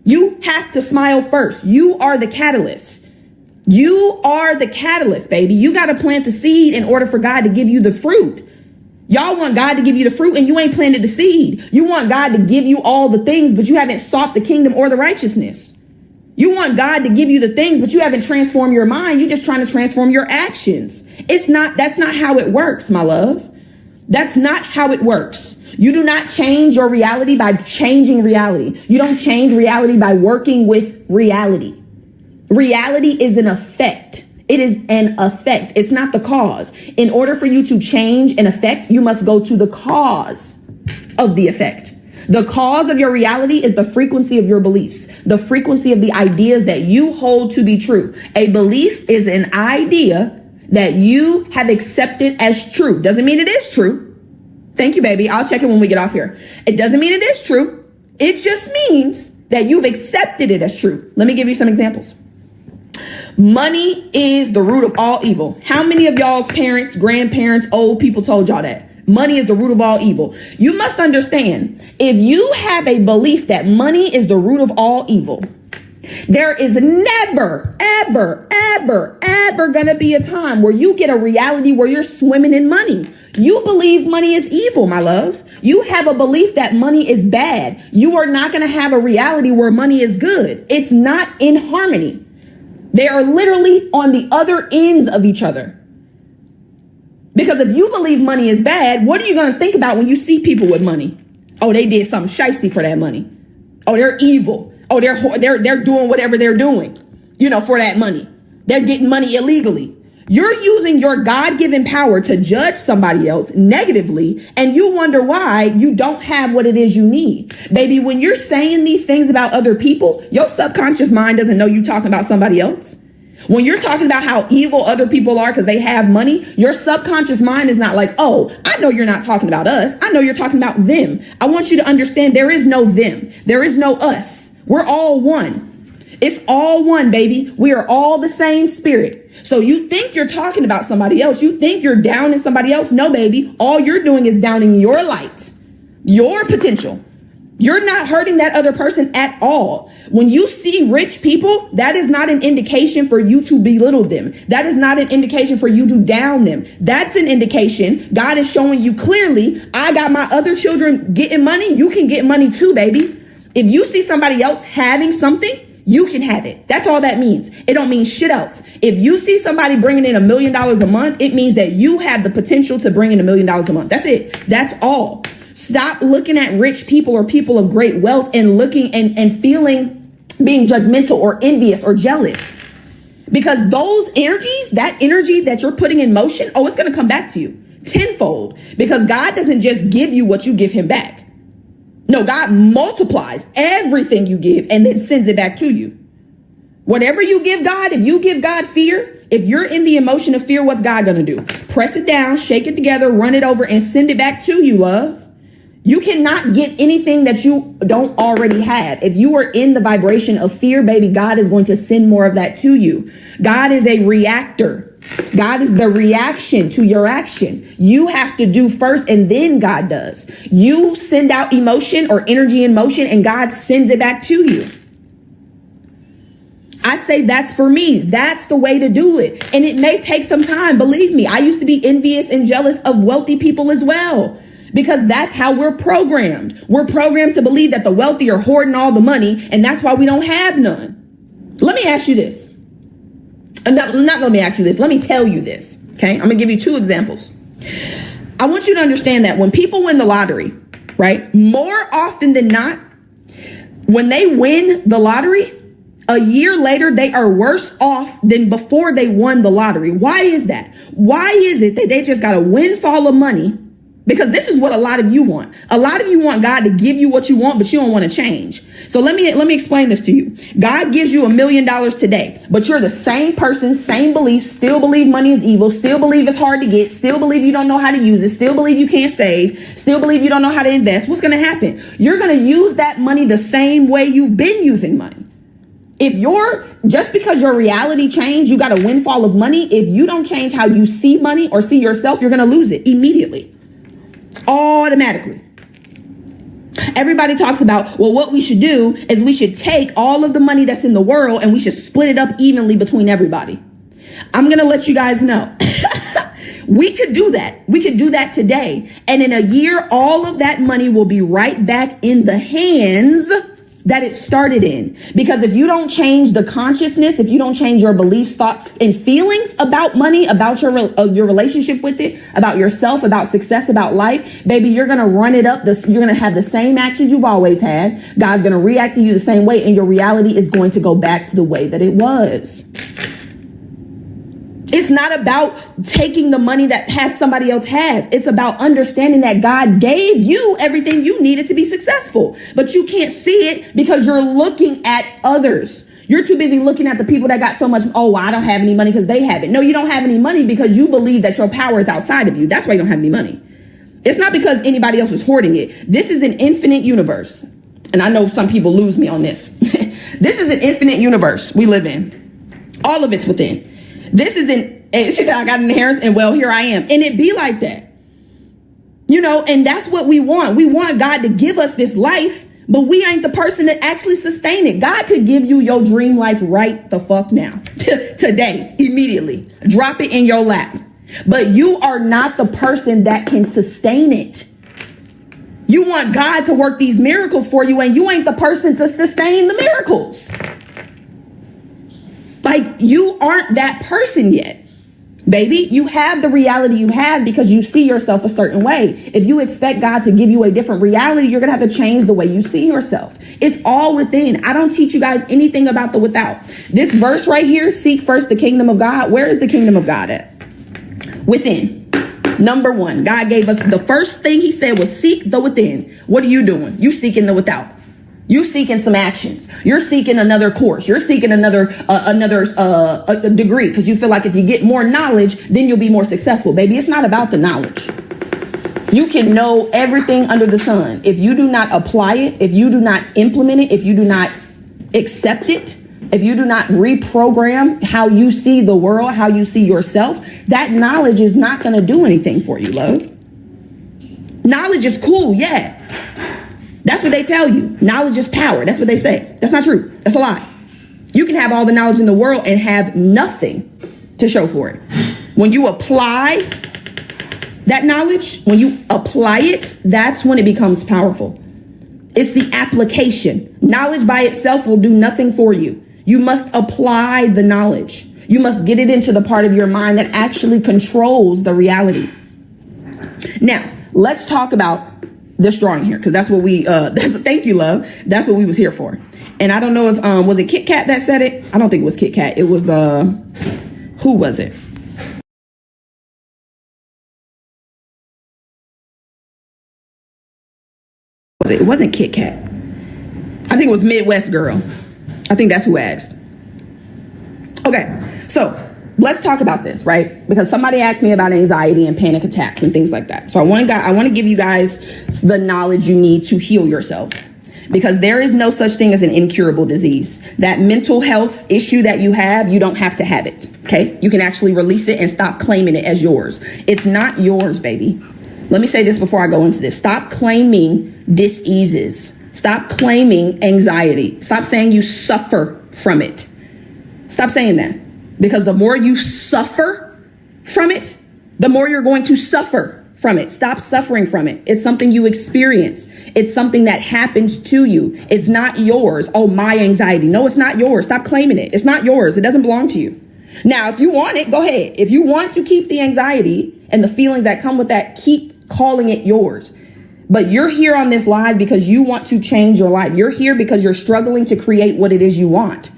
You have to smile first. You are the catalyst. You are the catalyst, baby. You got to plant the seed in order for God to give you the fruit. Y'all want God to give you the fruit and you ain't planted the seed. You want God to give you all the things, but you haven't sought the kingdom or the righteousness. You want God to give you the things, but you haven't transformed your mind. You're just trying to transform your actions. That's not how it works, my love. That's not how it works. You do not change your reality by changing reality. You don't change reality by working with reality. Reality is an effect. It is an effect. It's not the cause. In order for you to change an effect, you must go to the cause of the effect. The cause of your reality is the frequency of your beliefs, the frequency of the ideas that you hold to be true. A belief is an idea that you have accepted as true. Doesn't mean it is true. Thank you, baby. I'll check it when we get off here. It doesn't mean it is true. It just means that you've accepted it as true. Let me give you some examples. Money is the root of all evil. How many of y'all's parents, grandparents, old people told y'all that? Money is the root of all evil. You must understand, if you have a belief that money is the root of all evil, there is never, ever gonna be a time where you get a reality where you're swimming in money. You believe money is evil, my love. You have a belief that money is bad. You are not gonna have a reality where money is good. It's not in harmony. They are literally on the other ends of each other. Because if you believe money is bad, what are you going to think about when you see people with money? Oh, they did something shiesty for that money. Oh, they're evil. Oh, they're doing whatever they're doing, for that money. They're getting money illegally. You're using your God-given power to judge somebody else negatively, and you wonder why you don't have what it is you need. Baby, when you're saying these things about other people, your subconscious mind doesn't know you're talking about somebody else. When you're talking about how evil other people are because they have money, your subconscious mind is not like, oh, I know you're not talking about us. I know you're talking about them. I want you to understand there is no them. There is no us. We're all one. It's all one, baby. We are all the same spirit. So you think you're talking about somebody else. You think you're downing somebody else. No, baby. All you're doing is downing your light, your potential. You're not hurting that other person at all. When you see rich people, that is not an indication for you to belittle them. That is not an indication for you to down them. That's an indication God is showing you clearly, I got my other children getting money. You can get money too, baby. If you see somebody else having something, you can have it. That's all that means. It don't mean shit else. If you see somebody bringing in $1 million a month, it means that you have the potential to bring in $1 million a month. That's it. That's all. Stop looking at rich people or people of great wealth and looking and feeling being judgmental or envious or jealous. Because those energies, that energy that you're putting in motion, it's going to come back to you tenfold. Because God doesn't just give you what you give him back. No, God multiplies everything you give and then sends it back to you. Whatever you give God, if you give God fear, if you're in the emotion of fear, what's God going to do? Press it down, shake it together, run it over, and send it back to you, love. You cannot get anything that you don't already have. If you are in the vibration of fear, baby, God is going to send more of that to you. God is a reactor. God is the reaction to your action. You have to do first and then God does. You send out emotion or energy in motion and God sends it back to you. I say that's for me. That's the way to do it. And it may take some time. Believe me, I used to be envious and jealous of wealthy people as well. Because that's how we're programmed. We're programmed to believe that the wealthy are hoarding all the money, and that's why we don't have none. Let me ask you this. Not let me ask you this. Let me tell you this. Okay, I'm going to give you 2 examples. I want you to understand that when people win the lottery, right, more often than not, when they win the lottery, a year later, they are worse off than before they won the lottery. Why is that? Why is it that they just got a windfall of money? Because this is what a lot of you want. A lot of you want God to give you what you want, but you don't want to change. So let me explain this to you. God gives you $1 million today, but you're the same person, same beliefs, still believe money is evil, still believe it's hard to get, still believe you don't know how to use it, still believe you can't save, still believe you don't know how to invest. What's going to happen? You're going to use that money the same way you've been using money. Just because your reality changed, you got a windfall of money. If you don't change how you see money or see yourself, you're going to lose it immediately. Automatically. Everybody talks about, well, what we should do is we should take all of the money that's in the world and we should split it up evenly between everybody. I'm going to let you guys know. We could do that. We could do that today. And in a year, all of that money will be right back in the hands that it started in. Because if you don't change the consciousness, if you don't change your beliefs, thoughts, and feelings about money, about your relationship with it, about yourself, about success, about life, baby, you're going to run it up. You're going to have the same actions you've always had. God's going to react to you the same way, and your reality is going to go back to the way that it was. It's not about taking the money that somebody else has. It's about understanding that God gave you everything you needed to be successful, but you can't see it because you're looking at others. You're too busy looking at the people that got so much. Oh, well, I don't have any money because they have it. No, you don't have any money because you believe that your power is outside of you. That's why you don't have any money. It's not because anybody else is hoarding it. This is an infinite universe. And I know some people lose me on this. This is an infinite universe we live in. All of it's within. This isn't, she said, I got an inheritance and well, here I am. And it be like that. You know, and that's what we want. We want God to give us this life, but we ain't the person that actually sustain it. God could give you your dream life right the fuck now, today, immediately. Drop it in your lap. But you are not the person that can sustain it. You want God to work these miracles for you, and you ain't the person to sustain the miracles. Like, you aren't that person yet, baby. You have the reality you have because you see yourself a certain way. If you expect God to give you a different reality, you're going to have to change the way you see yourself. It's all within. I don't teach you guys anything about the without. This verse right here, seek first the kingdom of God. Where is the kingdom of God at? Within. Number one, God gave us the first thing he said was seek the within. What are you doing? You seeking the without. You seeking some actions. You're seeking another course. You're seeking another degree because you feel like if you get more knowledge, then you'll be more successful. Baby, it's not about the knowledge. You can know everything under the sun. If you do not apply it, if you do not implement it, if you do not accept it, if you do not reprogram how you see the world, how you see yourself, that knowledge is not going to do anything for you, love. Knowledge is cool, yeah. That's what they tell you. Knowledge is power. That's what they say. That's not true. That's a lie. You can have all the knowledge in the world and have nothing to show for it. When you apply that knowledge, when you apply it, that's when it becomes powerful. It's the application. Knowledge by itself will do nothing for you. You must apply the knowledge. You must get it into the part of your mind that actually controls the reality. Now, let's talk about this drawing here, because that's what we thank you, love. That's what we was here for. And I don't know if was it Kit Kat that said it? I don't think it was Kit Kat. It was who was it? It wasn't Kit Kat. I think it was Midwest Girl. I think that's who asked. Okay, so let's talk about this, right? Because somebody asked me about anxiety and panic attacks and things like that. So I want to give you guys the knowledge you need to heal yourself, because there is no such thing as an incurable disease. That mental health issue that you have, you don't have to have it. Okay, you can actually release it and stop claiming it as yours. It's not yours, baby. Let me say this before I go into this. Stop claiming diseases. Stop claiming anxiety. Stop saying you suffer from it. Stop saying that. Because the more you suffer from it, the more you're going to suffer from it. Stop suffering from it. It's something you experience. It's something that happens to you. It's not yours. Oh, my anxiety. No, it's not yours. Stop claiming it. It's not yours. It doesn't belong to you. Now, if you want it, go ahead. If you want to keep the anxiety and the feelings that come with that, keep calling it yours. But you're here on this live because you want to change your life. You're here because you're struggling to create what it is you want.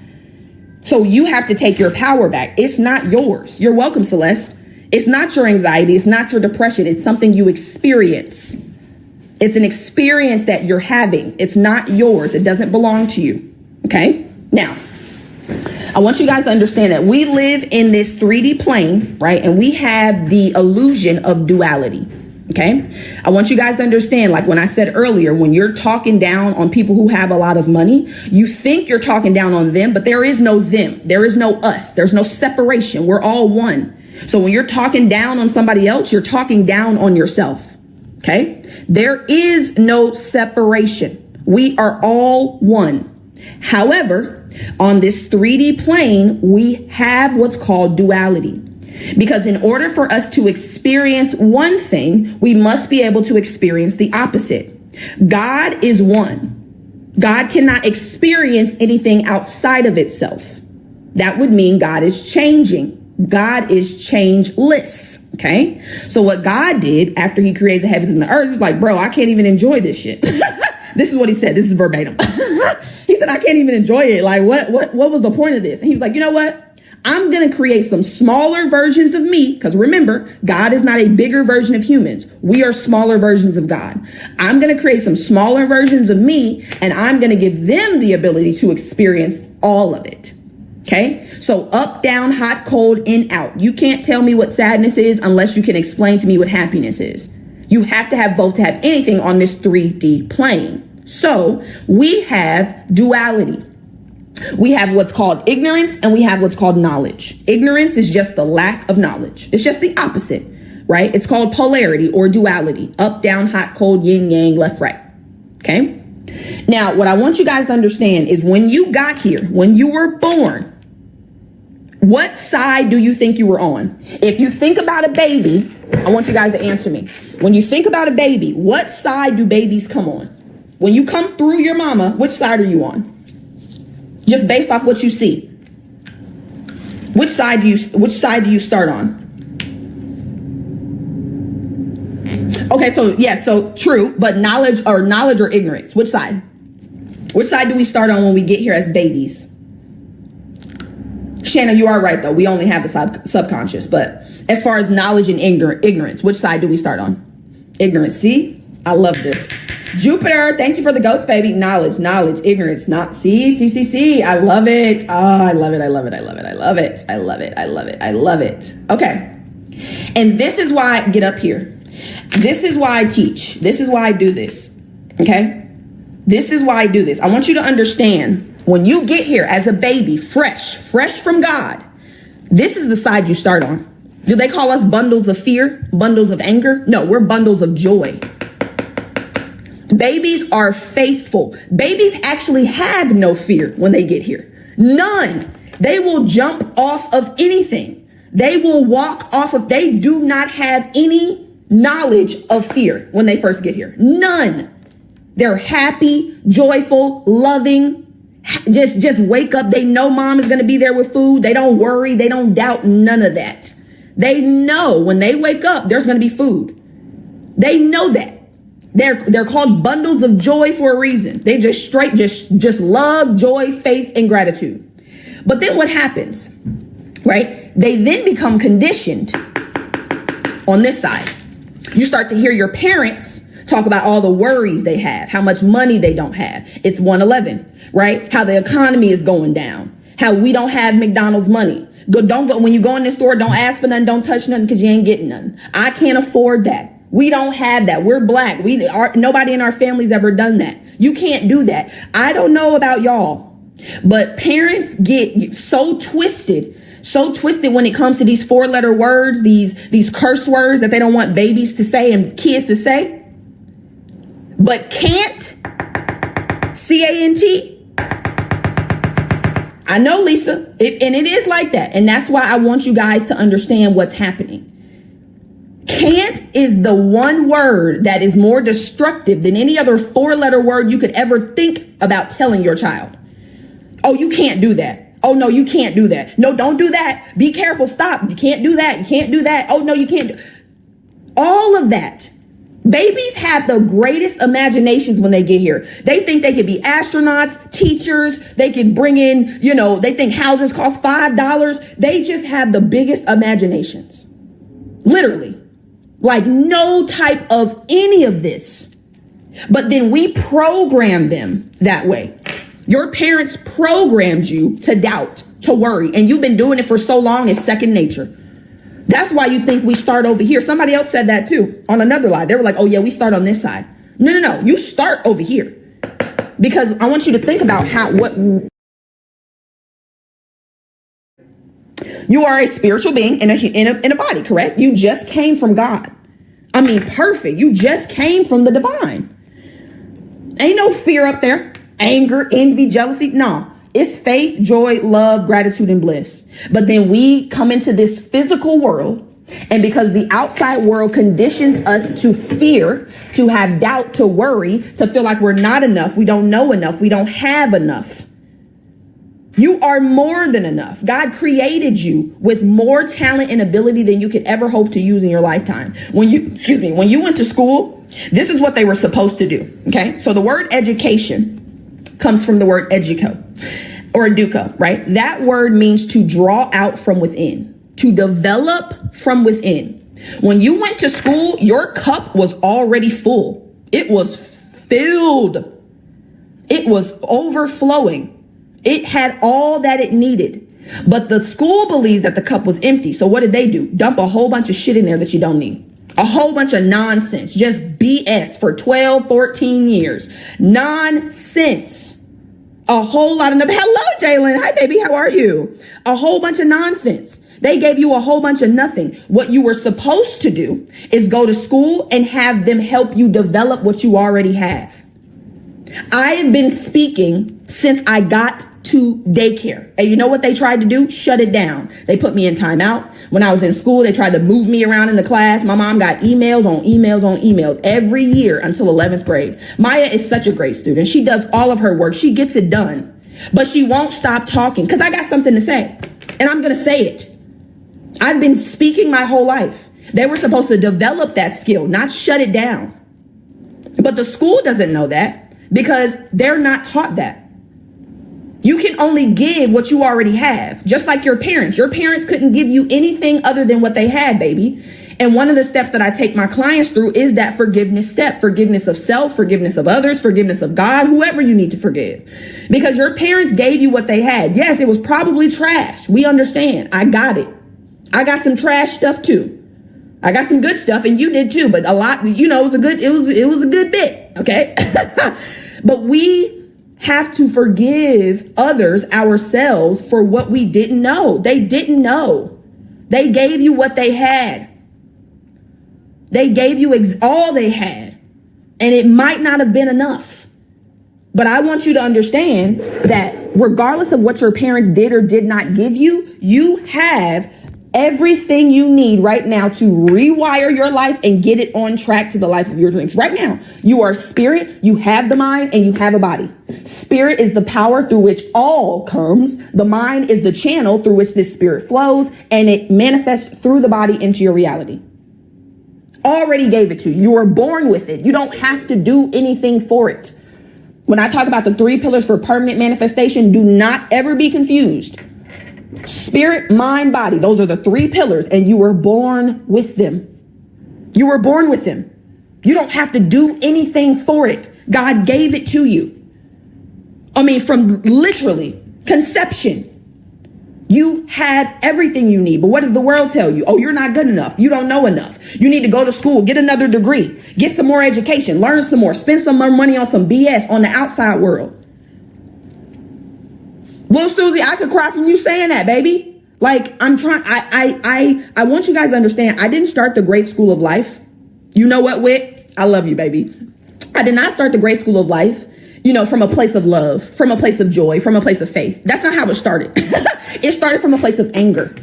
So you have to take your power back. It's not yours. You're welcome, Celeste. It's not your anxiety. It's not your depression. It's something you experience. It's an experience that you're having. It's not yours. It doesn't belong to you. Okay? Now, I want you guys to understand that we live in this 3D plane, right? And we have the illusion of duality. Okay. I want you guys to understand, like when I said earlier, when you're talking down on people who have a lot of money, you think you're talking down on them, but there is no them. There is no us. There's no separation. We're all one. So when you're talking down on somebody else, you're talking down on yourself. Okay. There is no separation. We are all one. However, on this 3D plane, we have what's called duality. Because in order for us to experience one thing, we must be able to experience the opposite. God is one. God cannot experience anything outside of itself. That would mean God is changing. God is changeless. Okay. So what God did after he created the heavens and the earth was like, bro, I can't even enjoy this shit. This is what he said. This is verbatim. He said, I can't even enjoy it. Like, what was the point of this? And he was like, you know what? I'm going to create some smaller versions of me. Because remember, God is not a bigger version of humans. We are smaller versions of God. I'm going to create some smaller versions of me, and I'm going to give them the ability to experience all of it. Okay. So up, down, hot, cold, in, out. You can't tell me what sadness is unless you can explain to me what happiness is. You have to have both to have anything on this 3D plane. So we have duality. We have what's called ignorance and we have what's called knowledge. Ignorance is just the lack of knowledge. It's just the opposite, right? It's called polarity or duality. Up, down, hot, cold, yin, yang, left, right. Okay. Now, what I want you guys to understand is when you got here, when you were born, what side do you think you were on? If you think about a baby, I want you guys to answer me. When you think about a baby, what side do babies come on? When you come through your mama, which side are you on? Just based off what you see. Which side do you start on? Okay, so yeah, so true, but knowledge or ignorance, which side? Which side do we start on when we get here as babies? Shanna, you are right though. We only have the subconscious, but as far as knowledge and ignorance, which side do we start on? Ignorance. See, I love this. Jupiter, thank you for the goats, baby. Knowledge, ignorance, not see. I love it. Oh, I love it. I love it. Okay. And this is why I get up here. This is why I teach. This is why I do this. Okay. This is why I do this. I want you to understand when you get here as a baby, fresh from God, this is the side you start on. Do they call us bundles of fear, bundles of anger? No, we're bundles of joy. Babies are faithful. Babies actually have no fear when they get here. None. They will jump off of anything. They will walk off of, they do not have any knowledge of fear when they first get here. None. They're happy, joyful, loving. Just wake up. They know mom is going to be there with food. They don't worry. They don't doubt none of that. They know when they wake up, there's going to be food. They know that. They're called bundles of joy for a reason. They just straight, just love, joy, faith, and gratitude. But then what happens, right? They then become conditioned on this side. You start to hear your parents talk about all the worries they have, how much money they don't have. It's 111, right? How the economy is going down, how we don't have McDonald's money. Don't go when you go in the store, don't ask for nothing, don't touch nothing because you ain't getting nothing. I can't afford that. We don't have that. We're black. Nobody in our family's ever done that. You can't do that. I don't know about y'all, but parents get so twisted when it comes to these 4-letter words, these curse words that they don't want babies to say and kids to say. But can't, C-A-N-T. I know, Lisa, and it is like that. And that's why I want you guys to understand what's happening. Can't is the one word that is more destructive than any other 4-letter word you could ever think about telling your child. Oh, you can't do that. Oh, no, you can't do that. No, don't do that. Be careful. Stop. You can't do that. You can't do that. Oh, no, you can't. All of that. Babies have the greatest imaginations when they get here. They think they could be astronauts, teachers. They can bring in, they think houses cost $5. They just have the biggest imaginations. Literally. Like no type of any of this. But then we program them that way. Your parents programmed you to doubt, to worry, and you've been doing it for so long, it's second nature. That's why you think we start over here. Somebody else said that too on another line. They were like, oh yeah, we start on this side. No. You start over here because I want you to think about what you are a spiritual being in a body, correct? You just came from God. I mean, perfect. You just came from the divine. Ain't no fear up there. Anger, envy, jealousy. No. It's faith, joy, love, gratitude, and bliss. But then we come into this physical world And because the outside world conditions us to fear, to have doubt, to worry, to feel like we're not enough, we don't know enough, we don't have enough. You are more than enough. God created you with more talent and ability than you could ever hope to use in your lifetime. When you went to school, this is what they were supposed to do. Okay. So the word education comes from the word educo or educa, right? That word means to draw out from within, to develop from within. When you went to school, your cup was already full. It was filled. It was overflowing. It had all that it needed. But the school believes that the cup was empty. So what did they do? Dump a whole bunch of shit in there that you don't need. A whole bunch of nonsense. Just BS for 12, 14 years. Nonsense. A whole lot of nothing. Hello, Jalen. Hi, baby. How are you? A whole bunch of nonsense. They gave you a whole bunch of nothing. What you were supposed to do is go to school and have them help you develop what you already have. I have been speaking since I got to daycare. And you know what they tried to do? Shut it down. They put me in timeout. When I was in school, they tried to move me around in the class. My mom got emails on emails on emails every year until 11th grade. Maya is such a great student. She does all of her work. She gets it done. But she won't stop talking because I got something to say. And I'm going to say it. I've been speaking my whole life. They were supposed to develop that skill, not shut it down. But the school doesn't know that because they're not taught that. You can only give what you already have, just like your parents. Your parents couldn't give you anything other than what they had, baby. And one of the steps that I take my clients through is that forgiveness step, forgiveness of self, forgiveness of others, forgiveness of God, whoever you need to forgive. Because your parents gave you what they had. Yes, it was probably trash. We understand. I got it. I got some trash stuff too. I got some good stuff and you did too, but a lot, it was a good bit. Okay. But we have to forgive others, ourselves, for what we didn't know. They didn't know. They gave you what they had. They gave you all they had. And it might not have been enough. But I want you to understand that regardless of what your parents did or did not give you, you have everything you need right now to rewire your life and get it on track to the life of your dreams. Right now, you are spirit, you have the mind, and you have a body. Spirit is the power through which all comes. The mind is the channel through which this spirit flows, and it manifests through the body into your reality. Already gave it to you. You were born with it. You don't have to do anything for it. When I talk about the 3 pillars for permanent manifestation, do not ever be confused. Spirit, mind, body. Those are the 3 pillars, and you were born with them. You were born with them. You don't have to do anything for it. God gave it to you. From literally conception. You have everything you need. But what does the world tell you? Oh, you're not good enough. You don't know enough. You need to go to school, get another degree, get some more education, learn some more, spend some more money on some BS on the outside world. Well, Susie, I could cry from you saying that, baby. Like, I want you guys to understand, I didn't start the great school of life. You know what, Whit? I love you, baby. I did not start the great school of life, from a place of love, from a place of joy, from a place of faith. That's not how it started. It started from a place of anger.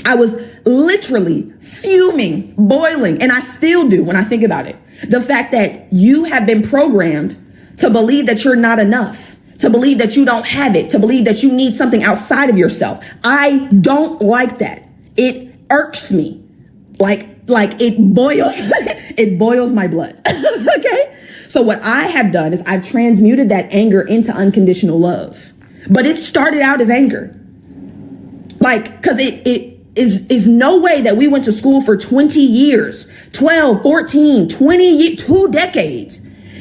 I was literally fuming, boiling, and I still do when I think about it. The fact that you have been programmed to believe that you're not enough, to believe that you don't have it, to believe that you need something outside of yourself. I don't like that. It irks me. Like it boils, it boils my blood. Okay. So what I have done is I've transmuted that anger into unconditional love, but it started out as anger. Cause it is no way that we went to school for 20 years, 12, 14, 20 years, 2 decades.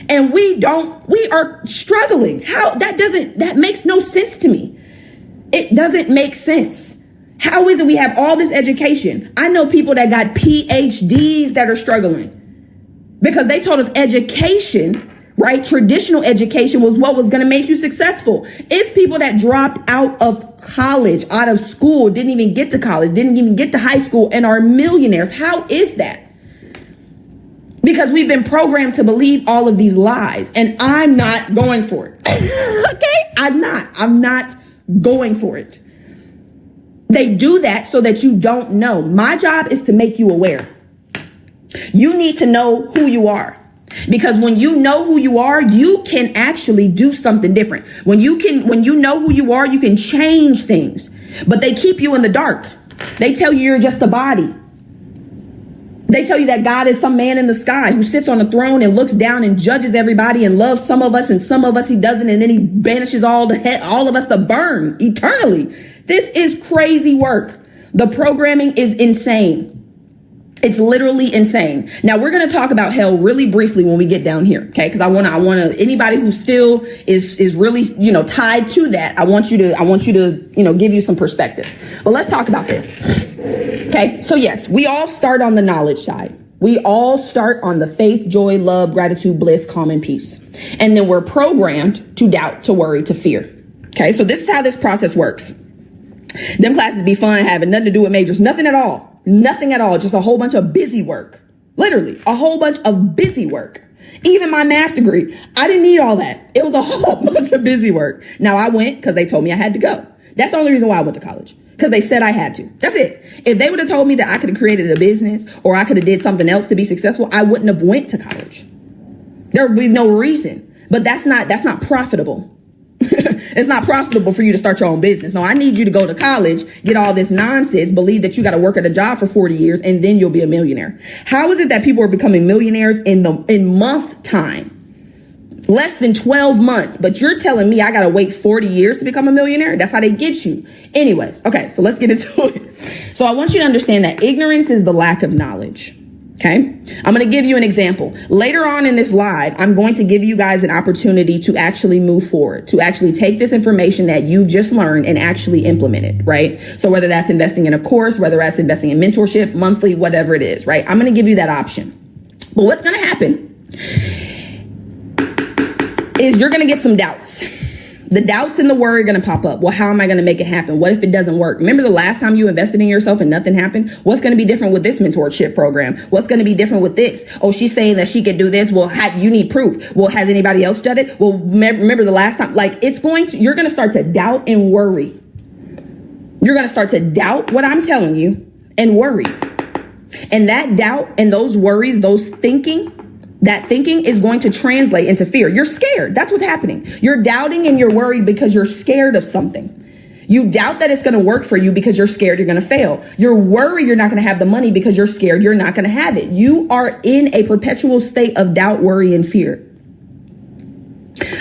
And we are struggling. That makes no sense to me. It doesn't make sense. How is it we have all this education? I know people that got PhDs that are struggling because they told us education, right? Traditional education was what was going to make you successful. It's people that dropped out of college, out of school, didn't even get to college, didn't even get to high school, and are millionaires. How is that? Because we've been programmed to believe all of these lies, and I'm not going for it. Okay? I'm not going for it. They do that so that you don't know. My job is to make you aware. You need to know who you are. Because when you know who you are, you can actually do something different. When you know who you are, you can change things. But they keep you in the dark. They tell you you're just a body. They tell you that God is some man in the sky who sits on a throne and looks down and judges everybody and loves some of us and some of us he doesn't. And then he banishes all of us to burn eternally. This is crazy work. The programming is insane. It's literally insane. Now we're going to talk about hell really briefly when we get down here. Okay. Cause I want to, anybody who still is really, tied to that. I want you to, give you some perspective, but let's talk about this. Okay. So yes, we all start on the knowledge side. We all start on the faith, joy, love, gratitude, bliss, calm, and peace. And then we're programmed to doubt, to worry, to fear. Okay. So this is how this process works. Them classes be fun, having nothing to do with majors, nothing at all. Nothing at all. Just a whole bunch of busy work. Literally a whole bunch of busy work. Even my math degree, I didn't need all that. It was a whole bunch of busy work. Now I went because they told me I had to go. That's the only reason why I went to college. Because they said I had to. That's it. If they would have told me that I could have created a business or I could have did something else to be successful, I wouldn't have went to college. There would be no reason. But that's not profitable. It's not profitable for you to start your own business. No, I need you to go to college, get all this nonsense, believe that you got to work at a job for 40 years, and then you'll be a millionaire. How is it that people are becoming millionaires in month time? Less than 12 months. But you're telling me I got to wait 40 years to become a millionaire? That's how they get you. Anyways, okay, so let's get into it. So I want you to understand that ignorance is the lack of knowledge. Okay, I'm going to give you an example. Later on in this live, I'm going to give you guys an opportunity to actually move forward, to actually take this information that you just learned and actually implement it, right? So whether that's investing in a course, whether that's investing in mentorship, monthly, whatever it is, right? I'm going to give you that option. But what's going to happen is you're going to get some doubts. The doubts and the worry are going to pop up. Well, how am I going to make it happen? What if it doesn't work? Remember the last time you invested in yourself and nothing happened? What's going to be different with this mentorship program? What's going to be different with this? Oh, she's saying that she could do this. Well, you need proof. Well, has anybody else done it? Well, remember the last time, you're going to start to doubt and worry. You're going to start to doubt what I'm telling you and worry. And that doubt and those worries, that thinking is going to translate into fear. You're scared. That's what's happening. You're doubting and you're worried because you're scared of something. You doubt that it's going to work for you because you're scared you're going to fail. You're worried you're not going to have the money because you're scared you're not going to have it. You are in a perpetual state of doubt, worry, and fear.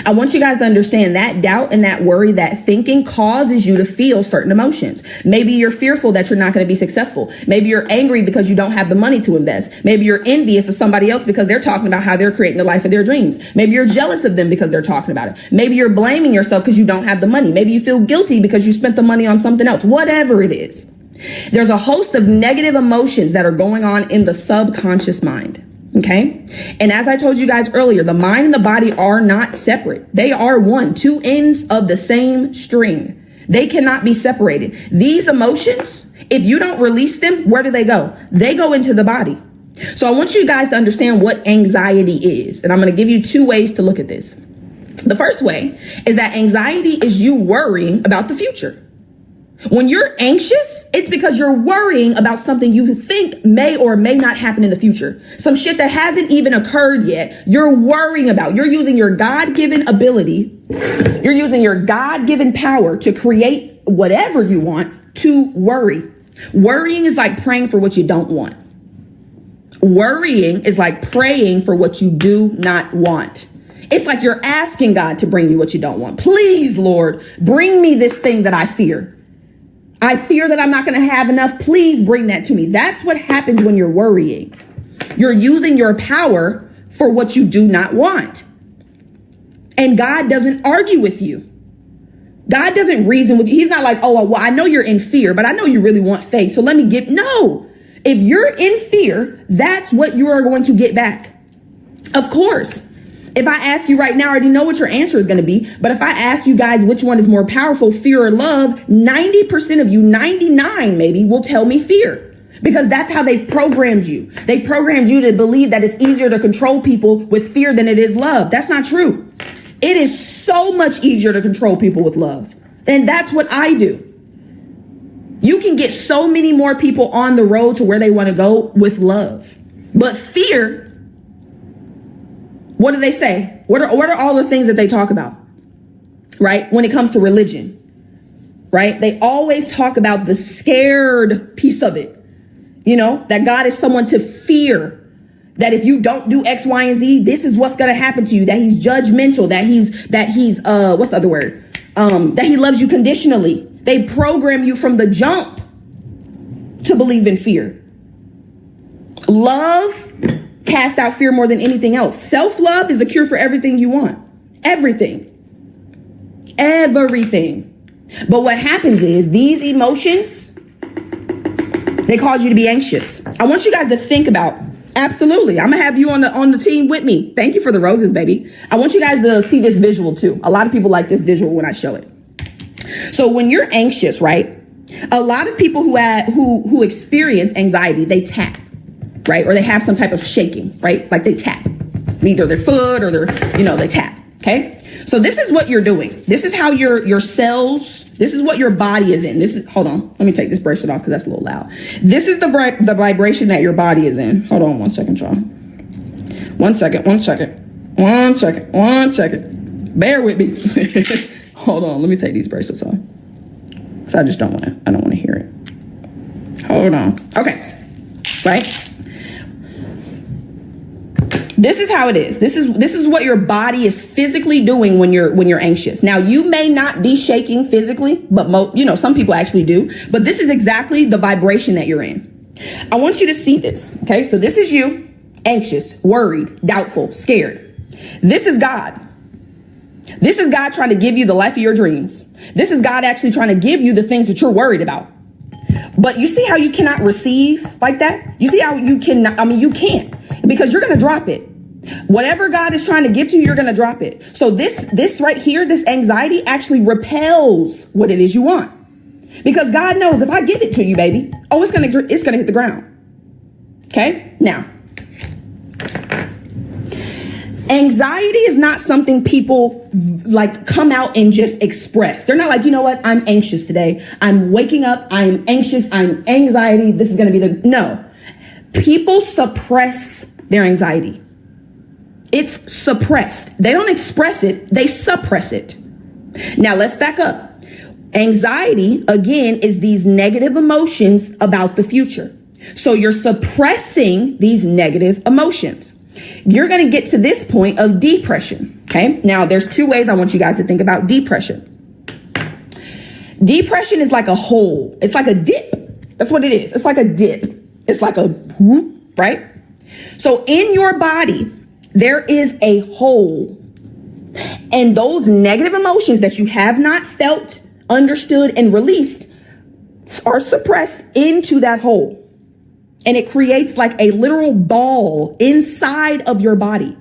I want you guys to understand that doubt and that worry, that thinking causes you to feel certain emotions. Maybe you're fearful that you're not going to be successful. Maybe you're angry because you don't have the money to invest. Maybe you're envious of somebody else because they're talking about how they're creating the life of their dreams. Maybe you're jealous of them because they're talking about it. Maybe you're blaming yourself because you don't have the money. Maybe you feel guilty because you spent the money on something else. Whatever it is. There's a host of negative emotions that are going on in the subconscious mind. Okay. And as I told you guys earlier, the mind and the body are not separate. They are one, two ends of the same string. They cannot be separated. These emotions, if you don't release them, where do they go? They go into the body. So I want you guys to understand what anxiety is. And I'm going to give you two ways to look at this. The first way is that anxiety is you worrying about the future. When you're anxious, it's because you're worrying about something you think may or may not happen in the future. Some shit that hasn't even occurred yet, you're worrying about. You're using your God-given ability. You're using your God-given power to create whatever you want to worry. Worrying is like praying for what you don't want. Worrying is like praying for what you do not want. It's like you're asking God to bring you what you don't want. Please, Lord, bring me this thing that I fear. I fear that I'm not going to have enough. Please bring that to me. That's what happens when you're worrying. You're using your power for what you do not want. And God doesn't argue with you. God doesn't reason with you. He's not like, oh, well, I know you're in fear, but I know you really want faith. So let me get, no. If you're in fear, that's what you are going to get back. Of course. If I ask you right now, I already know what your answer is going to be. But if I ask you guys which one is more powerful, fear or love, 90% of you, 99 maybe, will tell me fear. Because that's how they programmed you. They programmed you to believe that it's easier to control people with fear than it is love. That's not true. It is so much easier to control people with love. And that's what I do. You can get so many more people on the road to where they want to go with love. But fear, what do they say? What are all the things that they talk about? Right? When it comes to religion, right? They always talk about the scared piece of it. You know, that God is someone to fear, that if you don't do X, Y, and Z, this is what's going to happen to you, that he's judgmental, that he's what's the other word? That he loves you conditionally. They program you from the jump to believe in fear. Love casts out fear more than anything else. Self-love is the cure for everything you want. Everything. Everything. But what happens is these emotions, they cause you to be anxious. I want you guys to think about, absolutely, I'm gonna have you on the team with me. Thank you for the roses, baby. I want you guys to see this visual too. A lot of people like this visual when I show it. So when you're anxious, right? A lot of people who experience anxiety, they tap, right? Or they have some type of shaking, right? Like they tap, either their foot or they tap. Okay. So this is what you're doing. This is how your cells, this is what your body is in. Hold on. Let me take this bracelet off because that's a little loud. This is the vibration that your body is in. Hold on 1 second, y'all. 1 second. Bear with me. Hold on. Let me take these bracelets off. Because I just don't want to hear it. Hold on. Okay. Right? This is how it is. This is what your body is physically doing when you're anxious. Now, you may not be shaking physically, but some people actually do. But this is exactly the vibration that you're in. I want you to see this. Okay, so this is you, anxious, worried, doubtful, scared. This is God. This is God trying to give you the life of your dreams. This is God actually trying to give you the things that you're worried about. But you see how you cannot receive like that? You see how you cannot, you can't, because you're going to drop it. Whatever God is trying to give to you, you're going to drop it. So this right here, this anxiety actually repels what it is you want. Because God knows if I give it to you, baby, it's going to hit the ground. Okay? Now, anxiety is not something people like come out and just express. They're not like, you know what? I'm anxious today. I'm waking up. I'm anxious. I'm anxiety. This is going to be no. People suppress their anxiety. It's suppressed. They don't express it. They suppress it. Now let's back up. Anxiety, again, is these negative emotions about the future. So you're suppressing these negative emotions. You're going to get to this point of depression. Okay. Now there's two ways I want you guys to think about depression. Depression is like a hole. It's like a dip. That's what it is. It's like a dip. It's like a whoop, right? So in your body, there is a hole. And those negative emotions that you have not felt, understood, and released are suppressed into that hole. And it creates like a literal ball inside of your body.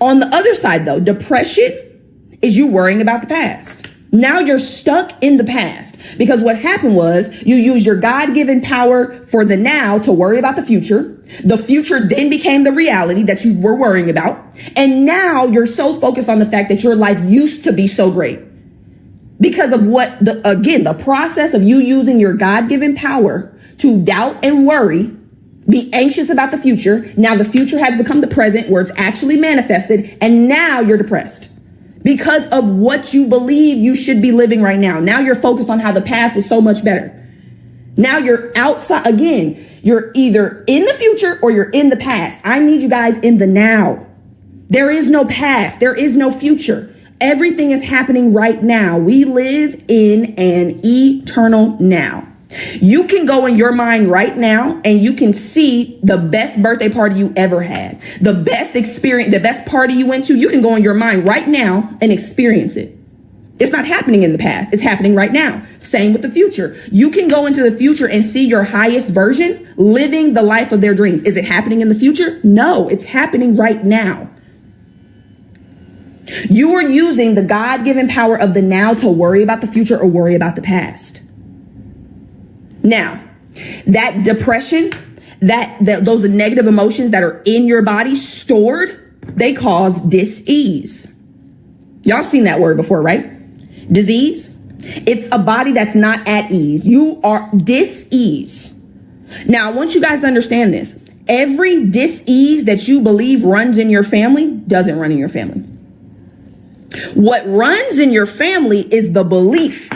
On the other side, though, depression is you worrying about the past. Now you're stuck in the past because what happened was you used your God-given power for the now to worry about the future. The future then became the reality that you were worrying about. And now you're so focused on the fact that your life used to be so great because of the process of you using your God-given power to doubt and worry, be anxious about the future. Now the future has become the present where it's actually manifested. And now you're depressed because of what you believe you should be living right now. Now you're focused on how the past was so much better. Now you're outside again. You're either in the future or you're in the past. I need you guys in the now. There is no past. There is no future. Everything is happening right now. We live in an eternal now. You can go in your mind right now and you can see the best birthday party you ever had. The best experience, the best party you went to. You can go in your mind right now and experience it. It's not happening in the past. It's happening right now. Same with the future. You can go into the future and see your highest version living the life of their dreams. Is it happening in the future? No, it's happening right now. You are using the God-given power of the now to worry about the future or worry about the past. Now, that depression, those negative emotions that are in your body stored, they cause dis-ease. Y'all have seen that word before, right? Disease. It's a body that's not at ease. You are dis-ease. Now, I want you guys to understand this. Every dis-ease that you believe runs in your family doesn't run in your family. What runs in your family is the belief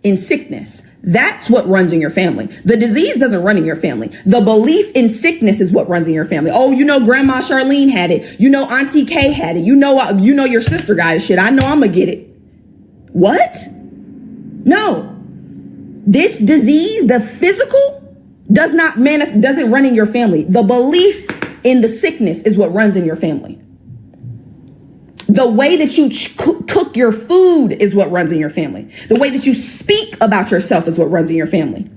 in sickness. That's what runs in your family. The disease doesn't run in your family. The belief in sickness is what runs in your family. Oh, you know, Grandma Charlene had it. You know, Auntie Kay had it. You know, your sister got this shit. I know I'm gonna get it. What? No. This disease, the physical, doesn't run in your family. The belief in the sickness is what runs in your family. The way that you cook your food is what runs in your family. The way that you speak about yourself is what runs in your family.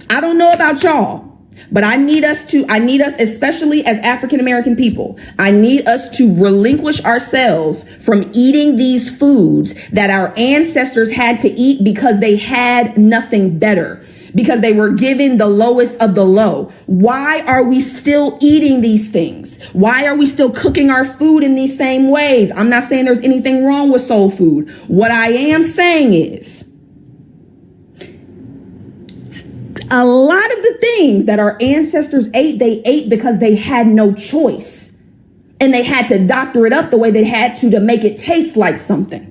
I don't know about y'all, but I need us, especially as African American people, I need us to relinquish ourselves from eating these foods that our ancestors had to eat because they had nothing better, because they were given the lowest of the low. Why are we still eating these things? Why are we still cooking our food in these same ways? I'm not saying there's anything wrong with soul food. What I am saying is, a lot of the things that our ancestors ate, they ate because they had no choice. And they had to doctor it up the way they had to make it taste like something.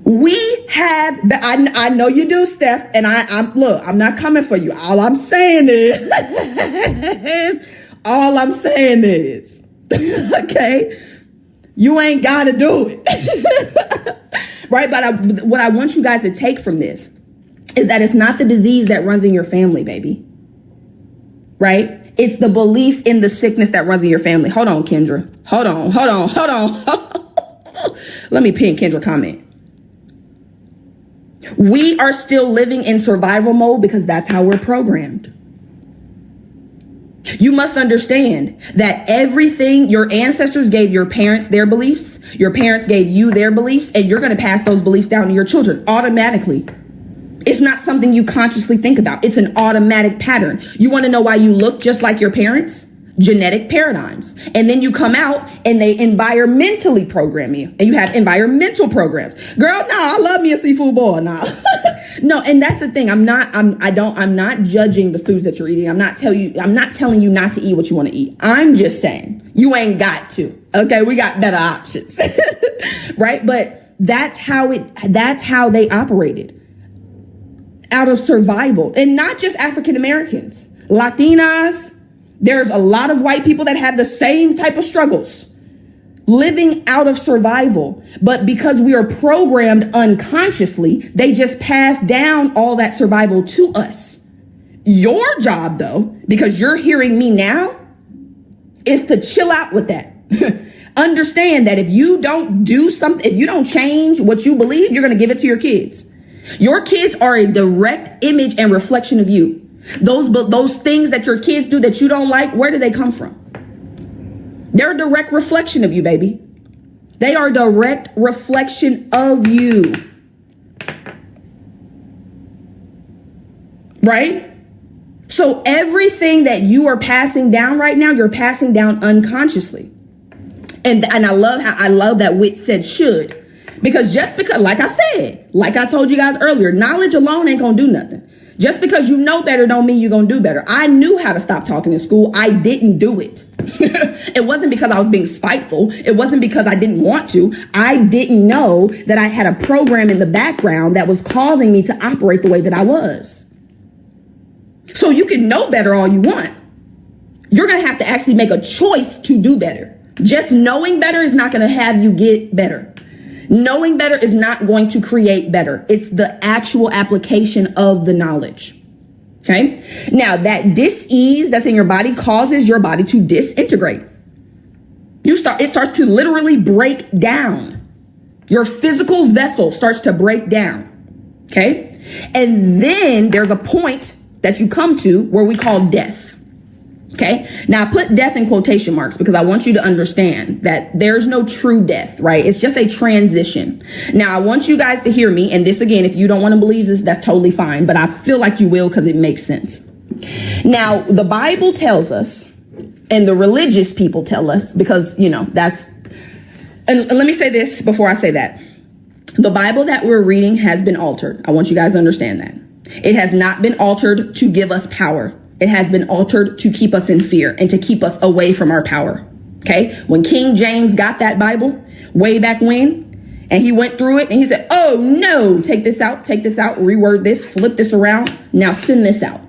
We have, I know you do, Steph, and I'm not coming for you. All I'm saying is, okay, you ain't got to do it. Right? But what I want you guys to take from this is that it's not the disease that runs in your family, baby. Right? It's the belief in the sickness that runs in your family. Hold on, Kendra. Hold on. Let me pin Kendra comment. We are still living in survival mode because that's how we're programmed. You must understand that everything your ancestors gave your parents their beliefs, your parents gave you their beliefs, and you're going to pass those beliefs down to your children automatically. It's not something you consciously think about. It's an automatic pattern. You want to know why you look just like your parents? Genetic paradigms. And then you come out and they environmentally program you, and you have environmental programs. Girl, no, I love me a seafood boil. Nah. No, and that's the thing. I'm not judging the foods that you're eating. I'm not telling you not to eat what you want to eat. I'm just saying you ain't got to. Okay, we got better options. Right? But that's how they operated. Out of survival. And not just African Americans, Latinas. There's a lot of white people that have the same type of struggles, living out of survival. But because we are programmed unconsciously, they just pass down all that survival to us. Your job, though, because you're hearing me now, is to chill out with that. Understand that if you don't do something, if you don't change what you believe, you're going to give it to your kids. Your kids are a direct image and reflection of you. Those things that your kids do that you don't like, where do they come from? They're a direct reflection of you, baby. They are a direct reflection of you. Right? So everything that you are passing down right now, you're passing down unconsciously. And I love that Wit said should. Because like I told you guys earlier, knowledge alone ain't gonna do nothing. Just because you know better don't mean you're going to do better. I knew how to stop talking in school. I didn't do it. It wasn't because I was being spiteful. It wasn't because I didn't want to. I didn't know that I had a program in the background that was causing me to operate the way that I was. So you can know better all you want. You're going to have to actually make a choice to do better. Just knowing better is not going to have you get better. Knowing better is not going to create better. It's the actual application of the knowledge. Okay. Now that dis-ease that's in your body causes your body to disintegrate. It starts to literally break down. Your physical vessel starts to break down. Okay. And then there's a point that you come to where we call death. Okay. Now I put death in quotation marks because I want you to understand that there's no true death, right? It's just a transition. Now I want you guys to hear me. And this again, if you don't want to believe this, that's totally fine. But I feel like you will because it makes sense. Now the Bible tells us, and the religious people tell us, because, and let me say this before I say that. The Bible that we're reading has been altered. I want you guys to understand that. It has not been altered to give us power. It has been altered to keep us in fear and to keep us away from our power. Okay. When King James got that Bible way back when, and he went through it and he said, oh no, take this out, reword this, flip this around. Now send this out.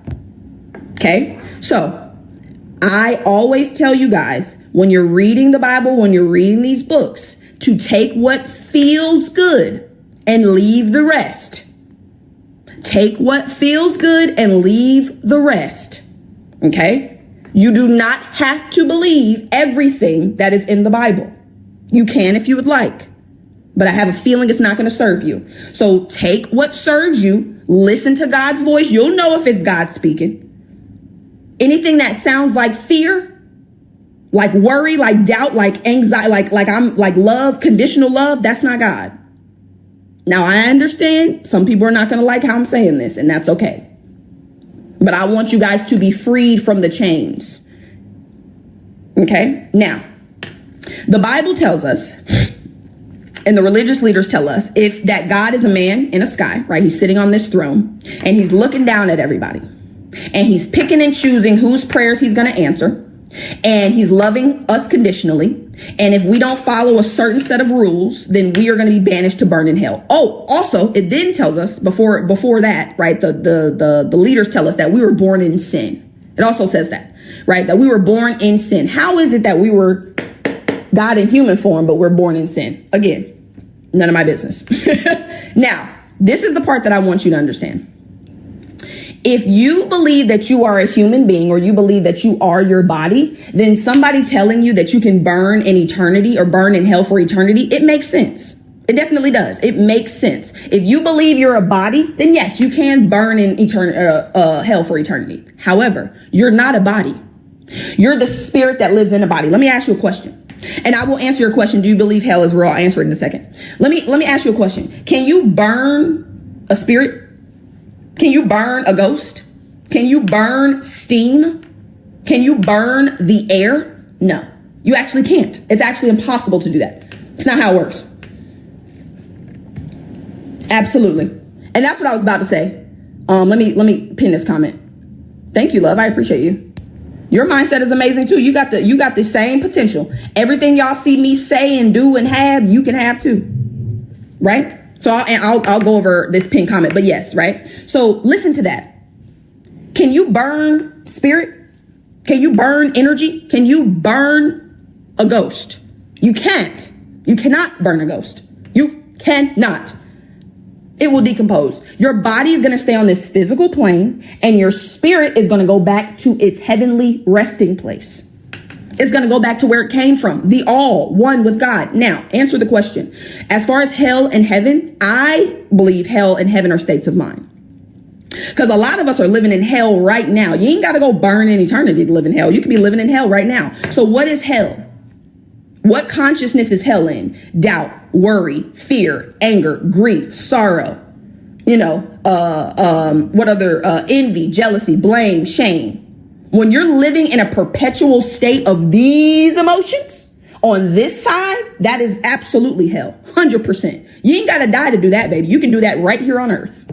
Okay. So I always tell you guys, when you're reading the Bible, when you're reading these books, to take what feels good and leave the rest. Take what feels good and leave the rest. Okay? You do not have to believe everything that is in the Bible. You can if you would like, but I have a feeling it's not going to serve you. So take what serves you, listen to God's voice. You'll know if it's God speaking. Anything that sounds like fear, like worry, like doubt, like anxiety, like love, conditional love, that's not God. Now, I understand some people are not going to like how I'm saying this, and that's okay. But I want you guys to be freed from the chains. Okay? Now, the Bible tells us, and the religious leaders tell us, if that God is a man in a sky, right? He's sitting on this throne, and he's looking down at everybody. And he's picking and choosing whose prayers he's going to answer. And he's loving us conditionally. And if we don't follow a certain set of rules, then we are going to be banished to burn in hell. Oh, also, it then tells us before that, right? The leaders tell us that we were born in sin. It also says that, right? That we were born in sin. How is it that we were God in human form, but we're born in sin? Again, none of my business. Now, this is the part that I want you to understand. If you believe that you are a human being or you believe that you are your body, then somebody telling you that you can burn in eternity or burn in hell for eternity, it makes sense. It definitely does. It makes sense. If you believe you're a body, then yes, you can burn in hell for eternity. However, you're not a body. You're the spirit that lives in a body. Let me ask you a question. And I will answer your question. Do you believe hell is real? I'll answer it in a second. Let me ask you a question. Can you burn a spirit? Can you burn a ghost? Can you burn steam? Can you burn the air? No, you actually can't. It's actually impossible to do that. It's not how it works. Absolutely. And that's what I was about to say. Let me pin this comment. Thank you, love. I appreciate you. Your mindset is amazing too. You got the same potential. Everything y'all see me say and do and have, you can have too. Right? So I'll go over this pinned comment, but yes, right? So listen to that. Can you burn spirit? Can you burn energy? Can you burn a ghost? You can't. You cannot burn a ghost. You cannot. It will decompose. Your body is going to stay on this physical plane and your spirit is going to go back to its heavenly resting place. It's going to go back to where it came from, the all, one with God. Now, answer the question. As far as hell and heaven, I believe hell and heaven are states of mind. Because a lot of us are living in hell right now. You ain't got to go burn in eternity to live in hell. You could be living in hell right now. So what is hell? What consciousness is hell in? Doubt, worry, fear, anger, grief, sorrow. What other envy, jealousy, blame, shame. When you're living in a perpetual state of these emotions on this side, that is absolutely hell. 100%. You ain't got to die to do that, baby. You can do that right here on earth.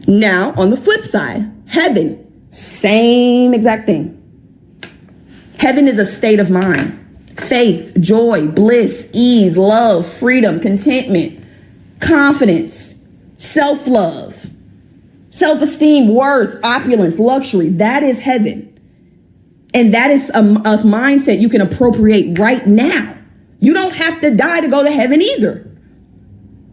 Now, on the flip side, heaven, same exact thing. Heaven is a state of mind. Faith, joy, bliss, ease, love, freedom, contentment, confidence, self-love. Self-esteem, worth, opulence, luxury, that is heaven. And that is a mindset you can appropriate right now. You don't have to die to go to heaven either.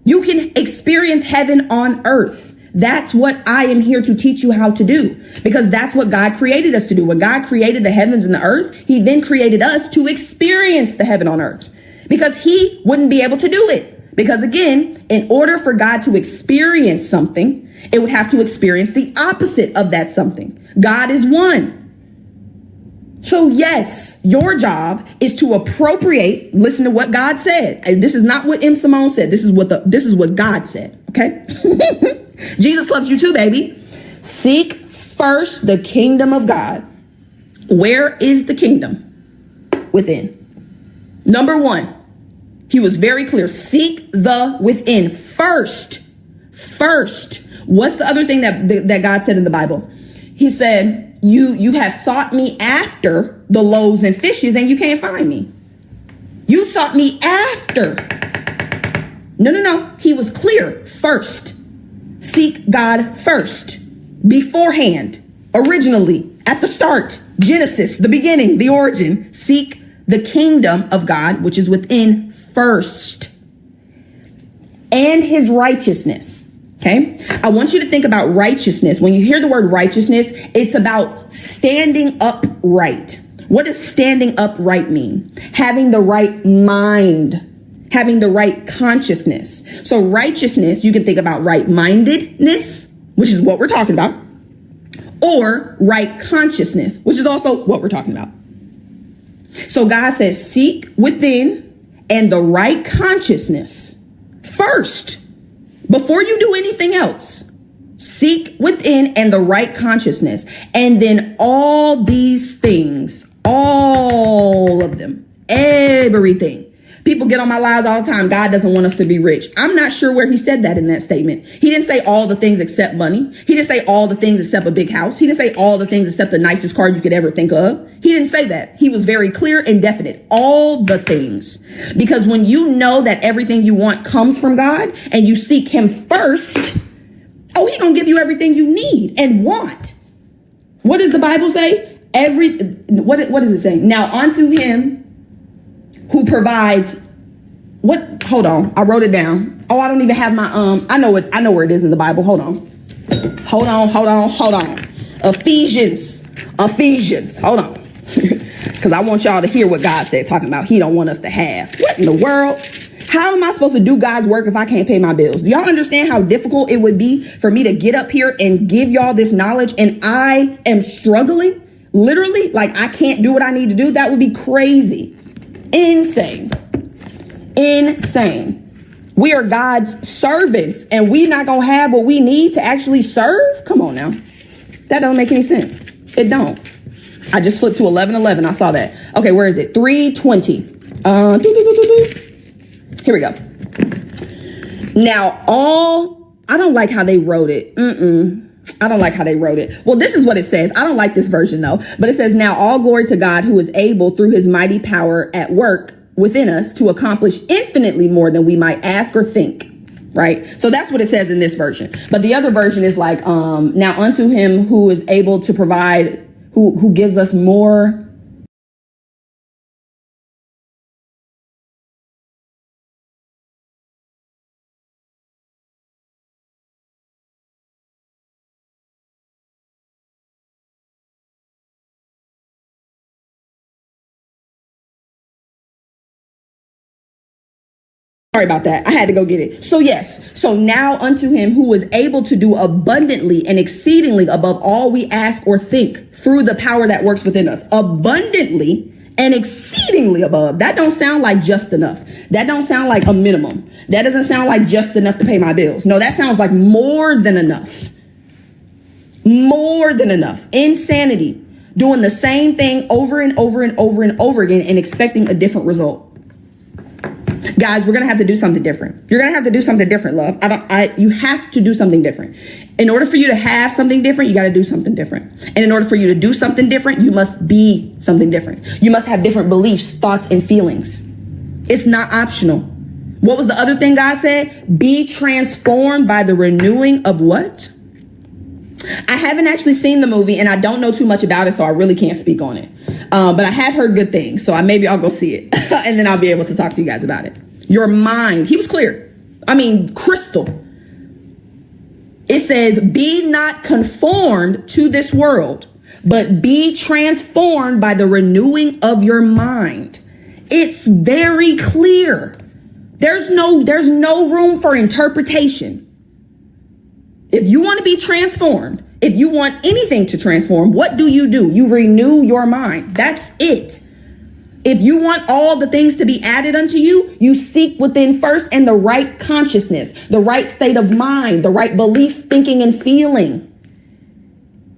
You can experience heaven on earth. That's what I am here to teach you how to do, because that's what God created us to do. When God created the heavens and the earth, he then created us to experience the heaven on earth, because he wouldn't be able to do it. Because again, in order for God to experience something, it would have to experience the opposite of that something. God is one. So yes, your job is to appropriate, listen to what God said. And this is not what M. Simone said. This is what God said. Okay. Jesus loves you too, baby. Seek first the kingdom of God. Where is the kingdom? Within. Number one, He was very clear. Seek the within first. First. What's the other thing that God said in the Bible? He said, you have sought me after the loaves and fishes and you can't find me. You sought me after. No. He was clear. First. Seek God first. Beforehand. Originally. At the start. Genesis. The beginning. The origin. Seek the kingdom of God, which is within first. And his righteousness. Okay. I want you to think about righteousness. When you hear the word righteousness, it's about standing upright. What does standing upright mean? Having the right mind, having the right consciousness. So righteousness, you can think about right-mindedness, which is what we're talking about, or right consciousness, which is also what we're talking about. So God says, seek within and the right consciousness first. Before you do anything else, seek within and the right consciousness. And then all these things, all of them, everything. People get on my lives all the time. God doesn't want us to be rich. I'm not sure where he said that in that statement. He didn't say all the things except money. He didn't say all the things except a big house. He didn't say all the things except the nicest car you could ever think of. He didn't say that. He was very clear and definite. All the things. Because when you know that everything you want comes from God and you seek him first, oh, he's going to give you everything you need and want. What does the Bible say? What does it say? Now unto him who provides what? Hold on. I wrote it down. Oh, I don't even have my, I know where it is in the Bible. Hold on. Ephesians. Hold on. Cause I want y'all to hear what God said, talking about he don't want us to have. What in the world? How am I supposed to do God's work if I can't pay my bills? Do y'all understand how difficult it would be for me to get up here and give y'all this knowledge and I am struggling? Literally, like I can't do what I need to do. That would be crazy. Insane. We are God's servants and we not going to have what we need to actually serve. Come on now. That don't make any sense. It don't. I just flipped to 11:11. I saw that. Okay, where is it? 3:20. Here we go. Now, I don't like how they wrote it. I don't like how they wrote it. Well, this is what it says. I don't like this version though, but it says, now all glory to God who is able through his mighty power at work within us to accomplish infinitely more than we might ask or think. Right. So that's what it says in this version. But the other version is like, now unto him who is able to provide, who gives us more. Sorry about that. I had to go get it. So yes. So now unto him who is able to do abundantly and exceedingly above all we ask or think through the power that works within us. Abundantly and exceedingly above. That don't sound like just enough. That don't sound like a minimum. That doesn't sound like just enough to pay my bills. No, that sounds like more than enough. More than enough. Insanity. Doing the same thing over and over and over and over again and expecting a different result. Guys, we're going to have to do something different. You're going to have to do something different, love. You have to do something different. In order for you to have something different, you got to do something different. And in order for you to do something different, you must be something different. You must have different beliefs, thoughts, and feelings. It's not optional. What was the other thing God said? Be transformed by the renewing of what? I haven't actually seen the movie and I don't know too much about it, so I really can't speak on it. But I have heard good things, so maybe I'll go see it and then I'll be able to talk to you guys about it. Your mind. He was clear. I mean, crystal. It says, be not conformed to this world, but be transformed by the renewing of your mind. It's very clear. There's no room for interpretation. If you want to be transformed, if you want anything to transform, what do? You renew your mind. That's it. If you want all the things to be added unto you, you seek within first and the right consciousness, the right state of mind, the right belief, thinking, and feeling.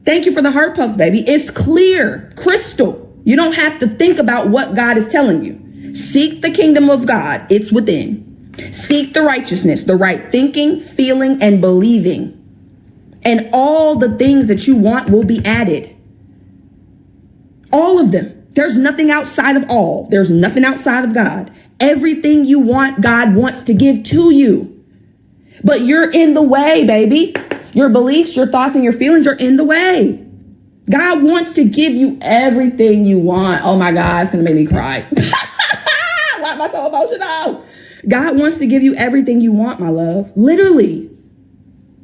Thank you for the heart puffs, baby. It's clear, crystal. You don't have to think about what God is telling you. Seek the kingdom of God. It's within. Seek the righteousness, the right thinking, feeling, and believing. And all the things that you want will be added. All of them. There's nothing outside of all. There's nothing outside of God. Everything you want, God wants to give to you. But you're in the way, baby. Your beliefs, your thoughts, and your feelings are in the way. God wants to give you everything you want. Oh my God, it's going to make me cry. Why am I so emotional? God wants to give you everything you want, my love. Literally.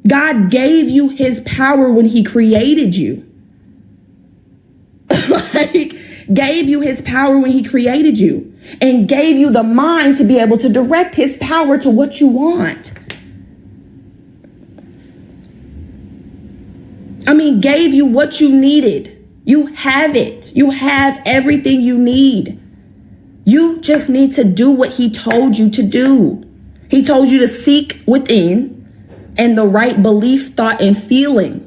God gave you his power when he created you. Like, gave you his power when he created you and gave you the mind to be able to direct his power to what you want. I mean, gave you what you needed. You have it. You have everything you need. You just need to do what he told you to do. He told you to seek within and the right belief, thought, and feeling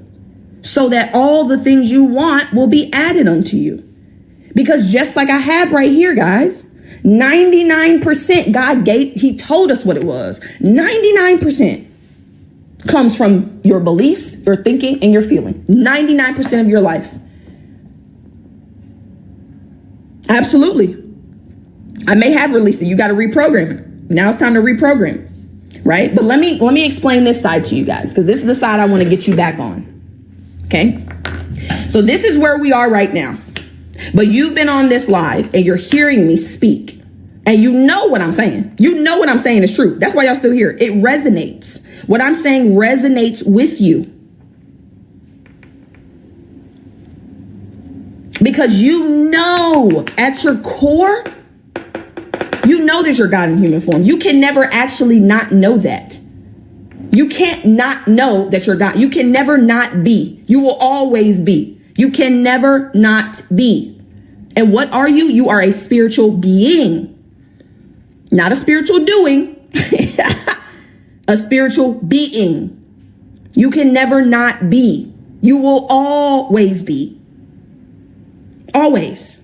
so that all the things you want will be added unto you. Because just like I have right here, guys, 99% God gave, he told us what it was. 99% comes from your beliefs, your thinking, and your feeling. 99% of your life. Absolutely. I may have released it. You got to reprogram it. Now it's time to reprogram it, right? But let me explain this side to you guys, because this is the side I want to get you back on. Okay? So this is where we are right now. But you've been on this live and you're hearing me speak. And you know what I'm saying. You know what I'm saying is true. That's why y'all still here. It resonates. What I'm saying resonates with you. Because you know at your core, you know that you're God in human form. You can never actually not know that. You can't not know that you're God. You can never not be. You will always be. You can never not be. And what are you? You are a spiritual being. Not a spiritual doing. A spiritual being. You can never not be. You will always be. Always.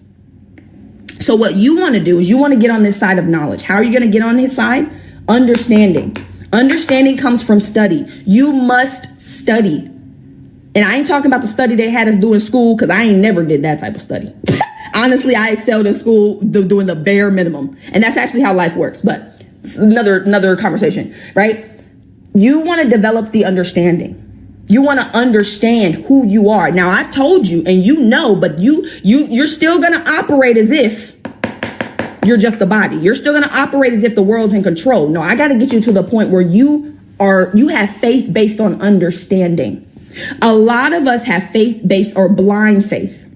So what you want to do is you want to get on this side of knowledge. How are you going to get on his side? Understanding. Understanding comes from study. You must study. And I ain't talking about the study they had us do in school, because I ain't never did that type of study. Honestly, I excelled in school doing the bare minimum. And that's actually how life works. But it's another conversation, right? You want to develop the understanding. You want to understand who you are. Now, I've told you, and you know, but you're still going to operate as if you're just the body. You're still going to operate as if the world's in control. No, I got to get you to the point where you have faith based on understanding. A lot of us have faith based or blind faith.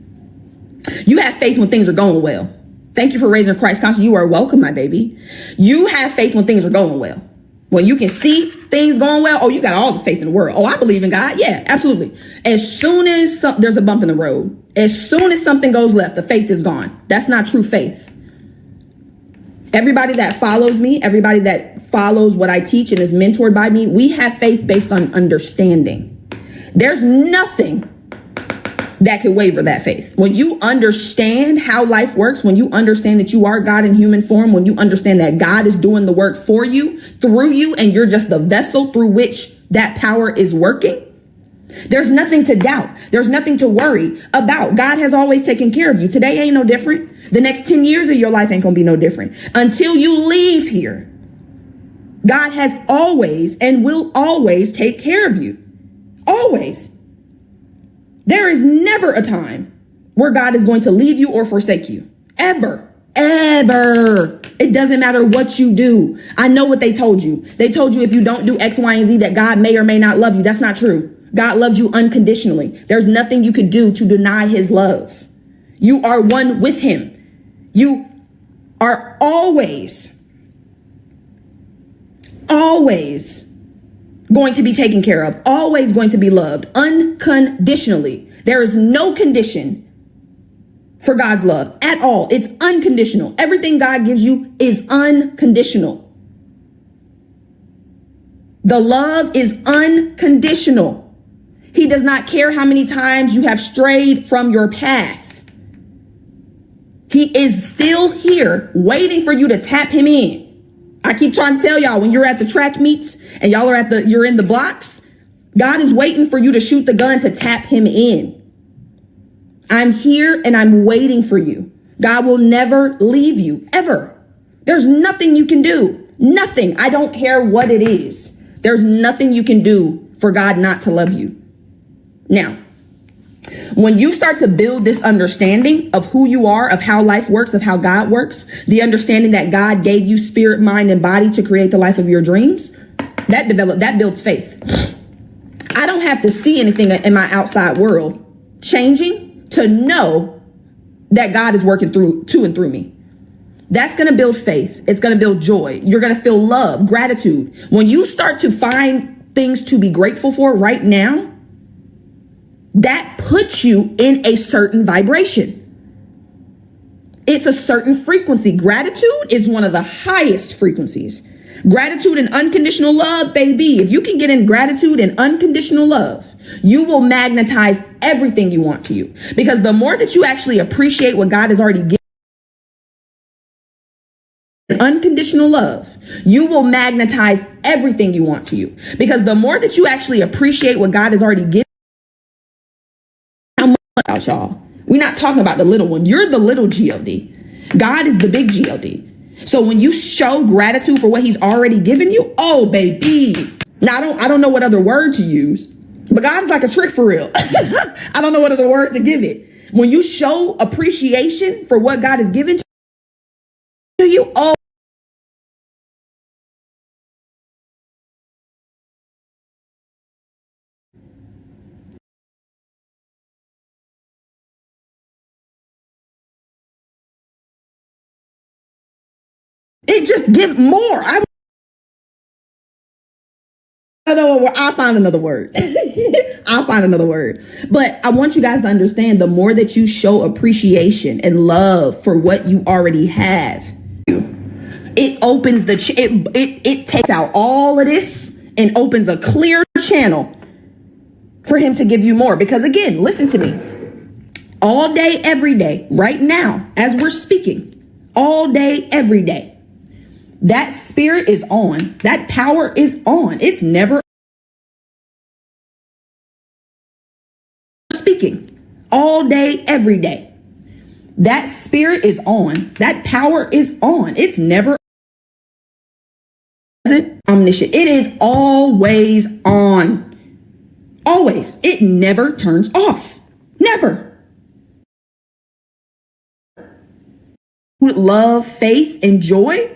You have faith when things are going well. Thank you for raising Christ conscious. You are welcome, my baby. You have faith when things are going well. When you can see things going well, oh, you got all the faith in the world. Oh, I believe in God. Yeah, absolutely. As soon as there's a bump in the road, as soon as something goes left, the faith is gone. That's not true faith. Everybody that follows me, everybody that follows what I teach and is mentored by me, we have faith based on understanding. There's nothing that could waver that faith. When you understand how life works, when you understand that you are God in human form, when you understand that God is doing the work for you, through you, and you're just the vessel through which that power is working, there's nothing to doubt. There's nothing to worry about. God has always taken care of you. Today ain't no different. The next 10 years of your life ain't gonna be no different. Until you leave here, God has always and will always take care of you. Always. There is never a time where God is going to leave you or forsake you. Ever. Ever. It doesn't matter what you do. I know what they told you. They told you if you don't do X, Y, and Z that God may or may not love you. That's not true. God loves you unconditionally. There's nothing you could do to deny his love. You are one with him. You are always going to be taken care of, always going to be loved unconditionally. There is no condition for God's love at all. It's unconditional. Everything God gives you is unconditional. The love is unconditional. He does not care how many times you have strayed from your path. He is still here waiting for you to tap him in. I keep trying to tell y'all, when you're at the track meets and y'all are you're in the blocks, God is waiting for you to shoot the gun to tap him in. I'm here and I'm waiting for you. God will never leave you, ever. There's nothing you can do. Nothing. I don't care what it is. There's nothing you can do for God not to love you. Now, when you start to build this understanding of who you are, of how life works, of how God works, the understanding that God gave you spirit, mind, and body to create the life of your dreams, that builds faith. I don't have to see anything in my outside world changing to know that God is working to and through me. That's going to build faith. It's going to build joy. You're going to feel love, gratitude. When you start to find things to be grateful for right now, that puts you in a certain vibration. It's a certain frequency. Gratitude is one of the highest frequencies. Gratitude and unconditional love, baby. If you can get in gratitude and unconditional love, you will magnetize everything you want to you. Because the more that you actually appreciate what God has already given, unconditional love, you will magnetize everything you want to you. Because the more that you actually appreciate what God has already given, how much about y'all? We're not talking about the little one. You're the little G-O-D. God is the big G-O-D. So when you show gratitude for what he's already given you, oh, baby. Now, I don't know what other word to use, but God is like a trick for real. I don't know what other word to give it. When you show appreciation for what God has given to you, oh, it just gives more. I don't know. I'll find another word. I'll find another word. But I want you guys to understand, the more that you show appreciation and love for what you already have, it opens it takes out all of this and opens a clear channel for him to give you more. Because again, listen to me. All day, every day, right now, as we're speaking, all day, every day, that spirit is on. That power is on. It's never speaking. All day, every day. That spirit is on. That power is on. It's never omniscient. It is always on. Always. It never turns off. Never. Love, faith, and joy,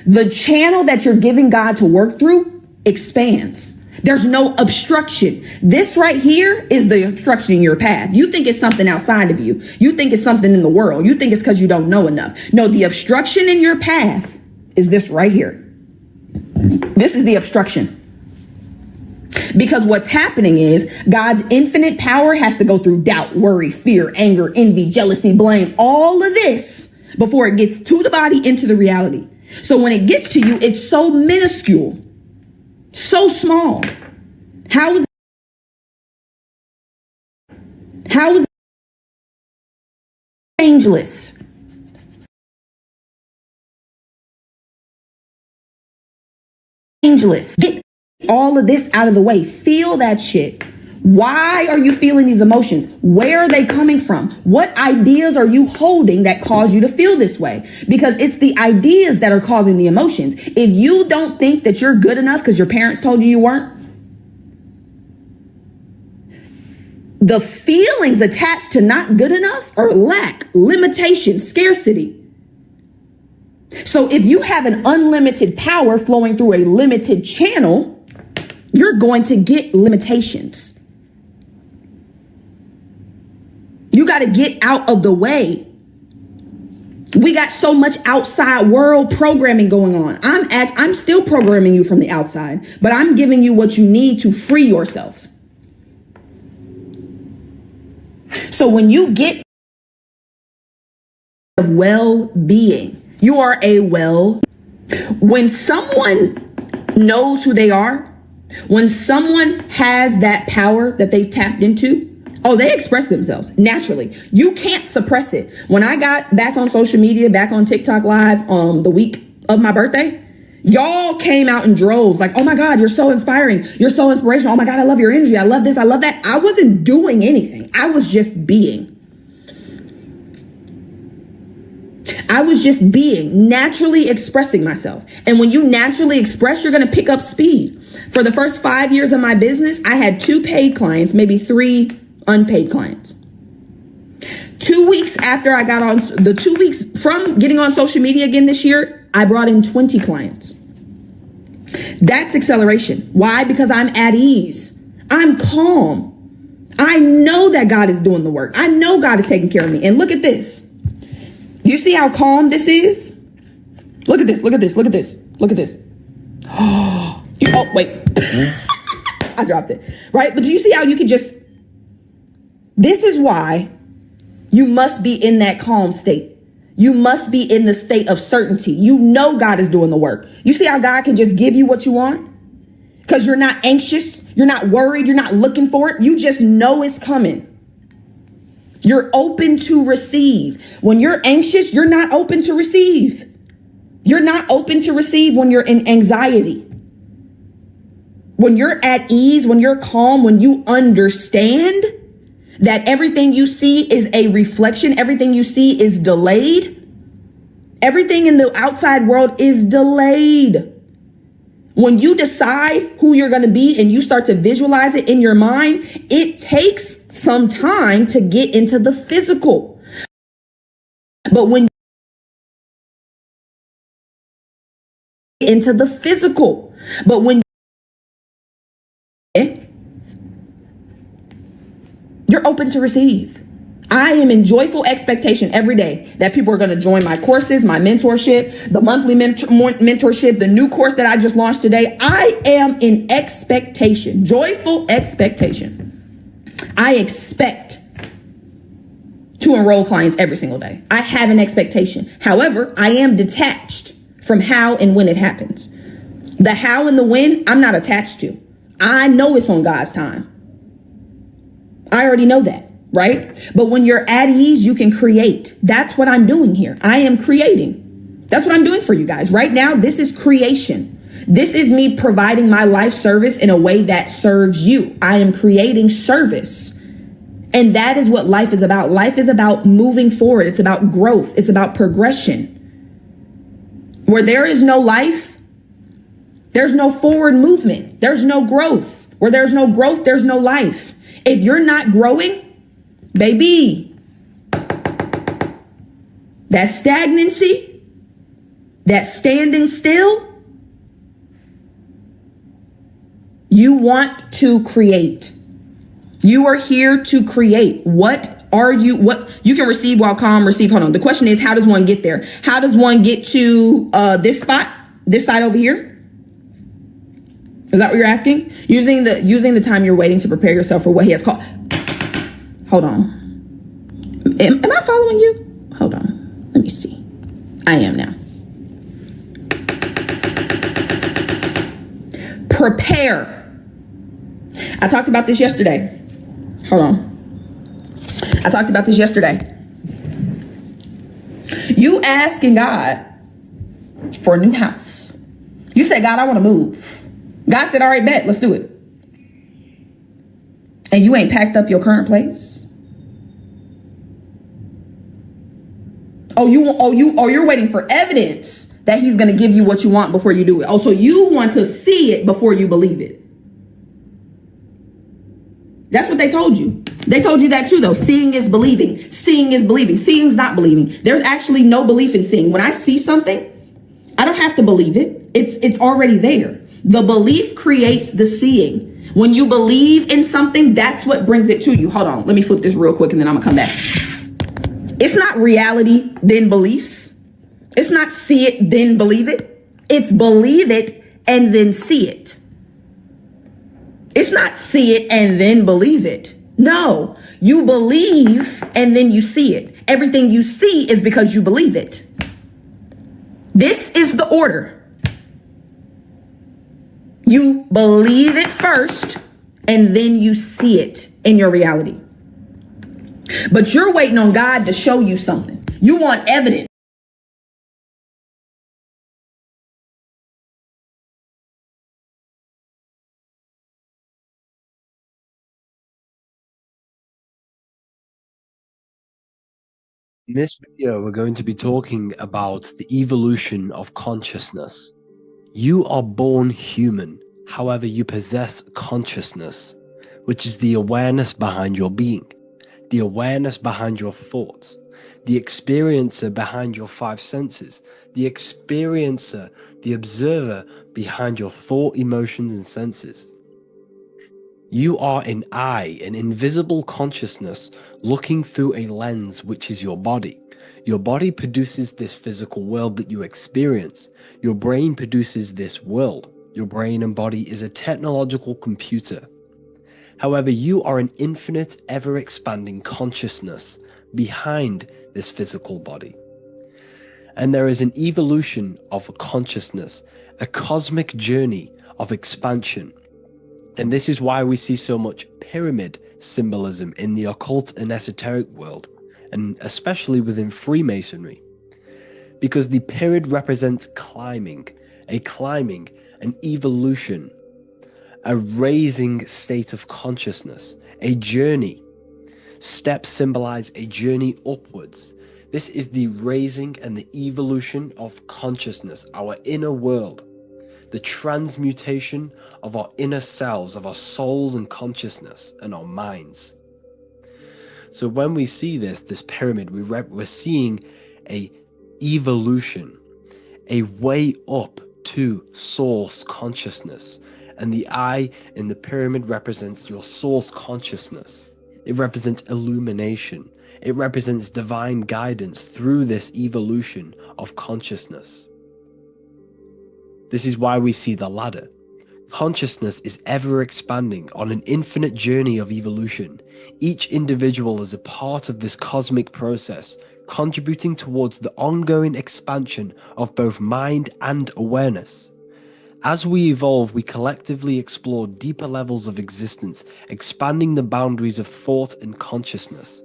the channel that you're giving God to work through expands. There's no obstruction. This right here is the obstruction in your path. You think it's something outside of you. You think it's something in the world. You think it's because you don't know enough. No, the obstruction in your path is this right here. This is the obstruction. Because what's happening is God's infinite power has to go through doubt, worry, fear, anger, envy, jealousy, blame, all of this before it gets to the body, into the reality. So when it gets to you, it's so minuscule, so small. How is it changeless? Changeless. Get all of this out of the way. Feel that shit. Why are you feeling these emotions? Where are they coming from? What ideas are you holding that cause you to feel this way? Because it's the ideas that are causing the emotions. If you don't think that you're good enough because your parents told you weren't, the feelings attached to not good enough are lack, limitation, scarcity. So if you have an unlimited power flowing through a limited channel, you're going to get limitations. You got to get out of the way. We got so much outside world programming going on. I'm still programming you from the outside, but I'm giving you what you need to free yourself. So when you get of well-being, you are when someone knows who they are, when someone has that power that they've tapped into, Oh, they express themselves naturally. You can't suppress it. When I got back on social media, back on TikTok Live the week of my birthday, y'all came out in droves like, oh my God, you're so inspiring. You're so inspirational. Oh my God, I love your energy. I love this. I love that. I wasn't doing anything. I was just being. I was just being, naturally expressing myself. And when you naturally express, you're going to pick up speed. For the first 5 years of my business, I had 2 paid clients, maybe 3 unpaid clients. 2 weeks after I got on, the 2 weeks from getting on social media again this year, I brought in 20 clients. That's acceleration. Why? Because I'm at ease. I'm calm. I know that God is doing the work. I know God is taking care of me. And look at this. You see how calm this is? Look at this. Look at this. Look at this. Look at this. Oh, wait. I dropped it. Right? But do you see how you can just... This is why you must be in that calm state. You must be in the state of certainty. You know God is doing the work. You see how God can just give you what you want? Because you're not anxious. You're not worried. You're not looking for it. You just know it's coming. You're open to receive. When you're anxious, you're not open to receive. You're not open to receive when you're in anxiety. When you're at ease, when you're calm, when you understand that everything you see is a reflection, everything you see is delayed. Everything in the outside world is delayed. When you decide who you're going to be and you start to visualize it in your mind, it takes some time to get into the physical. But when into the physical, but when you're open to receive. I am in joyful expectation every day that people are going to join my courses, my mentorship, the monthly mentorship, the new course that I just launched today. I am in expectation, joyful expectation. I expect to enroll clients every single day. I have an expectation. However, I am detached from how and when it happens. The how and the when, I'm not attached to. I know it's on God's time. I already know that. Right? But when you're at ease, you can create. That's what I'm doing here. I am creating. That's what I'm doing for you guys. Right now, this is creation. This is me providing my life service in a way that serves you. I am creating service. And that is what life is about. Life is about moving forward. It's about growth. It's about progression. Where there is no life, there's no forward movement. There's no growth. Where there's no growth, there's no life. If you're not growing, baby, that stagnancy, that standing still, you want to create. You are here to create. What you can receive while calm, receive. Hold on. The question is, how does one get there? How does one get to this spot, this side over here? Is that what you're asking? Using the time you're waiting to prepare yourself for what he has called. Hold on. Am I following you? Hold on. Let me see. I am now. Prepare. I talked about this yesterday. Hold on. I talked about this yesterday. You asking God for a new house. You said, God, I want to move. God said, all right, bet, let's do it. And you ain't packed up your current place. You're waiting for evidence that he's going to give you what you want before you do it. Oh, so you want to see it before you believe it. That's what they told you. They told you that too, though. Seeing is believing. Seeing is believing. Seeing is not believing. There's actually no belief in seeing. When I see something, I don't have to believe it. It's already there. The belief creates the seeing. When you believe in something, that's what brings it to you. Hold on. Let me flip this real quick and then I'm going to come back. It's not reality, then beliefs. It's not see it, then believe it. It's believe it and then see it. It's not see it and then believe it. No, you believe and then you see it. Everything you see is because you believe it. This is the order. You believe it first and then you see it in your reality. But you're waiting on God to show you something. You want evidence. In this video, we're going to be talking about the evolution of consciousness. You are born human, however, you possess consciousness, which is the awareness behind your being, the awareness behind your thoughts, the experiencer behind your five senses, the experiencer, the observer behind your thought, emotions, and senses. You are an eye, an invisible consciousness looking through a lens, which is your body. Your body produces this physical world that you experience. Your brain produces this world. Your brain and body is a technological computer. However, you are an infinite, ever-expanding consciousness behind this physical body. And there is an evolution of consciousness, a cosmic journey of expansion. And this is why we see so much pyramid symbolism in the occult and esoteric world, and especially within Freemasonry. Because the pyramid represents climbing, an evolution, a raising state of consciousness, a journey. Steps symbolize a journey upwards. This is the raising and the evolution of consciousness, our inner world. The transmutation of our inner selves, of our souls and consciousness and our minds. So when we see this pyramid, we're seeing a evolution, a way up to source consciousness. And the eye in the pyramid represents your source consciousness. It represents illumination. It represents divine guidance through this evolution of consciousness. This is why we see the ladder. Consciousness is ever expanding on an infinite journey of evolution. Each individual is a part of this cosmic process, contributing towards the ongoing expansion of both mind and awareness. As we evolve, we collectively explore deeper levels of existence, expanding the boundaries of thought and consciousness.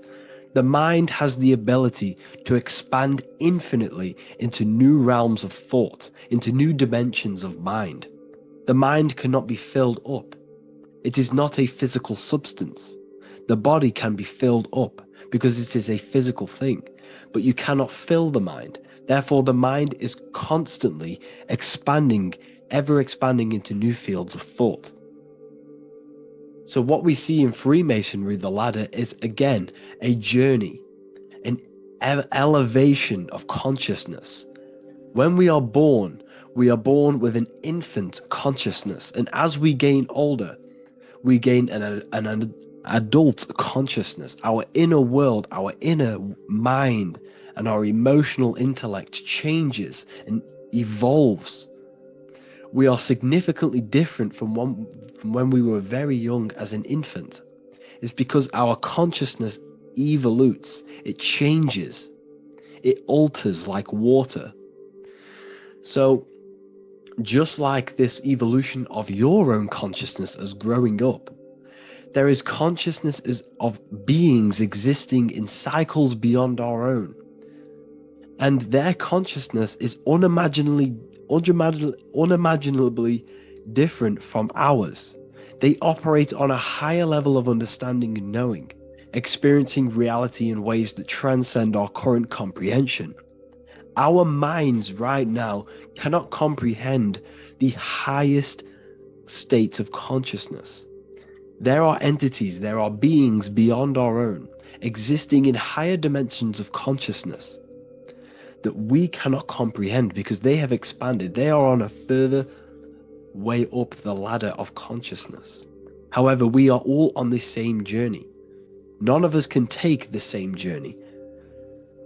The mind has the ability to expand infinitely into new realms of thought, into new dimensions of mind. The mind cannot be filled up. It is not a physical substance. The body can be filled up because it is a physical thing, but you cannot fill the mind. Therefore, the mind is constantly expanding, ever expanding into new fields of thought. So what we see in Freemasonry, the ladder, is again a journey, an elevation of consciousness. When we are born with an infant consciousness, and as we gain older, we gain an adult consciousness. Our inner world, our inner mind, and our emotional intellect changes and evolves. We are significantly different from when we were very young as an infant. It's because our consciousness evolutes, it changes, it alters like water. So just like this evolution of your own consciousness as growing up, there is consciousness of beings existing in cycles beyond our own. And their consciousness is unimaginably different from ours. They operate on a higher level of understanding and knowing, experiencing reality in ways that transcend our current comprehension. Our minds right now cannot comprehend the highest states of consciousness. There are entities, there are beings beyond our own, existing in higher dimensions of consciousness that we cannot comprehend because they have expanded. They are on a further way up the ladder of consciousness. However, we are all on the same journey. None of us can take the same journey.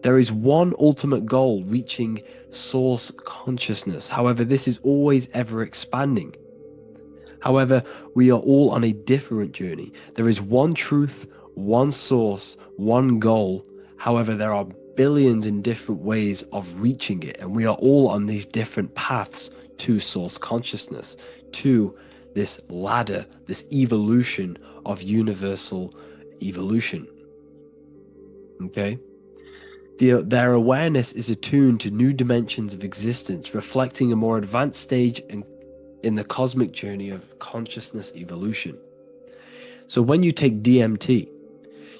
There is one ultimate goal, reaching source consciousness. However, this is always ever expanding. However, we are all on a different journey. There is one truth, one source, one goal. However, there are billions in different ways of reaching it, and we are all on these different paths to source consciousness, to this ladder, this evolution of universal evolution. Okay? Their awareness is attuned to new dimensions of existence, reflecting a more advanced stage in the cosmic journey of consciousness evolution. So when you take DMT,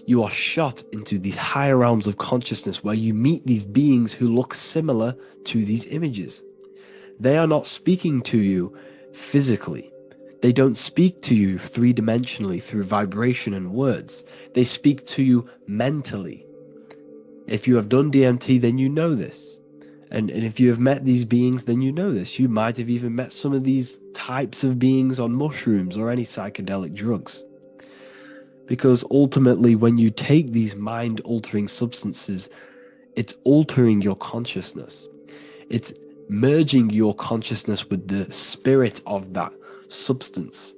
you are shot into these higher realms of consciousness where you meet these beings who look similar to these images. They are not speaking to you physically. They don't speak to you three-dimensionally through vibration and words. They speak to you mentally. If you have done DMT, then you know this. And if you have met these beings, then you know this. You might have even met some of these types of beings on mushrooms or any psychedelic drugs. Because ultimately, when you take these mind-altering substances, it's altering your consciousness. It's merging your consciousness with the spirit of that substance.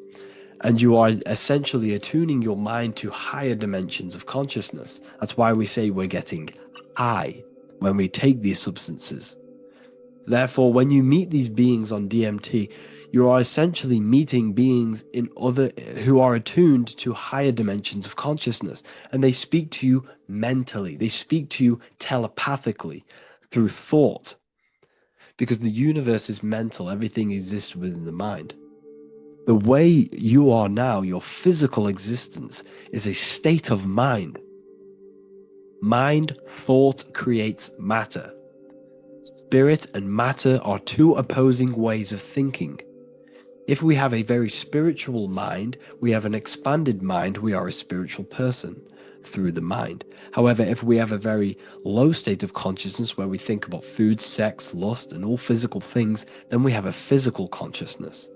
And you are essentially attuning your mind to higher dimensions of consciousness. That's why we say we're getting high when we take these substances. Therefore, when you meet these beings on DMT, you are essentially meeting beings who are attuned to higher dimensions of consciousness, and they speak to you mentally. They speak to you telepathically through thought, because the universe is mental. Everything exists within the mind. The way you are now, your physical existence, is a state of mind. Mind, thought creates matter. Spirit and matter are two opposing ways of thinking. If we have a very spiritual mind, we have an expanded mind, we are a spiritual person through the mind. However, if we have a very low state of consciousness where we think about food, sex, lust, and all physical things, then we have a physical consciousness.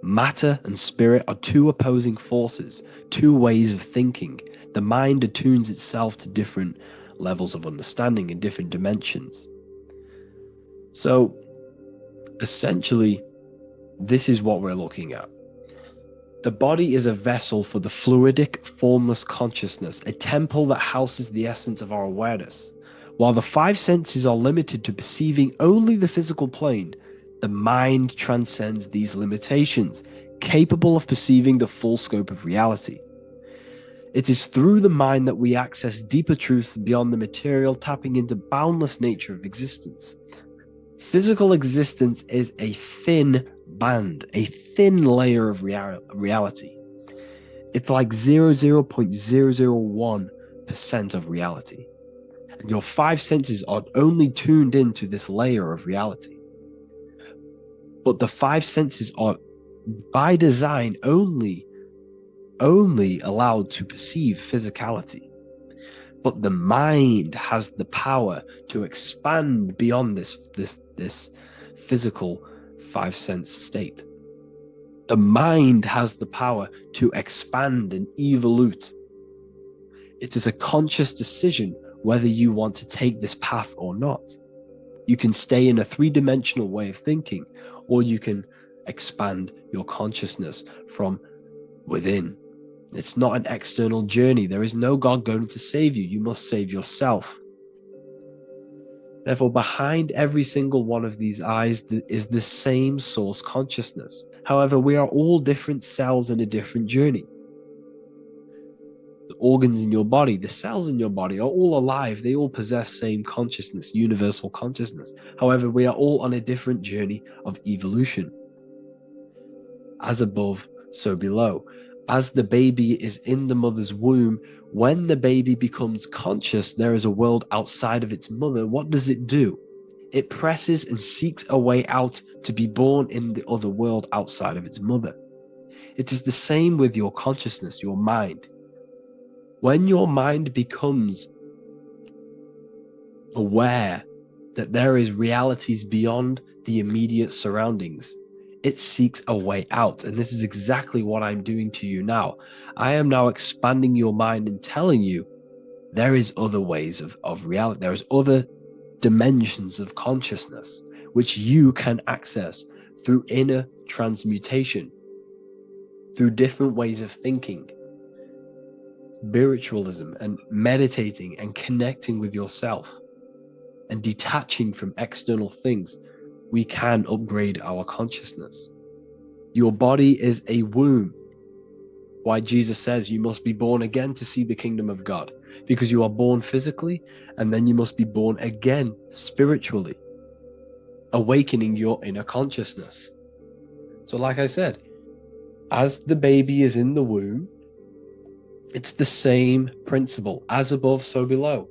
Matter and spirit are two opposing forces, two ways of thinking. The mind attunes itself to different levels of understanding in different dimensions. So, essentially, this is what we're looking at. The body is a vessel for the fluidic, formless consciousness, a temple that houses the essence of our awareness. While the five senses are limited to perceiving only the physical plane, the mind transcends these limitations, capable of perceiving the full scope of reality. It is through the mind that we access deeper truths beyond the material, tapping into boundless nature of existence. Physical existence is a thin band, a thin layer of reality. It's like 0.001% of reality. And your five senses are only tuned into this layer of reality. But the five senses are, by design, only allowed to perceive physicality. But the mind has the power to expand beyond this physical five sense state. The mind has the power to expand and evolute. It is a conscious decision whether you want to take this path or not. You can stay in a three-dimensional way of thinking, or you can expand your consciousness from within. It's not an external journey. There is no God going to save you. You must save yourself. Therefore, behind every single one of these eyes is the same source consciousness. However, we are all different cells in a different journey. The organs in your body, the cells in your body are all alive. They all possess same consciousness, universal consciousness. However, we are all on a different journey of evolution. As above, so below. As the baby is in the mother's womb, when the baby becomes conscious, there is a world outside of its mother. What does it do? It presses and seeks a way out to be born in the other world outside of its mother. It is the same with your consciousness, your mind. When your mind becomes aware that there is realities beyond the immediate surroundings, it seeks a way out. And this is exactly what I'm doing to you now. I am now expanding your mind and telling you there is other ways of reality. There is other dimensions of consciousness which you can access through inner transmutation, through different ways of thinking, spiritualism, and meditating and connecting with yourself and detaching from external things. We can upgrade our consciousness. Your body is a womb. why Jesus says you must be born again to see the kingdom of God, because you are born physically and then you must be born again spiritually, awakening your inner consciousness. So like I said, as the baby is in the womb, it's the same principle, as above, so below.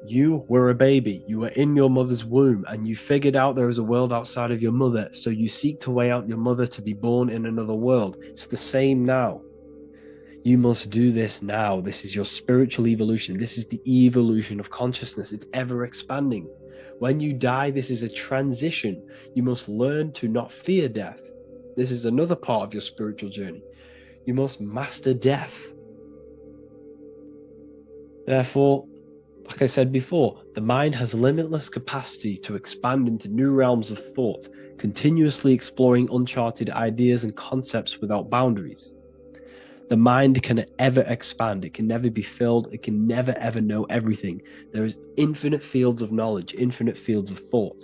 You were a baby, you were in your mother's womb, and you figured out there is a world outside of your mother, so you seek to weigh out your mother to be born in another world. It's the same now. You must do this now. This is your spiritual evolution. This is the evolution of consciousness. It's ever expanding. When you die, this is a transition. You must learn to not fear death. This is another part of your spiritual journey. You must master death. Therefore, like I said before, the mind has limitless capacity to expand into new realms of thought, continuously exploring uncharted ideas and concepts without boundaries. The mind can ever expand. It can never be filled. It can never ever know everything. There is infinite fields of knowledge, infinite fields of thought.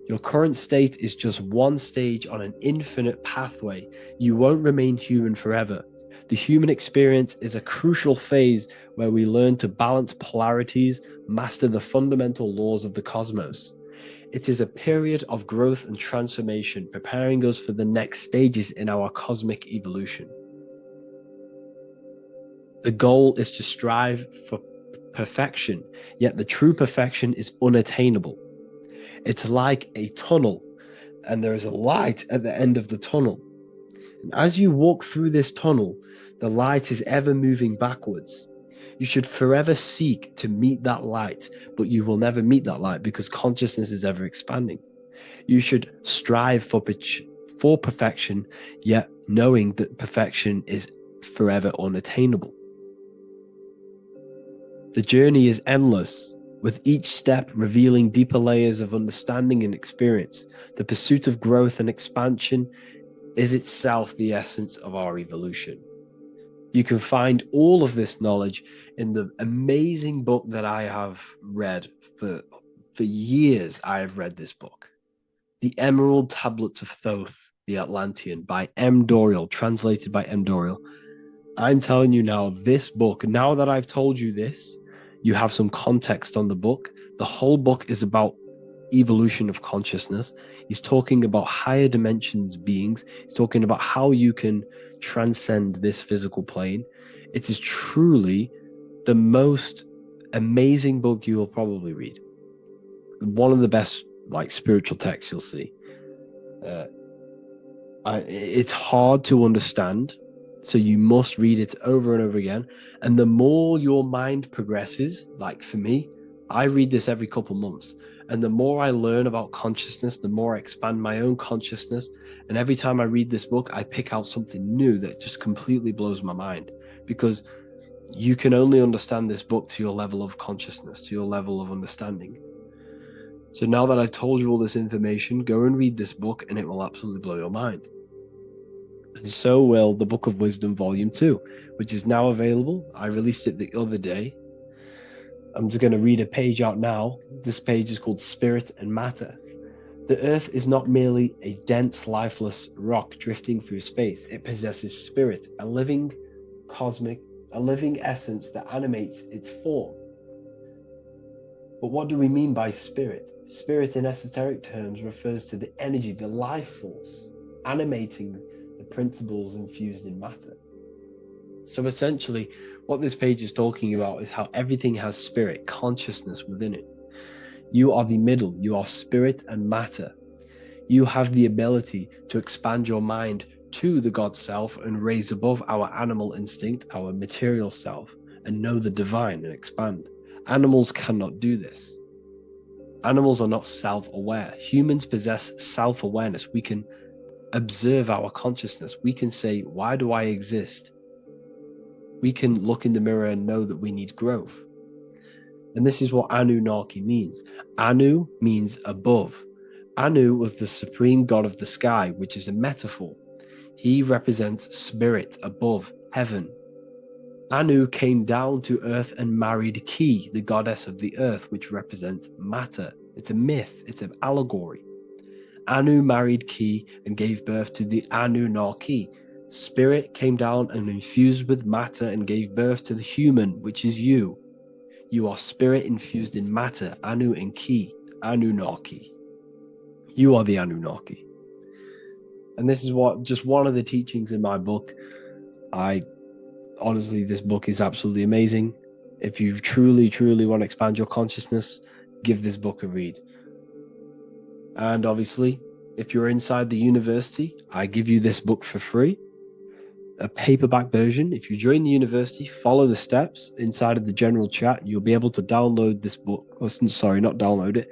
Your current state is just one stage on an infinite pathway. You won't remain human forever. The human experience is a crucial phase where we learn to balance polarities, master the fundamental laws of the cosmos. It is a period of growth and transformation, preparing us for the next stages in our cosmic evolution. The goal is to strive for perfection, yet the true perfection is unattainable. It's like a tunnel, and there is a light at the end of the tunnel. And as you walk through this tunnel, the light is ever moving backwards. You should forever seek to meet that light, but you will never meet that light because consciousness is ever expanding. You should strive for perfection, yet knowing that perfection is forever unattainable. The journey is endless, with each step revealing deeper layers of understanding and experience. The pursuit of growth and expansion is itself the essence of our evolution. You can find all of this knowledge in the amazing book that I have read for years. I have read this book, The Emerald Tablets of Thoth, the Atlantean, by M. Dorial, translated by M. Dorial. I'm telling you now, this book, now that I've told you this, you have some context on the book. The whole book is about evolution of consciousness. He's talking about higher dimensions beings. He's talking about how you can transcend this physical plane. It is truly the most amazing book you will probably read. One of the best spiritual texts you'll see. It's hard to understand, so you must read it over and over again. And the more your mind progresses, like for me, I read this every couple months. And the more I learn about consciousness, the more I expand my own consciousness. And every time I read this book, I pick out something new that just completely blows my mind, because you can only understand this book to your level of consciousness, to your level of understanding. So now that I've told you all this information, go and read this book and it will absolutely blow your mind. And so will the Book of Wisdom Volume 2, which is now available. I released it the other day. I'm just going to read a page out now. This page is called Spirit and Matter. The Earth is not merely a dense, lifeless rock drifting through space. It possesses spirit, a living essence that animates its form. But what do we mean by spirit? Spirit in esoteric terms refers to the energy, the life force, animating the principles infused in matter. So essentially, what this page is talking about is how everything has spirit, consciousness within it. You are the middle, you are spirit and matter. You have the ability to expand your mind to the God self and raise above our animal instinct, our material self, and know the divine and expand. Animals cannot do this. Animals are not self-aware. Humans possess self-awareness. We can observe our consciousness. We can say, why do I exist? We can look in the mirror and know that we need growth. And this is what Anunnaki means. Anu means above. Anu was the supreme god of the sky, which is a metaphor. He represents spirit above, heaven. Anu came down to earth and married Ki, the goddess of the earth, which represents matter. It's a myth, it's an allegory. Anu married Ki and gave birth to the Anunnaki, Spirit came down and infused with matter and gave birth to the human, which is you. You are spirit infused in matter, Anu and Ki, Anunnaki. You are the Anunnaki. And this is just one of the teachings in my book. Honestly, this book is absolutely amazing. If you truly, truly want to expand your consciousness, give this book a read. And obviously, if you're inside the university, I give you this book for free. A paperback version. If you join the university, follow the steps inside of the general chat, you'll be able to download this book. Or, sorry, not download it.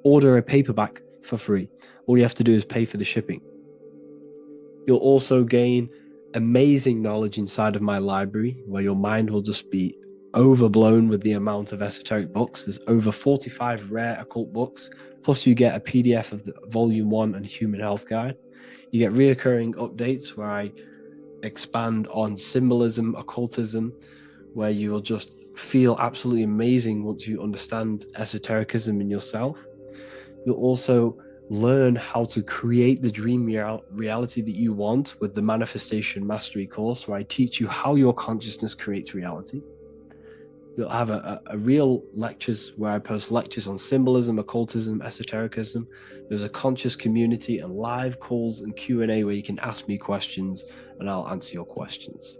Order a paperback for free. All you have to do is pay for the shipping. You'll also gain amazing knowledge inside of my library, where your mind will just be overblown with the amount of esoteric books. There's over 45 rare occult books, plus you get a PDF of the Volume 1 and Human Health Guide. You get reoccurring updates where I expand on symbolism, occultism, where you will just feel absolutely amazing once you understand esotericism in yourself. You'll also learn how to create the dream reality that you want with the Manifestation Mastery course, where I teach you how your consciousness creates reality. You'll have a real lectures where I post lectures on symbolism, occultism, esotericism. There's a conscious community and live calls and Q&A where you can ask me questions and I'll answer your questions.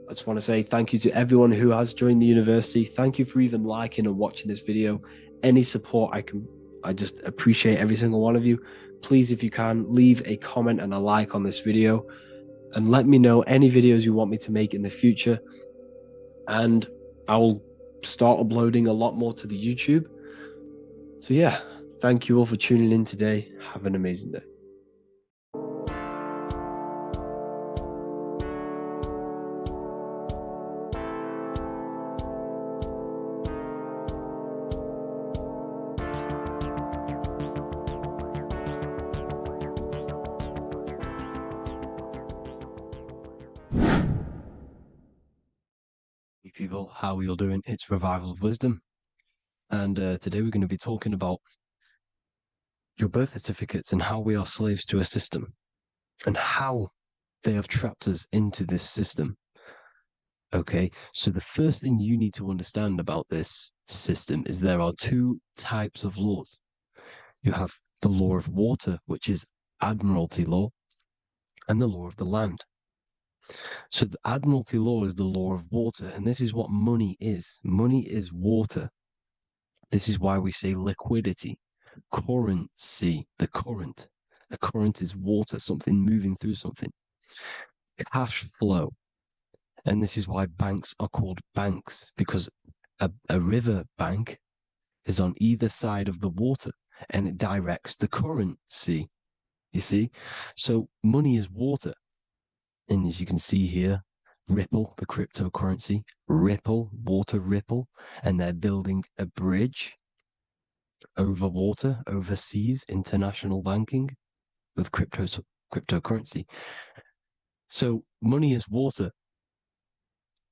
I just want to say thank you to everyone who has joined the university. Thank you for even liking and watching this video. Any support I just appreciate every single one of you. Please, if you can, leave a comment and a like on this video and let me know any videos you want me to make in the future. And I will start uploading a lot more to the YouTube. So yeah, thank you all for tuning in today. Have an amazing day. People, how are you all doing? It's Revival of Wisdom, and today we're going to be talking about your birth certificates and how we are slaves to a system and how they have trapped us into this system. Okay, so the first thing you need to understand about this system is there are two types of laws. You have the law of water, which is Admiralty law, and the law of the land. So the Admiralty law is the law of water, and this is what money is. Money is water. This is why we say liquidity, currency, the current. A current is water, something moving through something. Cash flow. And this is why banks are called banks, because a river bank is on either side of the water, and it directs the currency. You see? So money is water. And as you can see here, Ripple, the cryptocurrency, Ripple, water Ripple, and they're building a bridge over water, overseas, international banking with cryptocurrency. So money is water,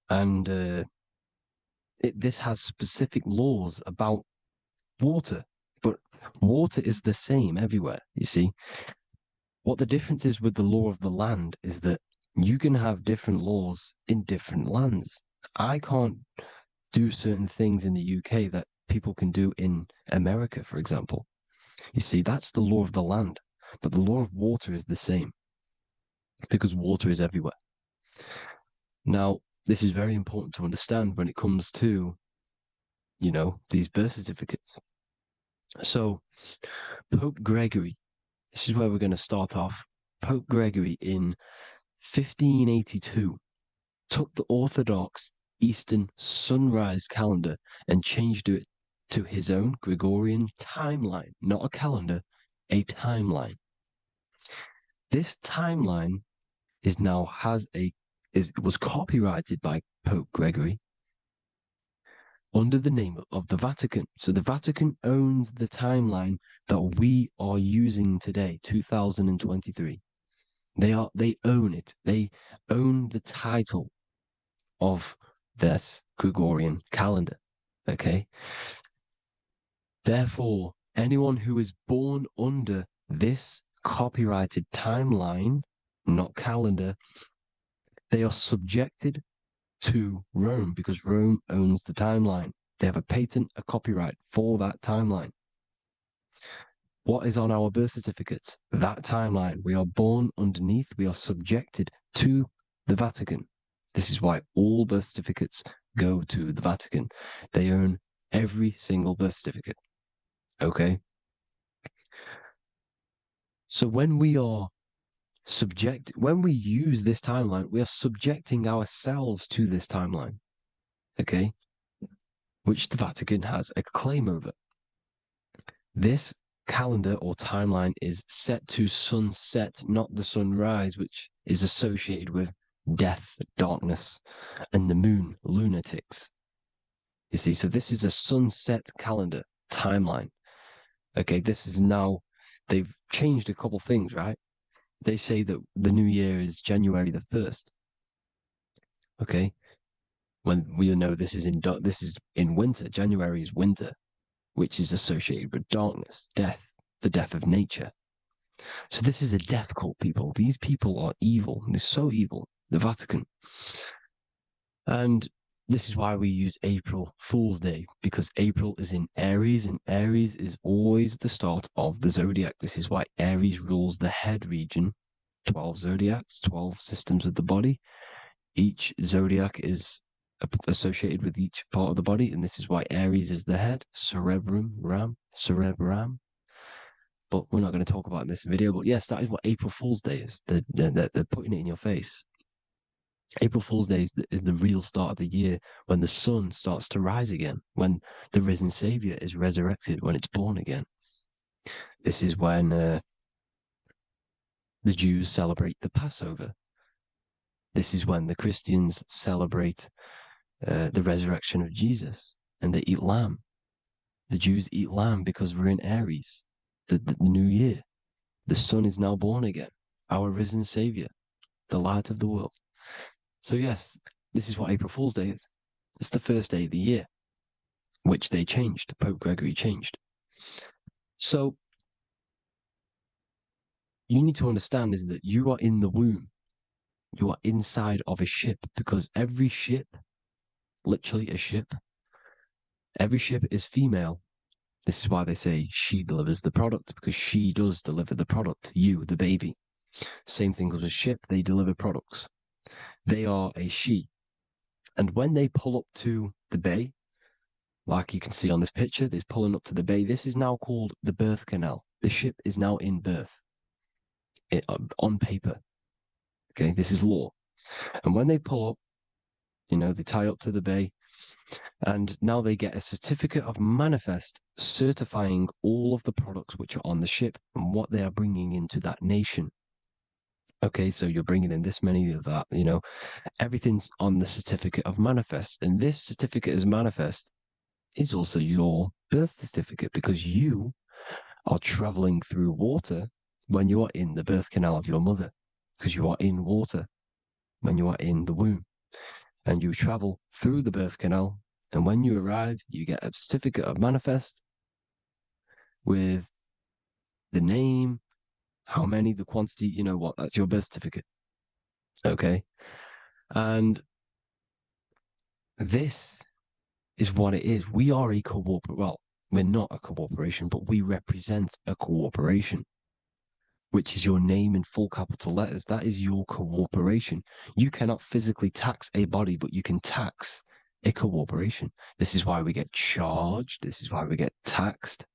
and this has specific laws about water, but water is the same everywhere, you see. What the difference is with the law of the land is that you can have different laws in different lands. I can't do certain things in the UK that people can do in America, for example. You see, that's the law of the land, but the law of water is the same because water is everywhere. Now, this is very important to understand when it comes to, you know, these birth certificates. So, Pope Gregory, this is where we're going to start off. Pope Gregory in 1582 took the Orthodox Eastern sunrise calendar and changed it to his own Gregorian timeline, not a calendar, a timeline. This timeline was copyrighted by Pope Gregory under the name of the Vatican. So the Vatican owns the timeline that we are using today, 2023. They own it. They own the title of this Gregorian calendar. Okay. Therefore, anyone who is born under this copyrighted timeline not calendar. They are subjected to Rome because Rome owns the timeline. They have a patent, a copyright for that timeline. What is on our birth certificates? That timeline. We are born underneath, we are subjected to the Vatican. This is why all birth certificates go to the Vatican. They own every single birth certificate. Okay? So when we use this timeline, we are subjecting ourselves to this timeline. Okay? Which the Vatican has a claim over. This calendar or timeline is set to sunset, not the sunrise, which is associated with death, darkness, and the moon, lunatics. You see, so this is a sunset calendar timeline. Okay, this is now, they've changed a couple things, right? They say that the new year is January the 1st. Okay, when we know this is in winter. January is winter, which is associated with darkness, death, the death of nature. So this is a death cult, people. These people are evil. They're so evil. The Vatican. And this is why we use April Fool's Day, because April is in Aries, and Aries is always the start of the zodiac. This is why Aries rules the head region. 12 zodiacs, 12 systems of the body. Each zodiac is associated with each part of the body, and this is why Aries is the head, cerebrum. But we're not going to talk about in this video. But yes, that is what April Fool's Day is. They're putting it in your face. April Fool's Day is the real start of the year, when the sun starts to rise again, when the risen Savior is resurrected, when it's born again. This is when the Jews celebrate the Passover. This is when the Christians celebrate the resurrection of Jesus, and they eat lamb. The Jews eat lamb because we're in Aries, the new year. The sun is now born again, our risen Savior, the light of the world. So yes, this is what April Fool's Day is. It's the first day of the year, which they changed. Pope Gregory changed. So you need to understand is that you are in the womb. You are inside of a ship, because every ship, literally a ship, every ship is female. This is why they say she delivers the product, because she does deliver the product, you, the baby. Same thing with a ship, they deliver products. They are a she. And when they pull up to the bay, like you can see on this picture, they're pulling up to the bay. This is now called the birth canal. The ship is now in birth, on paper. Okay, this is law. And when they pull up, they tie up to the bay, and now they get a certificate of manifest certifying all of the products which are on the ship and what they are bringing into that nation. Okay, so you're bringing in this many of that, everything's on the certificate of manifest. And this certificate of manifest is also your birth certificate, because you are traveling through water when you are in the birth canal of your mother, because you are in water when you are in the womb, and you travel through the birth canal. And when you arrive, you get a certificate of manifest with the name, how many, the quantity, that's your birth certificate. Okay. And this is what it is. We are a we're not a corporation, but we represent a corporation, which is your name in full capital letters. That is your corporation. You cannot physically tax a body, but you can tax a corporation. This is why we get charged. This is why we get taxed,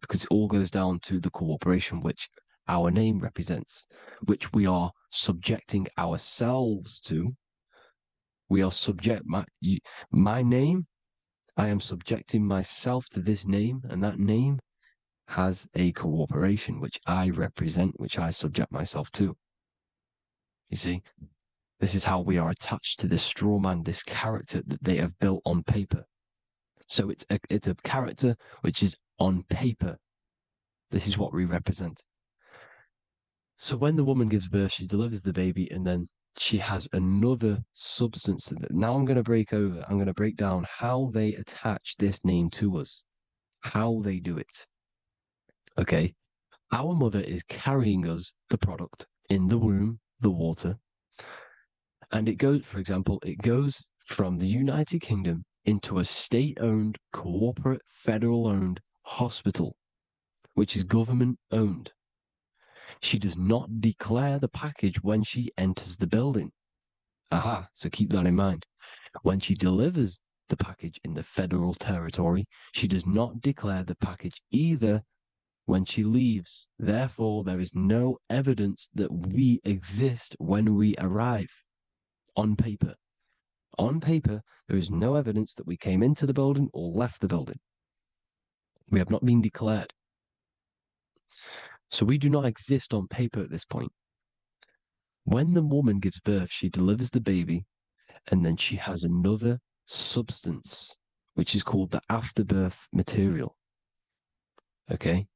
because it all goes down to the corporation which our name represents, which we are subjecting ourselves to. We are my name, I am subjecting myself to this name, and that name has a corporation which I represent, which I subject myself to. You see, this is how we are attached to this straw man, this character that they have built on paper. So it's a character which is on paper. This is what we represent. So when the woman gives birth, she delivers the baby, and then she has another substance. Now I'm going to break down how they attach this name to us, how they do it. Okay. Our mother is carrying us the product in the womb, the water. And it goes, for example, it goes from the United Kingdom into a state-owned, corporate, federal-owned hospital, which is government-owned. She does not declare the package when she enters the building. Aha, so keep that in mind. When she delivers the package in the federal territory, she does not declare the package either when she leaves. Therefore, there is no evidence that we exist when we arrive. On paper. On paper, there is no evidence that we came into the building or left the building. We have not been declared. So we do not exist on paper at this point. When the woman gives birth, she delivers the baby, and then she has another substance, which is called the afterbirth material. Okay?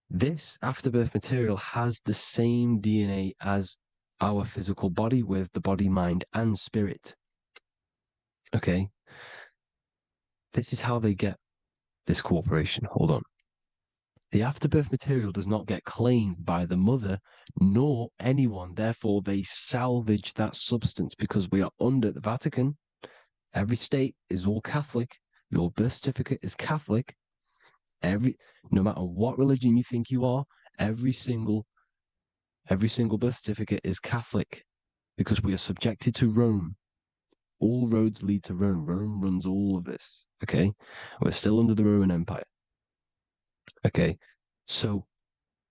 This afterbirth material has the same DNA as our physical body with the body, mind, and spirit. Okay? This is how they get this cooperation. Hold on. The afterbirth material does not get claimed by the mother nor anyone. Therefore, they salvage that substance because we are under the Vatican. Every state is all Catholic. Your birth certificate is Catholic. No matter what religion you think you are, every single birth certificate is Catholic because we are subjected to Rome. All roads lead to Rome. Rome runs all of this. Okay? We're still under the Roman Empire. Okay, so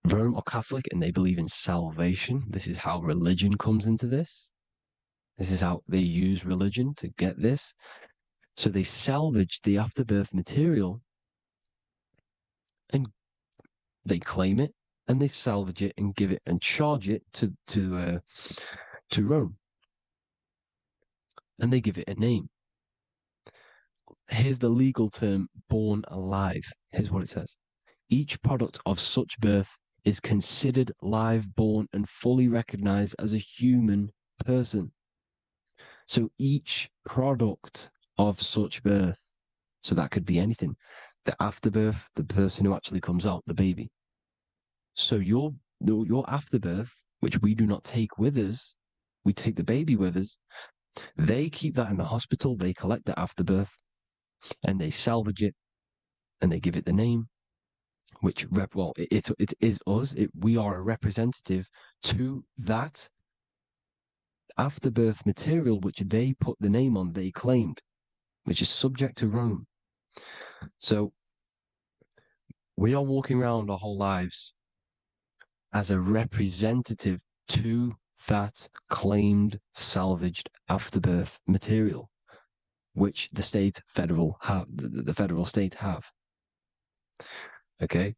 Rome are Catholic and they believe in salvation. This is how religion comes into this. This is how they use religion to get this. So they salvage the afterbirth material and they claim it and they salvage it and give it and charge it to Rome. And they give it a name. Here's the legal term, born alive. Here's what it says. Each product of such birth is considered live, born, and fully recognized as a human person. So each product of such birth, so that could be anything, the afterbirth, the person who actually comes out, the baby. So your afterbirth, which we do not take with us, we take the baby with us, they keep that in the hospital, they collect the afterbirth, and they salvage it, and they give it the name, which it is us. We are a representative to that afterbirth material, which they put the name on, they claimed, which is subject to Rome. So we are walking around our whole lives as a representative to that claimed salvaged afterbirth material, which the federal state have. Okay.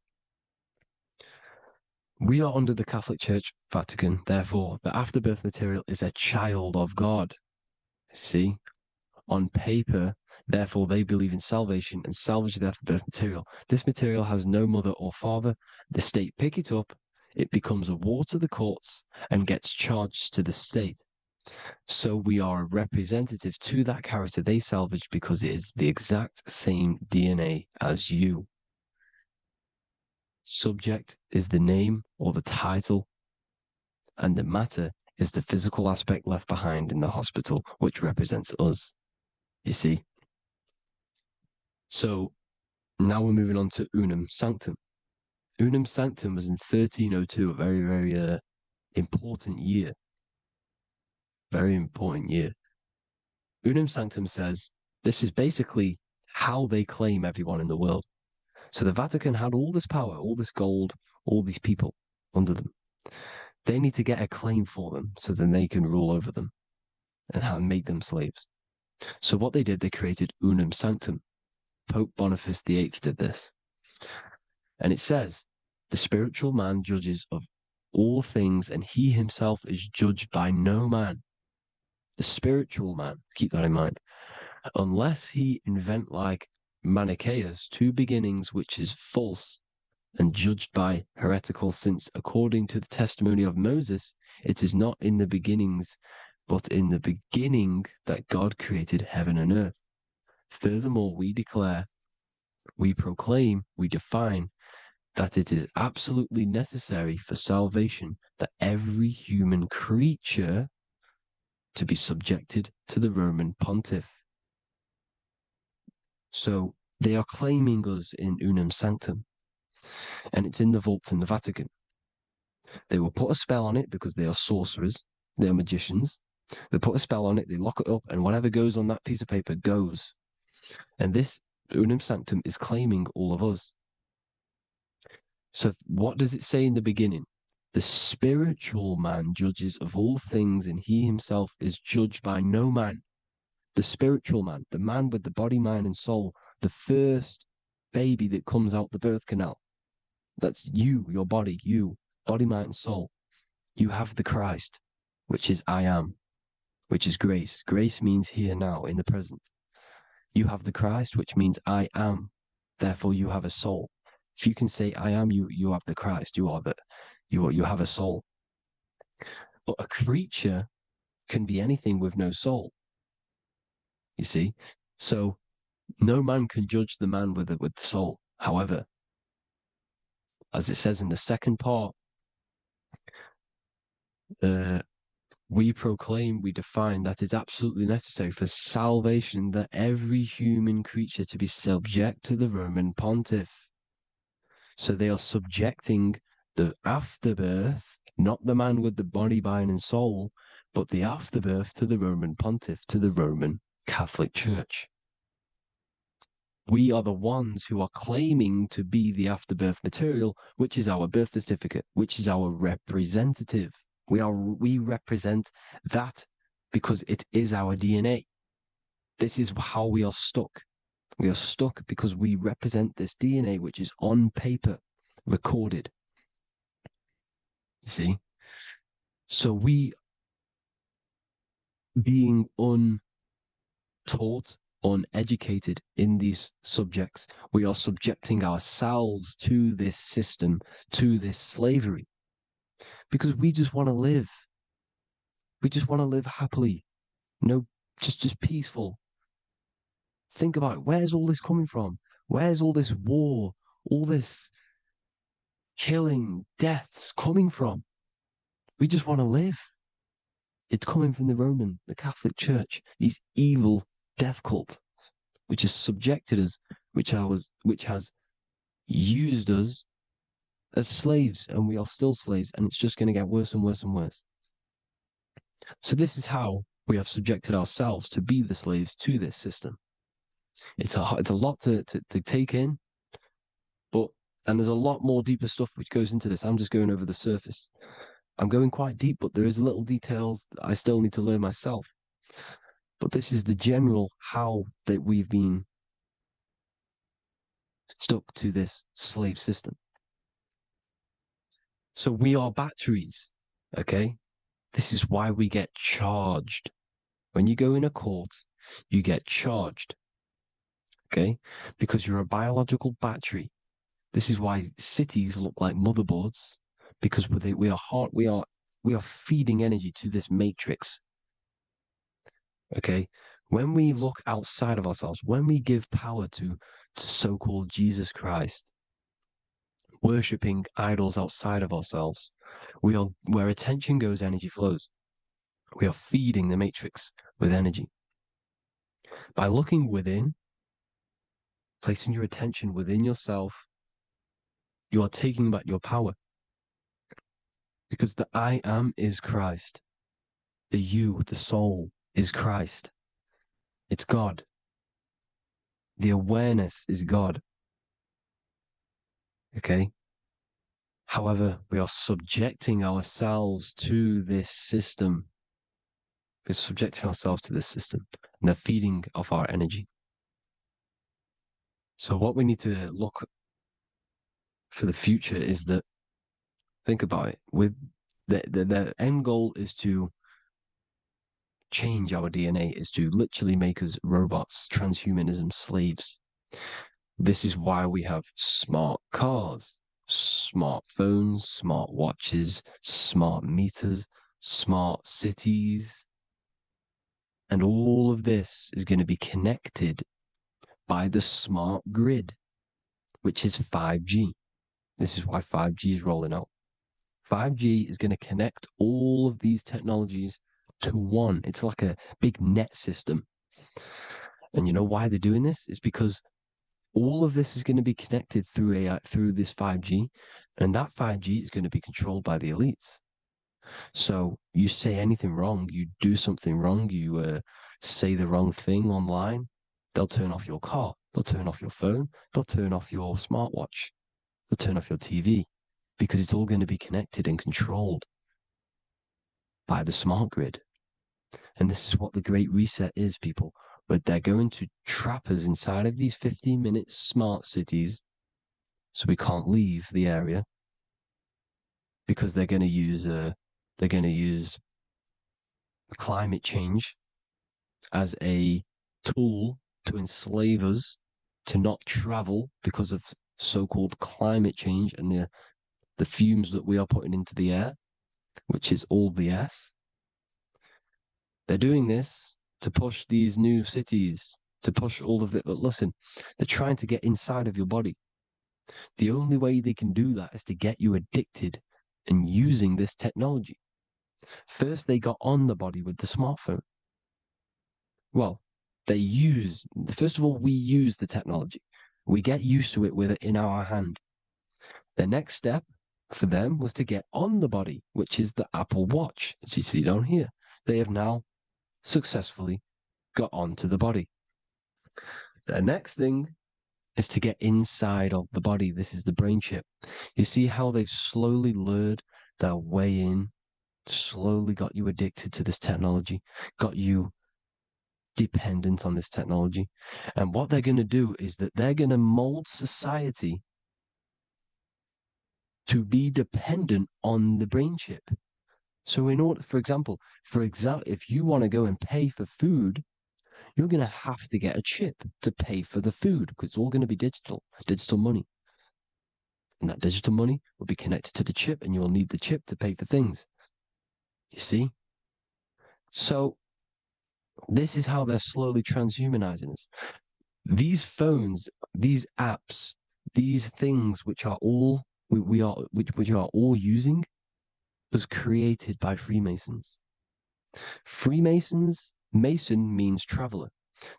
We are under the Catholic Church, Vatican. Therefore, the afterbirth material is a child of God. See? On paper, therefore, they believe in salvation and salvage the afterbirth material. This material has no mother or father. The state pick it up. It becomes a war to the courts and gets charged to the state. So we are a representative to that character they salvaged because it is the exact same DNA as you. Subject is the name or the title, and the matter is the physical aspect left behind in the hospital, which represents us. You see? So now we're moving on to Unum Sanctum. Unum Sanctum was in 1302, a very, very important year. Very important year. Unum Sanctum says this is basically how they claim everyone in the world. So the Vatican had all this power, all this gold, all these people under them. They need to get a claim for them so then they can rule over them and make them slaves. So what they did, they created Unum Sanctum. Pope Boniface VIII did this. And it says, the spiritual man judges of all things and he himself is judged by no man. The spiritual man, keep that in mind, unless he invent like Manichaeus, two beginnings, which is false and judged by heretical, since according to the testimony of Moses, it is not in the beginnings, but in the beginning that God created heaven and earth. Furthermore, we declare, we proclaim, we define that it is absolutely necessary for salvation that every human creature to be subjected to the Roman pontiff. So they are claiming us in unum sanctum, and it's in the vaults in the Vatican. They will put a spell on it because they are sorcerers, they are magicians. They put a spell on it, they lock it up, and whatever goes on that piece of paper goes. And this unum sanctum is claiming all of us. So what does it say in the beginning? The spiritual man judges of all things, and he himself is judged by no man. The spiritual man, the man with the body, mind, and soul, the first baby that comes out the birth canal. That's you, your body, you, body, mind, and soul. You have the Christ, which is I am, which is grace. Grace means here, now, in the present. You have the Christ, which means I am. Therefore, you have a soul. If you can say I am, you have the Christ. You have a soul. But a creature can be anything with no soul. You see, so no man can judge the man with the soul. However, as it says in the second part, we proclaim, we define that it's absolutely necessary for salvation that every human creature to be subject to the Roman pontiff. So they are subjecting the afterbirth, not the man with the body, mind, and soul, but the afterbirth to the Roman pontiff, to the Roman Catholic Church. We are the ones who are claiming to be the afterbirth material, which is our birth certificate, which is our representative. We represent that because it is our DNA. This is how we are stuck. We are stuck because we represent this DNA, which is on paper, recorded. You see? So we, being untaught, uneducated in these subjects, we are subjecting ourselves to this system, to this slavery, because we just want to live. We just want to live happily, just peaceful. Think about it. Where's all this coming from? Where's all this war, all this killing, deaths coming from? We just want to live. It's coming from the Catholic Church, these evil death cult, which has subjected us, which has used us as slaves, and we are still slaves, and it's just going to get worse and worse and worse. So this is how we have subjected ourselves to be the slaves to this system. It's a lot to take in, and there's a lot more deeper stuff which goes into this. I'm just going over the surface. I'm going quite deep, but there is little details that I still need to learn myself. But this is the general how that we've been stuck to this slave system. So we are batteries, okay? This is why we get charged. When you go in a court, you get charged, okay? Because you're a biological battery. This is why cities look like motherboards, because we are feeding energy to this matrix. Okay, when we look outside of ourselves, when we give power to so-called Jesus Christ, worshipping idols outside of ourselves, where attention goes, energy flows. We are feeding the matrix with energy. By looking within, placing your attention within yourself, you are taking back your power. Because the I am is Christ. The you, the soul, is Christ. It's God. The awareness is God. Okay? However, we are subjecting ourselves to this system. We're subjecting ourselves to this system and the feeding of our energy. So what we need to look for the future is that, think about it, with the end goal is to change our DNA, is to literally make us robots, transhumanism, slaves. This is why we have smart cars, smartphones, smart watches, smart meters, smart cities. And all of this is going to be connected by the smart grid, which is 5G. This is why 5G is rolling out. 5G is going to connect all of these technologies to one. It's like a big net system. And you know why they're doing this? It's because all of this is going to be connected through AI, through this 5G, and that 5G is going to be controlled by the elites. So you say anything wrong, you do something wrong, you say the wrong thing online, they'll turn off your car, they'll turn off your phone, they'll turn off your smartwatch, they'll turn off your TV, because it's all going to be connected and controlled by the smart grid. And this is what the Great Reset is, people. But they're going to trap us inside of these 15-minute smart cities so we can't leave the area, because they're going to use climate change as a tool to enslave us to not travel because of so-called climate change and the fumes that we are putting into the air, which is all BS. They're doing this to push these new cities, to push all of it. But listen, they're trying to get inside of your body. The only way they can do that is to get you addicted and using this technology. First, they got on the body with the smartphone. Well, first of all, we use the technology. We get used to it with it in our hand. The next step for them was to get on the body, which is the Apple Watch, as you see down here. They have now successfully got onto the body. The next thing is to get inside of the body. This is the brain chip. You see how they've slowly lured their way in, slowly got you addicted to this technology, got you dependent on this technology. And what they're going to do is that they're going to mold society to be dependent on the brain chip. So in order, for example, if you want to go and pay for food, you're going to have to get a chip to pay for the food, because it's all going to be digital money. And that digital money will be connected to the chip, and you'll need the chip to pay for things. You see? So this is how they're slowly transhumanizing us. These phones, these apps, these things which are all we are all using was created by Freemasons. Mason means traveler,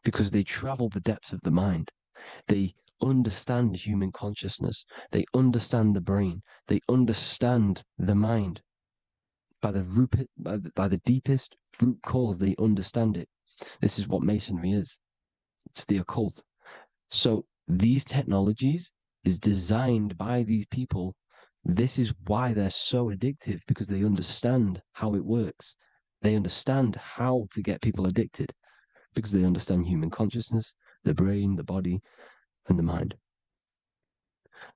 because they travel the depths of the mind. They understand human consciousness. They understand the brain. They understand the mind. By the deepest root cause, they understand it. This is what Masonry is. It's the occult. So these technologies is designed by these people. This is why they're so addictive, because they understand how it works. They understand how to get people addicted, because they understand human consciousness, the brain, the body, and the mind.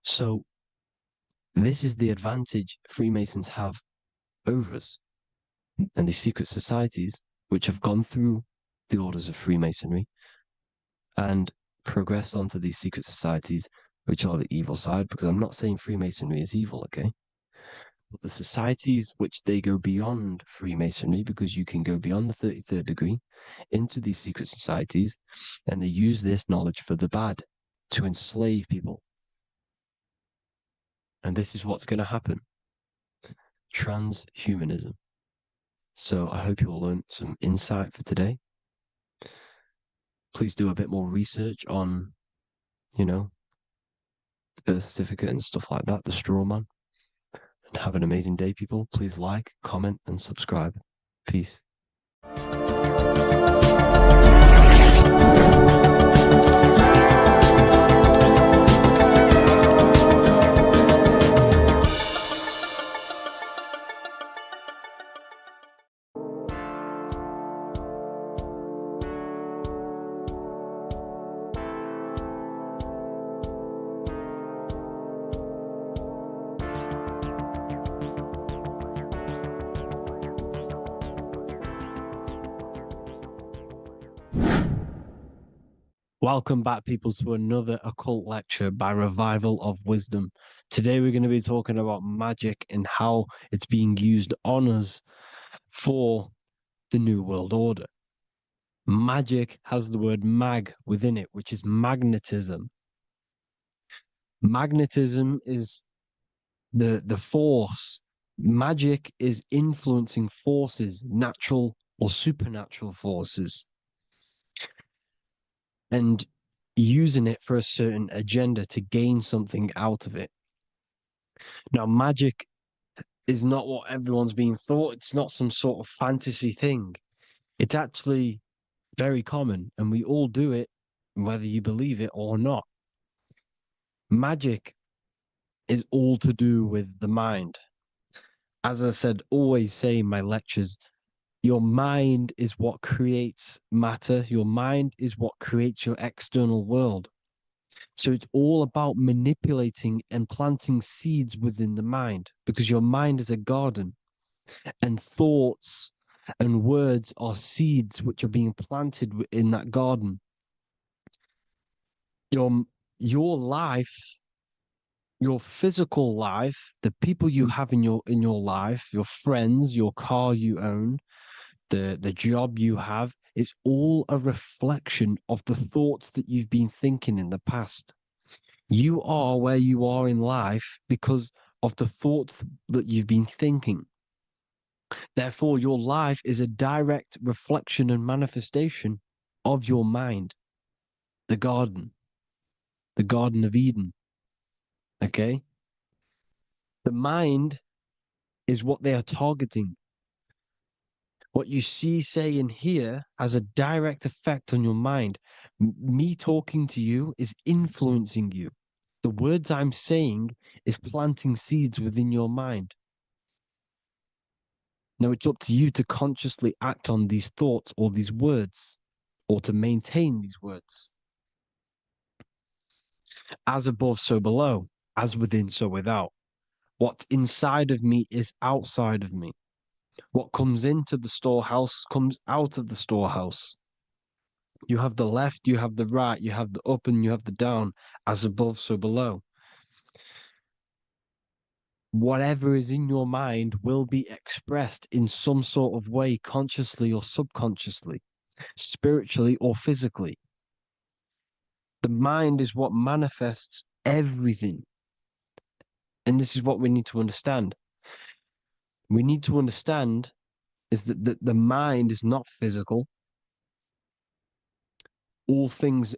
So this is the advantage Freemasons have over us. And these secret societies, which have gone through the orders of Freemasonry and progressed onto these secret societies, which are the evil side, because I'm not saying Freemasonry is evil, okay? But the societies which they go beyond Freemasonry, because you can go beyond the 33rd degree into these secret societies, and they use this knowledge for the bad, to enslave people. And this is what's going to happen. Transhumanism. So I hope you all learned some insight for today. Please do a bit more research on, the birth certificate and stuff like that, the straw man. And have an amazing day, people. Please like, comment, and subscribe. Peace. Welcome back, people, to another occult lecture by Revival of Wisdom. Today we're going to be talking about magic and how it's being used on us for the New World Order. Magic has the word mag within it, which is magnetism. Magnetism is the force. Magic is influencing forces, natural or supernatural forces, and using it for a certain agenda to gain something out of it. Now, magic is not what everyone's being thought. It's not some sort of fantasy thing. It's actually very common, and we all do it, whether you believe it or not. Magic is all to do with the mind. As I said, always say in my lectures, your mind is what creates matter. Your mind is what creates your external world. So it's all about manipulating and planting seeds within the mind, because your mind is a garden, and thoughts and words are seeds which are being planted in that garden. Your life, your physical life, the people you have in your life, your friends, your car you own, the job you have, is all a reflection of the thoughts that you've been thinking in the past. You are where you are in life because of the thoughts that you've been thinking. Therefore, your life is a direct reflection and manifestation of your mind, the Garden of Eden. Okay? The mind is what they are targeting. What you see, say, and hear has a direct effect on your mind. Me talking to you is influencing you. The words I'm saying is planting seeds within your mind. Now it's up to you to consciously act on these thoughts or these words, or to maintain these words. As above, so below. As within, so without. What's inside of me is outside of me. What comes into the storehouse comes out of the storehouse. You have the left, you have the right, you have the up, and you have the down. As above, so below. Whatever is in your mind will be expressed in some sort of way, consciously or subconsciously, spiritually or physically. The mind is what manifests everything. And this is what we need to understand. We need to understand is that the mind is not physical. All things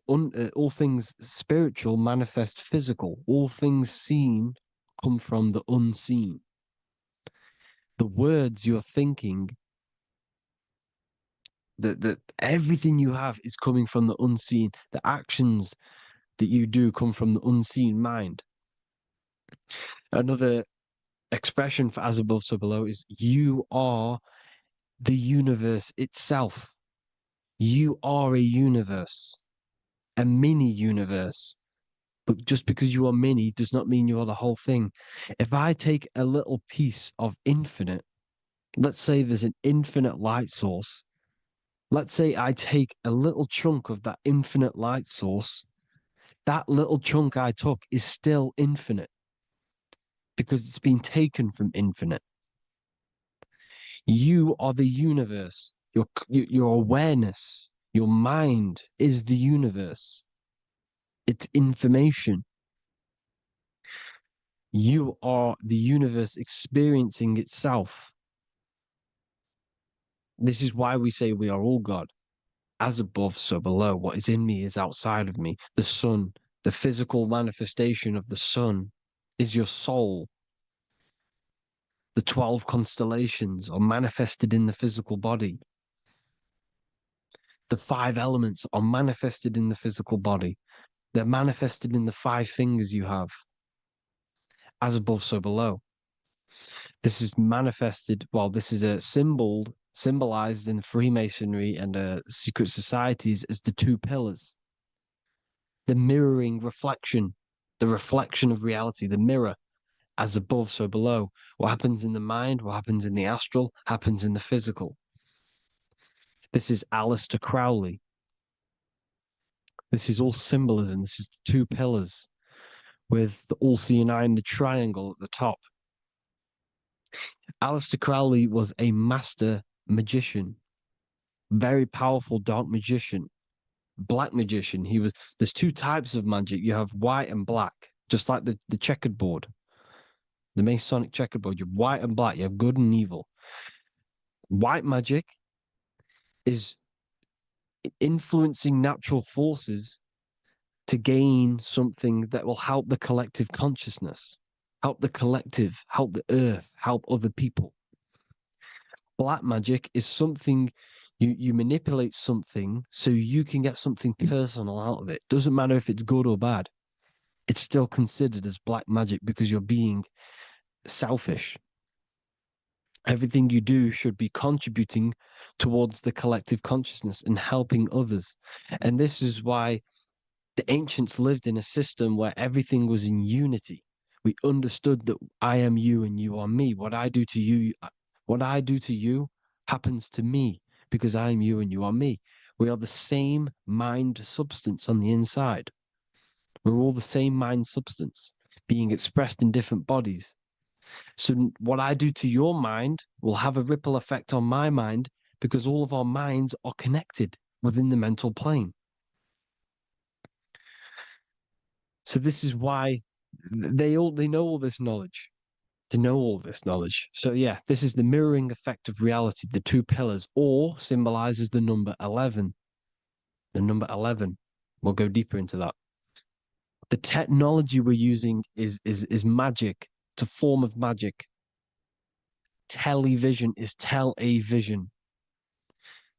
spiritual manifest physical. All things seen come from the unseen. The words you're thinking, that everything you have is coming from the unseen. The actions that you do come from the unseen mind. Another expression for as above, so below is you are the universe itself. You are a universe, a mini universe. But just because you are mini does not mean you are the whole thing. If I take a little piece of infinite, let's say there's an infinite light source. Let's say I take a little chunk of that infinite light source. That little chunk I took is still infinite because it's been taken from infinite. You are the universe. Your awareness, your mind is the universe. It's information. You are the universe experiencing itself. This is why we say we are all God. As above, so below. What is in me is outside of me. The sun, the physical manifestation of the sun, is your soul. The 12 constellations are manifested in the physical body. The 5 elements are manifested in the physical body. They're manifested in the 5 fingers you have. As above, so below. This is manifested, well, this is a symbolized in Freemasonry and secret societies as the 2 pillars. The mirroring reflection, the reflection of reality, the mirror, as above, so below. What happens in the mind, what happens in the astral, happens in the physical. This is Aleister Crowley. This is all symbolism. This is the 2 pillars with the all-seeing eye and the triangle at the top. Aleister Crowley was a master magician, very powerful dark magician, black magician. There's 2 types of magic. You have white and black, just like the checkered board. the Masonic checkerboard. You have white and black. You have good and evil. White magic is influencing natural forces to gain something that will help the collective consciousness, help the collective, help the earth, help other people. Black magic is something you manipulate something so you can get something personal out of it. Doesn't matter if it's good or bad. It's still considered as black magic because you're being selfish. Everything you do should be contributing towards the collective consciousness and helping others. And this is why the ancients lived in a system where everything was in unity. We understood that I am you and you are me. What I do to you happens to me because I am you and you are me. We are the same mind substance on the inside. We're all the same mind substance being expressed in different bodies. So what I do to your mind will have a ripple effect on my mind because all of our minds are connected within the mental plane. So this is why they know all this knowledge. They know all this knowledge. So yeah, this is the mirroring effect of reality, the two pillars, or symbolizes the number 11. The number 11. We'll go deeper into that. The technology we're using is magic. It's a form of magic. Television is tell a vision.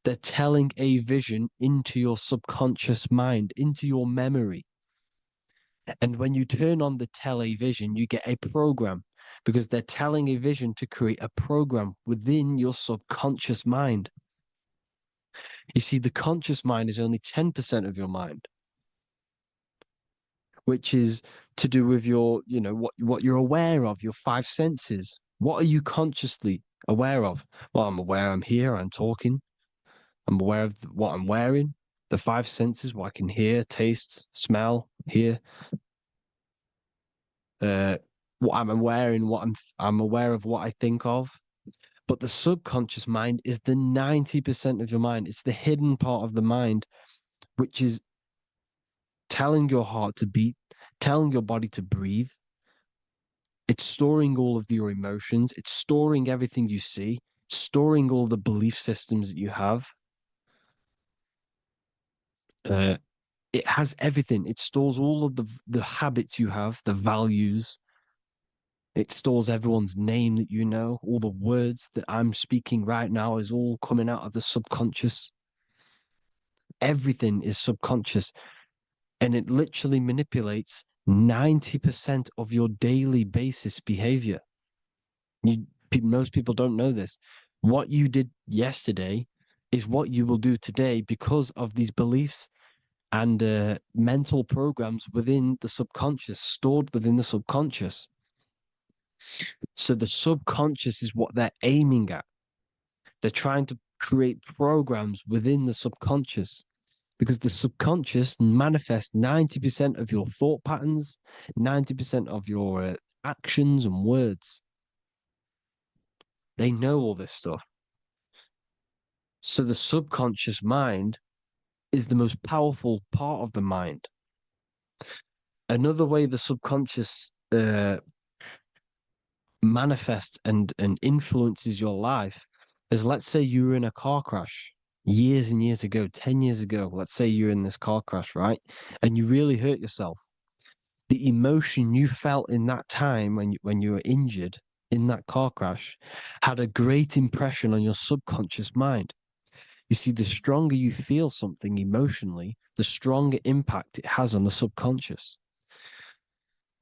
They're telling a vision into your subconscious mind, into your memory. And when you turn on the television, you get a program because they're telling a vision to create a program within your subconscious mind. You see, the conscious mind is only 10% of your mind, which is to do with your, what you're aware of, your five senses. What are you consciously aware of? Well, I'm aware I'm here, I'm talking. I'm aware of what I'm wearing, the five senses, what I can hear, taste, smell, hear. What I'm wearing, I'm aware of what I think of. But the subconscious mind is the 90% of your mind. It's the hidden part of the mind, which is telling your heart to beat, telling your body to breathe. It's storing all of your emotions. It's storing everything you see, storing all the belief systems that you have. It has everything. It stores all of the habits you have, the values. It stores everyone's name that you know. All the words that I'm speaking right now is all coming out of the subconscious. Everything is subconscious. And it literally manipulates 90% of your daily basis behavior. Most people don't know this. What you did yesterday is what you will do today because of these beliefs and mental programs within the subconscious, stored within the subconscious. So the subconscious is what they're aiming at. They're trying to create programs within the subconscious because the subconscious manifests 90% of your thought patterns, 90% of your actions and words. They know all this stuff. So the subconscious mind is the most powerful part of the mind. Another way the subconscious manifests and influences your life is, let's say you were in a car crash years and years ago, 10 years ago. Let's say you're in this car crash, right? And you really hurt yourself. The emotion you felt in that time when you were injured in that car crash had a great impression on your subconscious mind. You see, the stronger you feel something emotionally, the stronger impact it has on the subconscious.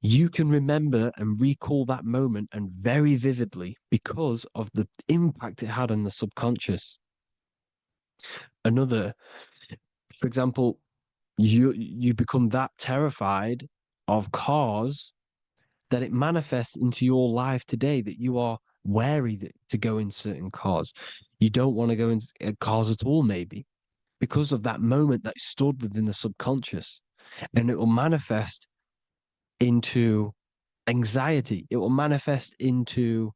You can remember and recall that moment and very vividly because of the impact it had on the subconscious. For example, you become that terrified of cars that it manifests into your life today, that you are wary to go in certain cars. You don't want to go in cars at all, maybe, because of that moment that stored within the subconscious. And it will manifest into anxiety. It will manifest into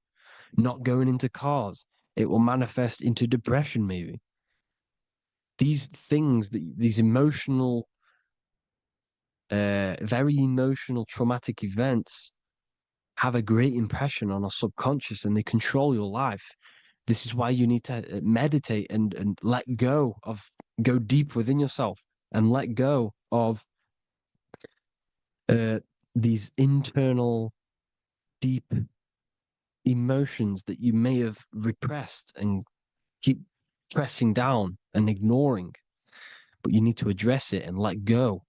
not going into cars. It will manifest into depression, maybe. These things, these emotional, very emotional, traumatic events have a great impression on our subconscious and they control your life. This is why you need to meditate and let go go deep within yourself and let go of these internal deep emotions that you may have repressed and keep pressing down and ignoring. But you need to address it and let go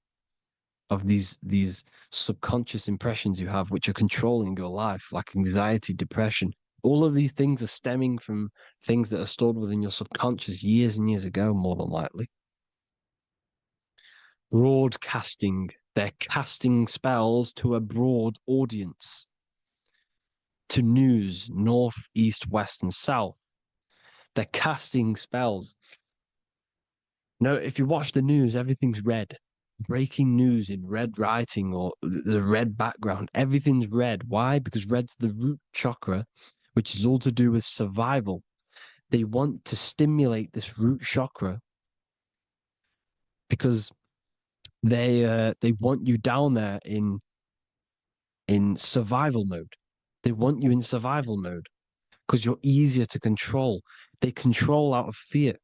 of these subconscious impressions you have, which are controlling your life, like anxiety, depression. All of these things are stemming from things that are stored within your subconscious years and years ago, more than likely. Broadcasting. They're casting spells to a broad audience, to news, north, east, west, and south. They're casting spells. No, if you watch the news, everything's red. Breaking news in red writing or the red background, everything's red. Why? Because red's the root chakra, which is all to do with survival. They want to stimulate this root chakra because they want you down there in survival mode. They want you in survival mode because you're easier to control. They control out of fear.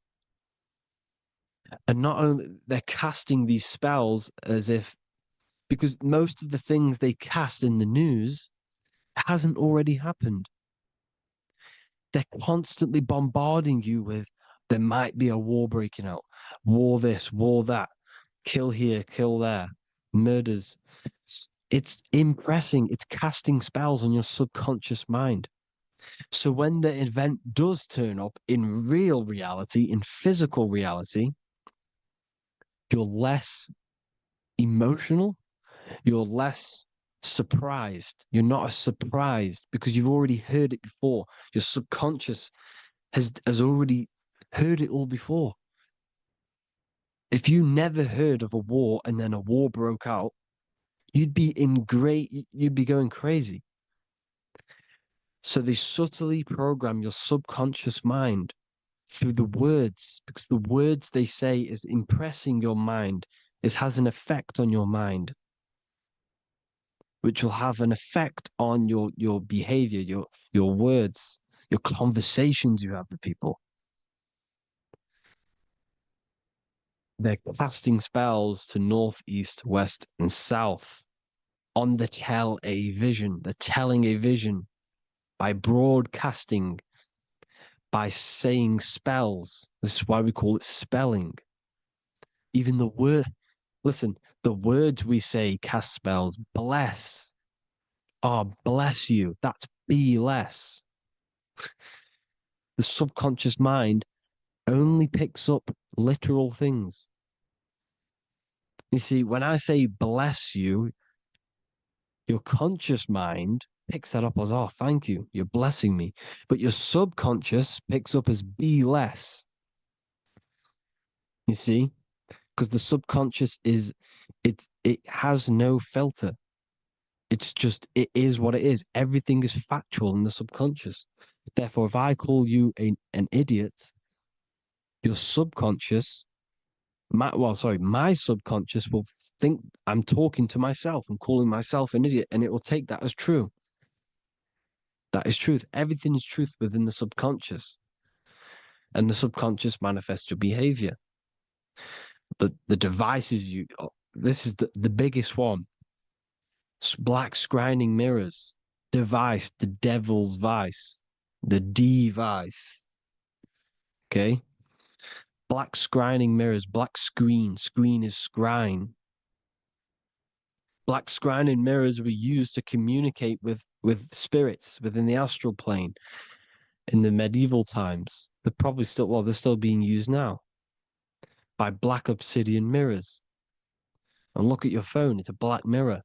And not only they're casting these spells as if, because most of the things they cast in the news hasn't already happened. They're constantly bombarding you with, there might be a war breaking out, war this, war that, kill here, kill there, murders. It's impressing, it's casting spells on your subconscious mind. So when the event does turn up in real reality, in physical reality, you're less emotional, you're less surprised. You're not as surprised because you've already heard it before. Your subconscious has already heard it all before. If you never heard of a war and then a war broke out, you'd be going crazy. So they subtly program your subconscious mind through the words, because the words they say is impressing your mind. It has an effect on your mind, which will have an effect on your behavior, your words, your conversations you have with people. They're casting spells to north, east, west, and south on the tell a vision. They're telling a vision by broadcasting, by saying spells. This is why we call it spelling. Even the word, listen, the words we say cast spells. Bless. Oh, bless you. That's be less. The subconscious mind only picks up literal things. You see, when I say bless you, your conscious mind picks that up as, oh, thank you, you're blessing me. But your subconscious picks up as be less. You see? Because the subconscious it has no filter. It's just, it is what it is. Everything is factual in the subconscious. Therefore, if I call you an idiot, your subconscious, my subconscious will think I'm talking to myself and calling myself an idiot, and it will take that as true. That is truth. Everything is truth within the subconscious. And the subconscious manifests your behavior. The devices this is the biggest one. Black scrying mirrors, device, the devil's vice, the device. Okay? Black scrying mirrors, black screen is scrying. Black scrying mirrors were used to communicate with spirits within the astral plane in the medieval times. They're still being used now by black obsidian mirrors. And look at your phone, it's a black mirror.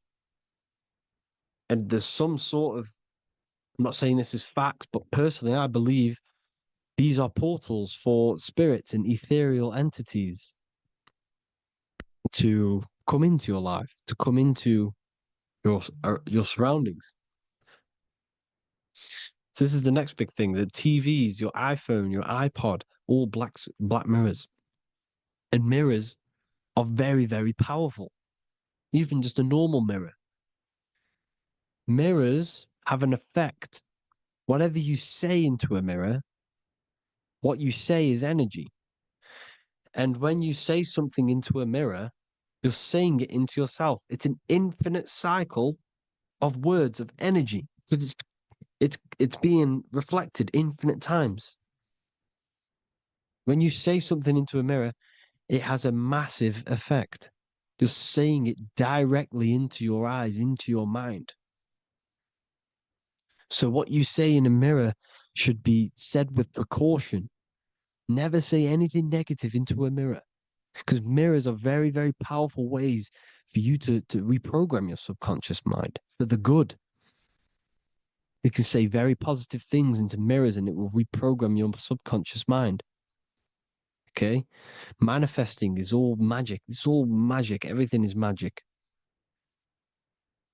And there's some sort of, I'm not saying this is fact, but personally, I believe these are portals for spirits and ethereal entities to come into your life, to come into your surroundings. So this is the next big thing: the TVs, your iPhone, your iPod, all black mirrors. And mirrors are very, very powerful. Even just a normal mirror. Mirrors have an effect. Whatever you say into a mirror, what you say is energy. And when you say something into a mirror, you're saying it into yourself. It's an infinite cycle of words of energy because it's being reflected infinite times. When you say something into a mirror, it has a massive effect. You're saying it directly into your eyes, into your mind. So what you say in a mirror should be said with precaution. Never say anything negative into a mirror, because mirrors are very, very powerful ways for you to reprogram your subconscious mind for the good. You can say very positive things into mirrors and it will reprogram your subconscious mind. Okay? Manifesting is all magic. It's all magic. Everything is magic.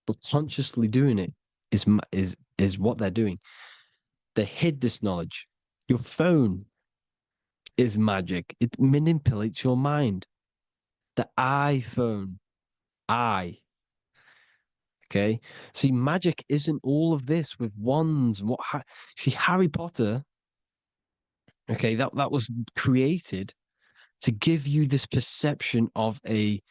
But consciously doing it is what they're doing. They hid this knowledge. Your phone is magic. It manipulates your mind. The iPhone, okay. See, magic isn't all of this with wands. See, Harry Potter, okay, that was created to give you this perception of a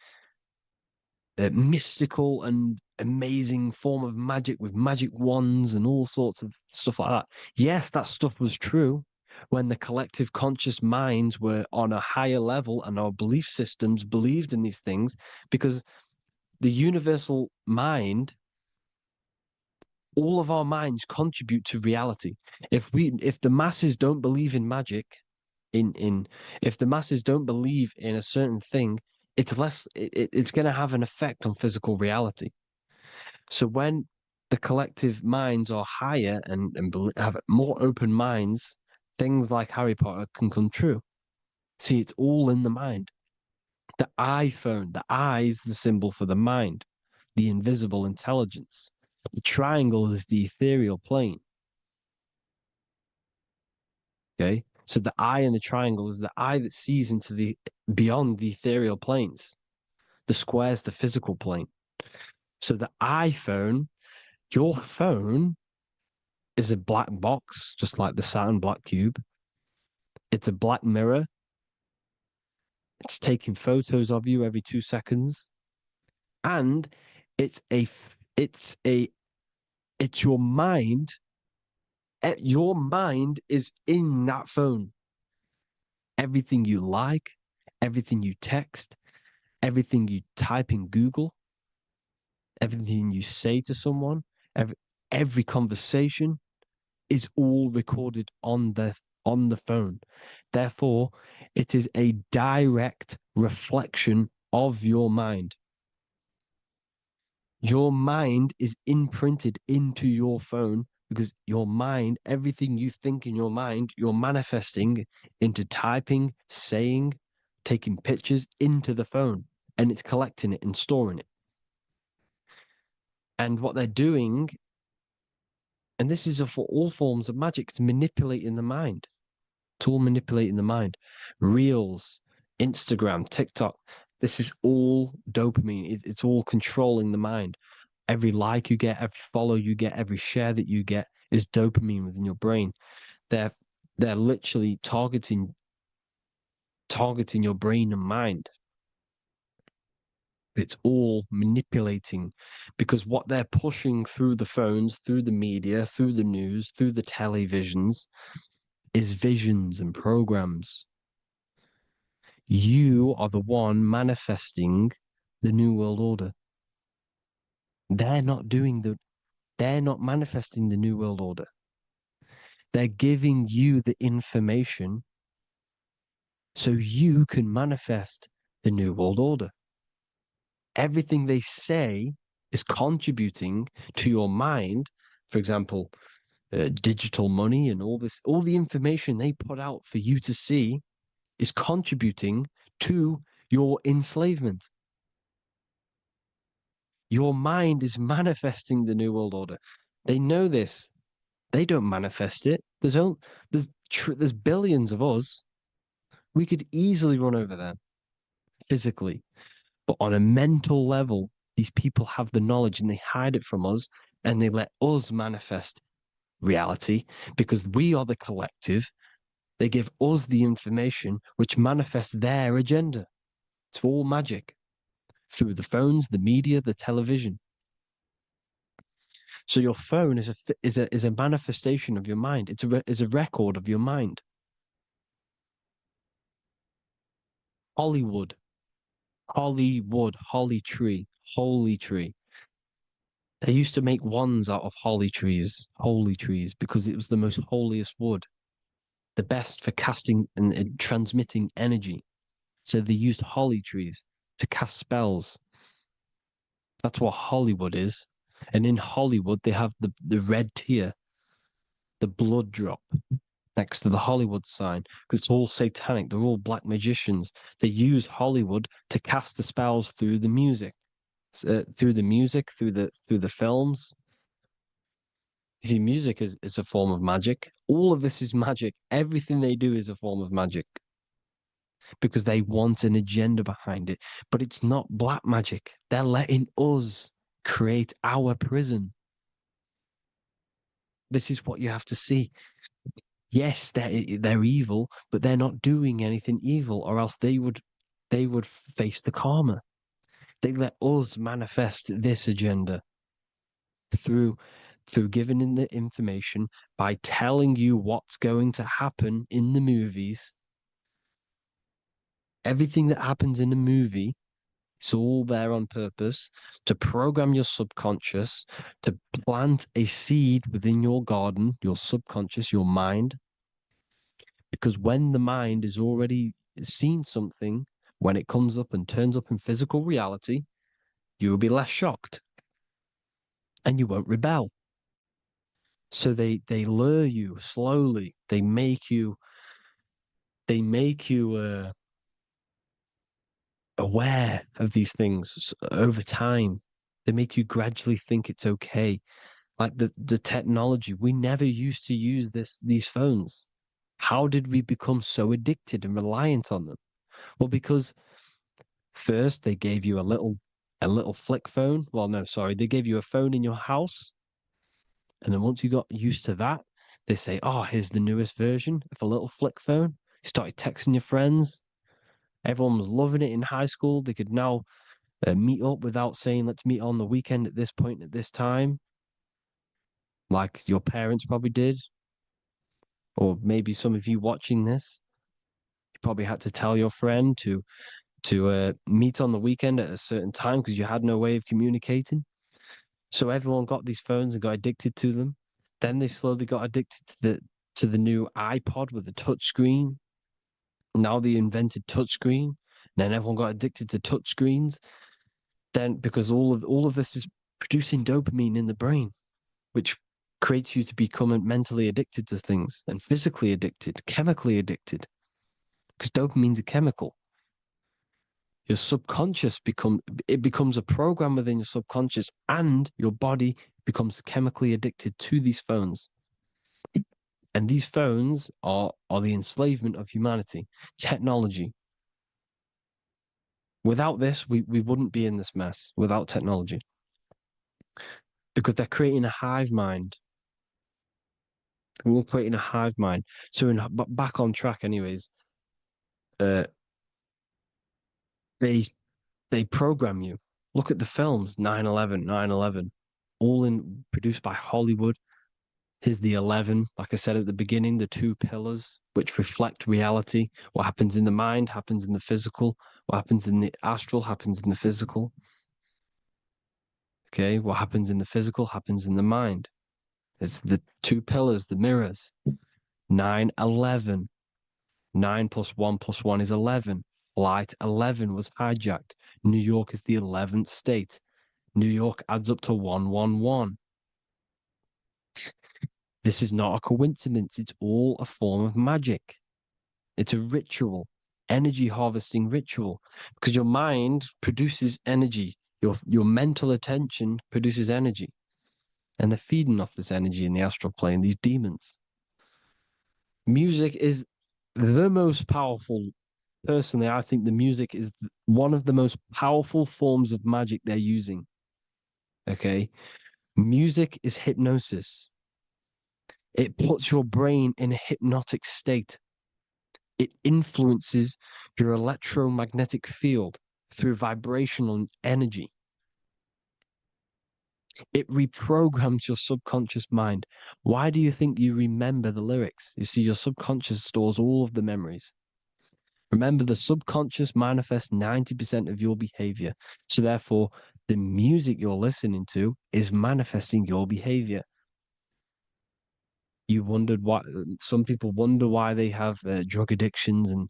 mystical and amazing form of magic with magic wands and all sorts of stuff like that. Yes, that stuff was true when the collective conscious minds were on a higher level and our belief systems believed in these things, because the universal mind, all of our minds contribute to reality. If the masses don't believe in magic, if the masses don't believe in a certain thing, it's going to have an effect on physical reality. So when the collective minds are higher and have more open minds, things like Harry Potter can come true. See, it's all in the mind. The iPhone, the eye is the symbol for the mind, the invisible intelligence. The triangle is the ethereal plane. Okay. So the eye in the triangle is the eye that sees into the beyond the ethereal planes. The square is the physical plane. So the iPhone, your phone, is a black box, just like the Saturn black cube. It's a black mirror. It's taking photos of you every 2 seconds. And it's your mind. Your mind is in that phone. Everything you like, everything you text, everything you type in Google, everything you say to someone, every conversation is all recorded on the phone. Therefore, it is a direct reflection of your mind. Your mind is imprinted into your phone because your mind, everything you think in your mind, you're manifesting into typing, saying, taking pictures into the phone, and it's collecting it and storing it. And what they're doing, and this is for all forms of magic, it's manipulating the mind. It's all manipulating the mind. Reels, Instagram, TikTok, this is all dopamine. It's all controlling the mind. Every like you get, every follow you get, every share that you get is dopamine within your brain. They're literally targeting your brain and mind. It's all manipulating, because what they're pushing through the phones, through the media, through the news, through the televisions is visions and programs. You are the one manifesting the New World Order. They're not manifesting the New World Order. They're giving you the information so you can manifest the New World Order. Everything they say is contributing to your mind. For example, digital money and all the information they put out for you to see is contributing to your enslavement. Your mind is manifesting the New World Order. They know this. They don't manifest it. There's billions of us. We could easily run over them physically. But on a mental level, these people have the knowledge and they hide it from us and they let us manifest reality because we are the collective. They give us the information which manifests their agenda. It's all magic through the phones, the media, the television. So your phone is a manifestation of your mind. It's a record of your mind. Hollywood, holly tree, holy tree. They used to make wands out of holy trees, holy trees, because it was the most holiest wood, the best for casting and transmitting energy. So they used holly trees to cast spells. That's what Hollywood is. And in Hollywood, they have the red tear, the blood drop next to the Hollywood sign, because it's all satanic. They're all black magicians. They use Hollywood to cast the spells through the music, through the films. You see, music is a form of magic. All of this is magic. Everything they do is a form of magic because they want an agenda behind it. But it's not black magic. They're letting us create our prison. This is what you have to see. Yes, they're evil, but they're not doing anything evil, or else they would face the karma. They let us manifest this agenda through giving in the information by telling you what's going to happen in the movies. Everything that happens in a movie, it's all there on purpose to program your subconscious, to plant a seed within your garden, your subconscious, your mind. Because when the mind is already seen something, when it comes up and turns up in physical reality, you will be less shocked and you won't rebel. So they lure you slowly. They make you aware of these things over time. They make you gradually think it's okay. Like the technology, we never used to use these phones. How did we become so addicted and reliant on them? Well, because first they gave you a little flick phone. Well, no, sorry, they gave you a phone in your house. And then once you got used to that, they say, oh, here's the newest version of a little flick phone. You started texting your friends. Everyone was loving it in high school. They could now meet up without saying, let's meet on the weekend at this point at this time, like your parents probably did. Or maybe some of you watching this, you probably had to tell your friend to meet on the weekend at a certain time because you had no way of communicating. So everyone got these phones and got addicted to them. Then they slowly got addicted to the new iPod with the touch screen. Now they invented touch screen. Then everyone got addicted to touch screens. Then because all of this is producing dopamine in the brain, which creates you to become mentally addicted to things and physically addicted, chemically addicted. Because dopamine's a chemical. Your subconscious becomes a program within your subconscious, and your body becomes chemically addicted to these phones. And these phones are the enslavement of humanity, technology. Without this, we wouldn't be in this mess without technology. Because they're creating a hive mind. We're creating a hive mind. So back on track anyways, they program you. Look at the films, 9/11, 9/11, all produced by Hollywood. Here's the 11, like I said at the beginning, the two pillars which reflect reality. What happens in the mind happens in the physical. What happens in the astral happens in the physical. Okay, what happens in the physical happens in the mind. It's the two pillars, the mirrors. 9/11. 9 plus 1 is 11. Flight 11 was hijacked. New York is the 11th state. New York adds up to 111. This is not a coincidence. It's all a form of magic. It's a ritual, energy harvesting ritual, because your mind produces energy. Your mental attention produces energy. And they're feeding off this energy in the astral plane, these demons. Music is the most powerful. Personally, I think the music is one of the most powerful forms of magic they're using. Okay. Music is hypnosis. It puts your brain in a hypnotic state. It influences your electromagnetic field through vibrational energy. It reprograms your subconscious mind. Why do you think you remember the lyrics? You see, your subconscious stores all of the memories. Remember, the subconscious manifests 90% of your behavior. So therefore, the music you're listening to is manifesting your behavior. You wondered why some people wonder why they have drug addictions and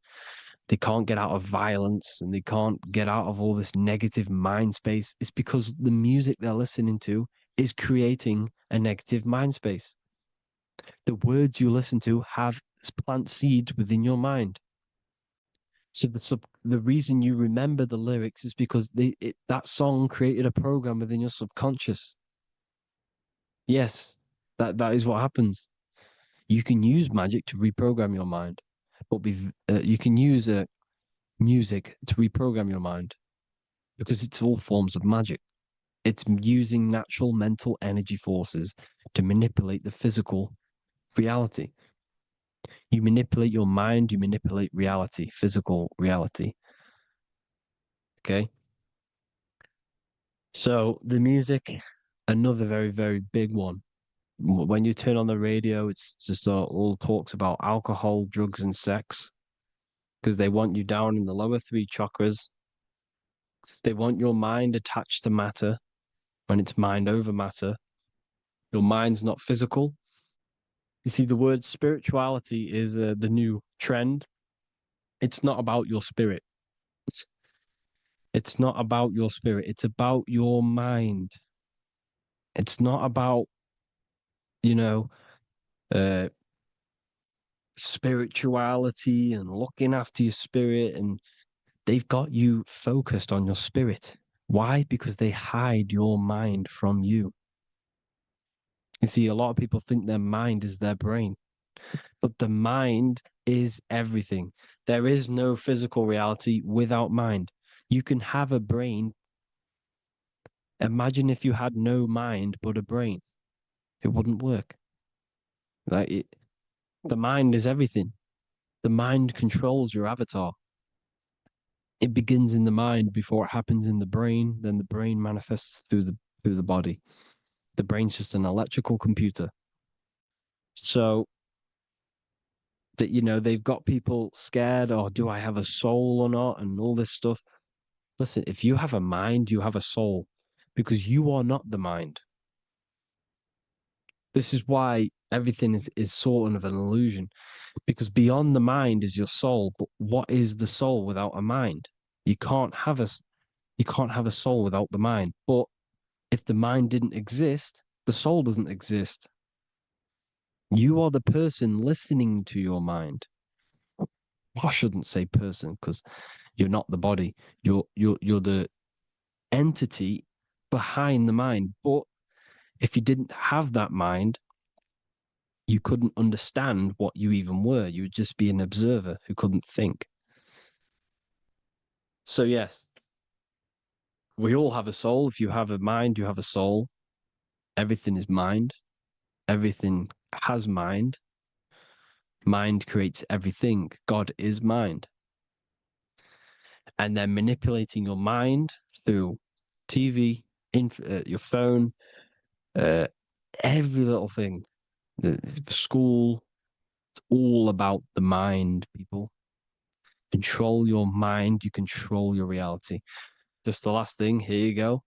they can't get out of violence and they can't get out of all this negative mind space. It's because the music they're listening to is creating a negative mind space. The words you listen to have plant seeds within your mind. So the reason you remember the lyrics is because that song created a program within your subconscious. Yes, that is what happens. You can use magic to reprogram your mind, but you can use music to reprogram your mind because it's all forms of magic. It's using natural mental energy forces to manipulate the physical reality. You manipulate your mind, you manipulate reality, physical reality. Okay. So the music, another very, very big one. When you turn on the radio, it's just all talks about alcohol, drugs, and sex because they want you down in the lower three chakras. They want your mind attached to matter when it's mind over matter. Your mind's not physical. You see, the word spirituality is the new trend. It's not about your spirit. It's not about your spirit. It's about your mind. It's not about, you know, uh, spirituality and looking after your spirit. And they've got you focused on your spirit. Why? Because they hide your mind from you. You see, a lot of people think their mind is their brain, but the mind is everything. There is no physical reality without mind. You can have a brain. Imagine if you had no mind but a brain. It wouldn't work. The mind is everything. The mind controls your avatar. It begins in the mind before it happens in the brain. Then the brain manifests through the body. The brain's just an electrical computer. So that they've got people scared. Or do I have a soul or not? And all this stuff. Listen, if you have a mind, you have a soul, because you are not the mind. This is why everything is sort of an illusion, because beyond the mind is your soul. But what is the soul without a mind? You can't have a soul without the mind. But if the mind didn't exist, the soul doesn't exist. You are the person listening to your mind. I shouldn't say person because you're not the body. You're the entity behind the mind. But if you didn't have that mind, you couldn't understand what you even were. You would just be an observer who couldn't think. So yes, we all have a soul. If you have a mind, you have a soul. Everything is mind. Everything has mind. Mind creates everything. God is mind. And then manipulating your mind through TV, your phone, every little thing. The school, it's all about the mind, people. Control your mind, you control your reality. Just the last thing, here you go.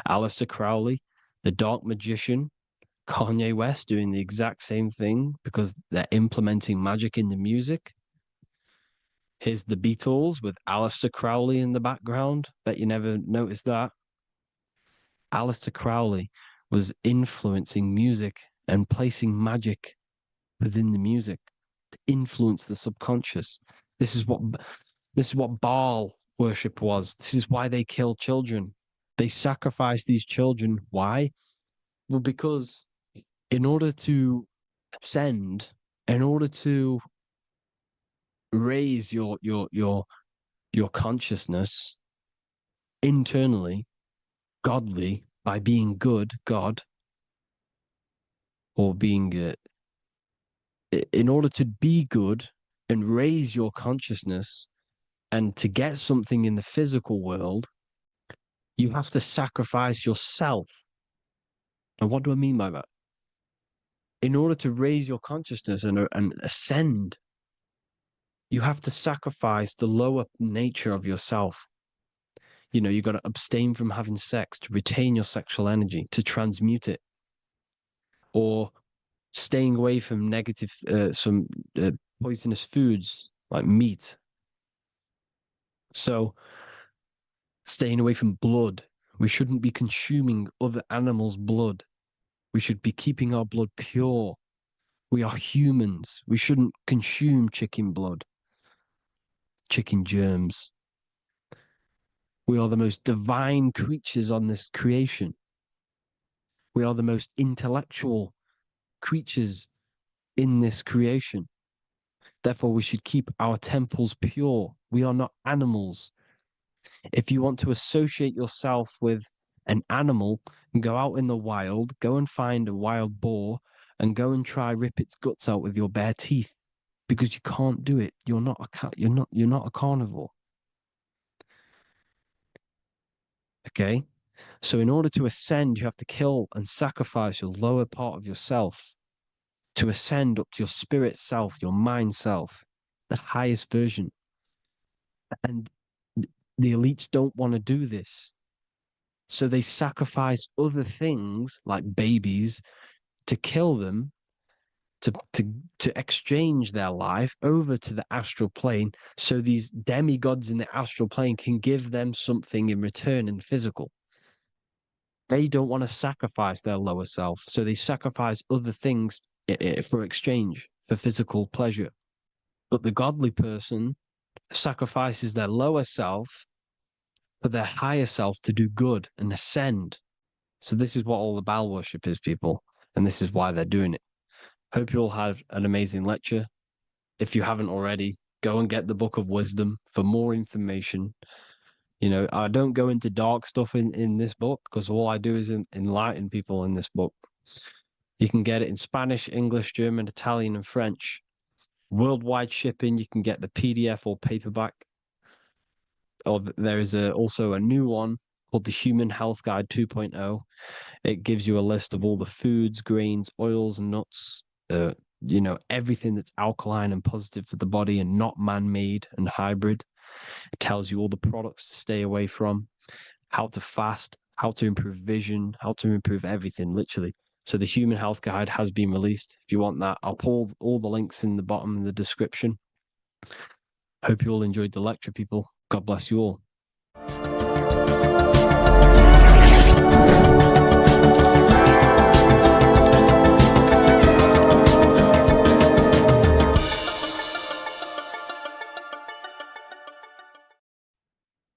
Aleister Crowley, the dark magician, Kanye West doing the exact same thing because they're implementing magic in the music. Here's the Beatles with Aleister Crowley in the background. Bet you never noticed that. Aleister Crowley was influencing music and placing magic within the music to influence the subconscious. This is what Baal worship was. This is why they kill children. They sacrifice these children. Why? Well, because in order to ascend, in order to raise your consciousness internally, godly, by being good, God, or being in order to be good and raise your consciousness and to get something in the physical world, you have to sacrifice yourself. And what do I mean by that? In order to raise your consciousness and ascend, you have to sacrifice the lower nature of yourself. You know, you got to abstain from having sex to retain your sexual energy, to transmute it, or staying away from negative, some poisonous foods like meat. So, staying away from blood. We shouldn't be consuming other animals' blood. We should be keeping our blood pure. We are humans. We shouldn't consume chicken blood, chicken germs. We are the most divine creatures on this creation. We are the most intellectual creatures in this creation. Therefore, we should keep our temples pure. We are not animals. If you want to associate yourself with an animal, go out in the wild, go and find a wild boar and go and try rip its guts out with your bare teeth, because you can't do it. You're not a cat. You're not a carnivore. Okay? So in order to ascend, you have to kill and sacrifice your lower part of yourself to ascend up to your spirit self, your mind self, the highest version. And the elites don't want to do this. So they sacrifice other things like babies to kill them, to exchange their life over to the astral plane, so these demigods in the astral plane can give them something in return in physical. They don't want to sacrifice their lower self, so they sacrifice other things for exchange, for physical pleasure. But the godly person sacrifices their lower self for their higher self to do good and ascend. So this is what all the Baal worship is, people, and this is why they're doing it. Hope you all had an amazing lecture. If you haven't already, go and get the Book of Wisdom for more information. You know, I don't go into dark stuff in this book, because all I do is enlighten people in this book. You can get it in Spanish, English, German, Italian, and French. Worldwide shipping. You can get the PDF or paperback. Or there is also a new one called the Human Health Guide 2.0. It gives you a list of all the foods, grains, oils, and nuts, you know, everything that's alkaline and positive for the body and not man-made and hybrid. It tells you all the products to stay away from, how to fast, how to improve vision, how to improve everything, literally. So the Human Health Guide has been released. If you want that, I'll put all the links in the bottom in the description. Hope you all enjoyed the lecture, people. God bless you all.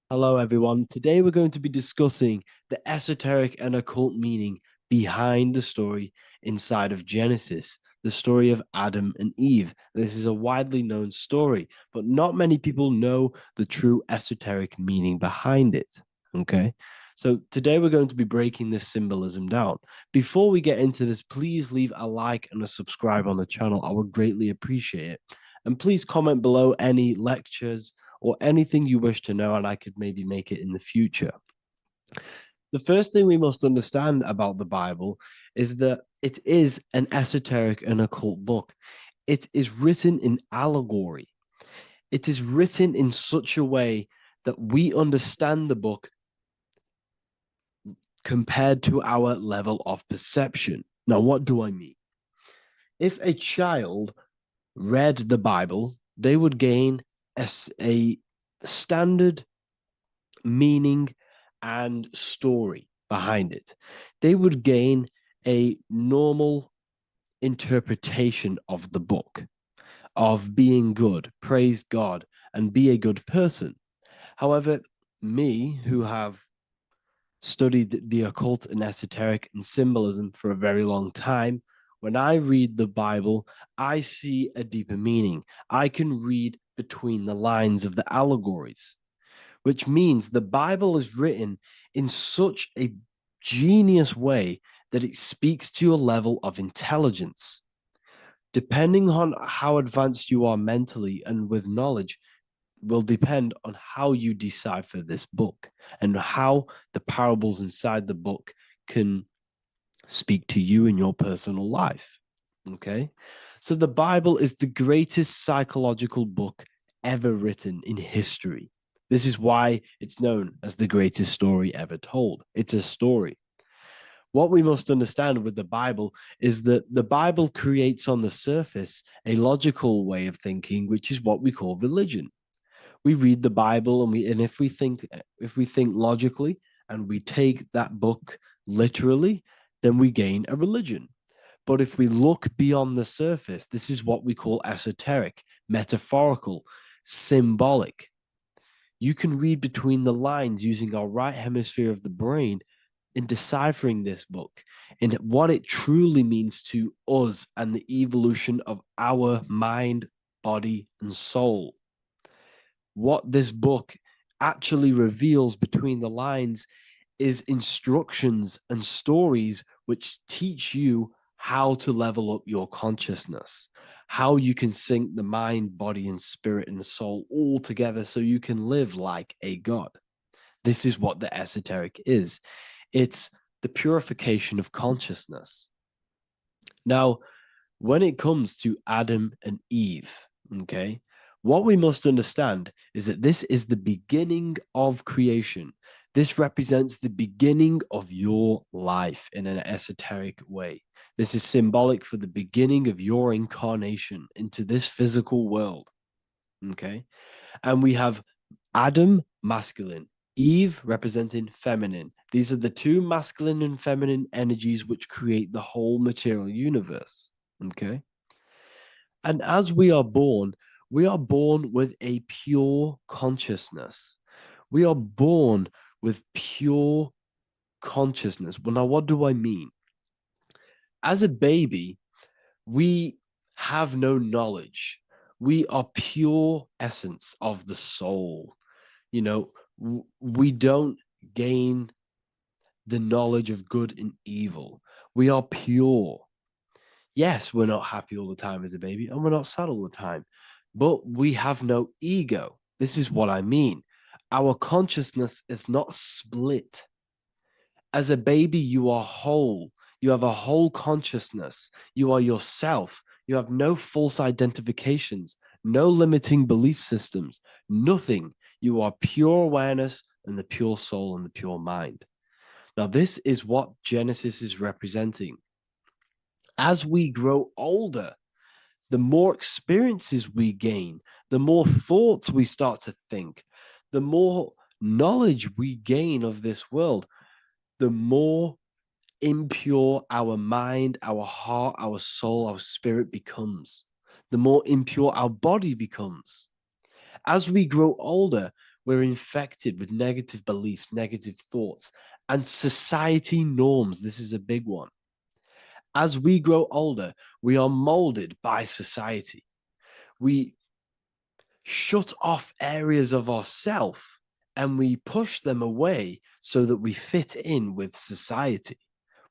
Hello, everyone. Today we're going to be discussing the esoteric and occult meaning behind the story inside of Genesis, the story of Adam and Eve. This is a widely known story, but not many people know the true esoteric meaning behind it. Okay, so today we're going to be breaking this symbolism down. Before we get into this, please leave a like and a subscribe on the channel. I would greatly appreciate it. And please comment below any lectures or anything you wish to know, and I could maybe make it in the future. The first thing we must understand about the Bible is that it is an esoteric and occult book. It is written in allegory. It is written in such a way that we understand the book compared to our level of perception. Now, what do I mean? If a child read the Bible, they would gain a standard meaning and story behind it. They would gain a normal interpretation of the book, of being good, praise God, and be a good person. However, me, who have studied the occult and esoteric and symbolism for a very long time, when I read the Bible, I see a deeper meaning. I can read between the lines of the allegories, which means the Bible is written in such a genius way that it speaks to your level of intelligence. Depending on how advanced you are mentally and with knowledge, will depend on how you decipher this book and how the parables inside the book can speak to you in your personal life. Okay? So the Bible is the greatest psychological book ever written in history. This is why it's known as the greatest story ever told. It's a story. What we must understand with the Bible is that the Bible creates on the surface a logical way of thinking, which is what we call religion. We read the Bible and if we think logically and we take that book literally, then we gain a religion. But if we look beyond the surface, this is what we call esoteric, metaphorical, symbolic. You can read between the lines using our right hemisphere of the brain in deciphering this book and what it truly means to us and the evolution of our mind, body, and soul. What this book actually reveals between the lines is instructions and stories which teach you how to level up your consciousness, how you can sync the mind, body, and spirit and the soul all together so you can live like a god. This is what the esoteric is. It's the purification of consciousness. Now, when it comes to Adam and Eve, okay, what we must understand is that this is the beginning of creation. This represents the beginning of your life in an esoteric way. This is symbolic for the beginning of your incarnation into this physical world. Okay. And we have Adam, masculine, Eve representing feminine. These are the two masculine and feminine energies which create the whole material universe. Okay. And as we are born with a pure consciousness. We are born with pure consciousness. Well, now, what do I mean? As a baby, we have no knowledge. We are pure essence of the soul. You know, we don't gain the knowledge of good and evil. We are pure. Yes, we're not happy all the time as a baby, and we're not sad all the time, but we have no ego. This is what I mean. Our consciousness is not split. As a baby, you are whole. You have a whole consciousness. You are yourself. You have no false identifications, no limiting belief systems, nothing. You are pure awareness and the pure soul and the pure mind. Now, this is what Genesis is representing. As we grow older, the more experiences we gain, the more thoughts we start to think, the more knowledge we gain of this world, the more impure our mind, our heart, our soul, our spirit becomes, the more impure our body becomes. As we grow older, we're infected with negative beliefs, negative thoughts, and society norms. This is a big one. As we grow older, we are molded by society. We shut off areas of ourself and we push them away so that we fit in with society.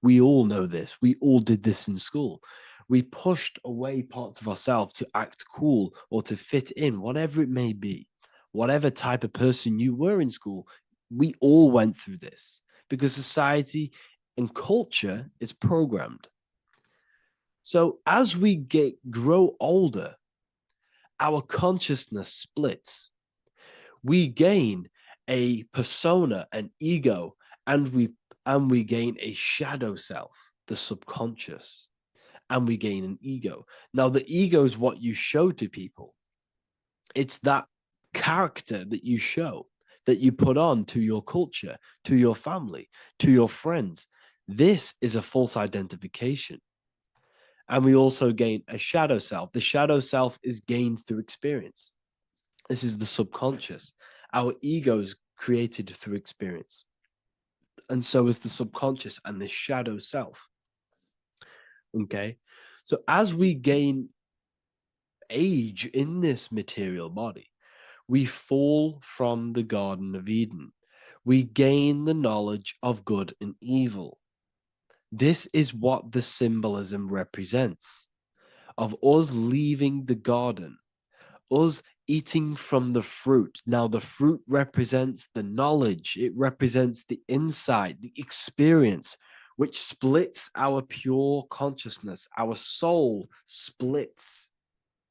We all know this. We all did this in school. We pushed away parts of ourselves to act cool or to fit in, whatever it may be. Whatever type of person you were in school, we all went through this because society and culture is programmed. So as we grow older, our consciousness splits. We gain a persona, an ego, and we gain a shadow self, the subconscious, and we gain an ego. Now, the ego is what you show to people. It's that character that you show, that you put on to your culture, to your family, to your friends. This is a false identification. And we also gain a shadow self. The shadow self is gained through experience. This is the subconscious. Our ego is created through experience. And so is the subconscious and the shadow self. Okay. So as we gain age in this material body, we fall from the Garden of Eden. We gain the knowledge of good and evil. This is what the symbolism represents of us leaving the garden, us eating from the fruit. Now, the fruit represents the knowledge, it represents the insight, the experience, which splits our pure consciousness. Our soul splits.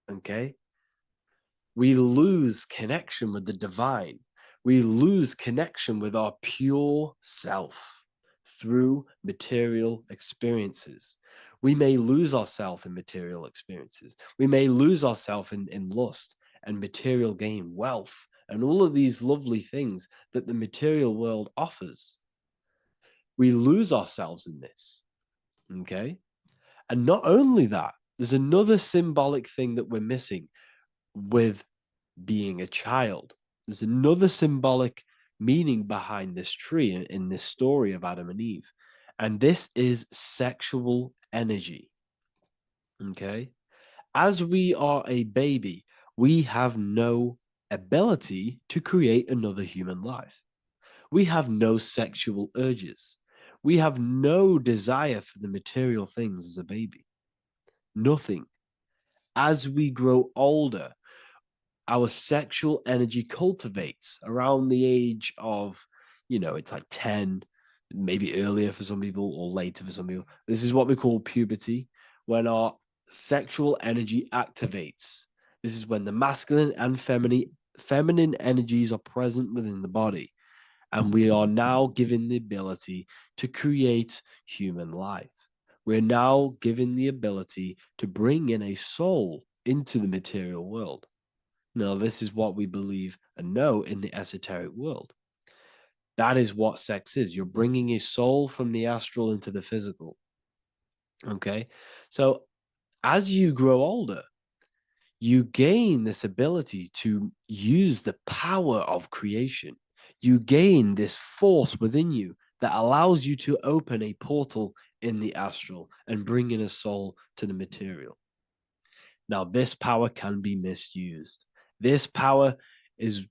Okay? We lose connection with the divine. We lose connection with our pure self through material experiences. We may lose ourselves in material experiences. We may lose ourselves in lust and material gain, wealth, and all of these lovely things that the material world offers. We lose ourselves in this. Okay? And not only that, there's another symbolic thing that we're missing with being a child. There's another symbolic meaning behind this tree in this story of Adam and Eve. And this is sexual energy. Okay? As we are a baby, we have no ability to create another human life. We have no sexual urges. We have no desire for the material things as a baby. Nothing. As we grow older, our sexual energy cultivates around the age of, it's like 10, maybe earlier for some people or later for some people. This is what we call puberty, when our sexual energy activates. This is when the masculine and feminine energies are present within the body. And we are now given the ability to create human life. We're now given the ability to bring in a soul into the material world. Now, this is what we believe and know in the esoteric world. That is what sex is. You're bringing a soul from the astral into the physical. Okay? So, as you grow older, you gain this ability to use the power of creation. You gain this force within you that allows you to open a portal in the astral and bring in a soul to the material. Now, this power can be misused. This power is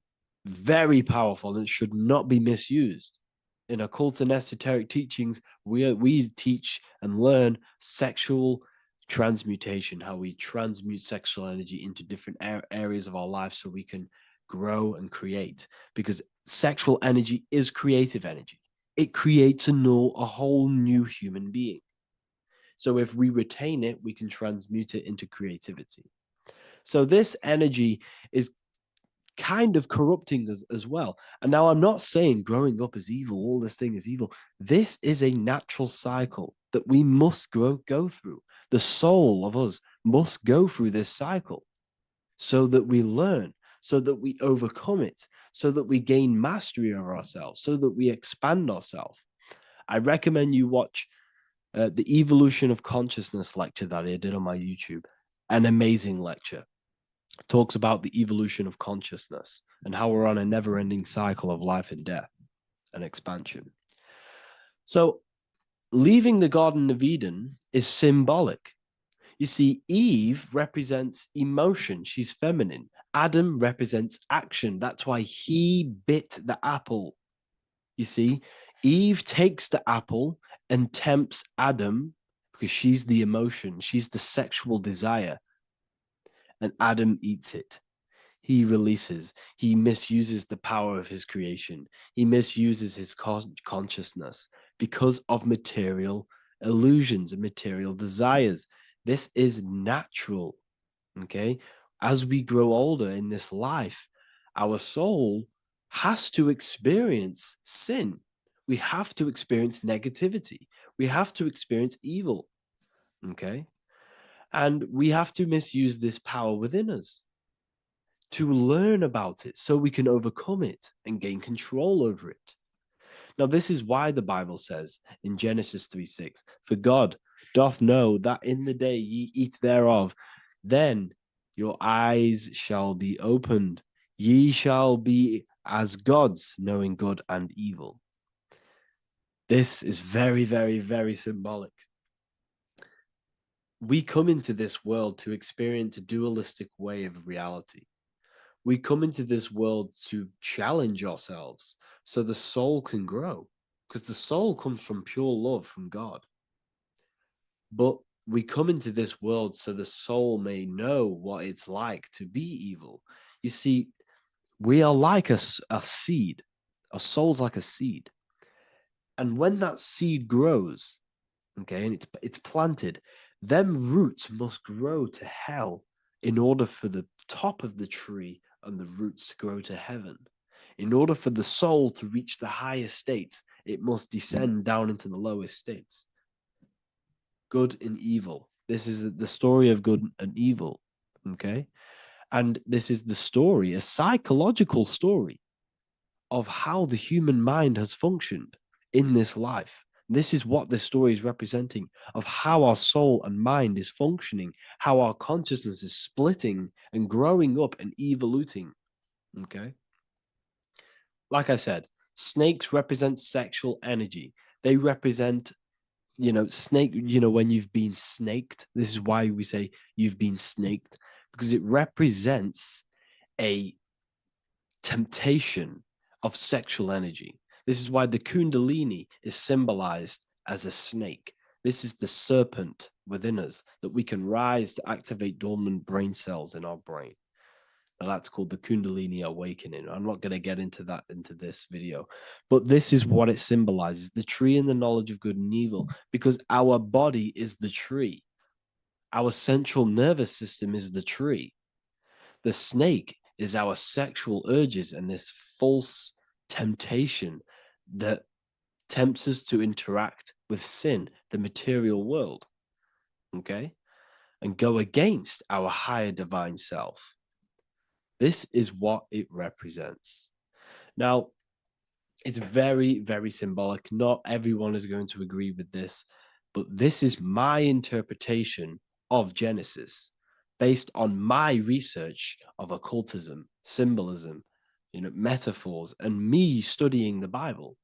very powerful and should not be misused. In occult and esoteric teachings, we teach and learn sexual transmutation, how we transmute sexual energy into different areas of our life so we can grow and create. Because sexual energy is creative energy. It creates a whole new human being. So if we retain it, we can transmute it into creativity. So this energy is kind of corrupting us as well. And now I'm not saying growing up is evil, all this thing is evil. This is a natural cycle that we must go through. The soul of us must go through this cycle so that we learn, so that we overcome it, so that we gain mastery over ourselves, so that we expand ourselves. I recommend you watch the Evolution of Consciousness lecture that I did on my YouTube. An amazing lecture. Talks about the evolution of consciousness and how we're on a never-ending cycle of life and death and expansion. So leaving the Garden of Eden is symbolic. You see, Eve represents emotion. She's feminine. Adam represents action. That's why he bit the apple. You see, Eve takes the apple and tempts Adam because she's the emotion. She's the sexual desire. And Adam eats it. He releases. He misuses the power of his creation. He misuses his consciousness because of material illusions and material desires. This is natural, okay? As we grow older in this life, our soul has to experience sin. We have to experience negativity. We have to experience evil, okay? And we have to misuse this power within us to learn about it so we can overcome it and gain control over it. Now, this is why the Bible says in Genesis 3:6, "For God doth know that in the day ye eat thereof, then your eyes shall be opened. Ye shall be as gods, knowing good and evil." This is very, very, very symbolic. We come into this world to experience a dualistic way of reality. We come into this world to challenge ourselves so the soul can grow, because the soul comes from pure love from God. But we come into this world so the soul may know what it's like to be evil. You see, we are like a seed. Our soul's like a seed. And when that seed grows, okay, and it's planted, them roots must grow to hell in order for the top of the tree and the roots to grow to heaven. In order for the soul to reach the highest states, it must descend down into the lowest states. Good and evil. This is the story of good and evil, okay? And this is the story, a psychological story of how the human mind has functioned in this life. This is what this story is representing of how our soul and mind is functioning, how our consciousness is splitting and growing up and evoluting. Okay. Like I said, snakes represent sexual energy. They represent, snake, when you've been snaked. This is why we say you've been snaked, because it represents a temptation of sexual energy. This is why the Kundalini is symbolized as a snake. This is the serpent within us that we can rise to activate dormant brain cells in our brain. Now that's called the Kundalini awakening. I'm not going to get into that into this video, but this is what it symbolizes, the tree and the knowledge of good and evil, because our body is the tree. Our central nervous system is the tree. The snake is our sexual urges and this false temptation that tempts us to interact with sin, the material world, okay, and go against our higher divine self. This is what it represents. Now, it's very, very symbolic. Not everyone is going to agree with this, but this is my interpretation of Genesis based on my research of occultism, symbolism, metaphors, and me studying the Bible.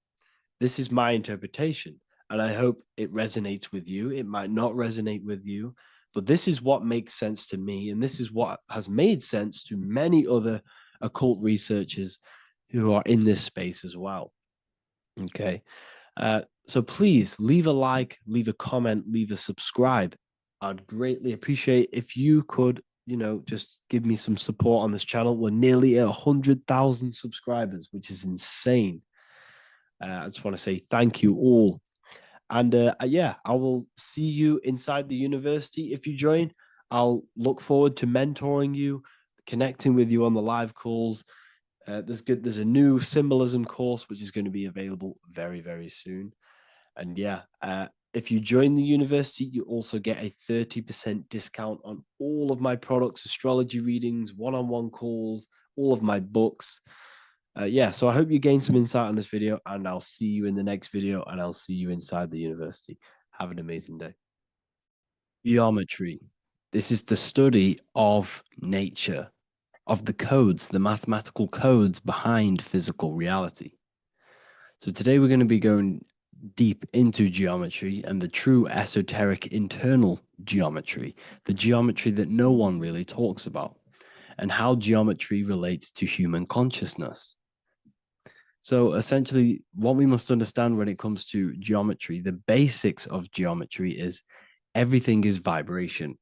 This is my interpretation, and I hope it resonates with you. It might not resonate with you, but this is what makes sense to me, and this is what has made sense to many other occult researchers who are in this space as well. Okay. So please leave a like, leave a comment, leave a subscribe. I'd greatly appreciate if you could, just give me some support on this channel. We're nearly at 100,000 subscribers, which is insane. I just want to say thank you all. And yeah, I will see you inside the university. If you join, I'll look forward to mentoring you, connecting with you on the live calls. There's a new symbolism course which is going to be available very, very soon. And yeah, if you join the university, you also get a 30% discount on all of my products, astrology readings, one-on-one calls, all of my books. Yeah, so I hope you gain some insight on this video, and I'll see you in the next video, and I'll see you inside the university. Have an amazing day. Geometry. This is the study of nature, of the codes, the mathematical codes behind physical reality. So today we're going to be going deep into geometry and the true esoteric internal geometry, the geometry that no one really talks about, and how geometry relates to human consciousness. So essentially, what we must understand when it comes to geometry, the basics of geometry is everything is vibration.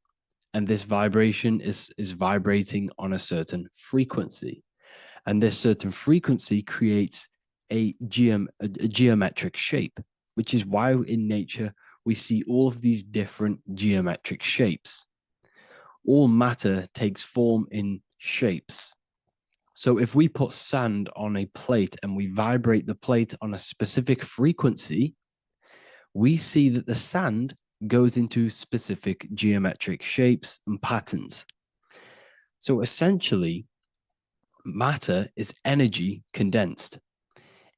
And this vibration is vibrating on a certain frequency. And this certain frequency creates a geometric shape, which is why in nature we see all of these different geometric shapes. All matter takes form in shapes. So if we put sand on a plate and we vibrate the plate on a specific frequency, we see that the sand goes into specific geometric shapes and patterns. So essentially, matter is energy condensed.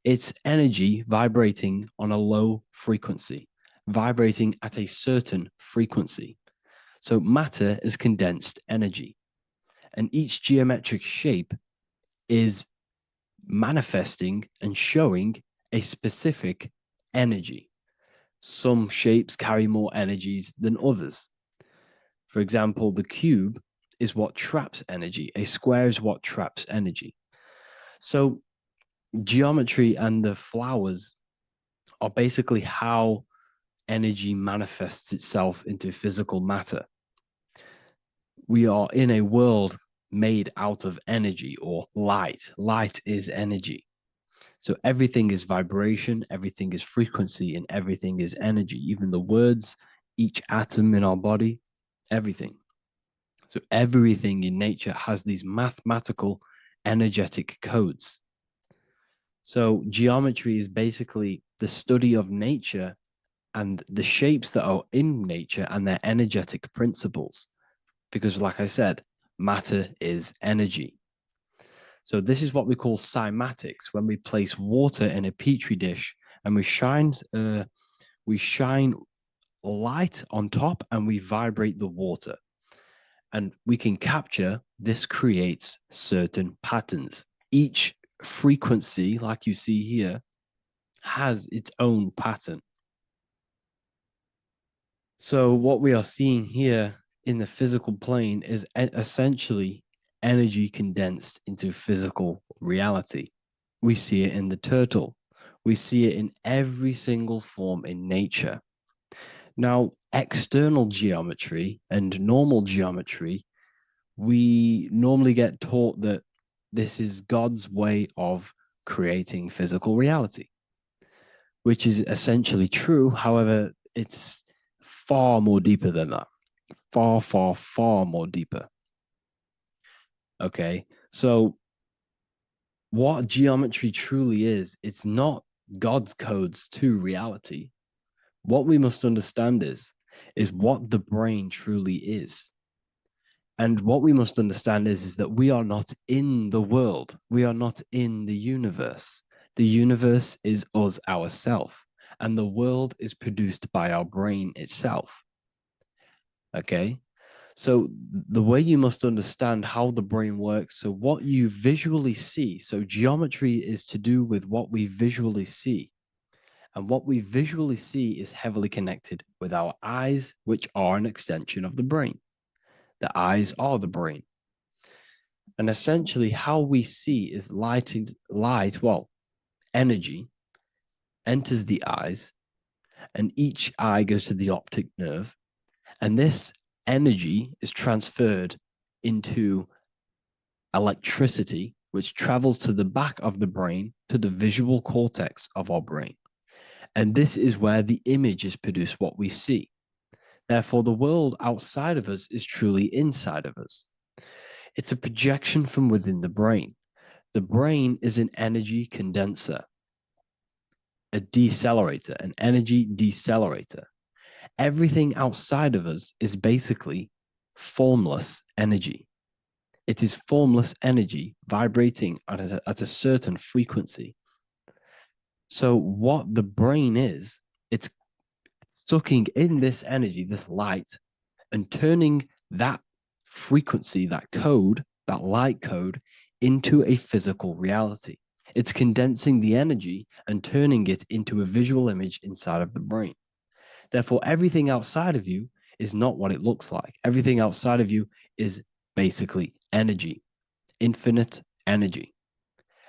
It's energy vibrating on a low frequency, vibrating at a certain frequency. So matter is condensed energy. And each geometric shape is manifesting and showing a specific energy. Some shapes carry more energies than others. For example, the cube is what traps energy. A square is what traps energy. So geometry and the flowers are basically how energy manifests itself into physical matter. We are in a world made out of energy or light. Light is energy. So everything is vibration, everything is frequency, and everything is energy. Even the words, each atom in our body, everything. So everything in nature has these mathematical, energetic codes. So geometry is basically the study of nature and the shapes that are in nature and their energetic principles. Because, like I said, matter is energy. So this is what we call cymatics. When we place water in a petri dish and we shine light on top and we vibrate the water, and we can capture, this creates certain patterns. Each frequency, like you see here, has its own pattern. So what we are seeing here in the physical plane is essentially energy condensed into physical reality. We see it in the turtle. We see it in every single form in nature. Now, external geometry and normal geometry, we normally get taught that this is God's way of creating physical reality, which is essentially true. However, it's far more deeper than that. Far, far, far more deeper. Okay, so what geometry truly is, it's not God's codes to reality. What we must understand is what the brain truly is. And what we must understand is that we are not in the world. We are not in the universe. The universe is us ourselves, and the world is produced by our brain itself. Okay? So the way you must understand how the brain works, so what you visually see, so geometry is to do with what we visually see. And what we visually see is heavily connected with our eyes, which are an extension of the brain. The eyes are the brain. And essentially how we see is energy enters the eyes, and each eye goes to the optic nerve. And this energy is transferred into electricity, which travels to the back of the brain, to the visual cortex of our brain. And this is where the image is produced, what we see. Therefore, the world outside of us is truly inside of us. It's a projection from within the brain. The brain is an energy condenser, a decelerator, an energy decelerator. Everything outside of us is basically formless energy. It is formless energy vibrating at a certain frequency. So what the brain is, it's sucking in this energy, this light, and turning that frequency, that code, that light code, into a physical reality. It's condensing the energy and turning it into a visual image inside of the brain. Therefore, everything outside of you is not what it looks like. Everything outside of you is basically energy, infinite energy.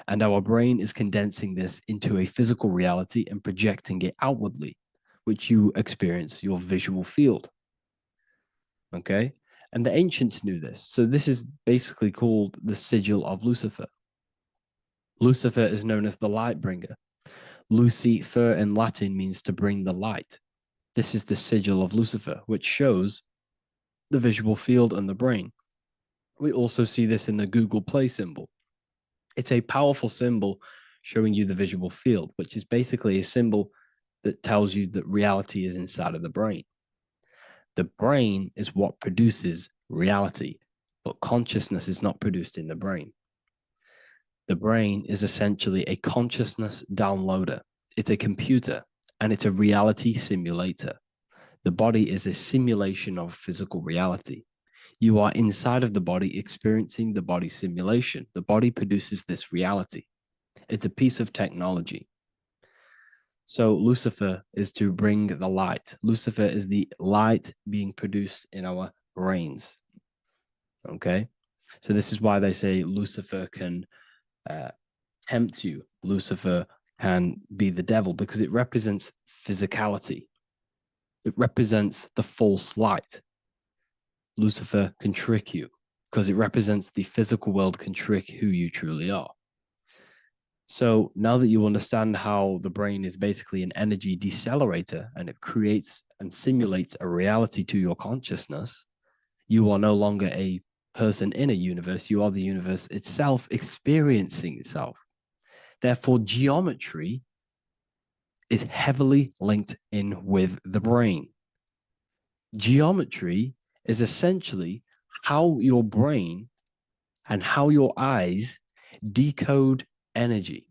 And our brain is condensing this into a physical reality and projecting it outwardly, which you experience your visual field. Okay? And the ancients knew this. So this is basically called the sigil of Lucifer. Lucifer is known as the light bringer. Lucifer in Latin means to bring the light. This is the sigil of Lucifer, which shows the visual field and the brain. We also see this in the Google Play symbol. It's a powerful symbol showing you the visual field, which is basically a symbol that tells you that reality is inside of the brain. The brain is what produces reality, but consciousness is not produced in the brain. The brain is essentially a consciousness downloader. It's a computer, and it's a reality simulator. The body is a simulation of physical reality. You are inside of the body experiencing the body simulation. The body produces this reality. It's a piece of technology. So Lucifer is to bring the light. Lucifer is the light being produced in our brains. Okay? So this is why they say Lucifer can tempt you. Lucifer can be the devil because it represents physicality. It represents the false light. Lucifer can trick you because it represents the physical world can trick who you truly are. So now that you understand how the brain is basically an energy decelerator and it creates and simulates a reality to your consciousness, you are no longer a person in a universe. You are the universe itself experiencing itself. Therefore, geometry is heavily linked in with the brain. Geometry is essentially how your brain and how your eyes decode energy.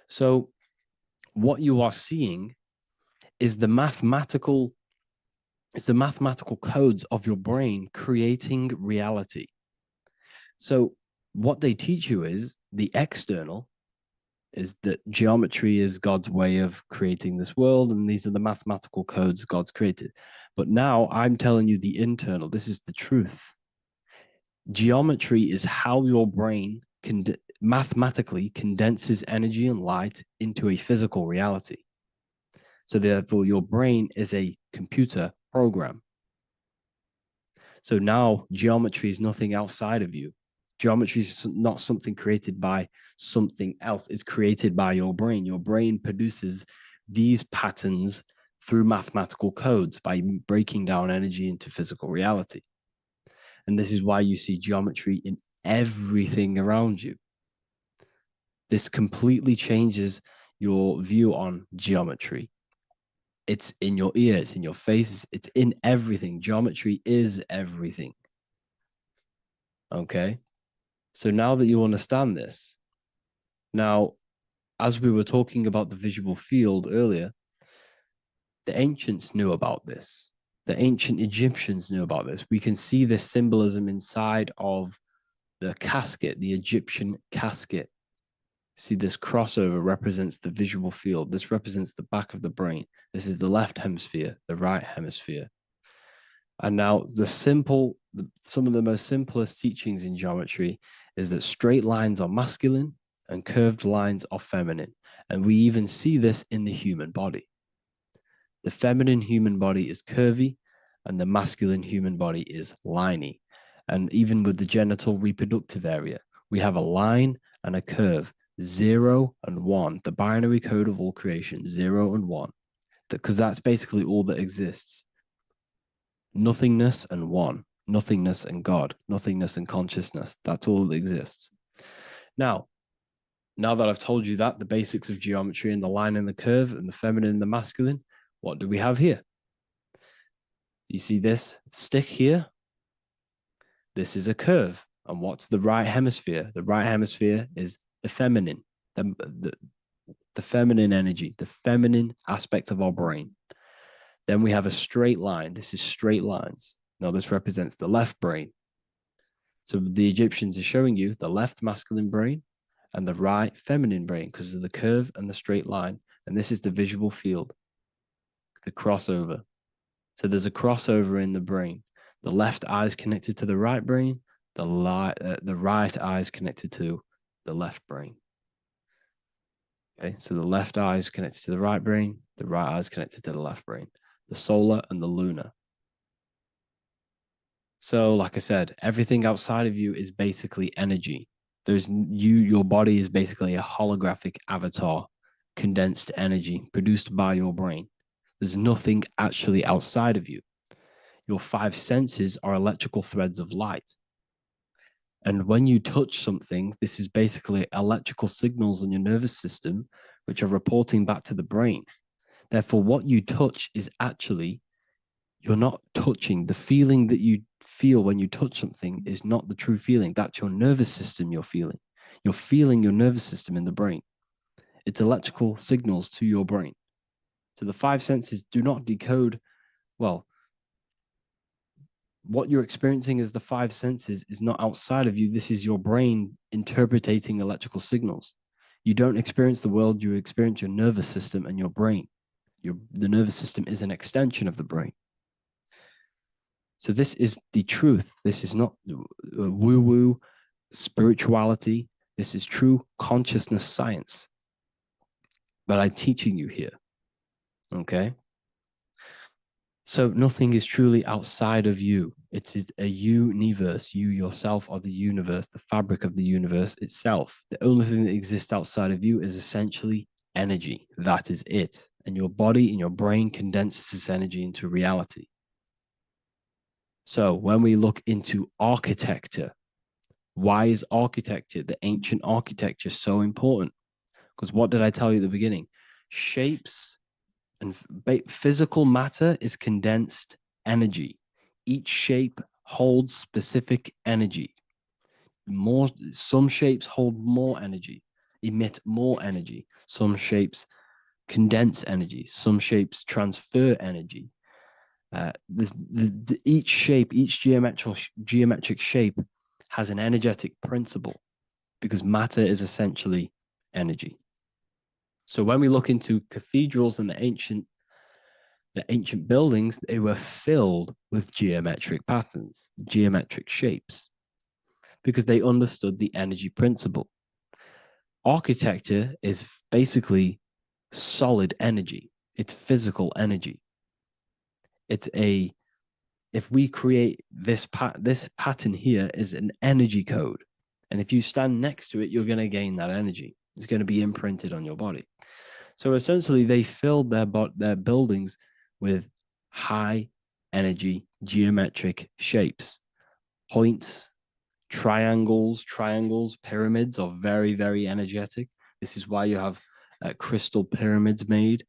So what you are seeing is the mathematical codes of your brain creating reality. So what they teach you is the external is that geometry is God's way of creating this world, and these are the mathematical codes God's created. But now I'm telling you the internal. This is the truth. Geometry is how your brain mathematically condenses energy and light into a physical reality. So therefore, your brain is a computer program. So now geometry is nothing outside of you. Geometry is not something created by something else. It's created by your brain. Your brain produces these patterns through mathematical codes by breaking down energy into physical reality. And this is why you see geometry in everything around you. This completely changes your view on geometry. It's in your ear, it's in your face, it's in everything. Geometry is everything. Okay? So now that you understand this, now, as we were talking about the visual field earlier, the ancients knew about this. The ancient Egyptians knew about this. We can see this symbolism inside of the casket, the Egyptian casket. See, this crossover represents the visual field. This represents the back of the brain. This is the left hemisphere, the right hemisphere. And now some of the most simplest teachings in geometry is that straight lines are masculine and curved lines are feminine. And we even see this in the human body. The feminine human body is curvy and the masculine human body is liney. And even with the genital reproductive area, we have a line and a curve. 0 and 1, the binary code of all creation, 0 and 1, because that's basically all that exists. Nothingness and one, nothingness and God, nothingness and consciousness. That's all that exists. Now that I've told you that, the basics of geometry and the line and the curve and the feminine and the masculine, what do we have here? You see this stick here? This is a curve. And what's the right hemisphere? The right hemisphere is the feminine, the feminine energy, the feminine aspect of our brain. Then we have a straight line. This is straight lines. Now this represents the left brain. So the Egyptians are showing you the left masculine brain and the right feminine brain because of the curve and the straight line. And this is the visual field, the crossover. So there's a crossover in the brain. The left eye is connected to the right brain. The right eye is connected to the left brain. Okay, so the left eye is connected to the right brain, the right eye is connected to the left brain, the solar and the lunar. So, like I said, everything outside of you is basically energy. Your body is basically a holographic avatar, condensed energy produced by your brain. There's nothing actually outside of you. Your 5 senses are electrical threads of light. And when you touch something, this is basically electrical signals in your nervous system, which are reporting back to the brain. Therefore, what you touch is actually, you're not touching. The feeling that you feel when you touch something is not the true feeling. That's your nervous system you're feeling. You're feeling your nervous system in the brain. It's electrical signals to your brain. So the 5 senses do not decode, well, what you're experiencing as the 5 senses is not outside of you. This is your brain interpreting electrical signals. You don't experience the world, you experience your nervous system and your brain. The nervous system is an extension of the brain. So this is the truth. This is not woo-woo spirituality. This is true consciousness science that I'm teaching you here. Okay? So nothing is truly outside of you. It is a universe. You yourself are the universe, the fabric of the universe itself. The only thing that exists outside of you is essentially energy. That is it. And your body and your brain condenses this energy into reality. So when we look into architecture, why is architecture, the ancient architecture, so important? Because what did I tell you at the beginning? Shapes and physical matter is condensed energy. Each shape holds specific energy. Some shapes hold more energy, emit more energy. Some shapes condense energy. Some shapes transfer energy. Each shape, each geometric shape has an energetic principle because matter is essentially energy. So when we look into cathedrals and the ancient buildings, they were filled with geometric patterns, geometric shapes, because they understood the energy principle. Architecture is basically solid energy. It's physical energy. If we create this pattern here is an energy code. And if you stand next to it, you're going to gain that energy. It's going to be imprinted on your body. So essentially, they filled their buildings with high energy geometric shapes. Points, triangles, pyramids are very, very energetic. This is why you have crystal pyramids made,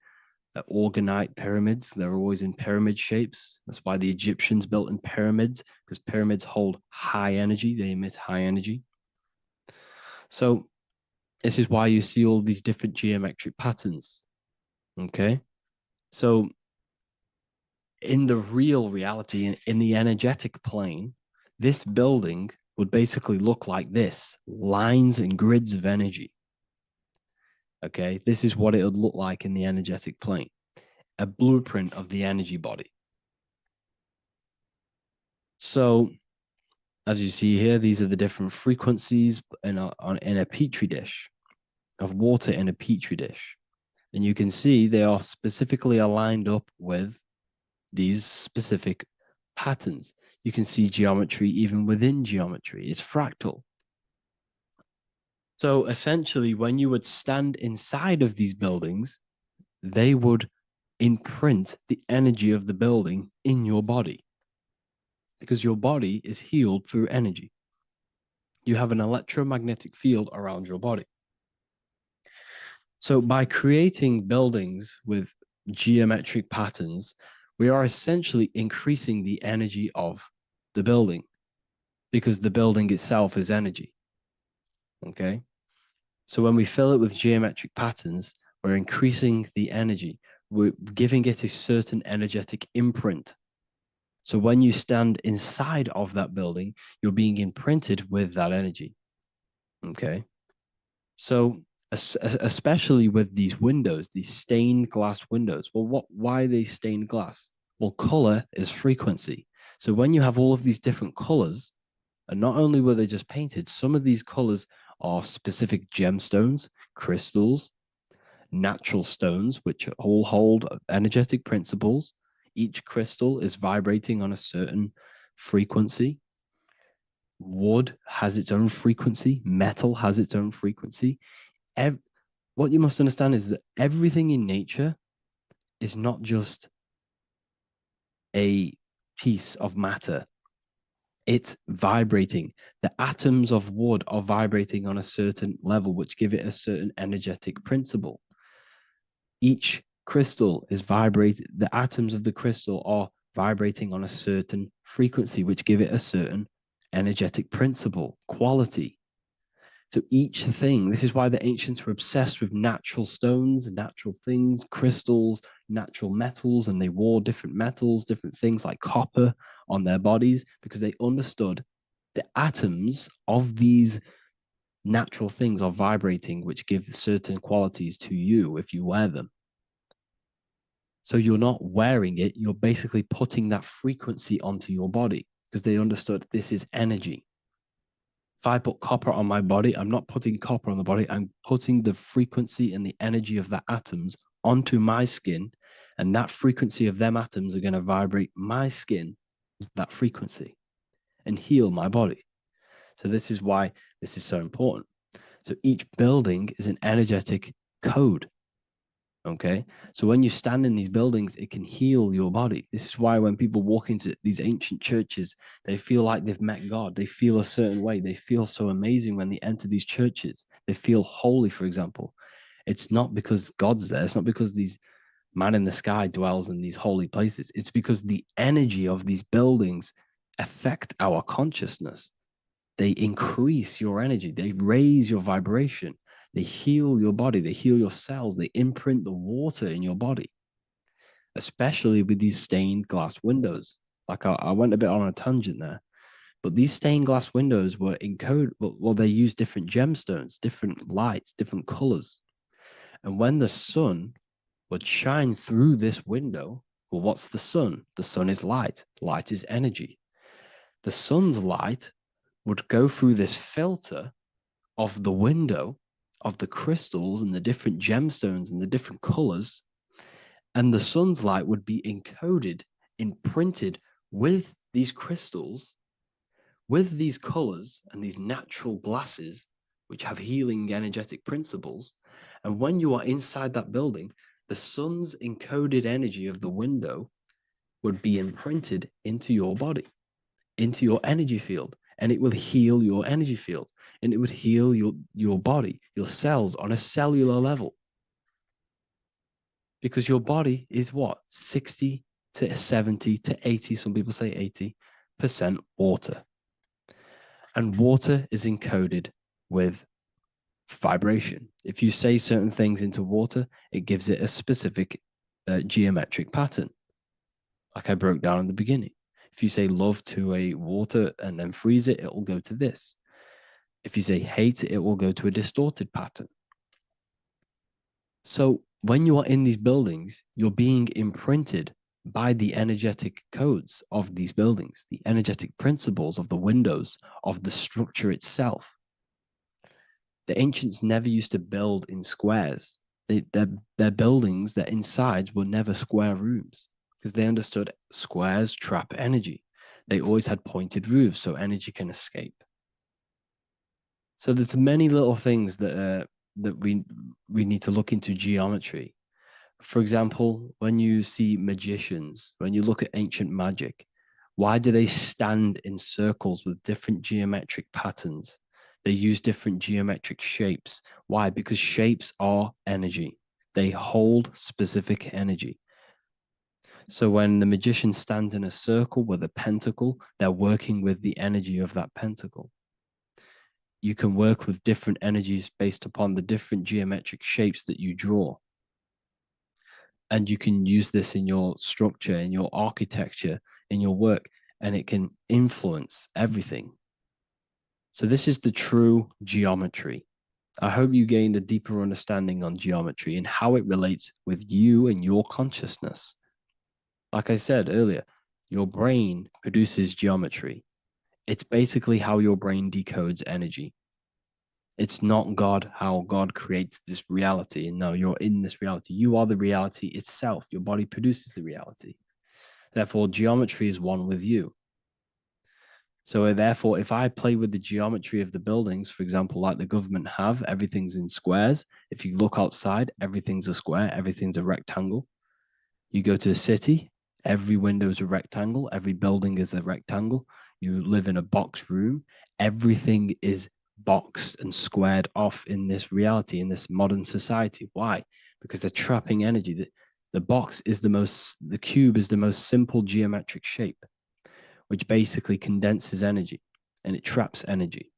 orgonite pyramids. They're always in pyramid shapes. That's why the Egyptians built in pyramids, because pyramids hold high energy. They emit high energy. So this is why you see all these different geometric patterns. Okay. So in the real reality, in the energetic plane, this building would basically look like this: lines and grids of energy. Okay. This is what it would look like in the energetic plane, a blueprint of the energy body. So as you see here, these are the different frequencies in a petri dish, of water in a petri dish. And you can see they are specifically aligned up with these specific patterns. You can see geometry even within geometry. It's fractal. So essentially, when you would stand inside of these buildings, they would imprint the energy of the building in your body, because your body is healed through energy. You have an electromagnetic field around your body. So by creating buildings with geometric patterns, we are essentially increasing the energy of the building, because the building itself is energy. Okay. So when we fill it with geometric patterns, we're increasing the energy. We're giving it a certain energetic imprint. So when you stand inside of that building, you're being imprinted with that energy. Okay. So especially with these windows, these stained glass windows. Well, why are they stained glass? Well, color is frequency. So when you have all of these different colors, and not only were they just painted, some of these colors are specific gemstones, crystals, natural stones, which all hold energetic principles. Each crystal is vibrating on a certain frequency. Wood has its own frequency. Metal has its own frequency. What you must understand is that everything in nature is not just a piece of matter. It's vibrating. The atoms of wood are vibrating on a certain level, which give it a certain energetic principle. Each crystal is vibrating. The atoms of the crystal are vibrating on a certain frequency, which give it a certain energetic principle, quality. So each thing, this is why the ancients were obsessed with natural stones, natural things, crystals, natural metals, and they wore different metals, different things like copper on their bodies, because they understood the atoms of these natural things are vibrating, which give certain qualities to you if you wear them. So you're not wearing it, you're basically putting that frequency onto your body, because they understood this is energy. If I put copper on my body, I'm not putting copper on the body. I'm putting the frequency and the energy of the atoms onto my skin. And that frequency of them atoms are going to vibrate my skin, that frequency, and heal my body. So this is why this is so important. So each building is an energetic code. Okay. So when you stand in these buildings, it can heal your body. This is why when people walk into these ancient churches, they feel like they've met God. They feel a certain way. They feel so amazing when they enter these churches. They feel holy, for example. It's not because God's there. It's not because these man in the sky dwells in these holy places. It's because the energy of these buildings affect our consciousness. They increase your energy. They raise your vibration. They heal your body. They heal your cells. They imprint the water in your body, especially with these stained glass windows. Like I went a bit on a tangent there, but these stained glass windows were encoded. Well, they use different gemstones, different lights, different colors. And when the sun would shine through this window, well, what's the sun? The sun is light. Light is energy. The sun's light would go through this filter of the window of the crystals and the different gemstones and the different colors, and the sun's light would be encoded, imprinted with these crystals, with these colors and these natural glasses, which have healing energetic principles. And when you are inside that building, the sun's encoded energy of the window would be imprinted into your body, into your energy field, and it will heal your energy field, and it would heal your body, your cells on a cellular level. Because your body is what? 60 to 70 to 80, some people say 80% water. And water is encoded with vibration. If you say certain things into water, it gives it a specific geometric pattern, like I broke down in the beginning. If you say love to a water and then freeze it, it will go to this. If you say hate, it will go to a distorted pattern. So when you are in these buildings, you're being imprinted by the energetic codes of these buildings, the energetic principles of the windows, of the structure itself. The ancients never used to build in squares. Their buildings, their insides were never square rooms, because they understood squares trap energy. They always had pointed roofs so energy can escape. So there's many little things that we need to look into geometry. For example, when you see magicians, when you look at ancient magic, why do they stand in circles with different geometric patterns? They use different geometric shapes. Why? Because shapes are energy. They hold specific energy. So when the magician stands in a circle with a pentacle, they're working with the energy of that pentacle. You can work with different energies based upon the different geometric shapes that you draw. And you can use this in your structure, in your architecture, in your work, and it can influence everything. So this is the true geometry. I hope you gained a deeper understanding on geometry and how it relates with you and your consciousness. Like I said earlier, your brain produces geometry. It's basically how your brain decodes energy. It's not God, how God creates this reality. And no, you're in this reality. You are the reality itself. Your body produces the reality. Therefore, geometry is one with you. So therefore, if I play with the geometry of the buildings, for example, like the government have, everything's in squares. If you look outside, everything's a square, everything's a rectangle. You go to a city, every window is a rectangle, every building is a rectangle. You live in a box room, everything is boxed and squared off in this reality, in this modern society. Why? Because they're trapping energy. The box is the cube is the most simple geometric shape, which basically condenses energy and it traps energy.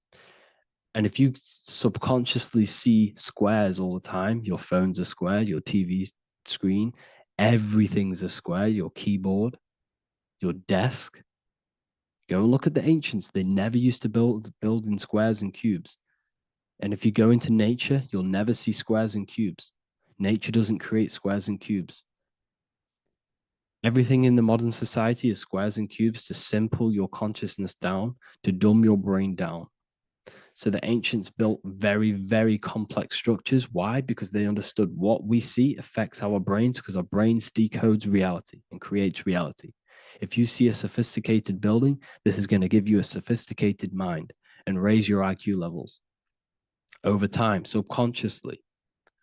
And if you subconsciously see squares all the time, your phone's a square, your TV screen, everything's a square, your keyboard, your desk. Go and look at the ancients. They never used to build in squares and cubes. And if you go into nature, you'll never see squares and cubes. Nature doesn't create squares and cubes. Everything in the modern society is squares and cubes to simple your consciousness down, to dumb your brain down. So the ancients built very, very complex structures. Why? Because they understood what we see affects our brains, because our brains decodes reality and creates reality. If you see a sophisticated building, this is going to give you a sophisticated mind and raise your IQ levels over time, subconsciously.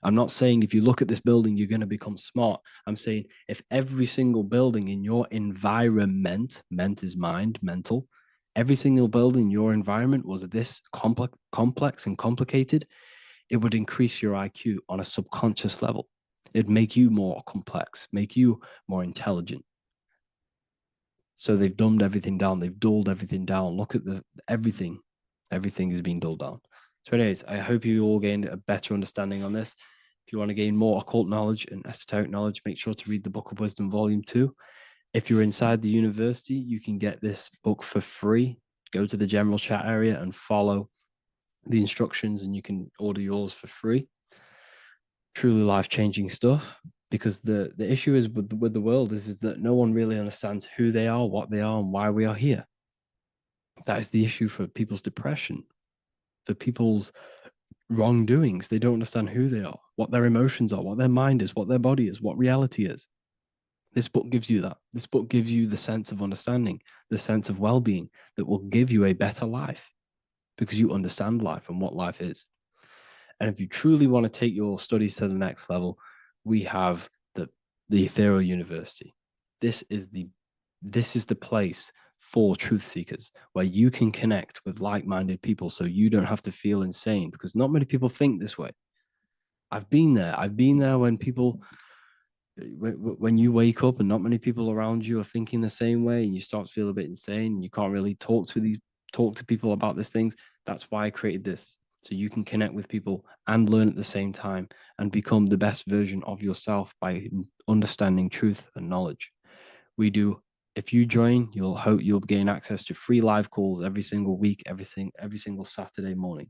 I'm not saying if you look at this building, you're going to become smart. I'm saying if every single building in your environment, ment is mind, mental, every single building in your environment was this complex and complicated, it would increase your IQ on a subconscious level. It'd make you more complex, make you more intelligent. So they've dumbed everything down. They've dulled everything down. Look at everything. Everything is being dulled down. So anyways, I hope you all gained a better understanding on this. If you want to gain more occult knowledge and esoteric knowledge, make sure to read the Book of Wisdom, Volume 2. If you're inside the university, you can get this book for free. Go to the general chat area and follow the instructions, and you can order yours for free. Truly life-changing stuff. Because the issue is with the world is that no one really understands who they are, what they are, and why we are here. That is the issue for people's depression, for people's wrongdoings. They don't understand who they are, what their emotions are, what their mind is, what their body is, what reality is. This book gives you that. This book gives you the sense of understanding, the sense of well-being that will give you a better life because you understand life and what life is. And if you truly want to take your studies to the next level, we have the Ethereal University. This is the place for truth seekers where you can connect with like-minded people so you don't have to feel insane, because not many people think this way. I've been there when you wake up and not many people around you are thinking the same way, and you start to feel a bit insane and you can't really talk to people about these things. That's why I created this, so you can connect with people and learn at the same time and become the best version of yourself by understanding truth and knowledge. If you join, you'll gain access to free live calls every single week, every single Saturday morning.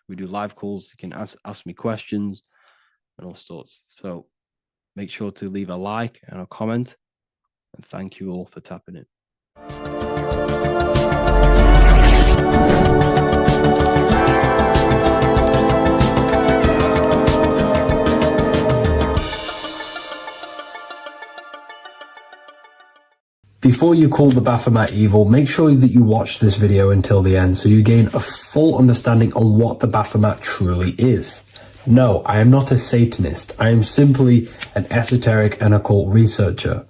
We do live calls. You can ask me questions and all sorts. So make sure to leave a like and a comment. And thank you all for tapping in. Before you call the Baphomet evil, make sure that you watch this video until the end so you gain a full understanding on what the Baphomet truly is. No, I am not a Satanist. I am simply an esoteric and occult researcher.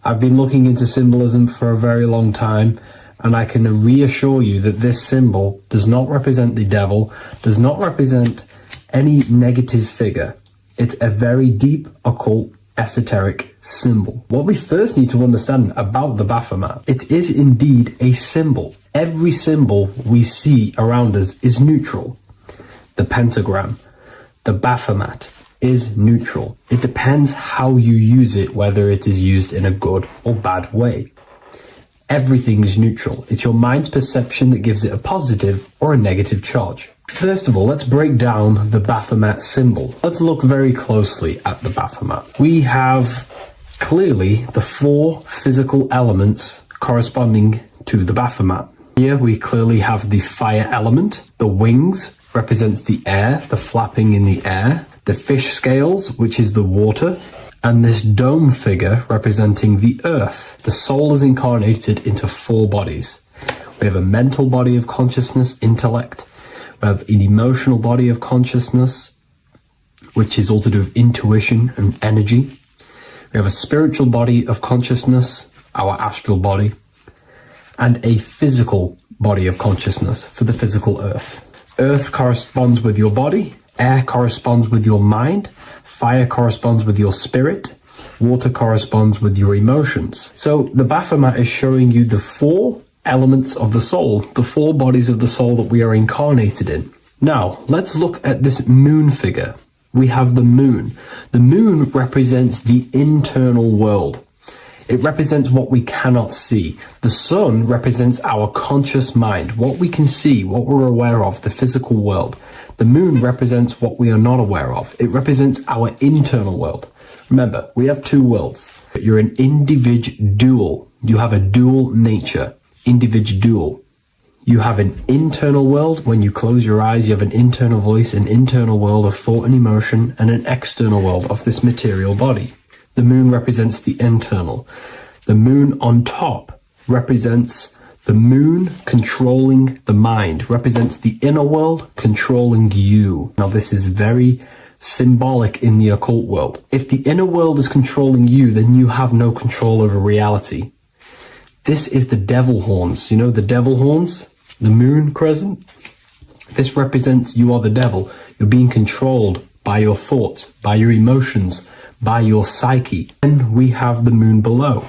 I've been looking into symbolism for a very long time, and I can reassure you that this symbol does not represent the devil, does not represent any negative figure. It's a very deep occult esoteric symbol. What we first need to understand about the Baphomet, it is indeed a symbol. Every symbol we see around us is neutral. The pentagram, the Baphomet is neutral. It depends how you use it, whether it is used in a good or bad way. Everything is neutral. It's your mind's perception that gives it a positive or a negative charge. First of all, let's break down the Baphomet symbol. Let's look very closely at the Baphomet. We have clearly the 4 physical elements corresponding to the Baphomet. Here we clearly have the fire element. The wings represents the air, the flapping in the air. The fish scales, which is the water. And this dome figure representing the earth. The soul is incarnated into 4 bodies. We have a mental body of consciousness, intellect. We have an emotional body of consciousness, which is all to do with intuition and energy. We have a spiritual body of consciousness, our astral body, and a physical body of consciousness for the physical earth. Earth corresponds with your body, air corresponds with your mind, fire corresponds with your spirit, water corresponds with your emotions. So the Baphomet is showing you the 4 elements of the soul, the 4 bodies of the soul that we are incarnated in. Now, let's look at this moon figure. We have the moon. The moon represents the internal world. It represents what we cannot see. The sun represents our conscious mind, what we can see, what we're aware of, the physical world. The moon represents what we are not aware of. It represents our internal world. Remember, we have 2 worlds. You're an individual. You have a dual nature. Individual. You have an internal world. When you close your eyes, you have an internal voice, an internal world of thought and emotion, and an external world of this material body. The moon represents the internal. The moon on top represents the moon controlling the mind, represents the inner world controlling you. Now, this is very symbolic in the occult world. If the inner world is controlling you, then you have no control over reality. This is the devil horns. You know the devil horns? The moon crescent? This represents you are the devil. You're being controlled by your thoughts, by your emotions, by your psyche. Then we have the moon below,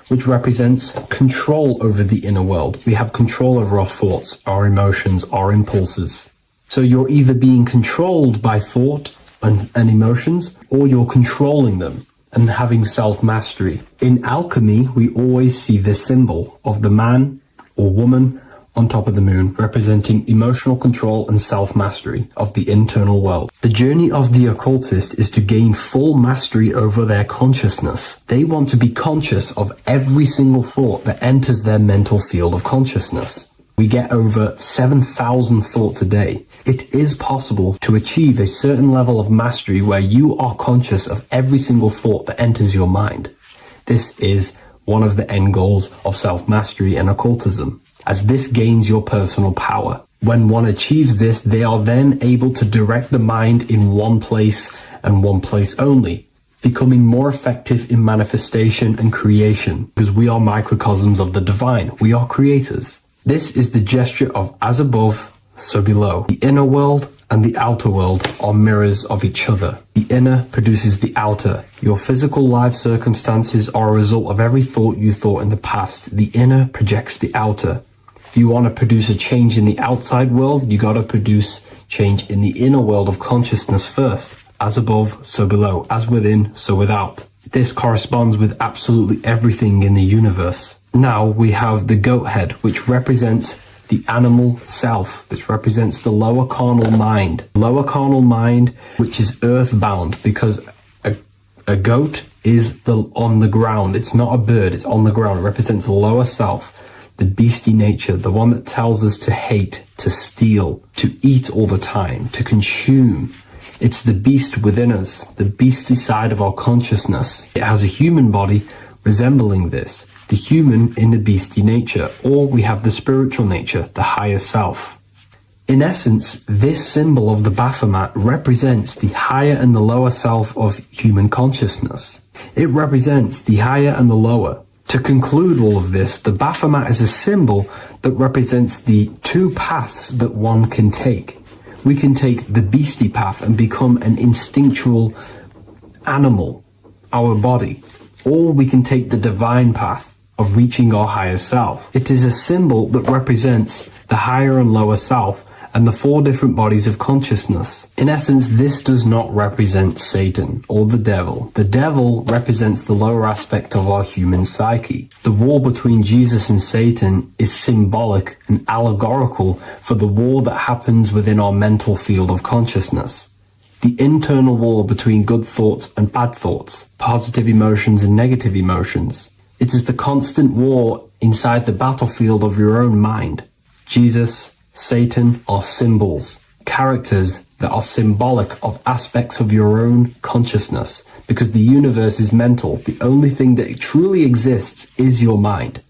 which represents control over the inner world. We have control over our thoughts, our emotions, our impulses. So you're either being controlled by thought and emotions, or you're controlling them and having self-mastery. In alchemy, we always see this symbol of the man or woman on top of the moon, representing emotional control and self-mastery of the internal world. The journey of the occultist is to gain full mastery over their consciousness. They want to be conscious of every single thought that enters their mental field of consciousness. We get over 7,000 thoughts a day. It is possible to achieve a certain level of mastery where you are conscious of every single thought that enters your mind. This is one of the end goals of self-mastery and occultism, as this gains your personal power. When one achieves this, they are then able to direct the mind in one place and one place only, becoming more effective in manifestation and creation, because we are microcosms of the divine. We are creators. This is the gesture of as above, so below. The inner world and the outer world are mirrors of each other. The inner produces the outer. Your physical life circumstances are a result of every thought you thought in the past. The inner projects the outer. If you want to produce a change in the outside world, you got to produce change in the inner world of consciousness first. As above, so below. As within, so without. This corresponds with absolutely everything in the universe. Now we have the goat head, which represents the animal self. This represents the lower carnal mind. Lower carnal mind, which is earthbound, because a goat is on the ground. It's not a bird, it's on the ground. It represents the lower self, the beastie nature, the one that tells us to hate, to steal, to eat all the time, to consume. It's the beast within us, the beastie side of our consciousness. It has a human body resembling this, the human in the beastie nature, or we have the spiritual nature, the higher self. In essence, this symbol of the Baphomet represents the higher and the lower self of human consciousness. It represents the higher and the lower. To conclude all of this, the Baphomet is a symbol that represents the two paths that one can take. We can take the beastie path and become an instinctual animal, our body, or we can take the divine path of reaching our higher self. It is a symbol that represents the higher and lower self and the four different bodies of consciousness. In essence, this does not represent Satan or the devil. The devil represents the lower aspect of our human psyche. The war between Jesus and Satan is symbolic and allegorical for the war that happens within our mental field of consciousness. The internal war between good thoughts and bad thoughts, positive emotions and negative emotions. It is the constant war inside the battlefield of your own mind. Jesus, Satan are symbols, characters that are symbolic of aspects of your own consciousness, because the universe is mental. The only thing that truly exists is your mind.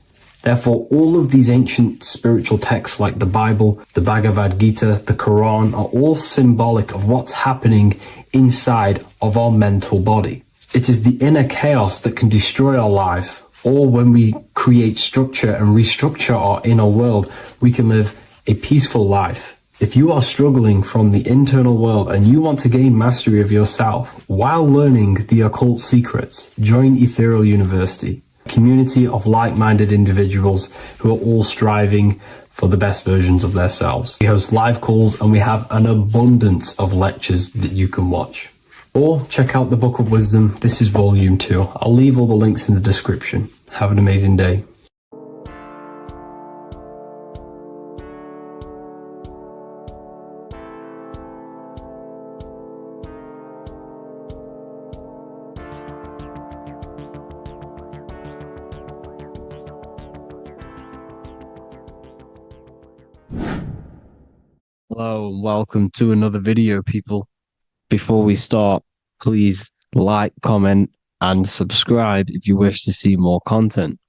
Therefore, all of these ancient spiritual texts like the Bible, the Bhagavad Gita, the Quran are all symbolic of what's happening inside of our mental body. It is the inner chaos that can destroy our life, or when we create structure and restructure our inner world, we can live a peaceful life. If you are struggling from the internal world and you want to gain mastery of yourself while learning the occult secrets, join Ethereal University, a community of like-minded individuals who are all striving for the best versions of themselves. We host live calls and we have an abundance of lectures that you can watch. Or check out the Book of Wisdom. This is volume 2. I'll leave all the links in the description. Have an amazing day. Hello and welcome to another video, people. Before we start, please like, comment, and subscribe if you wish to see more content.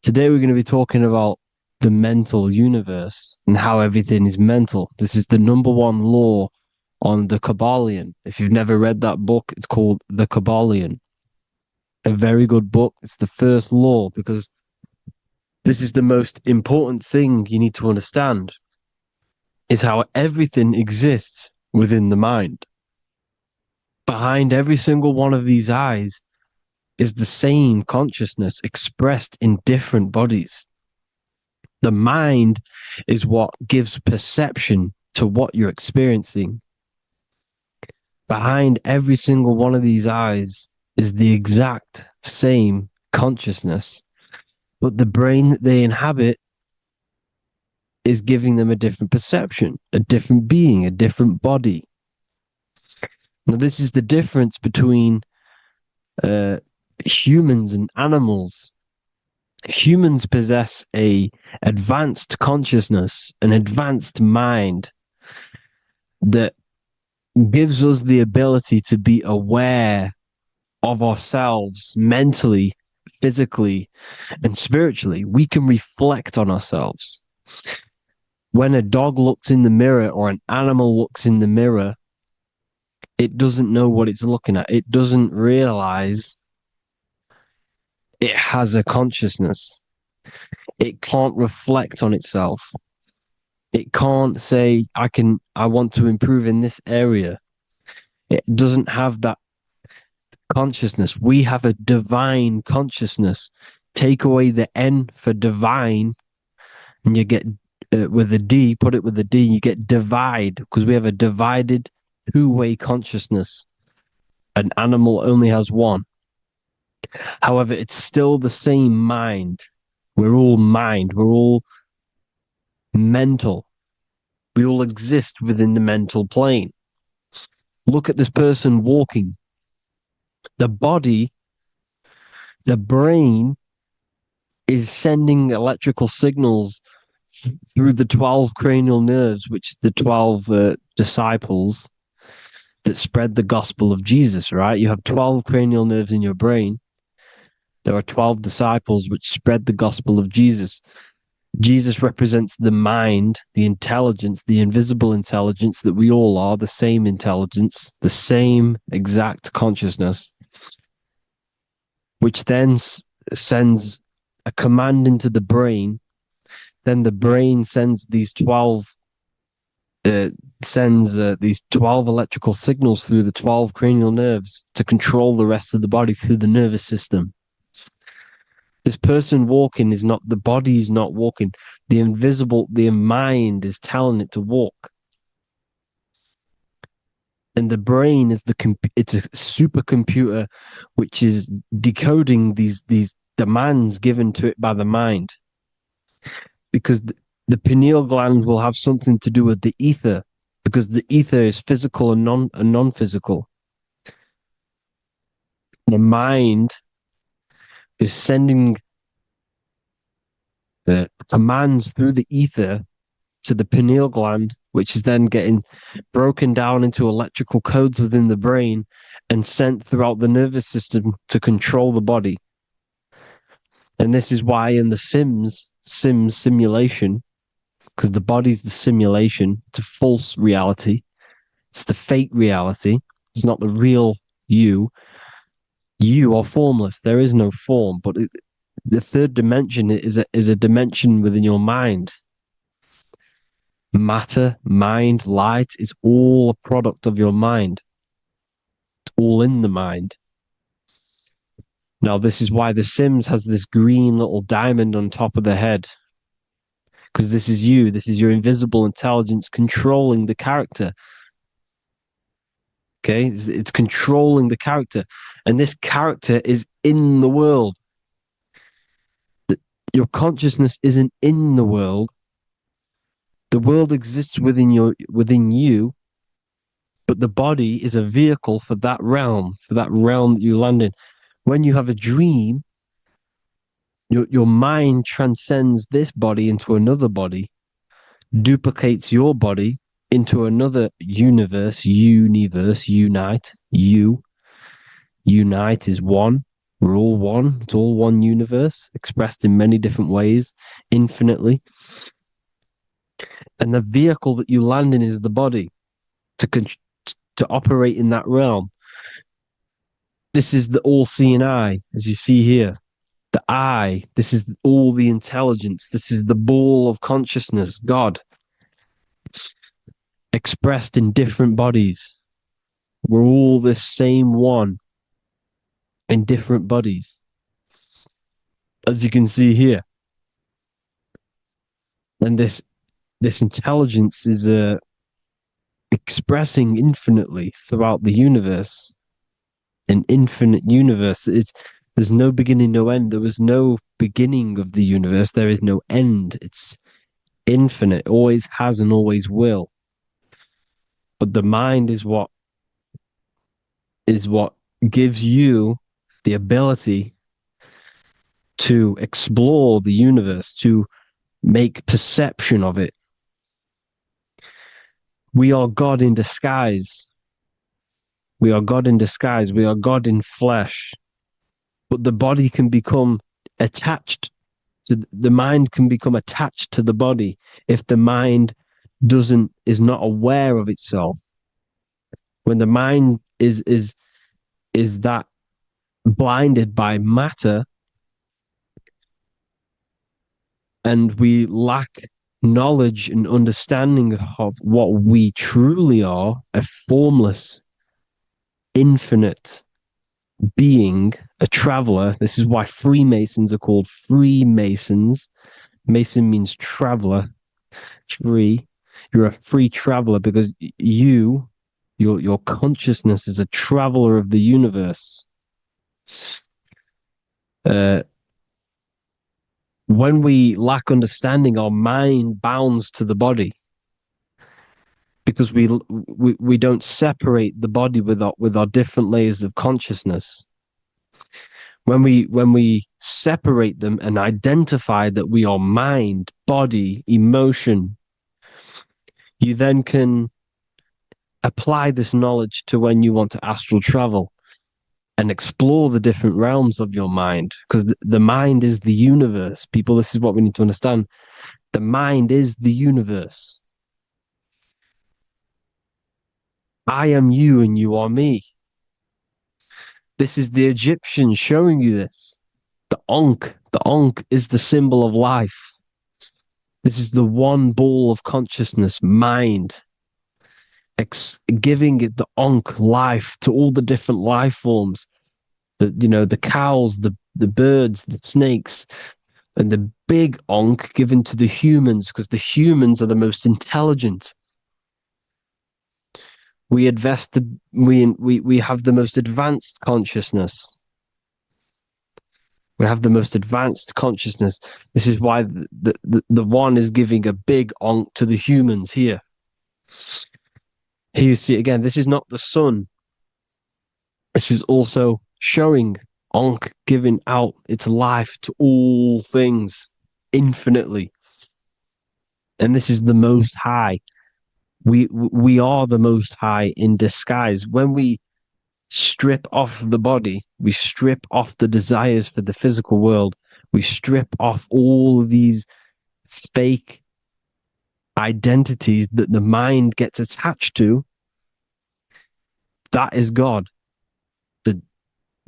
Today we're going to be talking about the mental universe and how everything is mental. This is the number one law on the Kabbalion. If you've never read that book, it's called The Kabbalion. A very good book. It's the first law because this is the most important thing you need to understand, is how everything exists within the mind. Behind every single one of these eyes is the same consciousness expressed in different bodies. The mind is what gives perception to what you're experiencing. Behind every single one of these eyes is the exact same consciousness, but the brain that they inhabit is giving them a different perception, a different being, a different body. Now, this is the difference between humans and animals. Humans possess a advanced consciousness, an advanced mind that gives us the ability to be aware of ourselves mentally, physically, and spiritually. We can reflect on ourselves. When a dog looks in the mirror or an animal looks in the mirror, it doesn't know what it's looking at. It doesn't realize it has a consciousness. It can't reflect on itself. It can't say, I want to improve in this area. It doesn't have that consciousness. We have a divine consciousness. Take away the N for divine, and you get with a D, put it with a D, you get divide, because we have a divided two-way consciousness. An animal only has one. However, it's still the same mind. We're all mind. We're all mental. We all exist within the mental plane. Look at this person walking. The body, the brain is sending electrical signals through the 12 cranial nerves, which is the 12 disciples that spread the gospel of Jesus, right? You have 12 cranial nerves in your brain. There are 12 disciples which spread the gospel of Jesus. Jesus represents the mind, the intelligence, the invisible intelligence that we all are, the same intelligence, the same exact consciousness, which then sends a command into the brain. Then the brain sends these 12 electrical signals through the 12 cranial nerves to control the rest of the body through the nervous system. This person walking is not, the body is not walking. The mind is telling it to walk. And the brain is it's a supercomputer which is decoding these demands given to it by the mind. Because the pineal gland will have something to do with the ether, because the ether is physical and non-physical. The mind is sending the commands through the ether to the pineal gland, which is then getting broken down into electrical codes within the brain and sent throughout the nervous system to control the body. And this is why in the Sims simulation, because the body's the simulation, it's a false reality. It's the fake reality. It's not the real you. You are formless. There is no form, but the third dimension is a dimension within your mind. Matter, mind, light is all a product of your mind. It's all in the mind. Now, this is why The Sims has this green little diamond on top of the head. Because this is you. This is your invisible intelligence controlling the character. Okay? It's controlling the character. And this character is in the world. Your consciousness isn't in the world. The world exists within you, but the body is a vehicle for that realm that you land in. When you have a dream, your mind transcends this body into another body, duplicates your body, into another universe, unite. Unite is one. We're all one. It's all one universe, expressed in many different ways, infinitely. And the vehicle that you land in is the body to operate in that realm. This is the all-seeing eye, as you see here. The eye, this is all the intelligence. This is the ball of consciousness, God, expressed in different bodies. We're all this same one in different bodies, as you can see here. And this intelligence is expressing infinitely throughout the universe. An infinite universe. There's no beginning, no end. There was no beginning of the universe. There is no end. It's infinite. Always has and always will. But the mind is what gives you the ability to explore the universe, to make perception of it. We are God in disguise. We are God in disguise. We are God in flesh. But the body can become attached to the mind, can become attached to the body if the mind is not aware of itself. When the mind is that blinded by matter, and we lack knowledge and understanding of what we truly are, a formless, infinite being, a traveler. This is why Freemasons are called Freemasons. Mason means traveler. Free. You're a free traveler because your consciousness is a traveler of the universe. When we lack understanding, our mind bounds to the body because we don't separate the body with our different layers of consciousness. When we separate them and identify that we are mind, body, emotion, you then can apply this knowledge to when you want to astral travel and explore the different realms of your mind, because the mind is the universe. People, this is what we need to understand. The mind is the universe. I am you and you are me. This is the Egyptians showing you this. The Ankh is the symbol of life. This is the one ball of consciousness, mind, giving it the Ankh life to all the different life forms. The cows, the birds, the snakes, and the big Ankh given to the humans, because the humans are the most intelligent. We have the most advanced consciousness. We have the most advanced consciousness. This is why the one is giving a big Ankh to the humans here. Here you see again, this is not the sun. This is also showing Ankh giving out its life to all things infinitely. And this is the Most High. We are the Most High in disguise. When we strip off the body, we strip off the desires for the physical world, we strip off all of these fake identities that the mind gets attached to. That is God.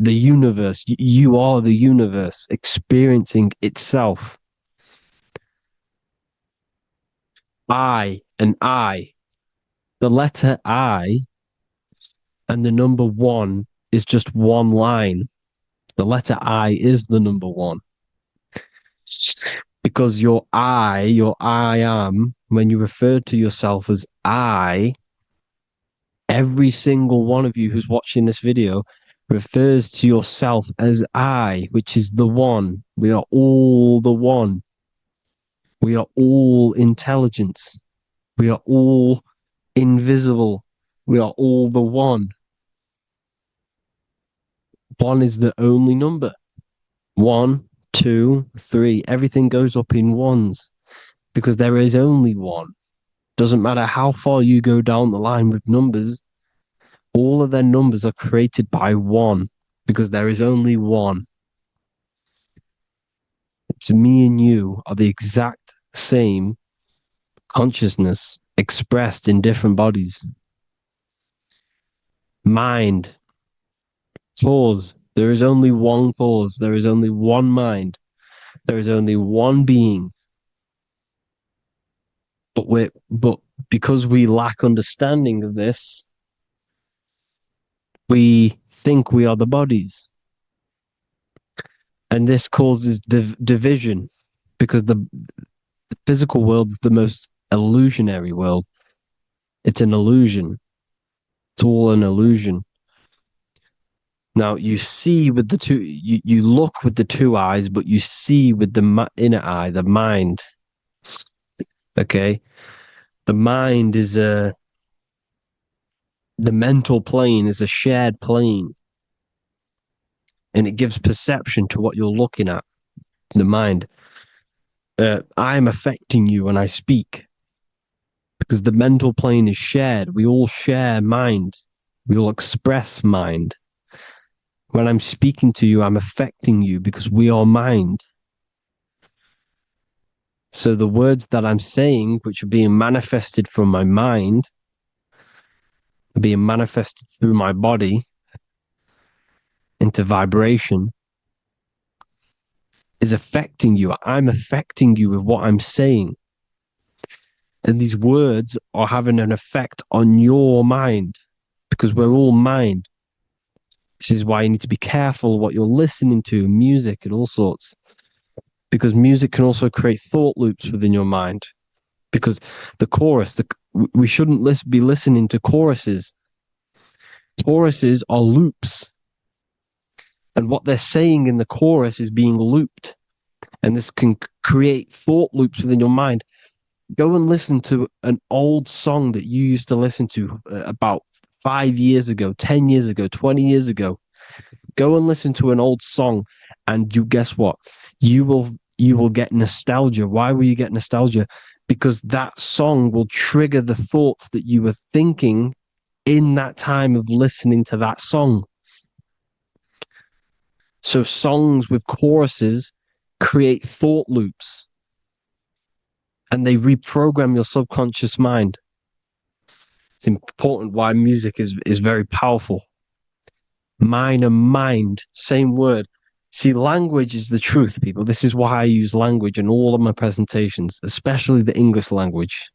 The universe. You are the universe experiencing itself. I and I. The letter I and the number 1 is just one line. The letter I is the number 1. Because your I am, when you refer to yourself as I, every single one of you who's watching this video refers to yourself as I, which is the one. We are all the one. We are all intelligence. We are all invisible. We are all the one. 1 is the only number. 1, 2, 3. Everything goes up in ones because there is only one. Doesn't matter how far you go down the line with numbers, all of their numbers are created by one, because there is only one. It's me and you are the exact same consciousness expressed in different bodies. Mind, cause. There is only one cause. There is only one mind. There is only one being. But because we lack understanding of this, we think we are the bodies. And this causes division, because the physical world is the most illusionary world. It's an illusion. It's all an illusion. Now, you see with the two, you look with the two eyes, but you see with the inner eye, the mind. Okay? The mind is the mental plane is a shared plane. And it gives perception to what you're looking at, the mind. I'm affecting you when I speak, because the mental plane is shared. We all share mind. We all express mind. When I'm speaking to you, I'm affecting you because we are mind. So the words that I'm saying, which are being manifested from my mind, are being manifested through my body into vibration, is affecting you. I'm affecting you with what I'm saying. And these words are having an effect on your mind, because we're all mind. This is why you need to be careful what you're listening to, music and all sorts. Because music can also create thought loops within your mind. Because the chorus, we shouldn't be listening to choruses. Choruses are loops. And what they're saying in the chorus is being looped. And this can create thought loops within your mind. Go and listen to an old song that you used to listen to about 5 years ago, 10 years ago, 20 years ago. Go and listen to an old song, and you guess what? You will get nostalgia. Why will you get nostalgia? Because that song will trigger the thoughts that you were thinking in that time of listening to that song. So songs with choruses create thought loops, and they reprogram your subconscious mind. It's important why music is very powerful. Mind and mind, same word. See, language is the truth, people. This is why I use language in all of my presentations, especially the English language.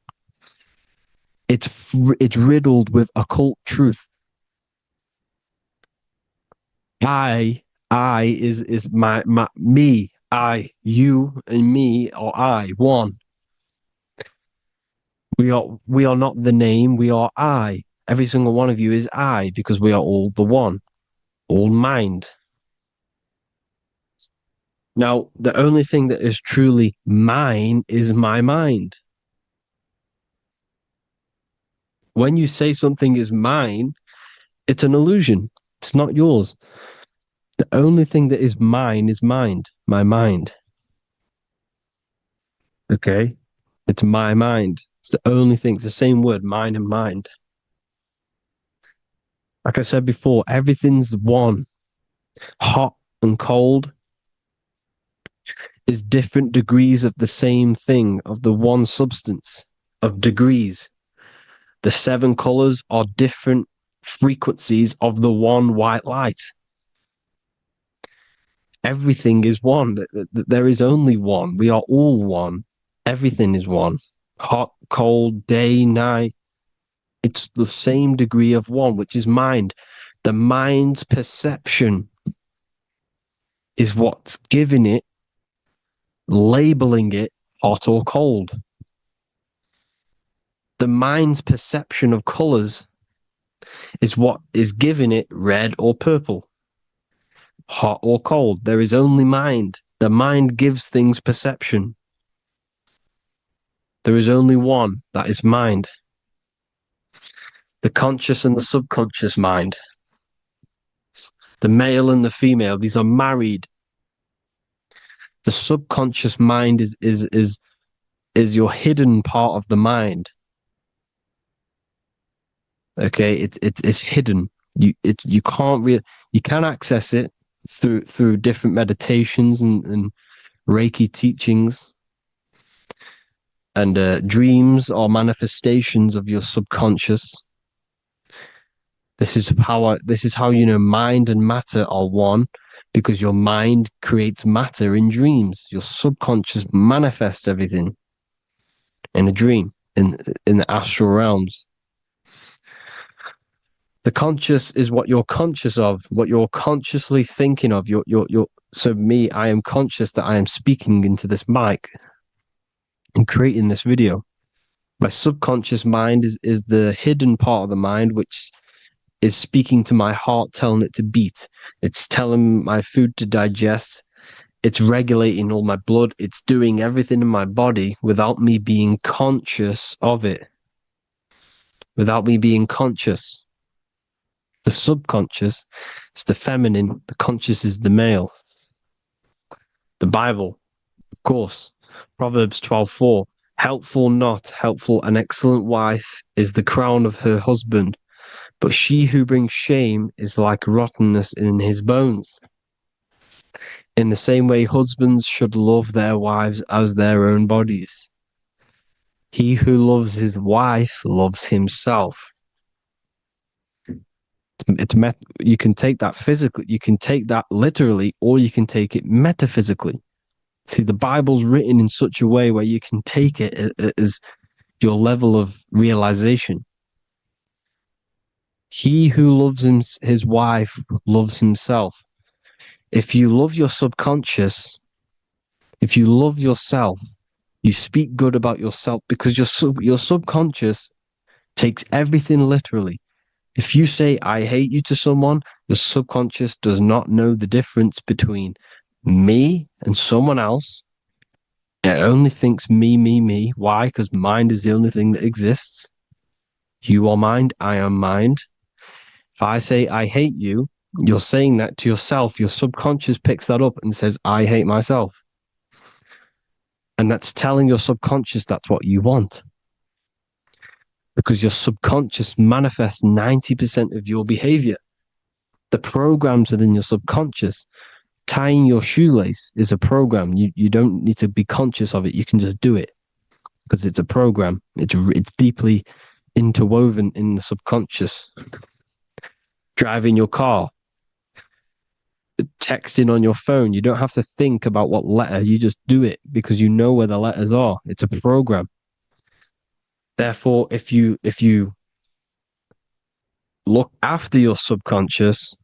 It's riddled with occult truth. I is my me. I, you, and me, or I, one. We are not the name. We are I. Every single one of you is I, because we are all the one, all mind. Now, the only thing that is truly mine is my mind. When you say something is mine, it's an illusion. It's not yours. The only thing that is mine is mind, my mind. Okay? It's my mind. It's the only thing. It's the same word, mine and mind. Like I said before, everything's one. Hot and cold is different degrees of the same thing, of the one substance, of degrees. The 7 colors are different frequencies of the one white light. Everything is one. There is only one. We are all one. Everything is one. Hot, cold, day, night. It's the same degree of one, which is mind. The mind's perception is what's giving it, labeling it hot or cold. The mind's perception of colors is what is giving it red or purple, hot or cold. There is only mind. The mind gives things perception. There is only one, that is mind. The conscious and the subconscious mind. The male and the female, these are married. The subconscious mind is your hidden part of the mind. Okay, it's hidden. You can't really, you can access it through different meditations and Reiki teachings, and dreams are manifestations of your subconscious. This is how you know mind and matter are one, because your mind creates matter in dreams. Your subconscious manifests everything in a dream, in the astral realms. The conscious is what you're conscious of, what you're consciously thinking of. So me, I am conscious that I am speaking into this mic and creating this video. My subconscious mind is the hidden part of the mind, which is speaking to my heart, telling it to beat. It's telling my food to digest. It's regulating all my blood. It's doing everything in my body without me being conscious of it. Without me being conscious. The subconscious is the feminine. The conscious is the male. The Bible, of course. Proverbs 12:4. Helpful, not helpful, an excellent wife is the crown of her husband, but she who brings shame is like rottenness in his bones. In the same way, husbands should love their wives as their own bodies. He who loves his wife loves himself. You can take that physically, you can take that literally, or you can take it metaphysically. See, the Bible's written in such a way where you can take it as your level of realization. He who loves his wife loves himself. If you love your subconscious, if you love yourself, you speak good about yourself, because your subconscious takes everything literally. If you say, I hate you to someone, your subconscious does not know the difference between me and someone else. It only thinks me, me, me. Why? Because mind is the only thing that exists. You are mind, I am mind. If I say, I hate you, you're saying that to yourself. Your subconscious picks that up and says, I hate myself. And that's telling your subconscious that's what you want. Because your subconscious manifests 90% of your behavior. The programs within your subconscious. Tying your shoelace is a program. You don't need to be conscious of it. You can just do it because it's a program. It's deeply interwoven in the subconscious. Driving your car, texting on your phone. You don't have to think about what letter. You just do it because you know where the letters are. It's a program. Therefore, if you look after your subconscious,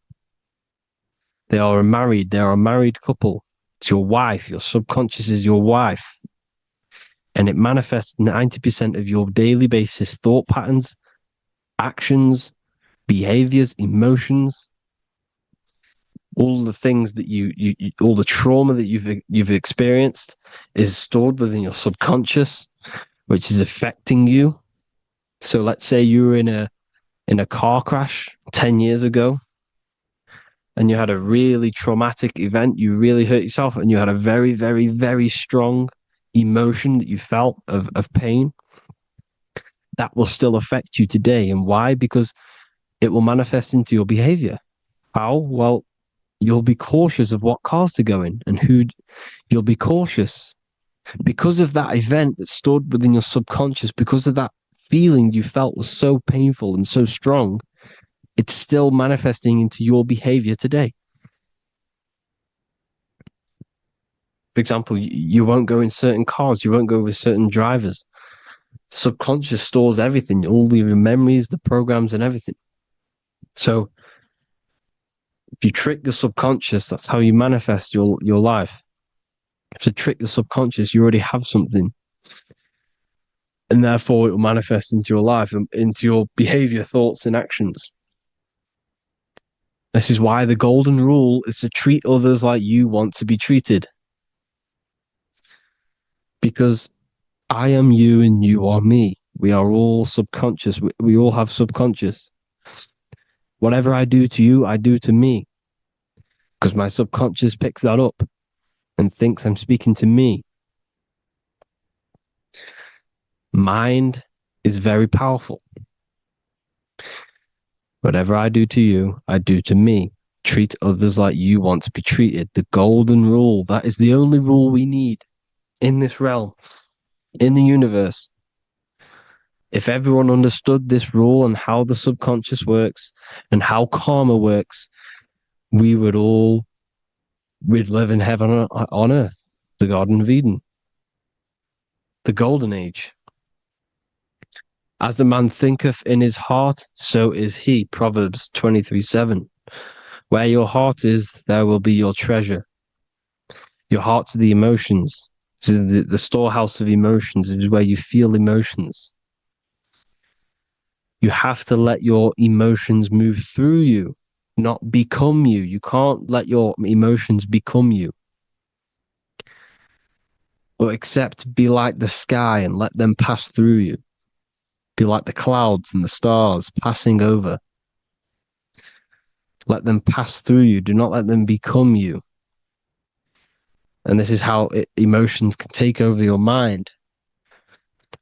they are a married couple. It's your wife. Your subconscious is your wife. And it manifests 90% of your daily basis thought patterns, actions, behaviors, emotions, all the things that you all the trauma that you've experienced is stored within your subconscious, which is affecting you. So let's say you were in a car crash 10 years ago and you had a really traumatic event, you really hurt yourself, and you had a very, very, very strong emotion that you felt of pain. That will still affect you today. And why? Because it will manifest into your behavior. How? Well, you'll be cautious of what cars to go in and who. You'll be cautious because of that event that stored within your subconscious, because of that feeling you felt was so painful and so strong. It's still manifesting into your behavior today. For example, you won't go in certain cars, you won't go with certain drivers. Subconscious stores everything, all your memories, the programs, and everything. So if you trick your subconscious, that's how you manifest your life. If you trick the subconscious, you already have something. And therefore it will manifest into your life, into your behavior, thoughts, and actions. This is why the golden rule is to treat others like you want to be treated. Because I am you and you are me. We are all subconscious. We all have subconscious. Whatever I do to you, I do to me. Because my subconscious picks that up and thinks I'm speaking to me. Mind is very powerful. Whatever I do to you, I do to me. Treat others like you want to be treated. The golden rule. That is the only rule we need in this realm, in the universe. If everyone understood this rule and how the subconscious works and how karma works, we'd live in heaven on earth, the Garden of Eden, the golden age. As a man thinketh in his heart, so is he. Proverbs 23:7. Where your heart is, there will be your treasure. Your heart's the emotions. The storehouse of emotions is where you feel emotions. You have to let your emotions move through you, not become you. You can't let your emotions become you. Or except be like the sky and let them pass through you. Be like the clouds and the stars passing over. Let them pass through you. Do not let them become you. And this is how emotions can take over your mind.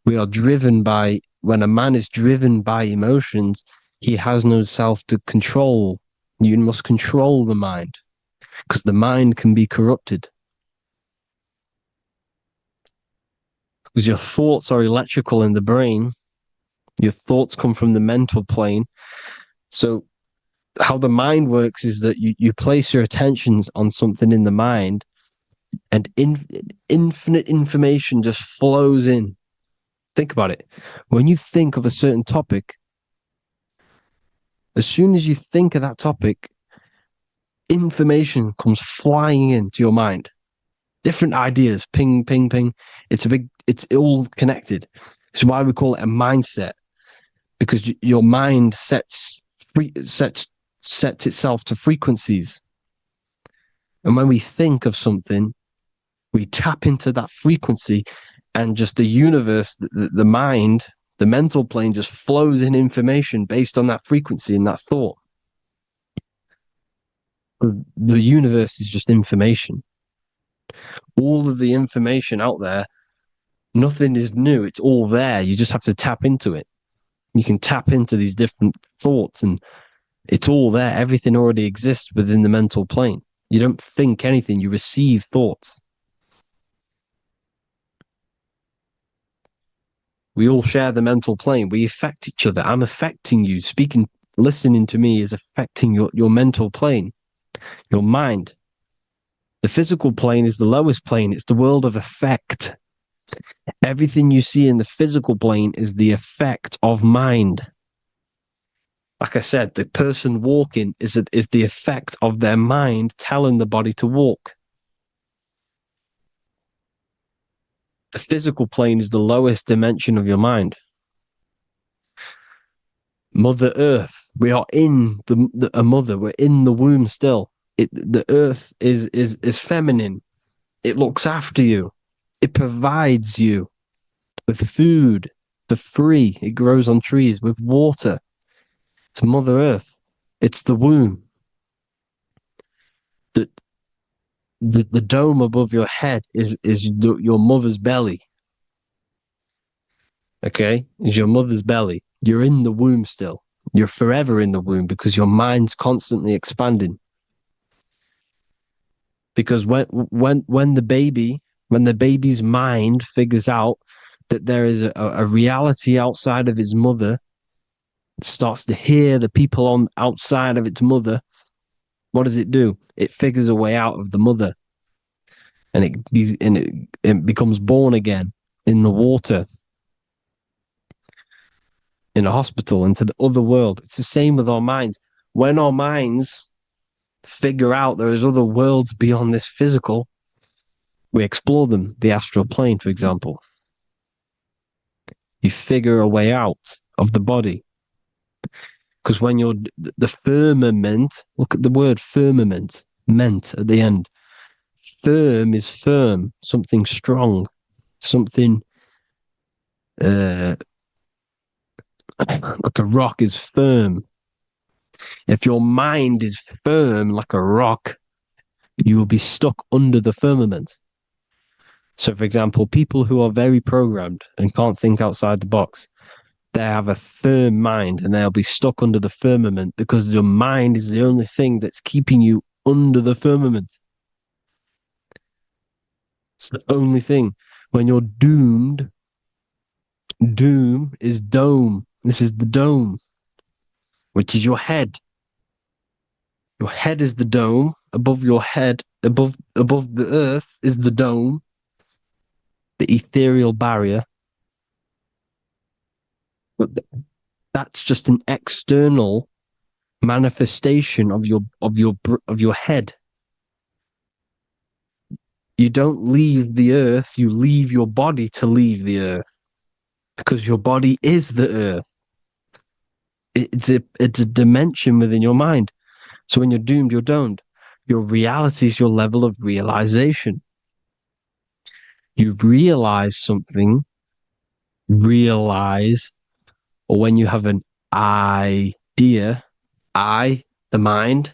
We are driven by, when a man is driven by emotions, he has no self to control. You must control the mind, because the mind can be corrupted. Because your thoughts are electrical in the brain. Your thoughts come from the mental plane. So how the mind works is that you place your attentions on something in the mind, and infinite information just flows in. Think about it. When you think of a certain topic, as soon as you think of that topic, information comes flying into your mind. Different ideas, ping, ping, ping. It's all connected. It's why we call it a mindset, because your mind sets itself to frequencies. And when we think of something, we tap into that frequency, and just the universe, the mind, the mental plane just flows in information based on that frequency and that thought. The universe is just information. All of the information out there, nothing is new. It's all there. You just have to tap into it. You can tap into these different thoughts, and it's all there. Everything already exists within the mental plane. You don't think anything. You receive thoughts. We all share the mental plane. We affect each other. I'm affecting you. Listening to me is affecting your mental plane, your mind. The physical plane is the lowest plane. It's the world of effect. Everything you see in the physical plane is the effect of mind. Like I said, the person walking is the effect of their mind telling the body to walk. The physical plane is the lowest dimension of your mind. Mother Earth, we are in a mother. We're in the womb still. The Earth is feminine. It looks after you. It provides you with food for free. It grows on trees with water. It's Mother Earth. It's the womb. The dome above your head is your mother's belly. Okay? Is your mother's belly. You're in the womb still. You're forever in the womb because your mind's constantly expanding. Because when the baby's mind figures out that there is a reality outside of its mother, it starts to hear the people on outside of its mother, what does it do? It figures a way out of the mother, and it becomes born again in the water, in a hospital, into the other world. It's the same with our minds. When our minds figure out there is other worlds beyond this physical, we explore them. The astral plane, for example. You figure a way out of the body. Because when you're the firmament, look at the word firmament, meant at the end. Firm is firm, something strong, something like a rock is firm. If your mind is firm like a rock, you will be stuck under the firmament. So, for example, people who are very programmed and can't think outside the box, they have a firm mind and they'll be stuck under the firmament because your mind is the only thing that's keeping you under the firmament. It's the only thing. When you're doomed, doom is dome. This is the dome, which is your head. Your head is the dome. Above your head, above the earth is the dome, the ethereal barrier. But that's just an external manifestation of your head. You don't leave the earth, you leave your body to leave the earth, because your body is the earth. It's a dimension within your mind. So when you're doomed, you're domed. Your reality is your level of realization. You realize something, or when you have an idea, the mind,